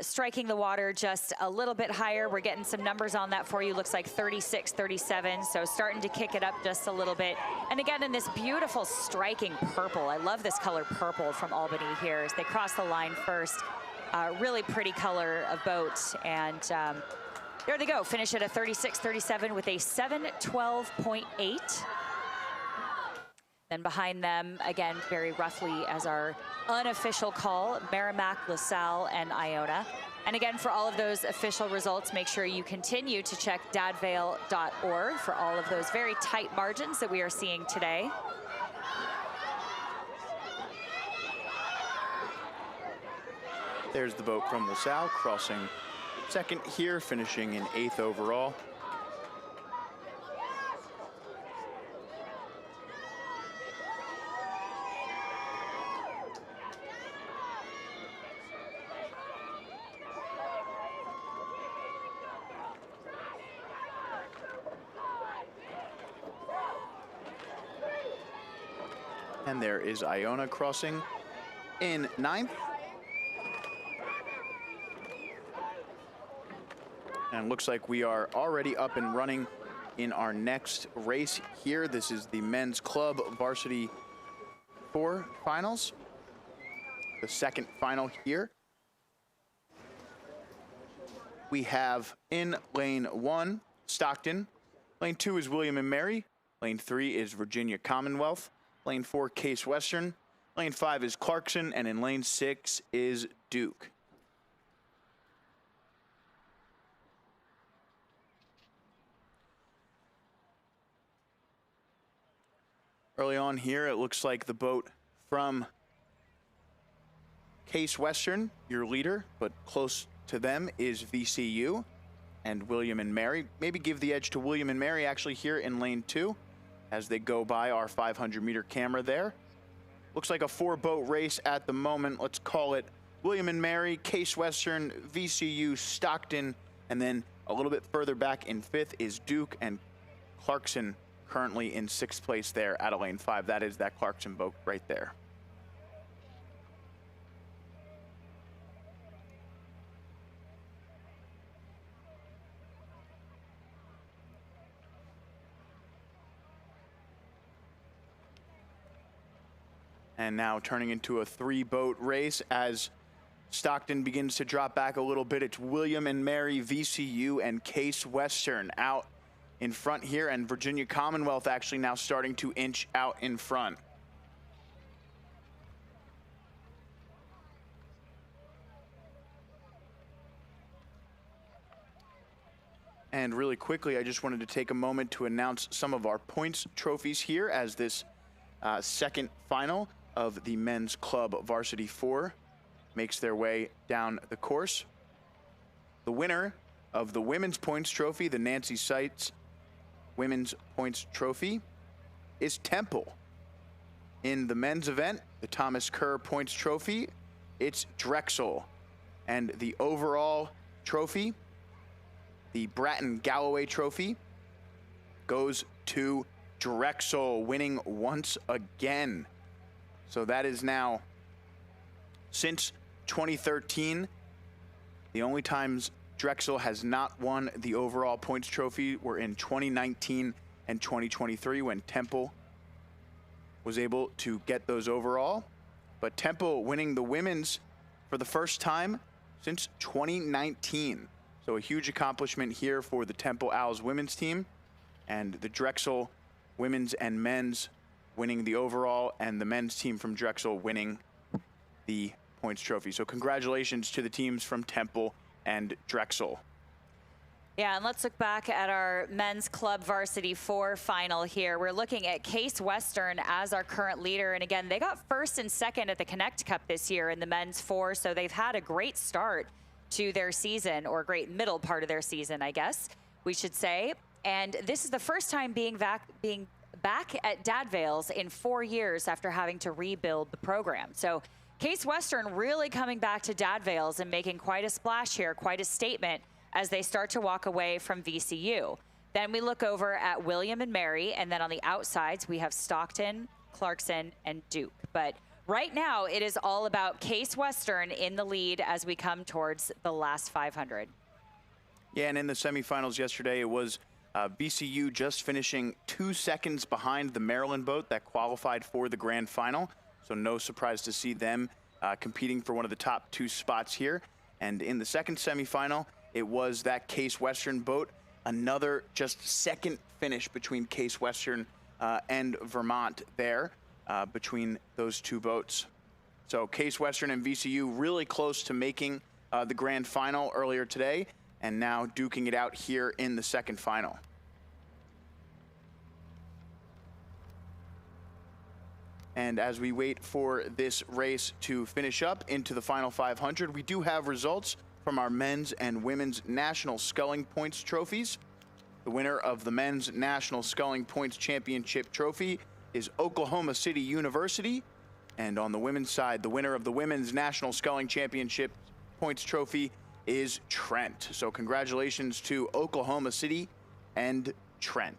striking the water just a little bit higher. We're getting some numbers on that for you. Looks like 36, 37. So starting to kick it up just a little bit. And again, in this beautiful striking purple. I love this color purple from Albany here as they cross the line first. Really pretty color of boat. And there they go. Finish at a 36, 37 with a 7:12.8. Then behind them, again, very roughly as our unofficial call, Merrimack, LaSalle, and Iona. And again, for all of those official results, make sure you continue to check dadvail.org for all of those very tight margins that we are seeing today. There's the boat from LaSalle crossing second here, finishing in 8th overall. And there is Iona crossing in 9th. And it looks like we are already up and running in our next race here. This is the men's club varsity 4 finals. The second final here. We have in lane 1, Stockton. Lane 2 is William and Mary. Lane 3 is Virginia Commonwealth. Lane 4, Case Western. Lane 5 is Clarkson, and in lane 6 is Duke. Early on here, it looks like the boat from Case Western, your leader, but close to them is VCU and William and Mary. Maybe give the edge to William and Mary actually here in lane 2. as they go by our 500-meter camera there. Looks like a 4-boat race at the moment. Let's call it William and Mary, Case Western, VCU, Stockton, and then a little bit further back in 5th is Duke and Clarkson, currently in 6th place there at lane 5. That is that Clarkson boat right there. And now turning into a 3-boat race as Stockton begins to drop back a little bit. It's William and Mary, VCU, and Case Western out in front here, and Virginia Commonwealth actually now starting to inch out in front. And really quickly, I just wanted to take a moment to announce some of our points trophies here as this second final of the men's club varsity 4 makes their way down the course. The winner of the women's points trophy, the Nancy Seitz women's points trophy, is Temple. In the men's event, the Thomas Kerr points trophy, it's Drexel. And the overall trophy, the Bratton Galloway trophy, goes to Drexel, winning once again. So that is now, since 2013, the only times Drexel has not won the overall points trophy were in 2019 and 2023 when Temple was able to get those overall. But Temple winning the women's for the first time since 2019. So a huge accomplishment here for the Temple Owls women's team, and the Drexel women's and men's winning the overall, and the men's team from Drexel winning the points trophy. So congratulations to the teams from Temple and Drexel. Yeah, and let's look back at our men's club varsity 4 final here. We're looking at Case Western as our current leader. And again, they got 1st and 2nd at the Connect Cup this year in the men's 4. So they've had a great start to their season, or great middle part of their season, I guess we should say. And this is the first time being back at Dad Vail's in 4 years after having to rebuild the program. So Case Western really coming back to Dad Vail's and making quite a splash here, quite a statement as they start to walk away from VCU. Then we look over at William and Mary, and then on the outsides we have Stockton, Clarkson, and Duke. But right now it is all about Case Western in the lead as we come towards the last 500. Yeah, and in the semifinals yesterday, it was VCU just finishing 2 seconds behind the Maryland boat that qualified for the grand final. So no surprise to see them competing for one of the top 2 spots here. And in the second semifinal, it was that Case Western boat, another just second finish between Case Western and Vermont there, between those 2 boats. So Case Western and VCU really close to making the grand final earlier today, and now duking it out here in the second final. And as we wait for this race to finish up into the final 500, we do have results from our men's and women's national sculling points trophies. The winner of the men's national sculling points championship trophy is Oklahoma City University. And on the women's side, the winner of the women's national sculling championship points trophy is Trent. So congratulations to Oklahoma City and Trent.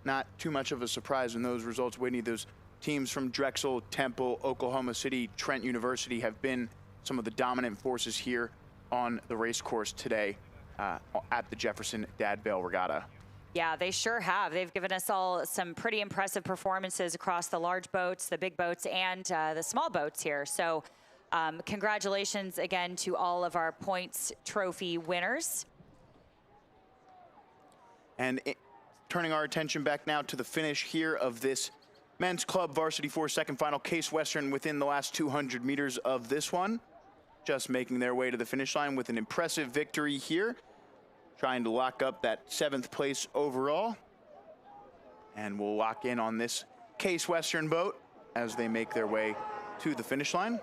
Not too much of a surprise in those results, Whitney. Those teams from Drexel, Temple, Oklahoma City, Trent University have been some of the dominant forces here on the race course today at the Jefferson Dad Vail Regatta. Yeah, they sure have. They've given us all some pretty impressive performances across the large boats, the big boats, and the small boats here. So congratulations again to all of our points trophy winners. And turning our attention back now to the finish here of this men's club varsity 4 second final. Case Western within the last 200 meters of this one, just making their way to the finish line with an impressive victory here, trying to lock up that 7th place overall. And we'll lock in on this Case Western boat as they make their way to the finish line.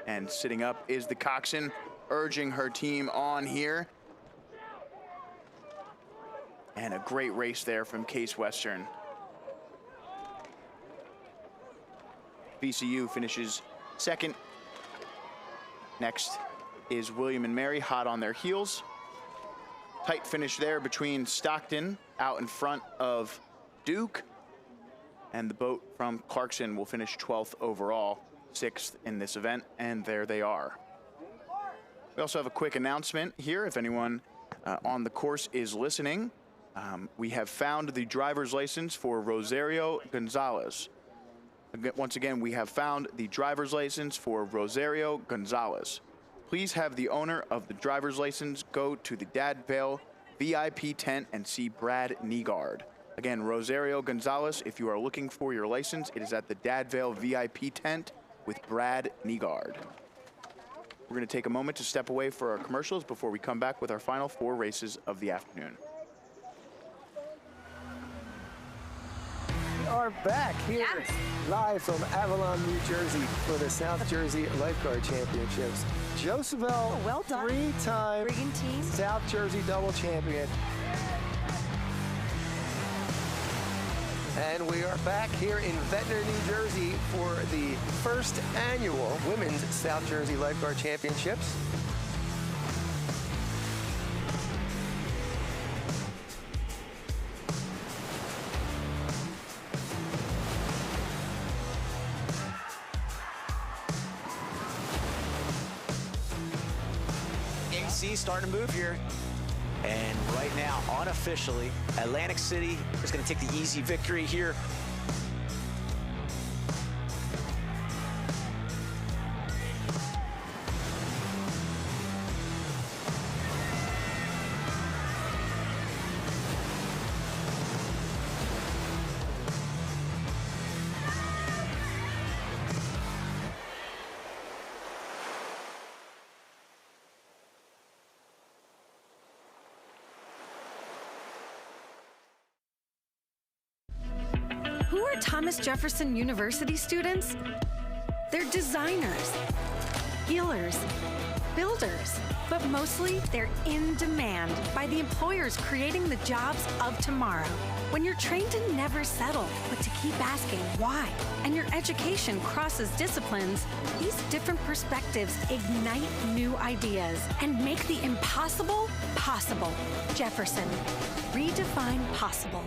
And sitting up is the coxswain, urging her team on here. And a great race there from Case Western. VCU finishes second. Next is William and Mary, hot on their heels. Tight finish there between Stockton out in front of Duke. And the boat from Clarkson will finish 12th overall, 6th in this event, and there they are. We also have a quick announcement here if anyone on the course is listening. We have found the driver's license for Rosario Gonzalez. Once again, we have found the driver's license for Rosario Gonzalez. Please have the owner of the driver's license go to the Dad Vail VIP tent and see Brad Negard. Again, Rosario Gonzalez, if you are looking for your license, it is at the Dad Vail VIP tent with Brad Negard. We're going to take a moment to step away for our commercials before we come back with our final 4 races of the afternoon. We are back here live from Avalon, New Jersey for the South Jersey Lifeguard Championships. Josephelle, well done. 3-time South Jersey double champion. And we are back here in Ventnor, New Jersey for the first annual Women's South Jersey Lifeguard Championships. AC starting to move here. And right now, unofficially, Atlantic City is going to take the easy victory here. Who are Thomas Jefferson University students? They're designers, healers, builders, but mostly they're in demand by the employers creating the jobs of tomorrow. When you're trained to never settle, but to keep asking why, and your education crosses disciplines, these different perspectives ignite new ideas and make the impossible possible. Jefferson, redefine possible.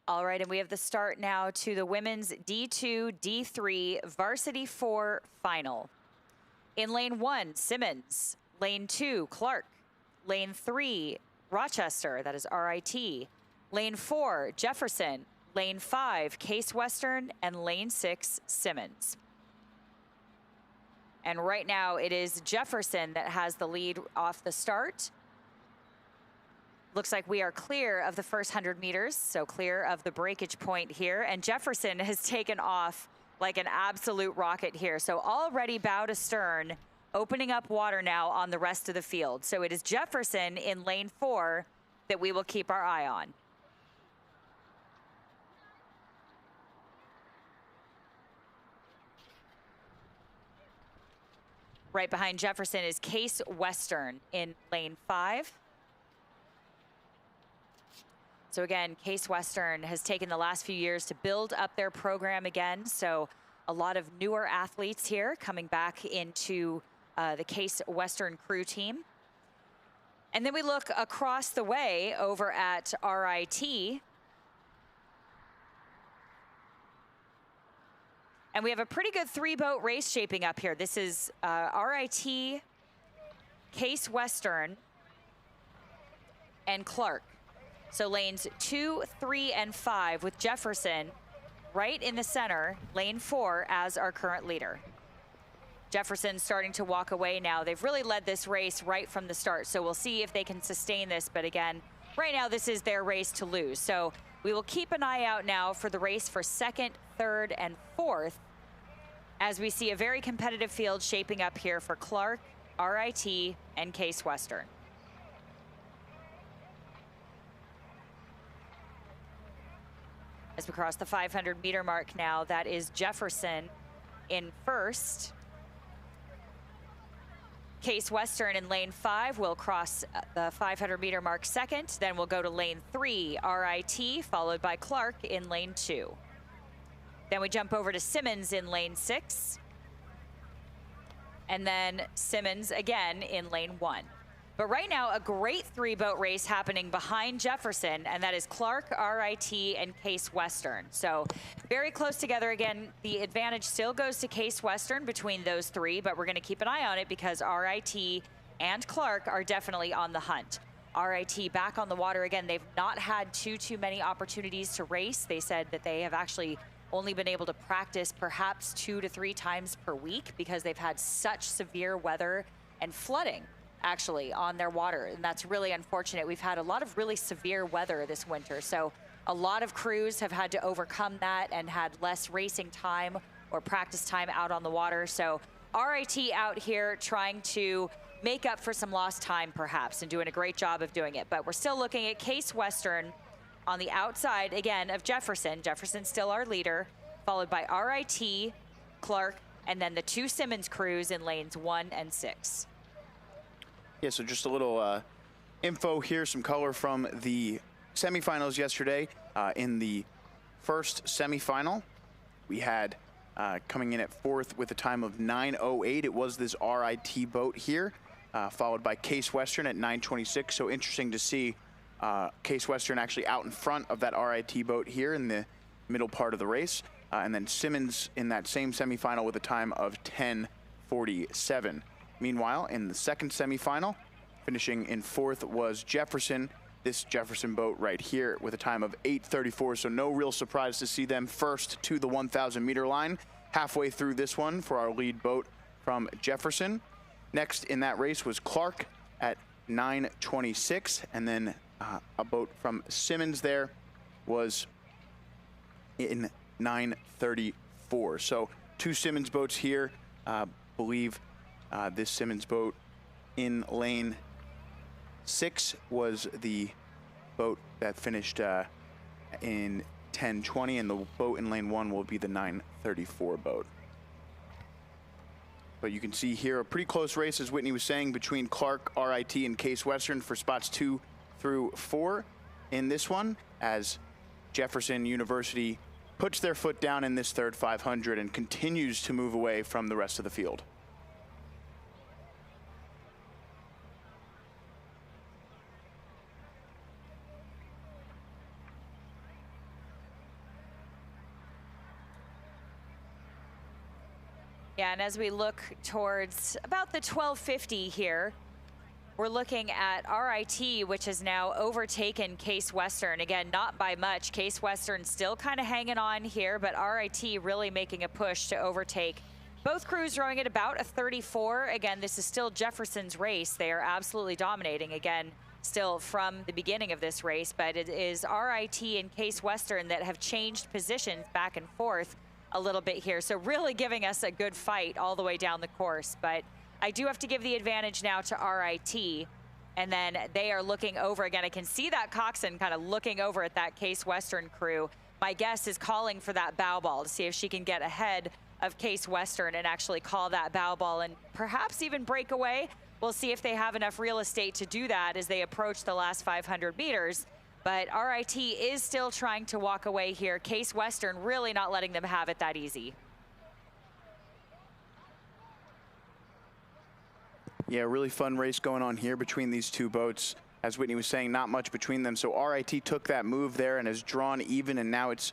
All right, and we have the start now to the women's D2, D3 varsity 4 final. In lane 1, Simmons. Lane 2, Clark. Lane 3, Rochester, that is RIT. Lane 4, Jefferson. Lane 5, Case Western. And lane 6, Simmons. And right now it is Jefferson that has the lead off the start. Looks like we are clear of the first 100 meters, so clear of the breakage point here. And Jefferson has taken off like an absolute rocket here. So already bow to stern, opening up water now on the rest of the field. So it is Jefferson in lane 4 that we will keep our eye on. Right behind Jefferson is Case Western in lane 5. So again, Case Western has taken the last few years to build up their program again. So a lot of newer athletes here coming back into the Case Western crew team. And then we look across the way over at RIT. And we have a pretty good 3-boat race shaping up here. This is RIT, Case Western, and Clark. So lanes 2, 3, and 5 with Jefferson right in the center, lane 4 as our current leader. Jefferson's starting to walk away now. They've really led this race right from the start, so we'll see if they can sustain this. But again, right now this is their race to lose. So we will keep an eye out now for the race for 2nd, 3rd, and 4th as we see a very competitive field shaping up here for Clark, RIT, and Case Western. As we cross the 500-meter mark now, that is Jefferson in first. Case Western in lane 5 will cross the 500-meter mark second. Then we'll go to lane 3, RIT, followed by Clark in lane 2. Then we jump over to Simmons in lane 6. And then Simmons again in lane 1. But right now, a great 3-boat race happening behind Jefferson, and that is Clark, RIT, and Case Western. So very close together. Again, the advantage still goes to Case Western between those 3, but we're going to keep an eye on it because RIT and Clark are definitely on the hunt. RIT back on the water again. They've not had too many opportunities to race. They said that they have actually only been able to practice perhaps 2 to 3 times per week because they've had such severe weather and flooding actually on their water, and that's really unfortunate. We've had a lot of really severe weather this winter, so a lot of crews have had to overcome that and had less racing time or practice time out on the water. So RIT out here trying to make up for some lost time perhaps and doing a great job of doing it. But we're still looking at Case Western on the outside again of Jefferson. Jefferson's still our leader, followed by RIT, Clark, and then the 2 Simmons crews in lanes 1 and 6. Yeah, so just a little info here, some color from the semifinals yesterday. In the first semifinal, we had coming in at 4th with a time of 9:08. It was this RIT boat here, followed by Case Western at 9:26. So interesting to see Case Western actually out in front of that RIT boat here in the middle part of the race. And then Simmons in that same semifinal with a time of 10:47. Meanwhile, in the second semifinal, finishing in 4th was Jefferson, this Jefferson boat right here with a time of 8:34. So no real surprise to see them first to the 1,000-meter line. Halfway through this one for our lead boat from Jefferson. Next in that race was Clark at 9:26, and then a boat from Simmons there was in 9:34. So 2 Simmons boats here. Believe this Simmons boat in lane 6 was the boat that finished in 10:20, and the boat in lane 1 will be the 9:34 boat. But you can see here a pretty close race, as Whitney was saying, between Clark, RIT, and Case Western for spots 2 through 4 in this one, as Jefferson University puts their foot down in this third 500 and continues to move away from the rest of the field. Yeah, and as we look towards about the 1250 here, we're looking at RIT, which has now overtaken Case Western. Again, not by much. Case Western still kind of hanging on here, but RIT really making a push to overtake. Both crews rowing at about a 34. Again, this is still Jefferson's race. They are absolutely dominating, again, still from the beginning of this race, but it is RIT and Case Western that have changed positions back and forth a little bit here. So really giving us a good fight all the way down the course. But I do have to give the advantage now to RIT. And then they are looking over again. I can see that coxswain kind of looking over at that Case Western crew. My guess is calling for that bow ball to see if she can get ahead of Case Western and actually call that bow ball and perhaps even break away. We'll see if they have enough real estate to do that as they approach the last 500 meters. But RIT is still trying to walk away here. Case Western really not letting them have it that easy. Yeah, really fun race going on here between these 2 boats. As Whitney was saying, not much between them. So RIT took that move there and has drawn even, and now it's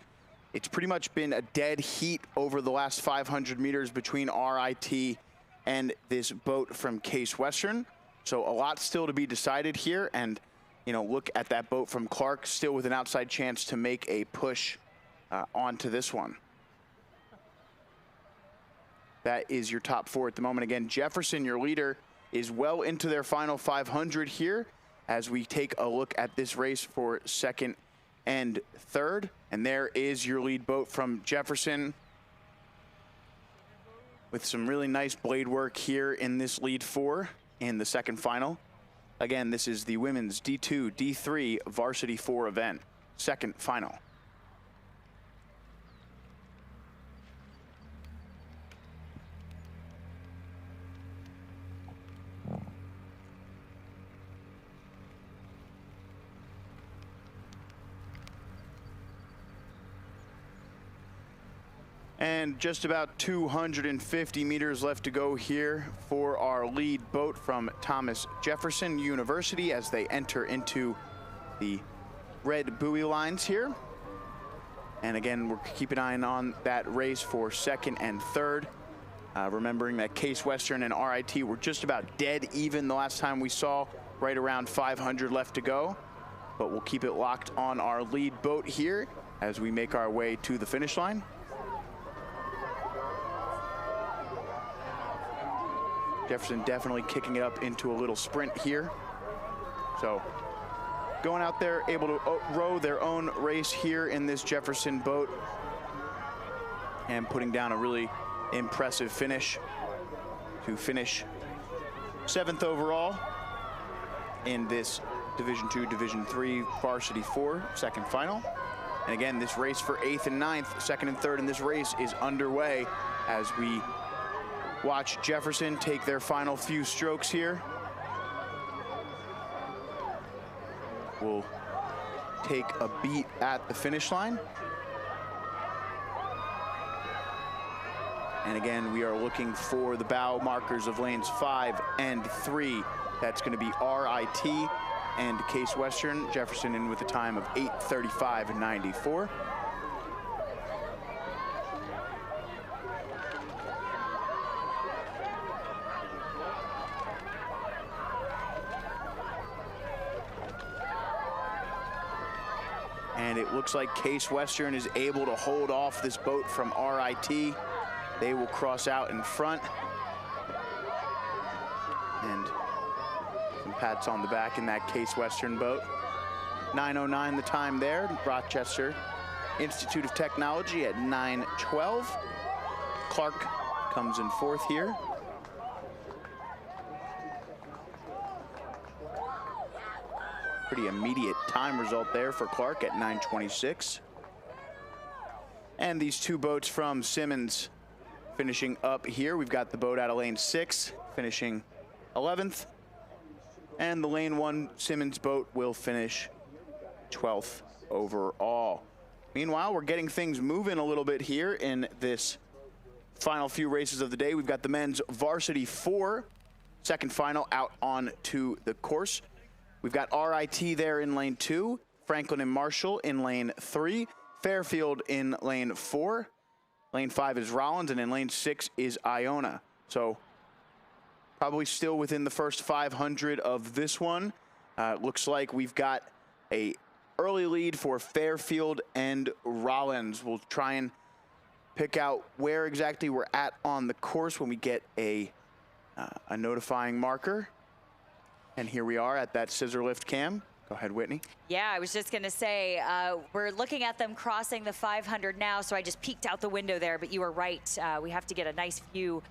it's pretty much been a dead heat over the last 500 meters between RIT and this boat from Case Western. So a lot still to be decided here. And, you know, look at that boat from Clark, still with an outside chance to make a push onto this one. That is your top four at the moment. Again, Jefferson, your leader, is well into their final 500 here as we take a look at this race for second and third. And there is your lead boat from Jefferson with some really nice blade work here in this lead four in the second final. Again, this is the women's D2, D3 varsity 4 event, second final. And just about 250 meters left to go here for our lead boat from Thomas Jefferson University as they enter into the red buoy lines here. And again, we're keeping an eye on that race for second and third. Remembering that Case Western and RIT were just about dead even the last time we saw, right around 500 left to go. But we'll keep it locked on our lead boat here as we make our way to the finish line. Jefferson definitely kicking it up into a little sprint here. So going out there, able to row their own race here in this Jefferson boat and putting down a really impressive finish to finish 7th overall in this Division II, Division III Varsity 4 second final. And again, this race for 8th and 9th, second and third in this race is underway as we watch Jefferson take their final few strokes here. We'll take a beat at the finish line. And again, we are looking for the bow markers of lanes 5 and 3. That's going to be RIT and Case Western. Jefferson in with a time of 8:35.94. And it looks like Case Western is able to hold off this boat from RIT. They will cross out in front. And some pats on the back in that Case Western boat. 9:09 the time there. Rochester Institute of Technology at 9:12. Clark comes in fourth here. Pretty immediate time result there for Clark at 9:26. And these two boats from Simmons finishing up here. We've got the boat out of lane 6 finishing 11th. And the lane 1 Simmons boat will finish 12th overall. Meanwhile, we're getting things moving a little bit here in this final few races of the day. We've got the men's varsity 4 second final out on to the course. We've got RIT there in lane 2, Franklin and Marshall in lane 3, Fairfield in lane 4, lane 5 is Rollins, and in lane 6 is Iona. So probably still within the first 500 of this one. Looks like we've got a early lead for Fairfield and Rollins. We'll try and pick out where exactly we're at on the course when we get a notifying marker. And here we are at that scissor lift cam. Go ahead, Whitney. Yeah, I was just going to say, we're looking at them crossing the 500 now, so I just peeked out the window there, but you were right. We have to get a nice view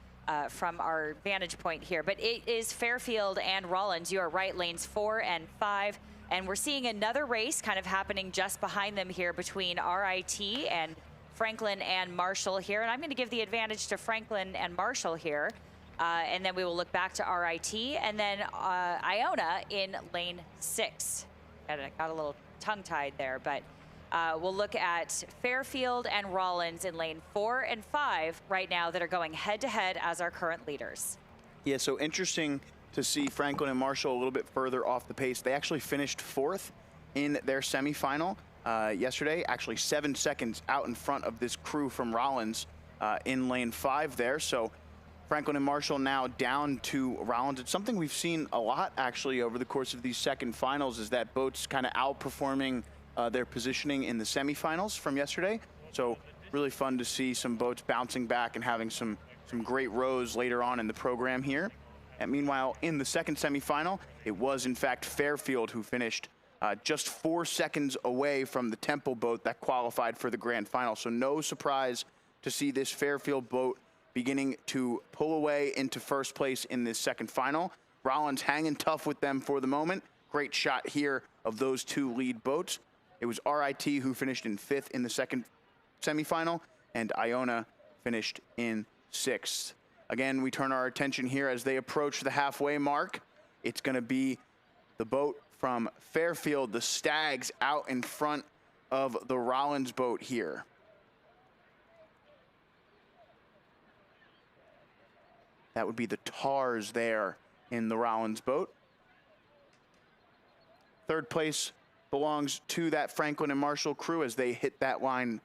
from our vantage point here. But it is Fairfield and Rollins. You are right, lanes 4 and 5. And we're seeing another race kind of happening just behind them here between RIT and Franklin and Marshall here. And I'm going to give the advantage to Franklin and Marshall here. And then we will look back to RIT and then Iona in lane 6. I got a little tongue-tied there, but we'll look at Fairfield and Rollins in lane 4 and 5 right now that are going head-to-head as our current leaders. Yeah, so interesting to see Franklin and Marshall a little bit further off the pace. They actually finished 4th in their semifinal. yesterday, actually 7 seconds out in front of this crew from Rollins in lane 5 there. So Franklin and Marshall now down to Rollins. It's something we've seen a lot actually over the course of these second finals, is that boats kind of outperforming their positioning in the semifinals from yesterday. So really fun to see some boats bouncing back and having some great rows later on in the program here. And meanwhile, in the second semifinal, it was in fact Fairfield who finished just 4 seconds away from the Temple boat that qualified for the grand final. So no surprise to see this Fairfield boat beginning to pull away into first place in this second final. Rollins hanging tough with them for the moment. Great shot here of those two lead boats. It was RIT who finished in 5th in the second semifinal, and Iona finished in 6th. Again, we turn our attention here as they approach the halfway mark. It's going to be the boat from Fairfield, the Stags, out in front of the Rollins boat here. That would be the Tars there in the Rollins boat. Third place belongs to that Franklin and Marshall crew as they hit that line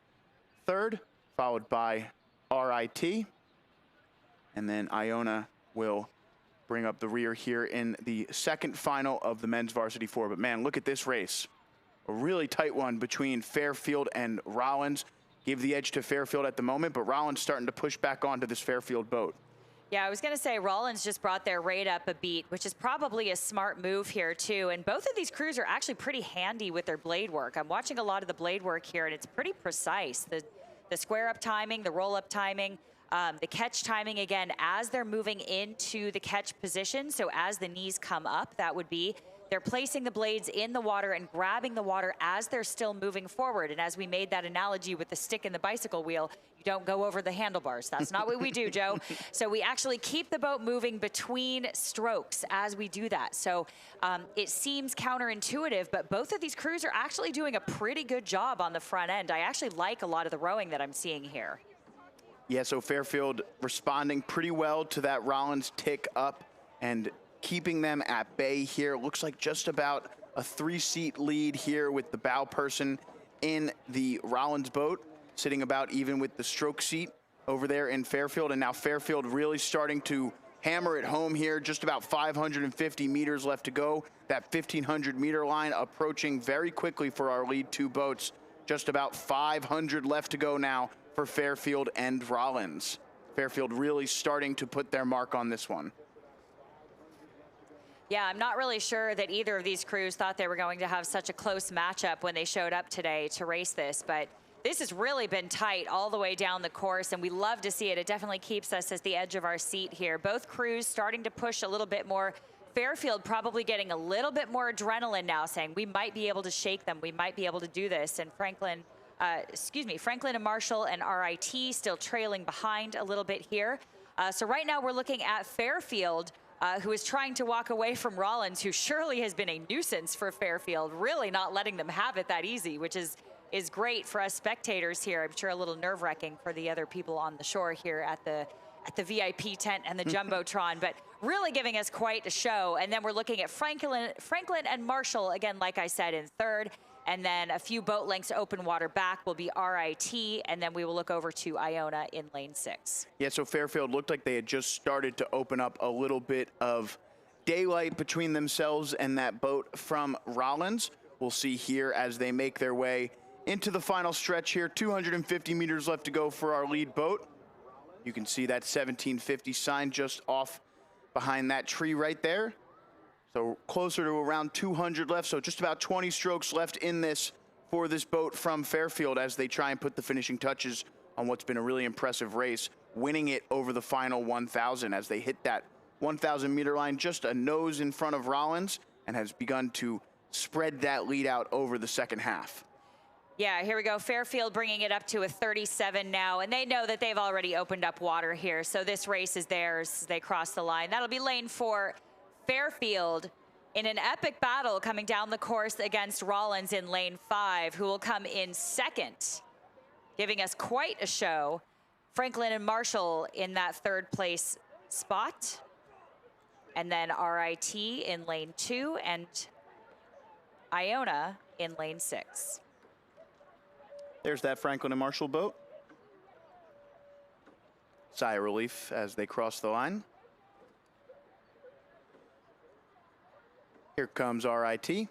third, followed by RIT. And then Iona will bring up the rear here in the second final of the men's varsity 4. But man, look at this race. A really tight one between Fairfield and Rollins. Give the edge to Fairfield at the moment, but Rollins starting to push back onto this Fairfield boat. Yeah, I was going to say Rollins just brought their rate up a beat, which is probably a smart move here too. And both of these crews are actually pretty handy with their blade work. I'm watching a lot of the blade work here, and it's pretty precise. The square up timing, the roll up timing, the catch timing, again, as they're moving into the catch position. So as the knees come up, that would be, they're placing the blades in the water and grabbing the water as they're still moving forward. And as we made that analogy with the stick and the bicycle wheel, you don't go over the handlebars. That's not what we do, Joe. So we actually keep the boat moving between strokes as we do that. So it seems counterintuitive, but both of these crews are actually doing a pretty good job on the front end. I actually like a lot of the rowing that I'm seeing here. Yeah, so Fairfield responding pretty well to that Rollins tick up and keeping them at bay here. Looks like just about a 3-seat lead here with the bow person in the Rollins boat, sitting about even with the stroke seat over there in Fairfield. And now Fairfield really starting to hammer it home here. Just about 550 meters left to go. That 1,500 meter line approaching very quickly for our lead 2 boats. Just about 500 left to go now for Fairfield and Rollins. Fairfield really starting to put their mark on this one. Yeah, I'm not really sure that either of these crews thought they were going to have such a close matchup when they showed up today to race this, but this has really been tight all the way down the course, and we love to see it. It definitely keeps us at the edge of our seat here. Both crews starting to push a little bit more. Fairfield probably getting a little bit more adrenaline now, saying we might be able to shake them. We might be able to do this. And Franklin and Marshall and RIT still trailing behind a little bit here. So right now we're looking at Fairfield, who is trying to walk away from Rollins, who surely has been a nuisance for Fairfield, really not letting them have it that easy, which is great for us spectators here. I'm sure a little nerve-wracking for the other people on the shore here at the VIP tent and the Jumbotron, but really giving us quite a show. And then we're looking at Franklin and Marshall, again, like I said, in third. And then a few boat lengths open water back will be RIT, and then we will look over to Iona in lane 6. Yeah, so Fairfield looked like they had just started to open up a little bit of daylight between themselves and that boat from Rollins. We'll see here as they make their way into the final stretch here. 250 meters left to go for our lead boat. You can see that 1750 sign just off behind that tree right there. So closer to around 200 left, so just about 20 strokes left in this for this boat from Fairfield as they try and put the finishing touches on what's been a really impressive race, winning it over the final 1,000 as they hit that 1,000 meter line just a nose in front of Rollins and has begun to spread that lead out over the second half. Yeah, here we go. Fairfield bringing it up to a 37 now, and they know that they've already opened up water here, so this race is theirs. They cross the line. That'll be lane 4. Fairfield in an epic battle coming down the course against Rollins in lane 5, who will come in second, giving us quite a show. Franklin and Marshall in that third place spot. And then RIT in lane 2 and Iona in lane 6. There's that Franklin and Marshall boat. Sigh of relief as they cross the line. Here comes RIT.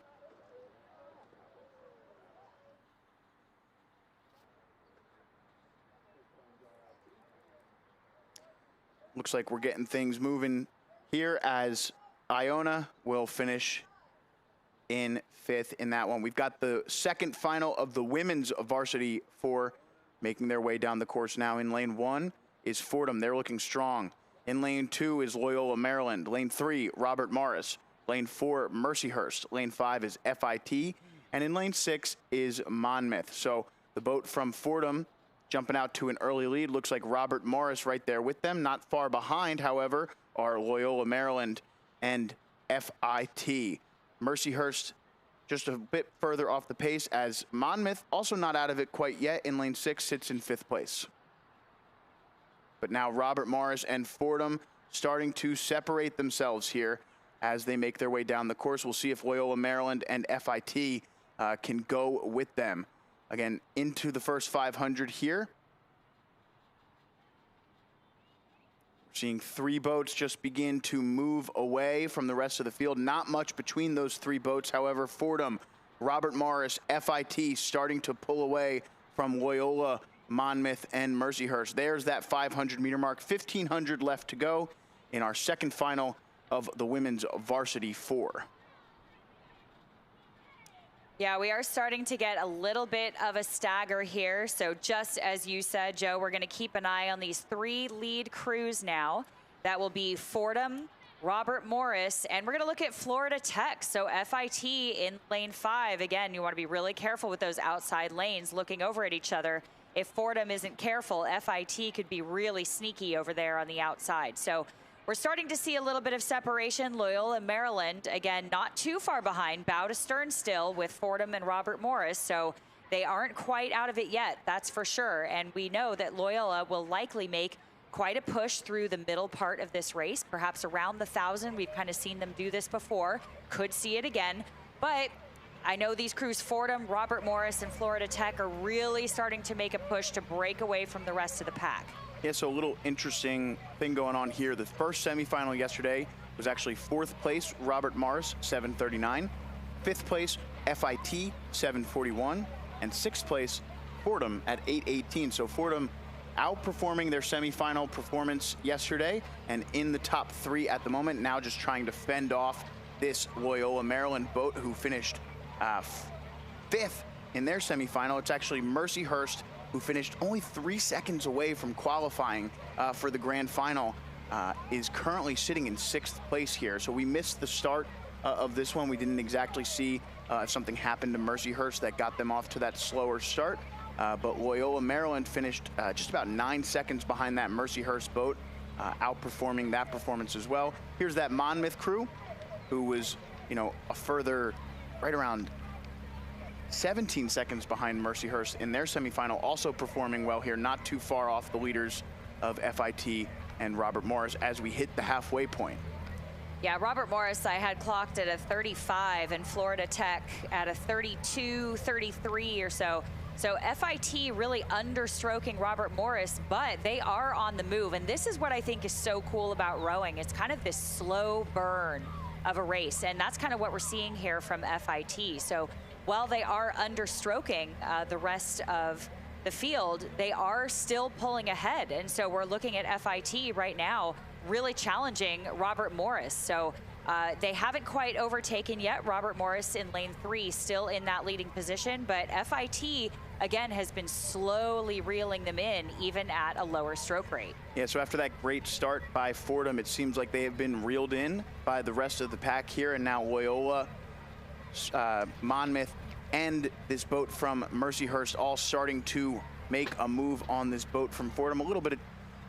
Looks like we're getting things moving here as Iona will finish in 5th in that one. We've got the second final of the women's varsity 4 making their way down the course now. In lane 1 is Fordham. They're looking strong. In lane 2 is Loyola Maryland. Lane 3, Robert Morris. Lane 4, Mercyhurst. Lane 5 is FIT. And in lane 6 is Monmouth. So the boat from Fordham jumping out to an early lead. Looks like Robert Morris right there with them. Not far behind, however, are Loyola Maryland and FIT. Mercyhurst just a bit further off the pace as Monmouth, also not out of it quite yet. In lane 6, sits in 5th place. But now Robert Morris and Fordham starting to separate themselves here as they make their way down the course. We'll see if Loyola Maryland and FIT can go with them. Again, into the first 500 here. We're seeing 3 boats just begin to move away from the rest of the field. Not much between those 3 boats. However, Fordham, Robert Morris, FIT starting to pull away from Loyola, Monmouth, and Mercyhurst. There's that 500-meter mark. 1,500 left to go in our second final of the women's varsity 4. Yeah, we are starting to get a little bit of a stagger here. So just as you said, Joe, we're going to keep an eye on these 3 lead crews now. That will be Fordham, Robert Morris, and we're going to look at Florida Tech. So FIT in lane 5. Again, you want to be really careful with those outside lanes looking over at each other. If Fordham isn't careful, FIT could be really sneaky over there on the outside. So we're starting to see a little bit of separation. Loyola Maryland, again, not too far behind, bow to stern still with Fordham and Robert Morris. So they aren't quite out of it yet, that's for sure. And we know that Loyola will likely make quite a push through the middle part of this race, perhaps around the 1,000. We've kind of seen them do this before, could see it again. But I know these crews, Fordham, Robert Morris, and Florida Tech, are really starting to make a push to break away from the rest of the pack. Yeah, so a little interesting thing going on here. The first semifinal yesterday was actually 4th place, Robert Morris, 7:39. 5th place, FIT, 7:41. And 6th place, Fordham at 8:18. So Fordham outperforming their semifinal performance yesterday and in the top 3 at the moment. Now just trying to fend off this Loyola Maryland boat who finished 5th in their semifinal. It's actually Mercyhurst who finished only 3 seconds away from qualifying for the grand final, is currently sitting in 6th place here. So we missed the start of this one. We didn't exactly see if something happened to Mercyhurst that got them off to that slower start. But Loyola Maryland finished just about 9 seconds behind that Mercyhurst boat, outperforming that performance as well. Here's that Monmouth crew who was, you know, a further right around 17 seconds behind Mercyhurst in their semifinal, also performing well here, not too far off the leaders of FIT and Robert Morris as we hit the halfway point. Yeah, Robert Morris I had clocked at a 35 and Florida Tech at a 32, 33 or so. So FIT really understroking Robert Morris, but they are on the move. And this is what I think is so cool about rowing. It's kind of this slow burn of a race. And that's kind of what we're seeing here from FIT. So while they are understroking the rest of the field, they are still pulling ahead. And so we're looking at FIT right now really challenging Robert Morris. So they haven't quite overtaken yet. Robert Morris in lane 3 still in that leading position, but FIT again has been slowly reeling them in even at a lower stroke rate. Yeah, so after that great start by Fordham, it seems like they have been reeled in by the rest of the pack here, and now Loyola, Monmouth, and this boat from Mercyhurst all starting to make a move on this boat from Fordham. A little bit of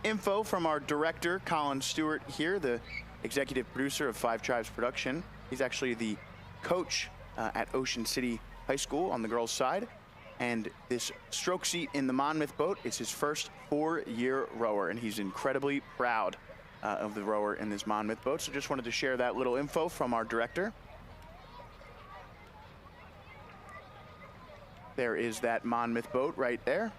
info from our director, Colin Stewart here, the executive producer of Five Tribes Production. He's actually the coach at Ocean City High School on the girls' side. And this stroke seat in the Monmouth boat is his first 4-year rower, and he's incredibly proud of the rower in this Monmouth boat. So just wanted to share that little info from our director. There is that Monmouth boat right there.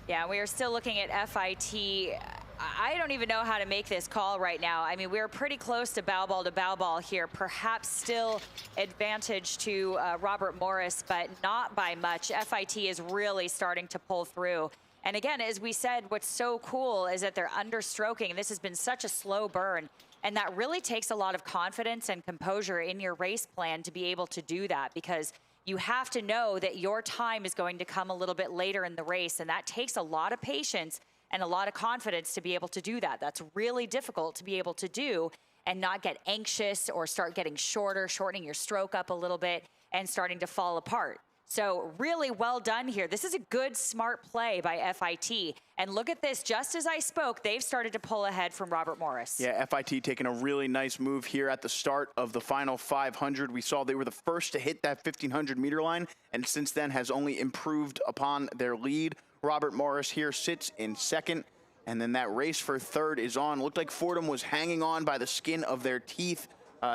Yeah, we are still looking at FIT. I don't even know how to make this call right now. I mean, we're pretty close to bow ball here. Perhaps still advantage to Robert Morris, but not by much. FIT is really starting to pull through. And again, as we said, what's so cool is that they're understroking. This has been such a slow burn. And that really takes a lot of confidence and composure in your race plan to be able to do that, because you have to know that your time is going to come a little bit later in the race. And that takes a lot of patience and a lot of confidence to be able to do that. That's really difficult to be able to do and not get anxious or start getting shortening your stroke up a little bit and starting to fall apart. So really well done here. This is a good, smart play by FIT. And look at this, just as I spoke, they've started to pull ahead from Robert Morris. Yeah, FIT taking a really nice move here at the start of the final 500. We saw they were the first to hit that 1,500 meter line, and since then has only improved upon their lead. Robert Morris here sits in second, and then that race for third is on. Looked like Fordham was hanging on by the skin of their teeth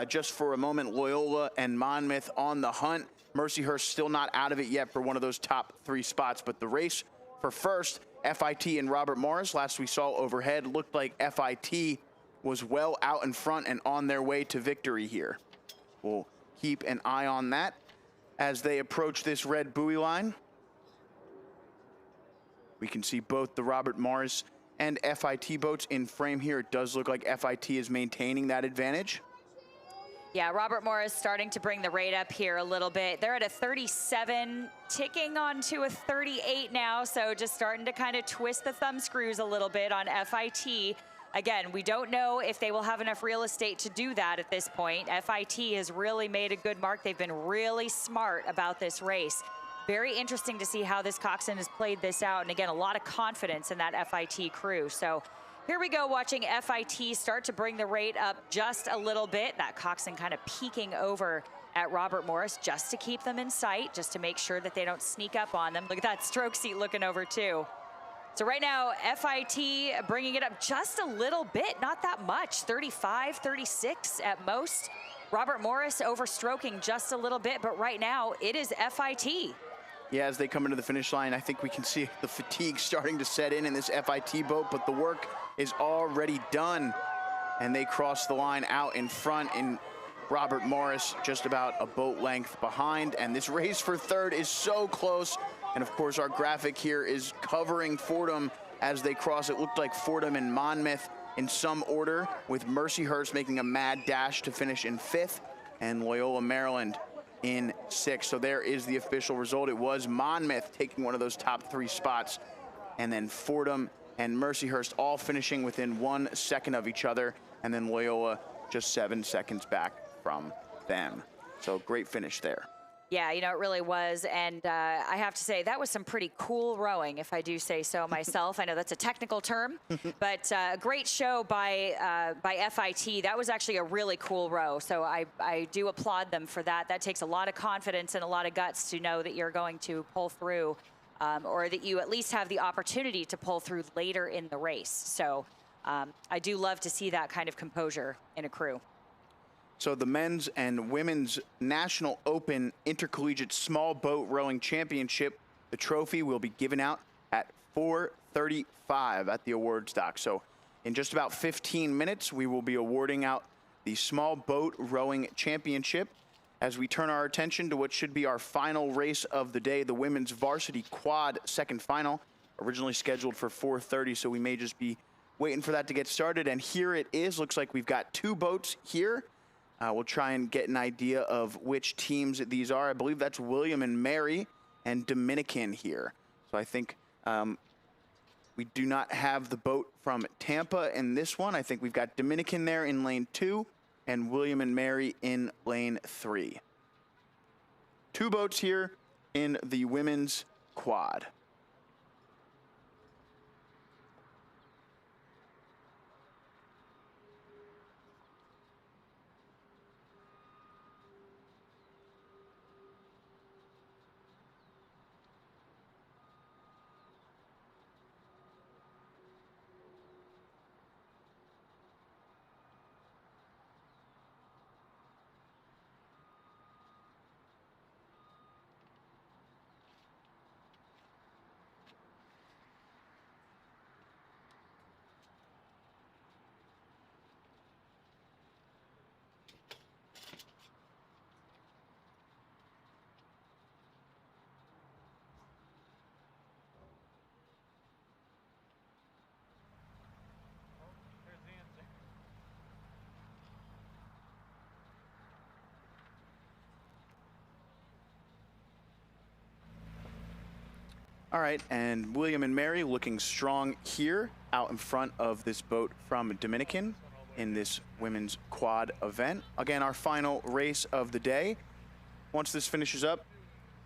just for a moment. Loyola and Monmouth on the hunt. Mercyhurst still not out of it yet for one of those top three spots, but the race for first, FIT and Robert Morris, last we saw overhead, looked like FIT was well out in front and on their way to victory here. We'll keep an eye on that as they approach this red buoy line. We can see both the Robert Morris and FIT boats in frame here. It does look like FIT is maintaining that advantage. Yeah, Robert Morris starting to bring the rate up here a little bit. They're at a 37, ticking on to a 38 now, so just starting to kind of twist the thumb screws a little bit on FIT. Again, we don't know if they will have enough real estate to do that at this point. FIT has really made a good mark. They've been really smart about this race. Very interesting to see how this coxswain has played this out, and again, a lot of confidence in that FIT crew. So here we go, watching FIT start to bring the rate up just a little bit. That coxswain kind of peeking over at Robert Morris just to keep them in sight, just to make sure that they don't sneak up on them. Look at that stroke seat looking over too. So right now, FIT bringing it up just a little bit, not that much, 35, 36 at most. Robert Morris overstroking just a little bit, but right now it is FIT. Yeah, as they come into the finish line, I think we can see the fatigue starting to set in this FIT boat, but the work is already done. And they cross the line out in front, and Robert Morris just about a boat length behind. And this race for third is so close. And of course, our graphic here is covering Fordham as they cross. It looked like Fordham and Monmouth in some order, with Mercyhurst making a mad dash to finish in fifth, and Loyola Maryland in sixth. So there is the official result. It was Monmouth taking one of those top three spots, and then Fordham and Mercyhurst all finishing within 1 second of each other, and then Loyola just 7 seconds back from them. So great finish there. Yeah, you know, it really was. And I have to say, that was some pretty cool rowing, if I do say so myself. I know that's a technical term, but a great show by FIT. That was actually a really cool row. So I do applaud them for that. That takes a lot of confidence and a lot of guts to know that you're going to pull through, or that you at least have the opportunity to pull through later in the race. So I do love to see that kind of composure in a crew. So the men's and women's National Open Intercollegiate Small Boat Rowing Championship, the trophy will be given out at 4:35 at the awards dock. So in just about 15 minutes, we will be awarding out the Small Boat Rowing Championship as we turn our attention to what should be our final race of the day, the women's varsity quad second final, originally scheduled for 4:30, so we may just be waiting for that to get started. And here it is. Looks like we've got two boats here. We'll try and get an idea of which teams these are. I believe that's William and Mary and Dominican here. So I think we do not have the boat from Tampa in this one. I think we've got Dominican there in lane 2 and William and Mary in lane 3. Two boats here in the women's quad. All right, and William and Mary looking strong here out in front of this boat from Dominican in this women's quad event. Again, our final race of the day. Once this finishes up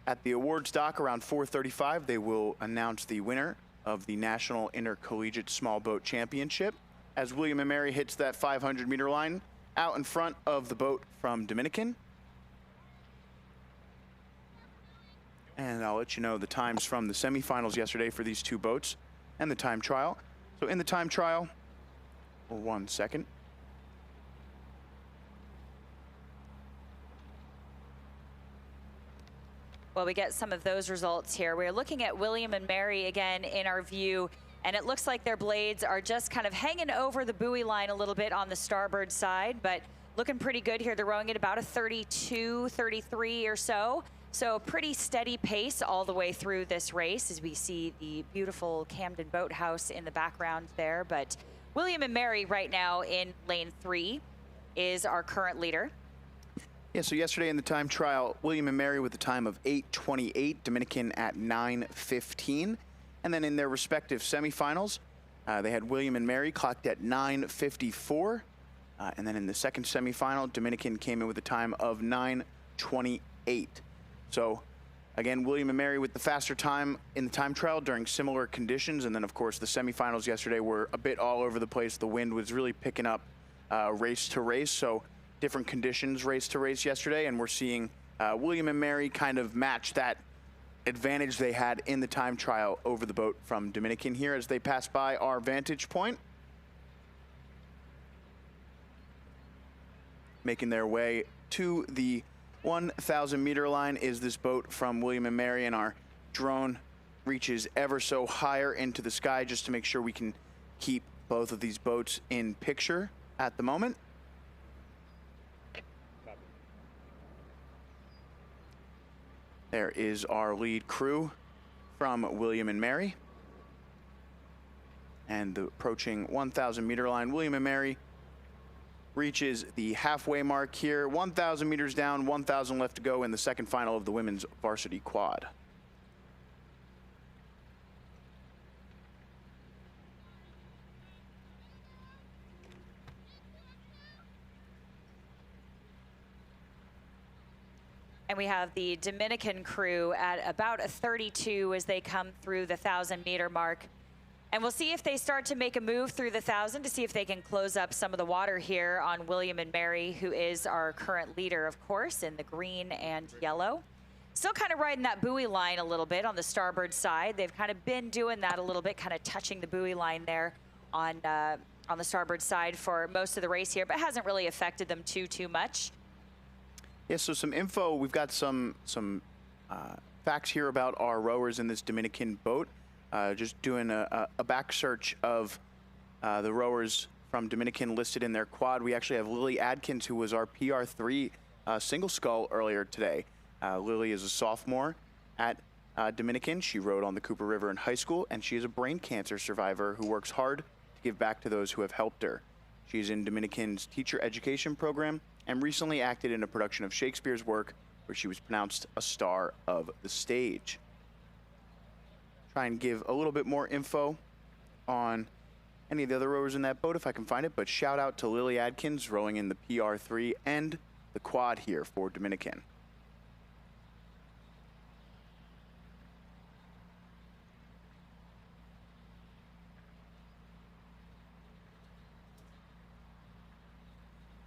at the awards dock around 4:35, they will announce the winner of the National Intercollegiate Small Boat Championship as William and Mary hits that 500-meter line out in front of the boat from Dominican. And I'll let you know the times from the semifinals yesterday for these two boats and the time trial. So in the time trial, 1 second. Well, we get some of those results here. We're looking at William and Mary again in our view, and it looks like their blades are just kind of hanging over the buoy line a little bit on the starboard side, but looking pretty good here. They're rowing at about a 32, 33 or so. So a pretty steady pace all the way through this race as we see the beautiful Camden Boathouse in the background there. But William and Mary right now in lane 3 is our current leader. Yeah, so yesterday in the time trial, William and Mary with a time of 8:28, Dominican at 9:15. And then in their respective semifinals, they had William and Mary clocked at 9:54. And then in the second semifinal, Dominican came in with a time of 9:28. So again, William and Mary with the faster time in the time trial during similar conditions. And then of course the semifinals yesterday were a bit all over the place. The wind was really picking up race to race. So different conditions race to race yesterday. And we're seeing William and Mary kind of match that advantage they had in the time trial over the boat from Dominican here as they pass by our vantage point. Making their way to the 1,000-meter line is this boat from William and Mary, and our drone reaches ever so higher into the sky just to make sure we can keep both of these boats in picture at the moment. There is our lead crew from William and Mary. And the approaching 1,000-meter line, William and Mary reaches the halfway mark here. 1,000 meters down, 1,000 left to go in the second final of the women's varsity quad. And we have the Dominican crew at about a 32 as they come through the 1,000-meter mark. And we'll see if they start to make a move through the 1,000 to see if they can close up some of the water here on William and Mary, who is our current leader, of course, in the green and yellow. Still kind of riding that buoy line a little bit on the starboard side. They've kind of been doing that a little bit, kind of touching the buoy line there on the starboard side for most of the race here, but hasn't really affected them too much. Yeah, so some info. We've got some facts here about our rowers in this Dominican boat. Just doing a back search of the rowers from Dominican listed in their quad. We actually have Lily Adkins, who was our PR3 single scull earlier today. Lily is a sophomore at Dominican. She rowed on the Cooper River in high school, and she is a brain cancer survivor who works hard to give back to those who have helped her. She's in Dominican's teacher education program and recently acted in a production of Shakespeare's work where she was pronounced a star of the stage. Try and give a little bit more info on any of the other rowers in that boat if I can find it, but shout out to Lily Adkins rowing in the PR3 and the quad here for Dominican.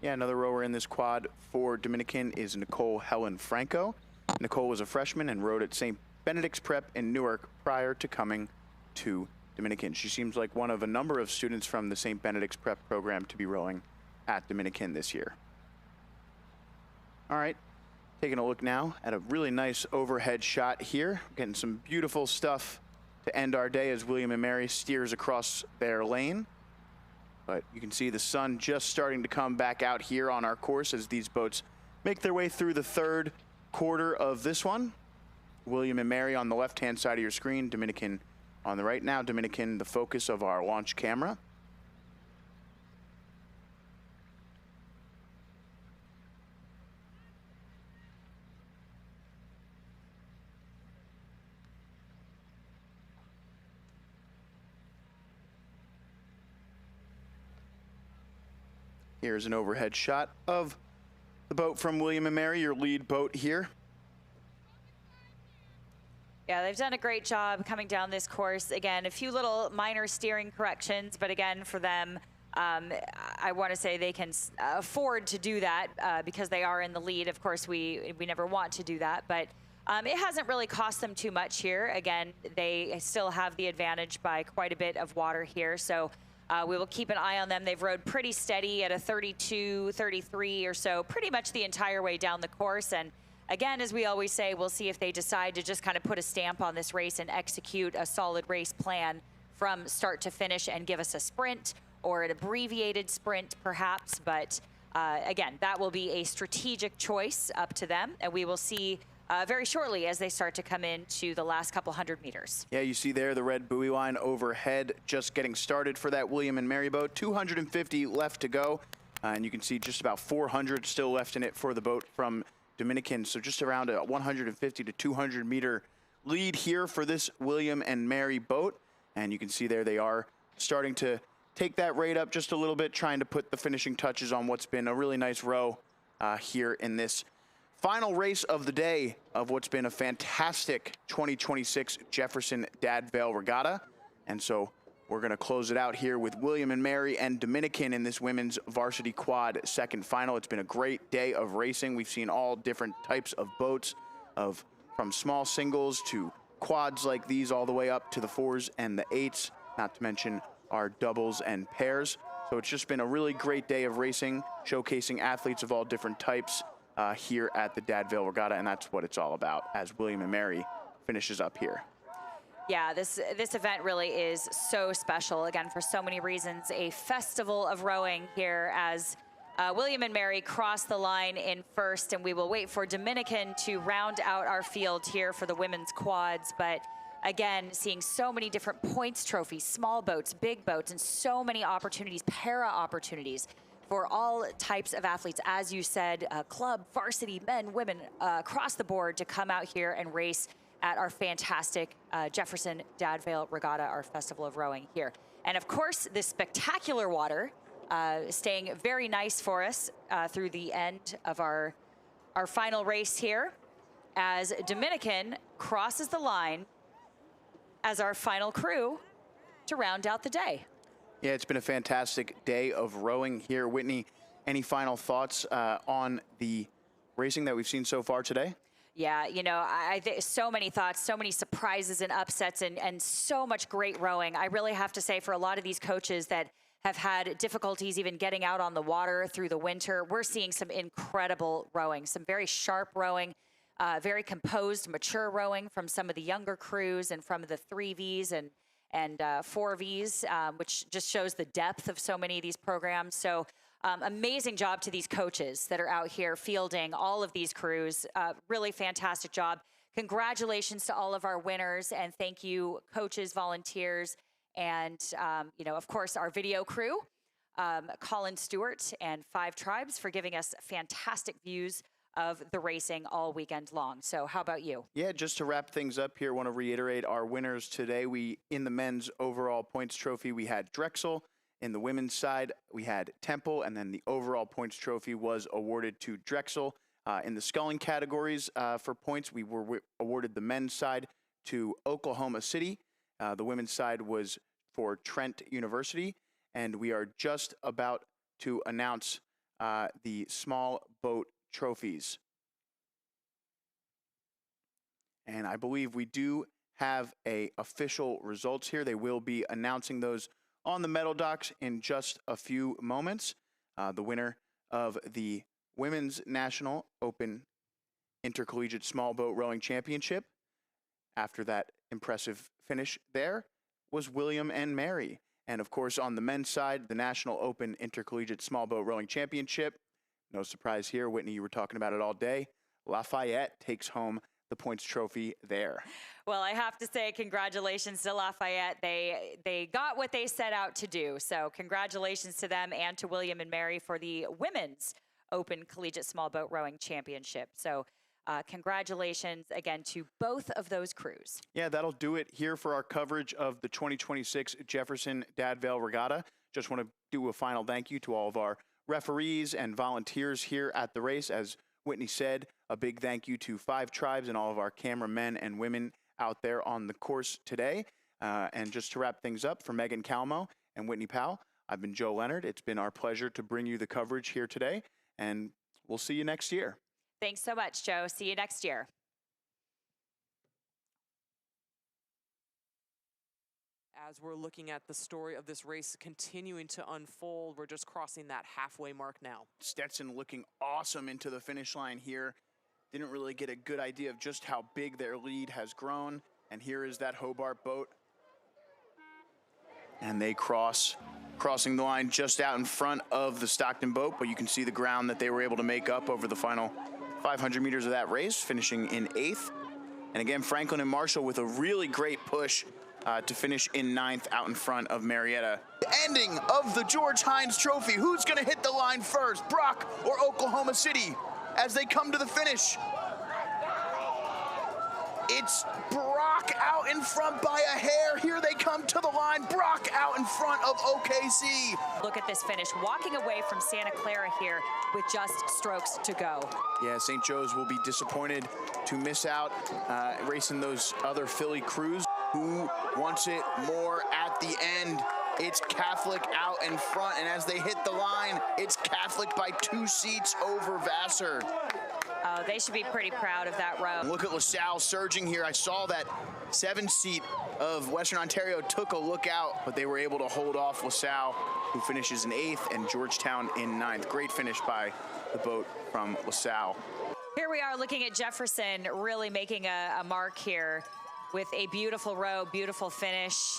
Yeah, another rower in this quad for Dominican is Nicole Helen Franco. Nicole was a freshman and rowed at St. Benedict's Prep in Newark prior to coming to Dominican. She seems like one of a number of students from the St. Benedict's Prep program to be rowing at Dominican this year. All right, taking a look now at a really nice overhead shot here. Getting some beautiful stuff to end our day as William and Mary steers across their lane. But you can see the sun just starting to come back out here on our course as these boats make their way through the third quarter of this one. William and Mary on the left-hand side of your screen, Dominican on the right. Now Dominican, the focus of our launch camera. Here's an overhead shot of the boat from William and Mary, your lead boat here. Yeah, they've done a great job coming down this course. Again, a few little minor steering corrections, but again, for them, I want to say they can afford to do that because they are in the lead. Of course, we never want to do that, but it hasn't really cost them too much here. Again, they still have the advantage by quite a bit of water here, so we will keep an eye on them. They've rode pretty steady at a 32, 33 or so, pretty much the entire way down the course. And again, as we always say, we'll see if they decide to just kind of put a stamp on this race and execute a solid race plan from start to finish and give us a sprint or an abbreviated sprint perhaps. But again, that will be a strategic choice up to them. And we will see very shortly as they start to come into the last couple hundred meters. Yeah, you see there the red buoy line overhead just getting started for that William and Mary boat. 250 left to go. And you can see just about 400 still left in it for the boat from Dominican. So just around a 150 to 200 meter lead here for this William and Mary boat. And you can see there they are starting to take that rate up just a little bit, trying to put the finishing touches on what's been a really nice row here in this final race of the day of what's been a fantastic 2026 Jefferson Dad Vail Regatta. And so we're going to close it out here with William and Mary and Dominican in this women's varsity quad second final. It's been a great day of racing. We've seen all different types of boats, from small singles to quads like these all the way up to the 4s and the 8s, not to mention our doubles and pairs. So it's just been a really great day of racing, showcasing athletes of all different types here at the Dad Vail Regatta, and that's what it's all about as William and Mary finishes up here. Yeah, this event really is so special, again, for so many reasons. A festival of rowing here as William and Mary cross the line in first, and we will wait for Dominican to round out our field here for the women's quads. But again, seeing so many different points trophies, small boats, big boats, and so many opportunities, para opportunities for all types of athletes, as you said, club, varsity, men, women, across the board to come out here and race at our fantastic Jefferson Dad Vail Regatta, our festival of rowing here. And of course, this spectacular water staying very nice for us through the end of our final race here as Dominican crosses the line as our final crew to round out the day. Yeah, it's been a fantastic day of rowing here. Whitney, any final thoughts on the racing that we've seen so far today? Yeah, you know, so many thoughts, so many surprises and upsets, and so much great rowing. I really have to say, for a lot of these coaches that have had difficulties even getting out on the water through the winter, we're seeing some incredible rowing, some very sharp rowing, very composed, mature rowing from some of the younger crews and from the 3Vs and 4Vs, which just shows the depth of so many of these programs. So amazing job to these coaches that are out here fielding all of these crews. Really fantastic job. Congratulations to all of our winners, and thank you, coaches, volunteers, and you know, of course, our video crew, Colin Stewart and 5 Tribes, for giving us fantastic views of the racing all weekend long. So how about you? Yeah, just to wrap things up here, I want to reiterate our winners today. In the men's overall points trophy, we had Drexel. In the women's side, we had Temple, and then the overall points trophy was awarded to Drexel. In the sculling categories for points, we were awarded the men's side to Oklahoma City. The women's side was for Trent University, and we are just about to announce the small boat trophies. And I believe we do have official results here. They will be announcing those on the medal docks in just a few moments. The winner of the Women's National Open Intercollegiate Small Boat Rowing Championship, after that impressive finish there, was William and Mary. And of course, on the men's side, the National Open Intercollegiate Small Boat Rowing Championship, no surprise here, Whitney, you were talking about it all day. Lafayette takes home the points trophy there. Well, I have to say congratulations to Lafayette. They got what they set out to do. So congratulations to them and to William and Mary for the Women's Open Collegiate Small Boat Rowing Championship. So congratulations again to both of those crews. Yeah, that'll do it here for our coverage of the 2026 Jefferson Dad Vail Regatta. Just want to do a final thank you to all of our referees and volunteers here at the race. As Whitney said, a big thank you to 5 Tribes and all of our cameramen and women out there on the course today. And just to wrap things up, for Megan Calmo and Whitney Powell, I've been Joe Leonard. It's been our pleasure to bring you the coverage here today, and we'll see you next year. Thanks so much, Joe. See you next year. As we're looking at the story of this race continuing to unfold, we're just crossing that halfway mark now. Stetson looking awesome into the finish line here. Didn't really get a good idea of just how big their lead has grown. And here is that Hobart boat. And they crossing the line just out in front of the Stockton boat, but you can see the ground that they were able to make up over the final 500 meters of that race, finishing in 8th. And again, Franklin and Marshall with a really great push to finish in 9th out in front of Marietta. The ending of the George Hines Trophy. Who's gonna hit the line first, Brock or Oklahoma City, as they come to the finish? It's Brock out in front by a hair. Here they come to the line. Brock out in front of OKC. Look at this finish, walking away from Santa Clara here with just strokes to go. Yeah, St. Joe's will be disappointed to miss out racing those other Philly crews. Who wants it more at the end? It's Catholic out in front, and as they hit the line, it's Catholic by 2 seats over Vassar. Oh, they should be pretty proud of that row. Look at LaSalle surging here. I saw that 7-seat of Western Ontario took a look out, but they were able to hold off LaSalle, who finishes in 8th, and Georgetown in 9th. Great finish by the boat from LaSalle. Here we are looking at Jefferson really making a mark here with a beautiful row, beautiful finish.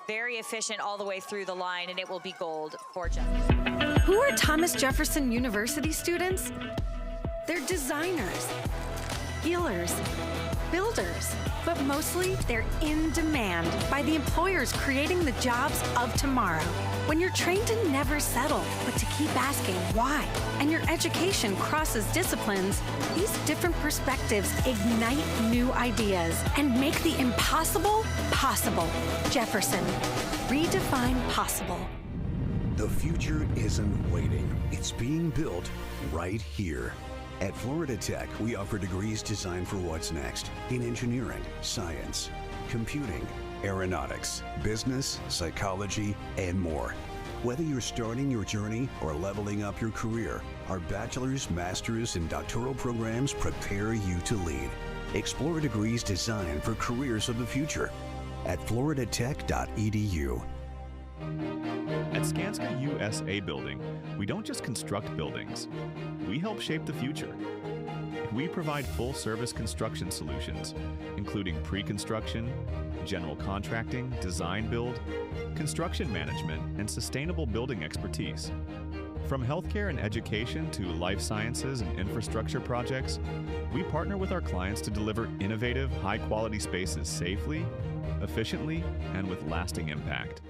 Very efficient all the way through the line, and it will be gold for Jefferson. Who are Thomas Jefferson University students? They're designers, healers, builders, but mostly they're in demand by the employers creating the jobs of tomorrow. When you're trained to never settle, but to keep asking why, and your education crosses disciplines, these different perspectives ignite new ideas and make the impossible possible. Jefferson, redefine possible. The future isn't waiting. It's being built right here. At Florida Tech, we offer degrees designed for what's next in engineering, science, computing, aeronautics, business, psychology, and more. Whether you're starting your journey or leveling up your career, our bachelor's, master's, and doctoral programs prepare you to lead. Explore degrees designed for careers of the future at floridatech.edu. At Skanska USA Building, we don't just construct buildings, we help shape the future. We provide full-service construction solutions, including pre-construction, general contracting, design build, construction management, and sustainable building expertise. From healthcare and education to life sciences and infrastructure projects, we partner with our clients to deliver innovative, high-quality spaces safely, efficiently, and with lasting impact.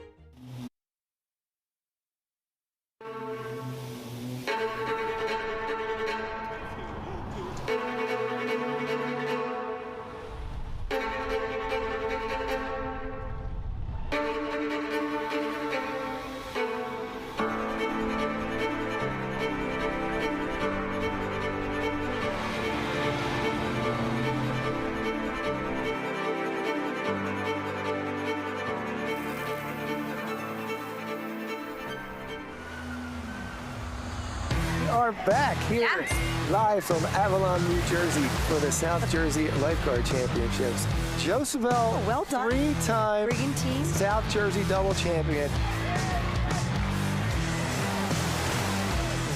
Are back here live from Avalon, New Jersey for the South Jersey Lifeguard Championships. Joseph Bell, well done. 3-time South Jersey double champion.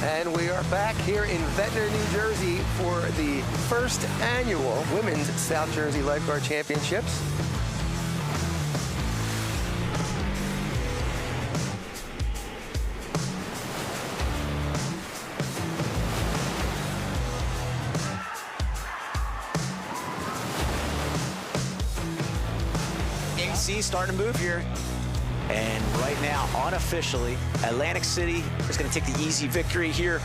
And we are back here in Ventnor, New Jersey for the first annual Women's South Jersey Lifeguard Championships. Starting to move here. And right now, unofficially, Atlantic City is going to take the easy victory here